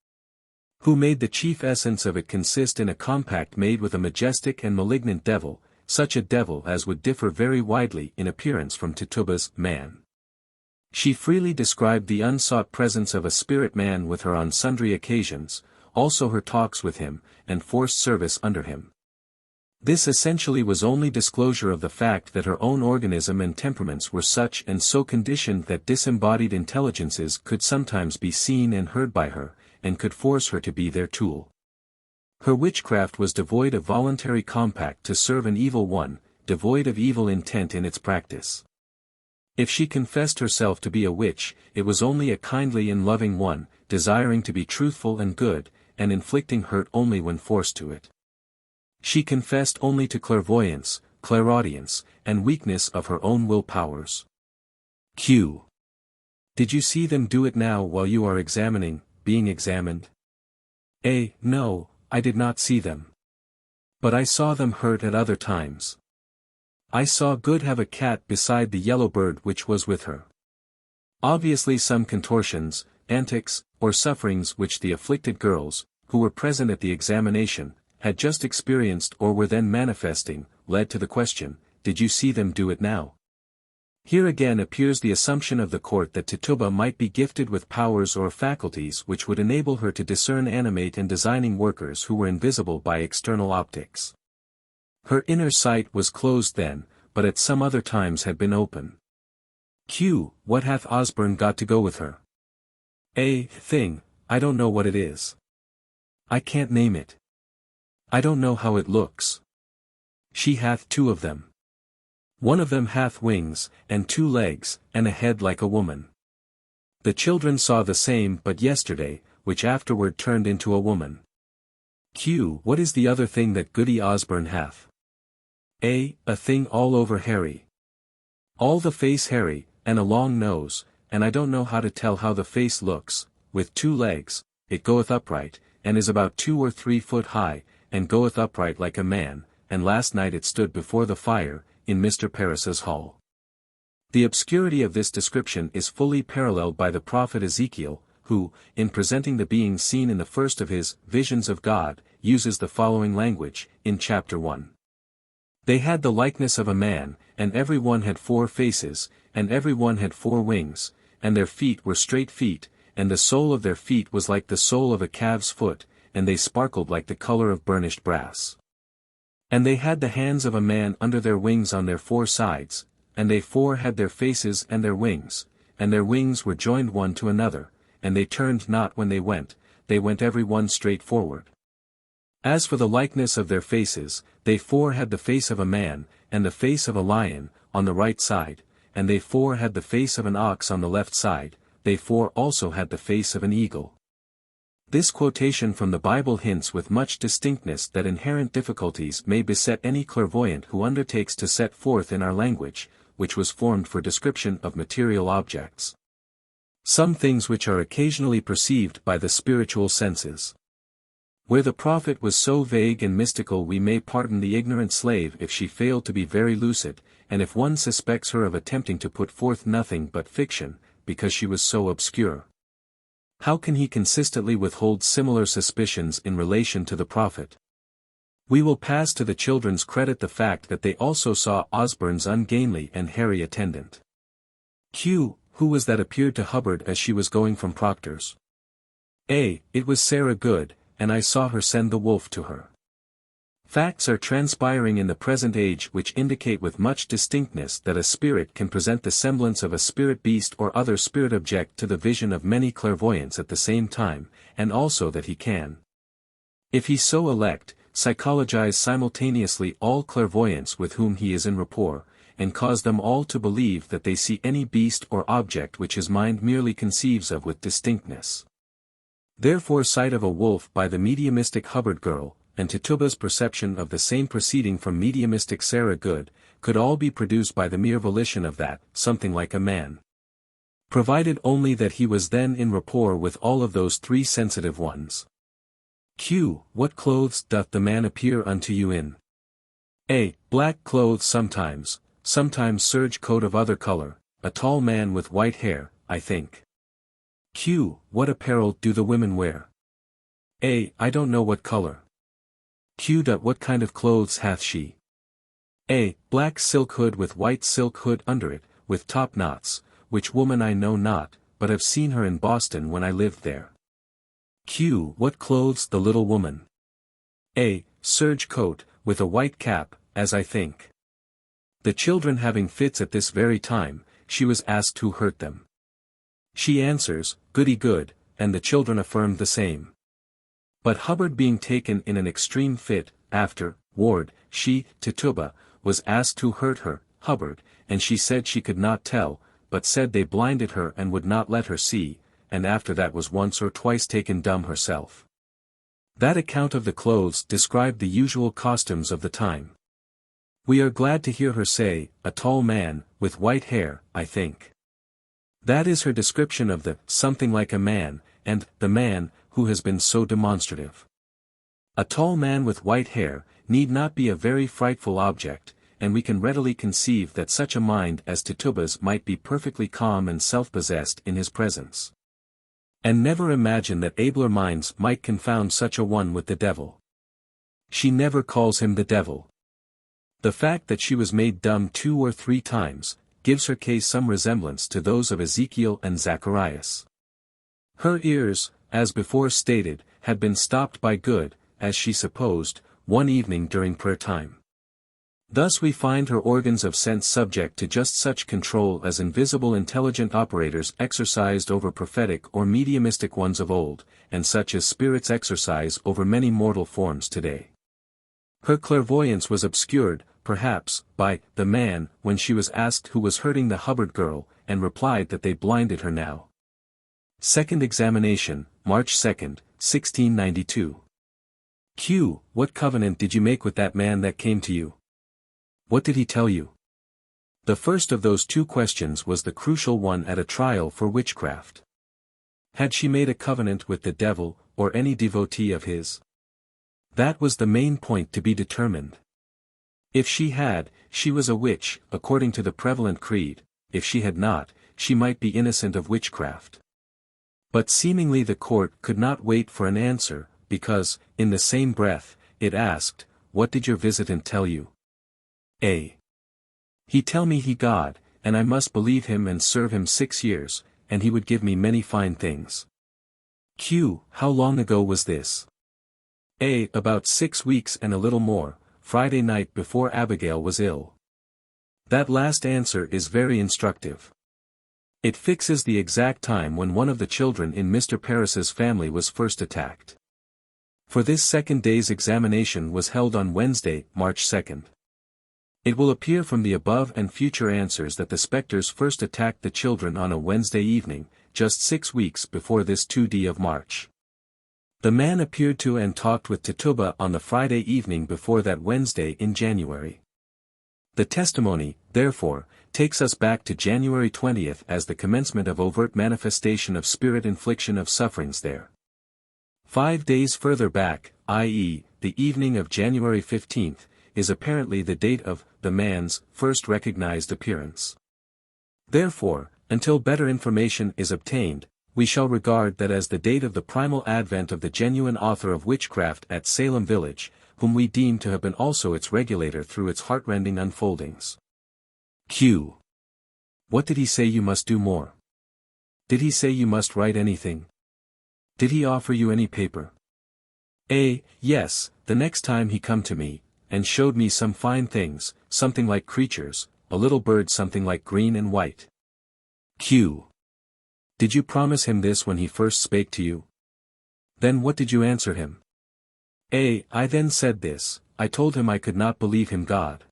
Speaker 1: who made the chief essence of it consist in a compact made with a majestic and malignant devil, such a devil as would differ very widely in appearance from Tituba's man. She freely described the unsought presence of a spirit man with her on sundry occasions, also her talks with him, and forced service under him. This essentially was only disclosure of the fact that her own organism and temperaments were such and so conditioned that disembodied intelligences could sometimes be seen and heard by her, and could force her to be their tool. Her witchcraft was devoid of voluntary compact to serve an evil one, devoid of evil intent in its practice. If she confessed herself to be a witch, it was only a kindly and loving one, desiring to be truthful and good, and inflicting hurt only when forced to it. She confessed only to clairvoyance, clairaudience, and weakness of her own will powers. Q. Did you see them do it now while you are being examined? A. No, I did not see them. But I saw them hurt at other times. I saw Good have a cat beside the yellow bird which was with her. Obviously some contortions, antics, or sufferings which the afflicted girls, who were present at the examination, had just experienced or were then manifesting, led to the question, did you see them do it now? Here again appears the assumption of the court that Tituba might be gifted with powers or faculties which would enable her to discern animate and designing workers who were invisible by external optics. Her inner sight was closed then, but at some other times had been open. Q. What hath Osburn got to go with her? A. Thing, I don't know what it is. I can't name it. I don't know how it looks. She hath two of them. One of them hath wings, and 2 legs, and a head like a woman. The children saw the same but yesterday, which afterward turned into a woman. Q. What is the other thing that Goody Osburn hath? A. A thing all over hairy. All the face hairy, and a long nose, and I don't know how to tell how the face looks, with 2 legs, it goeth upright, and is about 2 or 3 foot high, and goeth upright like a man, and last night it stood before the fire, in Mr. Parris's hall. The obscurity of this description is fully paralleled by the prophet Ezekiel, who, in presenting the beings seen in the first of his visions of God, uses the following language, in chapter 1. They had the likeness of a man, and every one had 4 faces, and every one had 4 wings, and their feet were straight feet, and the sole of their feet was like the sole of a calf's foot, and they sparkled like the color of burnished brass. And they had the hands of a man under their wings on their 4 sides, and they 4 had their faces and their wings were joined one to another, and they turned not when they went every one straight forward. As for the likeness of their faces, they 4 had the face of a man, and the face of a lion, on the right side, and they 4 had the face of an ox on the left side, they 4 also had the face of an eagle. This quotation from the Bible hints with much distinctness that inherent difficulties may beset any clairvoyant who undertakes to set forth in our language, which was formed for description of material objects, some things which are occasionally perceived by the spiritual senses. Where the prophet was so vague and mystical, we may pardon the ignorant slave if she failed to be very lucid, and if one suspects her of attempting to put forth nothing but fiction, because she was so obscure. How can he consistently withhold similar suspicions in relation to the prophet? We will pass to the children's credit the fact that they also saw Osburn's ungainly and hairy attendant. Q. Who was that appeared to Hubbard as she was going from Proctor's? A. It was Sarah Good, and I saw her send the wolf to her. Facts are transpiring in the present age which indicate with much distinctness that a spirit can present the semblance of a spirit beast or other spirit object to the vision of many clairvoyants at the same time, and also that he can, if he so elect, psychologize simultaneously all clairvoyants with whom he is in rapport, and cause them all to believe that they see any beast or object which his mind merely conceives of with distinctness. Therefore sight of a wolf by the mediumistic Hubbard girl, and Tituba's perception of the same proceeding from mediumistic Sarah Good, could all be produced by the mere volition of that, something like a man. Provided only that he was then in rapport with all of those three sensitive ones. Q. What clothes doth the man appear unto you in? A. Black clothes sometimes serge coat of other color, a tall man with white hair, I think. Q. What apparel do the women wear? A. I don't know what color. Q. What kind of clothes hath she? A. Black silk hood with white silk hood under it, with top knots, which woman I know not, but have seen her in Boston when I lived there. Q. What clothes the little woman? A. Serge coat, with a white cap, as I think. The children having fits at this very time, she was asked who hurt them. She answers, Goody Good, and the children affirmed the same. But Hubbard being taken in an extreme fit, afterward, she, Tituba, was asked who hurt her, Hubbard, and she said she could not tell, but said they blinded her and would not let her see, and after that was once or twice taken dumb herself. That account of the clothes described the usual costumes of the time. We are glad to hear her say, a tall man, with white hair, I think. That is her description of the something like a man, and the man, who has been so demonstrative. A tall man with white hair, need not be a very frightful object, and we can readily conceive that such a mind as Tituba's might be perfectly calm and self-possessed in his presence. And never imagine that abler minds might confound such a one with the devil. She never calls him the devil. The fact that she was made dumb 2 or 3 times, gives her case some resemblance to those of Ezekiel and Zacharias. Her ears, as before stated, had been stopped by Good, as she supposed, one evening during prayer time. Thus we find her organs of sense subject to just such control as invisible intelligent operators exercised over prophetic or mediumistic ones of old, and such as spirits exercise over many mortal forms today. Her clairvoyance was obscured, perhaps, by the man, when she was asked who was hurting the Hubbard girl, and replied that they blinded her now. Second examination, March 2, 1692. Q. What covenant did you make with that man that came to you? What did he tell you? The first of those 2 questions was the crucial one at a trial for witchcraft. Had she made a covenant with the devil, or any devotee of his? That was the main point to be determined. If she had, she was a witch, according to the prevalent creed; if she had not, she might be innocent of witchcraft. But seemingly the court could not wait for an answer, because, in the same breath, it asked, What did your visitant tell you? A. He tell me he God, and I must believe him and serve him 6 years, and he would give me many fine things. Q. How long ago was this? A. About 6 weeks and a little more, Friday night before Abigail was ill. That last answer is very instructive. It fixes the exact time when one of the children in Mr. Parris's family was first attacked. For this second day's examination was held on Wednesday, March 2. It will appear from the above and future answers that the spectres first attacked the children on a Wednesday evening, just 6 weeks before this 2d of March. The man appeared to and talked with Tituba on the Friday evening before that Wednesday in January. The testimony, therefore, takes us back to January 20 as the commencement of overt manifestation of spirit infliction of sufferings there. 5 days further back, i.e., the evening of January 15, is apparently the date of the man's first recognized appearance. Therefore, until better information is obtained, we shall regard that as the date of the primal advent of the genuine author of witchcraft at Salem village, whom we deem to have been also its regulator through its heartrending unfoldings. Q. What did he say you must do more? Did he say you must write anything? Did he offer you any paper? A. Yes, the next time he come to me, and showed me some fine things, something like creatures, a little bird something like green and white. Q. Did you promise him this when he first spake to you? Then what did you answer him? A. I then said this, I told him I could not believe him God.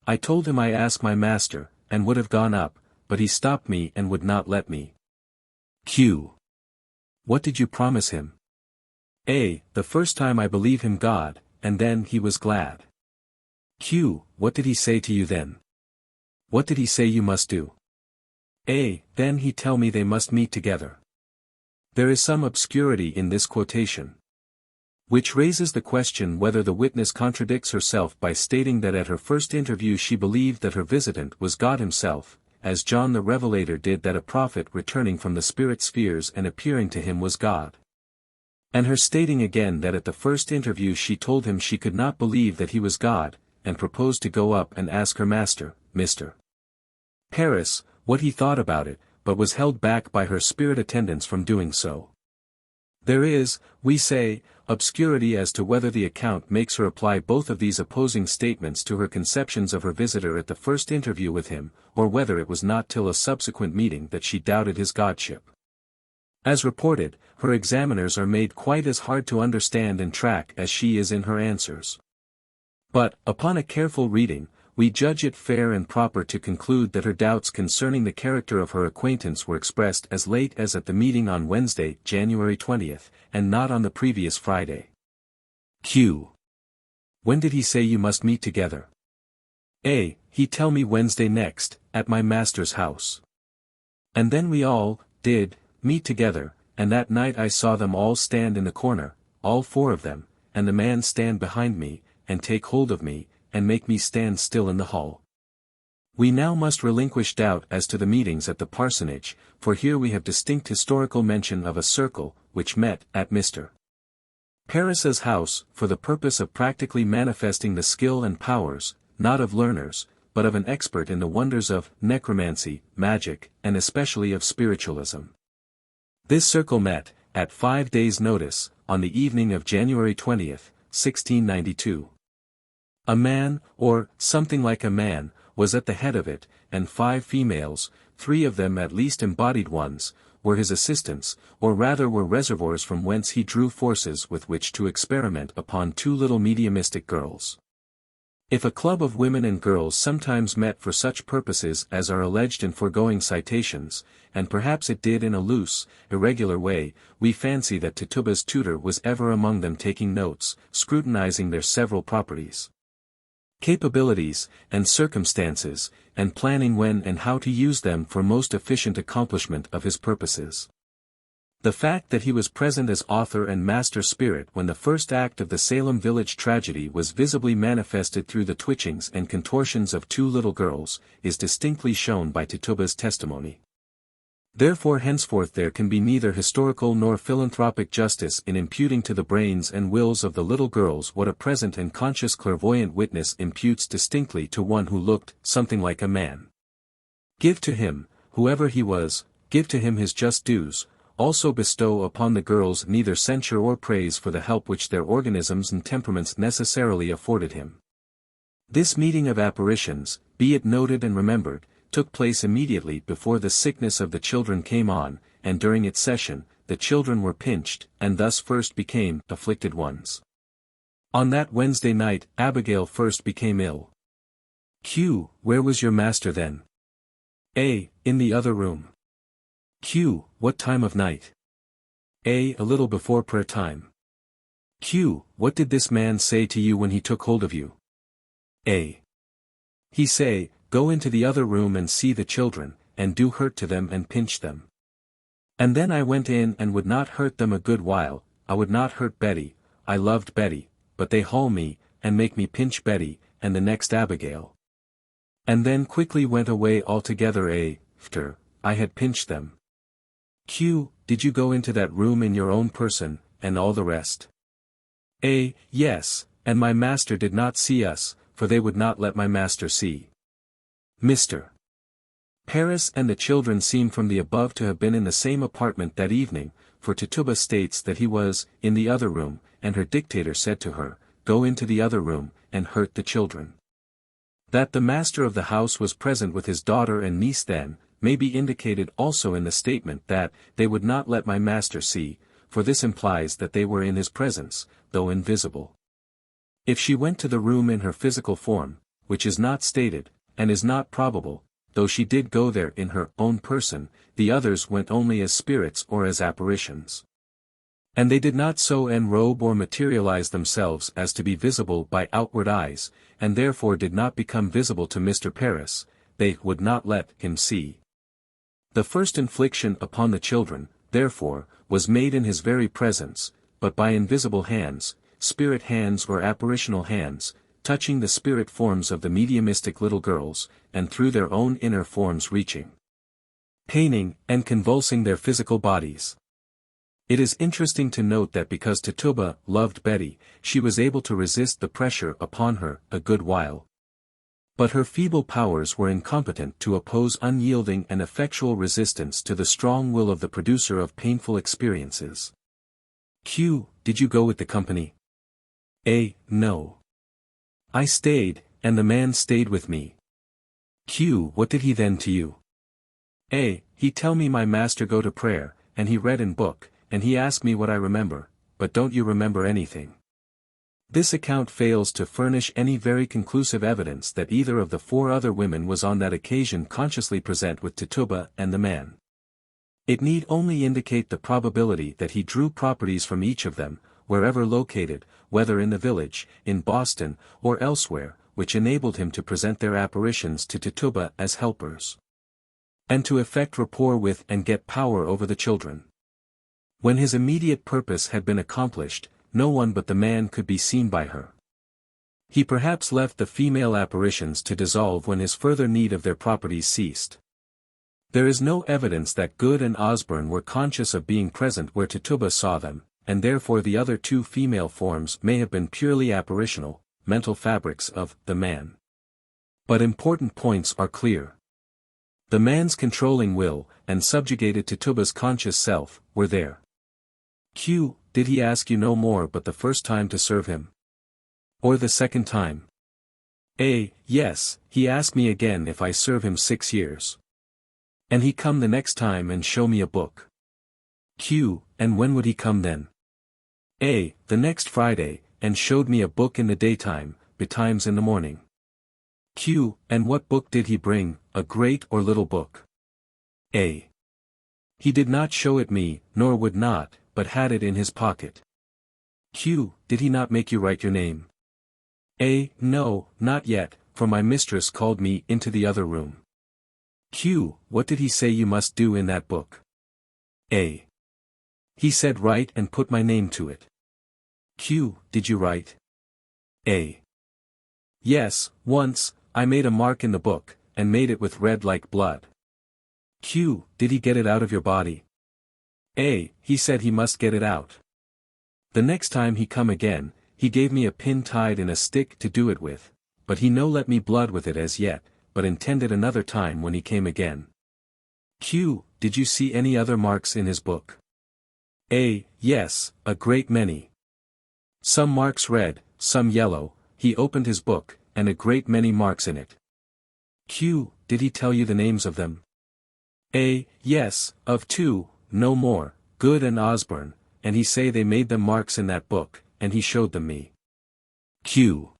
Speaker 1: I told him I asked my master, and would have gone up, but he stopped me and would not let me. Q. What did you promise him? A. The first time I believe him God, and then he was glad. Q. What did he say to you then? What did he say you must do? A. Then he tell me they must meet together. There is some obscurity in this quotation, which raises the question whether the witness contradicts herself by stating that at her first interview she believed that her visitant was God himself, as John the Revelator did that a prophet returning from the spirit spheres and appearing to him was God. And her stating again that at the first interview she told him she could not believe that he was God, and proposed to go up and ask her master, Mr. Paris, what he thought about it, but was held back by her spirit attendants from doing so. There is, we say, obscurity as to whether the account makes her apply both of these opposing statements to her conceptions of her visitor at the first interview with him, or whether it was not till a subsequent meeting that she doubted his godship. As reported, her examiners are made quite as hard to understand and track as she is in her answers. But, upon a careful reading, we judge it fair and proper to conclude that her doubts concerning the character of her acquaintance were expressed as late as at the meeting on Wednesday, January 20th, and not on the previous Friday. Q. When did he say you must meet together? A. He tell me Wednesday next, at my master's house. And then we all did meet together, and that night I saw them all stand in the corner, all four of them, and the man stand behind me, and take hold of me, and make me stand still in the hall. We now must relinquish doubt as to the meetings at the parsonage, for here we have distinct historical mention of a circle, which met at Mr. Paris's house, for the purpose of practically manifesting the skill and powers, not of learners, but of an expert in the wonders of necromancy, magic, and especially of spiritualism. This circle met, at 5 days' notice, on the evening of January 20th, 1692. A man, or something like a man, was at the head of it, and 5 females, 3 of them at least embodied ones, were his assistants, or rather were reservoirs from whence he drew forces with which to experiment upon 2 little mediumistic girls. If a club of women and girls sometimes met for such purposes as are alleged in foregoing citations, and perhaps it did in a loose, irregular way, we fancy that Tituba's tutor was ever among them taking notes, scrutinizing their several properties, capabilities, and circumstances, and planning when and how to use them for most efficient accomplishment of his purposes. The fact that he was present as author and master spirit when the first act of the Salem village tragedy was visibly manifested through the twitchings and contortions of 2 little girls, is distinctly shown by Tituba's testimony. Therefore henceforth there can be neither historical nor philanthropic justice in imputing to the brains and wills of the little girls what a present and conscious clairvoyant witness imputes distinctly to one who looked something like a man. Give to him, whoever he was, give to him his just dues. Also bestow upon the girls neither censure or praise for the help which their organisms and temperaments necessarily afforded him. This meeting of apparitions, be it noted and remembered, took place immediately before the sickness of the children came on, and during its session, the children were pinched, and thus first became afflicted ones. On that Wednesday night Abigail first became ill. Q. Where was your master then? A. In the other room. Q. What time of night? A. A little before prayer time. Q. What did this man say to you when he took hold of you? A. He say, go into the other room and see the children, and do hurt to them and pinch them. And then I went in and would not hurt them a good while, I would not hurt Betty, I loved Betty, but they haul me, and make me pinch Betty, and the next Abigail. And then quickly went away altogether after I had pinched them. Q. Did you go into that room in your own person, and all the rest? A. Yes, and my master did not see us, for they would not let my master see. Mr. Paris and the children seem from the above to have been in the same apartment that evening, for Tituba states that he was in the other room, and her dictator said to her, "Go into the other room, and hurt the children." That the master of the house was present with his daughter and niece then, may be indicated also in the statement that, "They would not let my master see," for this implies that they were in his presence, though invisible. If she went to the room in her physical form, which is not stated, and is not probable, though she did go there in her own person, the others went only as spirits or as apparitions. And they did not so enrobe or materialize themselves as to be visible by outward eyes, and therefore did not become visible to Mr. Paris, they would not let him see. The first infliction upon the children, therefore, was made in his very presence, but by invisible hands, spirit hands or apparitional hands, touching the spirit forms of the mediumistic little girls, and through their own inner forms reaching, paining, and convulsing their physical bodies. It is interesting to note that because Tituba loved Betty, she was able to resist the pressure upon her a good while. But her feeble powers were incompetent to oppose unyielding and effectual resistance to the strong will of the producer of painful experiences. Q. Did you go with the company? A. No. I stayed, and the man stayed with me. Q. What did he then to you? A. He tell me my master go to prayer, and he read in book, and he asked me what I remember, but don't you remember anything? This account fails to furnish any very conclusive evidence that either of the four other women was on that occasion consciously present with Tituba and the man. It need only indicate the probability that he drew properties from each of them, wherever located, whether in the village, in Boston, or elsewhere, which enabled him to present their apparitions to Tituba as helpers, and to effect rapport with and get power over the children. When his immediate purpose had been accomplished, no one but the man could be seen by her. He perhaps left the female apparitions to dissolve when his further need of their properties ceased. There is no evidence that Good and Osburn were conscious of being present where Tituba saw them, and therefore the other two female forms may have been purely apparitional, mental fabrics of the man. But important points are clear. The man's controlling will, and subjugated Tituba's conscious self, were there. Q. Did he ask you no more but the first time to serve him? Or the second time? A. Yes, he asked me again if I serve him 6 years. And he come the next time and show me a book. Q. And when would he come then? A. The next Friday, and showed me a book in the daytime, betimes in the morning. Q. And what book did he bring, a great or little book? A. He did not show it me, nor would not, but had it in his pocket. Q. Did he not make you write your name? A. No, not yet, for my mistress called me into the other room. Q. What did he say you must do in that book? A. He said write and put my name to it. Q. Did you write? A. Yes, once, I made a mark in the book, and made it with red like blood. Q. Did he get it out of your body? A. He said he must get it out. The next time he come again, he gave me a pin tied in a stick to do it with, but he no let me blood with it as yet, but intended another time when he came again. Q. Did you see any other marks in his book? A. Yes, a great many. Some marks red, some yellow. He opened his book, and a great many marks in it. Q. Did he tell you the names of them? A. Yes, of 2, no more, Good and Osburn, and he say they made them marks in that book, and he showed them me. Q.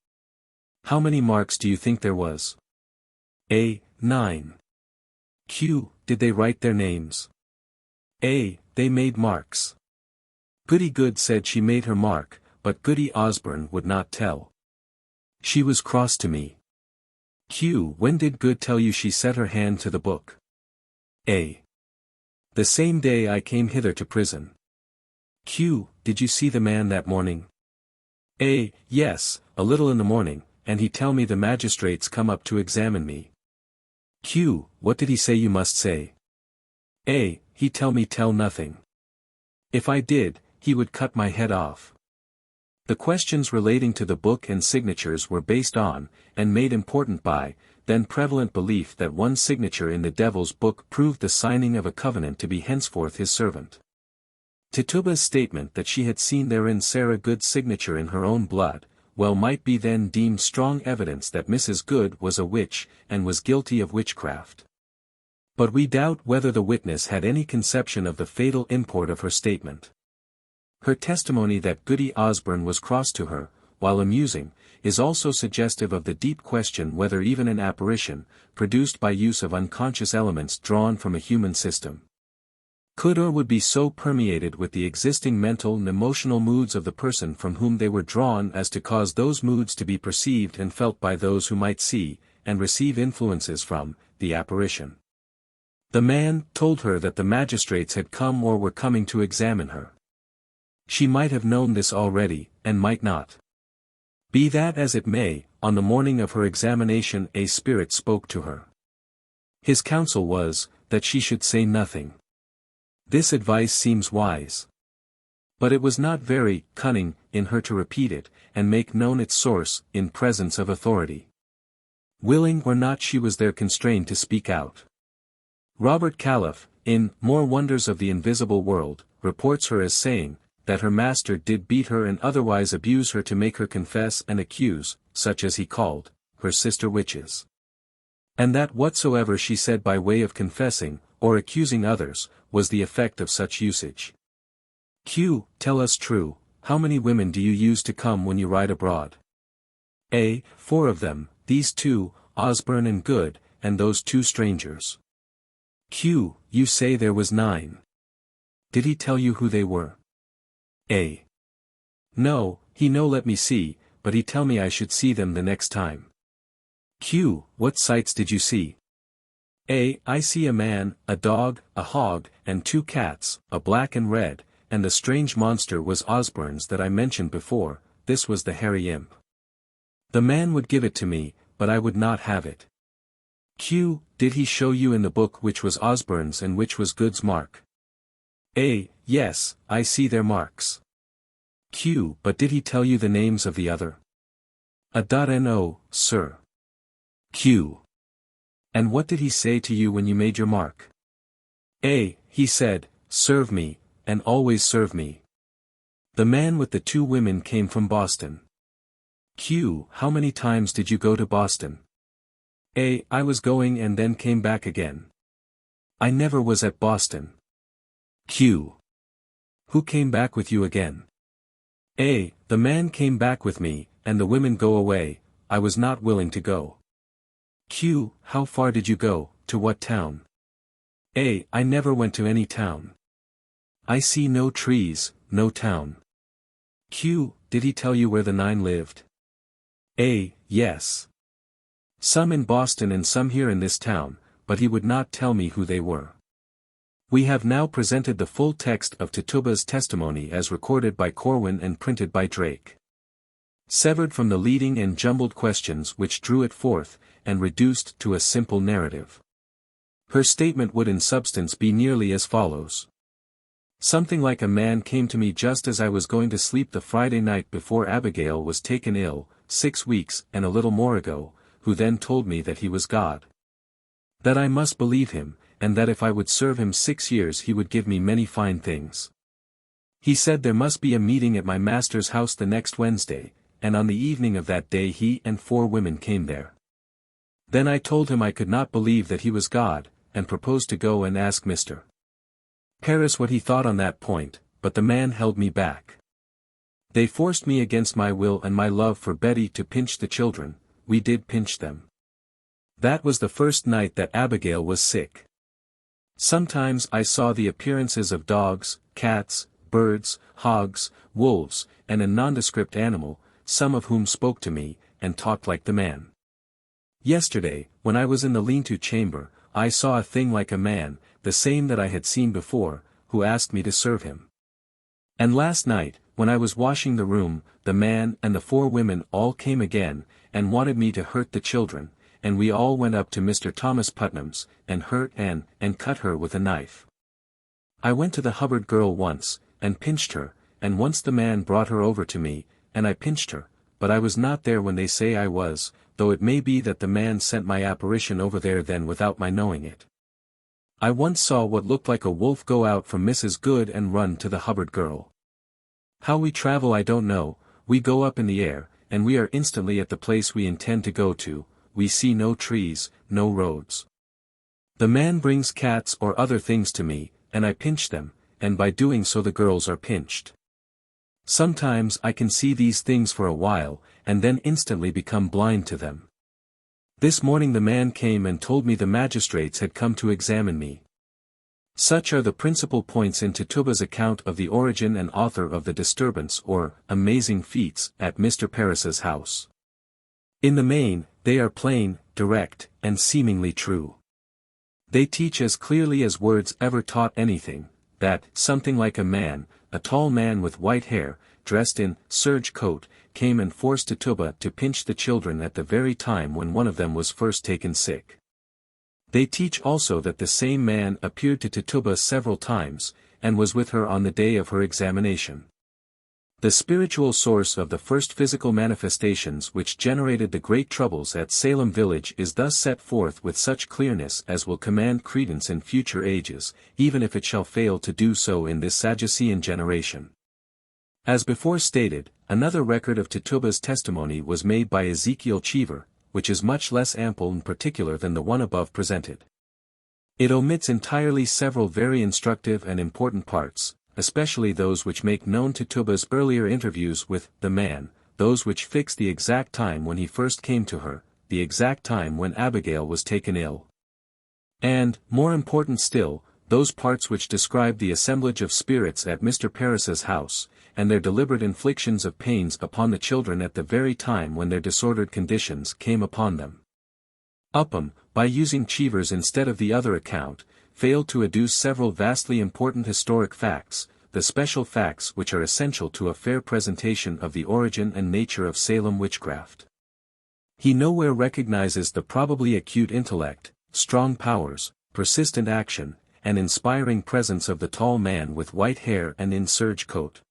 Speaker 1: How many marks do you think there was? A. 9. Q. Did they write their names? A. They made marks. Goody Good said she made her mark, but Goody Osburn would not tell. She was cross to me. Q. When did Good tell you she set her hand to the book? A. The same day I came hither to prison. Q. Did you see the man that morning? A. Yes, a little in the morning, and he tell me the magistrates come up to examine me. Q. What did he say you must say? A. He tell me tell nothing. If I did, he would cut my head off. The questions relating to the book and signatures were based on, and made important by, then prevalent belief that one signature in the devil's book proved the signing of a covenant to be henceforth his servant. Tituba's statement that she had seen therein Sarah Good's signature in her own blood, well might be then deemed strong evidence that Mrs. Good was a witch, and was guilty of witchcraft. But we doubt whether the witness had any conception of the fatal import of her statement. Her testimony that Goody Osburn was cross to her, while amusing, is also suggestive of the deep question whether even an apparition, produced by use of unconscious elements drawn from a human system, could or would be so permeated with the existing mental and emotional moods of the person from whom they were drawn as to cause those moods to be perceived and felt by those who might see, and receive influences from, the apparition. The man told her that the magistrates had come or were coming to examine her. She might have known this already, and might not. Be that as it may, on the morning of her examination a spirit spoke to her. His counsel was, that she should say nothing. This advice seems wise. But it was not very cunning in her to repeat it, and make known its source, in presence of authority. Willing or not, she was there constrained to speak out. Robert Calef, in More Wonders of the Invisible World, reports her as saying, that her master did beat her and otherwise abuse her to make her confess and accuse, such as he called, her sister witches. And that whatsoever she said by way of confessing, or accusing others, was the effect of such usage. Q. Tell us true, how many women do you use to come when you ride abroad? A. 4 of them, these 2, Osburn and Good, and those 2 strangers. Q. You say there was 9. Did he tell you who they were? A. No, he no let me see, but he tell me I should see them the next time. Q. What sights did you see? A. I see a man, a dog, a hog, and 2 cats, a black and red, and the strange monster was Osburn's that I mentioned before. This was the hairy imp. The man would give it to me, but I would not have it. Q. Did he show you in the book which was Osburn's and which was Good's mark? A. Yes, I see their marks. Q. But did he tell you the names of the other? A.No, sir. Q. And what did he say to you when you made your mark? A. He said, serve me, and always serve me. The man with the 2 women came from Boston. Q. How many times did you go to Boston? A. I was going and then came back again. I never was at Boston. Q. Who came back with you again? A. The man came back with me, and the women go away. I was not willing to go. Q. How far did you go, to what town? A. I never went to any town. I see no trees, no town. Q. Did he tell you where the 9 lived? A. Yes. Some in Boston and some here in this town, but he would not tell me who they were. We have now presented the full text of Tituba's testimony as recorded by Corwin and printed by Drake. Severed from the leading and jumbled questions which drew it forth, and reduced to a simple narrative. Her statement would in substance be nearly as follows. Something like a man came to me just as I was going to sleep the Friday night before Abigail was taken ill, 6 weeks and a little more ago, who then told me that he was God. That I must believe him, and that if I would serve him 6 years he would give me many fine things. He said there must be a meeting at my master's house the next Wednesday, and on the evening of that day he and 4 women came there. Then I told him I could not believe that he was God, and proposed to go and ask Mr. Paris what he thought on that point, but the man held me back. They forced me against my will and my love for Betty to pinch the children. We did pinch them. That was the first night that Abigail was sick. Sometimes I saw the appearances of dogs, cats, birds, hogs, wolves, and a nondescript animal, some of whom spoke to me, and talked like the man. Yesterday, when I was in the lean-to chamber, I saw a thing like a man, the same that I had seen before, who asked me to serve him. And last night, when I was washing the room, the man and the 4 women all came again, and wanted me to hurt the children, and we all went up to Mr. Thomas Putnam's, and hurt and cut her with a knife. I went to the Hubbard girl once, and pinched her, and once the man brought her over to me, and I pinched her, but I was not there when they say I was, though it may be that the man sent my apparition over there then without my knowing it. I once saw what looked like a wolf go out from Mrs. Good and run to the Hubbard girl. How we travel I don't know, we go up in the air, and we are instantly at the place we intend to go to, we see no trees, no roads. The man brings cats or other things to me, and I pinch them, and by doing so the girls are pinched. Sometimes I can see these things for a while, and then instantly become blind to them. This morning the man came and told me the magistrates had come to examine me. Such are the principal points in Tituba's account of the origin and author of the disturbance or amazing feats at Mr. Parris's house. In the main, they are plain, direct, and seemingly true. They teach as clearly as words ever taught anything, that something like a man, a tall man with white hair, dressed in serge coat, came and forced Tituba to pinch the children at the very time when one of them was first taken sick. They teach also that the same man appeared to Tituba several times, and was with her on the day of her examination. The spiritual source of the first physical manifestations which generated the great troubles at Salem village is thus set forth with such clearness as will command credence in future ages, even if it shall fail to do so in this Sadducean generation. As before stated, another record of Tituba's testimony was made by Ezekiel Cheever, which is much less ample and particular than the one above presented. It omits entirely several very instructive and important parts, especially those which make known Tituba's earlier interviews with the man, those which fix the exact time when he first came to her, the exact time when Abigail was taken ill. And, more important still, those parts which describe the assemblage of spirits at Mr. Parris's house, and their deliberate inflictions of pains upon the children at the very time when their disordered conditions came upon them. Upham, by using Cheever's instead of the other account, failed to adduce several vastly important historic facts, the special facts which are essential to a fair presentation of the origin and nature of Salem witchcraft. He nowhere recognizes the probably acute intellect, strong powers, persistent action, and inspiring presence of the tall man with white hair and in serge coat.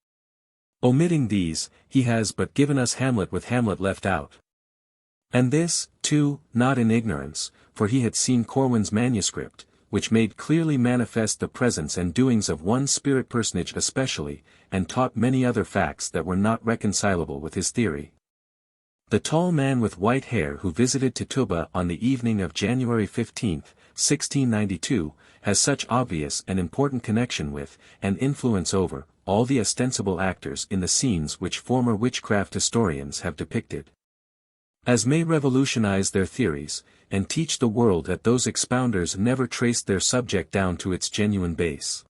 Speaker 1: Omitting these, he has but given us Hamlet with Hamlet left out. And this, too, not in ignorance, for he had seen Corwin's manuscript, which made clearly manifest the presence and doings of one spirit personage especially, and taught many other facts that were not reconcilable with his theory. The tall man with white hair who visited Tituba on the evening of January 15, 1692, has such obvious and important connection with, and influence over, all the ostensible actors in the scenes which former witchcraft historians have depicted, as may revolutionize their theories, and teach the world that those expounders never traced their subject down to its genuine base.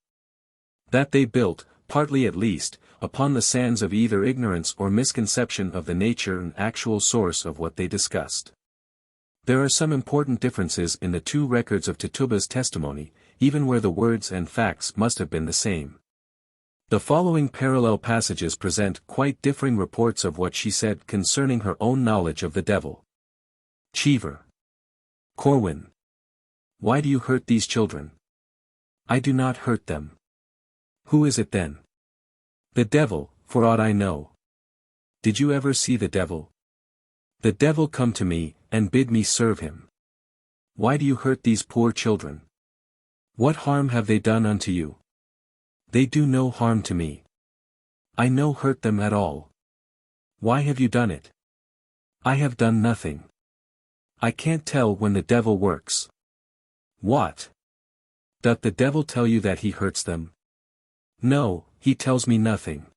Speaker 1: That they built, partly at least, upon the sands of either ignorance or misconception of the nature and actual source of what they discussed. There are some important differences in the two records of Tituba's testimony, even where the words and facts must have been the same. The following parallel passages present quite differing reports of what she said concerning her own knowledge of the devil. Cheever. Corwin. Why do you hurt these children? I do not hurt them. Who is it then? The devil, for aught I know. Did you ever see the devil? The devil come to me, and bid me serve him. Why do you hurt these poor children? What harm have they done unto you? They do no harm to me. I no hurt them at all. Why have you done it? I have done nothing. I can't tell when the devil works. What? Doth the devil tell you that he hurts them? No, he tells me nothing.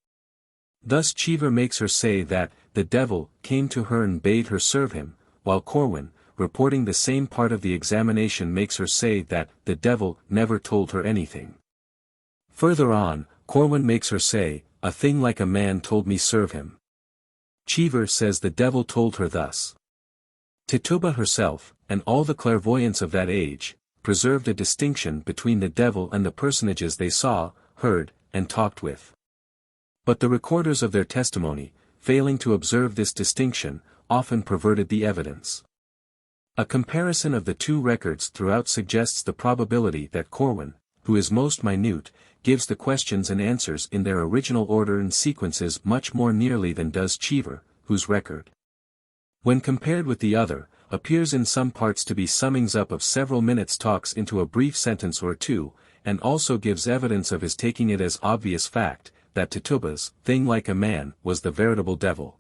Speaker 1: Thus Cheever makes her say that, the devil, came to her and bade her serve him, while Corwin, reporting the same part of the examination makes her say that, the devil, never told her anything. Further on, Corwin makes her say, a thing like a man told me serve him. Cheever says the devil told her thus. Tituba herself, and all the clairvoyants of that age, preserved a distinction between the devil and the personages they saw, heard, and talked with. But the recorders of their testimony, failing to observe this distinction, often perverted the evidence. A comparison of the two records throughout suggests the probability that Corwin, who is most minute, gives the questions and answers in their original order and sequences much more nearly than does Cheever, whose record, when compared with the other, appears in some parts to be summings up of several minutes' talks into a brief sentence or two, and also gives evidence of his taking it as obvious fact, that Tituba's thing like a man was the veritable devil.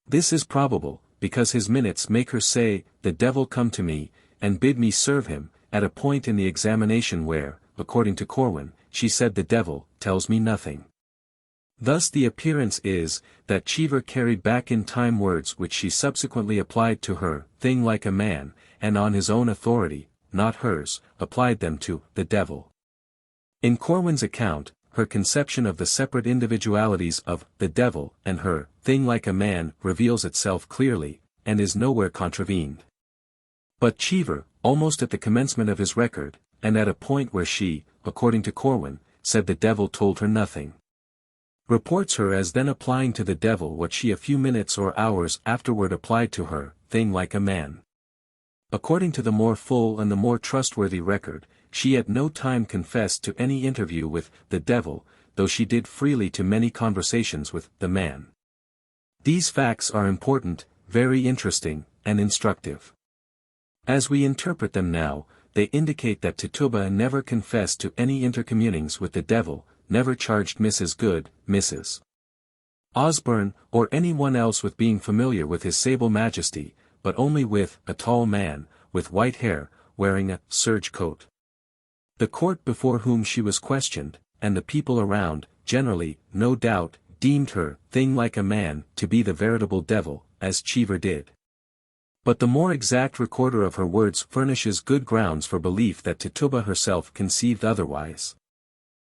Speaker 1: This is probable, because his minutes make her say, "The devil come to me, and bid me serve him," at a point in the examination where, according to Corwin, she said the devil tells me nothing. Thus the appearance is, that Cheever carried back in time words which she subsequently applied to her thing like a man, and on his own authority, not hers, applied them to the devil. In Corwin's account, her conception of the separate individualities of the devil and her thing like a man reveals itself clearly, and is nowhere contravened. But Cheever, almost at the commencement of his record, and at a point where she, according to Corwin, said the devil told her nothing, reports her as then applying to the devil what she a few minutes or hours afterward applied to her thing like a man. According to the more full and the more trustworthy record, she at no time confessed to any interview with the devil, though she did freely to many conversations with the man. These facts are important, very interesting, and instructive. As we interpret them now, they indicate that Tituba never confessed to any intercommunings with the devil, never charged Mrs. Good, Mrs. Osburn, or anyone else with being familiar with his sable majesty, but only with a tall man, with white hair, wearing a serge coat. The court before whom she was questioned, and the people around, generally, no doubt, deemed her thing like a man to be the veritable devil, as Cheever did. But the more exact recorder of her words furnishes good grounds for belief that Tituba herself conceived otherwise.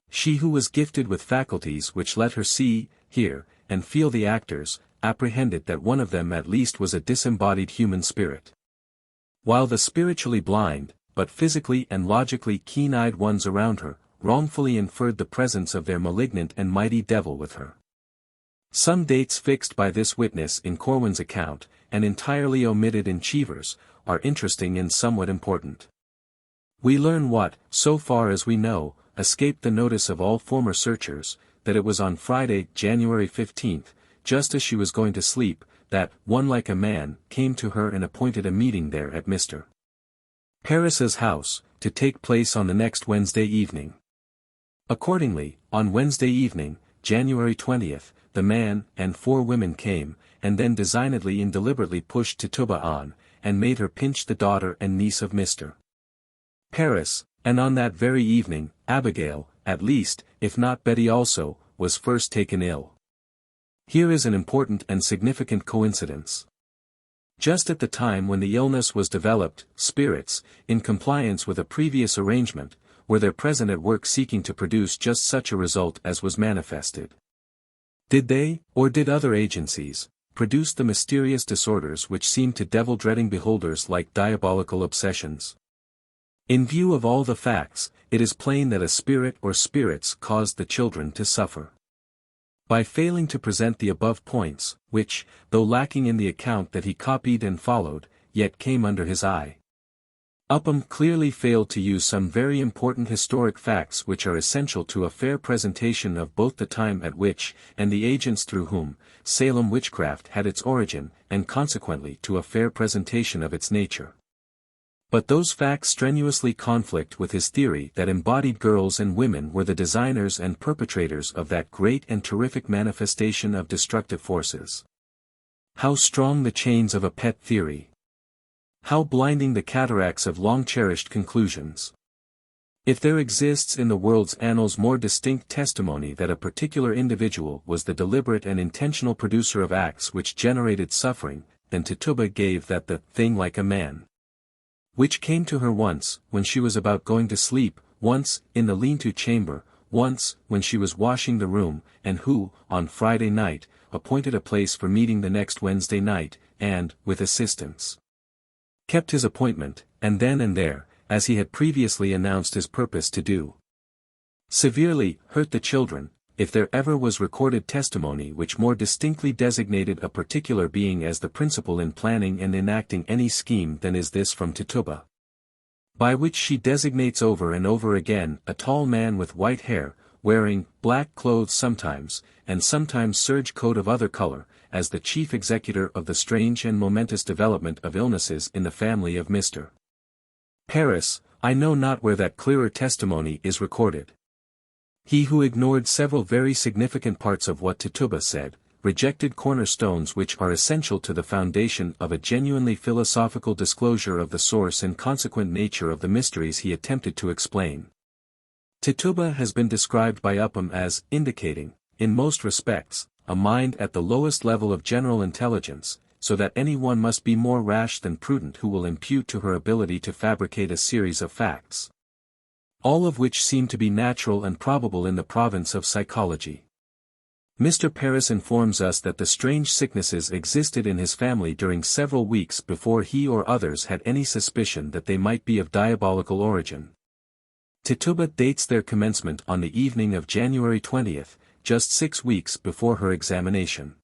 Speaker 1: She who was gifted with faculties which let her see, hear, and feel the actors, apprehended that one of them at least was a disembodied human spirit. While the spiritually blind, but physically and logically keen-eyed ones around her, wrongfully inferred the presence of their malignant and mighty devil with her. Some dates fixed by this witness in Corwin's account, and entirely omitted in Cheever's, are interesting and somewhat important. We learn what, so far as we know, escaped the notice of all former searchers, that it was on Friday, January 15th, just as she was going to sleep, that one like a man came to her and appointed a meeting there at Mr. Parris's house, to take place on the next Wednesday evening. Accordingly, on Wednesday evening, January 20th, the man and 4 women came, and then designedly and deliberately pushed Tituba on, and made her pinch the daughter and niece of Mr. Parris, and on that very evening, Abigail, at least, if not Betty also, was first taken ill. Here is an important and significant coincidence. Just at the time when the illness was developed, spirits, in compliance with a previous arrangement, were there present at work seeking to produce just such a result as was manifested. Did they, or did other agencies, produce the mysterious disorders which seemed to devil-dreading beholders like diabolical obsessions? In view of all the facts, it is plain that a spirit or spirits caused the children to suffer. By failing to present the above points, which, though lacking in the account that he copied and followed, yet came under his eye, Upham clearly failed to use some very important historic facts which are essential to a fair presentation of both the time at which, and the agents through whom, Salem witchcraft had its origin, and consequently to a fair presentation of its nature. But those facts strenuously conflict with his theory that embodied girls and women were the designers and perpetrators of that great and terrific manifestation of destructive forces. How strong the chains of a pet theory! How blinding the cataracts of long-cherished conclusions! If there exists in the world's annals more distinct testimony that a particular individual was the deliberate and intentional producer of acts which generated suffering, then Tituba gave that the thing like a man, which came to her once, when she was about going to sleep, once, in the lean-to chamber, once, when she was washing the room, and who, on Friday night, appointed a place for meeting the next Wednesday night, and, with assistance, kept his appointment, and then and there, as he had previously announced his purpose to do, severely hurt the children. If there ever was recorded testimony which more distinctly designated a particular being as the principal in planning and enacting any scheme than is this from Tituba, by which she designates over and over again a tall man with white hair, wearing black clothes sometimes, and sometimes serge coat of other color, as the chief executor of the strange and momentous development of illnesses in the family of Mr. Paris. I know not where that clearer testimony is recorded. He who ignored several very significant parts of what Tituba said, rejected cornerstones which are essential to the foundation of a genuinely philosophical disclosure of the source and consequent nature of the mysteries he attempted to explain. Tituba has been described by Upham as indicating, in most respects, a mind at the lowest level of general intelligence, so that any one must be more rash than prudent who will impute to her ability to fabricate a series of facts, all of which seem to be natural and probable in the province of psychology. Mr. Paris informs us that the strange sicknesses existed in his family during several weeks before he or others had any suspicion that they might be of diabolical origin. Tituba dates their commencement on the evening of January 20th, just 6 weeks before her examination.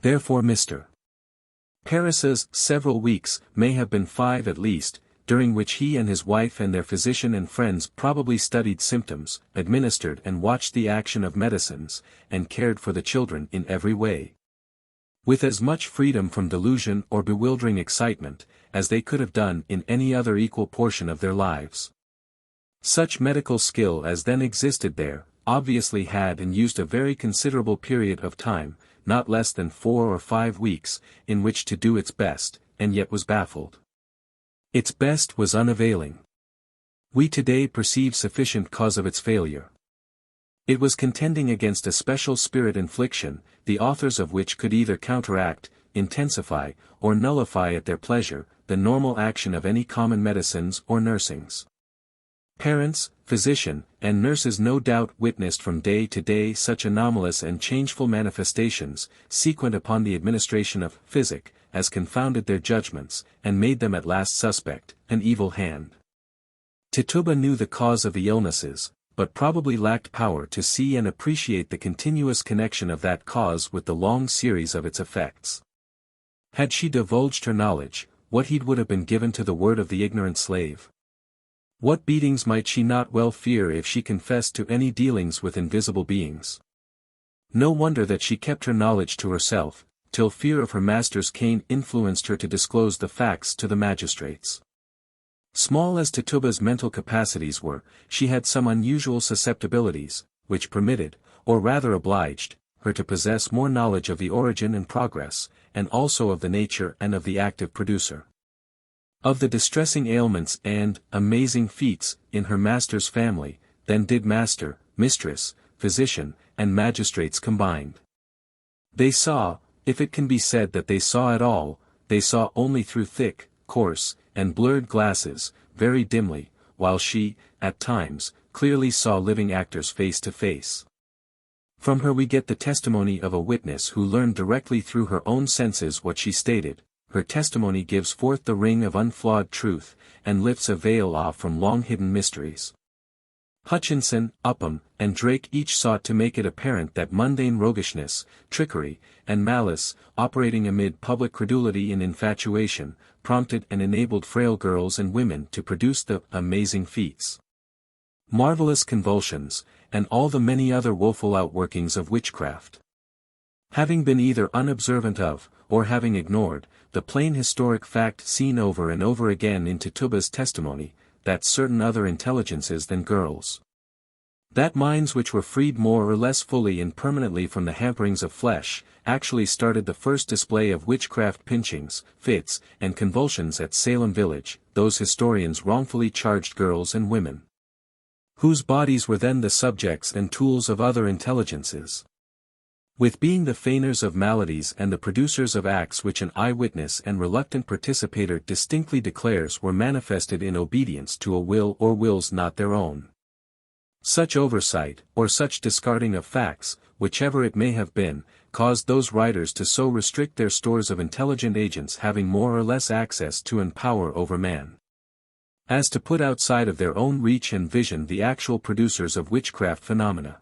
Speaker 1: Therefore Mr. Paris's several weeks may have been 5 at least, during which he and his wife and their physician and friends probably studied symptoms, administered and watched the action of medicines, and cared for the children in every way, with as much freedom from delusion or bewildering excitement, as they could have done in any other equal portion of their lives. Such medical skill as then existed there, obviously had and used a very considerable period of time, not less than 4 or 5 weeks, in which to do its best, and yet was baffled. Its best was unavailing. We today perceive sufficient cause of its failure. It was contending against a special spirit infliction, the authors of which could either counteract, intensify, or nullify at their pleasure, the normal action of any common medicines or nursings. Parents, physician, and nurses no doubt witnessed from day to day such anomalous and changeful manifestations, sequent upon the administration of physic, as confounded their judgments, and made them at last suspect an evil hand. Tituba knew the cause of the illnesses, but probably lacked power to see and appreciate the continuous connection of that cause with the long series of its effects. Had she divulged her knowledge, what heed would have been given to the word of the ignorant slave? What beatings might she not well fear if she confessed to any dealings with invisible beings? No wonder that she kept her knowledge to herself, till fear of her master's cane influenced her to disclose the facts to the magistrates. Small as Tituba's mental capacities were, she had some unusual susceptibilities, which permitted, or rather obliged, her to possess more knowledge of the origin and progress, and also of the nature and of the active producer of the distressing ailments and amazing feats in her master's family, than did master, mistress, physician, and magistrates combined. They saw, if it can be said that they saw at all, they saw only through thick, coarse, and blurred glasses, very dimly, while she, at times, clearly saw living actors face to face. From her we get the testimony of a witness who learned directly through her own senses what she stated. Her testimony gives forth the ring of unflawed truth, and lifts a veil off from long-hidden mysteries. Hutchinson, Upham, and Drake each sought to make it apparent that mundane roguishness, trickery, and malice, operating amid public credulity and infatuation, prompted and enabled frail girls and women to produce the amazing feats, marvelous convulsions, and all the many other woeful outworkings of witchcraft. Having been either unobservant of, or having ignored, the plain historic fact seen over and over again in Tituba's testimony, that certain other intelligences than girls, that minds which were freed more or less fully and permanently from the hamperings of flesh, actually started the first display of witchcraft pinchings, fits, and convulsions at Salem village, those historians wrongfully charged girls and women, whose bodies were then the subjects and tools of other intelligences, with being the feigners of maladies and the producers of acts which an eyewitness and reluctant participator distinctly declares were manifested in obedience to a will or wills not their own. Such oversight, or such discarding of facts, whichever it may have been, caused those writers to so restrict their stores of intelligent agents having more or less access to and power over man, as to put outside of their own reach and vision the actual producers of witchcraft phenomena.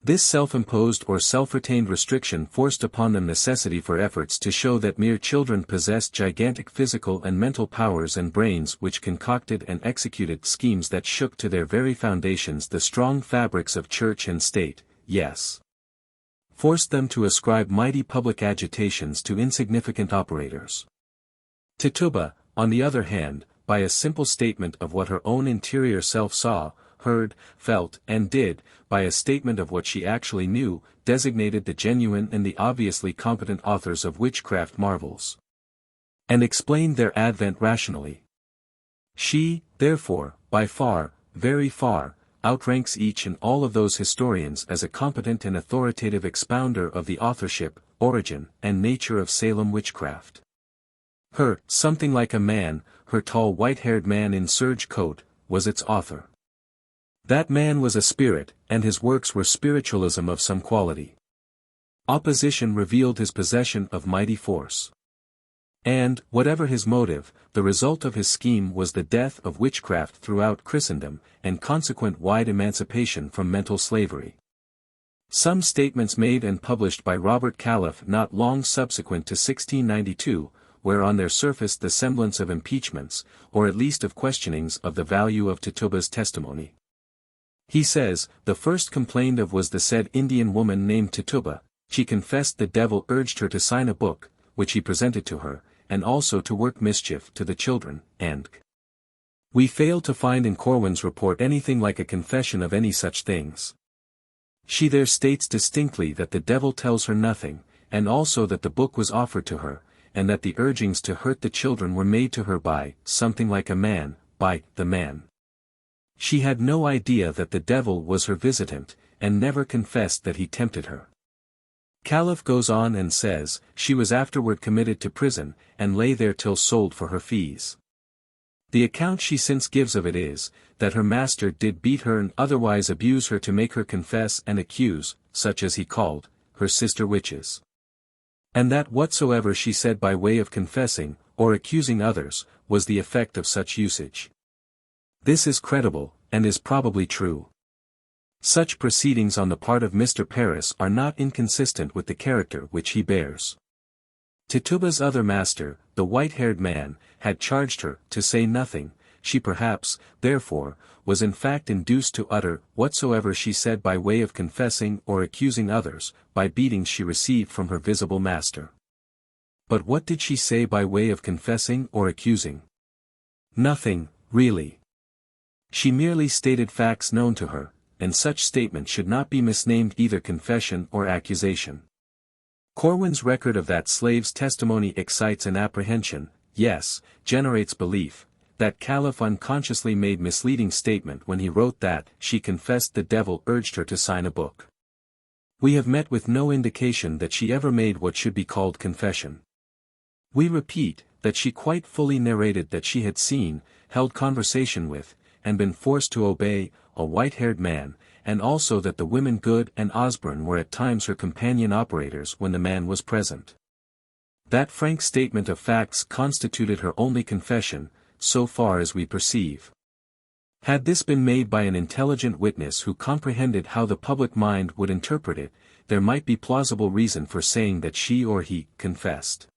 Speaker 1: This self-imposed or self-retained restriction forced upon them necessity for efforts to show that mere children possessed gigantic physical and mental powers and brains which concocted and executed schemes that shook to their very foundations the strong fabrics of church and state, yes, forced them to ascribe mighty public agitations to insignificant operators. Tituba, on the other hand, by a simple statement of what her own interior self saw, heard, felt, and did, by a statement of what she actually knew, designated the genuine and the obviously competent authors of witchcraft marvels, and explained their advent rationally. She, therefore, by far, very far, outranks each and all of those historians as a competent and authoritative expounder of the authorship, origin, and nature of Salem witchcraft. Her, something like a man, her tall white-haired man in serge coat, was its author. That man was a spirit, and his works were spiritualism of some quality. Opposition revealed his possession of mighty force. And, whatever his motive, the result of his scheme was the death of witchcraft throughout Christendom, and consequent wide emancipation from mental slavery. Some statements made and published by Robert Calef not long subsequent to 1692, were on their surface the semblance of impeachments, or at least of questionings of the value of Tituba's testimony. He says, the first complained of was the said Indian woman named Tituba. She confessed the devil urged her to sign a book, which he presented to her, and also to work mischief to the children, and we fail to find in Corwin's report anything like a confession of any such things. She there states distinctly that the devil tells her nothing, and also that the book was offered to her, and that the urgings to hurt the children were made to her by, something like a man, by, the man. She had no idea that the devil was her visitant, and never confessed that he tempted her. Calef goes on and says, she was afterward committed to prison, and lay there till sold for her fees. The account she since gives of it is, that her master did beat her and otherwise abuse her to make her confess and accuse, such as he called, her sister witches. And that whatsoever she said by way of confessing, or accusing others, was the effect of such usage. This is credible, and is probably true. Such proceedings on the part of Mr. Paris are not inconsistent with the character which he bears. Tituba's other master, the white-haired man, had charged her to say nothing. She perhaps, therefore, was in fact induced to utter whatsoever she said by way of confessing or accusing others, by beatings she received from her visible master. But what did she say by way of confessing or accusing? Nothing, really. She merely stated facts known to her, and such statement should not be misnamed either confession or accusation. Corwin's record of that slave's testimony excites an apprehension, yes, generates belief, that Calef unconsciously made misleading statement when he wrote that she confessed the devil urged her to sign a book. We have met with no indication that she ever made what should be called confession. We repeat, that she quite fully narrated that she had seen, held conversation with, and been forced to obey, a white-haired man, and also that the women Good and Osburn were at times her companion operators when the man was present. That frank statement of facts constituted her only confession, so far as we perceive. Had this been made by an intelligent witness who comprehended how the public mind would interpret it, there might be plausible reason for saying that she or he confessed.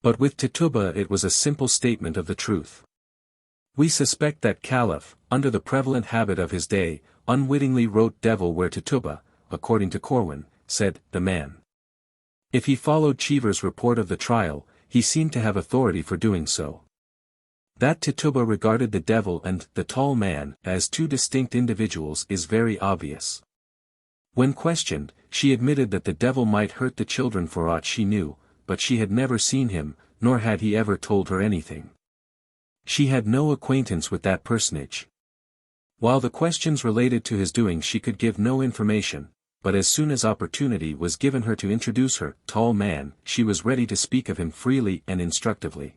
Speaker 1: But with Tituba it was a simple statement of the truth. We suspect that Calef, under the prevalent habit of his day, unwittingly wrote devil where Tituba, according to Corwin, said, the man. If he followed Cheever's report of the trial, he seemed to have authority for doing so. That Tituba regarded the devil and the tall man as two distinct individuals is very obvious. When questioned, she admitted that the devil might hurt the children for aught she knew, but she had never seen him, nor had he ever told her anything. She had no acquaintance with that personage. While the questions related to his doings she could give no information, but as soon as opportunity was given her to introduce her tall man, she was ready to speak of him freely and instructively.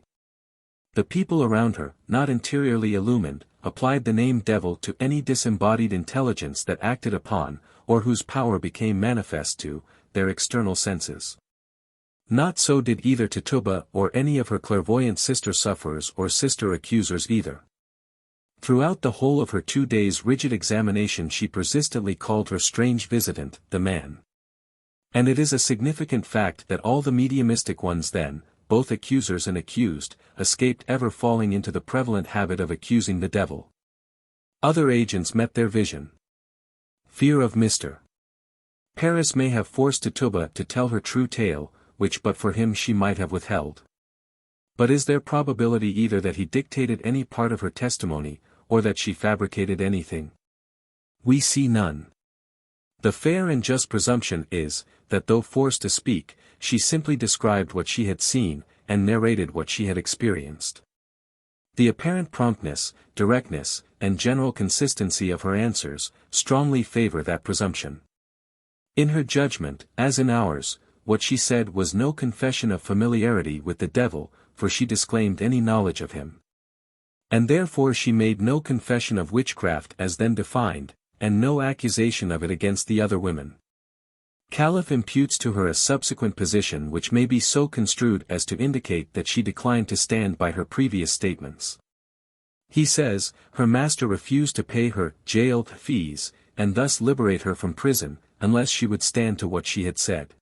Speaker 1: The people around her, not interiorly illumined, applied the name devil to any disembodied intelligence that acted upon, or whose power became manifest to, their external senses. Not so did either Tituba or any of her clairvoyant sister sufferers or sister accusers either. Throughout the whole of her 2 days' rigid examination she persistently called her strange visitant, the man. And it is a significant fact that all the mediumistic ones then, both accusers and accused, escaped ever falling into the prevalent habit of accusing the devil. Other agents met their vision. Fear of Mr. Paris may have forced Tituba to tell her true tale, which but for him she might have withheld. But is there probability either that he dictated any part of her testimony, or that she fabricated anything? We see none. The fair and just presumption is, that though forced to speak, she simply described what she had seen, and narrated what she had experienced. The apparent promptness, directness, and general consistency of her answers, strongly favor that presumption. In her judgment, as in ours, what she said was no confession of familiarity with the devil, for she disclaimed any knowledge of him. And therefore she made no confession of witchcraft as then defined, and no accusation of it against the other women. Calef imputes to her a subsequent position which may be so construed as to indicate that she declined to stand by her previous statements. He says, her master refused to pay her jail fees, and thus liberate her from prison, unless she would stand to what she had said.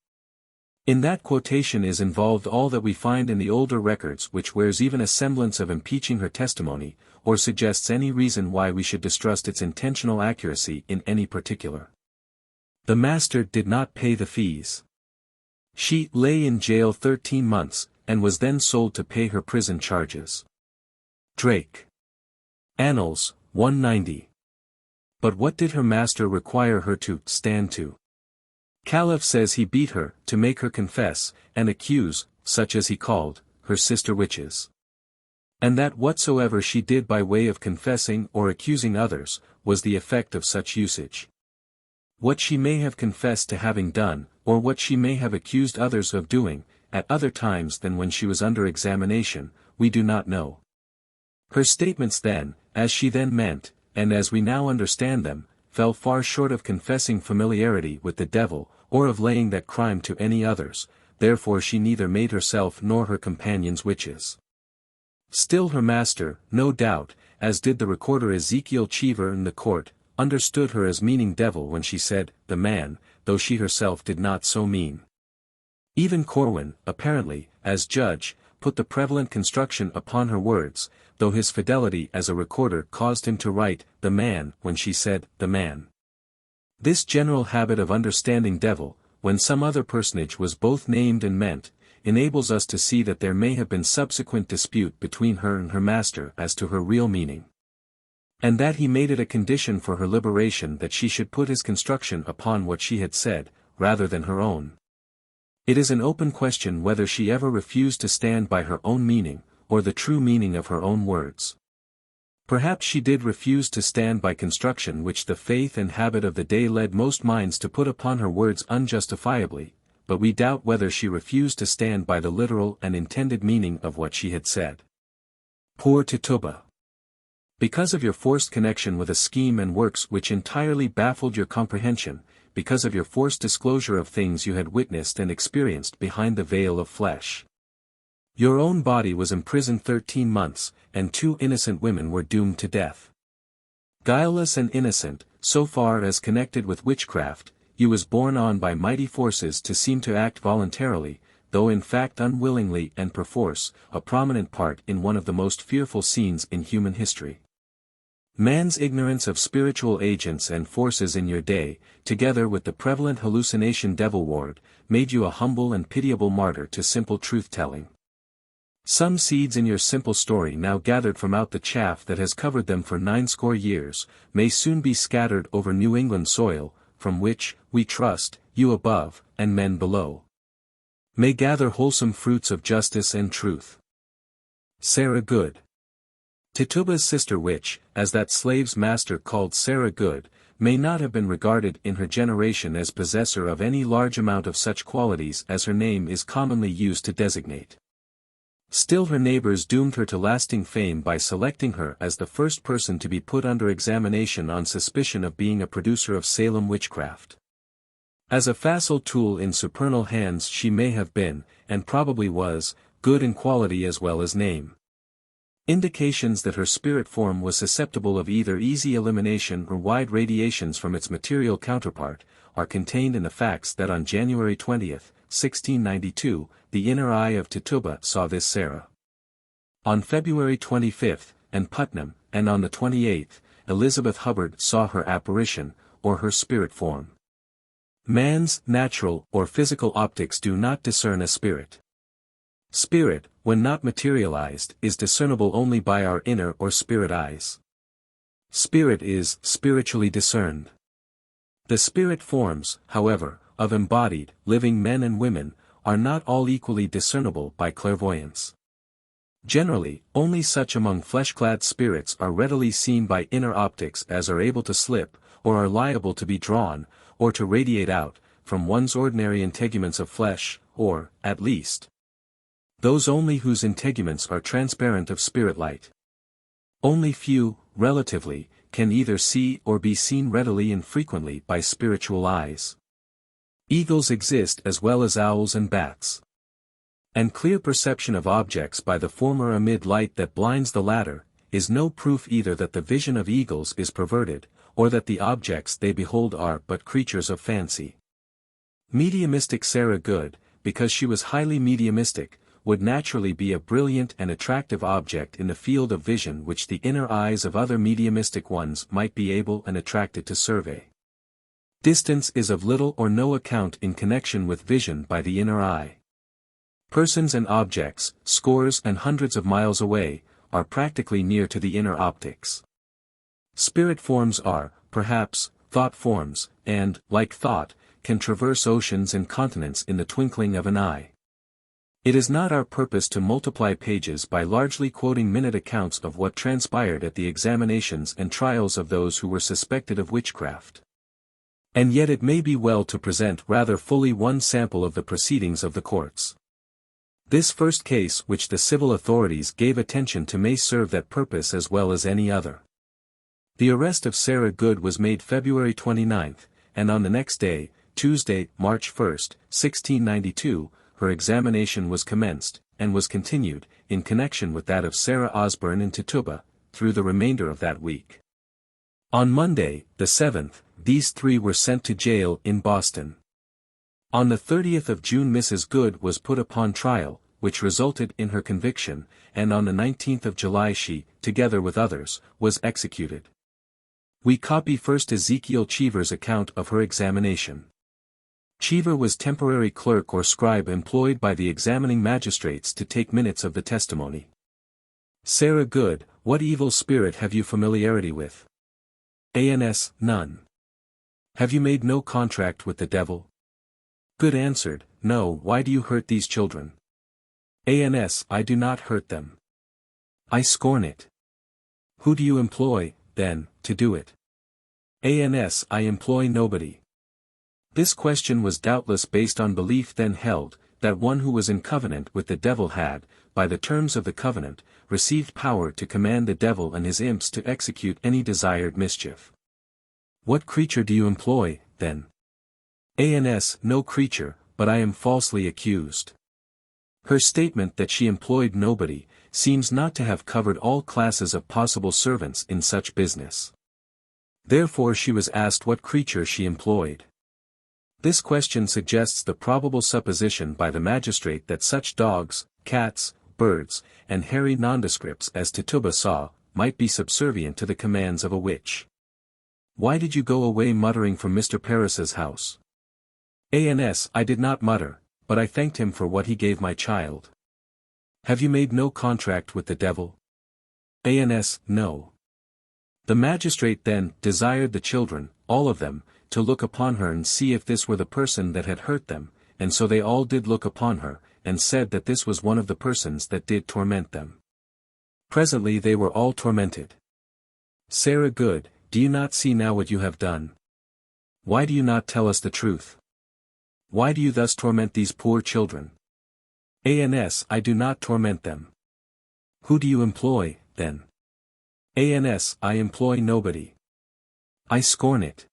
Speaker 1: In that quotation is involved all that we find in the older records which wears even a semblance of impeaching her testimony, or suggests any reason why we should distrust its intentional accuracy in any particular. The master did not pay the fees. She lay in jail 13 months, and was then sold to pay her prison charges. Drake. Annals, 190. But what did her master require her to stand to? Calef says he beat her, to make her confess, and accuse, such as he called, her sister witches. And that whatsoever she did by way of confessing or accusing others, was the effect of such usage. What she may have confessed to having done, or what she may have accused others of doing, at other times than when she was under examination, we do not know. Her statements then, as she then meant, and as we now understand them, fell far short of confessing familiarity with the devil, or of laying that crime to any others, therefore she neither made herself nor her companions witches. Still her master, no doubt, as did the recorder Ezekiel Cheever in the court, understood her as meaning devil when she said, the man, though she herself did not so mean. Even Corwin, apparently, as judge, put the prevalent construction upon her words, though his fidelity as a recorder caused him to write, the man, when she said, the man. This general habit of understanding devil, when some other personage was both named and meant, enables us to see that there may have been subsequent dispute between her and her master as to her real meaning. And that he made it a condition for her liberation that she should put his construction upon what she had said, rather than her own. It is an open question whether she ever refused to stand by her own meaning, or the true meaning of her own words. Perhaps she did refuse to stand by construction which the faith and habit of the day led most minds to put upon her words unjustifiably, but we doubt whether she refused to stand by the literal and intended meaning of what she had said. Poor Tituba! Because of your forced connection with a scheme and works which entirely baffled your comprehension, because of your forced disclosure of things you had witnessed and experienced behind the veil of flesh. Your own body was imprisoned 13 months, and 2 innocent women were doomed to death. Guileless and innocent, so far as connected with witchcraft, you was borne on by mighty forces to seem to act voluntarily, though in fact unwillingly and perforce, a prominent part in one of the most fearful scenes in human history. Man's ignorance of spiritual agents and forces in your day, together with the prevalent hallucination devil ward, made you a humble and pitiable martyr to simple truth-telling. Some seeds in your simple story now gathered from out the chaff that has covered them for 90 years, may soon be scattered over New England soil, from which, we trust, you above, and men below, may gather wholesome fruits of justice and truth. Sarah Good. Tituba's sister witch, as that slave's master called Sarah Good, may not have been regarded in her generation as possessor of any large amount of such qualities as her name is commonly used to designate. Still her neighbors doomed her to lasting fame by selecting her as the first person to be put under examination on suspicion of being a producer of Salem witchcraft. As a facile tool in supernal hands she may have been, and probably was, good in quality as well as name. Indications that her spirit form was susceptible of either easy elimination or wide radiations from its material counterpart, are contained in the facts that on January 20, 1692, the inner eye of Tituba saw this Sarah. On February 25, and Putnam, and on the 28th, Elizabeth Hubbard saw her apparition, or her spirit form. Man's natural or physical optics do not discern a spirit. Spirit, when not materialized, is discernible only by our inner or spirit eyes. Spirit is spiritually discerned. The spirit forms, however, of embodied, living men and women, are not all equally discernible by clairvoyance. Generally, only such among flesh-clad spirits are readily seen by inner optics as are able to slip, or are liable to be drawn, or to radiate out, from one's ordinary integuments of flesh, or, at least, those only whose integuments are transparent of spirit light. Only few, relatively, can either see or be seen readily and frequently by spiritual eyes. Eagles exist as well as owls and bats. And clear perception of objects by the former amid light that blinds the latter, is no proof either that the vision of eagles is perverted, or that the objects they behold are but creatures of fancy. Mediumistic Sarah Good, because she was highly mediumistic, would naturally be a brilliant and attractive object in the field of vision which the inner eyes of other mediumistic ones might be able and attracted to survey. Distance is of little or no account in connection with vision by the inner eye. Persons and objects, scores and hundreds of miles away, are practically near to the inner optics. Spirit forms are, perhaps, thought forms, and, like thought, can traverse oceans and continents in the twinkling of an eye. It is not our purpose to multiply pages by largely quoting minute accounts of what transpired at the examinations and trials of those who were suspected of witchcraft. And yet it may be well to present rather fully one sample of the proceedings of the courts. This first case which the civil authorities gave attention to may serve that purpose as well as any other. The arrest of Sarah Good was made February 29, and on the next day, Tuesday, March 1, 1692, her examination was commenced, and was continued, in connection with that of Sarah Osburn in Tituba, through the remainder of that week. On Monday, the 7th, these three were sent to jail in Boston. On the 30th of June Mrs. Good was put upon trial, which resulted in her conviction, and on the 19th of July she, together with others, was executed. We copy first Ezekiel Cheever's account of her examination. Cheever was temporary clerk or scribe employed by the examining magistrates to take minutes of the testimony. Sarah Good, what evil spirit have you familiarity with? Ans, none. Have you made no contract with the devil? Good answered, no. Why do you hurt these children? Ans, I do not hurt them. I scorn it. Who do you employ, then, to do it? Ans, I employ nobody. This question was doubtless based on belief then held, that one who was in covenant with the devil had, by the terms of the covenant, received power to command the devil and his imps to execute any desired mischief. What creature do you employ, then? Ans, no creature, but I am falsely accused. Her statement that she employed nobody, seems not to have covered all classes of possible servants in such business. Therefore she was asked what creature she employed. This question suggests the probable supposition by the magistrate that such dogs, cats, birds, and hairy nondescripts as Tituba saw, might be subservient to the commands of a witch. Why did you go away muttering from Mr. Parris's house? Ans, I did not mutter, but I thanked him for what he gave my child. Have you made no contract with the devil? Ans, no. The magistrate then desired the children, all of them, to look upon her and see if this were the person that had hurt them, and so they all did look upon her, and said that this was one of the persons that did torment them. Presently they were all tormented. Sarah Good, do you not see now what you have done? Why do you not tell us the truth? Why do you thus torment these poor children? Ans, I do not torment them. Who do you employ, then? Ans, I employ nobody. I scorn it.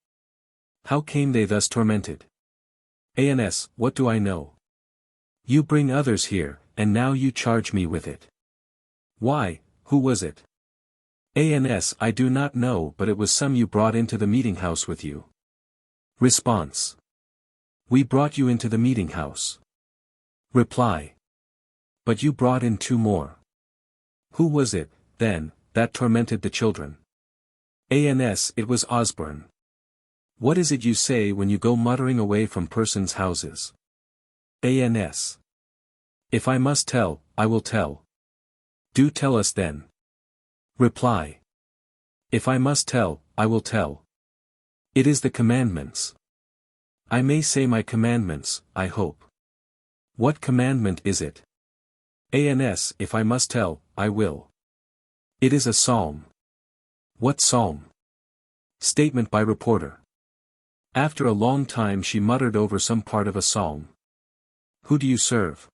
Speaker 1: How came they thus tormented? Ans, what do I know? You bring others here, and now you charge me with it. Why, who was it? Ans, I do not know, but it was some you brought into the meeting house with you. Response. We brought you into the meeting house. Reply. But you brought in two more. Who was it, then, that tormented the children? Ans, it was Osburn. What is it you say when you go muttering away from persons' houses? Ans. If I must tell, I will tell. Do tell us then. Reply. If I must tell, I will tell. It is the commandments. I may say my commandments, I hope. What commandment is it? Ans. If I must tell, I will. It is a psalm. What psalm? Statement by reporter. After a long time she muttered over some part of a psalm. Who do you serve?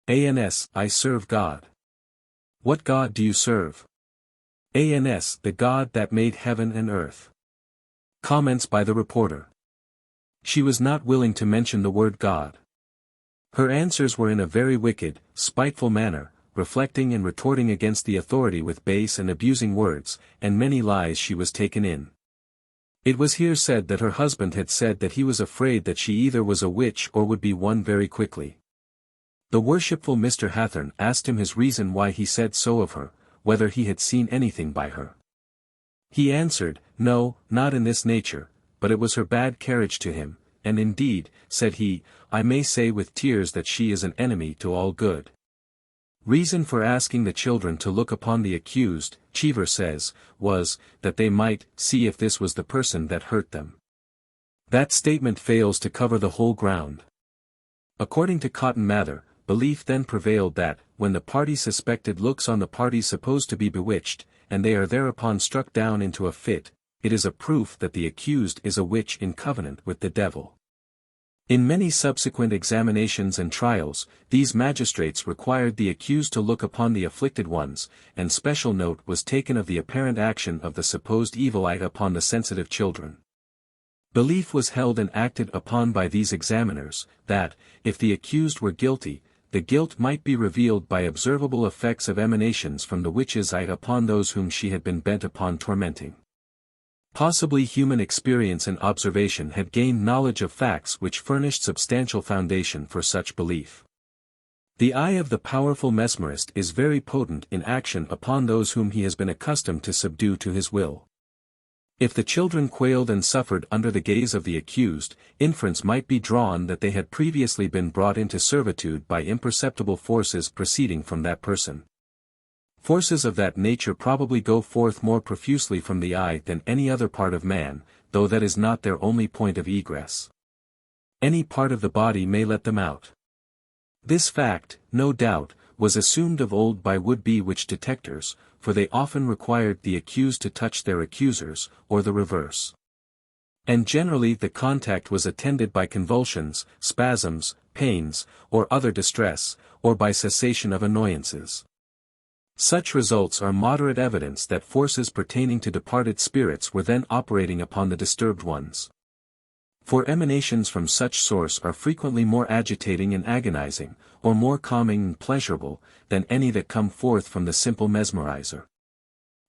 Speaker 1: Ans. I serve God. What God do you serve? Ans. The God that made heaven and earth. Comments by the reporter. She was not willing to mention the word God. Her answers were in a very wicked, spiteful manner, reflecting and retorting against the authority with base and abusing words, and many lies she was taken in. It was here said that her husband had said that he was afraid that she either was a witch or would be one very quickly. The worshipful Mr. Hathorne asked him his reason why he said so of her, whether he had seen anything by her. He answered, no, not in this nature, but it was her bad carriage to him, and indeed, said he, I may say with tears that she is an enemy to all good. Reason for asking the children to look upon the accused, Cheever says, was, that they might see if this was the person that hurt them. That statement fails to cover the whole ground. According to Cotton Mather, belief then prevailed that, when the party suspected looks on the party supposed to be bewitched, and they are thereupon struck down into a fit, it is a proof that the accused is a witch in covenant with the devil. In many subsequent examinations and trials, these magistrates required the accused to look upon the afflicted ones, and special note was taken of the apparent action of the supposed evil eye upon the sensitive children. Belief was held and acted upon by these examiners, that, if the accused were guilty, the guilt might be revealed by observable effects of emanations from the witch's eye upon those whom she had been bent upon tormenting. Possibly human experience and observation had gained knowledge of facts which furnished substantial foundation for such belief. The eye of the powerful mesmerist is very potent in action upon those whom he has been accustomed to subdue to his will. If the children quailed and suffered under the gaze of the accused, inference might be drawn that they had previously been brought into servitude by imperceptible forces proceeding from that person. Forces of that nature probably go forth more profusely from the eye than any other part of man, though that is not their only point of egress. Any part of the body may let them out. This fact, no doubt, was assumed of old by would-be witch detectors, for they often required the accused to touch their accusers, or the reverse. And generally the contact was attended by convulsions, spasms, pains, or other distress, or by cessation of annoyances. Such results are moderate evidence that forces pertaining to departed spirits were then operating upon the disturbed ones. For emanations from such source are frequently more agitating and agonizing, or more calming and pleasurable, than any that come forth from the simple mesmerizer.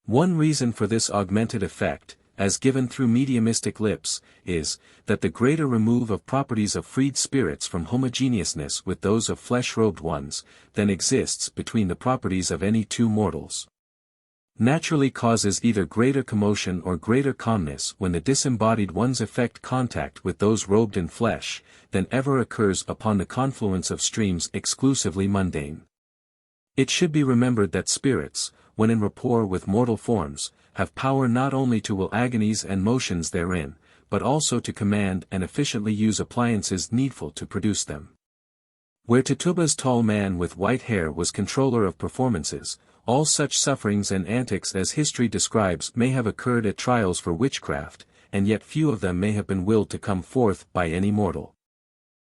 Speaker 1: One reason for this augmented effect, as given through mediumistic lips, is, that the greater remove of properties of freed spirits from homogeneousness with those of flesh-robed ones, than exists between the properties of any two mortals, naturally causes either greater commotion or greater calmness when the disembodied ones effect contact with those robed in flesh, than ever occurs upon the confluence of streams exclusively mundane. It should be remembered that spirits, when in rapport with mortal forms, have power not only to will agonies and motions therein, but also to command and efficiently use appliances needful to produce them. Where Tituba's tall man with white hair was controller of performances, all such sufferings and antics as history describes may have occurred at trials for witchcraft, and yet few of them may have been willed to come forth by any mortal.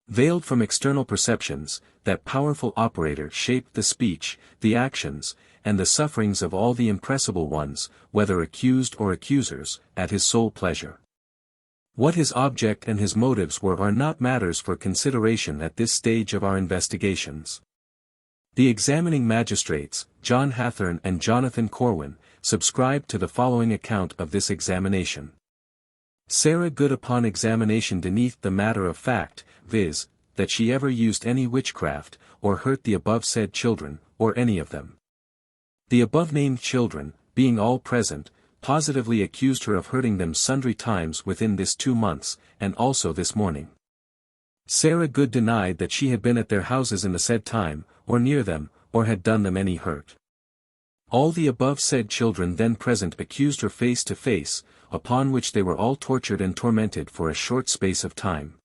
Speaker 1: Veiled from external perceptions, that powerful operator shaped the speech, the actions, and the sufferings of all the impressible ones, whether accused or accusers, at his sole pleasure. What his object and his motives were are not matters for consideration at this stage of our investigations. The examining magistrates, John Hathorne and Jonathan Corwin, subscribed to the following account of this examination. Sarah Good upon examination beneath the matter of fact, viz., that she ever used any witchcraft, or hurt the above-said children, or any of them. The above-named children, being all present, positively accused her of hurting them sundry times within this 2 months, and also this morning. Sarah Good denied that she had been at their houses in the said time, or near them, or had done them any hurt. All the above said children then present accused her face to face, upon which they were all tortured and tormented for a short space of time.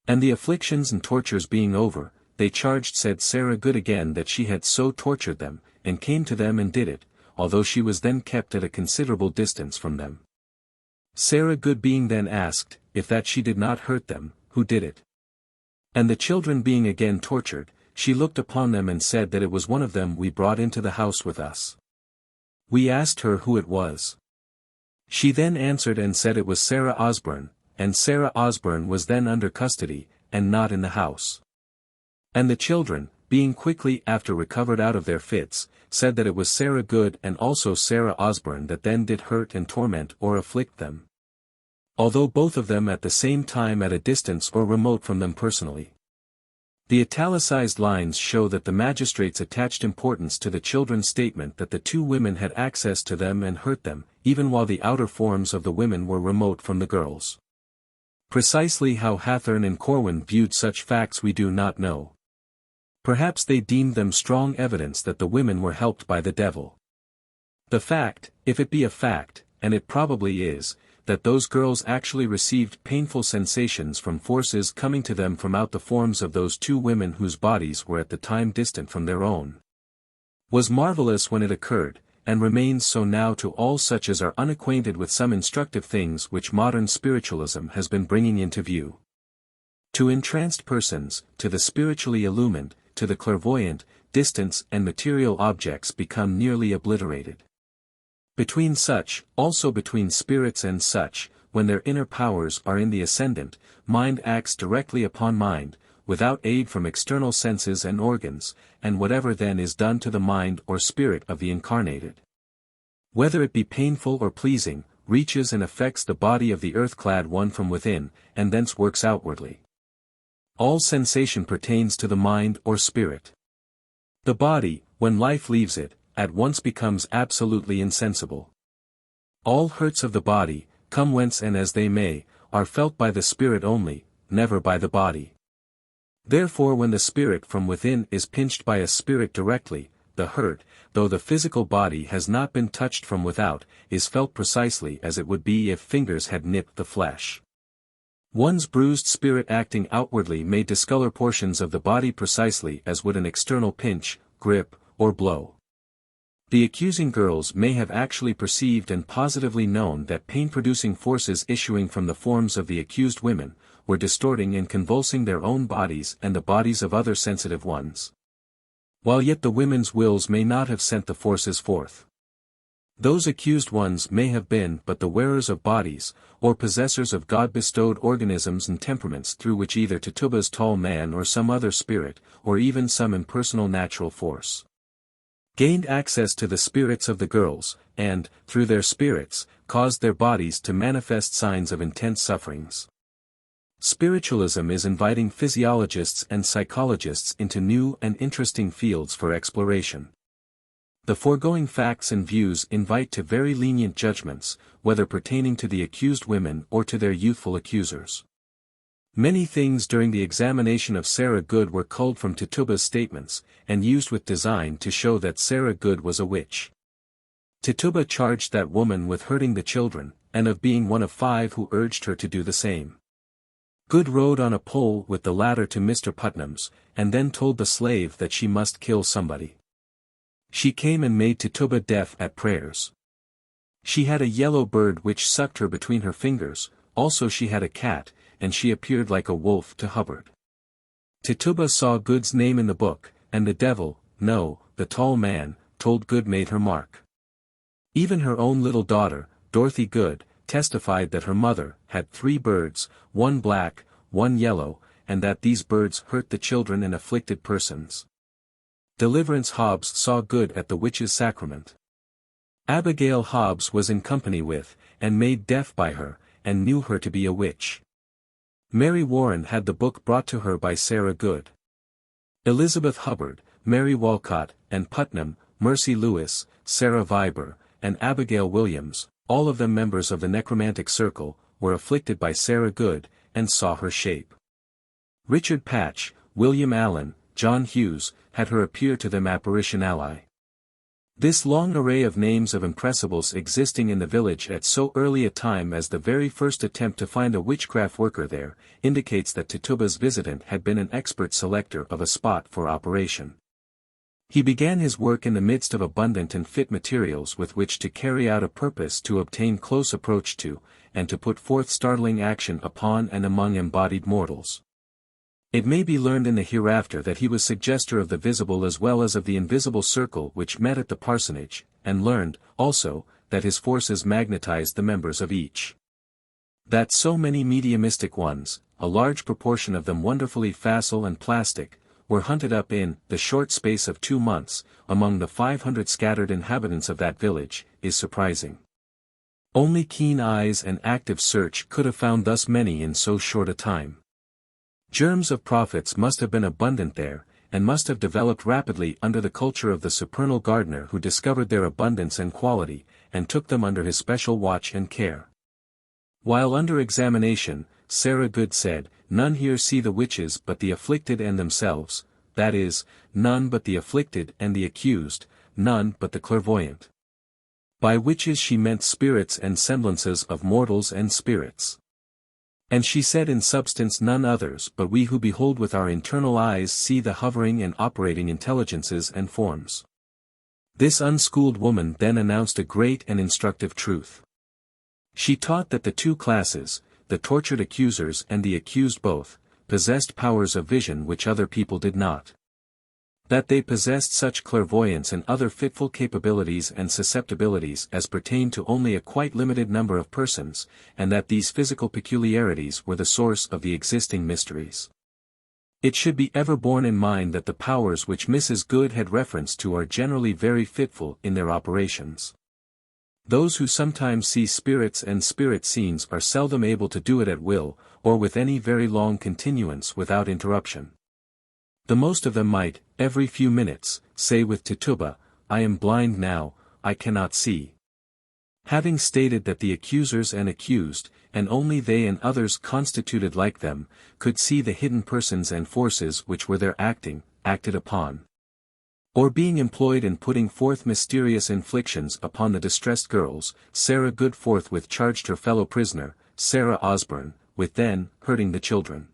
Speaker 1: And the afflictions and tortures being over, they charged said Sarah Good again that she had so tortured them, and came to them and did it, although she was then kept at a considerable distance from them. Sarah Good being then asked, if that she did not hurt them, who did it? And the children being again tortured, she looked upon them and said that it was one of them we brought into the house with us. We asked her who it was. She then answered and said it was Sarah Osburn, and Sarah Osburn was then under custody, and not in the house. And the children, being quickly after recovered out of their fits, said that it was Sarah Good and also Sarah Osburn that then did hurt and torment or afflict them. Although both of them at the same time at a distance or remote from them personally. The italicized lines show that the magistrates attached importance to the children's statement that the two women had access to them and hurt them, even while the outer forms of the women were remote from the girls. Precisely how Hathorne and Corwin viewed such facts we do not know. Perhaps they deemed them strong evidence that the women were helped by the devil. The fact, if it be a fact, and it probably is, that those girls actually received painful sensations from forces coming to them from out the forms of those two women whose bodies were at the time distant from their own, was marvelous when it occurred, and remains so now to all such as are unacquainted with some instructive things which modern spiritualism has been bringing into view. To entranced persons, to the spiritually illumined, to the clairvoyant, distance and material objects become nearly obliterated. Between such, also between spirits and such, when their inner powers are in the ascendant, mind acts directly upon mind, without aid from external senses and organs, and whatever then is done to the mind or spirit of the incarnated, whether it be painful or pleasing, reaches and affects the body of the earth-clad one from within, and thence works outwardly. All sensation pertains to the mind or spirit. The body, when life leaves it, at once becomes absolutely insensible. All hurts of the body, come whence and as they may, are felt by the spirit only, never by the body. Therefore when the spirit from within is pinched by a spirit directly, the hurt, though the physical body has not been touched from without, is felt precisely as it would be if fingers had nipped the flesh. One's bruised spirit acting outwardly may discolor portions of the body precisely as would an external pinch, grip, or blow. The accusing girls may have actually perceived and positively known that pain-producing forces issuing from the forms of the accused women, were distorting and convulsing their own bodies and the bodies of other sensitive ones. While yet the women's wills may not have sent the forces forth. Those accused ones may have been but the wearers of bodies, or possessors of God-bestowed organisms and temperaments through which either Tituba's tall man or some other spirit, or even some impersonal natural force, gained access to the spirits of the girls, and, through their spirits, caused their bodies to manifest signs of intense sufferings. Spiritualism is inviting physiologists and psychologists into new and interesting fields for exploration. The foregoing facts and views invite to very lenient judgments, whether pertaining to the accused women or to their youthful accusers. Many things during the examination of Sarah Good were culled from Tituba's statements, and used with design to show that Sarah Good was a witch. Tituba charged that woman with hurting the children, and of being one of 5 who urged her to do the same. Good rode on a pole with the latter to Mr. Putnam's, and then told the slave that she must kill somebody. She came and made Tituba deaf at prayers. She had a yellow bird which sucked her between her fingers, also she had a cat, and she appeared like a wolf to Hubbard. Tituba saw Good's name in the book, and the devil, no, the tall man, told Good made her mark. Even her own little daughter, Dorothy Good, testified that her mother had 3 birds, 1 black, 1 yellow, and that these birds hurt the children and afflicted persons. Deliverance Hobbs saw Good at the witch's sacrament. Abigail Hobbs was in company with, and made deaf by her, and knew her to be a witch. Mary Warren had the book brought to her by Sarah Good. Elizabeth Hubbard, Mary Walcott, and Putnam, Mercy Lewis, Sarah Viber, and Abigail Williams, all of them members of the necromantic circle, were afflicted by Sarah Good, and saw her shape. Richard Patch, William Allen, John Hughes, had her appear to them apparitionally. This long array of names of impressibles existing in the village at so early a time as the very first attempt to find a witchcraft worker there, indicates that Tituba's visitant had been an expert selector of a spot for operation. He began his work in the midst of abundant and fit materials with which to carry out a purpose to obtain close approach to, and to put forth startling action upon and among embodied mortals. It may be learned in the hereafter that he was suggester of the visible as well as of the invisible circle which met at the parsonage, and learned, also, that his forces magnetized the members of each. That so many mediumistic ones, a large proportion of them wonderfully facile and plastic, were hunted up in the short space of 2 months, among the 500 scattered inhabitants of that village, is surprising. Only keen eyes and active search could have found thus many in so short a time. Germs of prophets must have been abundant there, and must have developed rapidly under the culture of the supernal gardener who discovered their abundance and quality, and took them under his special watch and care. While under examination, Sarah Good said, "None here see the witches but the afflicted and themselves, that is, none but the afflicted and the accused, none but the clairvoyant." By witches she meant spirits and semblances of mortals and spirits. And she said in substance none others but we who behold with our internal eyes see the hovering and operating intelligences and forms. This unschooled woman then announced a great and instructive truth. She taught that the two classes, the tortured accusers and the accused both, possessed powers of vision which other people did not. That they possessed such clairvoyance and other fitful capabilities and susceptibilities as pertained to only a quite limited number of persons, and that these physical peculiarities were the source of the existing mysteries. It should be ever borne in mind that the powers which Mrs. Good had reference to are generally very fitful in their operations. Those who sometimes see spirits and spirit scenes are seldom able to do it at will, or with any very long continuance without interruption. The most of them might, every few minutes, say with Tituba, "I am blind now, I cannot see." Having stated that the accusers and accused, and only they and others constituted like them, could see the hidden persons and forces which were there acted upon, or being employed in putting forth mysterious inflictions upon the distressed girls, Sarah Good forthwith charged her fellow prisoner, Sarah Osburn, with then hurting the children.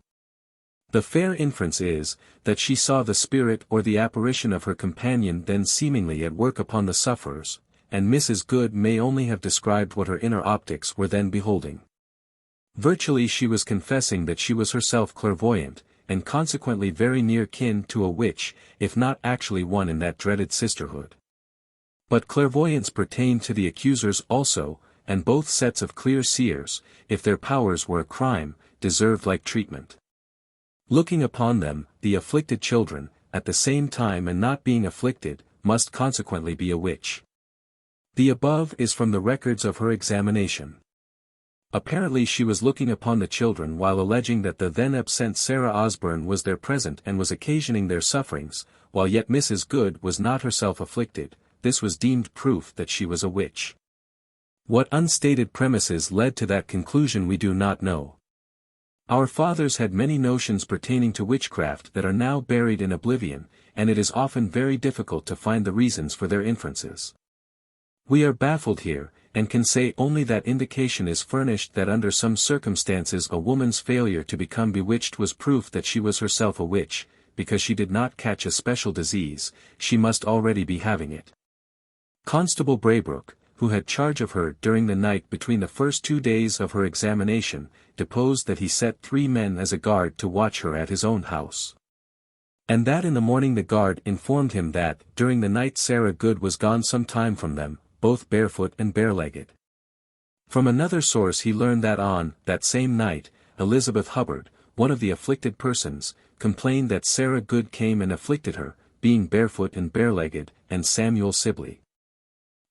Speaker 1: The fair inference is, that she saw the spirit or the apparition of her companion then seemingly at work upon the sufferers, and Mrs. Good may only have described what her inner optics were then beholding. Virtually she was confessing that she was herself clairvoyant, and consequently very near kin to a witch, if not actually one in that dreaded sisterhood. But clairvoyance pertained to the accusers also, and both sets of clear seers, if their powers were a crime, deserved like treatment. Looking upon them, the afflicted children, at the same time and not being afflicted, must consequently be a witch. The above is from the records of her examination. Apparently she was looking upon the children while alleging that the then absent Sarah Osburn was there present and was occasioning their sufferings, while yet Mrs. Good was not herself afflicted. This was deemed proof that she was a witch. What unstated premises led to that conclusion we do not know. Our fathers had many notions pertaining to witchcraft that are now buried in oblivion, and it is often very difficult to find the reasons for their inferences. We are baffled here, and can say only that indication is furnished that under some circumstances a woman's failure to become bewitched was proof that she was herself a witch, because she did not catch a special disease, she must already be having it. Constable Braybrook, who had charge of her during the night between the first 2 days of her examination, deposed that he set 3 men as a guard to watch her at his own house. And that in the morning the guard informed him that, during the night Sarah Good was gone some time from them, both barefoot and barelegged. From another source he learned that on that same night, Elizabeth Hubbard, one of the afflicted persons, complained that Sarah Good came and afflicted her, being barefoot and barelegged, and Samuel Sibley.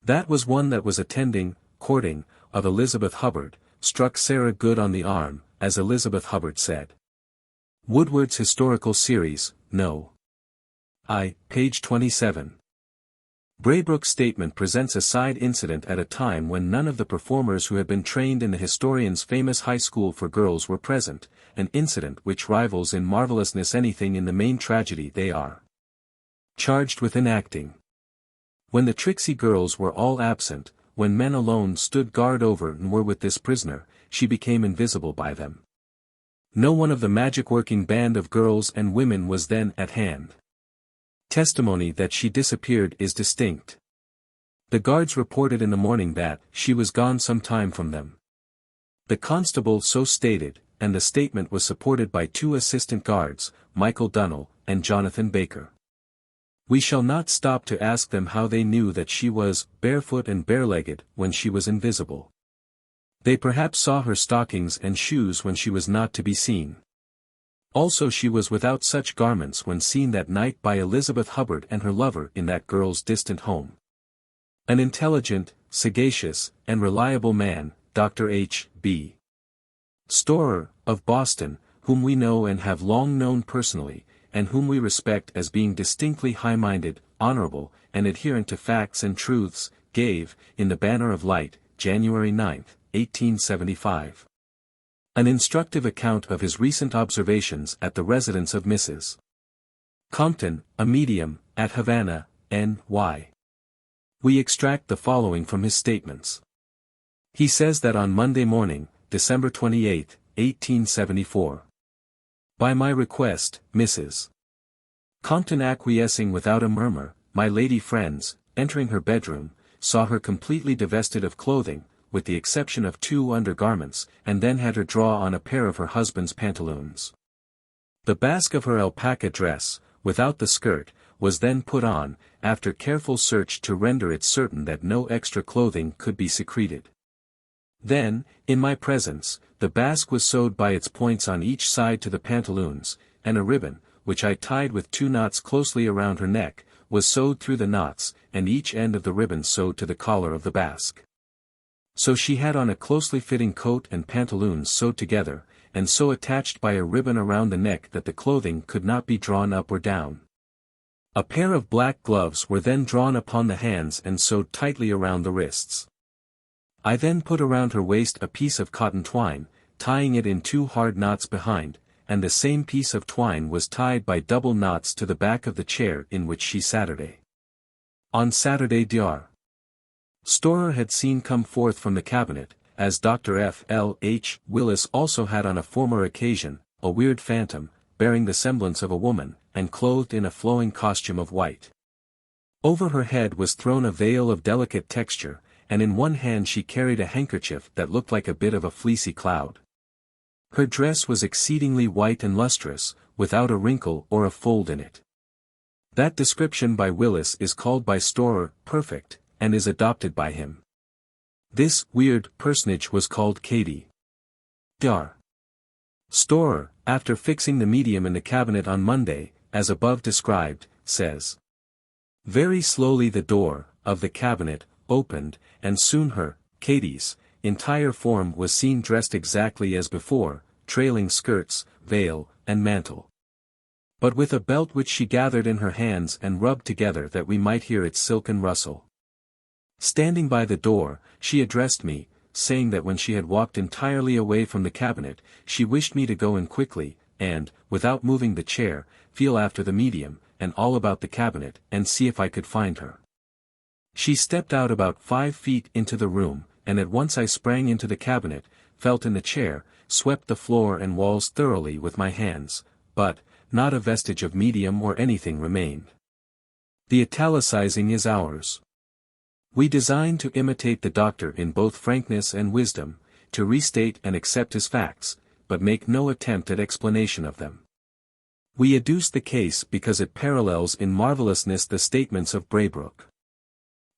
Speaker 1: That was one that was attending, courting, of Elizabeth Hubbard, struck Sarah Good on the arm, as Elizabeth Hubbard said. Woodward's Historical Series, No. I, page 27. Braybrook's statement presents a side incident at a time when none of the performers who had been trained in the historian's famous high school for girls were present, an incident which rivals in marvelousness anything in the main tragedy they are charged with enacting. When the tricksy girls were all absent, when men alone stood guard over and were with this prisoner, she became invisible by them. No one of the magic-working band of girls and women was then at hand. Testimony that she disappeared is distinct. The guards reported in the morning that she was gone some time from them. The constable so stated, and the statement was supported by 2 assistant guards, Michael Dunnell and Jonathan Baker. We shall not stop to ask them how they knew that she was barefoot and barelegged when she was invisible. They perhaps saw her stockings and shoes when she was not to be seen. Also she was without such garments when seen that night by Elizabeth Hubbard and her lover in that girl's distant home. An intelligent, sagacious, and reliable man, Dr. H.B. Storer, of Boston, whom we know and have long known personally, and whom we respect as being distinctly high-minded, honorable, and adherent to facts and truths, gave, in the Banner of Light, January 9, 1875. An instructive account of his recent observations at the residence of Mrs. Compton, a medium, at Havana, N.Y. We extract the following from his statements. He says that on Monday morning, December 28, 1874. By my request, Mrs. Compton acquiescing without a murmur, my lady friends, entering her bedroom, saw her completely divested of clothing, with the exception of 2 undergarments, and then had her draw on a pair of her husband's pantaloons. The basque of her alpaca dress, without the skirt, was then put on, after careful search to render it certain that no extra clothing could be secreted. Then, in my presence, the basque was sewed by its points on each side to the pantaloons, and a ribbon, which I tied with 2 knots closely around her neck, was sewed through the knots, and each end of the ribbon sewed to the collar of the basque. So she had on a closely fitting coat and pantaloons sewed together, and so attached by a ribbon around the neck that the clothing could not be drawn up or down. A pair of black gloves were then drawn upon the hands and sewed tightly around the wrists. I then put around her waist a piece of cotton twine, tying it in 2 hard knots behind, and the same piece of twine was tied by double knots to the back of the chair in which she Saturday. On Saturday Dr. Storer had seen come forth from the cabinet, as Dr. F. L. H. Willis also had on a former occasion, a weird phantom, bearing the semblance of a woman, and clothed in a flowing costume of white. Over her head was thrown a veil of delicate texture, and in one hand she carried a handkerchief that looked like a bit of a fleecy cloud. Her dress was exceedingly white and lustrous, without a wrinkle or a fold in it. That description by Willis is called by Storer perfect, and is adopted by him. This weird personage was called Katie. Dr. Storer, after fixing the medium in the cabinet on Monday, as above described, says, very slowly the door of the cabinet opened, and soon her, Katie's, entire form was seen dressed exactly as before, trailing skirts, veil, and mantle. But with a belt which she gathered in her hands and rubbed together that we might hear its silken rustle. Standing by the door, she addressed me, saying that when she had walked entirely away from the cabinet, she wished me to go in quickly, and, without moving the chair, feel after the medium, and all about the cabinet, and see if I could find her. She stepped out about 5 feet into the room, and at once I sprang into the cabinet, felt in the chair, swept the floor and walls thoroughly with my hands, but, not a vestige of medium or anything remained. The italicizing is ours. We design to imitate the doctor in both frankness and wisdom, to restate and accept his facts, but make no attempt at explanation of them. We adduce the case because it parallels in marvelousness the statements of Braybrook.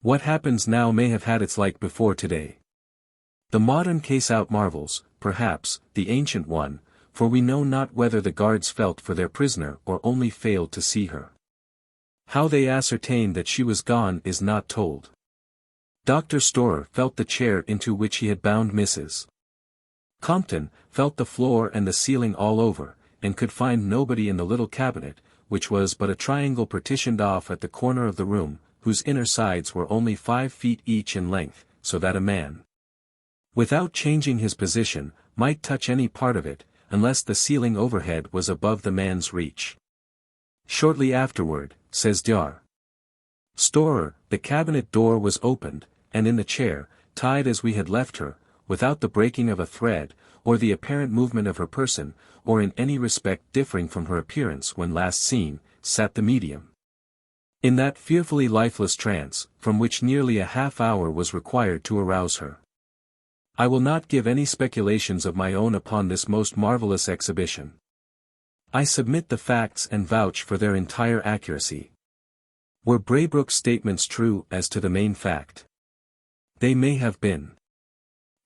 Speaker 1: What happens now may have had its like before today. The modern case outmarvels, perhaps, the ancient one, for we know not whether the guards felt for their prisoner or only failed to see her. How they ascertained that she was gone is not told. Dr. Storer felt the chair into which he had bound Mrs. Compton, felt the floor and the ceiling all over, and could find nobody in the little cabinet, which was but a triangle partitioned off at the corner of the room, whose inner sides were only 5 feet each in length, so that a man, without changing his position, might touch any part of it, unless the ceiling overhead was above the man's reach. Shortly afterward, says Dr. Storer, the cabinet door was opened, and in the chair, tied as we had left her, without the breaking of a thread, or the apparent movement of her person, or in any respect differing from her appearance when last seen, sat the medium. In that fearfully lifeless trance, from which nearly a half-hour was required to arouse her. I will not give any speculations of my own upon this most marvelous exhibition. I submit the facts and vouch for their entire accuracy. Were Braybrook's statements true as to the main fact? They may have been.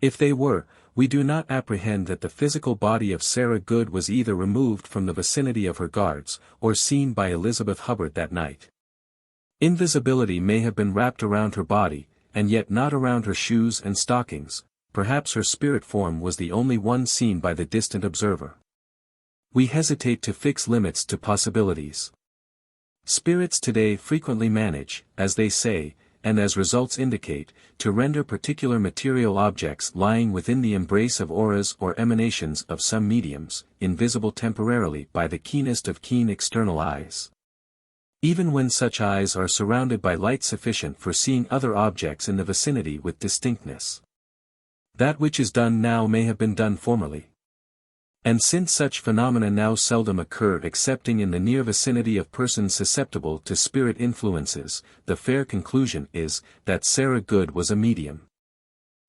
Speaker 1: If they were, we do not apprehend that the physical body of Sarah Good was either removed from the vicinity of her guards, or seen by Elizabeth Hubbard that night. Invisibility may have been wrapped around her body, and yet not around her shoes and stockings. Perhaps her spirit form was the only one seen by the distant observer. We hesitate to fix limits to possibilities. Spirits today frequently manage, as they say, and as results indicate, to render particular material objects lying within the embrace of auras or emanations of some mediums, invisible temporarily by the keenest of keen external eyes. Even when such eyes are surrounded by light sufficient for seeing other objects in the vicinity with distinctness. That which is done now may have been done formerly. And since such phenomena now seldom occur excepting in the near vicinity of persons susceptible to spirit influences, the fair conclusion is, that Sarah Good was a medium.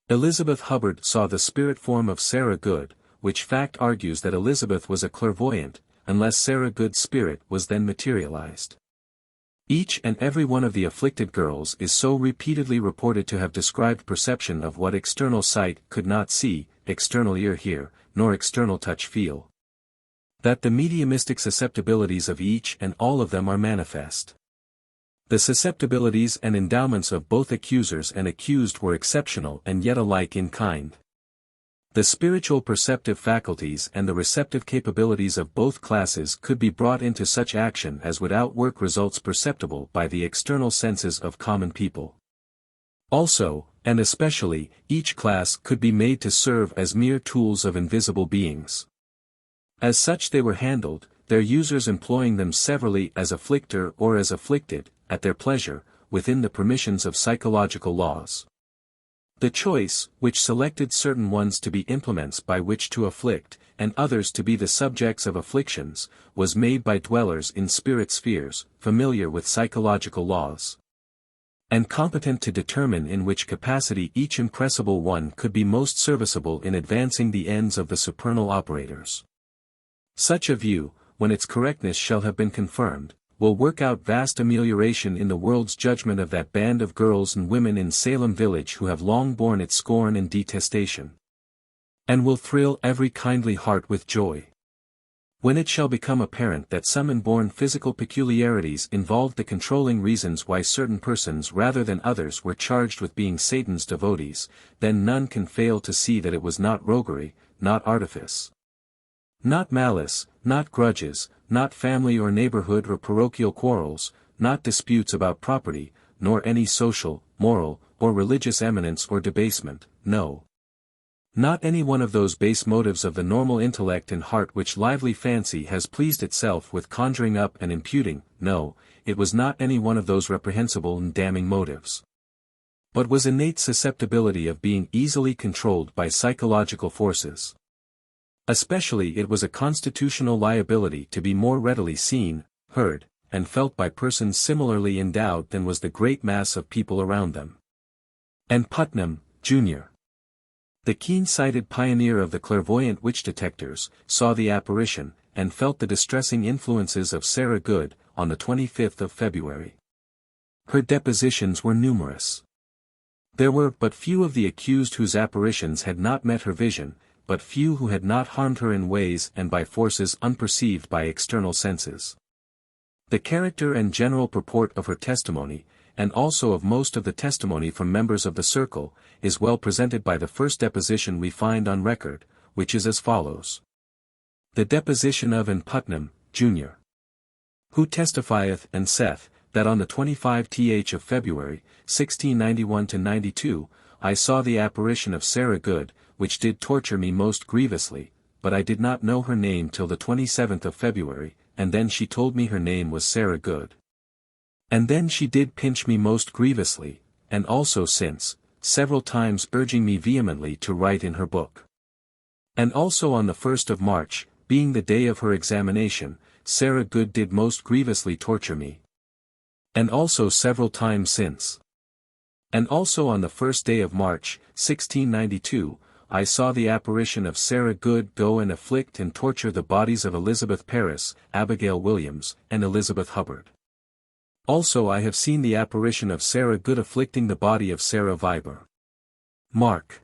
Speaker 1: Elizabeth Hubbard saw the spirit form of Sarah Good, which fact argues that Elizabeth was a clairvoyant, unless Sarah Good's spirit was then materialized. Each and every one of the afflicted girls is so repeatedly reported to have described perception of what external sight could not see, external ear hear, nor external touch feel. That the mediumistic susceptibilities of each and all of them are manifest. The susceptibilities and endowments of both accusers and accused were exceptional and yet alike in kind. The spiritual perceptive faculties and the receptive capabilities of both classes could be brought into such action as would outwork results perceptible by the external senses of common people. Also, and especially, each class could be made to serve as mere tools of invisible beings. As such they were handled, their users employing them severally as afflictor or as afflicted, at their pleasure, within the permissions of psychological laws. The choice, which selected certain ones to be implements by which to afflict, and others to be the subjects of afflictions, was made by dwellers in spirit spheres, familiar with psychological laws, and competent to determine in which capacity each impressible one could be most serviceable in advancing the ends of the supernal operators. Such a view, when its correctness shall have been confirmed, will work out vast amelioration in the world's judgment of that band of girls and women in Salem village who have long borne its scorn and detestation. And will thrill every kindly heart with joy. When it shall become apparent that some inborn physical peculiarities involved the controlling reasons why certain persons rather than others were charged with being Satan's devotees, then none can fail to see that it was not roguery, not artifice, not malice, not grudges, not family or neighborhood or parochial quarrels, not disputes about property, nor any social, moral, or religious eminence or debasement, no. Not any one of those base motives of the normal intellect and heart which lively fancy has pleased itself with conjuring up and imputing, no, it was not any one of those reprehensible and damning motives. But was innate susceptibility of being easily controlled by psychological forces. Especially it was a constitutional liability to be more readily seen, heard, and felt by persons similarly endowed than was the great mass of people around them. And Putnam, Jr., the keen-sighted pioneer of the clairvoyant witch detectors, saw the apparition, and felt the distressing influences of Sarah Good, on the 25th of February. Her depositions were numerous. There were but few of the accused whose apparitions had not met her vision, but few who had not harmed her in ways and by forces unperceived by external senses. The character and general purport of her testimony, and also of most of the testimony from members of the circle, is well presented by the first deposition we find on record, which is as follows. The deposition of N. Putnam, Jr., who testifieth and saith, that on the 25th of February, 1691–92, I saw the apparition of Sarah Good, which did torture me most grievously, but I did not know her name till the 27th of February, and then she told me her name was Sarah Good. And then she did pinch me most grievously, and also since, several times urging me vehemently to write in her book. And also on the 1st of March, being the day of her examination, Sarah Good did most grievously torture me. And also several times since. And also on the 1st day of March, 1692, I saw the apparition of Sarah Good go and afflict and torture the bodies of Elizabeth Parris, Abigail Williams, and Elizabeth Hubbard. Also I have seen the apparition of Sarah Good afflicting the body of Sarah Viber. Mark.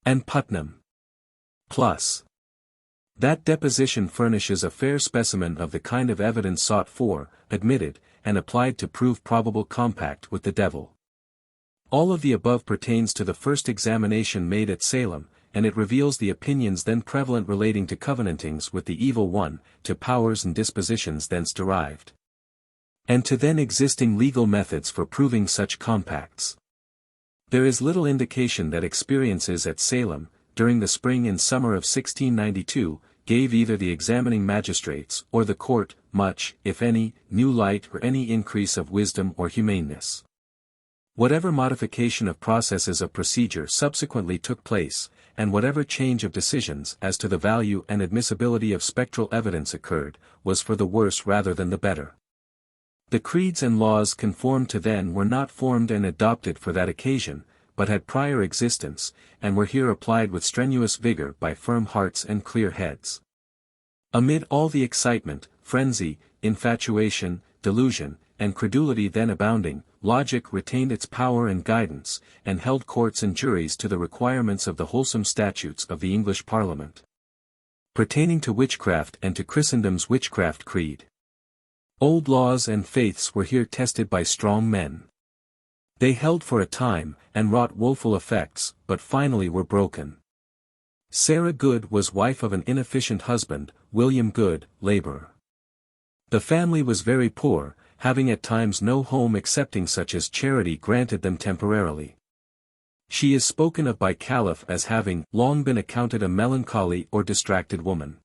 Speaker 1: And Putnam. Plus. That deposition furnishes a fair specimen of the kind of evidence sought for, admitted, and applied to prove probable compact with the devil. All of the above pertains to the first examination made at Salem, and it reveals the opinions then prevalent relating to covenantings with the evil one, to powers and dispositions thence derived, and to then existing legal methods for proving such compacts. There is little indication that experiences at Salem, during the spring and summer of 1692, gave either the examining magistrates or the court much, if any, new light or any increase of wisdom or humaneness. Whatever modification of processes of procedure subsequently took place, and whatever change of decisions as to the value and admissibility of spectral evidence occurred, was for the worse rather than the better. The creeds and laws conformed to then were not formed and adopted for that occasion, but had prior existence, and were here applied with strenuous vigor by firm hearts and clear heads. Amid all the excitement, frenzy, infatuation, delusion, and credulity then abounding, logic retained its power and guidance, and held courts and juries to the requirements of the wholesome statutes of the English Parliament, pertaining to witchcraft and to Christendom's witchcraft creed. Old laws and faiths were here tested by strong men. They held for a time, and wrought woeful effects, but finally were broken. Sarah Good was wife of an inefficient husband, William Good, laborer. The family was very poor, having at times no home excepting such as charity granted them temporarily. She is spoken of by Calef as having long been accounted a melancholy or distracted woman.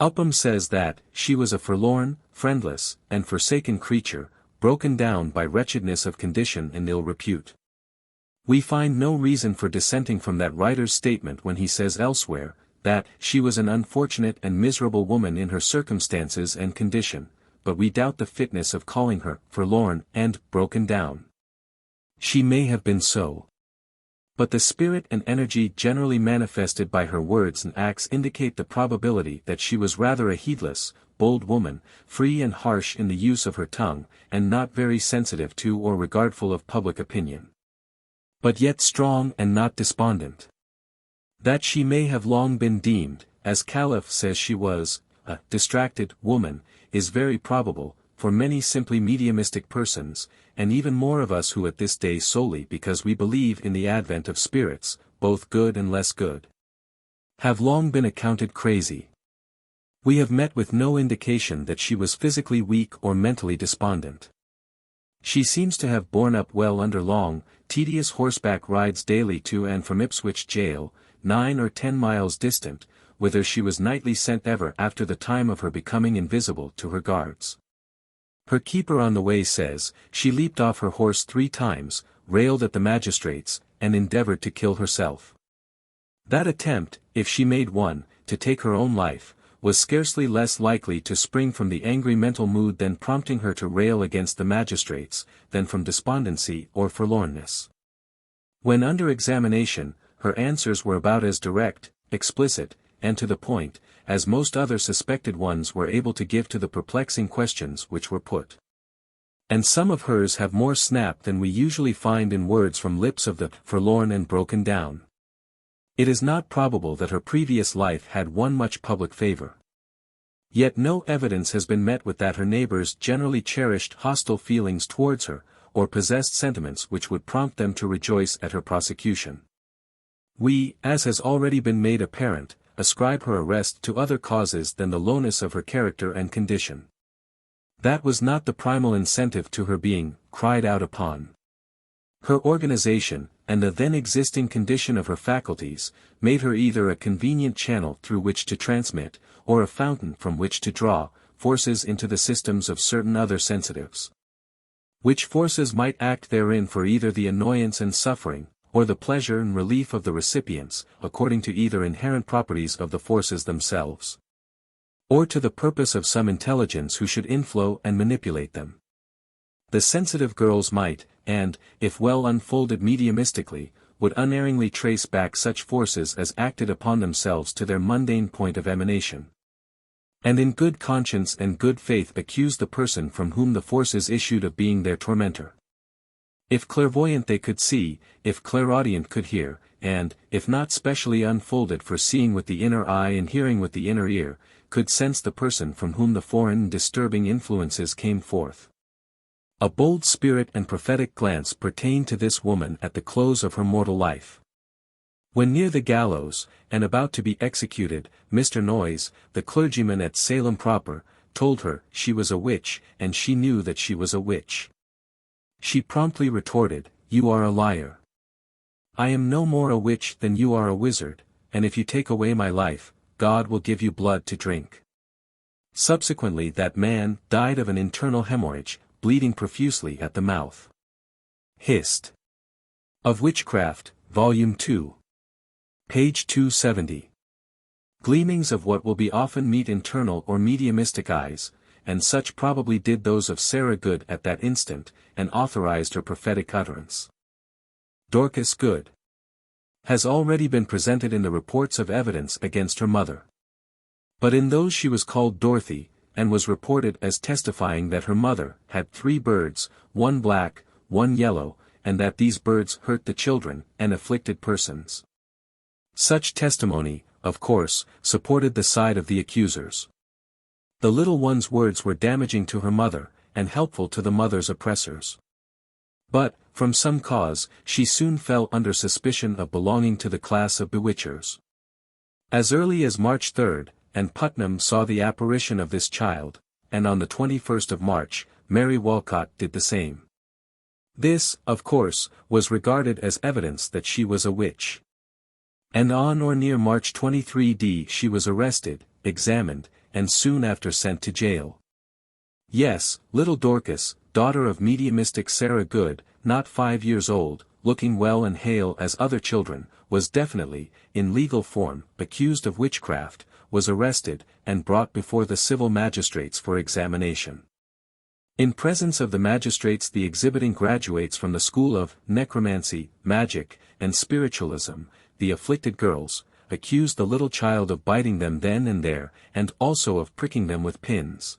Speaker 1: Upham says that she was a forlorn, friendless, and forsaken creature, broken down by wretchedness of condition and ill repute. We find no reason for dissenting from that writer's statement when he says elsewhere, that she was an unfortunate and miserable woman in her circumstances and condition, but we doubt the fitness of calling her forlorn and broken down. She may have been so. But the spirit and energy generally manifested by her words and acts indicate the probability that she was rather a heedless, bold woman, free and harsh in the use of her tongue, and not very sensitive to or regardful of public opinion. But yet strong and not despondent. That she may have long been deemed, as Calef says she was, a distracted woman, is very probable, for many simply mediumistic persons, and even more of us who at this day solely because we believe in the advent of spirits, both good and less good, have long been accounted crazy. We have met with no indication that she was physically weak or mentally despondent. She seems to have borne up well under long, tedious horseback rides daily to and from Ipswich jail, 9 or 10 miles distant, whither she was nightly sent ever after the time of her becoming invisible to her guards. Her keeper on the way says, she leaped off her horse 3 times, railed at the magistrates, and endeavored to kill herself. That attempt, if she made one, to take her own life, was scarcely less likely to spring from the angry mental mood then prompting her to rail against the magistrates, than from despondency or forlornness. When under examination, her answers were about as direct, explicit, and to the point, as most other suspected ones were able to give to the perplexing questions which were put. And some of hers have more snap than we usually find in words from lips of the forlorn and broken down. It is not probable that her previous life had won much public favor. Yet no evidence has been met with that her neighbors generally cherished hostile feelings towards her, or possessed sentiments which would prompt them to rejoice at her prosecution. We, as has already been made apparent, ascribe her arrest to other causes than the lowness of her character and condition. That was not the primal incentive to her being cried out upon. Her organization, and the then existing condition of her faculties, made her either a convenient channel through which to transmit, or a fountain from which to draw, forces into the systems of certain other sensitives. Which forces might act therein for either the annoyance and suffering, or the pleasure and relief of the recipients, according to either inherent properties of the forces themselves, or to the purpose of some intelligence who should inflow and manipulate them. The sensitive girls might, and, if well unfolded mediumistically, would unerringly trace back such forces as acted upon themselves to their mundane point of emanation, and in good conscience and good faith accuse the person from whom the forces issued of being their tormentor. If clairvoyant they could see, if clairaudient could hear, and, if not specially unfolded for seeing with the inner eye and hearing with the inner ear, could sense the person from whom the foreign and disturbing influences came forth. A bold spirit and prophetic glance pertained to this woman at the close of her mortal life. When near the gallows, and about to be executed, Mr. Noyes, the clergyman at Salem proper, told her she was a witch, and she knew that she was a witch. She promptly retorted, "You are a liar. I am no more a witch than you are a wizard, and if you take away my life, God will give you blood to drink." Subsequently that man died of an internal hemorrhage, bleeding profusely at the mouth. Hist. Of Witchcraft, Volume 2. Page 270. Gleamings of what will be often meet internal or mediumistic eyes, and such probably did those of Sarah Good at that instant, and authorized her prophetic utterance. Dorcas Good has already been presented in the reports of evidence against her mother. But in those she was called Dorothy, and was reported as testifying that her mother had 3 birds, 1 black, 1 yellow, and that these birds hurt the children and afflicted persons. Such testimony, of course, supported the side of the accusers. The little one's words were damaging to her mother, and helpful to the mother's oppressors. But, from some cause, she soon fell under suspicion of belonging to the class of bewitchers. As early as March 3, and Putnam saw the apparition of this child, and on the 21st of March, Mary Walcott did the same. This, of course, was regarded as evidence that she was a witch. And on or near March 23d she was arrested, examined, and soon after sent to jail. Yes, little Dorcas, daughter of mediumistic Sarah Good, not 5 years old, looking well and hale as other children, was definitely, in legal form, accused of witchcraft, was arrested, and brought before the civil magistrates for examination. In presence of the magistrates the exhibiting graduates from the school of necromancy, magic, and spiritualism, the afflicted girls, accused the little child of biting them then and there, and also of pricking them with pins,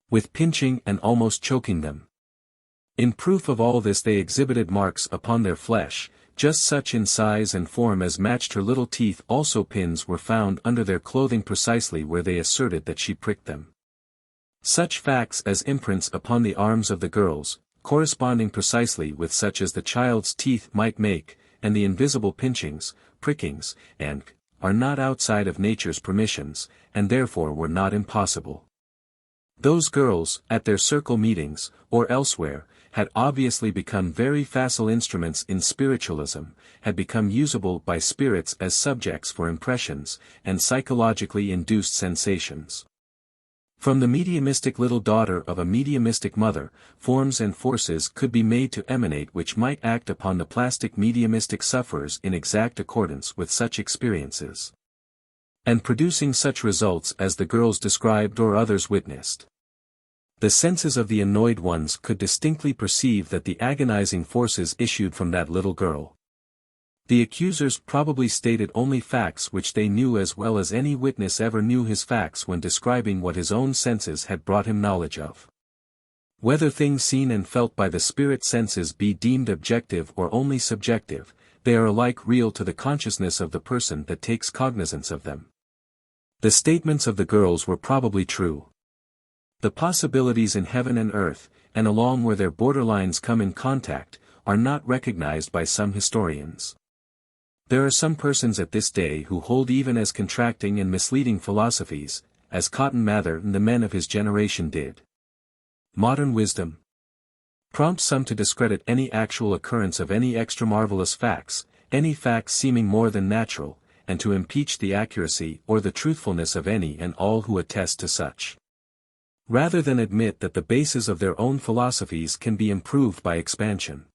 Speaker 1: with pinching and almost choking them. In proof of all this they exhibited marks upon their flesh, just such in size and form as matched her little teeth. Also pins were found under their clothing precisely where they asserted that she pricked them. Such facts as imprints upon the arms of the girls, corresponding precisely with such as the child's teeth might make, and the invisible pinchings, prickings, and, are not outside of nature's permissions, and therefore were not impossible. Those girls, at their circle meetings, or elsewhere, had obviously become very facile instruments in spiritualism, had become usable by spirits as subjects for impressions, and psychologically induced sensations. From the mediumistic little daughter of a mediumistic mother, forms and forces could be made to emanate which might act upon the plastic mediumistic sufferers in exact accordance with such experiences, and producing such results as the girls described or others witnessed. The senses of the annoyed ones could distinctly perceive that the agonizing forces issued from that little girl. The accusers probably stated only facts which they knew as well as any witness ever knew his facts when describing what his own senses had brought him knowledge of. Whether things seen and felt by the spirit senses be deemed objective or only subjective, they are alike real to the consciousness of the person that takes cognizance of them. The statements of the girls were probably true. The possibilities in heaven and earth, and along where their borderlines come in contact, are not recognized by some historians. There are some persons at this day who hold even as contracting and misleading philosophies, as Cotton Mather and the men of his generation did. Modern wisdom prompts some to discredit any actual occurrence of any extra-marvelous facts, any facts seeming more than natural, and to impeach the accuracy or the truthfulness of any and all who attest to such. Rather than admit that the bases of their own philosophies can be improved by expansion.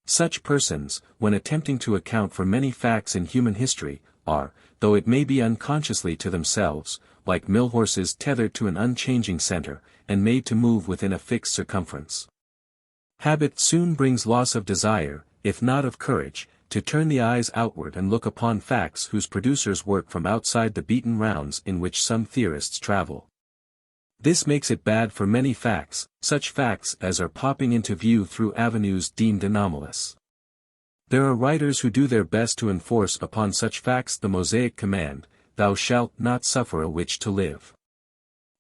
Speaker 1: Such persons, when attempting to account for many facts in human history, are, though it may be unconsciously to themselves, like mill horses tethered to an unchanging center, and made to move within a fixed circumference. Habit soon brings loss of desire, if not of courage, to turn the eyes outward and look upon facts whose producers work from outside the beaten rounds in which some theorists travel. This makes it bad for many facts, such facts as are popping into view through avenues deemed anomalous. There are writers who do their best to enforce upon such facts the Mosaic command, "Thou shalt not suffer a witch to live."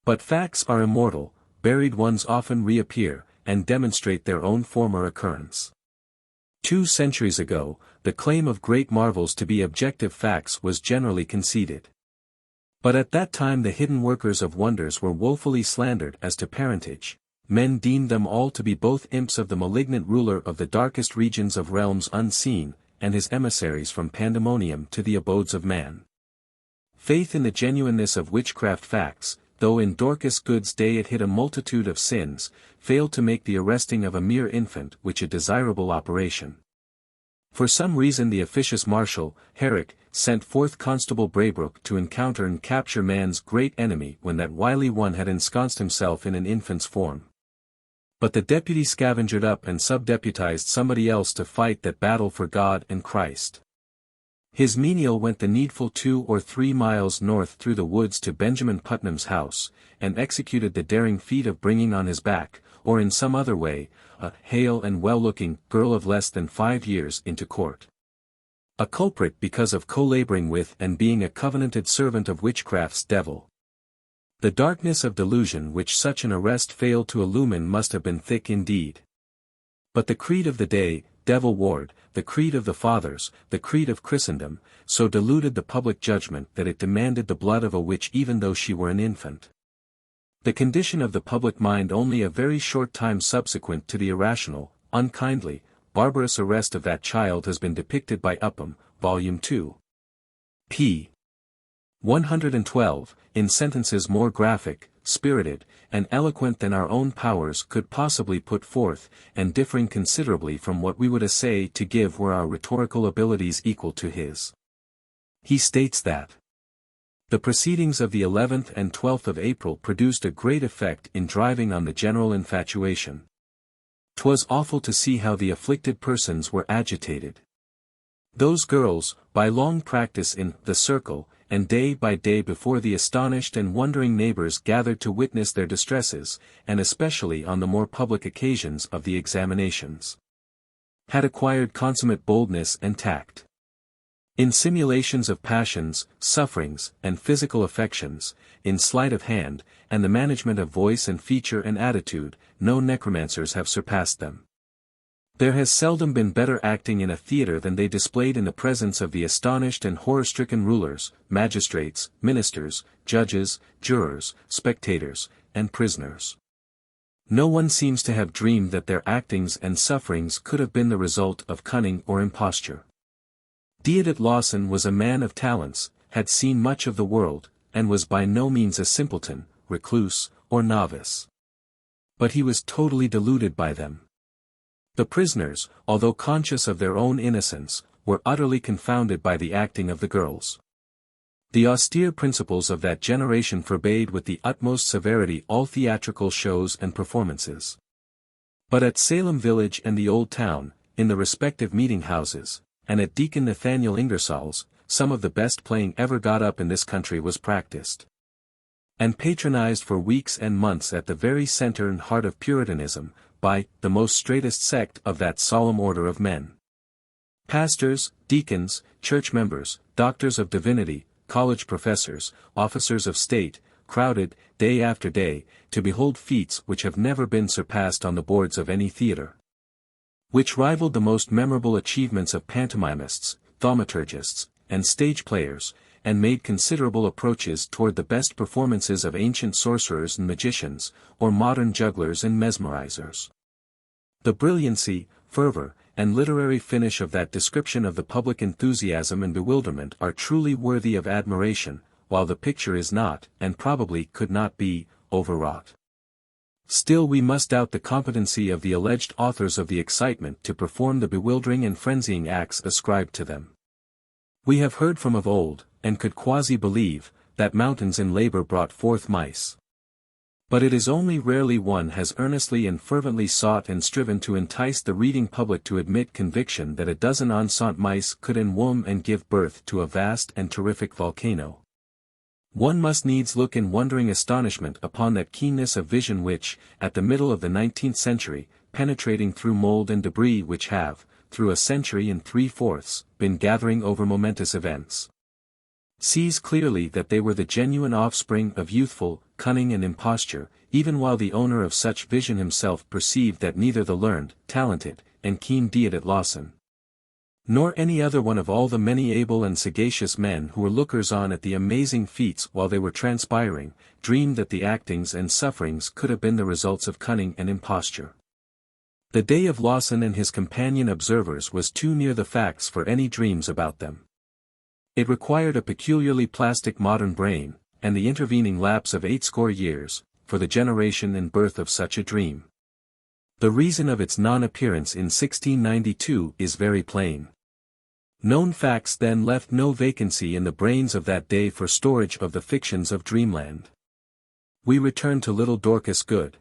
Speaker 1: But facts are immortal, buried ones often reappear, and demonstrate their own former occurrence. 2 centuries ago, the claim of great marvels to be objective facts was generally conceded. But at that time the hidden workers of wonders were woefully slandered as to parentage. Men deemed them all to be both imps of the malignant ruler of the darkest regions of realms unseen, and his emissaries from pandemonium to the abodes of man. Faith in the genuineness of witchcraft facts, though in Dorcas Good's day it hid a multitude of sins, failed to make the arresting of a mere infant which a desirable operation. For some reason the officious marshal, Herrick, sent forth Constable Braybrook to encounter and capture man's great enemy when that wily one had ensconced himself in an infant's form. But the deputy scavengered up and subdeputized somebody else to fight that battle for God and Christ. His menial went the needful 2 or 3 miles north through the woods to Benjamin Putnam's house, and executed the daring feat of bringing on his back, or in some other way, a hale and well-looking girl of less than 5 years into court. A culprit because of co-laboring with and being a covenanted servant of witchcraft's devil. The darkness of delusion which such an arrest failed to illumine must have been thick indeed. But the creed of the day, devil ward, the creed of the fathers, the creed of Christendom, so deluded the public judgment that it demanded the blood of a witch even though she were an infant. The condition of the public mind only a very short time subsequent to the irrational, unkindly, barbarous arrest of that child has been depicted by Upham, Volume 2. p. 112, in sentences more graphic, spirited, and eloquent than our own powers could possibly put forth, and differing considerably from what we would essay to give were our rhetorical abilities equal to his. He states that the proceedings of the 11th and 12th of April produced a great effect in driving on the general infatuation. 'Twas awful to see how the afflicted persons were agitated. Those girls, by long practice in the circle, and day by day before the astonished and wondering neighbors gathered to witness their distresses, and especially on the more public occasions of the examinations, had acquired consummate boldness and tact. In simulations of passions, sufferings, and physical affections, in sleight of hand, and the management of voice and feature and attitude, no necromancers have surpassed them. There has seldom been better acting in a theatre than they displayed in the presence of the astonished and horror-stricken rulers, magistrates, ministers, judges, jurors, spectators, and prisoners. No one seems to have dreamed that their actings and sufferings could have been the result of cunning or imposture. Deodat Lawson was a man of talents, had seen much of the world, and was by no means a simpleton, recluse, or novice. But he was totally deluded by them. The prisoners, although conscious of their own innocence, were utterly confounded by the acting of the girls. The austere principles of that generation forbade with the utmost severity all theatrical shows and performances. But at Salem Village and the Old Town, in the respective meeting-houses, and at Deacon Nathaniel Ingersoll's, some of the best playing ever got up in this country was practiced. And patronized for weeks and months at the very center and heart of Puritanism, by the most straightest sect of that solemn order of men. Pastors, deacons, church members, doctors of divinity, college professors, officers of state, crowded, day after day, to behold feats which have never been surpassed on the boards of any theatre. Which rivaled the most memorable achievements of pantomimists, thaumaturgists, and stage players, and made considerable approaches toward the best performances of ancient sorcerers and magicians, or modern jugglers and mesmerizers. The brilliancy, fervor, and literary finish of that description of the public enthusiasm and bewilderment are truly worthy of admiration, while the picture is not, and probably could not be, overwrought. Still we must doubt the competency of the alleged authors of the excitement to perform the bewildering and frenzying acts ascribed to them. We have heard from of old, and could quasi-believe, that mountains in labor brought forth mice. But it is only rarely one has earnestly and fervently sought and striven to entice the reading public to admit conviction that a dozen enceinte mice could enwomb and give birth to a vast and terrific volcano. One must needs look in wondering astonishment upon that keenness of vision which, at the middle of the 19th century, penetrating through mold and debris which have, through a century and 3/4, been gathering over momentous events, sees clearly that they were the genuine offspring of youthful cunning and imposture, even while the owner of such vision himself perceived that neither the learned, talented, and keen Diedet Lawson, nor any other one of all the many able and sagacious men who were lookers-on at the amazing feats while they were transpiring, dreamed that the actings and sufferings could have been the results of cunning and imposture. The day of Lawson and his companion observers was too near the facts for any dreams about them. It required a peculiarly plastic modern brain, and the intervening lapse of 80 years, for the generation and birth of such a dream. The reason of its non-appearance in 1692 is very plain. Known facts then left no vacancy in the brains of that day for storage of the fictions of dreamland. We return to little Dorcas Good.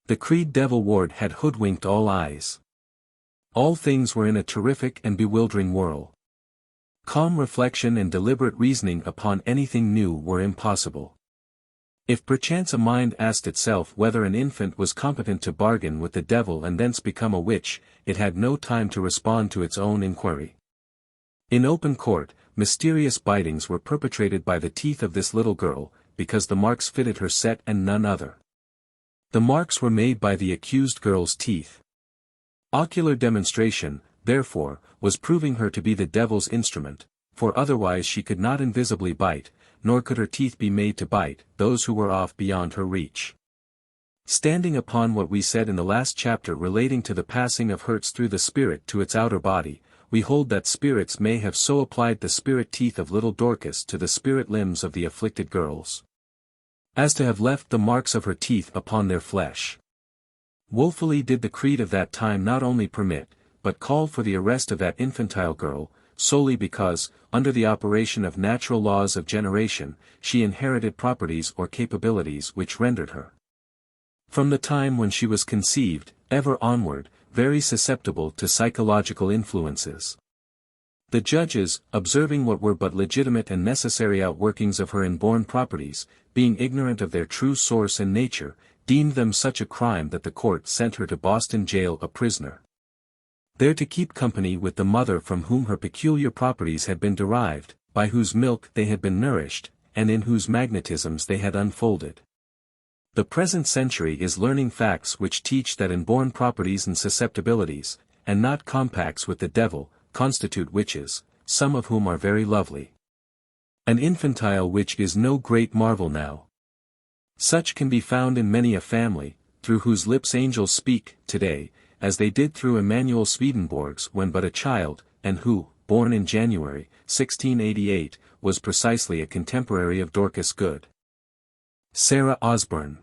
Speaker 1: The Creed Devil Ward had hoodwinked all eyes. All things were in a terrific and bewildering whirl. Calm reflection and deliberate reasoning upon anything new were impossible. If perchance a mind asked itself whether an infant was competent to bargain with the devil and thence become a witch, it had no time to respond to its own inquiry. In open court, mysterious bitings were perpetrated by the teeth of this little girl, because the marks fitted her set and none other. The marks were made by the accused girl's teeth. Ocular demonstration, therefore, was proving her to be the devil's instrument, for otherwise she could not invisibly bite, nor could her teeth be made to bite those who were off beyond her reach. Standing upon what we said in the last chapter relating to the passing of hurts through the spirit to its outer body, we hold that spirits may have so applied the spirit teeth of little Dorcas to the spirit limbs of the afflicted girls, as to have left the marks of her teeth upon their flesh. Woefully did the creed of that time not only permit, but call for the arrest of that infantile girl, solely because, under the operation of natural laws of generation, she inherited properties or capabilities which rendered her, from the time when she was conceived, ever onward, very susceptible to psychological influences. The judges, observing what were but legitimate and necessary outworkings of her inborn properties, being ignorant of their true source and nature, deemed them such a crime that the court sent her to Boston jail a prisoner, there to keep company with the mother from whom her peculiar properties had been derived, by whose milk they had been nourished, and in whose magnetisms they had unfolded. The present century is learning facts which teach that inborn properties and susceptibilities, and not compacts with the devil, constitute witches, some of whom are very lovely. An infantile witch is no great marvel now. Such can be found in many a family, through whose lips angels speak, today, as they did through Emanuel Swedenborg's when but a child, and who, born in January, 1688, was precisely a contemporary of Dorcas Good. Sarah Osburn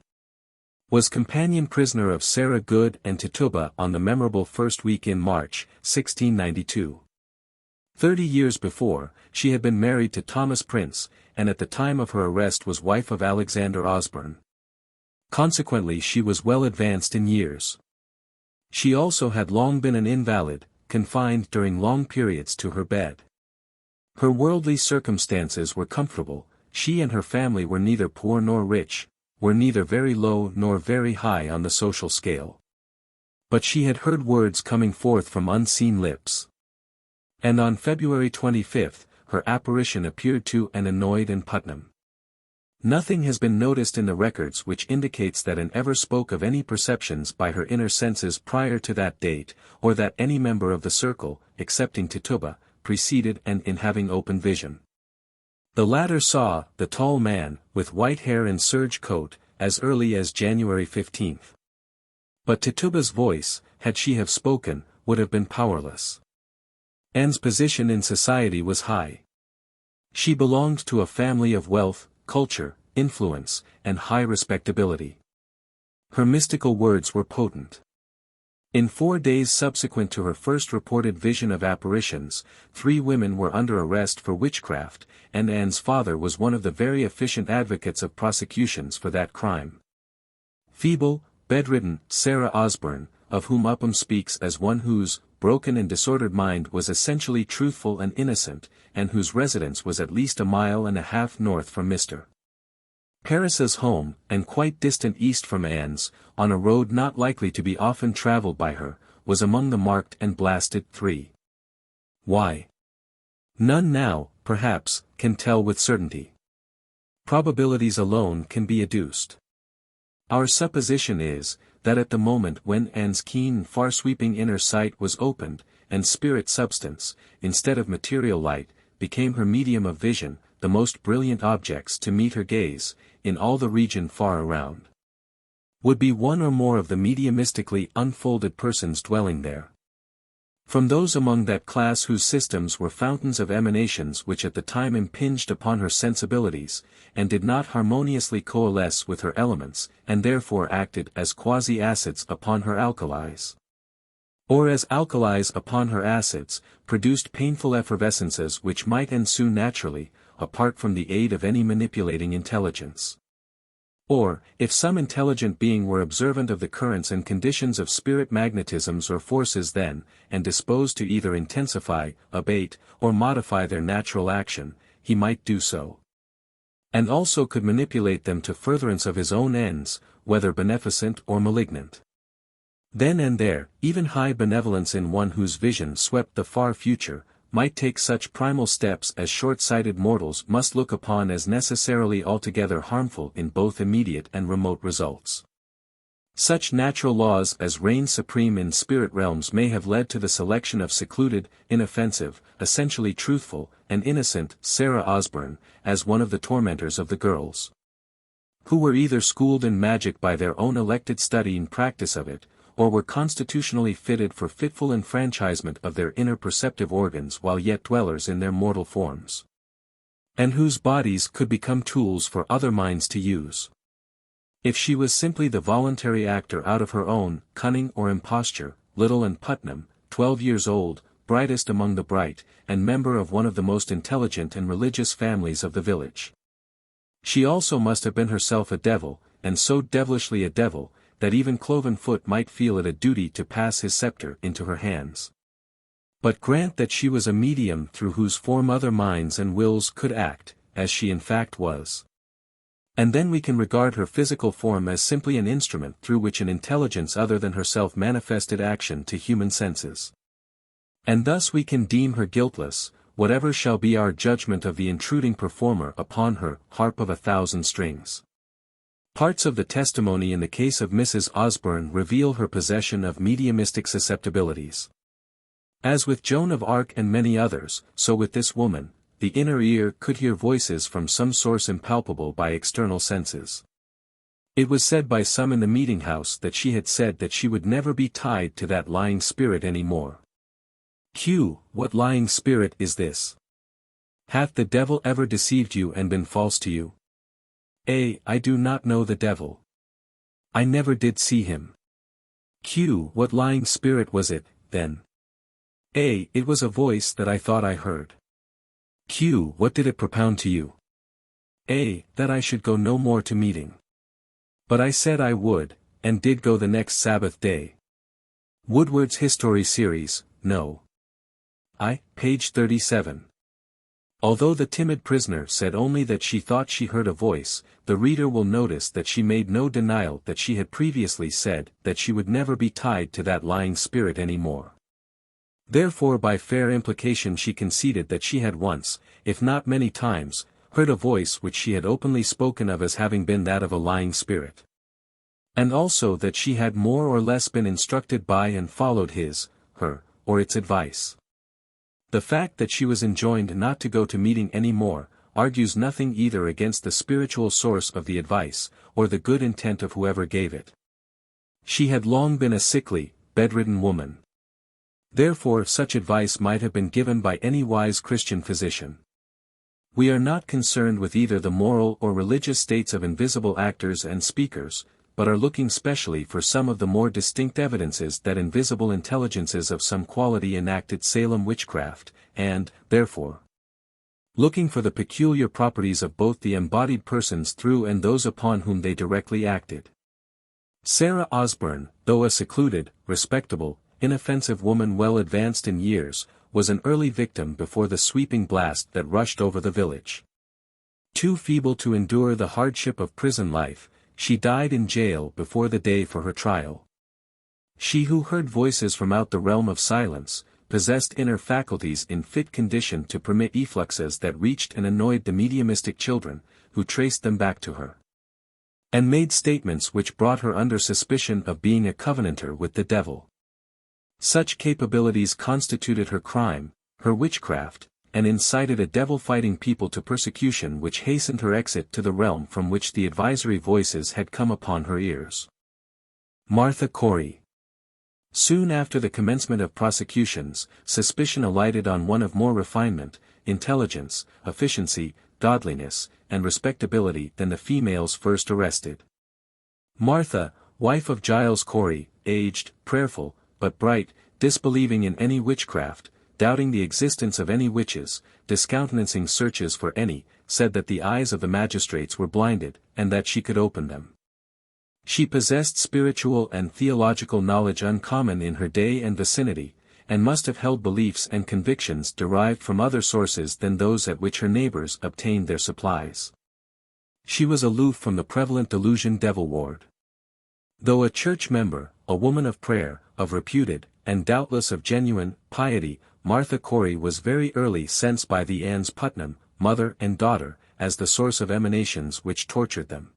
Speaker 1: was companion prisoner of Sarah Good and Tituba on the memorable first week in March, 1692. 30 years before, she had been married to Thomas Prince, and at the time of her arrest was wife of Alexander Osburn. Consequently she was well advanced in years. She also had long been an invalid, confined during long periods to her bed. Her worldly circumstances were comfortable, she and her family were neither poor nor rich, were neither very low nor very high on the social scale. But she had heard words coming forth from unseen lips. And on February 25, her apparition appeared to and annoyed in Putnam. Nothing has been noticed in the records which indicates that an ever spoke of any perceptions by her inner senses prior to that date, or that any member of the circle, excepting Tituba, preceded and in having open vision. The latter saw the tall man, with white hair and serge coat, as early as January 15. But Tituba's voice, had she have spoken, would have been powerless. Anne's position in society was high. She belonged to a family of wealth, culture, influence, and high respectability. Her mystical words were potent. In 4 days subsequent to her first reported vision of apparitions, 3 women were under arrest for witchcraft, and Anne's father was one of the very efficient advocates of prosecutions for that crime. Feeble, bedridden Sarah Osburn, of whom Upham speaks as one whose broken and disordered mind was essentially truthful and innocent, and whose residence was at least 1.5 miles north from Mr. Parris's home, and quite distant east from Anne's, on a road not likely to be often traveled by her, was among the marked and blasted 3. Why? None now, perhaps, can tell with certainty. Probabilities alone can be adduced. Our supposition is, that at the moment when Anne's keen and far-sweeping inner sight was opened, and spirit substance, instead of material light, became her medium of vision, the most brilliant objects to meet her gaze, in all the region far around, would be one or more of the mediumistically unfolded persons dwelling there. From those among that class whose systems were fountains of emanations which at the time impinged upon her sensibilities, and did not harmoniously coalesce with her elements, and therefore acted as quasi-acids upon her alkalis, or as alkalis upon her acids, produced painful effervescences which might ensue naturally, apart from the aid of any manipulating intelligence. Or, if some intelligent being were observant of the currents and conditions of spirit magnetisms or forces then, and disposed to either intensify, abate, or modify their natural action, he might do so. And also could manipulate them to furtherance of his own ends, whether beneficent or malignant. Then and there, even high benevolence in one whose vision swept the far future, might take such primal steps as short-sighted mortals must look upon as necessarily altogether harmful in both immediate and remote results. Such natural laws as reign supreme in spirit realms may have led to the selection of secluded, inoffensive, essentially truthful, and innocent Sarah Osburn, as one of the tormentors of the girls, who were either schooled in magic by their own elected study and practice of it, or were constitutionally fitted for fitful enfranchisement of their inner perceptive organs while yet dwellers in their mortal forms, and whose bodies could become tools for other minds to use. If she was simply the voluntary actor out of her own cunning or imposture, little and Putnam, 12 years old, brightest among the bright, and member of one of the most intelligent and religious families of the village, she also must have been herself a devil, and so devilishly a devil, that even cloven foot might feel it a duty to pass his scepter into her hands. But grant that she was a medium through whose form other minds and wills could act, as she in fact was. And then we can regard her physical form as simply an instrument through which an intelligence other than herself manifested action to human senses. And thus we can deem her guiltless, whatever shall be our judgment of the intruding performer upon her harp of 1,000 strings. Parts of the testimony in the case of Mrs. Osburn reveal her possession of mediumistic susceptibilities. As with Joan of Arc and many others, so with this woman, the inner ear could hear voices from some source impalpable by external senses. It was said by some in the meeting house that she had said that she would never be tied to that lying spirit any more. Q. What lying spirit is this? Hath the devil ever deceived you and been false to you? A. I do not know the devil. I never did see him. Q. What lying spirit was it, then? A. It was a voice that I thought I heard. Q. What did it propound to you? A. That I should go no more to meeting. But I said I would, and did go the next Sabbath day. Woodward's History Series, No. I, page 37. Although the timid prisoner said only that she thought she heard a voice, the reader will notice that she made no denial that she had previously said that she would never be tied to that lying spirit any more. Therefore by fair implication she conceded that she had once, if not many times, heard a voice which she had openly spoken of as having been that of a lying spirit. And also that she had more or less been instructed by and followed his, her, or its advice. The fact that she was enjoined not to go to meeting any more, argues nothing either against the spiritual source of the advice, or the good intent of whoever gave it. She had long been a sickly, bedridden woman. Therefore such advice might have been given by any wise Christian physician. We are not concerned with either the moral or religious states of invisible actors and speakers, but are looking specially for some of the more distinct evidences that invisible intelligences of some quality enacted Salem witchcraft, and, therefore, looking for the peculiar properties of both the embodied persons through and those upon whom they directly acted. Sarah Osburn, though a secluded, respectable, inoffensive woman well advanced in years, was an early victim before the sweeping blast that rushed over the village. Too feeble to endure the hardship of prison life, she died in jail before the day for her trial. She who heard voices from out the realm of silence, possessed inner faculties in fit condition to permit effluxes that reached and annoyed the mediumistic children, who traced them back to her, and made statements which brought her under suspicion of being a covenanter with the devil. Such capabilities constituted her crime, her witchcraft, and incited a devil-fighting people to persecution which hastened her exit to the realm from which the advisory voices had come upon her ears. Martha Corey. Soon after the commencement of prosecutions, suspicion alighted on one of more refinement, intelligence, efficiency, godliness, and respectability than the females first arrested. Martha, wife of Giles Corey, aged, prayerful, but bright, disbelieving in any witchcraft, doubting the existence of any witches, discountenancing searches for any, said that the eyes of the magistrates were blinded, and that she could open them. She possessed spiritual and theological knowledge uncommon in her day and vicinity, and must have held beliefs and convictions derived from other sources than those at which her neighbors obtained their supplies. She was aloof from the prevalent delusion devil-ward. Though a church member, a woman of prayer, of reputed, and doubtless of genuine, piety, Martha Corey was very early sensed by the Anns Putnam, mother and daughter, as the source of emanations which tortured them.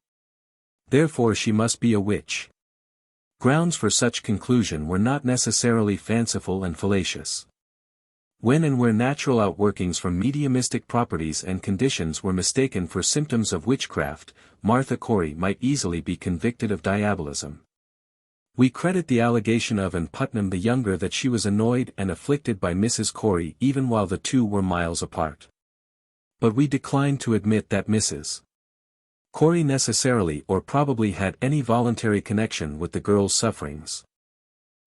Speaker 1: Therefore she must be a witch. Grounds for such conclusion were not necessarily fanciful and fallacious. When and where natural outworkings from mediumistic properties and conditions were mistaken for symptoms of witchcraft, Martha Corey might easily be convicted of diabolism. We credit the allegation of Ann Putnam the younger that she was annoyed and afflicted by Mrs. Corey even while the two were miles apart. But we decline to admit that Mrs. Corey necessarily or probably had any voluntary connection with the girl's sufferings.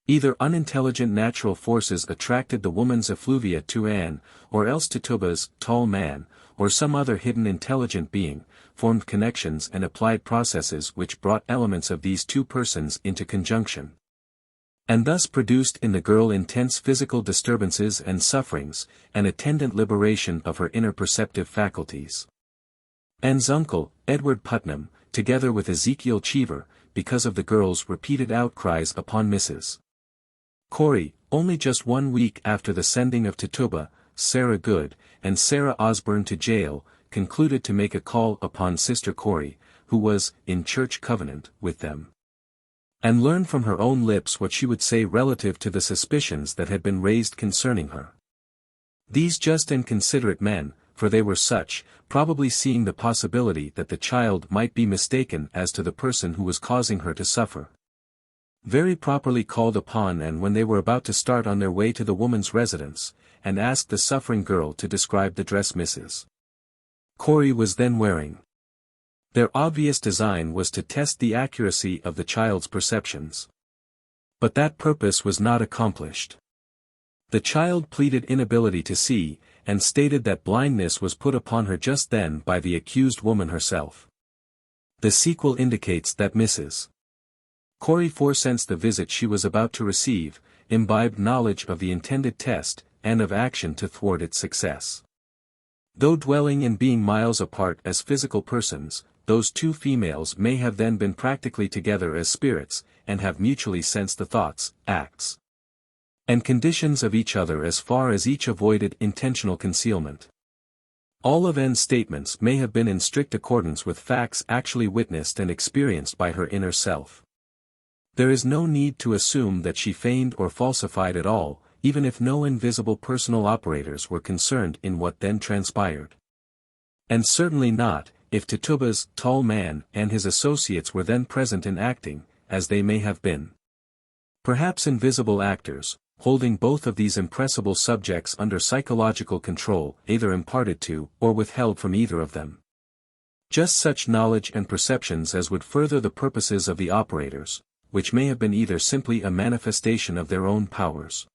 Speaker 1: Either unintelligent natural forces attracted the woman's effluvia to Anne, or else Tituba's tall man, or some other hidden intelligent being, formed connections and applied processes which brought elements of these two persons into conjunction, and thus produced in the girl intense physical disturbances and sufferings, and attendant liberation of her inner perceptive faculties. Anne's uncle, Edward Putnam, together with Ezekiel Cheever, because of the girl's repeated outcries upon Mrs. Corey, only just 1 week after the sending of Tituba, Sarah Good, and Sarah Osburn to jail, concluded to make a call upon Sister Corey, who was in church covenant with them, and learn from her own lips what she would say relative to the suspicions that had been raised concerning her. These just and considerate men, for they were such, probably seeing the possibility that the child might be mistaken as to the person who was causing her to suffer, very properly called upon, and when they were about to start on their way to the woman's residence, and asked the suffering girl to describe the dress Mrs. Corey was then wearing. Their obvious design was to test the accuracy of the child's perceptions. But that purpose was not accomplished. The child pleaded inability to see, and stated that blindness was put upon her just then by the accused woman herself. The sequel indicates that Mrs. Corey foresensed the visit she was about to receive, imbibed knowledge of the intended test, and of action to thwart its success. Though dwelling and being miles apart as physical persons, those two females may have then been practically together as spirits, and have mutually sensed the thoughts, acts, and conditions of each other as far as each avoided intentional concealment. All of Anne's statements may have been in strict accordance with facts actually witnessed and experienced by her inner self. There is no need to assume that she feigned or falsified at all, even if no invisible personal operators were concerned in what then transpired. And certainly not, if Tituba's tall man and his associates were then present and acting, as they may have been. Perhaps invisible actors, holding both of these impressible subjects under psychological control, either imparted to, or withheld from either of them. Just such knowledge and perceptions as would further the purposes of the operators, which may have been either simply a manifestation of their own powers,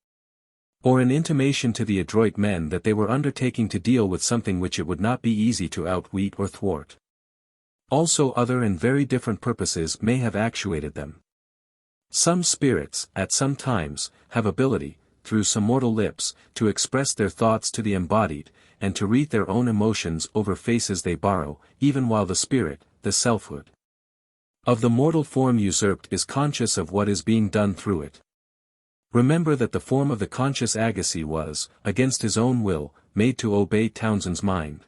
Speaker 1: or an intimation to the adroit men that they were undertaking to deal with something which it would not be easy to outwit or thwart. Also other and very different purposes may have actuated them. Some spirits, at some times, have ability, through some mortal lips, to express their thoughts to the embodied, and to read their own emotions over faces they borrow, even while the spirit, the selfhood of the mortal form usurped is conscious of what is being done through it. Remember that the form of the conscious Agassiz was, against his own will, made to obey Townsend's mind.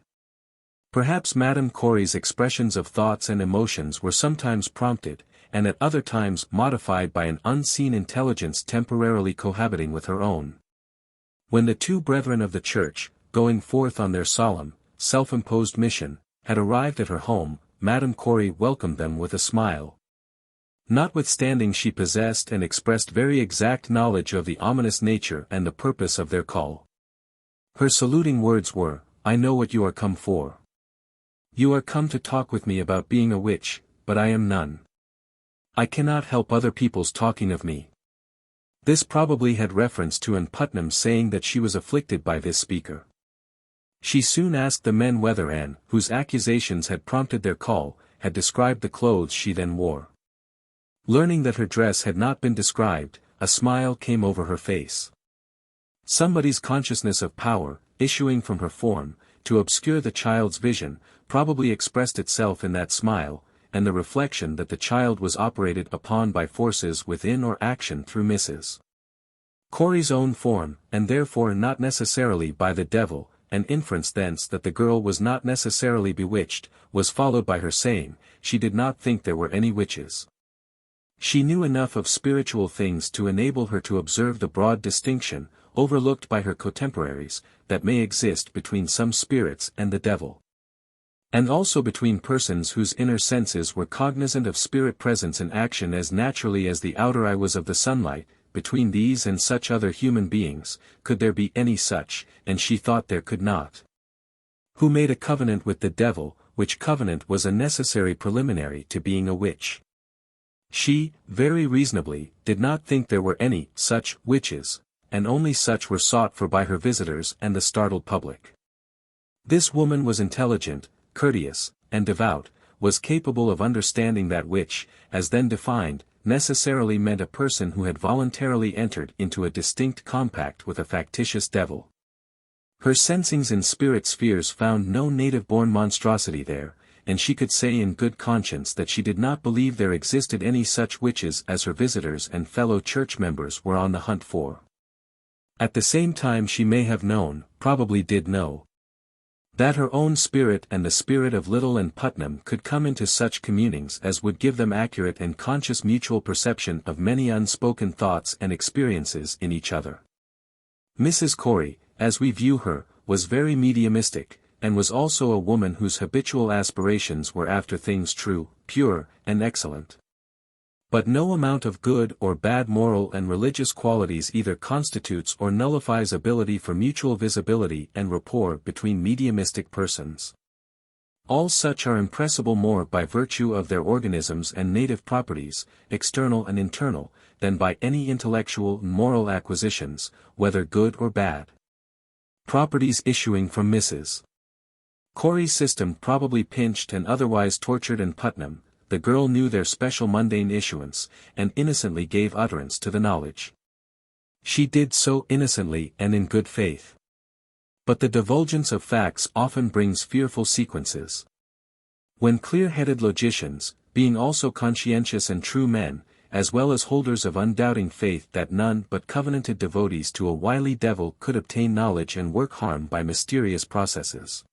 Speaker 1: Perhaps Madame Corey's expressions of thoughts and emotions were sometimes prompted, and at other times modified by an unseen intelligence temporarily cohabiting with her own. When the two brethren of the church, going forth on their solemn, self-imposed mission, had arrived at her home, Madame Corey welcomed them with a smile. Notwithstanding she possessed and expressed very exact knowledge of the ominous nature and the purpose of their call. Her saluting words were, "I know what you are come for. You are come to talk with me about being a witch, but I am none. I cannot help other people's talking of me." This probably had reference to Putnam saying that she was afflicted by this speaker. She soon asked the men whether Anne, whose accusations had prompted their call, had described the clothes she then wore. Learning that her dress had not been described, a smile came over her face. Somebody's consciousness of power, issuing from her form, to obscure the child's vision, probably expressed itself in that smile, and the reflection that the child was operated upon by forces within or action through Mrs. Corey's own form, and therefore not necessarily by the devil, an inference thence that the girl was not necessarily bewitched, was followed by her saying, she did not think there were any witches. She knew enough of spiritual things to enable her to observe the broad distinction, overlooked by her contemporaries, that may exist between some spirits and the devil. And also between persons whose inner senses were cognizant of spirit presence and action as naturally as the outer eye was of the sunlight. Between these and such other human beings, could there be any such, and she thought there could not, who made a covenant with the devil, which covenant was a necessary preliminary to being a witch. She, very reasonably, did not think there were any such witches, and only such were sought for by her visitors and the startled public. This woman was intelligent, courteous, and devout, was capable of understanding that which, as then defined, necessarily meant a person who had voluntarily entered into a distinct compact with a factitious devil. Her sensings in spirit spheres found no native-born monstrosity there, and she could say in good conscience that she did not believe there existed any such witches as her visitors and fellow church members were on the hunt for. At the same time she may have known, probably did know, that her own spirit and the spirit of Little and Putnam could come into such communings as would give them accurate and conscious mutual perception of many unspoken thoughts and experiences in each other. Mrs. Corey, as we view her, was very mediumistic, and was also a woman whose habitual aspirations were after things true, pure, and excellent. But no amount of good or bad moral and religious qualities either constitutes or nullifies ability for mutual visibility and rapport between mediumistic persons. All such are impressible more by virtue of their organisms and native properties, external and internal, than by any intellectual and moral acquisitions, whether good or bad. Properties issuing from Mrs. Corey's system probably pinched and otherwise tortured Putnam. The girl knew their special mundane issuance, and innocently gave utterance to the knowledge. She did so innocently and in good faith. But the divulgence of facts often brings fearful sequences. When clear-headed logicians, being also conscientious and true men, as well as holders of undoubting faith that none but covenanted devotees to a wily devil could obtain knowledge and work harm by mysterious processes.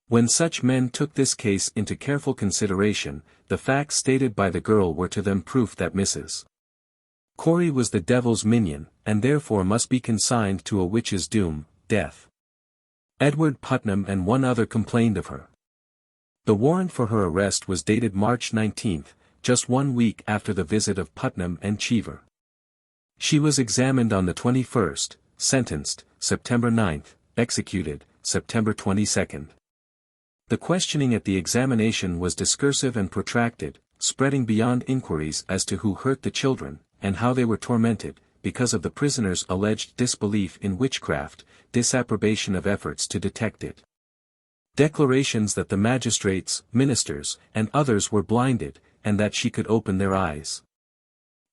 Speaker 1: When such men took this case into careful consideration, the facts stated by the girl were to them proof that Mrs. Corey was the devil's minion, and therefore must be consigned to a witch's doom, death. Edward Putnam and one other complained of her. The warrant for her arrest was dated March 19, just 1 week after the visit of Putnam and Cheever. She was examined on the 21st, sentenced, September 9, executed, September 22. The questioning at the examination was discursive and protracted, spreading beyond inquiries as to who hurt the children, and how they were tormented, because of the prisoner's alleged disbelief in witchcraft, disapprobation of efforts to detect it. Declarations that the magistrates, ministers, and others were blinded, and that she could open their eyes.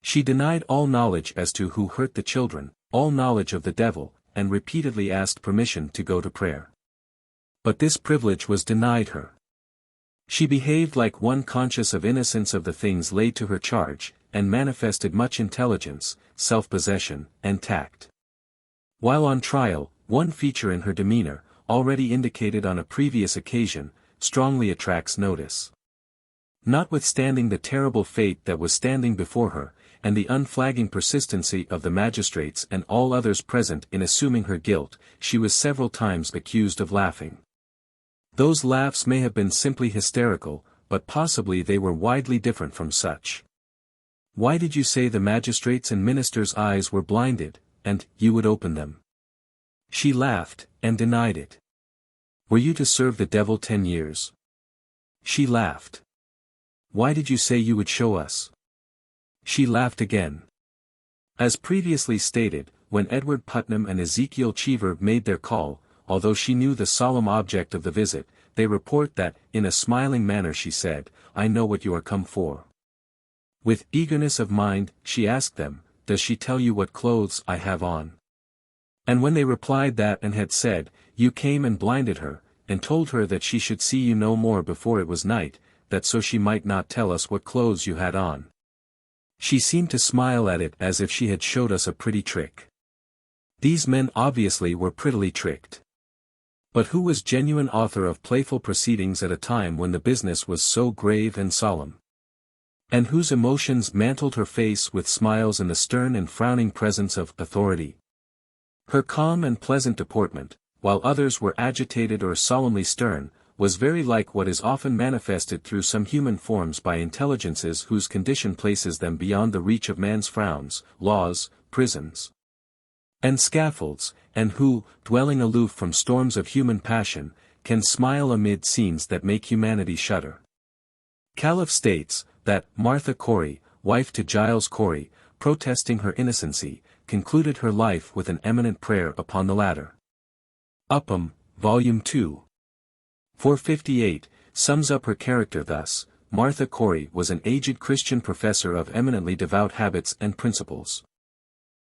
Speaker 1: She denied all knowledge as to who hurt the children, all knowledge of the devil, and repeatedly asked permission to go to prayer. But this privilege was denied her. She behaved like one conscious of innocence of the things laid to her charge, and manifested much intelligence, self-possession, and tact. While on trial, one feature in her demeanor, already indicated on a previous occasion, strongly attracts notice. Notwithstanding the terrible fate that was standing before her, and the unflagging persistency of the magistrates and all others present in assuming her guilt, she was several times accused of laughing. Those laughs may have been simply hysterical, but possibly they were widely different from such. Why did you say the magistrates and ministers' eyes were blinded, and you would open them? She laughed, and denied it. Were you to serve the devil 10 years? She laughed. Why did you say you would show us? She laughed again. As previously stated, when Edward Putnam and Ezekiel Cheever made their call, although she knew the solemn object of the visit, they report that, in a smiling manner she said, "I know what you are come for." With eagerness of mind, she asked them, "Does she tell you what clothes I have on?" And when they replied that and had said, "You came and blinded her, and told her that she should see you no more before it was night, that so she might not tell us what clothes you had on," she seemed to smile at it as if she had showed us a pretty trick. These men obviously were prettily tricked. But who was genuine author of playful proceedings at a time when the business was so grave and solemn? And whose emotions mantled her face with smiles in the stern and frowning presence of authority? Her calm and pleasant deportment, while others were agitated or solemnly stern, was very like what is often manifested through some human forms by intelligences whose condition places them beyond the reach of man's frowns, laws, prisons, and scaffolds, and who, dwelling aloof from storms of human passion, can smile amid scenes that make humanity shudder. Calef states, that Martha Corey, wife to Giles Corey, protesting her innocency, concluded her life with an eminent prayer upon the latter. Upham, Volume 2. 458, sums up her character thus: Martha Corey was an aged Christian professor of eminently devout habits and principles.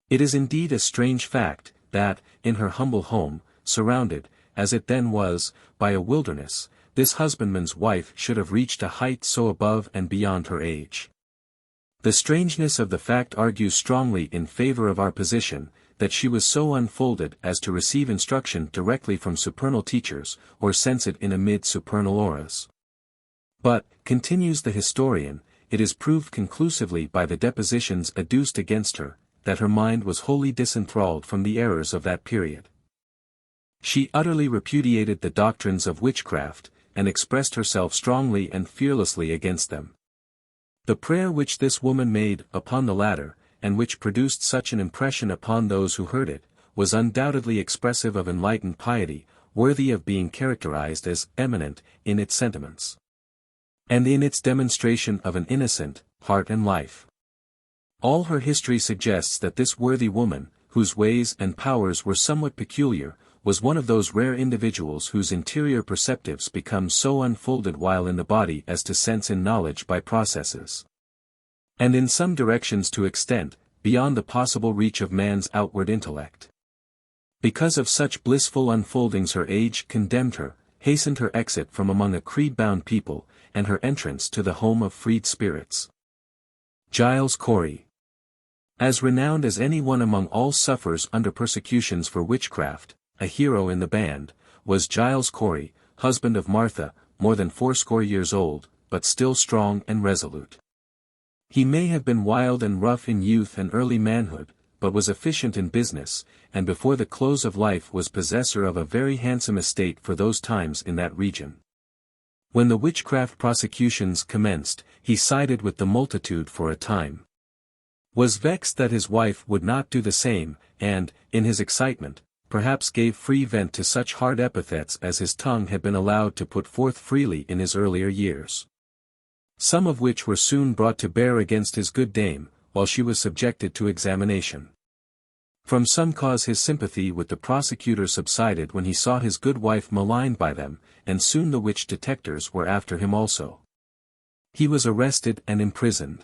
Speaker 1: It is indeed a strange fact, that, in her humble home, surrounded, as it then was, by a wilderness, this husbandman's wife should have reached a height so above and beyond her age. The strangeness of the fact argues strongly in favor of our position, that she was so unfolded as to receive instruction directly from supernal teachers, or sense it in amid supernal auras. But, continues the historian, it is proved conclusively by the depositions adduced against her, that her mind was wholly disenthralled from the errors of that period. She utterly repudiated the doctrines of witchcraft, and expressed herself strongly and fearlessly against them. The prayer which this woman made upon the latter, and which produced such an impression upon those who heard it, was undoubtedly expressive of enlightened piety, worthy of being characterized as eminent in its sentiments, and in its demonstration of an innocent heart and life. All her history suggests that this worthy woman, whose ways and powers were somewhat peculiar, was one of those rare individuals whose interior perceptives become so unfolded while in the body as to sense in knowledge by processes, and in some directions to extent, beyond the possible reach of man's outward intellect. Because of such blissful unfoldings her age condemned her, hastened her exit from among a creed-bound people, and her entrance to the home of freed spirits. Giles Corey. As renowned as any one among all sufferers under persecutions for witchcraft, a hero in the band, was Giles Corey, husband of Martha, more than 80 years old, but still strong and resolute. He may have been wild and rough in youth and early manhood, but was efficient in business, and before the close of life was possessor of a very handsome estate for those times in that region. When the witchcraft prosecutions commenced, he sided with the multitude for a time. Was vexed that his wife would not do the same, and, in his excitement, perhaps gave free vent to such hard epithets as his tongue had been allowed to put forth freely in his earlier years. Some of which were soon brought to bear against his good dame, while she was subjected to examination. From some cause his sympathy with the prosecutor subsided when he saw his good wife maligned by them, and soon the witch detectors were after him also. He was arrested and imprisoned.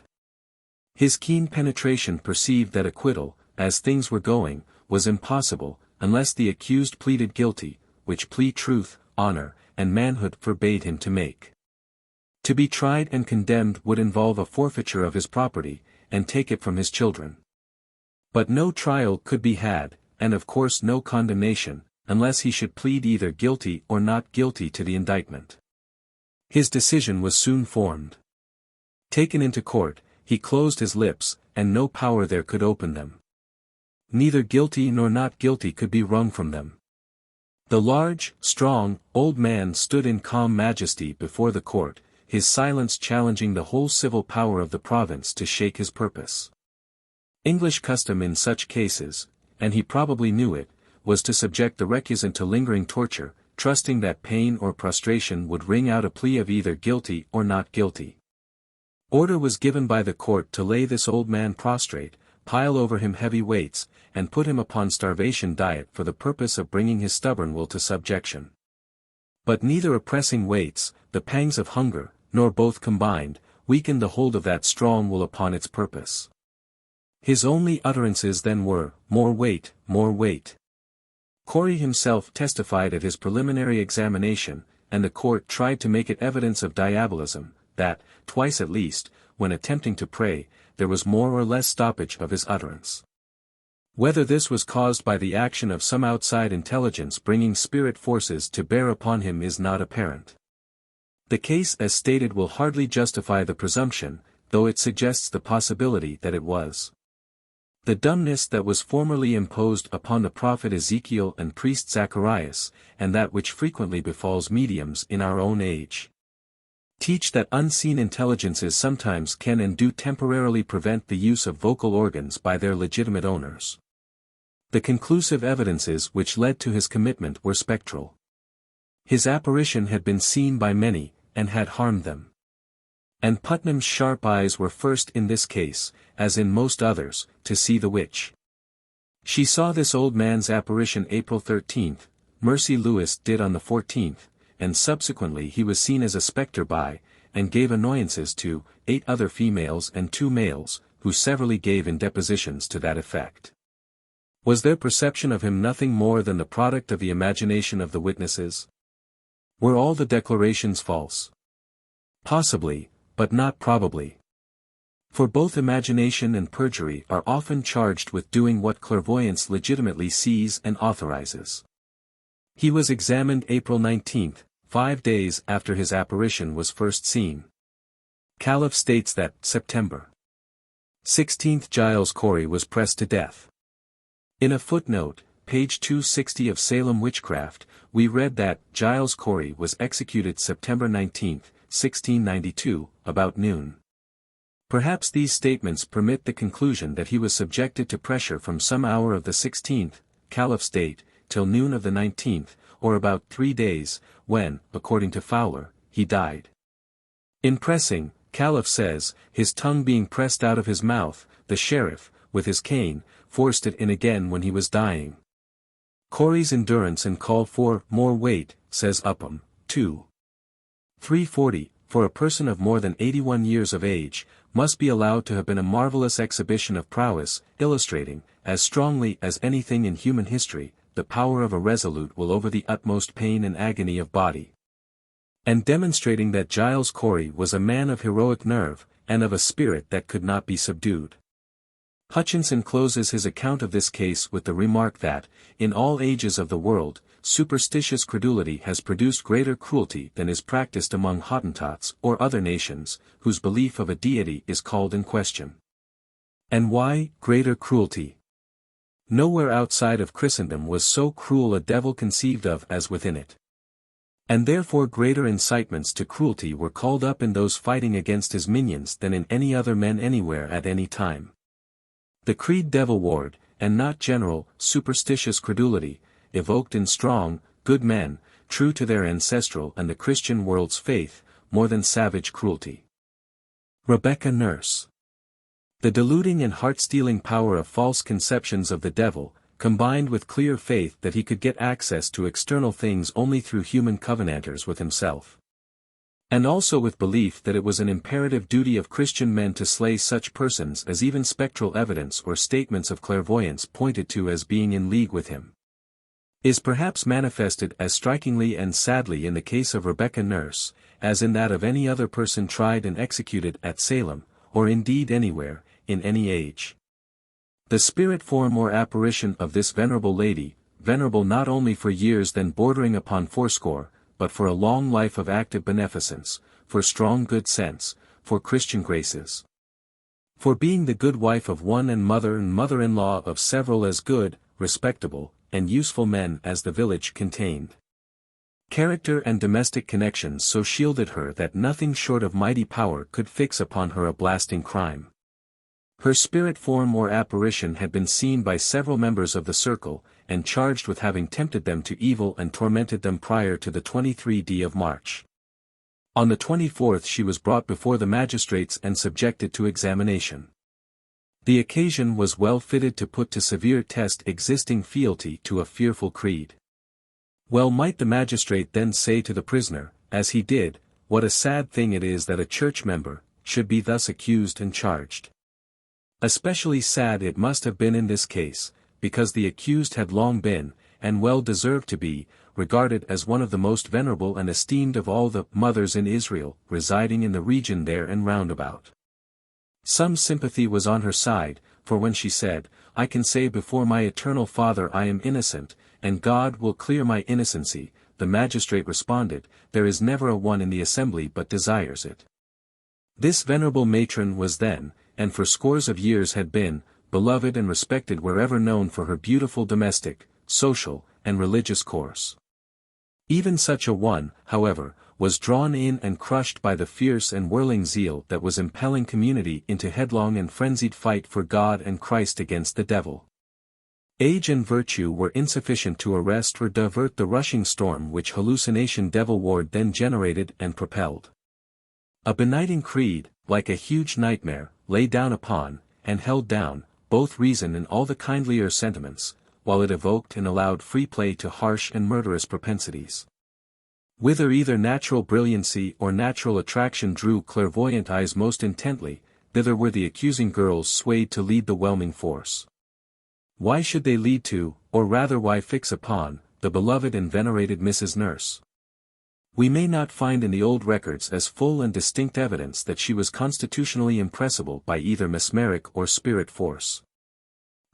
Speaker 1: His keen penetration perceived that acquittal, as things were going, was impossible, unless the accused pleaded guilty, which plea truth, honor, and manhood forbade him to make. To be tried and condemned would involve a forfeiture of his property, and take it from his children. But no trial could be had, and of course no condemnation, unless he should plead either guilty or not guilty to the indictment. His decision was soon formed. Taken into court, he closed his lips, and no power there could open them. Neither guilty nor not guilty could be wrung from them. The large, strong, old man stood in calm majesty before the court, his silence challenging the whole civil power of the province to shake his purpose. English custom in such cases, and he probably knew it, was to subject the recusant to lingering torture, trusting that pain or prostration would wring out a plea of either guilty or not guilty. Order was given by the court to lay this old man prostrate, pile over him heavy weights, and put him upon starvation diet for the purpose of bringing his stubborn will to subjection. But neither oppressing weights, the pangs of hunger, nor both combined, weakened the hold of that strong will upon its purpose. His only utterances then were, "More weight, more weight." Corey himself testified at his preliminary examination, and the court tried to make it evidence of diabolism, that, twice at least, when attempting to pray, there was more or less stoppage of his utterance. Whether this was caused by the action of some outside intelligence bringing spirit forces to bear upon him is not apparent. The case as stated will hardly justify the presumption, though it suggests the possibility that it was. The dumbness that was formerly imposed upon the prophet Ezekiel and priest Zacharias, and that which frequently befalls mediums in our own age, teach that unseen intelligences sometimes can and do temporarily prevent the use of vocal organs by their legitimate owners. The conclusive evidences which led to his commitment were spectral. His apparition had been seen by many, and had harmed them. And Putnam's sharp eyes were first in this case, as in most others, to see the witch. She saw this old man's apparition April 13th, Mercy Lewis did on the 14th, and subsequently he was seen as a spectre by, and gave annoyances to, 8 other females and 2 males, who severally gave in depositions to that effect. Was their perception of him nothing more than the product of the imagination of the witnesses? Were all the declarations false? Possibly, but not probably. For both imagination and perjury are often charged with doing what clairvoyance legitimately sees and authorizes. He was examined April 19th, 5 days after his apparition was first seen. Calef states that, September 16th Giles Corey was pressed to death. In a footnote, page 260 of Salem Witchcraft, we read that Giles Corey was executed September 19, 1692, about noon. Perhaps these statements permit the conclusion that he was subjected to pressure from some hour of the 16th, Calef's date, till noon of the 19th, or about 3 days, when, according to Fowler, he died. In pressing, Calef says, his tongue being pressed out of his mouth, the sheriff, with his cane, forced it in again when he was dying. Corey's endurance and call for more weight, says Upham, 2. 340, for a person of more than 81 years of age, must be allowed to have been a marvelous exhibition of prowess, illustrating, as strongly as anything in human history, the power of a resolute will over the utmost pain and agony of body. And demonstrating that Giles Corey was a man of heroic nerve, and of a spirit that could not be subdued. Hutchinson closes his account of this case with the remark that, in all ages of the world, superstitious credulity has produced greater cruelty than is practiced among Hottentots or other nations, whose belief of a deity is called in question. And why greater cruelty? Nowhere outside of Christendom was so cruel a devil conceived of as within it. And therefore greater incitements to cruelty were called up in those fighting against his minions than in any other men anywhere at any time. The creed devil ward, and not general, superstitious credulity, evoked in strong, good men, true to their ancestral and the Christian world's faith, more than savage cruelty. Rebecca Nurse. The deluding and heart-stealing power of false conceptions of the devil, combined with clear faith that he could get access to external things only through human covenanters with himself. And also with belief that it was an imperative duty of Christian men to slay such persons as even spectral evidence or statements of clairvoyance pointed to as being in league with him, is perhaps manifested as strikingly and sadly in the case of Rebecca Nurse, as in that of any other person tried and executed at Salem, or indeed anywhere, in any age. The spirit form or apparition of this venerable lady, venerable not only for years then bordering upon fourscore, but for a long life of active beneficence, for strong good sense, for Christian graces, for being the good wife of one and mother-in-law of several as good, respectable, and useful men as the village contained. Character and domestic connections so shielded her that nothing short of mighty power could fix upon her a blasting crime. Her spirit form or apparition had been seen by several members of the circle, and charged with having tempted them to evil and tormented them prior to the 23d of March. On the 24th she was brought before the magistrates and subjected to examination. The occasion was well fitted to put to severe test existing fealty to a fearful creed. Well might the magistrate then say to the prisoner, as he did, what a sad thing it is that a church member should be thus accused and charged. Especially sad it must have been in this case, because the accused had long been, and well deserved to be, regarded as one of the most venerable and esteemed of all the mothers in Israel, residing in the region there and round about. Some sympathy was on her side, for when she said, I can say before my eternal Father I am innocent, and God will clear my innocency, the magistrate responded, there is never a one in the assembly but desires it. This venerable matron was then, and for scores of years had been, beloved and respected wherever known for her beautiful domestic, social, and religious course. Even such a one, however, was drawn in and crushed by the fierce and whirling zeal that was impelling community into headlong and frenzied fight for God and Christ against the devil. Age and virtue were insufficient to arrest or divert the rushing storm which hallucination devil ward then generated and propelled. A benighting creed, like a huge nightmare, lay down upon, and held down, both reason and all the kindlier sentiments, while it evoked and allowed free play to harsh and murderous propensities. Whither either natural brilliancy or natural attraction drew clairvoyant eyes most intently, thither were the accusing girls swayed to lead the whelming force. Why should they lead to, or rather why fix upon, the beloved and venerated Mrs. Nurse? We may not find in the old records as full and distinct evidence that she was constitutionally impressible by either mesmeric or spirit force.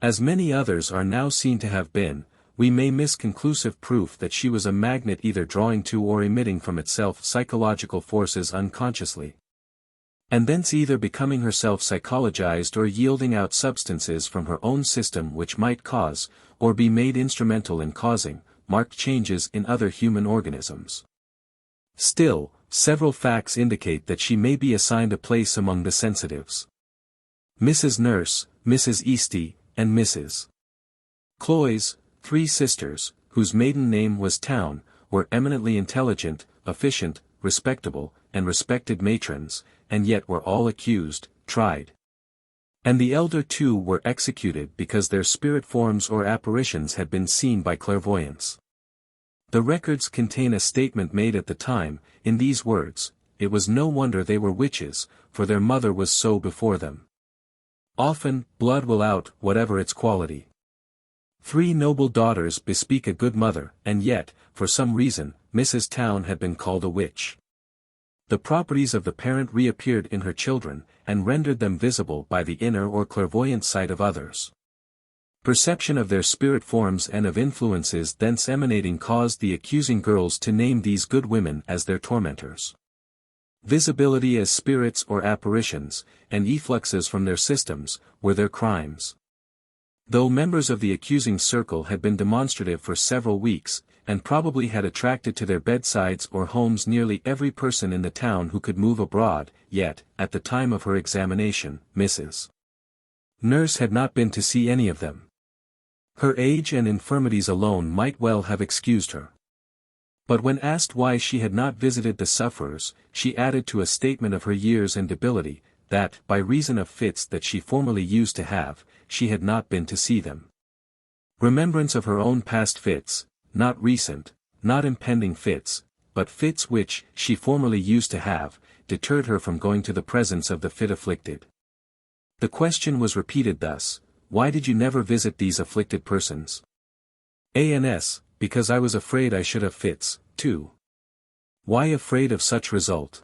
Speaker 1: As many others are now seen to have been, we may miss conclusive proof that she was a magnet either drawing to or emitting from itself psychological forces unconsciously, and thence either becoming herself psychologized or yielding out substances from her own system which might cause, or be made instrumental in causing, marked changes in other human organisms. Still, several facts indicate that she may be assigned a place among the sensitives. Mrs. Nurse, Mrs. Easty, and Mrs. Cloyes, three sisters, whose maiden name was Town, were eminently intelligent, efficient, respectable, and respected matrons, and yet were all accused, tried. And the elder two were executed because their spirit forms or apparitions had been seen by clairvoyance. The records contain a statement made at the time, in these words, it was no wonder they were witches, for their mother was so before them. Often, blood will out, whatever its quality. 3 noble daughters bespeak a good mother, and yet, for some reason, Mrs. Town had been called a witch. The properties of the parent reappeared in her children, and rendered them visible by the inner or clairvoyant sight of others. Perception of their spirit forms and of influences thence emanating caused the accusing girls to name these good women as their tormentors. Visibility as spirits or apparitions, and effluxes from their systems, were their crimes. Though members of the accusing circle had been demonstrative for several weeks, and probably had attracted to their bedsides or homes nearly every person in the town who could move abroad, yet, at the time of her examination, Mrs. Nurse had not been to see any of them. Her age and infirmities alone might well have excused her. But when asked why she had not visited the sufferers, she added to a statement of her years and debility, that, by reason of fits that she formerly used to have, she had not been to see them. Remembrance of her own past fits, not recent, not impending fits, but fits which she formerly used to have, deterred her from going to the presence of the fit afflicted. The question was repeated thus: why did you never visit these afflicted persons? Ans, because I was afraid I should have fits, too. Why afraid of such result?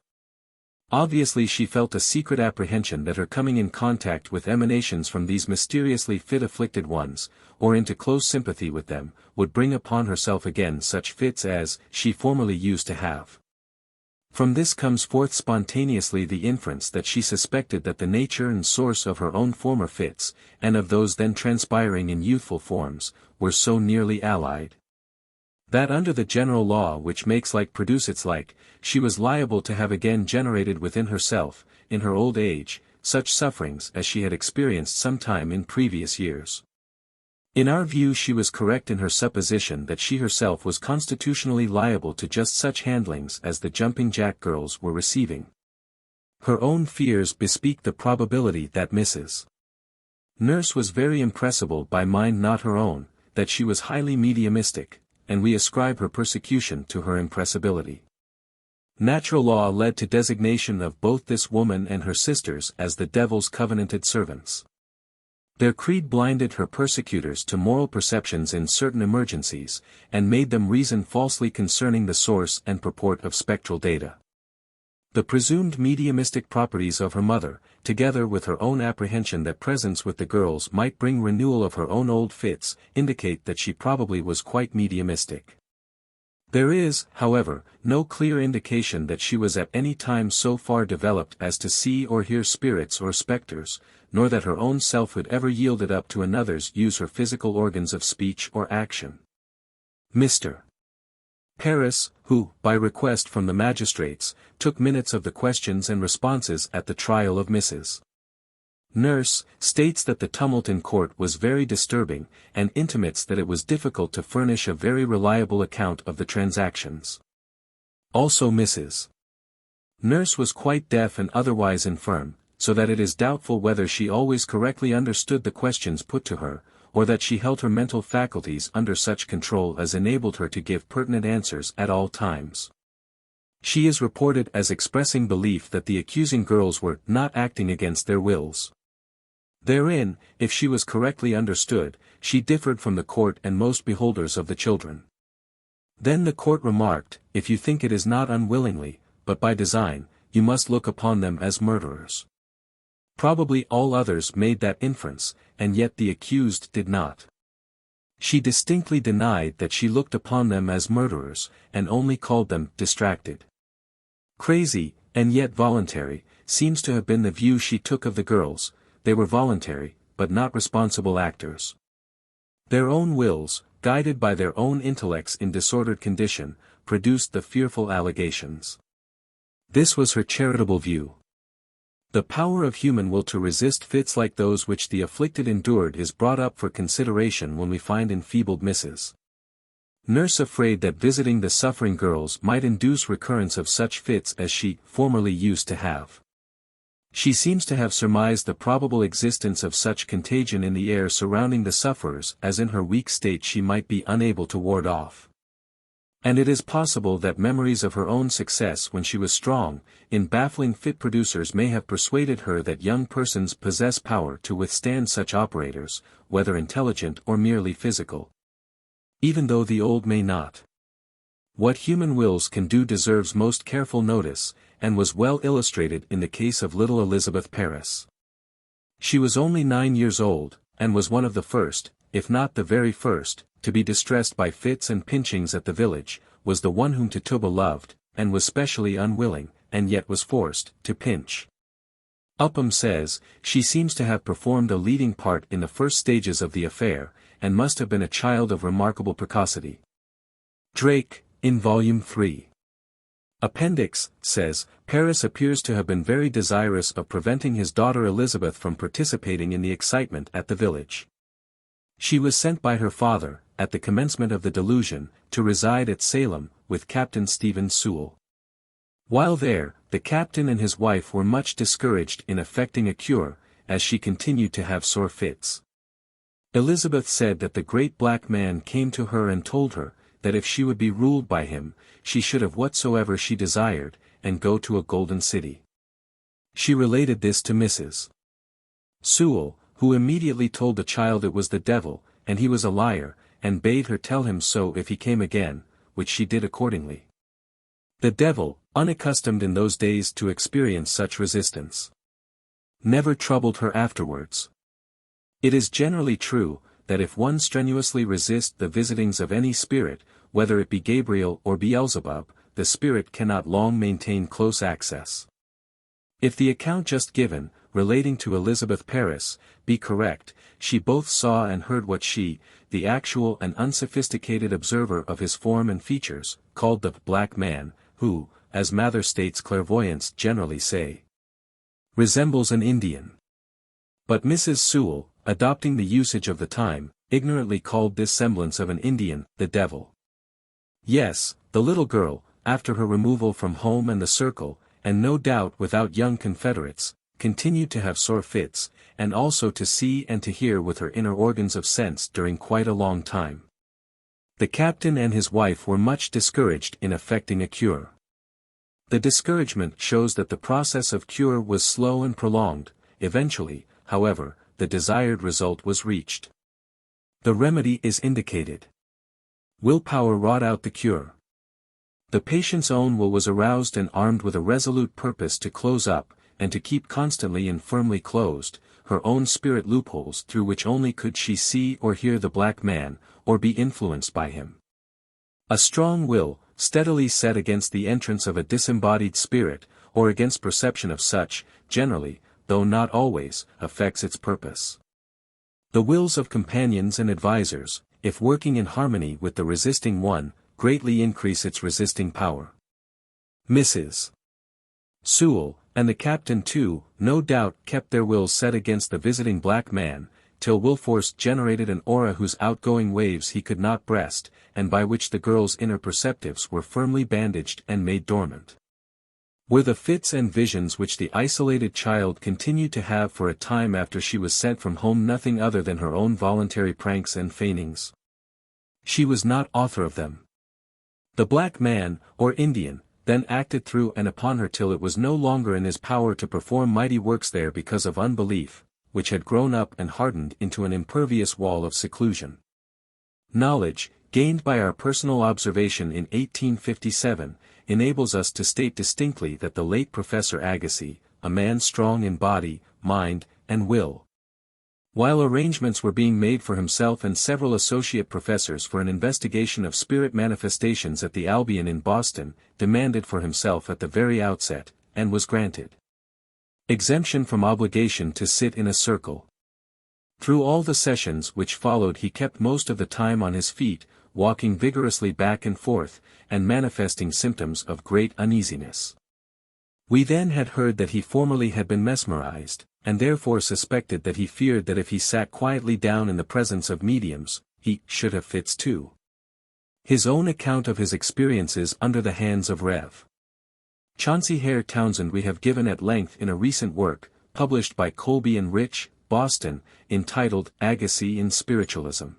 Speaker 1: Obviously she felt a secret apprehension that her coming in contact with emanations from these mysteriously fit-afflicted ones, or into close sympathy with them, would bring upon herself again such fits as she formerly used to have. From this comes forth spontaneously the inference that she suspected that the nature and source of her own former fits, and of those then transpiring in youthful forms, were so nearly allied, that under the general law which makes like produce its like, she was liable to have again generated within herself, in her old age, such sufferings as she had experienced some time in previous years. In our view she was correct in her supposition that she herself was constitutionally liable to just such handlings as the jumping jack girls were receiving. Her own fears bespeak the probability that Mrs. Nurse was very impressible by mind not her own, that she was highly mediumistic, and we ascribe her persecution to her impressibility. Natural law led to designation of both this woman and her sisters as the devil's covenanted servants. Their creed blinded her persecutors to moral perceptions in certain emergencies, and made them reason falsely concerning the source and purport of spectral data. The presumed mediumistic properties of her mother, together with her own apprehension that presence with the girls might bring renewal of her own old fits, indicate that she probably was quite mediumistic. There is, however, no clear indication that she was at any time so far developed as to see or hear spirits or specters, nor that her own selfhood ever yielded up to another's use her physical organs of speech or action. Mr. Paris, who, by request from the magistrates, took minutes of the questions and responses at the trial of Mrs. Nurse, states that the tumult in court was very disturbing, and intimates that it was difficult to furnish a very reliable account of the transactions. Also Mrs. Nurse was quite deaf and otherwise infirm, so that it is doubtful whether she always correctly understood the questions put to her, or that she held her mental faculties under such control as enabled her to give pertinent answers at all times. She is reported as expressing belief that the accusing girls were not acting against their wills. Therein, if she was correctly understood, she differed from the court and most beholders of the children. Then the court remarked, if you think it is not unwillingly, but by design, you must look upon them as murderers. Probably all others made that inference, and yet the accused did not. She distinctly denied that she looked upon them as murderers, and only called them distracted. Crazy, and yet voluntary, seems to have been the view she took of the girls. They were voluntary, but not responsible actors. Their own wills, guided by their own intellects in disordered condition, produced the fearful allegations. This was her charitable view. The power of human will to resist fits like those which the afflicted endured is brought up for consideration when we find enfeebled Mrs. Nurse afraid that visiting the suffering girls might induce recurrence of such fits as she formerly used to have. She seems to have surmised the probable existence of such contagion in the air surrounding the sufferers as in her weak state she might be unable to ward off. And it is possible that memories of her own success when she was strong, in baffling fit producers may have persuaded her that young persons possess power to withstand such operators, whether intelligent or merely physical. Even though the old may not. What human wills can do deserves most careful notice, and was well illustrated in the case of little Elizabeth Paris. She was only 9 years old, and was one of the first, if not the very first, to be distressed by fits and pinchings at the village, was the one whom Tituba loved, and was specially unwilling, and yet was forced, to pinch. Upham says, she seems to have performed a leading part in the first stages of the affair, and must have been a child of remarkable precocity. Drake, in Volume 3. Appendix, says, Paris appears to have been very desirous of preventing his daughter Elizabeth from participating in the excitement at the village. She was sent by her father, at the commencement of the delusion, to reside at Salem, with Captain Stephen Sewell. While there, the captain and his wife were much discouraged in effecting a cure, as she continued to have sore fits. Elizabeth said that the great black man came to her and told her, that if she would be ruled by him, she should have whatsoever she desired, and go to a golden city. She related this to Mrs. Sewell, who immediately told the child it was the devil, and he was a liar, and bade her tell him so if he came again, which she did accordingly. The devil, unaccustomed in those days to experience such resistance, never troubled her afterwards. It is generally true, that if one strenuously resist the visitings of any spirit, whether it be Gabriel or Beelzebub, the spirit cannot long maintain close access. If the account just given, relating to Elizabeth Paris, be correct, she both saw and heard what she, the actual and unsophisticated observer of his form and features, called the black man, who, as Mather states clairvoyants generally say, resembles an Indian. But Mrs. Sewell, adopting the usage of the time, ignorantly called this semblance of an Indian, the devil. Yes, the little girl, after her removal from home and the circle, and no doubt without young confederates, continued to have sore fits, and also to see and to hear with her inner organs of sense during quite a long time. The captain and his wife were much discouraged in effecting a cure. The discouragement shows that the process of cure was slow and prolonged. Eventually, however, the desired result was reached. The remedy is indicated. Willpower wrought out the cure. The patient's own will was aroused and armed with a resolute purpose to close up, and to keep constantly and firmly closed, her own spirit loopholes through which only could she see or hear the black man, or be influenced by him. A strong will, steadily set against the entrance of a disembodied spirit, or against perception of such, generally, though not always, affects its purpose. The wills of companions and advisers, if working in harmony with the resisting one, greatly increase its resisting power. Mrs. Sewell, and the captain too, no doubt kept their wills set against the visiting black man, till Wilforce generated an aura whose outgoing waves he could not breast, and by which the girl's inner perceptives were firmly bandaged and made dormant. Were the fits and visions which the isolated child continued to have for a time after she was sent from home nothing other than her own voluntary pranks and feignings? She was not author of them. The black man, or Indian, then acted through and upon her till it was no longer in his power to perform mighty works there because of unbelief, which had grown up and hardened into an impervious wall of seclusion. Knowledge, gained by our personal observation in 1857, enables us to state distinctly that the late Professor Agassiz, a man strong in body, mind, and will, while arrangements were being made for himself and several associate professors for an investigation of spirit manifestations at the Albion in Boston, demanded for himself at the very outset, and was granted, exemption from obligation to sit in a circle. Through all the sessions which followed he kept most of the time on his feet, walking vigorously back and forth, and manifesting symptoms of great uneasiness. We then had heard that he formerly had been mesmerized, and therefore suspected that he feared that if he sat quietly down in the presence of mediums, he should have fits too. His own account of his experiences under the hands of Rev. Chauncey Hare Townsend we have given at length in a recent work, published by Colby and Rich, Boston, entitled Agassiz in Spiritualism.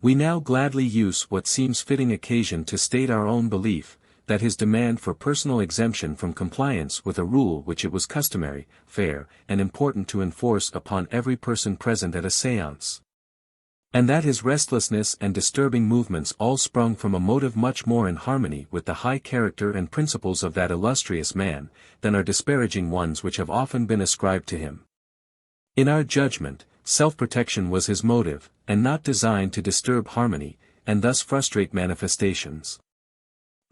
Speaker 1: We now gladly use what seems fitting occasion to state our own belief, that his demand for personal exemption from compliance with a rule which it was customary, fair, and important to enforce upon every person present at a séance, and that his restlessness and disturbing movements all sprung from a motive much more in harmony with the high character and principles of that illustrious man, than are disparaging ones which have often been ascribed to him. In our judgment, self-protection was his motive, and not designed to disturb harmony, and thus frustrate manifestations.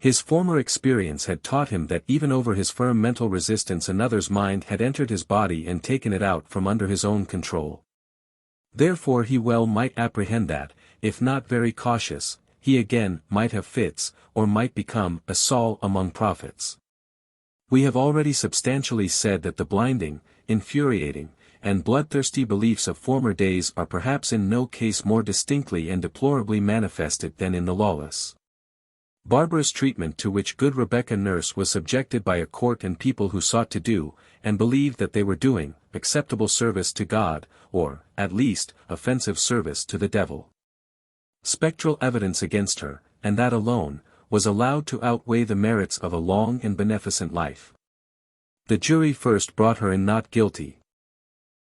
Speaker 1: His former experience had taught him that even over his firm mental resistance another's mind had entered his body and taken it out from under his own control. Therefore he well might apprehend that, if not very cautious, he again might have fits, or might become a Saul among prophets. We have already substantially said that the blinding, infuriating, and bloodthirsty beliefs of former days are perhaps in no case more distinctly and deplorably manifested than in the lawless, barbarous treatment to which good Rebecca Nurse was subjected by a court and people who sought to do, and believed that they were doing, acceptable service to God, or, at least, offensive service to the devil. Spectral evidence against her, and that alone, was allowed to outweigh the merits of a long and beneficent life. The jury first brought her in not guilty.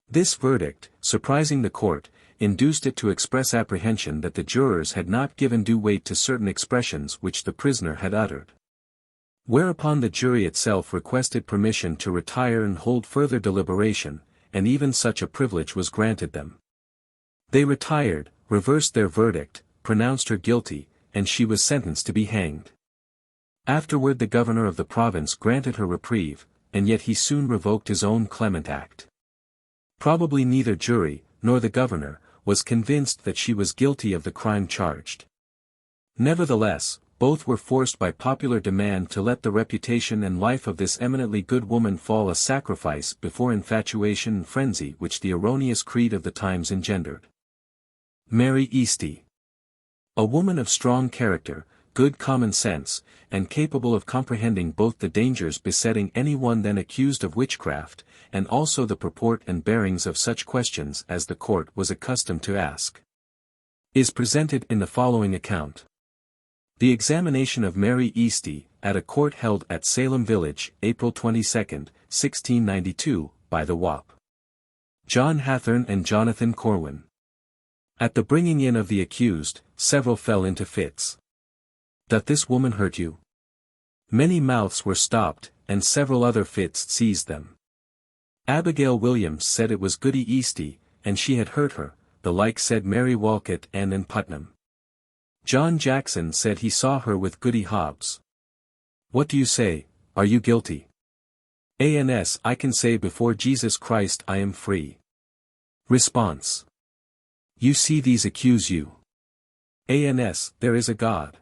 Speaker 1: This verdict, surprising the court, induced it to express apprehension that the jurors had not given due weight to certain expressions which the prisoner had uttered. Whereupon the jury itself requested permission to retire and hold further deliberation, and even such a privilege was granted them. They retired, reversed their verdict, pronounced her guilty, and she was sentenced to be hanged. Afterward the governor of the province granted her reprieve, and yet he soon revoked his own clement act. Probably neither jury, nor the governor, was convinced that she was guilty of the crime charged. Nevertheless, both were forced by popular demand to let the reputation and life of this eminently good woman fall a sacrifice before infatuation and frenzy which the erroneous creed of the times engendered. Mary Easty. A woman of strong character, good common sense, and capable of comprehending both the dangers besetting anyone then accused of witchcraft, and also the purport and bearings of such questions as the court was accustomed to ask, is presented in the following account. The examination of Mary Easty, at a court held at Salem Village, April 22, 1692, by the Wap. John Hathorne and Jonathan Corwin. At the bringing in of the accused, several fell into fits. Doth this woman hurt you? Many mouths were stopped, and several other fits seized them. Abigail Williams said it was Goody Easty, and she had hurt her, the like said Mary Walcott and Putnam. John Jackson said he saw her with Goody Hobbs. What do you say, are you guilty? Ans I can say before Jesus Christ I am free. Response. You see these accuse you. Ans there is a God.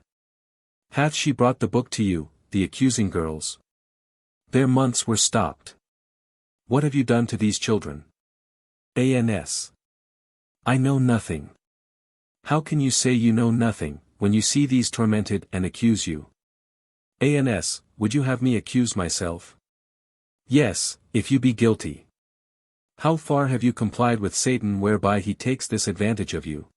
Speaker 1: Hath she brought the book to you, the accusing girls? Their months were stopped. What have you done to these children? Ans. I know nothing. How can you say you know nothing, when you see these tormented and accuse you? Ans, would you have me accuse myself? Yes, if you be guilty. How far have you complied with Satan whereby he takes this advantage of you?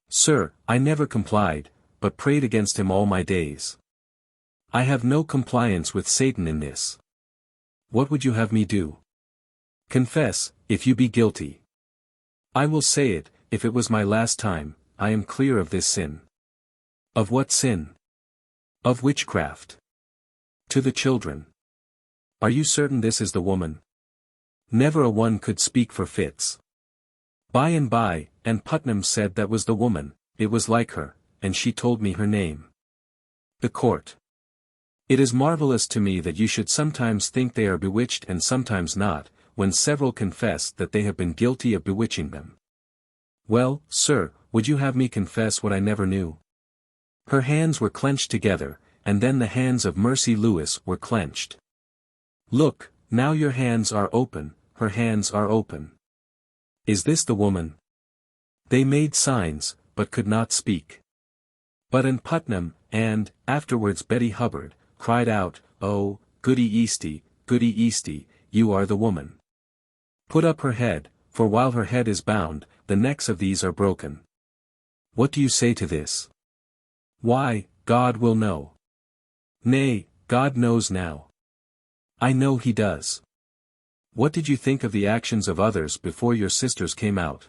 Speaker 1: Sir, I never complied, but prayed against him all my days. I have no compliance with Satan in this. What would you have me do? Confess, if you be guilty. I will say it, if it was my last time, I am clear of this sin. Of what sin? Of witchcraft. To the children. Are you certain this is the woman? Never a one could speak for fits. By and by, and Putnam said that was the woman, it was like her, and she told me her name. The court. It is marvelous to me that you should sometimes think they are bewitched and sometimes not, when several confess that they have been guilty of bewitching them. Well, sir, would you have me confess what I never knew? Her hands were clenched together, and then the hands of Mercy Lewis were clenched. Look, now your hands are open, her hands are open. Is this the woman? They made signs, but could not speak. But Putnam, and, afterwards Betty Hubbard, cried out, Oh, Goody Easty, you are the woman. Put up her head, for while her head is bound, the necks of these are broken. What do you say to this? Why, God will know. Nay, God knows now. I know he does. What did you think of the actions of others before your sisters came out?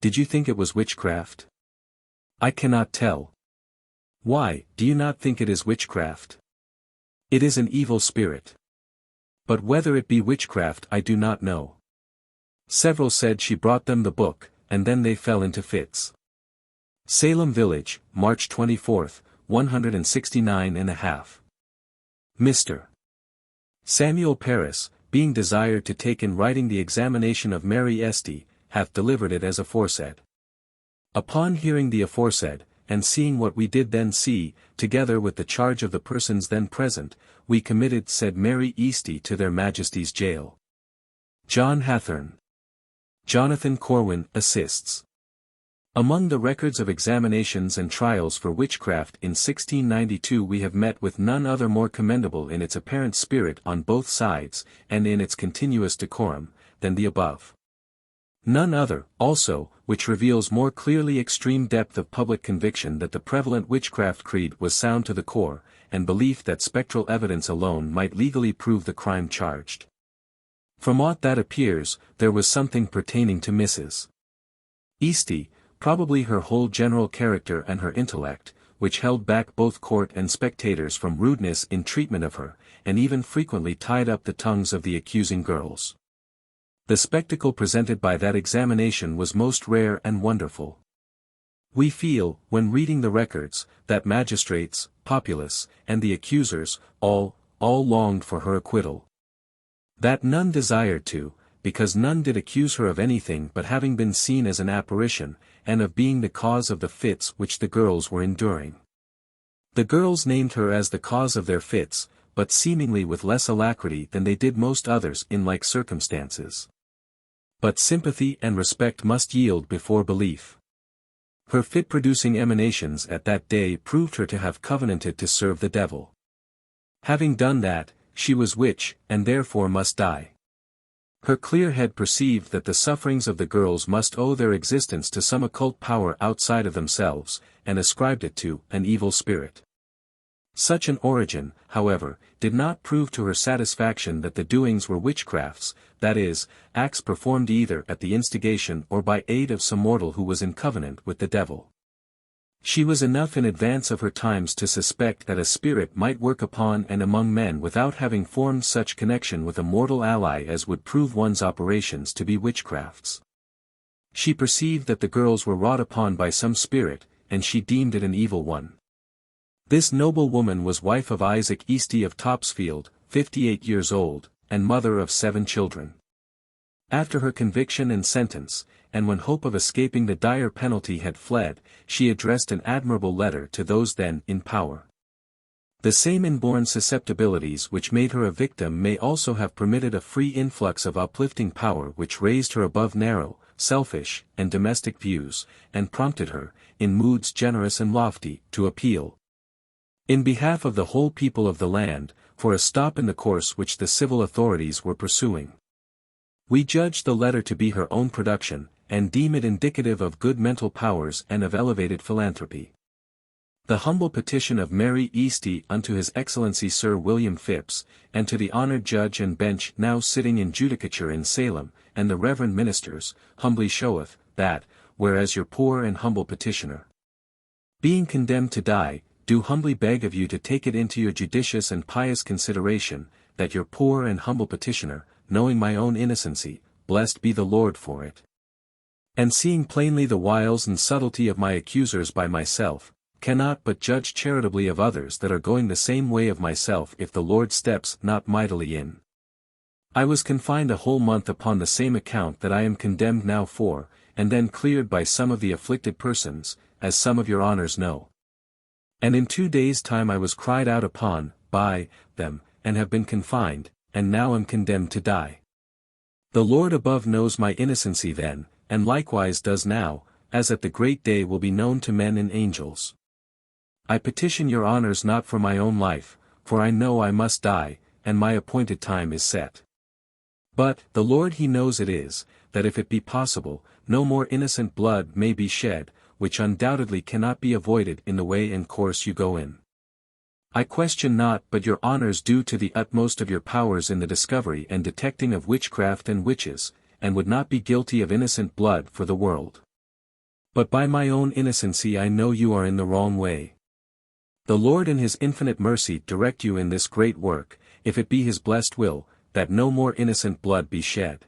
Speaker 1: Did you think it was witchcraft? I cannot tell. Why, do you not think it is witchcraft? It is an evil spirit. But whether it be witchcraft I do not know. Several said she brought them the book, and then they fell into fits. Salem Village, March 24, 169.5. Mr. Samuel Paris, being desired to take in writing the examination of Mary Easty, hath delivered it as aforesaid. Upon hearing the aforesaid, and seeing what we did then see, together with the charge of the persons then present, we committed said Mary Easty to their Majesties' jail. John Hathorne. Jonathan Corwin assists. Among the records of examinations and trials for witchcraft in 1692 we have met with none other more commendable in its apparent spirit on both sides, and in its continuous decorum, than the above. None other, also, which reveals more clearly extreme depth of public conviction that the prevalent witchcraft creed was sound to the core, and belief that spectral evidence alone might legally prove the crime charged. From aught that appears, there was something pertaining to Mrs. Easty, probably her whole general character and her intellect, which held back both court and spectators from rudeness in treatment of her, and even frequently tied up the tongues of the accusing girls. The spectacle presented by that examination was most rare and wonderful. We feel, when reading the records, that magistrates, populace, and the accusers, all longed for her acquittal. That none desired to, because none did accuse her of anything but having been seen as an apparition, and of being the cause of the fits which the girls were enduring. The girls named her as the cause of their fits, but seemingly with less alacrity than they did most others in like circumstances. But sympathy and respect must yield before belief. Her fit-producing emanations at that day proved her to have covenanted to serve the devil. Having done that, she was witch, and therefore must die. Her clear head perceived that the sufferings of the girls must owe their existence to some occult power outside of themselves, and ascribed it to an evil spirit. Such an origin, however, did not prove to her satisfaction that the doings were witchcrafts, that is, acts performed either at the instigation or by aid of some mortal who was in covenant with the devil. She was enough in advance of her times to suspect that a spirit might work upon and among men without having formed such connection with a mortal ally as would prove one's operations to be witchcrafts. She perceived that the girls were wrought upon by some spirit, and she deemed it an evil one. This noble woman was wife of Isaac Easty of Topsfield, 58 years old, and mother of 7 children. After her conviction and sentence, and when hope of escaping the dire penalty had fled, she addressed an admirable letter to those then in power. The same inborn susceptibilities which made her a victim may also have permitted a free influx of uplifting power which raised her above narrow, selfish, and domestic views, and prompted her, in moods generous and lofty, to appeal, in behalf of the whole people of the land, for a stop in the course which the civil authorities were pursuing. We judge the letter to be her own production, and deem it indicative of good mental powers and of elevated philanthropy. The humble petition of Mary Easty unto His Excellency Sir William Phipps, and to the honoured judge and bench now sitting in judicature in Salem, and the reverend ministers, humbly showeth, that, whereas your poor and humble petitioner, being condemned to die, do humbly beg of you to take it into your judicious and pious consideration, that your poor and humble petitioner, knowing my own innocency, blessed be the Lord for it, and seeing plainly the wiles and subtlety of my accusers by myself, cannot but judge charitably of others that are going the same way of myself if the Lord steps not mightily in. I was confined a whole month upon the same account that I am condemned now for, and then cleared by some of the afflicted persons, as some of your honours know. And in 2 days' time I was cried out upon, by them, and have been confined, and now am condemned to die. The Lord above knows my innocency then, and likewise does now, as at the great day will be known to men and angels. I petition your honours not for my own life, for I know I must die, and my appointed time is set. But, the Lord He knows it is, that if it be possible, no more innocent blood may be shed, which undoubtedly cannot be avoided in the way and course you go in. I question not but your honours do to the utmost of your powers in the discovery and detecting of witchcraft and witches, and would not be guilty of innocent blood for the world. But by my own innocency I know you are in the wrong way. The Lord in His infinite mercy direct you in this great work, if it be His blessed will, that no more innocent blood be shed.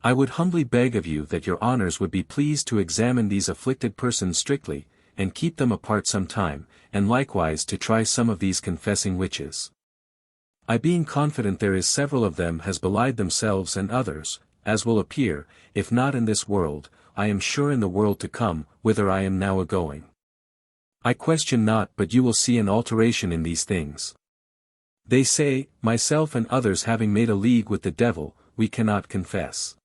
Speaker 1: I would humbly beg of you that your honours would be pleased to examine these afflicted persons strictly, and keep them apart some time, and likewise to try some of these confessing witches. I being confident there is several of them has belied themselves and others, as will appear, if not in this world, I am sure in the world to come, whither I am now a-going. I question not but you will see an alteration in these things. They say, myself and others having made a league with the devil, we cannot confess.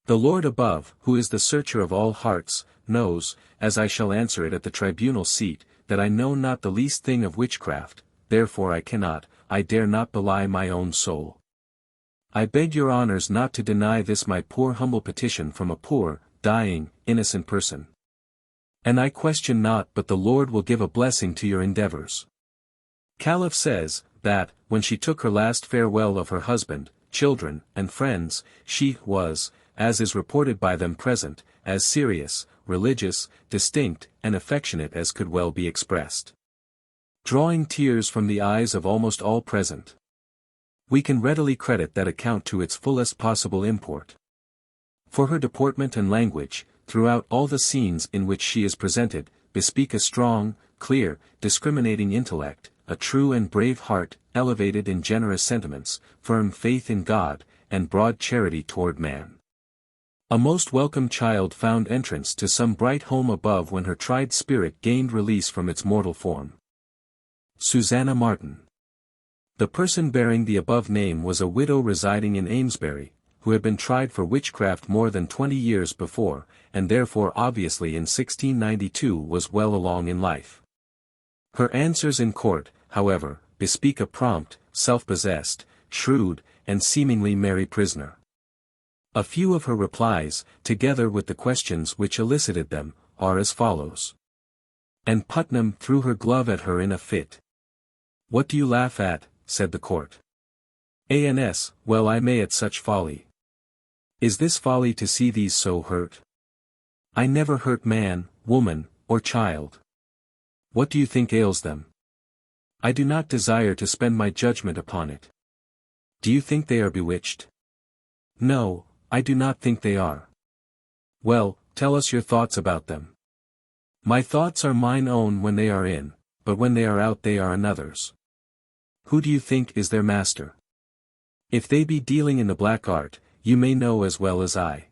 Speaker 1: The Lord above, who is the searcher of all hearts, knows, as I shall answer it at the tribunal seat, that I know not the least thing of witchcraft, therefore I dare not belie my own soul. I beg your honours not to deny this my poor humble petition from a poor, dying, innocent person. And I question not but the Lord will give a blessing to your endeavours. Calef says, that, when she took her last farewell of her husband, children, and friends, she was, as is reported by them present, as serious, religious, distinct, and affectionate as could well be expressed. Drawing tears from the eyes of almost all present. We can readily credit that account to its fullest possible import. For her deportment and language, throughout all the scenes in which she is presented, bespeak a strong, clear, discriminating intellect, a true and brave heart, elevated in generous sentiments, firm faith in God, and broad charity toward man. A most welcome child found entrance to some bright home above when her tried spirit gained release from its mortal form. Susanna Martin. The person bearing the above name was a widow residing in Amesbury, who had been tried for witchcraft more than 20 years before, and therefore obviously in 1692 was well along in life. Her answers in court, however, bespeak a prompt, self-possessed, shrewd, and seemingly merry prisoner. A few of her replies, together with the questions which elicited them, are as follows. And Putnam threw her glove at her in a fit. What do you laugh at? Said the court. Ans, well I may at such folly. Is this folly to see these so hurt? I never hurt man, woman, or child. What do you think ails them? I do not desire to spend my judgment upon it. Do you think they are bewitched? No, I do not think they are. Well, tell us your thoughts about them. My thoughts are mine own when they are in, but when they are out they are another's. Who do you think is their master? If they be dealing in the black art, you may know as well as I.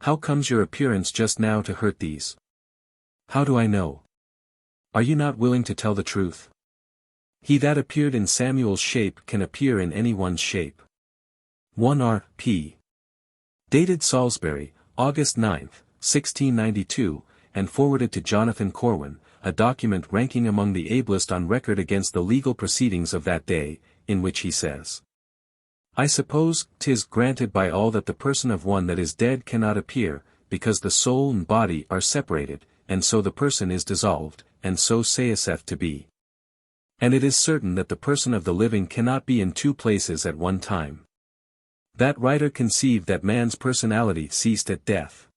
Speaker 1: How comes your appearance just now to hurt these? How do I know? Are you not willing to tell the truth? He that appeared in Samuel's shape can appear in any one's shape. 1 R.P. Dated Salisbury, August 9, 1692, and forwarded to Jonathan Corwin, a document ranking among the ablest on record against the legal proceedings of that day, in which he says, I suppose 'tis granted by all that the person of one that is dead cannot appear, because the soul and body are separated, and so the person is dissolved, and so saith to be. And it is certain that the person of the living cannot be in two places at one time. That writer conceived that man's personality ceased at death.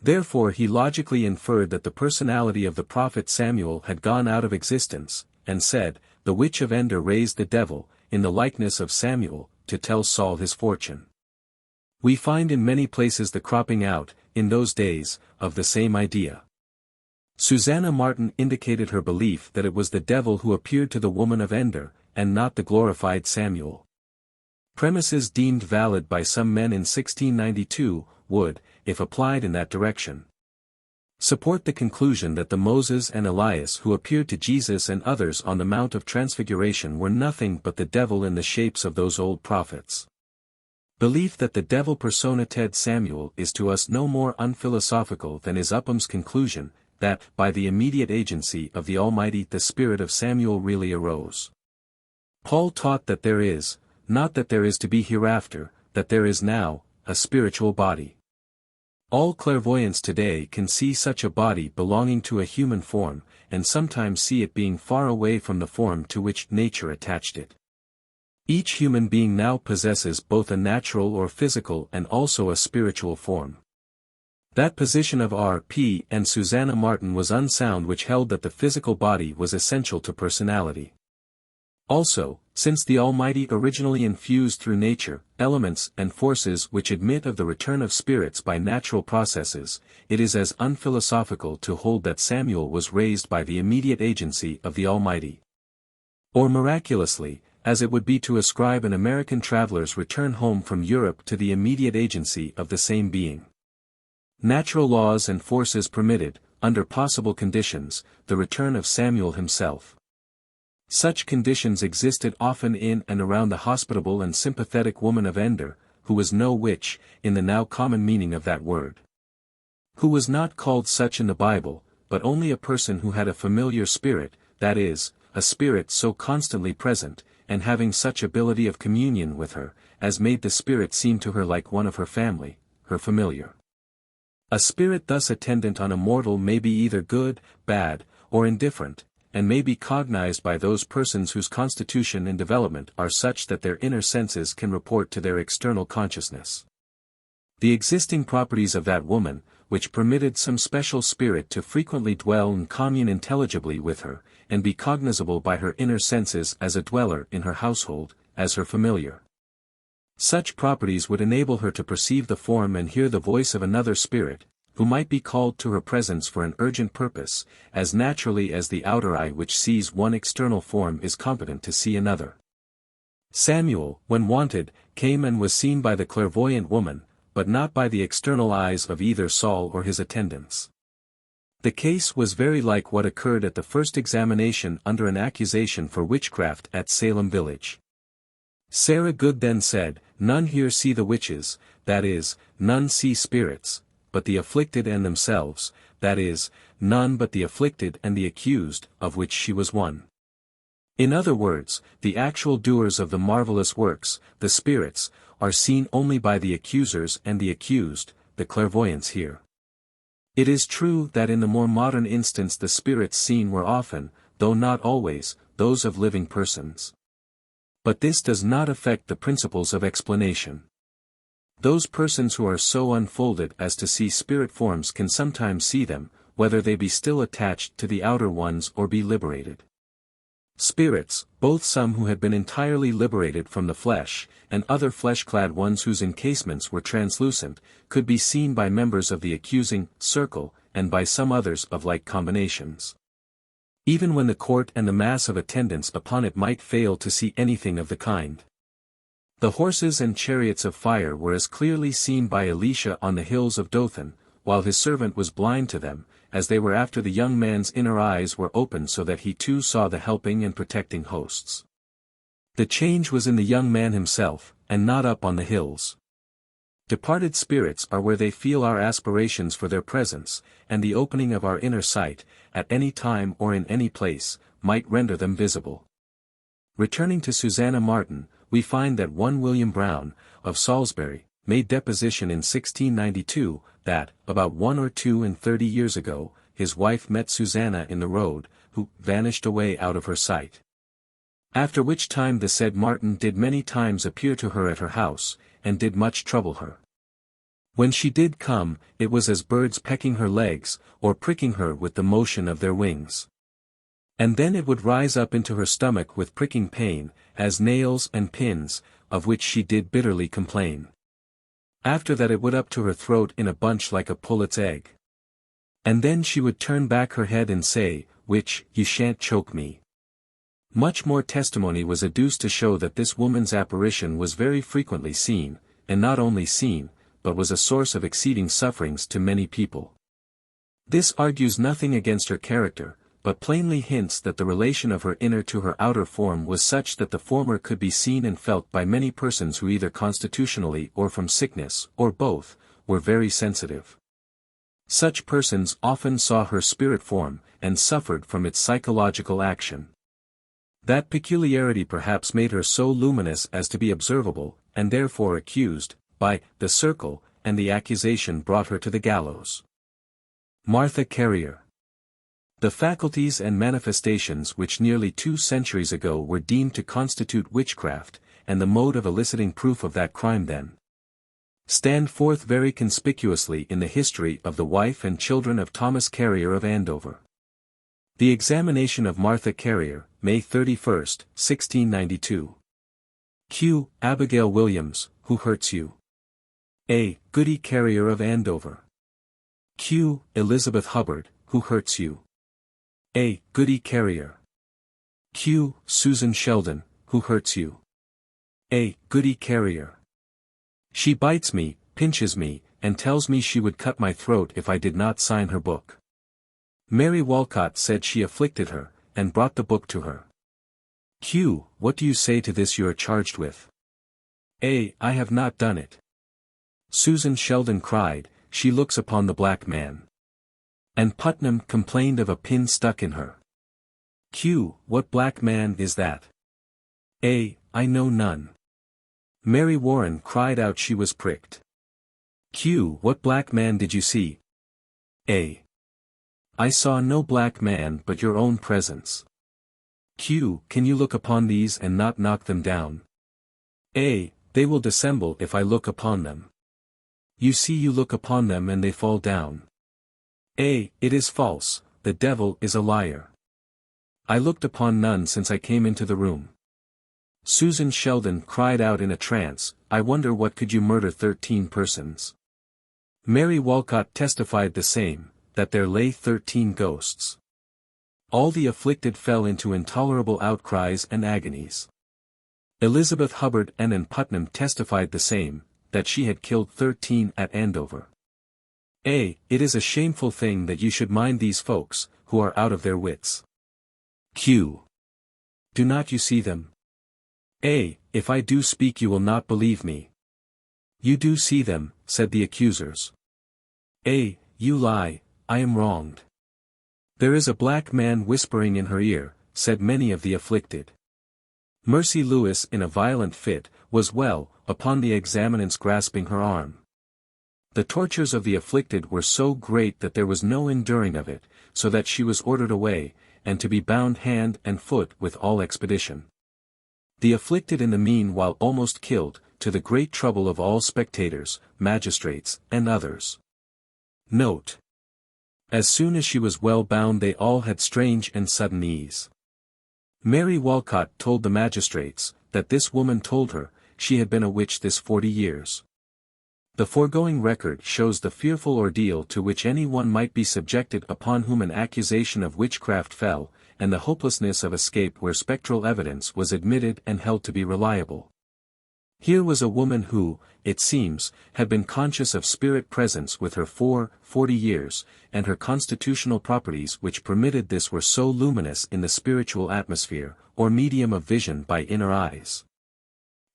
Speaker 1: Therefore he logically inferred that the personality of the prophet Samuel had gone out of existence, and said, the witch of Endor raised the devil, in the likeness of Samuel, to tell Saul his fortune. We find in many places the cropping out, in those days, of the same idea. Susanna Martin indicated her belief that it was the devil who appeared to the woman of Endor, and not the glorified Samuel. Premises deemed valid by some men in 1692, would, if applied in that direction, support the conclusion that the Moses and Elias who appeared to Jesus and others on the Mount of Transfiguration were nothing but the devil in the shapes of those old prophets. Belief that the devil personated Samuel is to us no more unphilosophical than is Upham's conclusion, that, by the immediate agency of the Almighty the spirit of Samuel really arose. Paul taught that there is, not that there is to be hereafter, that there is now, a spiritual body. All clairvoyants today can see such a body belonging to a human form, and sometimes see it being far away from the form to which nature attached it. Each human being now possesses both a natural or physical and also a spiritual form. That position of R.P. and Susanna Martin was unsound, which held that the physical body was essential to personality. Also, since the Almighty originally infused through nature, elements and forces which admit of the return of spirits by natural processes, it is as unphilosophical to hold that Samuel was raised by the immediate agency of the Almighty, or miraculously, as it would be to ascribe an American traveler's return home from Europe to the immediate agency of the same being. Natural laws and forces permitted, under possible conditions, the return of Samuel himself. Such conditions existed often in and around the hospitable and sympathetic woman of Ender, who was no witch, in the now common meaning of that word. Who was not called such in the Bible, but only a person who had a familiar spirit, that is, a spirit so constantly present, and having such ability of communion with her, as made the spirit seem to her like one of her family, her familiar. A spirit thus attendant on a mortal may be either good, bad, or indifferent, and may be cognized by those persons whose constitution and development are such that their inner senses can report to their external consciousness the existing properties of that woman, which permitted some special spirit to frequently dwell and commune intelligibly with her, and be cognizable by her inner senses as a dweller in her household, as her familiar. Such properties would enable her to perceive the form and hear the voice of another spirit, who might be called to her presence for an urgent purpose, as naturally as the outer eye which sees one external form is competent to see another. Samuel, when wanted, came and was seen by the clairvoyant woman, but not by the external eyes of either Saul or his attendants. The case was very like what occurred at the first examination under an accusation for witchcraft at Salem village. Sarah Good then said, "None here see the witches, that is, none see spirits, but the afflicted and themselves, that is, none but the afflicted and the accused, of which she was one." In other words, the actual doers of the marvelous works, the spirits, are seen only by the accusers and the accused, the clairvoyants here. It is true that in the more modern instance the spirits seen were often, though not always, those of living persons. But this does not affect the principles of explanation. Those persons who are so unfolded as to see spirit forms can sometimes see them, whether they be still attached to the outer ones or be liberated. Spirits, both some who had been entirely liberated from the flesh, and other flesh-clad ones whose encasements were translucent, could be seen by members of the accusing circle, and by some others of like combinations. Even when the court and the mass of attendants upon it might fail to see anything of the kind. The horses and chariots of fire were as clearly seen by Elisha on the hills of Dothan, while his servant was blind to them, as they were after the young man's inner eyes were opened so that he too saw the helping and protecting hosts. The change was in the young man himself, and not up on the hills. Departed spirits are where they feel our aspirations for their presence, and the opening of our inner sight, at any time or in any place, might render them visible. Returning to Susanna Martin, we find that one William Brown, of Salisbury, made deposition in 1692, that, about 31 years ago, his wife met Susanna in the road, who vanished away out of her sight. After which time the said Martin did many times appear to her at her house, and did much trouble her. When she did come, it was as birds pecking her legs, or pricking her with the motion of their wings. And then it would rise up into her stomach with pricking pain, as nails and pins, of which she did bitterly complain. After that it would up to her throat in a bunch like a pullet's egg. And then she would turn back her head and say, "Witch, you shan't choke me." Much more testimony was adduced to show that this woman's apparition was very frequently seen, and not only seen, but was a source of exceeding sufferings to many people. This argues nothing against her character, but plainly hints that the relation of her inner to her outer form was such that the former could be seen and felt by many persons who either constitutionally or from sickness, or both, were very sensitive. Such persons often saw her spirit form, and suffered from its psychological action. That peculiarity perhaps made her so luminous as to be observable, and therefore accused, by the circle, and the accusation brought her to the gallows. Martha Carrier. The faculties and manifestations which nearly 2 centuries ago were deemed to constitute witchcraft, and the mode of eliciting proof of that crime then, stand forth very conspicuously in the history of the wife and children of Thomas Carrier of Andover. The Examination of Martha Carrier, May 31, 1692. Q. Abigail Williams, who hurts you? A. Goody Carrier of Andover. Q. Elizabeth Hubbard, who hurts you? A. Goody Carrier. Q. Susan Sheldon, who hurts you? A. Goody Carrier. She bites me, pinches me, and tells me she would cut my throat if I did not sign her book. Mary Walcott said she afflicted her, and brought the book to her. Q. What do you say to this you are charged with? A. I have not done it. Susan Sheldon cried, she looks upon the black man. And Putnam complained of a pin stuck in her. Q. What black man is that? A. I know none. Mary Warren cried out she was pricked. Q. What black man did you see? A. I saw no black man but your own presence. Q. Can you look upon these and not knock them down? A. They will dissemble if I look upon them. You see, you look upon them and they fall down. A. It is false, the devil is a liar. I looked upon none since I came into the room. Susan Sheldon cried out in a trance, I wonder what could you murder 13 persons. Mary Walcott testified the same, that there lay 13 ghosts. All the afflicted fell into intolerable outcries and agonies. Elizabeth Hubbard and Putnam testified the same, that she had killed 13 at Andover. A. It is a shameful thing that you should mind these folks, who are out of their wits. Q. Do not you see them? A. If I do speak you will not believe me. You do see them, said the accusers. A. You lie, I am wronged. There is a black man whispering in her ear, said many of the afflicted. Mercy Lewis in a violent fit, was well, upon the examinants grasping her arm. The tortures of the afflicted were so great that there was no enduring of it, so that she was ordered away, and to be bound hand and foot with all expedition. The afflicted in the meanwhile almost killed, to the great trouble of all spectators, magistrates, and others. Note. As soon as she was well bound they all had strange and sudden ease. Mary Walcott told the magistrates, that this woman told her, she had been a witch this 40 years. The foregoing record shows the fearful ordeal to which any one might be subjected upon whom an accusation of witchcraft fell, and the hopelessness of escape where spectral evidence was admitted and held to be reliable. Here was a woman who, it seems, had been conscious of spirit presence with her for 40 years, and her constitutional properties which permitted this were so luminous in the spiritual atmosphere, or medium of vision by inner eyes,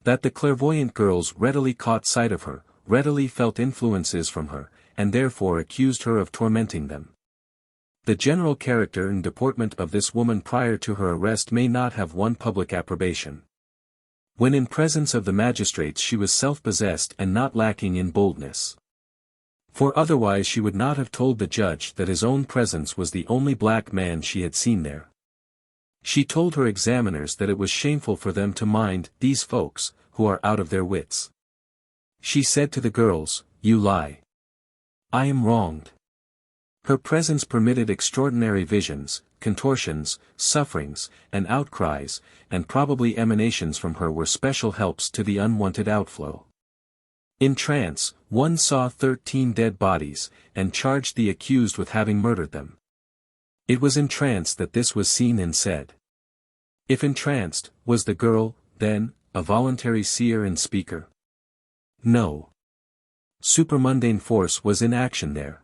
Speaker 1: that the clairvoyant girls readily caught sight of her, readily felt influences from her, and therefore accused her of tormenting them. The general character and deportment of this woman prior to her arrest may not have won public approbation. When in presence of the magistrates she was self-possessed and not lacking in boldness. For otherwise she would not have told the judge that his own presence was the only black man she had seen there. She told her examiners that it was shameful for them to mind these folks, who are out of their wits. She said to the girls, you lie. I am wronged. Her presence permitted extraordinary visions, contortions, sufferings, and outcries, and probably emanations from her were special helps to the unwanted outflow. In trance, one saw 13 dead bodies, and charged the accused with having murdered them. It was in trance that this was seen and said. If entranced, was the girl, then, a voluntary seer and speaker? No. Supermundane force was in action there.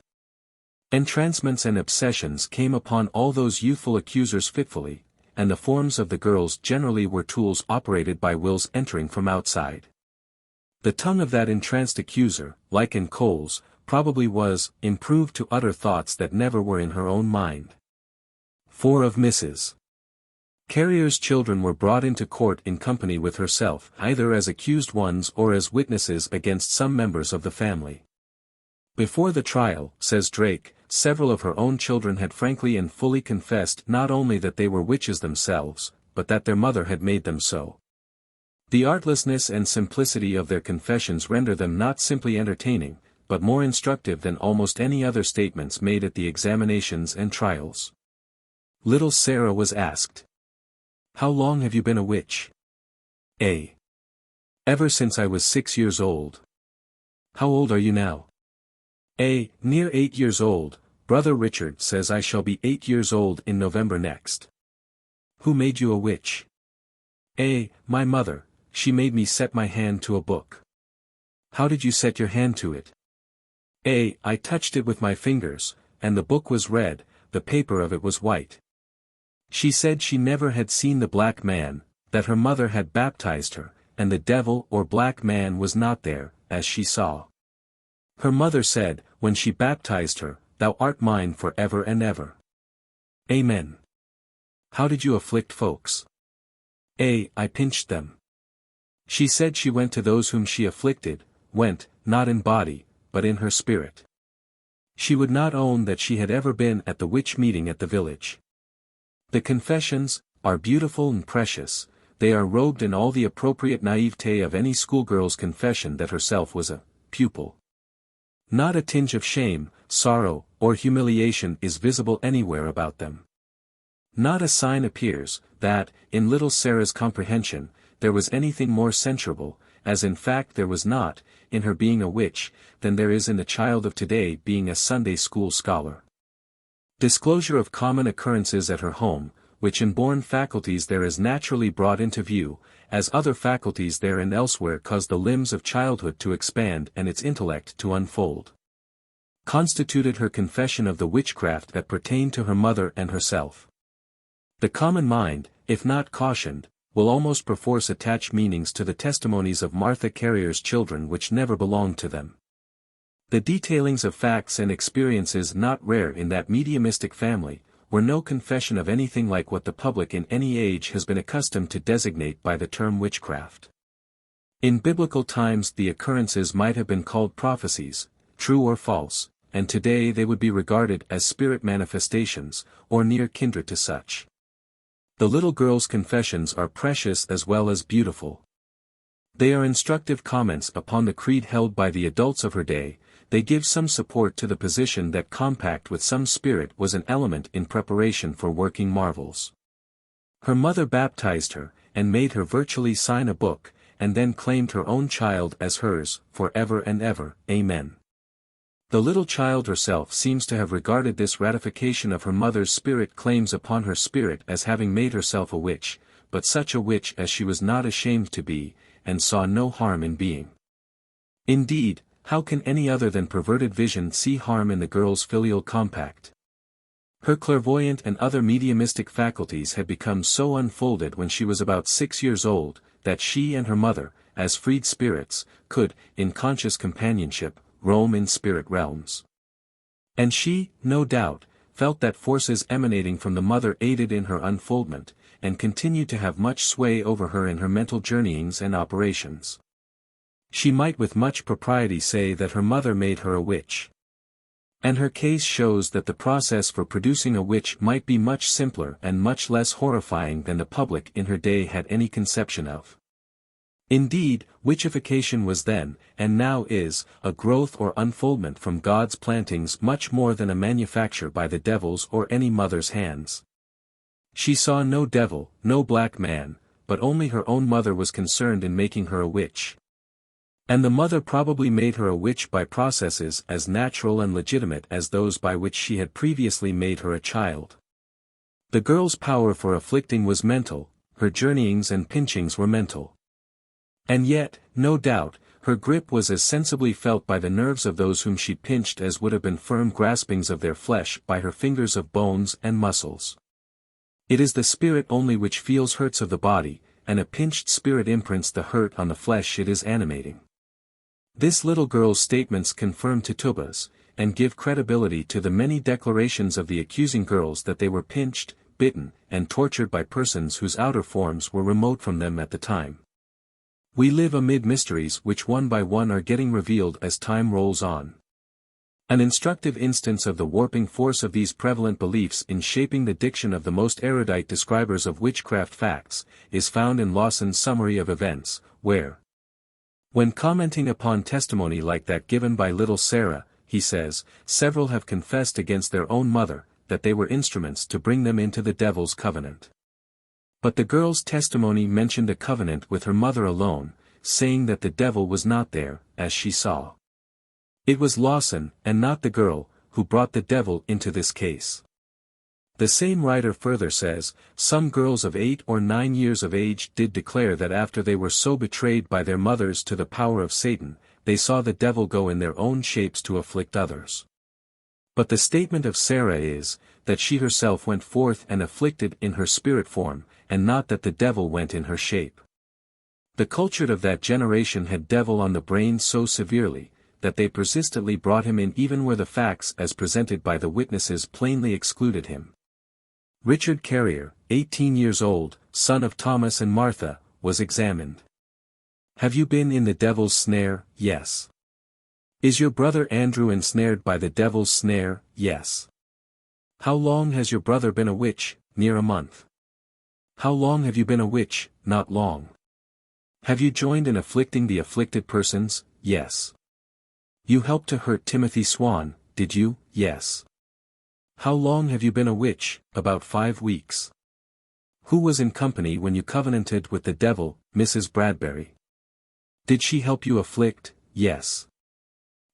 Speaker 1: Entrancements and obsessions came upon all those youthful accusers fitfully, and the forms of the girls generally were tools operated by wills entering from outside. The tongue of that entranced accuser, like in Cole's, probably was improved to utter thoughts that never were in her own mind. 4 of Mrs. Carrier's children were brought into court in company with herself, either as accused ones or as witnesses against some members of the family. Before the trial, says Drake, several of her own children had frankly and fully confessed not only that they were witches themselves, but that their mother had made them so. The artlessness and simplicity of their confessions render them not simply entertaining, but more instructive than almost any other statements made at the examinations and trials. Little Sarah was asked. How long have you been a witch? A. Ever since I was 6 years old. How old are you now? A. Near 8 years old. Brother Richard says I shall be 8 years old in November next. Who made you a witch? A. My mother, she made me set my hand to a book. How did you set your hand to it? A. I touched it with my fingers, and the book was red, the paper of it was white. She said she never had seen the black man, that her mother had baptized her, and the devil or black man was not there, as she saw. Her mother said, when she baptized her, Thou art mine for ever and ever. Amen. How did you afflict folks? A. I pinched them. She said she went to those whom she afflicted, went, not in body, but in her spirit. She would not own that she had ever been at the witch meeting at the village. The confessions are beautiful and precious, they are robed in all the appropriate naivete of any schoolgirl's confession that herself was a pupil. Not a tinge of shame, sorrow, or humiliation is visible anywhere about them. Not a sign appears, that, in little Sarah's comprehension, there was anything more censurable, as in fact there was not, in her being a witch, than there is in the child of today being a Sunday school scholar. Disclosure of common occurrences at her home, which inborn faculties there is naturally brought into view, as other faculties there and elsewhere cause the limbs of childhood to expand and its intellect to unfold, constituted her confession of the witchcraft that pertained to her mother and herself. The common mind, if not cautioned, will almost perforce attach meanings to the testimonies of Martha Carrier's children which never belonged to them. The detailings of facts and experiences not rare in that mediumistic family, were no confession of anything like what the public in any age has been accustomed to designate by the term witchcraft. In biblical times the occurrences might have been called prophecies, true or false, and today they would be regarded as spirit manifestations, or near kindred to such. The little girl's confessions are precious as well as beautiful. They are instructive comments upon the creed held by the adults of her day. They give some support to the position that compact with some spirit was an element in preparation for working marvels. Her mother baptized her, and made her virtually sign a book, and then claimed her own child as hers, for ever and ever, amen. The little child herself seems to have regarded this ratification of her mother's spirit claims upon her spirit as having made herself a witch, but such a witch as she was not ashamed to be, and saw no harm in being. Indeed, how can any other than perverted vision see harm in the girl's filial compact? Her clairvoyant and other mediumistic faculties had become so unfolded when she was about 6 years old, that she and her mother, as freed spirits, could, in conscious companionship, roam in spirit realms. And she, no doubt, felt that forces emanating from the mother aided in her unfoldment, and continued to have much sway over her in her mental journeyings and operations. She might with much propriety say that her mother made her a witch. And her case shows that the process for producing a witch might be much simpler and much less horrifying than the public in her day had any conception of. Indeed, witchification was then, and now is, a growth or unfoldment from God's plantings much more than a manufacture by the devil's or any mother's hands. She saw no devil, no black man, but only her own mother was concerned in making her a witch. And the mother probably made her a witch by processes as natural and legitimate as those by which she had previously made her a child. The girl's power for afflicting was mental, her journeyings and pinchings were mental. And yet, no doubt, her grip was as sensibly felt by the nerves of those whom she pinched as would have been firm graspings of their flesh by her fingers of bones and muscles. It is the spirit only which feels hurts of the body, and a pinched spirit imprints the hurt on the flesh it is animating. This little girl's statements confirm Tituba's, and give credibility to the many declarations of the accusing girls that they were pinched, bitten, and tortured by persons whose outer forms were remote from them at the time. We live amid mysteries which one by one are getting revealed as time rolls on. An instructive instance of the warping force of these prevalent beliefs in shaping the diction of the most erudite describers of witchcraft facts, is found in Lawson's Summary of Events, where, when commenting upon testimony like that given by little Sarah, he says, several have confessed against their own mother, that they were instruments to bring them into the devil's covenant. But the girl's testimony mentioned a covenant with her mother alone, saying that the devil was not there, as she saw. It was Lawson, and not the girl, who brought the devil into this case. The same writer further says, some girls of 8 or 9 years of age did declare that after they were so betrayed by their mothers to the power of Satan, they saw the devil go in their own shapes to afflict others. But the statement of Sarah is, that she herself went forth and afflicted in her spirit form, and not that the devil went in her shape. The cultured of that generation had devil on the brain so severely, that they persistently brought him in even where the facts as presented by the witnesses plainly excluded him. Richard Carrier, 18 years old, son of Thomas and Martha, was examined. Have you been in the devil's snare? Yes. Is your brother Andrew ensnared by the devil's snare? Yes. How long has your brother been a witch? Near a month. How long have you been a witch? Not long. Have you joined in afflicting the afflicted persons? Yes. You helped to hurt Timothy Swan, did you? Yes. How long have you been a witch? About 5 weeks. Who was in company when you covenanted with the devil? Mrs. Bradbury. Did she help you afflict? Yes.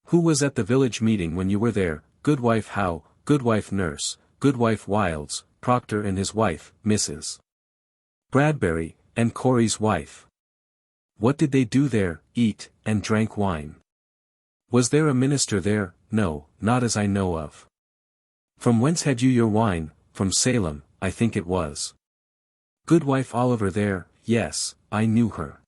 Speaker 1: Who was at the village meeting when you were there? Goodwife Howe, Goodwife Nurse, Goodwife Wilds, Proctor and his wife, Mrs. Bradbury, and Corey's wife. What did they do there? Eat, and drank wine. Was there a minister there? No, not as I know of. From whence had you your wine? From Salem, I think it was. Goodwife Oliver there? Yes, I knew her.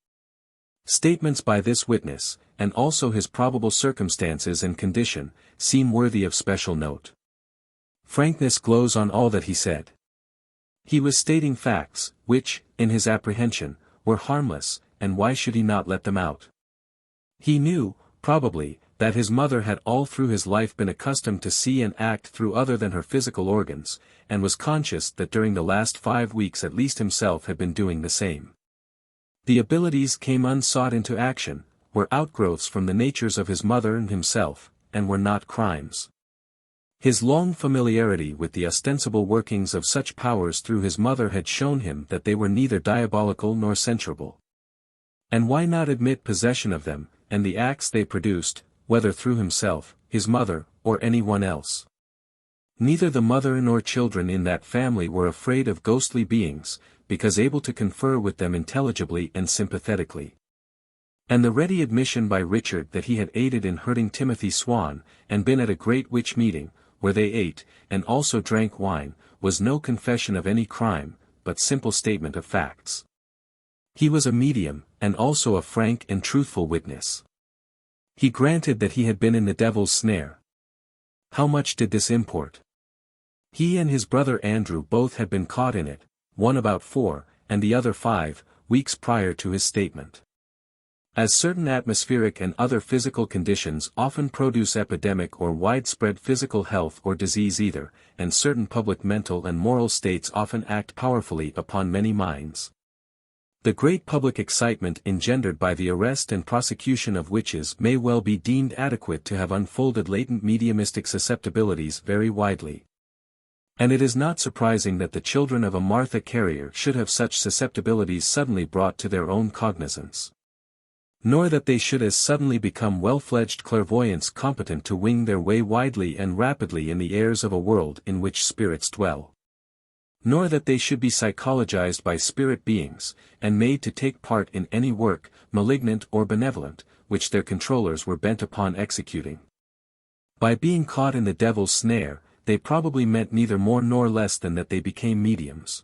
Speaker 1: Statements by this witness, and also his probable circumstances and condition, seem worthy of special note. Frankness glows on all that he said. He was stating facts, which, in his apprehension, were harmless, and why should he not let them out? He knew, probably, that his mother had all through his life been accustomed to see and act through other than her physical organs, and was conscious that during the last 5 weeks at least himself had been doing the same. The abilities came unsought into action, were outgrowths from the natures of his mother and himself, and were not crimes. His long familiarity with the ostensible workings of such powers through his mother had shown him that they were neither diabolical nor censurable. And why not admit possession of them, and the acts they produced, whether through himself, his mother, or anyone else? Neither the mother nor children in that family were afraid of ghostly beings, because able to confer with them intelligibly and sympathetically. And the ready admission by Richard that he had aided in hurting Timothy Swan, and been at a great witch meeting, where they ate, and also drank wine, was no confession of any crime, but simple statement of facts. He was a medium, and also a frank and truthful witness. He granted that he had been in the devil's snare. How much did this import? He and his brother Andrew both had been caught in it, one about 4, and the other 5, weeks prior to his statement. As certain atmospheric and other physical conditions often produce epidemic or widespread physical health or disease either, and certain public mental and moral states often act powerfully upon many minds. The great public excitement engendered by the arrest and prosecution of witches may well be deemed adequate to have unfolded latent mediumistic susceptibilities very widely. And it is not surprising that the children of a Martha Carrier should have such susceptibilities suddenly brought to their own cognizance. Nor that they should as suddenly become well-fledged clairvoyants competent to wing their way widely and rapidly in the airs of a world in which spirits dwell. Nor that they should be psychologized by spirit beings, and made to take part in any work, malignant or benevolent, which their controllers were bent upon executing. By being caught in the devil's snare, they probably meant neither more nor less than that they became mediums.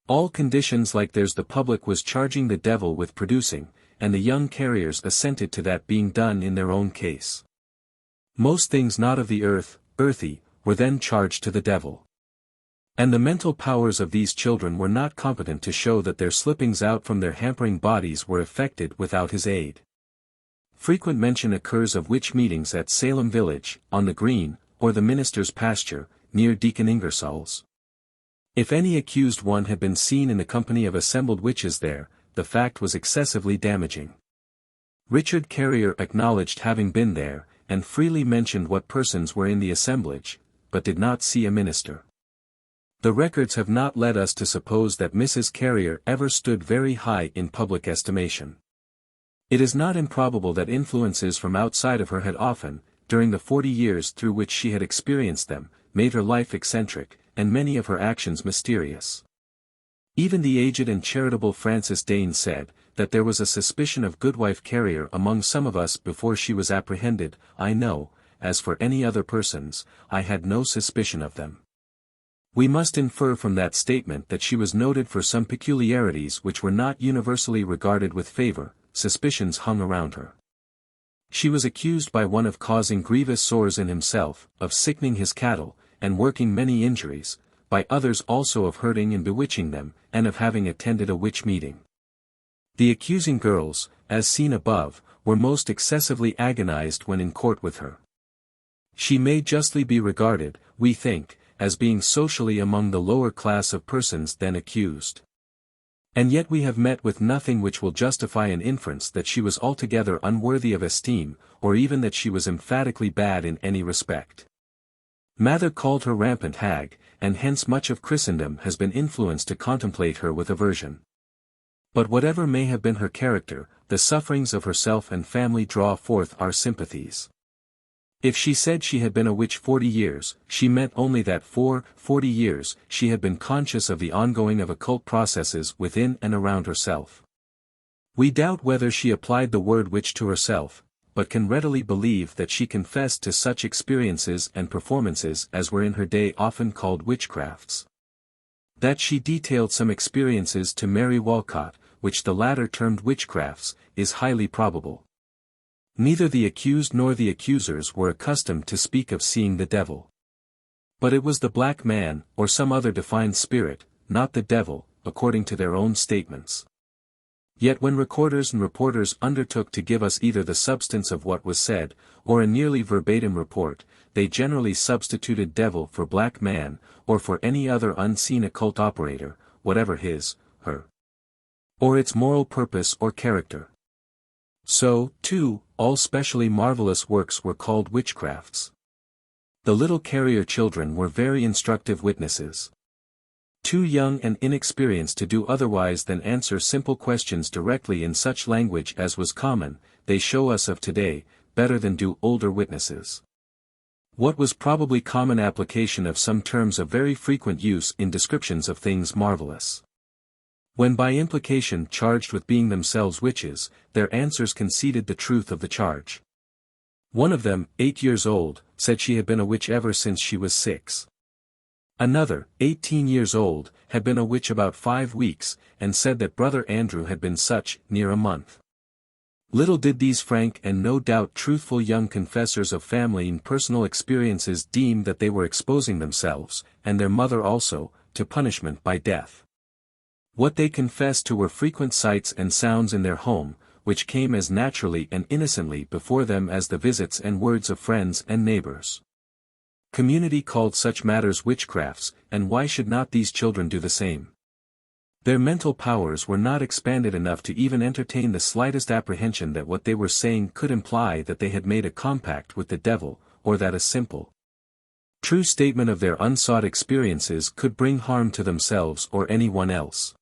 Speaker 1: All conditions like theirs the public was charging the devil with producing, and the young Carriers assented to that being done in their own case. Most things not of the earth, earthy, were then charged to the devil. And the mental powers of these children were not competent to show that their slippings out from their hampering bodies were effected without his aid. Frequent mention occurs of witch meetings at Salem Village, on the Green, or the minister's pasture, near Deacon Ingersoll's. If any accused one had been seen in the company of assembled witches there, the fact was excessively damaging. Richard Carrier acknowledged having been there, and freely mentioned what persons were in the assemblage, but did not see a minister. The records have not led us to suppose that Mrs. Carrier ever stood very high in public estimation. It is not improbable that influences from outside of her had often, during the 40 years through which she had experienced them, made her life eccentric, and many of her actions mysterious. Even the aged and charitable Francis Dane said, that there was a suspicion of Goodwife Carrier among some of us before she was apprehended. I know, as for any other persons, I had no suspicion of them. We must infer from that statement that she was noted for some peculiarities which were not universally regarded with favor. Suspicions hung around her. She was accused by one of causing grievous sores in himself, of sickening his cattle, and working many injuries, by others also of hurting and bewitching them, and of having attended a witch meeting. The accusing girls, as seen above, were most excessively agonized when in court with her. She may justly be regarded, we think, as being socially among the lower class of persons then accused. And yet we have met with nothing which will justify an inference that she was altogether unworthy of esteem, or even that she was emphatically bad in any respect. Mather called her rampant hag, and hence much of Christendom has been influenced to contemplate her with aversion. But whatever may have been her character, the sufferings of herself and family draw forth our sympathies. If she said she had been a witch 40 years, she meant only that for 40 years she had been conscious of the ongoing of occult processes within and around herself. We doubt whether she applied the word witch to herself, but can readily believe that she confessed to such experiences and performances as were in her day often called witchcrafts. That she detailed some experiences to Mary Walcott, which the latter termed witchcrafts, is highly probable. Neither the accused nor the accusers were accustomed to speak of seeing the devil. But it was the black man, or some other defined spirit, not the devil, according to their own statements. Yet when recorders and reporters undertook to give us either the substance of what was said, or a nearly verbatim report, they generally substituted devil for black man, or for any other unseen occult operator, whatever his, her, or its moral purpose or character. So, too, all specially marvelous works were called witchcrafts. The little Carrier children were very instructive witnesses. Too young and inexperienced to do otherwise than answer simple questions directly in such language as was common, they show us of today, better than do older witnesses. What was probably common application of some terms of very frequent use in descriptions of things marvelous. When by implication charged with being themselves witches, their answers conceded the truth of the charge. One of them, 8 years old, said she had been a witch ever since she was 6. Another, 18 years old, had been a witch about 5 weeks, and said that Brother Andrew had been such, near a month. Little did these frank and no doubt truthful young confessors of family and personal experiences deem that they were exposing themselves, and their mother also, to punishment by death. What they confessed to were frequent sights and sounds in their home, which came as naturally and innocently before them as the visits and words of friends and neighbors. Community called such matters witchcrafts, and why should not these children do the same? Their mental powers were not expanded enough to even entertain the slightest apprehension that what they were saying could imply that they had made a compact with the devil, or that a simple, true statement of their unsought experiences could bring harm to themselves or anyone else.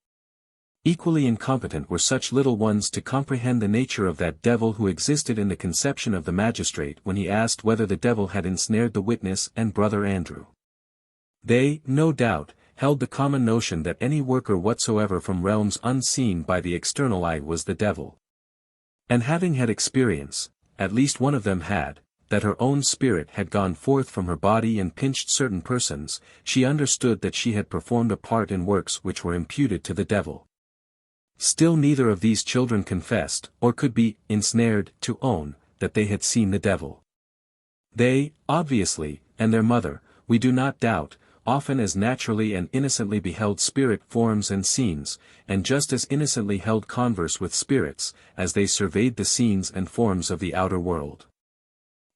Speaker 1: Equally incompetent were such little ones to comprehend the nature of that devil who existed in the conception of the magistrate when he asked whether the devil had ensnared the witness and Brother Andrew. They, no doubt, held the common notion that any worker whatsoever from realms unseen by the external eye was the devil. And having had experience, at least one of them had, that her own spirit had gone forth from her body and pinched certain persons, she understood that she had performed a part in works which were imputed to the devil. Still neither of these children confessed, or could be ensnared to own, that they had seen the devil. They, obviously, and their mother, we do not doubt, often as naturally and innocently beheld spirit forms and scenes, and just as innocently held converse with spirits, as they surveyed the scenes and forms of the outer world.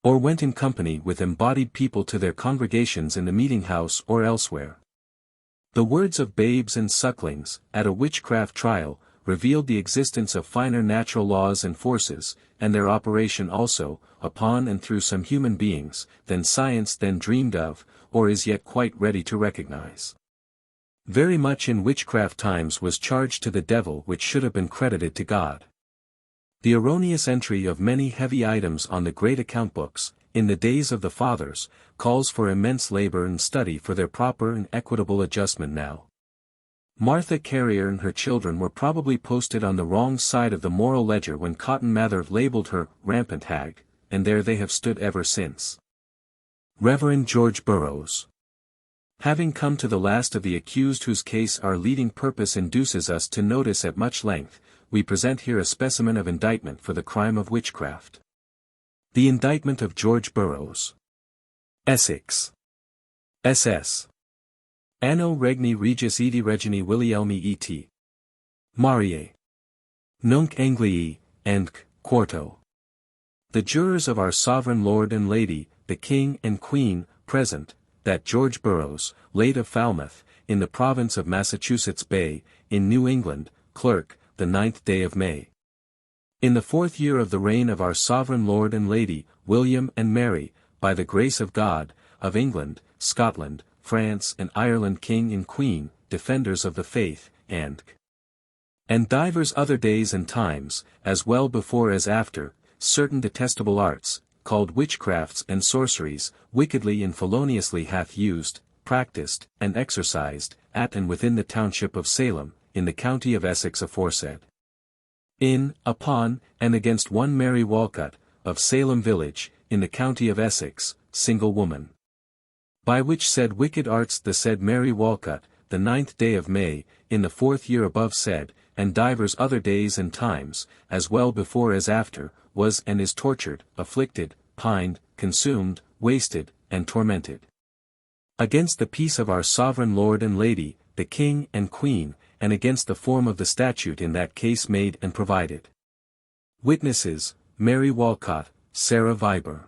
Speaker 1: Or went in company with embodied people to their congregations in the meeting-house or elsewhere. The words of babes and sucklings, at a witchcraft trial, revealed the existence of finer natural laws and forces, and their operation also, upon and through some human beings, than science then dreamed of, or is yet quite ready to recognize. Very much in witchcraft times was charged to the devil which should have been credited to God. The erroneous entry of many heavy items on the great account books, in the days of the fathers, calls for immense labor and study for their proper and equitable adjustment now. Martha Carrier and her children were probably posted on the wrong side of the moral ledger when Cotton Mather labeled her rampant hag, and there they have stood ever since. Reverend George Burroughs. Having come to the last of the accused whose case our leading purpose induces us to notice at much length, we present here a specimen of indictment for the crime of witchcraft. The indictment of George Burroughs. Essex. SS. Anno Regni Regis Edi Regini Willielmi et. Mariae. Nunc Anglii, and Quarto. The jurors of our sovereign lord and lady, the king and queen, present, that George Burroughs, late of Falmouth, in the province of Massachusetts Bay, in New England, clerk, the 9th day of May. In the 4th year of the reign of our sovereign lord and lady, William and Mary, by the grace of God, of England, Scotland, France and Ireland king and queen, defenders of the faith, and divers other days and times, as well before as after, certain detestable arts, called witchcrafts and sorceries, wickedly and feloniously hath used, practiced, and exercised, at and within the township of Salem, in the county of Essex aforesaid. In, upon, and against one Mary Walcott, of Salem village, in the county of Essex, single woman. By which said wicked arts the said Mary Walcott, the 9th day of May, in the 4th year above said, and divers other days and times, as well before as after, was and is tortured, afflicted, pined, consumed, wasted, and tormented. Against the peace of our sovereign lord and lady, the king and queen, and against the form of the statute in that case made and provided. Witnesses, Mary Walcott, Sarah Viber,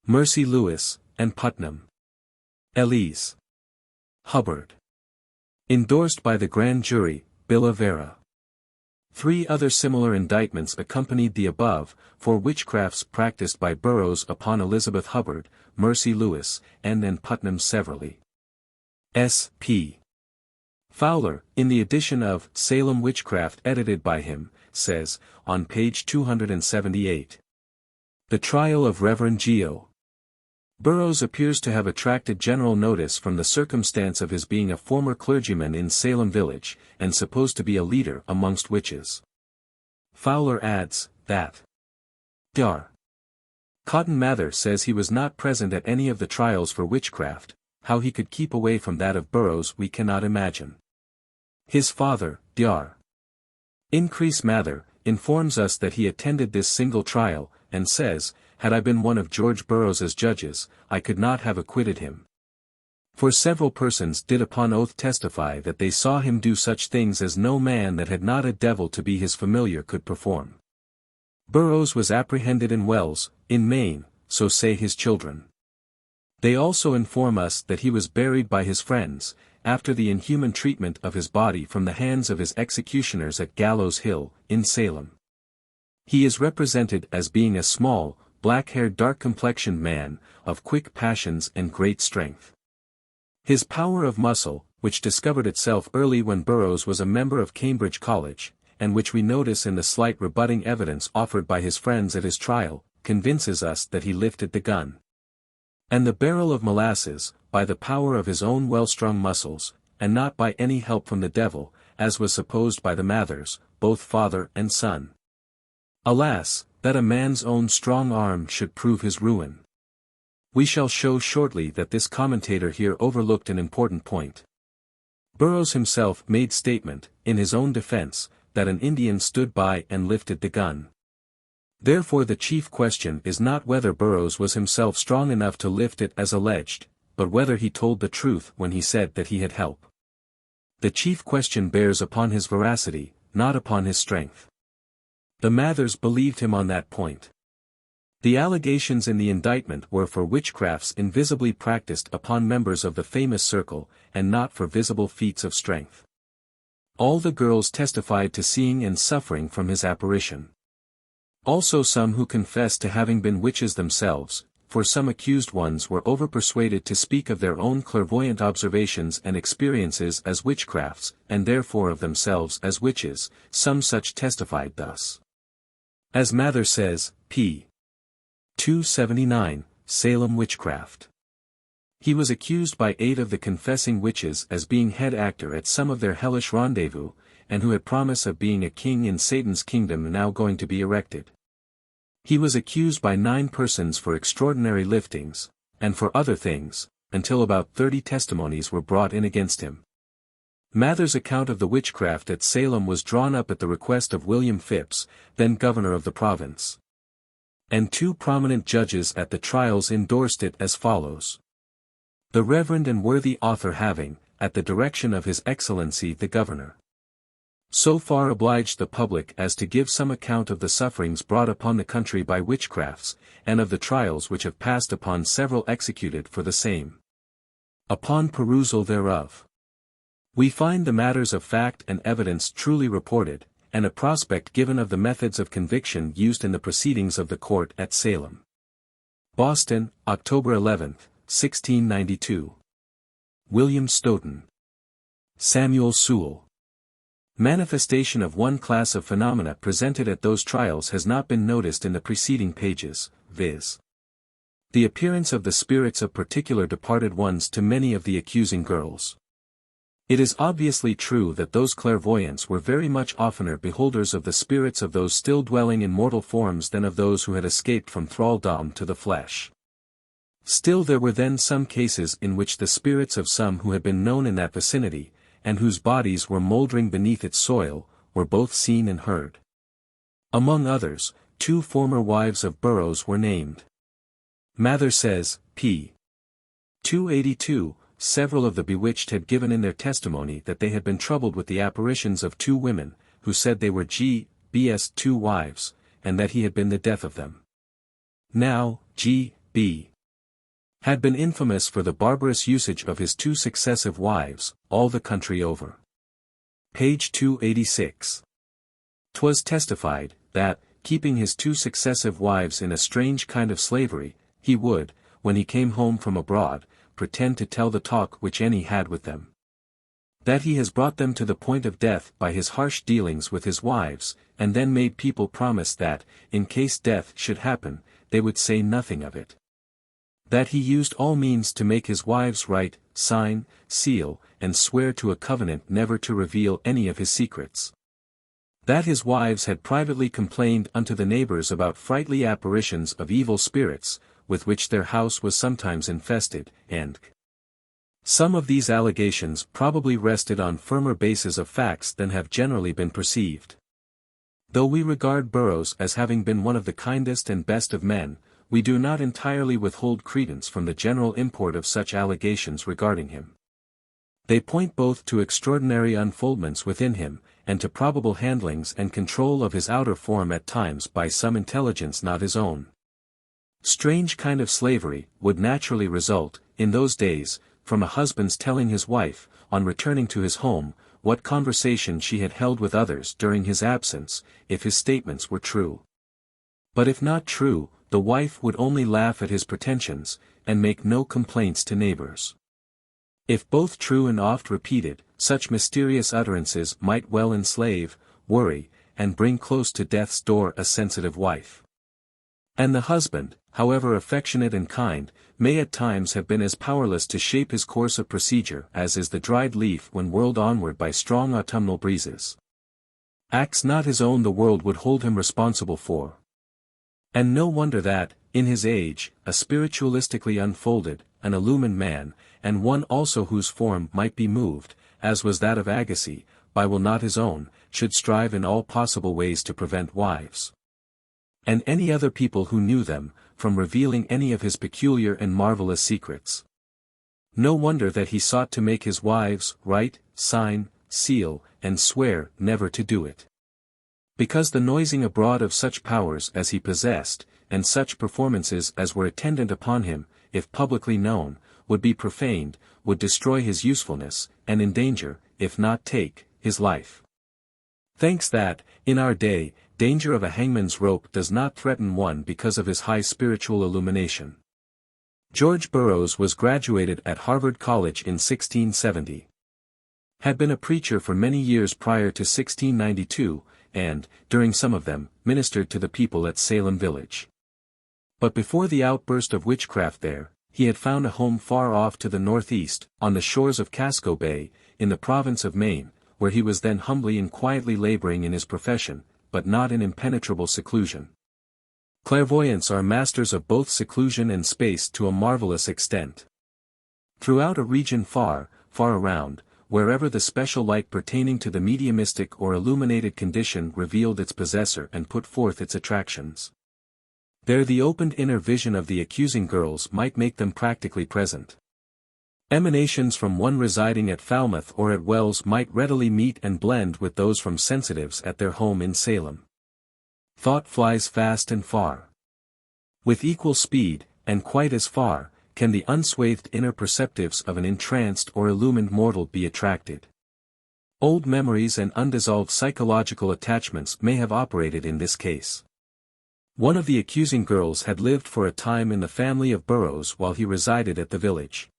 Speaker 1: Mercy Lewis, and Putnam. Elise Hubbard. Endorsed by the grand jury, Billa Vera. 3 other similar indictments accompanied the above, for witchcrafts practiced by Burroughs upon Elizabeth Hubbard, Mercy Lewis, and Putnam severally. S. P. Fowler, in the edition of Salem Witchcraft edited by him, says, on page 278. The trial of Reverend Geo. Burroughs appears to have attracted general notice from the circumstance of his being a former clergyman in Salem village, and supposed to be a leader amongst witches. Fowler adds, that Dr. Cotton Mather says he was not present at any of the trials for witchcraft. How he could keep away from that of Burroughs we cannot imagine. His father, Dr. Increase Mather, informs us that he attended this single trial, and says, had I been one of George Burroughs's judges, I could not have acquitted him. For several persons did upon oath testify that they saw him do such things as no man that had not a devil to be his familiar could perform. Burroughs was apprehended in Wells, in Maine, so say his children. They also inform us that he was buried by his friends, after the inhuman treatment of his body from the hands of his executioners at Gallows Hill, in Salem. He is represented as being a small, black-haired dark-complexioned man, of quick passions and great strength. His power of muscle, which discovered itself early when Burroughs was a member of Cambridge College, and which we notice in the slight rebutting evidence offered by his friends at his trial, convinces us that he lifted the gun and the barrel of molasses, by the power of his own well-strung muscles, and not by any help from the devil, as was supposed by the Mathers, both father and son. Alas, that a man's own strong arm should prove his ruin. We shall show shortly that this commentator here overlooked an important point. Burroughs himself made statement, in his own defense, that an Indian stood by and lifted the gun. Therefore the chief question is not whether Burroughs was himself strong enough to lift it as alleged, but whether he told the truth when he said that he had help. The chief question bears upon his veracity, not upon his strength. The Mathers believed him on that point. The allegations in the indictment were for witchcrafts invisibly practiced upon members of the famous circle, and not for visible feats of strength. All the girls testified to seeing and suffering from his apparition. Also some who confessed to having been witches themselves, for some accused ones were over-persuaded to speak of their own clairvoyant observations and experiences as witchcrafts, and therefore of themselves as witches. Some such testified thus. As Mather says, p. 279, Salem Witchcraft. He was accused by 8 of the confessing witches as being head actor at some of their hellish rendezvous, and who had promise of being a king in Satan's kingdom now going to be erected. He was accused by 9 persons for extraordinary liftings, and for other things, until about 30 testimonies were brought in against him. Mather's account of the witchcraft at Salem was drawn up at the request of William Phipps, then governor of the province. And 2 prominent judges at the trials endorsed it as follows. The reverend and worthy author having, at the direction of His Excellency the Governor, so far obliged the public as to give some account of the sufferings brought upon the country by witchcrafts, and of the trials which have passed upon several executed for the same. Upon perusal thereof, we find the matters of fact and evidence truly reported, and a prospect given of the methods of conviction used in the proceedings of the court at Salem. Boston, October 11, 1692. William Stoughton. Samuel Sewell. Manifestation of one class of phenomena presented at those trials has not been noticed in the preceding pages, viz. the appearance of the spirits of particular departed ones to many of the accusing girls. It is obviously true that those clairvoyants were very much oftener beholders of the spirits of those still dwelling in mortal forms than of those who had escaped from thraldom to the flesh. Still there were then some cases in which the spirits of some who had been known in that vicinity, and whose bodies were mouldering beneath its soil, were both seen and heard. Among others, 2 former wives of Burroughs were named. Mather says, p. 282, several of the bewitched had given in their testimony that they had been troubled with the apparitions of 2 women, who said they were G.B.'s 2 wives, and that he had been the death of them. Now, G.B. had been infamous for the barbarous usage of his 2 successive wives, all the country over. Page 286. 'Twas testified, that, keeping his 2 successive wives in a strange kind of slavery, he would, when he came home from abroad, pretend to tell the talk which any had with them. That he has brought them to the point of death by his harsh dealings with his wives, and then made people promise that, in case death should happen, they would say nothing of it. That he used all means to make his wives write, sign, seal, and swear to a covenant never to reveal any of his secrets. That his wives had privately complained unto the neighbors about frightly apparitions of evil spirits, with which their house was sometimes infested, and some of these allegations probably rested on firmer bases of facts than have generally been perceived. Though we regard Burroughs as having been one of the kindest and best of men, we do not entirely withhold credence from the general import of such allegations regarding him. They point both to extraordinary unfoldments within him, and to probable handlings and control of his outer form at times by some intelligence not his own. Strange kind of slavery would naturally result, in those days, from a husband's telling his wife, on returning to his home, what conversation she had held with others during his absence, if his statements were true. But if not true, the wife would only laugh at his pretensions, and make no complaints to neighbors. If both true and oft repeated, such mysterious utterances might well enslave, worry, and bring close to death's door a sensitive wife. And the husband, however affectionate and kind, may at times have been as powerless to shape his course of procedure as is the dried leaf when whirled onward by strong autumnal breezes. Acts not his own the world would hold him responsible for. And no wonder that, in his age, a spiritualistically unfolded, an illumined man, and one also whose form might be moved, as was that of Agassiz, by will not his own, should strive in all possible ways to prevent wives, and any other people who knew them, from revealing any of his peculiar and marvelous secrets. No wonder that he sought to make his wives write, sign, seal, and swear never to do it. Because the noising abroad of such powers as he possessed, and such performances as were attendant upon him, if publicly known, would be profaned, would destroy his usefulness, and endanger, if not take, his life. Thanks that, in our day, danger of a hangman's rope does not threaten one because of his high spiritual illumination. George Burroughs was graduated at Harvard College in 1670. Had been a preacher for many years prior to 1692, and, during some of them, ministered to the people at Salem Village. But before the outburst of witchcraft there, he had found a home far off to the northeast, on the shores of Casco Bay, in the province of Maine, where he was then humbly and quietly laboring in his profession, but not in impenetrable seclusion. Clairvoyants are masters of both seclusion and space to a marvelous extent. Throughout a region far, far around, wherever the special light pertaining to the mediumistic or illuminated condition revealed its possessor and put forth its attractions, there the opened inner vision of the accusing girls might make them practically present. Emanations from one residing at Falmouth or at Wells might readily meet and blend with those from sensitives at their home in Salem. Thought flies fast and far. With equal speed, and quite as far, can the unswathed inner perceptives of an entranced or illumined mortal be attracted. Old memories and undissolved psychological attachments may have operated in this case. One of the accusing girls had lived for a time in the family of Burroughs while he resided at the village.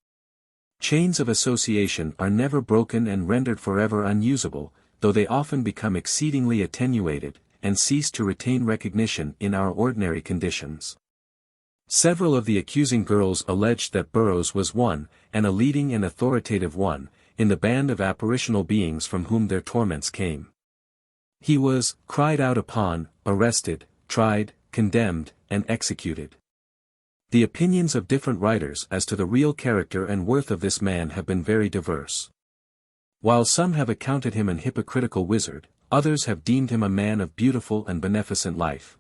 Speaker 1: Chains of association are never broken and rendered forever unusable, though they often become exceedingly attenuated, and cease to retain recognition in our ordinary conditions. Several of the accusing girls alleged that Burroughs was one, and a leading and authoritative one, in the band of apparitional beings from whom their torments came. He was cried out upon, arrested, tried, condemned, and executed. The opinions of different writers as to the real character and worth of this man have been very diverse. While some have accounted him an hypocritical wizard, others have deemed him a man of beautiful and beneficent life.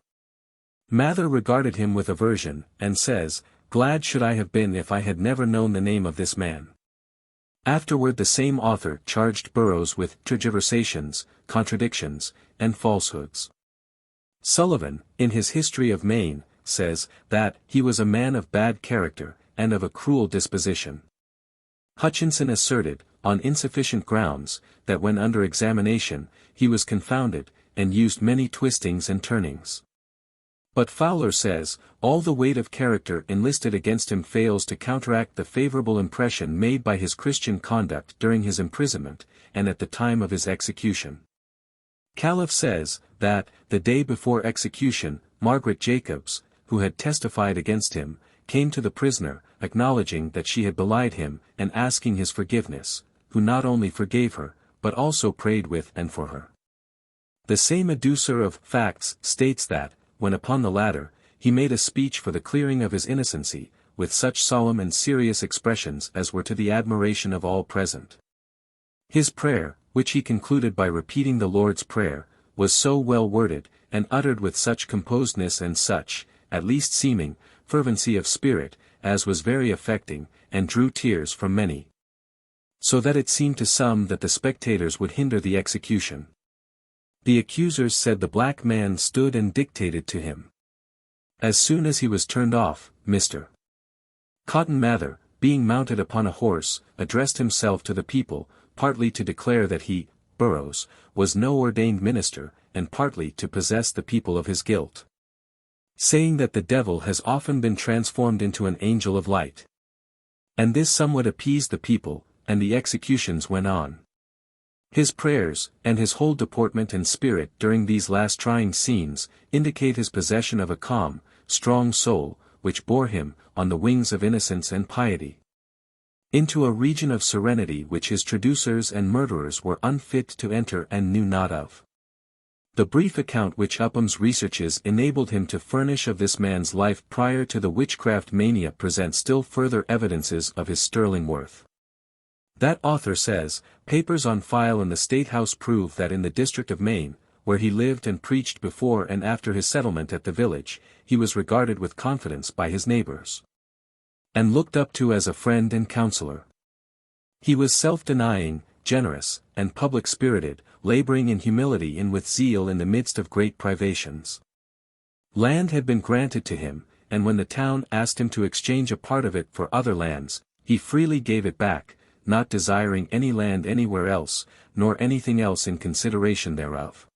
Speaker 1: Mather regarded him with aversion, and says, "Glad should I have been if I had never known the name of this man." Afterward the same author charged Burroughs with tergiversations, contradictions, and falsehoods. Sullivan, in his History of Maine, says, that he was a man of bad character, and of a cruel disposition. Hutchinson asserted, on insufficient grounds, that when under examination, he was confounded, and used many twistings and turnings. But Fowler says, all the weight of character enlisted against him fails to counteract the favorable impression made by his Christian conduct during his imprisonment, and at the time of his execution. Calef says, that, the day before execution, Margaret Jacobs, who had testified against him, came to the prisoner, acknowledging that she had belied him, and asking his forgiveness, who not only forgave her, but also prayed with and for her. The same adducer of facts states that, when upon the latter, he made a speech for the clearing of his innocency, with such solemn and serious expressions as were to the admiration of all present. His prayer, which he concluded by repeating the Lord's Prayer, was so well worded, and uttered with such composedness and such, at least seeming, fervency of spirit, as was very affecting, and drew tears from many. So that it seemed to some that the spectators would hinder the execution. The accusers said the black man stood and dictated to him. As soon as he was turned off, Mr. Cotton Mather, being mounted upon a horse, addressed himself to the people, partly to declare that he, Burroughs, was no ordained minister, and partly to possess the people of his guilt. Saying that the devil has often been transformed into an angel of light. And this somewhat appeased the people, and the executions went on. His prayers, and his whole deportment and spirit during these last trying scenes, indicate his possession of a calm, strong soul, which bore him, on the wings of innocence and piety, into a region of serenity which his traducers and murderers were unfit to enter and knew not of. The brief account which Upham's researches enabled him to furnish of this man's life prior to the witchcraft mania presents still further evidences of his sterling worth. That author says, papers on file in the State House prove that in the District of Maine, where he lived and preached before and after his settlement at the village, he was regarded with confidence by his neighbors, and looked up to as a friend and counselor. He was self-denying, generous, and public-spirited, laboring in humility and with zeal in the midst of great privations. Land had been granted to him, and when the town asked him to exchange a part of it for other lands, he freely gave it back, not desiring any land anywhere else, nor anything else in consideration thereof.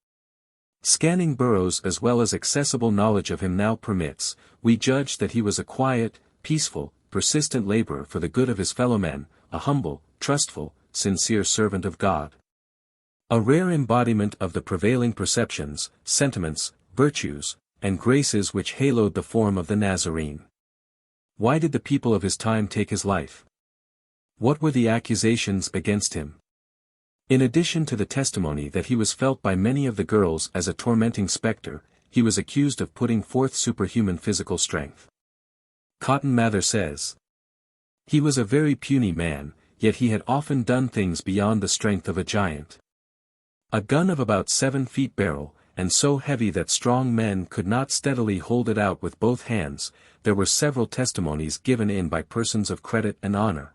Speaker 1: Scanning Burroughs as well as accessible knowledge of him now permits, we judge that he was a quiet, peaceful, persistent laborer for the good of his fellow men, a humble, trustful, sincere servant of God. A rare embodiment of the prevailing perceptions, sentiments, virtues, and graces which haloed the form of the Nazarene. Why did the people of his time take his life? What were the accusations against him? In addition to the testimony that he was felt by many of the girls as a tormenting spectre, he was accused of putting forth superhuman physical strength. Cotton Mather says, "He was a very puny man, yet he had often done things beyond the strength of a giant. A gun of about 7 feet barrel, and so heavy that strong men could not steadily hold it out with both hands, there were several testimonies given in by persons of credit and honor.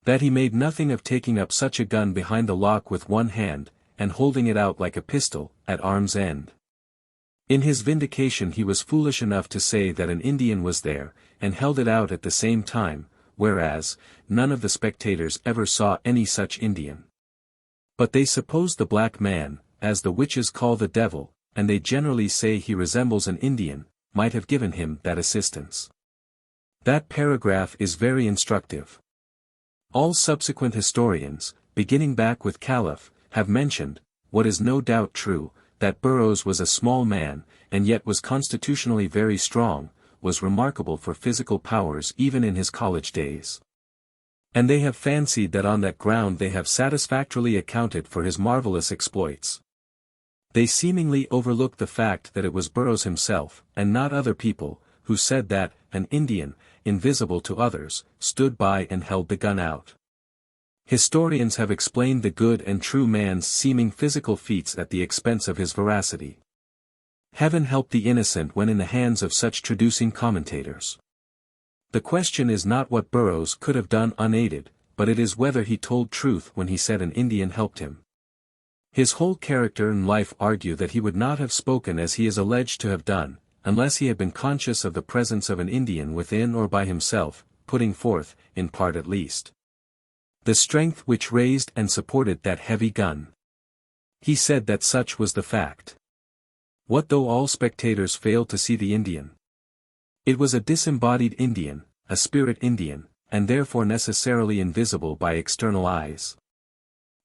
Speaker 1: That he made nothing of taking up such a gun behind the lock with one hand, and holding it out like a pistol, at arm's end. In his vindication he was foolish enough to say that an Indian was there, and held it out at the same time, whereas, none of the spectators ever saw any such Indian. But they supposed the black man, as the witches call the devil, and they generally say he resembles an Indian, might have given him that assistance." That paragraph is very instructive. All subsequent historians, beginning back with Calef, have mentioned, what is no doubt true, that Burroughs was a small man, and yet was constitutionally very strong, was remarkable for physical powers even in his college days. And they have fancied that on that ground they have satisfactorily accounted for his marvelous exploits. They seemingly overlook the fact that it was Burroughs himself, and not other people, who said that, an Indian, invisible to others, stood by and held the gun out. Historians have explained the good and true man's seeming physical feats at the expense of his veracity. Heaven help the innocent when in the hands of such traducing commentators. The question is not what Burroughs could have done unaided, but it is whether he told truth when he said an Indian helped him. His whole character and life argue that he would not have spoken as he is alleged to have done, unless he had been conscious of the presence of an Indian within or by himself, putting forth, in part at least, the strength which raised and supported that heavy gun. He said that such was the fact. What though all spectators failed to see the Indian? It was a disembodied Indian, a spirit Indian, and therefore necessarily invisible by external eyes.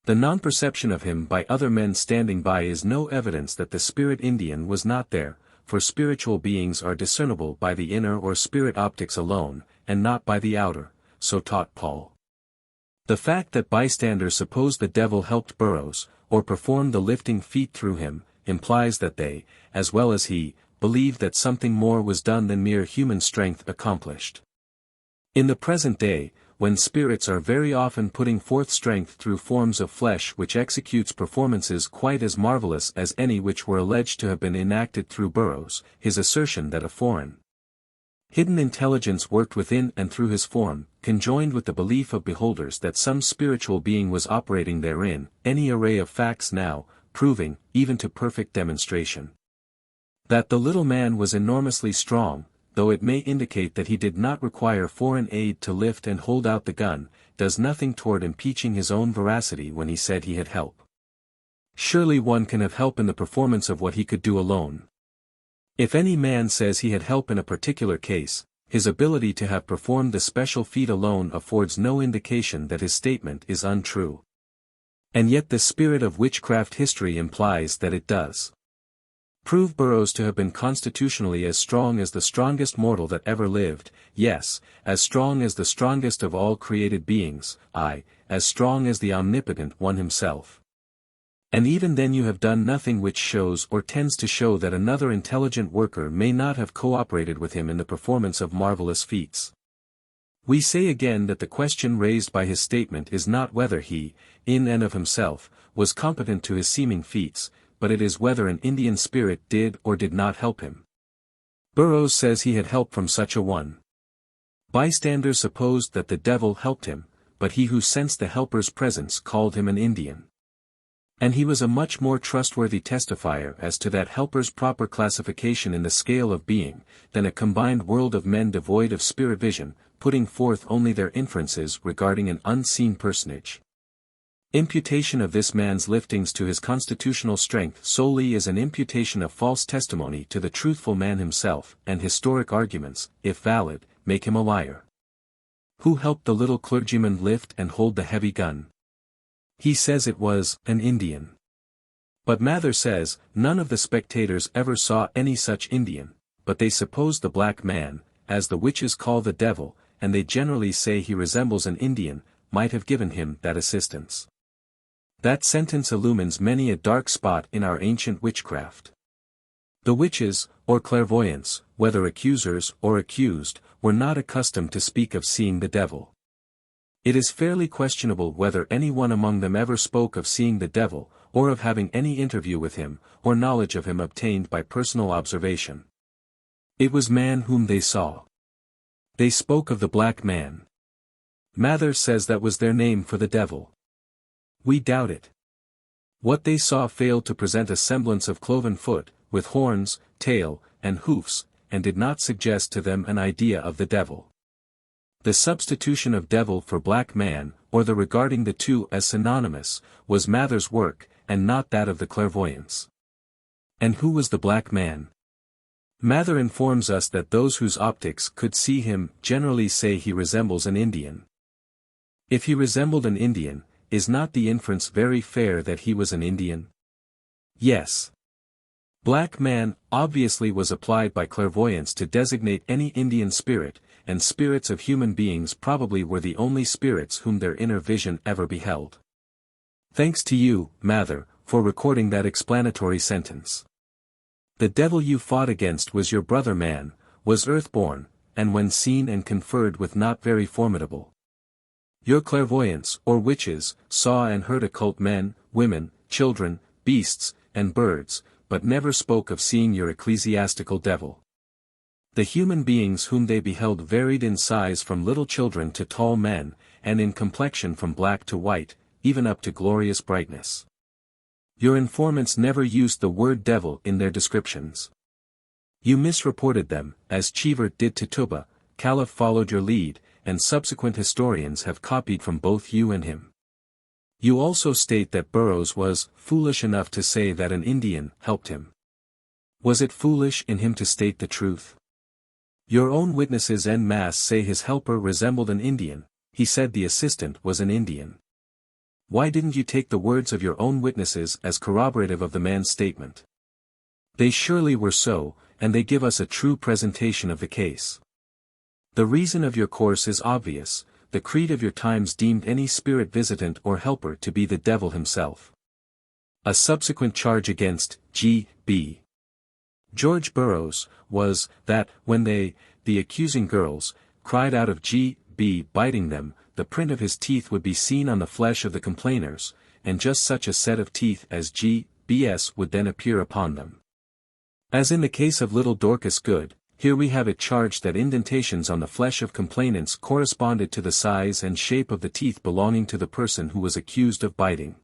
Speaker 1: The non-perception of him by other men standing by is no evidence that the spirit Indian was not there, for spiritual beings are discernible by the inner or spirit optics alone, and not by the outer, so taught Paul. The fact that bystanders supposed the devil helped Burroughs, or performed the lifting feat through him, implies that they, as well as he, believed that something more was done than mere human strength accomplished. In the present day, when spirits are very often putting forth strength through forms of flesh which executes performances quite as marvelous as any which were alleged to have been enacted through Burroughs, his assertion that a foreign hidden intelligence worked within and through his form, conjoined with the belief of beholders that some spiritual being was operating therein, any array of facts now, proving, even to perfect demonstration, that the little man was enormously strong, though it may indicate that he did not require foreign aid to lift and hold out the gun, does nothing toward impeaching his own veracity when he said he had help. Surely one can have help in the performance of what he could do alone. If any man says he had help in a particular case, his ability to have performed the special feat alone affords no indication that his statement is untrue. And yet the spirit of witchcraft history implies that it does. Prove Burroughs to have been constitutionally as strong as the strongest mortal that ever lived, yes, as strong as the strongest of all created beings, aye, as strong as the omnipotent one himself. And even then you have done nothing which shows or tends to show that another intelligent worker may not have cooperated with him in the performance of marvelous feats. We say again that the question raised by his statement is not whether he, in and of himself, was competent to his seeming feats, but it is whether an Indian spirit did or did not help him. Burroughs says he had help from such a one. Bystanders supposed that the devil helped him, but he who sensed the helper's presence called him an Indian. And he was a much more trustworthy testifier as to that helper's proper classification in the scale of being, than a combined world of men devoid of spirit vision, putting forth only their inferences regarding an unseen personage. Imputation of this man's liftings to his constitutional strength solely is an imputation of false testimony to the truthful man himself, and historic arguments, if valid, make him a liar. Who helped the little clergyman lift and hold the heavy gun? He says it was an Indian. But Mather says, none of the spectators ever saw any such Indian, but they suppose the black man, as the witches call the devil, and they generally say he resembles an Indian, might have given him that assistance. That sentence illumines many a dark spot in our ancient witchcraft. The witches, or clairvoyants, whether accusers or accused, were not accustomed to speak of seeing the devil. It is fairly questionable whether anyone among them ever spoke of seeing the devil, or of having any interview with him, or knowledge of him obtained by personal observation. It was man whom they saw. They spoke of the black man. Mather says that was their name for the devil. We doubt it. What they saw failed to present a semblance of cloven foot, with horns, tail, and hoofs, and did not suggest to them an idea of the devil. The substitution of devil for black man, or the regarding the two as synonymous, was Mather's work, and not that of the clairvoyants. And who was the black man? Mather informs us that those whose optics could see him generally say he resembles an Indian. If he resembled an Indian, is not the inference very fair that he was an Indian? Yes. Black man obviously was applied by clairvoyants to designate any Indian spirit, and spirits of human beings probably were the only spirits whom their inner vision ever beheld. Thanks to you, Mather, for recording that explanatory sentence. The devil you fought against was your brother man, was earth-born, and when seen and conferred with not very formidable. Your clairvoyants, or witches, saw and heard occult men, women, children, beasts, and birds, but never spoke of seeing your ecclesiastical devil. The human beings whom they beheld varied in size from little children to tall men, and in complexion from black to white, even up to glorious brightness. Your informants never used the word devil in their descriptions. You misreported them, as Cheever did Tituba. Calef followed your lead, and subsequent historians have copied from both you and him. You also state that Burroughs was foolish enough to say that an Indian helped him. Was it foolish in him to state the truth? Your own witnesses en masse say his helper resembled an Indian. He said the assistant was an Indian. Why didn't you take the words of your own witnesses as corroborative of the man's statement? They surely were so, and they give us a true presentation of the case. The reason of your course is obvious. The creed of your times deemed any spirit visitant or helper to be the devil himself. A subsequent charge against G.B. George Burroughs was that when they, the accusing girls, cried out of G.B. biting them, the print of his teeth would be seen on the flesh of the complainers, and just such a set of teeth as G.B.'s would then appear upon them. As in the case of little Dorcas Good, here we have it charged that indentations on the flesh of complainants corresponded to the size and shape of the teeth belonging to the person who was accused of biting.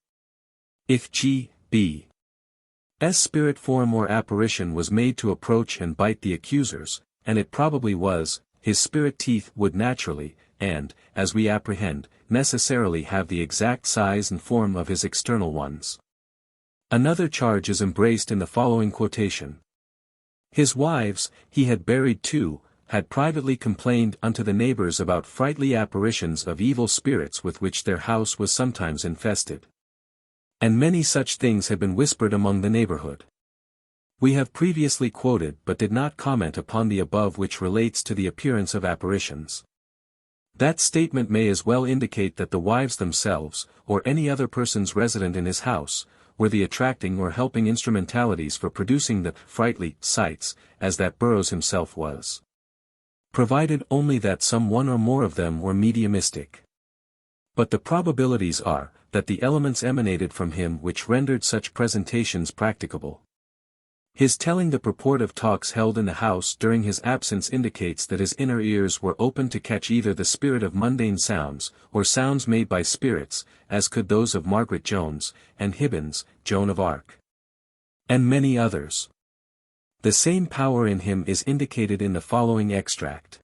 Speaker 1: If G.B.'s spirit form or apparition was made to approach and bite the accusers, and it probably was, his spirit teeth would naturally, and, as we apprehend, necessarily have the exact size and form of his external ones. Another charge is embraced in the following quotation. His wives, he had buried too, had privately complained unto the neighbors about frightly apparitions of evil spirits with which their house was sometimes infested. And many such things had been whispered among the neighborhood. We have previously quoted but did not comment upon the above which relates to the appearance of apparitions. That statement may as well indicate that the wives themselves, or any other persons resident in his house, were the attracting or helping instrumentalities for producing the frightly sights, as that Burroughs himself was. Provided only that some one or more of them were mediumistic. But the probabilities are, that the elements emanated from him which rendered such presentations practicable. His telling the purport of talks held in the house during his absence indicates that his inner ears were open to catch either the spirit of mundane sounds, or sounds made by spirits, as could those of Margaret Jones, and Hibbins, Joan of Arc, and many others. The same power in him is indicated in the following extract.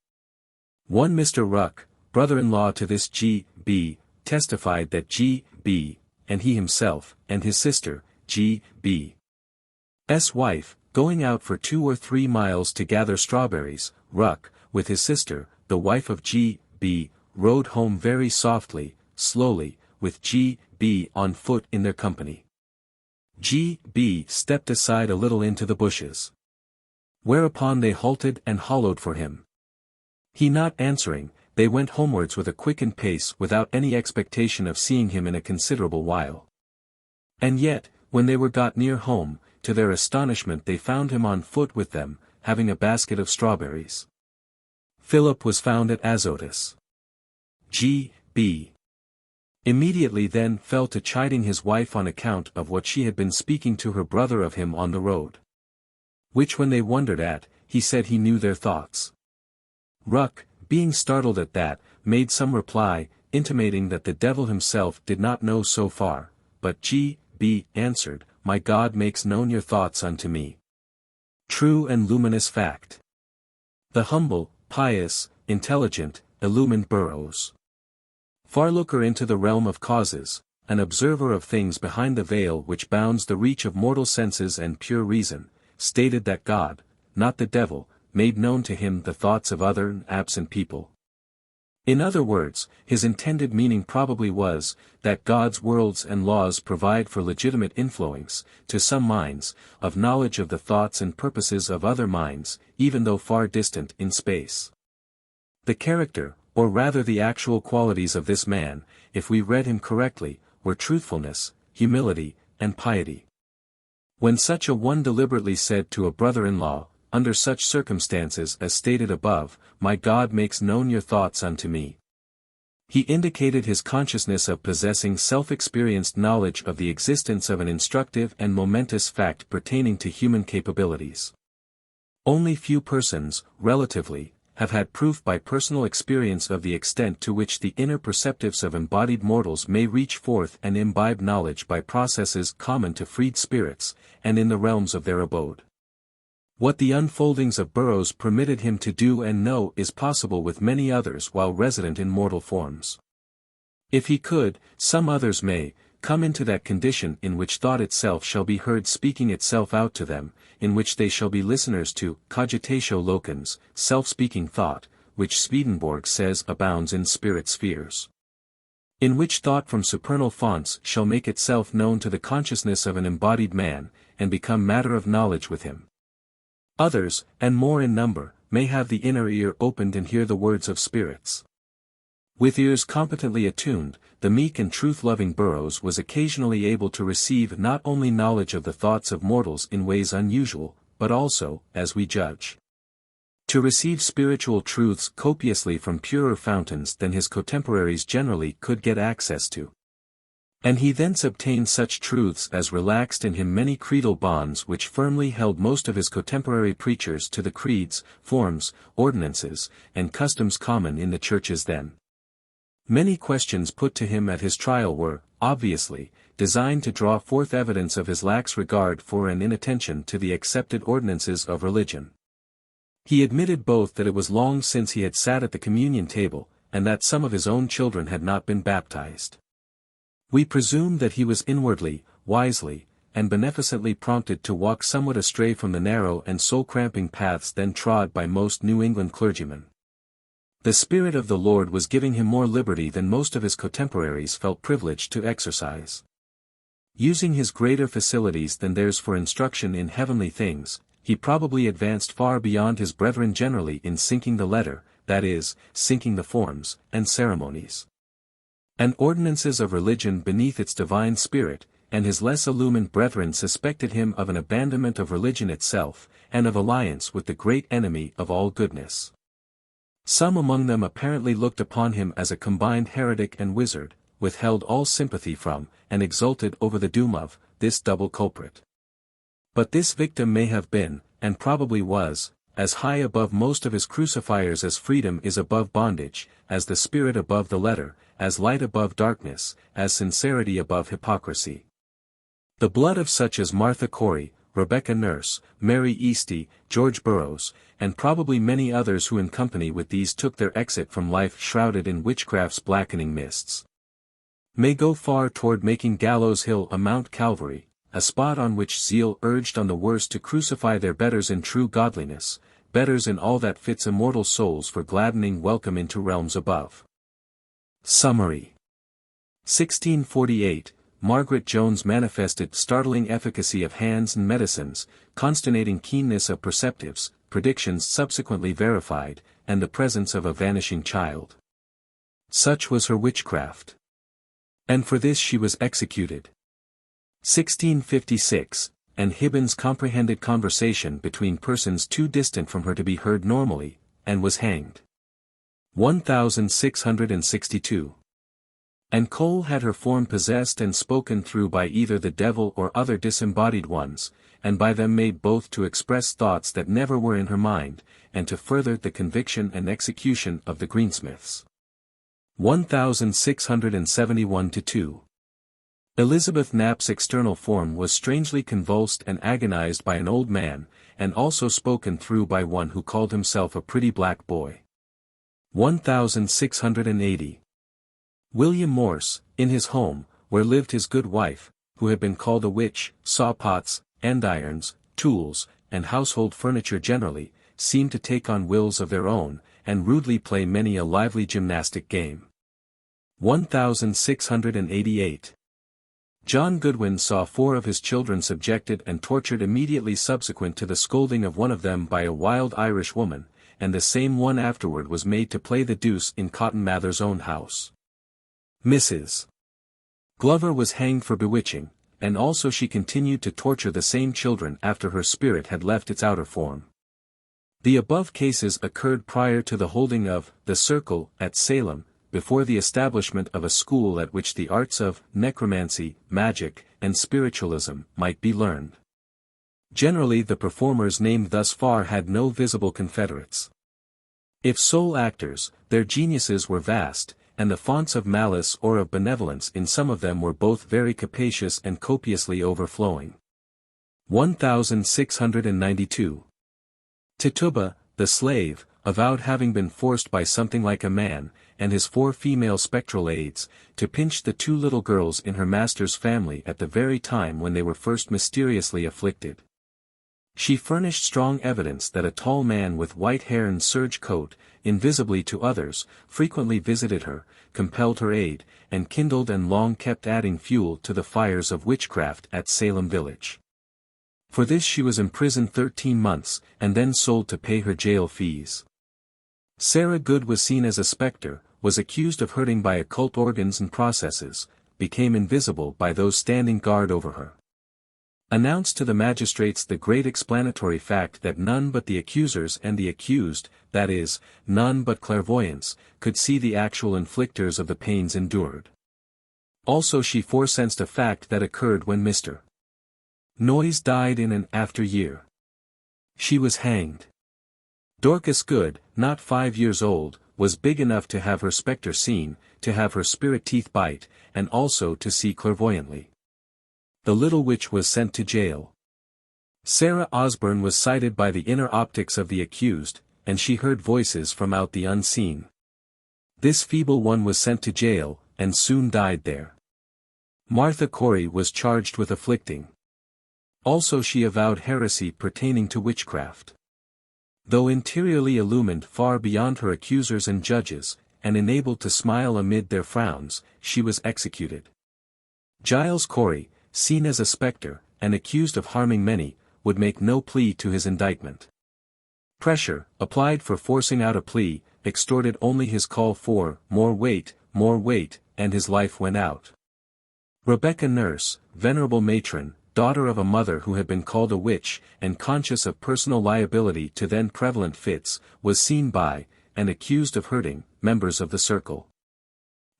Speaker 1: One Mr. Ruck, brother-in-law to this G.B., testified that G.B., and he himself, and his sister, G.B. S. wife, going out for 2 or 3 miles to gather strawberries, Ruck, with his sister, the wife of G.B., rode home very softly, slowly, with G.B. on foot in their company. G.B. stepped aside a little into the bushes. Whereupon they halted and hollowed for him. He not answering, they went homewards with a quickened pace without any expectation of seeing him in a considerable while. And yet, when they were got near home, to their astonishment they found him on foot with them, having a basket of strawberries. Philip was found at Azotus. G.B. immediately then fell to chiding his wife on account of what she had been speaking to her brother of him on the road. Which when they wondered at, he said he knew their thoughts. Ruck, being startled at that, made some reply, intimating that the devil himself did not know so far, but G.B. answered, My God makes known your thoughts unto me. True and luminous fact. The humble, pious, intelligent, illumined Burroughs. Farlooker into the realm of causes, an observer of things behind the veil which bounds the reach of mortal senses and pure reason, stated that God, not the devil, made known to him the thoughts of other and absent people. In other words, his intended meaning probably was, that God's worlds and laws provide for legitimate inflowings, to some minds, of knowledge of the thoughts and purposes of other minds, even though far distant in space. The character, or rather the actual qualities of this man, if we read him correctly, were truthfulness, humility, and piety. When such a one deliberately said to a brother-in-law, under such circumstances as stated above, My God makes known your thoughts unto me, he indicated his consciousness of possessing self-experienced knowledge of the existence of an instructive and momentous fact pertaining to human capabilities. Only few persons, relatively, have had proof by personal experience of the extent to which the inner perceptives of embodied mortals may reach forth and imbibe knowledge by processes common to freed spirits, and in the realms of their abode. What the unfoldings of Burroughs permitted him to do and know is possible with many others while resident in mortal forms. If he could, some others may, come into that condition in which thought itself shall be heard speaking itself out to them, in which they shall be listeners to cogitatio locans, self-speaking thought, which Swedenborg says abounds in spirit spheres. In which thought from supernal fonts shall make itself known to the consciousness of an embodied man, and become matter of knowledge with him. Others, and more in number, may have the inner ear opened and hear the words of spirits. With ears competently attuned, the meek and truth-loving Burroughs was occasionally able to receive not only knowledge of the thoughts of mortals in ways unusual, but also, as we judge, to receive spiritual truths copiously from purer fountains than his contemporaries generally could get access to. And he thence obtained such truths as relaxed in him many creedal bonds which firmly held most of his contemporary preachers to the creeds, forms, ordinances, and customs common in the churches then. Many questions put to him at his trial were, obviously, designed to draw forth evidence of his lax regard for and inattention to the accepted ordinances of religion. He admitted both that it was long since he had sat at the communion table, and that some of his own children had not been baptized. We presume that he was inwardly, wisely, and beneficently prompted to walk somewhat astray from the narrow and soul-cramping paths then trod by most New England clergymen. The Spirit of the Lord was giving him more liberty than most of his contemporaries felt privileged to exercise. Using his greater facilities than theirs for instruction in heavenly things, he probably advanced far beyond his brethren generally in sinking the letter, that is, sinking the forms, and ceremonies, and ordinances of religion beneath its divine spirit, and his less illumined brethren suspected him of an abandonment of religion itself, and of alliance with the great enemy of all goodness. Some among them apparently looked upon him as a combined heretic and wizard, withheld all sympathy from, and exulted over the doom of, this double culprit. But this victim may have been, and probably was, as high above most of his crucifiers as freedom is above bondage, as the spirit above the letter, as light above darkness, as sincerity above hypocrisy. The blood of such as Martha Corey, Rebecca Nurse, Mary Easty, George Burroughs, and probably many others who in company with these took their exit from life shrouded in witchcraft's blackening mists, may go far toward making Gallows Hill a Mount Calvary, a spot on which zeal urged on the worst to crucify their betters in true godliness, betters in all that fits immortal souls for gladdening welcome into realms above. Summary. 1648, Margaret Jones manifested startling efficacy of hands and medicines, consternating keenness of perceptives, predictions subsequently verified, and the presence of a vanishing child. Such was her witchcraft. And for this she was executed. 1656, and Hibbins comprehended conversation between persons too distant from her to be heard normally, and was hanged. 1662. And Cole had her form possessed and spoken through by either the devil or other disembodied ones, and by them made both to express thoughts that never were in her mind, and to further the conviction and execution of the greensmiths. 1671-2. Elizabeth Knap's external form was strangely convulsed and agonized by an old man, and also spoken through by one who called himself a pretty black boy. 1680. William Morse, in his home, where lived his good wife, who had been called a witch, saw pots, andirons, tools, and household furniture generally, seemed to take on wills of their own, and rudely play many a lively gymnastic game. 1688. John Goodwin saw 4 of his children subjected and tortured immediately subsequent to the scolding of one of them by a wild Irish woman, and the same one afterward was made to play the deuce in Cotton Mather's own house. Mrs. Glover was hanged for bewitching, and also she continued to torture the same children after her spirit had left its outer form. The above cases occurred prior to the holding of the Circle at Salem, before the establishment of a school at which the arts of necromancy, magic, and spiritualism might be learned. Generally the performers named thus far had no visible confederates. If sole actors, their geniuses were vast, and the fonts of malice or of benevolence in some of them were both very capacious and copiously overflowing. 1692. Tituba, the slave, avowed having been forced by something like a man, and his 4 female spectral aids, to pinch the 2 little girls in her master's family at the very time when they were first mysteriously afflicted. She furnished strong evidence that a tall man with white hair and serge coat, invisibly to others, frequently visited her, compelled her aid, and kindled and long kept adding fuel to the fires of witchcraft at Salem village. For this she was imprisoned 13 months, and then sold to pay her jail fees. Sarah Good was seen as a spectre, was accused of hurting by occult organs and processes, became invisible by those standing guard over her. Announced to the magistrates the great explanatory fact that none but the accusers and the accused, that is, none but clairvoyants, could see the actual inflictors of the pains endured. Also she foresensed a fact that occurred when Mr. Noyes died in an after year. She was hanged. Dorcas Good, not 5 years old, was big enough to have her spectre seen, to have her spirit teeth bite, and also to see clairvoyantly. The little witch was sent to jail. Sarah Osburn was sighted by the inner optics of the accused, and she heard voices from out the unseen. This feeble one was sent to jail, and soon died there. Martha Corey was charged with afflicting. Also she avowed heresy pertaining to witchcraft. Though interiorly illumined far beyond her accusers and judges, and enabled to smile amid their frowns, she was executed. Giles Corey, seen as a spectre, and accused of harming many, would make no plea to his indictment. Pressure, applied for forcing out a plea, extorted only his call for more weight, and his life went out. Rebecca Nurse, venerable matron, daughter of a mother who had been called a witch, and conscious of personal liability to then prevalent fits, was seen by, and accused of hurting, members of the circle.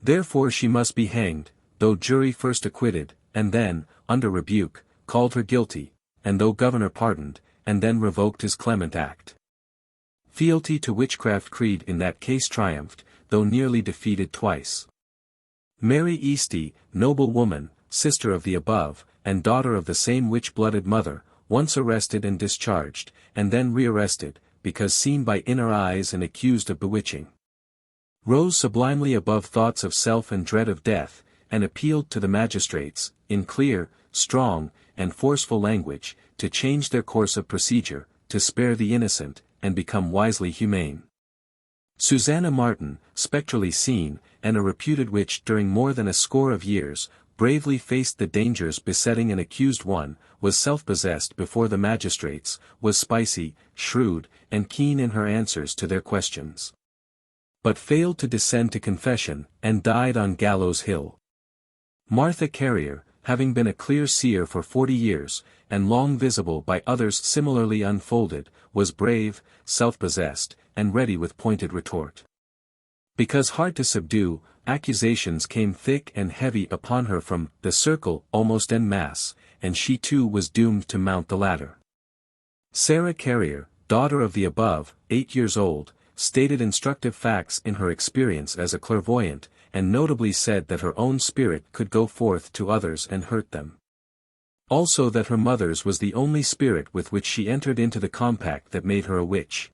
Speaker 1: Therefore she must be hanged, though jury first acquitted, and then, under rebuke, called her guilty, and though governor pardoned, and then revoked his clement act. Fealty to witchcraft creed in that case triumphed, though nearly defeated twice. Mary Easty, noble woman, sister of the above, and daughter of the same witch-blooded mother, once arrested and discharged, and then rearrested, because seen by inner eyes and accused of bewitching. Rose sublimely above thoughts of self and dread of death, and appealed to the magistrates, in clear, strong, and forceful language, to change their course of procedure, to spare the innocent, and become wisely humane. Susanna Martin, spectrally seen, and a reputed witch during more than a score of years, bravely faced the dangers besetting an accused one, was self-possessed before the magistrates, was spicy, shrewd, and keen in her answers to their questions. But failed to descend to confession, and died on Gallows Hill. Martha Carrier, having been a clear seer for 40 years, and long visible by others similarly unfolded, was brave, self-possessed, and ready with pointed retort. Because hard to subdue, accusations came thick and heavy upon her from the circle almost en masse, and she too was doomed to mount the ladder. Sarah Carrier, daughter of the above, 8 years old, stated instructive facts in her experience as a clairvoyant, and notably said that her own spirit could go forth to others and hurt them. Also that her mother's was the only spirit with which she entered into the compact that made her a witch.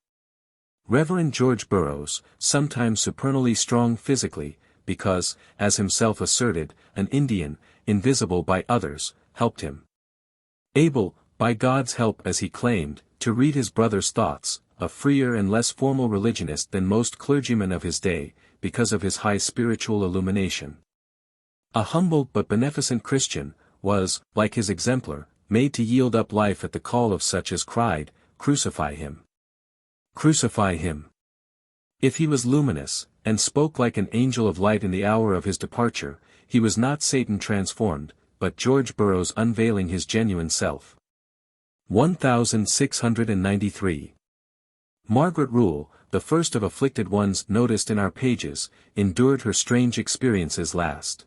Speaker 1: Reverend George Burroughs, sometimes supernally strong physically, because, as himself asserted, an Indian, invisible by others, helped him. Able, by God's help as he claimed, to read his brother's thoughts, a freer and less formal religionist than most clergymen of his day, because of his high spiritual illumination. A humble but beneficent Christian, was, like his exemplar, made to yield up life at the call of such as cried, "Crucify him! Crucify him!" If he was luminous, and spoke like an angel of light in the hour of his departure, he was not Satan transformed, but George Burroughs unveiling his genuine self. 1693. Margaret Rule, the first of afflicted ones noticed in our pages, endured her strange experiences last.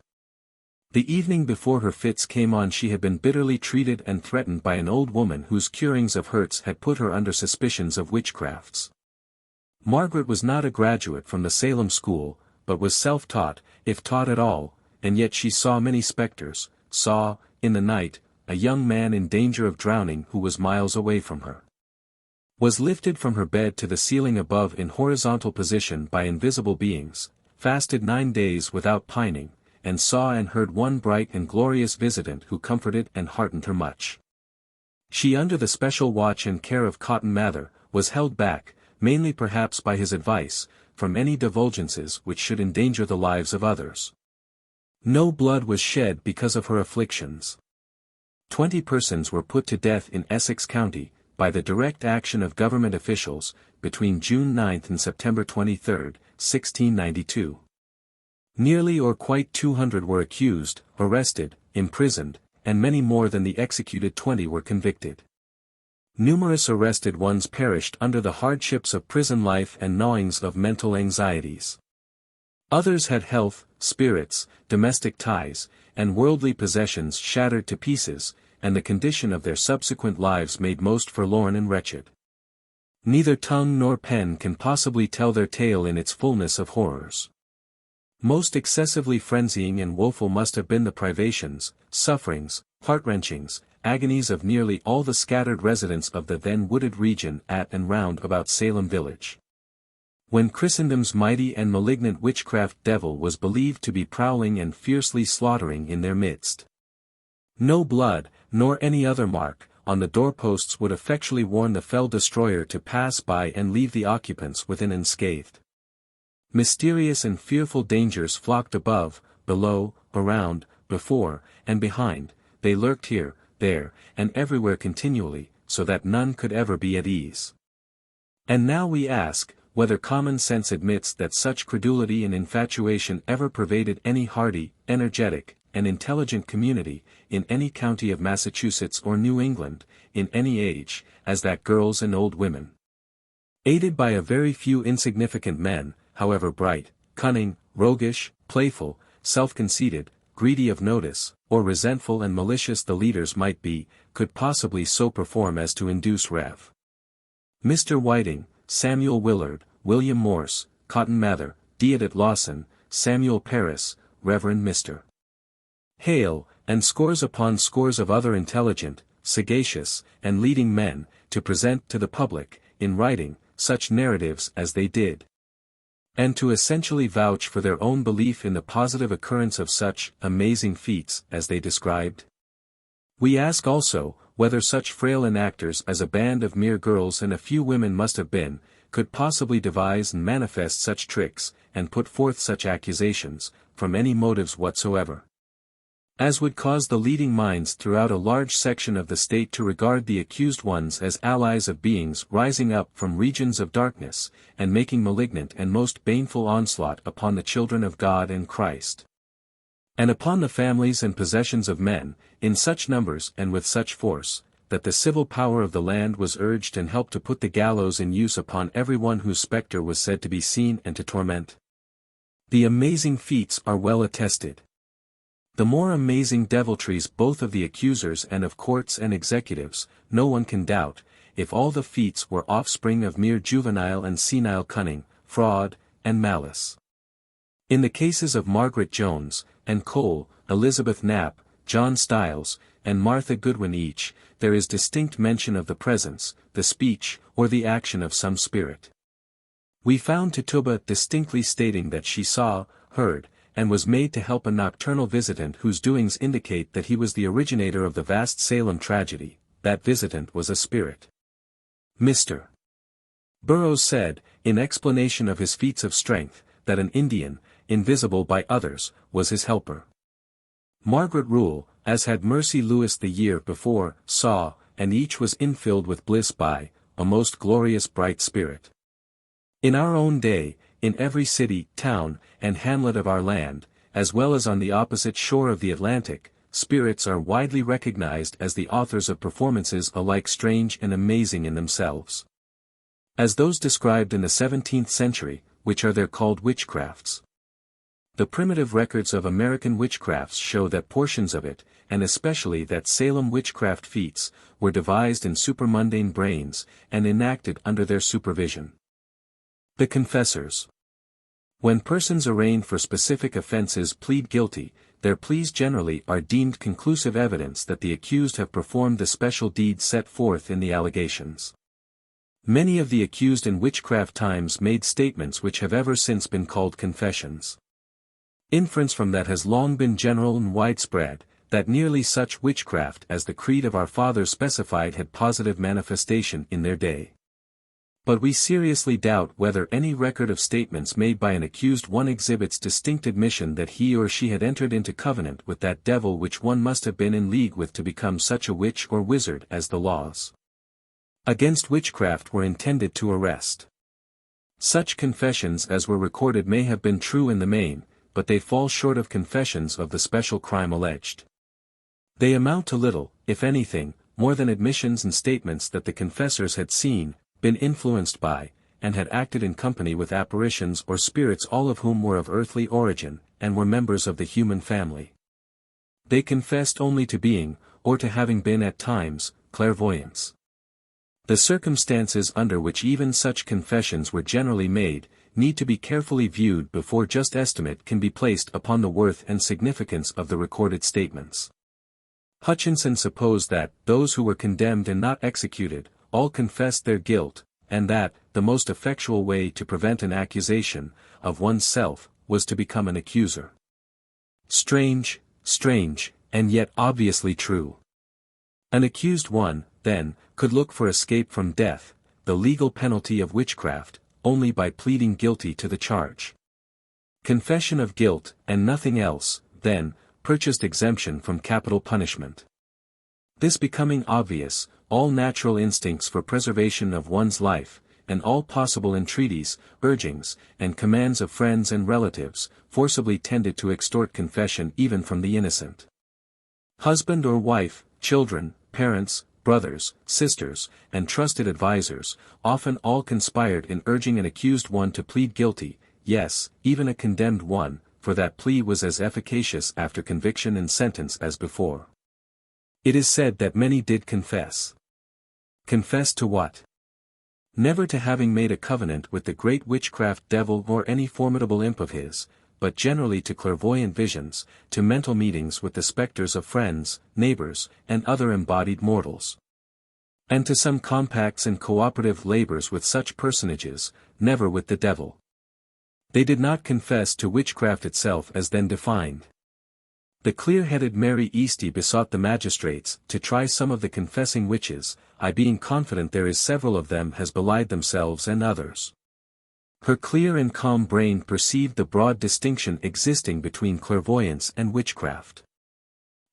Speaker 1: The evening before her fits came on she had been bitterly treated and threatened by an old woman whose curings of hurts had put her under suspicions of witchcrafts. Margaret was not a graduate from the Salem school, but was self-taught, if taught at all, and yet she saw many specters, saw, in the night, a young man in danger of drowning who was miles away from her. Was lifted from her bed to the ceiling above in horizontal position by invisible beings, fasted 9 days without pining, and saw and heard one bright and glorious visitant who comforted and heartened her much. She under the special watch and care of Cotton Mather, was held back, mainly perhaps by his advice, from any divulgences which should endanger the lives of others. No blood was shed because of her afflictions. 20 persons were put to death in Essex County, by the direct action of government officials, between June 9 and September 23, 1692. Nearly or quite 200 were accused, arrested, imprisoned, and many more than the executed 20 were convicted. Numerous arrested ones perished under the hardships of prison life and gnawings of mental anxieties. Others had health, spirits, domestic ties, and worldly possessions shattered to pieces, and the condition of their subsequent lives made most forlorn and wretched. Neither tongue nor pen can possibly tell their tale in its fullness of horrors. Most excessively frenzying and woeful must have been the privations, sufferings, heart-wrenchings, agonies of nearly all the scattered residents of the then wooded region at and round about Salem village. When Christendom's mighty and malignant witchcraft devil was believed to be prowling and fiercely slaughtering in their midst. No blood, nor any other mark, on the doorposts would effectually warn the fell destroyer to pass by and leave the occupants within unscathed. Mysterious and fearful dangers flocked above, below, around, before, and behind, they lurked here, there, and everywhere continually, so that none could ever be at ease. And now we ask, whether common sense admits that such credulity and infatuation ever pervaded any hardy, energetic, and intelligent community, in any county of Massachusetts or New England, in any age, as that girls and old women, aided by a very few insignificant men, however bright, cunning, roguish, playful, self-conceited, greedy of notice, or resentful and malicious the leaders might be, could possibly so perform as to induce Rev. Mr. Whiting, Samuel Willard, William Morse, Cotton Mather, Deodat Lawson, Samuel Paris, Reverend Mr. Hale, and scores upon scores of other intelligent, sagacious, and leading men, to present to the public, in writing, such narratives as they did, and to essentially vouch for their own belief in the positive occurrence of such amazing feats as they described. We ask also, whether such frail enactors as a band of mere girls and a few women must have been, could possibly devise and manifest such tricks, and put forth such accusations, from any motives whatsoever, as would cause the leading minds throughout a large section of the state to regard the accused ones as allies of beings rising up from regions of darkness, and making malignant and most baneful onslaught upon the children of God and Christ, and upon the families and possessions of men, in such numbers and with such force, that the civil power of the land was urged and helped to put the gallows in use upon every one whose spectre was said to be seen and to torment. The amazing feats are well attested. The more amazing deviltries both of the accusers and of courts and executives, no one can doubt, if all the feats were offspring of mere juvenile and senile cunning, fraud, and malice. In the cases of Margaret Jones, and Cole, Elizabeth Knap, John Stiles, and Martha Goodwin each, there is distinct mention of the presence, the speech, or the action of some spirit. We found Tituba distinctly stating that she saw, heard, and was made to help a nocturnal visitant whose doings indicate that he was the originator of the vast Salem tragedy. That visitant was a spirit. Mr. Burroughs said, in explanation of his feats of strength, that an Indian, invisible by others, was his helper. Margaret Rule, as had Mercy Lewis the year before, saw, and each was infilled with bliss by, a most glorious bright spirit. In our own day, in every city, town, and hamlet of our land, as well as on the opposite shore of the Atlantic, spirits are widely recognized as the authors of performances alike strange and amazing in themselves, as those described in the 17th century, which are there called witchcrafts. The primitive records of American witchcrafts show that portions of it, and especially that Salem witchcraft feats, were devised in supermundane brains, and enacted under their supervision. The Confessors. When persons arraigned for specific offenses plead guilty, their pleas generally are deemed conclusive evidence that the accused have performed the special deeds set forth in the allegations. Many of the accused in witchcraft times made statements which have ever since been called confessions. Inference from that has long been general and widespread, that nearly such witchcraft as the creed of our fathers specified had positive manifestation in their day. But we seriously doubt whether any record of statements made by an accused one exhibits distinct admission that he or she had entered into covenant with that devil which one must have been in league with to become such a witch or wizard as the laws against witchcraft were intended to arrest. Such confessions as were recorded may have been true in the main, but they fall short of confessions of the special crime alleged. They amount to little, if anything, more than admissions and statements that the confessors had seen, been influenced by, and had acted in company with apparitions or spirits, all of whom were of earthly origin, and were members of the human family. They confessed only to being, or to having been at times, clairvoyants. The circumstances under which even such confessions were generally made, need to be carefully viewed before just estimate can be placed upon the worth and significance of the recorded statements. Hutchinson supposed that, those who were condemned and not executed, all confessed their guilt, and that, the most effectual way to prevent an accusation, of one's self, was to become an accuser. Strange, and yet obviously true. An accused one, then, could look for escape from death, the legal penalty of witchcraft, only by pleading guilty to the charge. Confession of guilt, and nothing else, then, purchased exemption from capital punishment. This becoming obvious, all natural instincts for preservation of one's life, and all possible entreaties, urgings, and commands of friends and relatives, forcibly tended to extort confession even from the innocent. Husband or wife, children, parents, brothers, sisters, and trusted advisers, often all conspired in urging an accused one to plead guilty, yes, even a condemned one, for that plea was as efficacious after conviction and sentence as before. It is said that many did confess. Confess to what? Never to having made a covenant with the great witchcraft devil or any formidable imp of his, but generally to clairvoyant visions, to mental meetings with the specters of friends, neighbors, and other embodied mortals. And to some compacts and cooperative labors with such personages, never with the devil. They did not confess to witchcraft itself as then defined. The clear-headed Mary Easty besought the magistrates to try some of the confessing witches, I being confident there is several of them has belied themselves and others. Her clear and calm brain perceived the broad distinction existing between clairvoyance and witchcraft.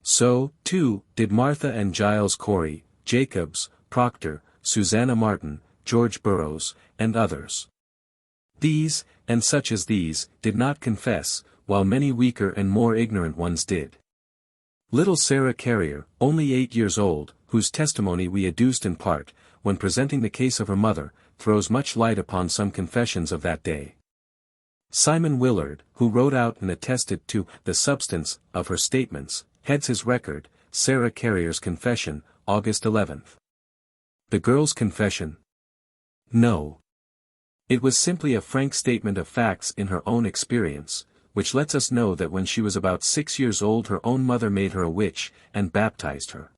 Speaker 1: So, too, did Martha and Giles Corey, Jacobs, Proctor, Susanna Martin, George Burroughs, and others. These, and such as these, did not confess, while many weaker and more ignorant ones did. Little Sarah Carrier, only 8 years old, whose testimony we adduced in part, when presenting the case of her mother, throws much light upon some confessions of that day. Simon Willard, who wrote out and attested to the substance of her statements, heads his record, Sarah Carrier's Confession, August 11th. The girl's confession? No. It was simply a frank statement of facts in her own experience, which lets us know that when she was about 6 years old her own mother made her a witch, and baptized her.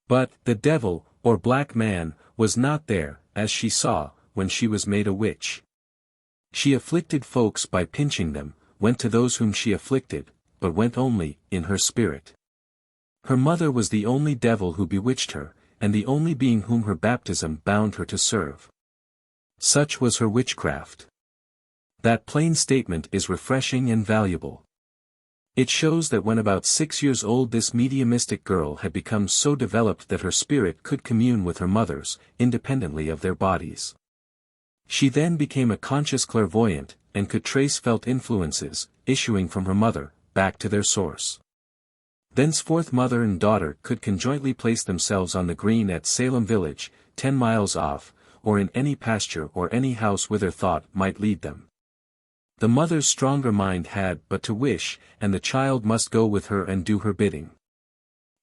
Speaker 1: But, the devil, or black man, was not there, as she saw, when she was made a witch. She afflicted folks by pinching them, went to those whom she afflicted, but went only, in her spirit. Her mother was the only devil who bewitched her, and the only being whom her baptism bound her to serve. Such was her witchcraft. That plain statement is refreshing and valuable. It shows that when about 6 years old this mediumistic girl had become so developed that her spirit could commune with her mother's, independently of their bodies. She then became a conscious clairvoyant, and could trace felt influences, issuing from her mother, back to their source. Thenceforth mother and daughter could conjointly place themselves on the green at Salem village, 10 miles off, or in any pasture or any house whither thought might lead them. The mother's stronger mind had but to wish, and the child must go with her and do her bidding.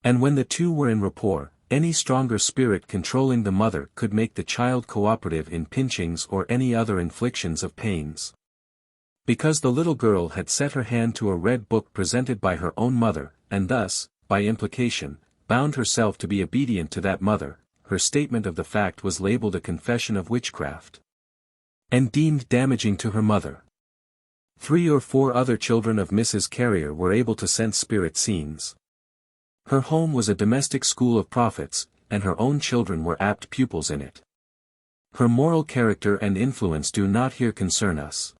Speaker 1: And when the two were in rapport, any stronger spirit controlling the mother could make the child cooperative in pinchings or any other inflictions of pains. Because the little girl had set her hand to a red book presented by her own mother, and thus, by implication, bound herself to be obedient to that mother, her statement of the fact was labeled a confession of witchcraft. And deemed damaging to her mother. 3 or 4 other children of Mrs. Carrier were able to sense spirit scenes. Her home was a domestic school of prophets, and her own children were apt pupils in it. Her moral character and influence do not here concern us.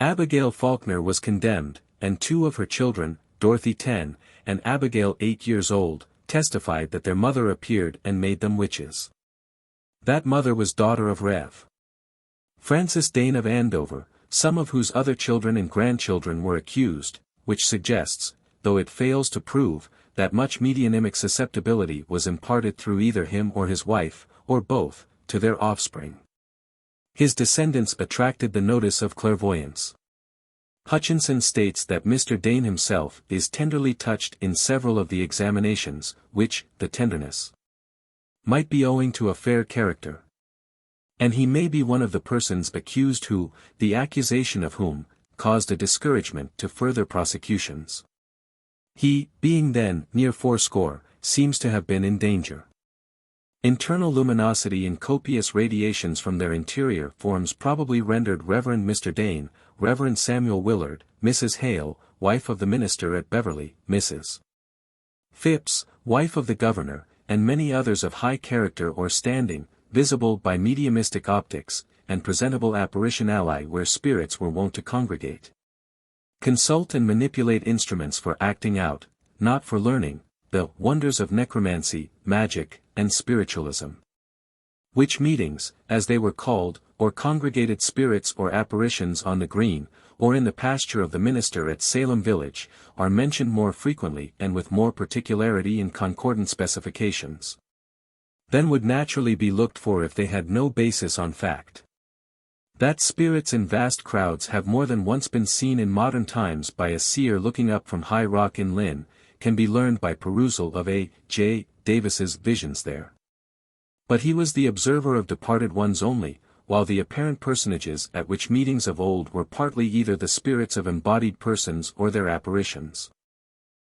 Speaker 1: Abigail Faulkner was condemned, and 2 of her children, Dorothy 10, and Abigail 8 years old, testified that their mother appeared and made them witches. That mother was daughter of Rev. Francis Dane of Andover, some of whose other children and grandchildren were accused, which suggests, though it fails to prove, that much mediumic susceptibility was imparted through either him or his wife, or both, to their offspring. His descendants attracted the notice of clairvoyance. Hutchinson states that Mr. Dane himself is tenderly touched in several of the examinations, which, the tenderness, might be owing to a fair character. And he may be one of the persons accused who, the accusation of whom, caused a discouragement to further prosecutions. He, being then near 80, seems to have been in danger. Internal luminosity and copious radiations from their interior forms probably rendered Reverend Mr. Dane, Reverend Samuel Willard, Mrs. Hale, wife of the minister at Beverly, Mrs. Phipps, wife of the governor, and many others of high character or standing, visible by mediumistic optics, and presentable apparition ally where spirits were wont to congregate. Consult and manipulate instruments for acting out, not for learning, the wonders of necromancy, magic, and spiritualism. Witch meetings, as they were called, or congregated spirits or apparitions on the green, or in the pasture of the minister at Salem village, are mentioned more frequently and with more particularity in concordant specifications than would naturally be looked for if they had no basis on fact. That spirits in vast crowds have more than once been seen in modern times by a seer looking up from High Rock in Lynn, can be learned by perusal of A. J. Davis's Visions there. But he was the observer of departed ones only, while the apparent personages at which meetings of old were partly either the spirits of embodied persons or their apparitions.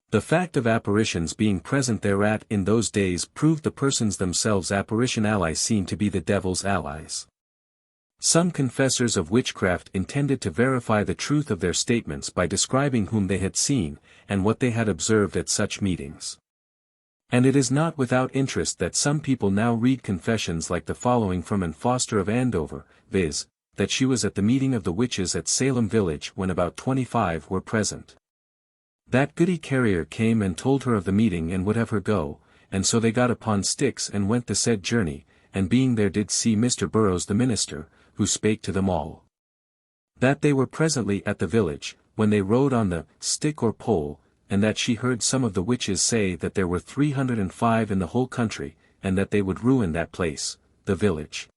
Speaker 1: The fact of apparitions being present thereat in those days proved the persons themselves apparition allies seen to be the devil's allies. Some confessors of witchcraft intended to verify the truth of their statements by describing whom they had seen, and what they had observed at such meetings. And it is not without interest that some people now read confessions like the following from Anne Foster of Andover, viz., that she was at the meeting of the witches at Salem village when about 25 were present. That goody carrier came and told her of the meeting and would have her go, and so they got upon sticks and went the said journey, and being there did see Mr. Burroughs the minister, who spake to them all. That they were presently at the village, when they rode on the stick or pole, and that she heard some of the witches say that there were 305 in the whole country, and that they would ruin that place, the village.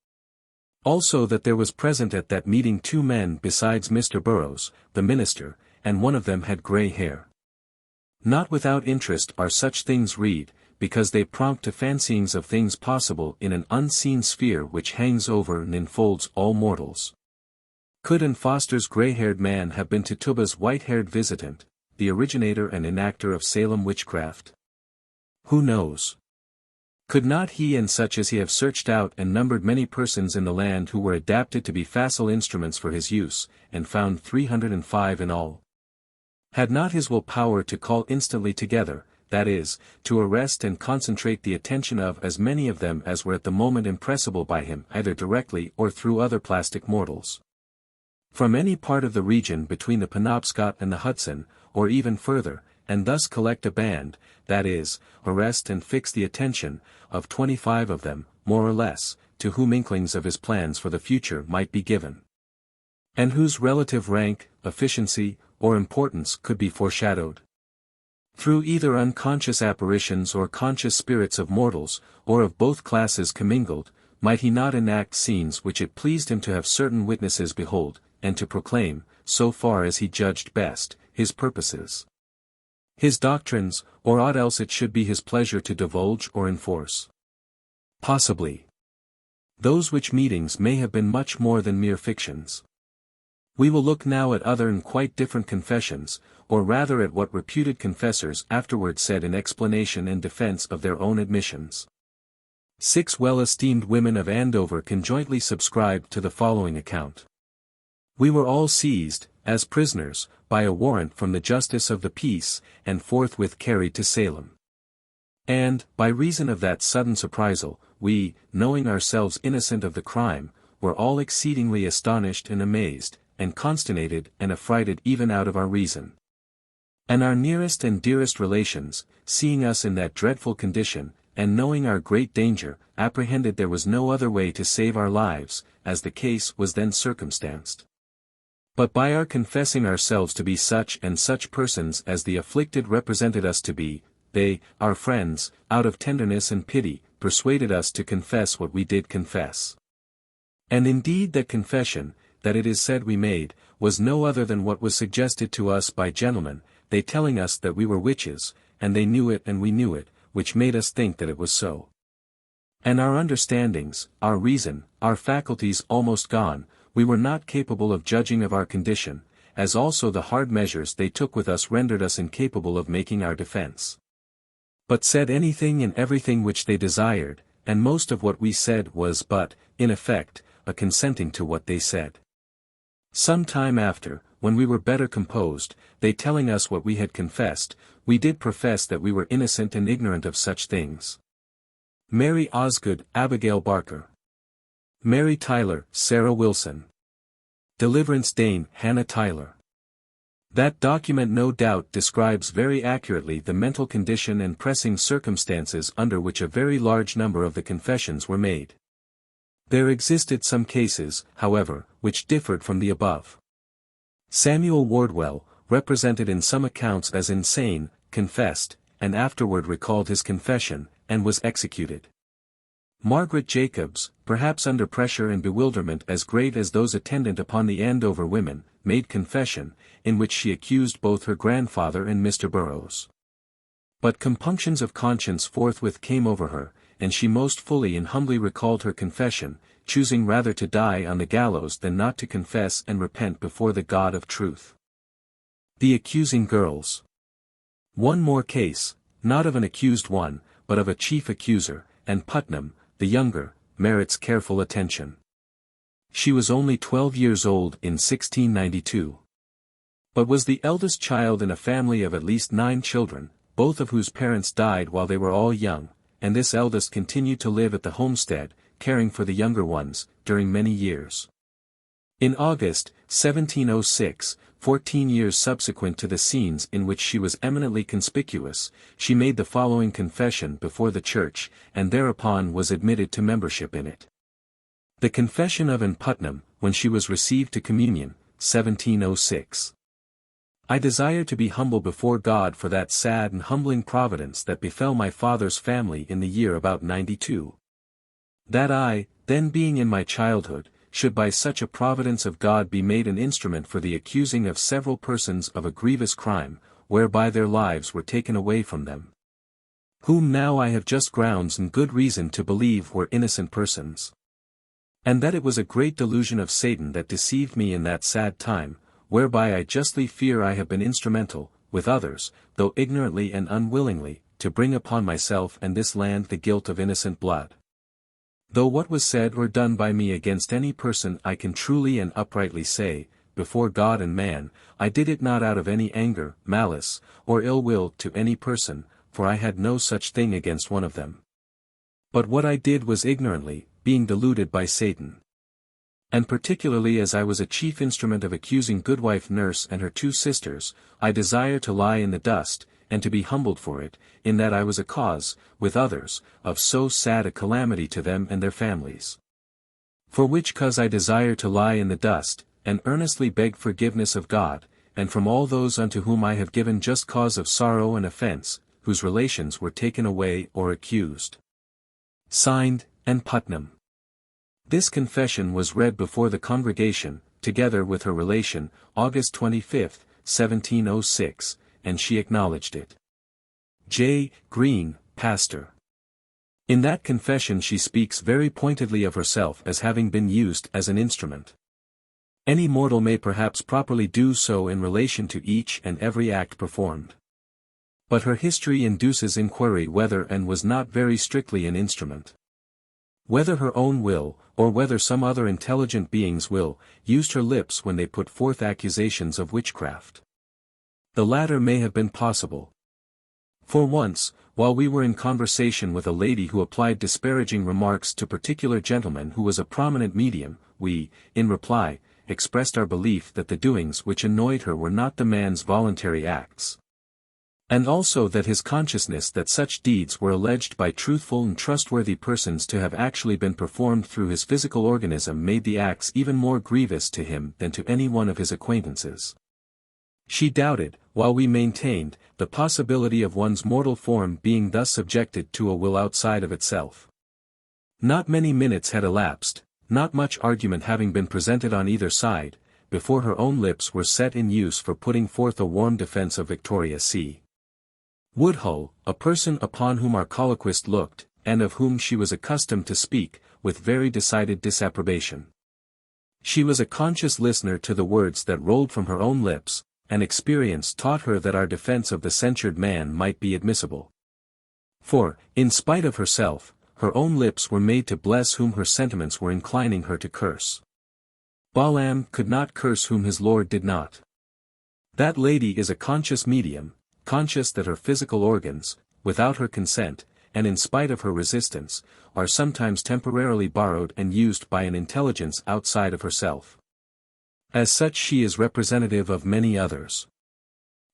Speaker 1: Also that there was present at that meeting 2 men besides Mr. Burroughs, the minister, and one of them had grey hair. Not without interest are such things read, because they prompt to fancyings of things possible in an unseen sphere which hangs over and enfolds all mortals. Could Anne Foster's grey-haired man have been Tituba's white-haired visitant, the originator and enactor of Salem witchcraft? Who knows? Could not he and such as he have searched out and numbered many persons in the land who were adapted to be facile instruments for his use, and found 305 in all? Had not his will power to call instantly together, that is, to arrest and concentrate the attention of as many of them as were at the moment impressible by him either directly or through other plastic mortals? From any part of the region between the Penobscot and the Hudson, or even further, and thus collect a band, that is, arrest and fix the attention, of 25 of them, more or less, to whom inklings of his plans for the future might be given, and whose relative rank, efficiency, or importance could be foreshadowed. Through either unconscious apparitions or conscious spirits of mortals, or of both classes commingled, might he not enact scenes which it pleased him to have certain witnesses behold, and to proclaim, so far as he judged best, his purposes, his doctrines, or aught else it should be his pleasure to divulge or enforce? Possibly. Those which meetings may have been much more than mere fictions. We will look now at other and quite different confessions, or rather at what reputed confessors afterward said in explanation and defense of their own admissions. 6 well-esteemed women of Andover conjointly subscribed to the following account. We were all seized, as prisoners, by a warrant from the Justice of the Peace, and forthwith carried to Salem. And, by reason of that sudden surprisal, we, knowing ourselves innocent of the crime, were all exceedingly astonished and amazed, and consternated and affrighted even out of our reason. And our nearest and dearest relations, seeing us in that dreadful condition, and knowing our great danger, apprehended there was no other way to save our lives, as the case was then circumstanced. But by our confessing ourselves to be such and such persons as the afflicted represented us to be, they, our friends, out of tenderness and pity, persuaded us to confess what we did confess. And indeed that confession, that it is said we made, was no other than what was suggested to us by gentlemen, they telling us that we were witches, and they knew it and we knew it, which made us think that it was so. And our understandings, our reason, our faculties almost gone, we were not capable of judging of our condition, as also the hard measures they took with us rendered us incapable of making our defense. But said anything and everything which they desired, and most of what we said was but, in effect, a consenting to what they said. Some time after, when we were better composed, they telling us what we had confessed, we did profess that we were innocent and ignorant of such things. Mary Osgood, Abigail Barker. Mary Tyler, Sarah Wilson. Deliverance Dane, Hannah Tyler. That document no doubt describes very accurately the mental condition and pressing circumstances under which a very large number of the confessions were made. There existed some cases, however, which differed from the above. Samuel Wardwell, represented in some accounts as insane, confessed, and afterward recalled his confession, and was executed. Margaret Jacobs, perhaps under pressure and bewilderment as great as those attendant upon the Andover women, made confession, in which she accused both her grandfather and Mr. Burroughs. But compunctions of conscience forthwith came over her, and she most fully and humbly recalled her confession, choosing rather to die on the gallows than not to confess and repent before the God of truth. The accusing girls. One more case, not of an accused one, but of a chief accuser, and Putnam, the younger, merits careful attention. She was only 12 years old in 1692. But was the eldest child in a family of at least 9 children, both of whose parents died while they were all young, and this eldest continued to live at the homestead, caring for the younger ones, during many years. In August, 1706, 14 years subsequent to the scenes in which she was eminently conspicuous, she made the following confession before the church, and thereupon was admitted to membership in it. The Confession of Ann Putnam, when she was received to communion, 1706. I desire to be humble before God for that sad and humbling providence that befell my father's family in the year about 92. That I, then being in my childhood, should by such a providence of God be made an instrument for the accusing of several persons of a grievous crime, whereby their lives were taken away from them. Whom now I have just grounds and good reason to believe were innocent persons. And that it was a great delusion of Satan that deceived me in that sad time, whereby I justly fear I have been instrumental, with others, though ignorantly and unwillingly, to bring upon myself and this land the guilt of innocent blood. Though what was said or done by me against any person I can truly and uprightly say, before God and man, I did it not out of any anger, malice, or ill will to any person, for I had no such thing against one of them. But what I did was ignorantly, being deluded by Satan. And particularly as I was a chief instrument of accusing Goodwife Nurse and her 2 sisters, I desire to lie in the dust, and to be humbled for it, in that I was a cause, with others, of so sad a calamity to them and their families. For which cause I desire to lie in the dust, and earnestly beg forgiveness of God, and from all those unto whom I have given just cause of sorrow and offense, whose relations were taken away or accused. Signed, Ann Putnam. This confession was read before the congregation, together with her relation, August 25, 1706, and she acknowledged it. J. Green, pastor. In that confession she speaks very pointedly of herself as having been used as an instrument. Any mortal may perhaps properly do so in relation to each and every act performed. But her history induces inquiry whether and was not very strictly an instrument. Whether her own will, or whether some other intelligent being's will, used her lips when they put forth accusations of witchcraft. The latter may have been possible. For once, while we were in conversation with a lady who applied disparaging remarks to particular gentleman who was a prominent medium, we, in reply, expressed our belief that the doings which annoyed her were not the man's voluntary acts. And also that his consciousness that such deeds were alleged by truthful and trustworthy persons to have actually been performed through his physical organism made the acts even more grievous to him than to any one of his acquaintances. She doubted, while we maintained, the possibility of one's mortal form being thus subjected to a will outside of itself. Not many minutes had elapsed, not much argument having been presented on either side, before her own lips were set in use for putting forth a warm defense of Victoria C. Woodhull, a person upon whom our colloquist looked, and of whom she was accustomed to speak, with very decided disapprobation. She was a conscious listener to the words that rolled from her own lips, and experience taught her that our defense of the censured man might be admissible. For, in spite of herself, her own lips were made to bless whom her sentiments were inclining her to curse. Balaam could not curse whom his Lord did not. That lady is a conscious medium, conscious that her physical organs, without her consent, and in spite of her resistance, are sometimes temporarily borrowed and used by an intelligence outside of herself. As such she is representative of many others.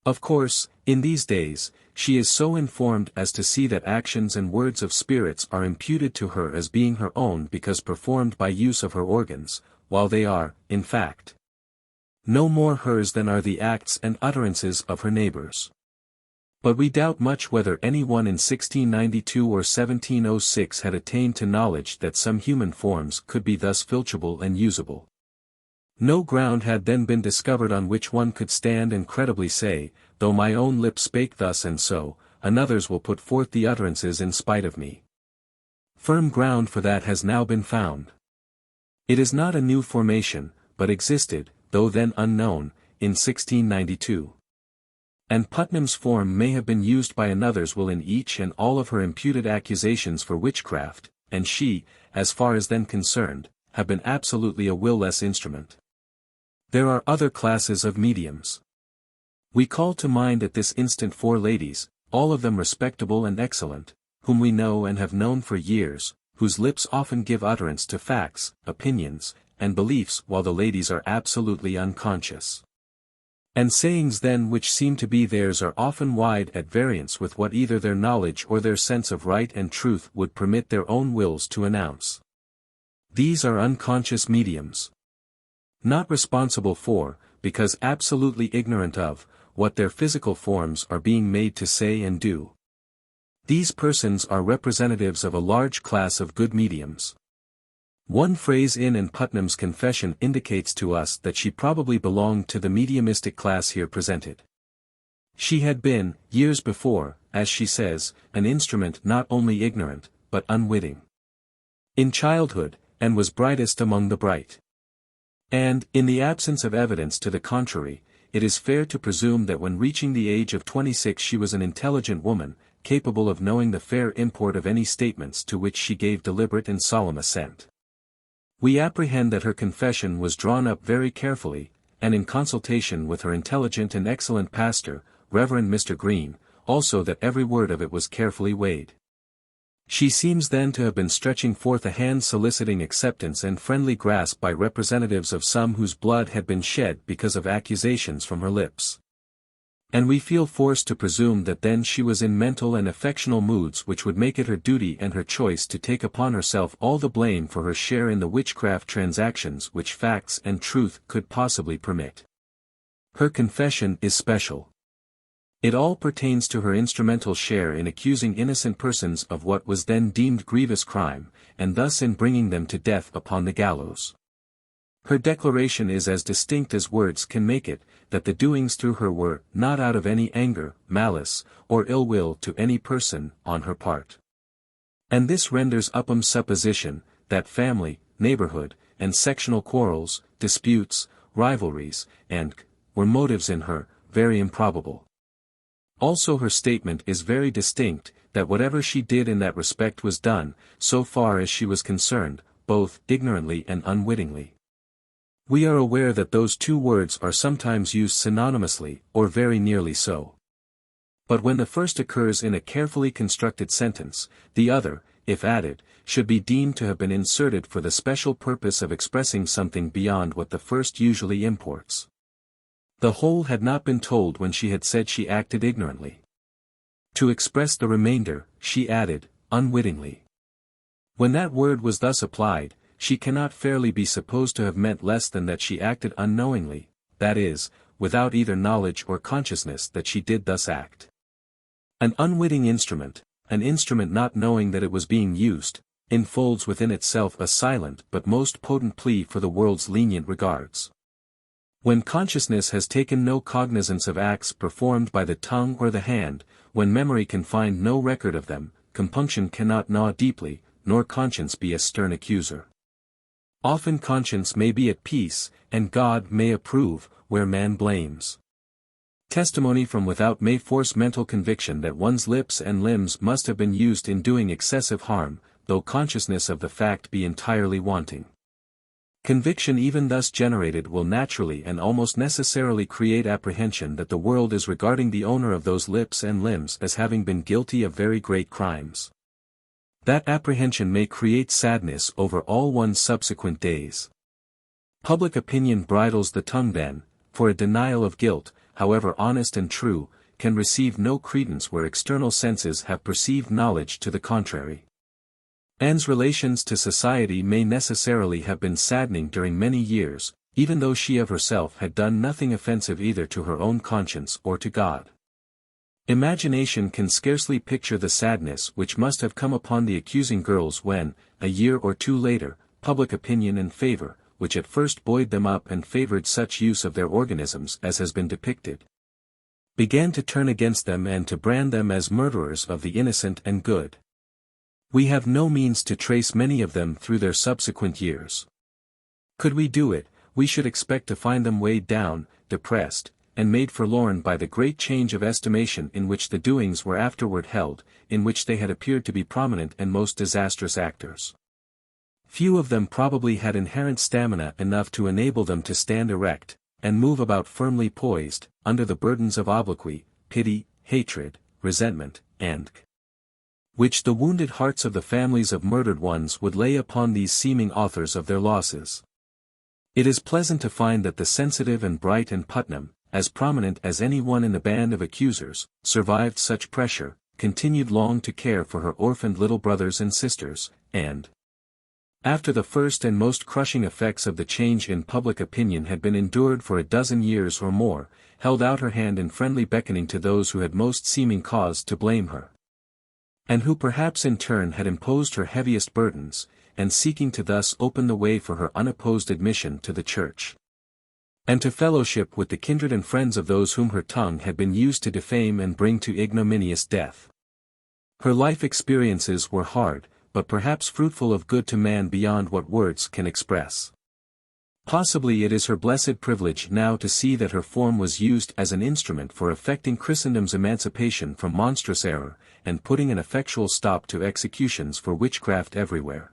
Speaker 1: Of course, in these days, she is so informed as to see that actions and words of spirits are imputed to her as being her own because performed by use of her organs, while they are, in fact, no more hers than are the acts and utterances of her neighbors. But we doubt much whether anyone in 1692 or 1706 had attained to knowledge that some human forms could be thus filchable and usable. No ground had then been discovered on which one could stand and credibly say, though my own lips spake thus and so, another's will put forth the utterances in spite of me. Firm ground for that has now been found. It is not a new formation, but existed, though then unknown, in 1692. And Putnam's form may have been used by another's will in each and all of her imputed accusations for witchcraft, and she, as far as then concerned, have been absolutely a will-less instrument. There are other classes of mediums. We call to mind at this instant 4 ladies, all of them respectable and excellent, whom we know and have known for years, whose lips often give utterance to facts, opinions, and beliefs while the ladies are absolutely unconscious. And sayings then which seem to be theirs are often wide at variance with what either their knowledge or their sense of right and truth would permit their own wills to announce. These are unconscious mediums. Not responsible for, because absolutely ignorant of, what their physical forms are being made to say and do. These persons are representatives of a large class of good mediums. One phrase in Putnam's confession indicates to us that she probably belonged to the mediumistic class here presented. She had been, years before, as she says, an instrument not only ignorant, but unwitting. In childhood, and was brightest among the bright. And, in the absence of evidence to the contrary, it is fair to presume that when reaching the age of 26 she was an intelligent woman, capable of knowing the fair import of any statements to which she gave deliberate and solemn assent. We apprehend that her confession was drawn up very carefully, and in consultation with her intelligent and excellent pastor, Reverend Mr. Green, also that every word of it was carefully weighed. She seems then to have been stretching forth a hand soliciting acceptance and friendly grasp by representatives of some whose blood had been shed because of accusations from her lips. And we feel forced to presume that then she was in mental and affectional moods which would make it her duty and her choice to take upon herself all the blame for her share in the witchcraft transactions which facts and truth could possibly permit. Her confession is special. It all pertains to her instrumental share in accusing innocent persons of what was then deemed grievous crime, and thus in bringing them to death upon the gallows. Her declaration is as distinct as words can make it, that the doings through her were not out of any anger, malice, or ill will to any person, on her part. And this renders Upham's supposition, that family, neighborhood, and sectional quarrels, disputes, rivalries, were motives in her, very improbable. Also her statement is very distinct, that whatever she did in that respect was done, so far as she was concerned, both ignorantly and unwittingly. We are aware that those 2 words are sometimes used synonymously, or very nearly so. But when the first occurs in a carefully constructed sentence, the other, if added, should be deemed to have been inserted for the special purpose of expressing something beyond what the first usually imports. The whole had not been told when she had said she acted ignorantly. To express the remainder, she added, unwittingly. When that word was thus applied, she cannot fairly be supposed to have meant less than that she acted unknowingly, that is, without either knowledge or consciousness that she did thus act. An unwitting instrument, an instrument not knowing that it was being used, enfolds within itself a silent but most potent plea for the world's lenient regards. When consciousness has taken no cognizance of acts performed by the tongue or the hand, when memory can find no record of them, compunction cannot gnaw deeply, nor conscience be a stern accuser. Often conscience may be at peace, and God may approve, where man blames. Testimony from without may force mental conviction that one's lips and limbs must have been used in doing excessive harm, though consciousness of the fact be entirely wanting. Conviction even thus generated will naturally and almost necessarily create apprehension that the world is regarding the owner of those lips and limbs as having been guilty of very great crimes. That apprehension may create sadness over all one's subsequent days. Public opinion bridles the tongue then, for a denial of guilt, however honest and true, can receive no credence where external senses have perceived knowledge to the contrary. Anne's relations to society may necessarily have been saddening during many years, even though she of herself had done nothing offensive either to her own conscience or to God. Imagination can scarcely picture the sadness which must have come upon the accusing girls when, a year or 2 later, public opinion and favor, which at first buoyed them up and favored such use of their organisms as has been depicted, began to turn against them and to brand them as murderers of the innocent and good. We have no means to trace many of them through their subsequent years. Could we do it, we should expect to find them weighed down, depressed, and made forlorn by the great change of estimation in which the doings were afterward held, in which they had appeared to be prominent and most disastrous actors. Few of them probably had inherent stamina enough to enable them to stand erect, and move about firmly poised, under the burdens of obloquy, pity, hatred, resentment, and which the wounded hearts of the families of murdered ones would lay upon these seeming authors of their losses. It is pleasant to find that the sensitive and bright and Putnam, as prominent as any one in the band of accusers, survived such pressure, continued long to care for her orphaned little brothers and sisters, and, after the first and most crushing effects of the change in public opinion had been endured for a dozen years or more, held out her hand in friendly beckoning to those who had most seeming cause to blame her, and who perhaps in turn had imposed her heaviest burdens, and seeking to thus open the way for her unopposed admission to the Church, and to fellowship with the kindred and friends of those whom her tongue had been used to defame and bring to ignominious death. Her life experiences were hard, but perhaps fruitful of good to man beyond what words can express. Possibly it is her blessed privilege now to see that her form was used as an instrument for effecting Christendom's emancipation from monstrous error, and putting an effectual stop to executions for witchcraft everywhere.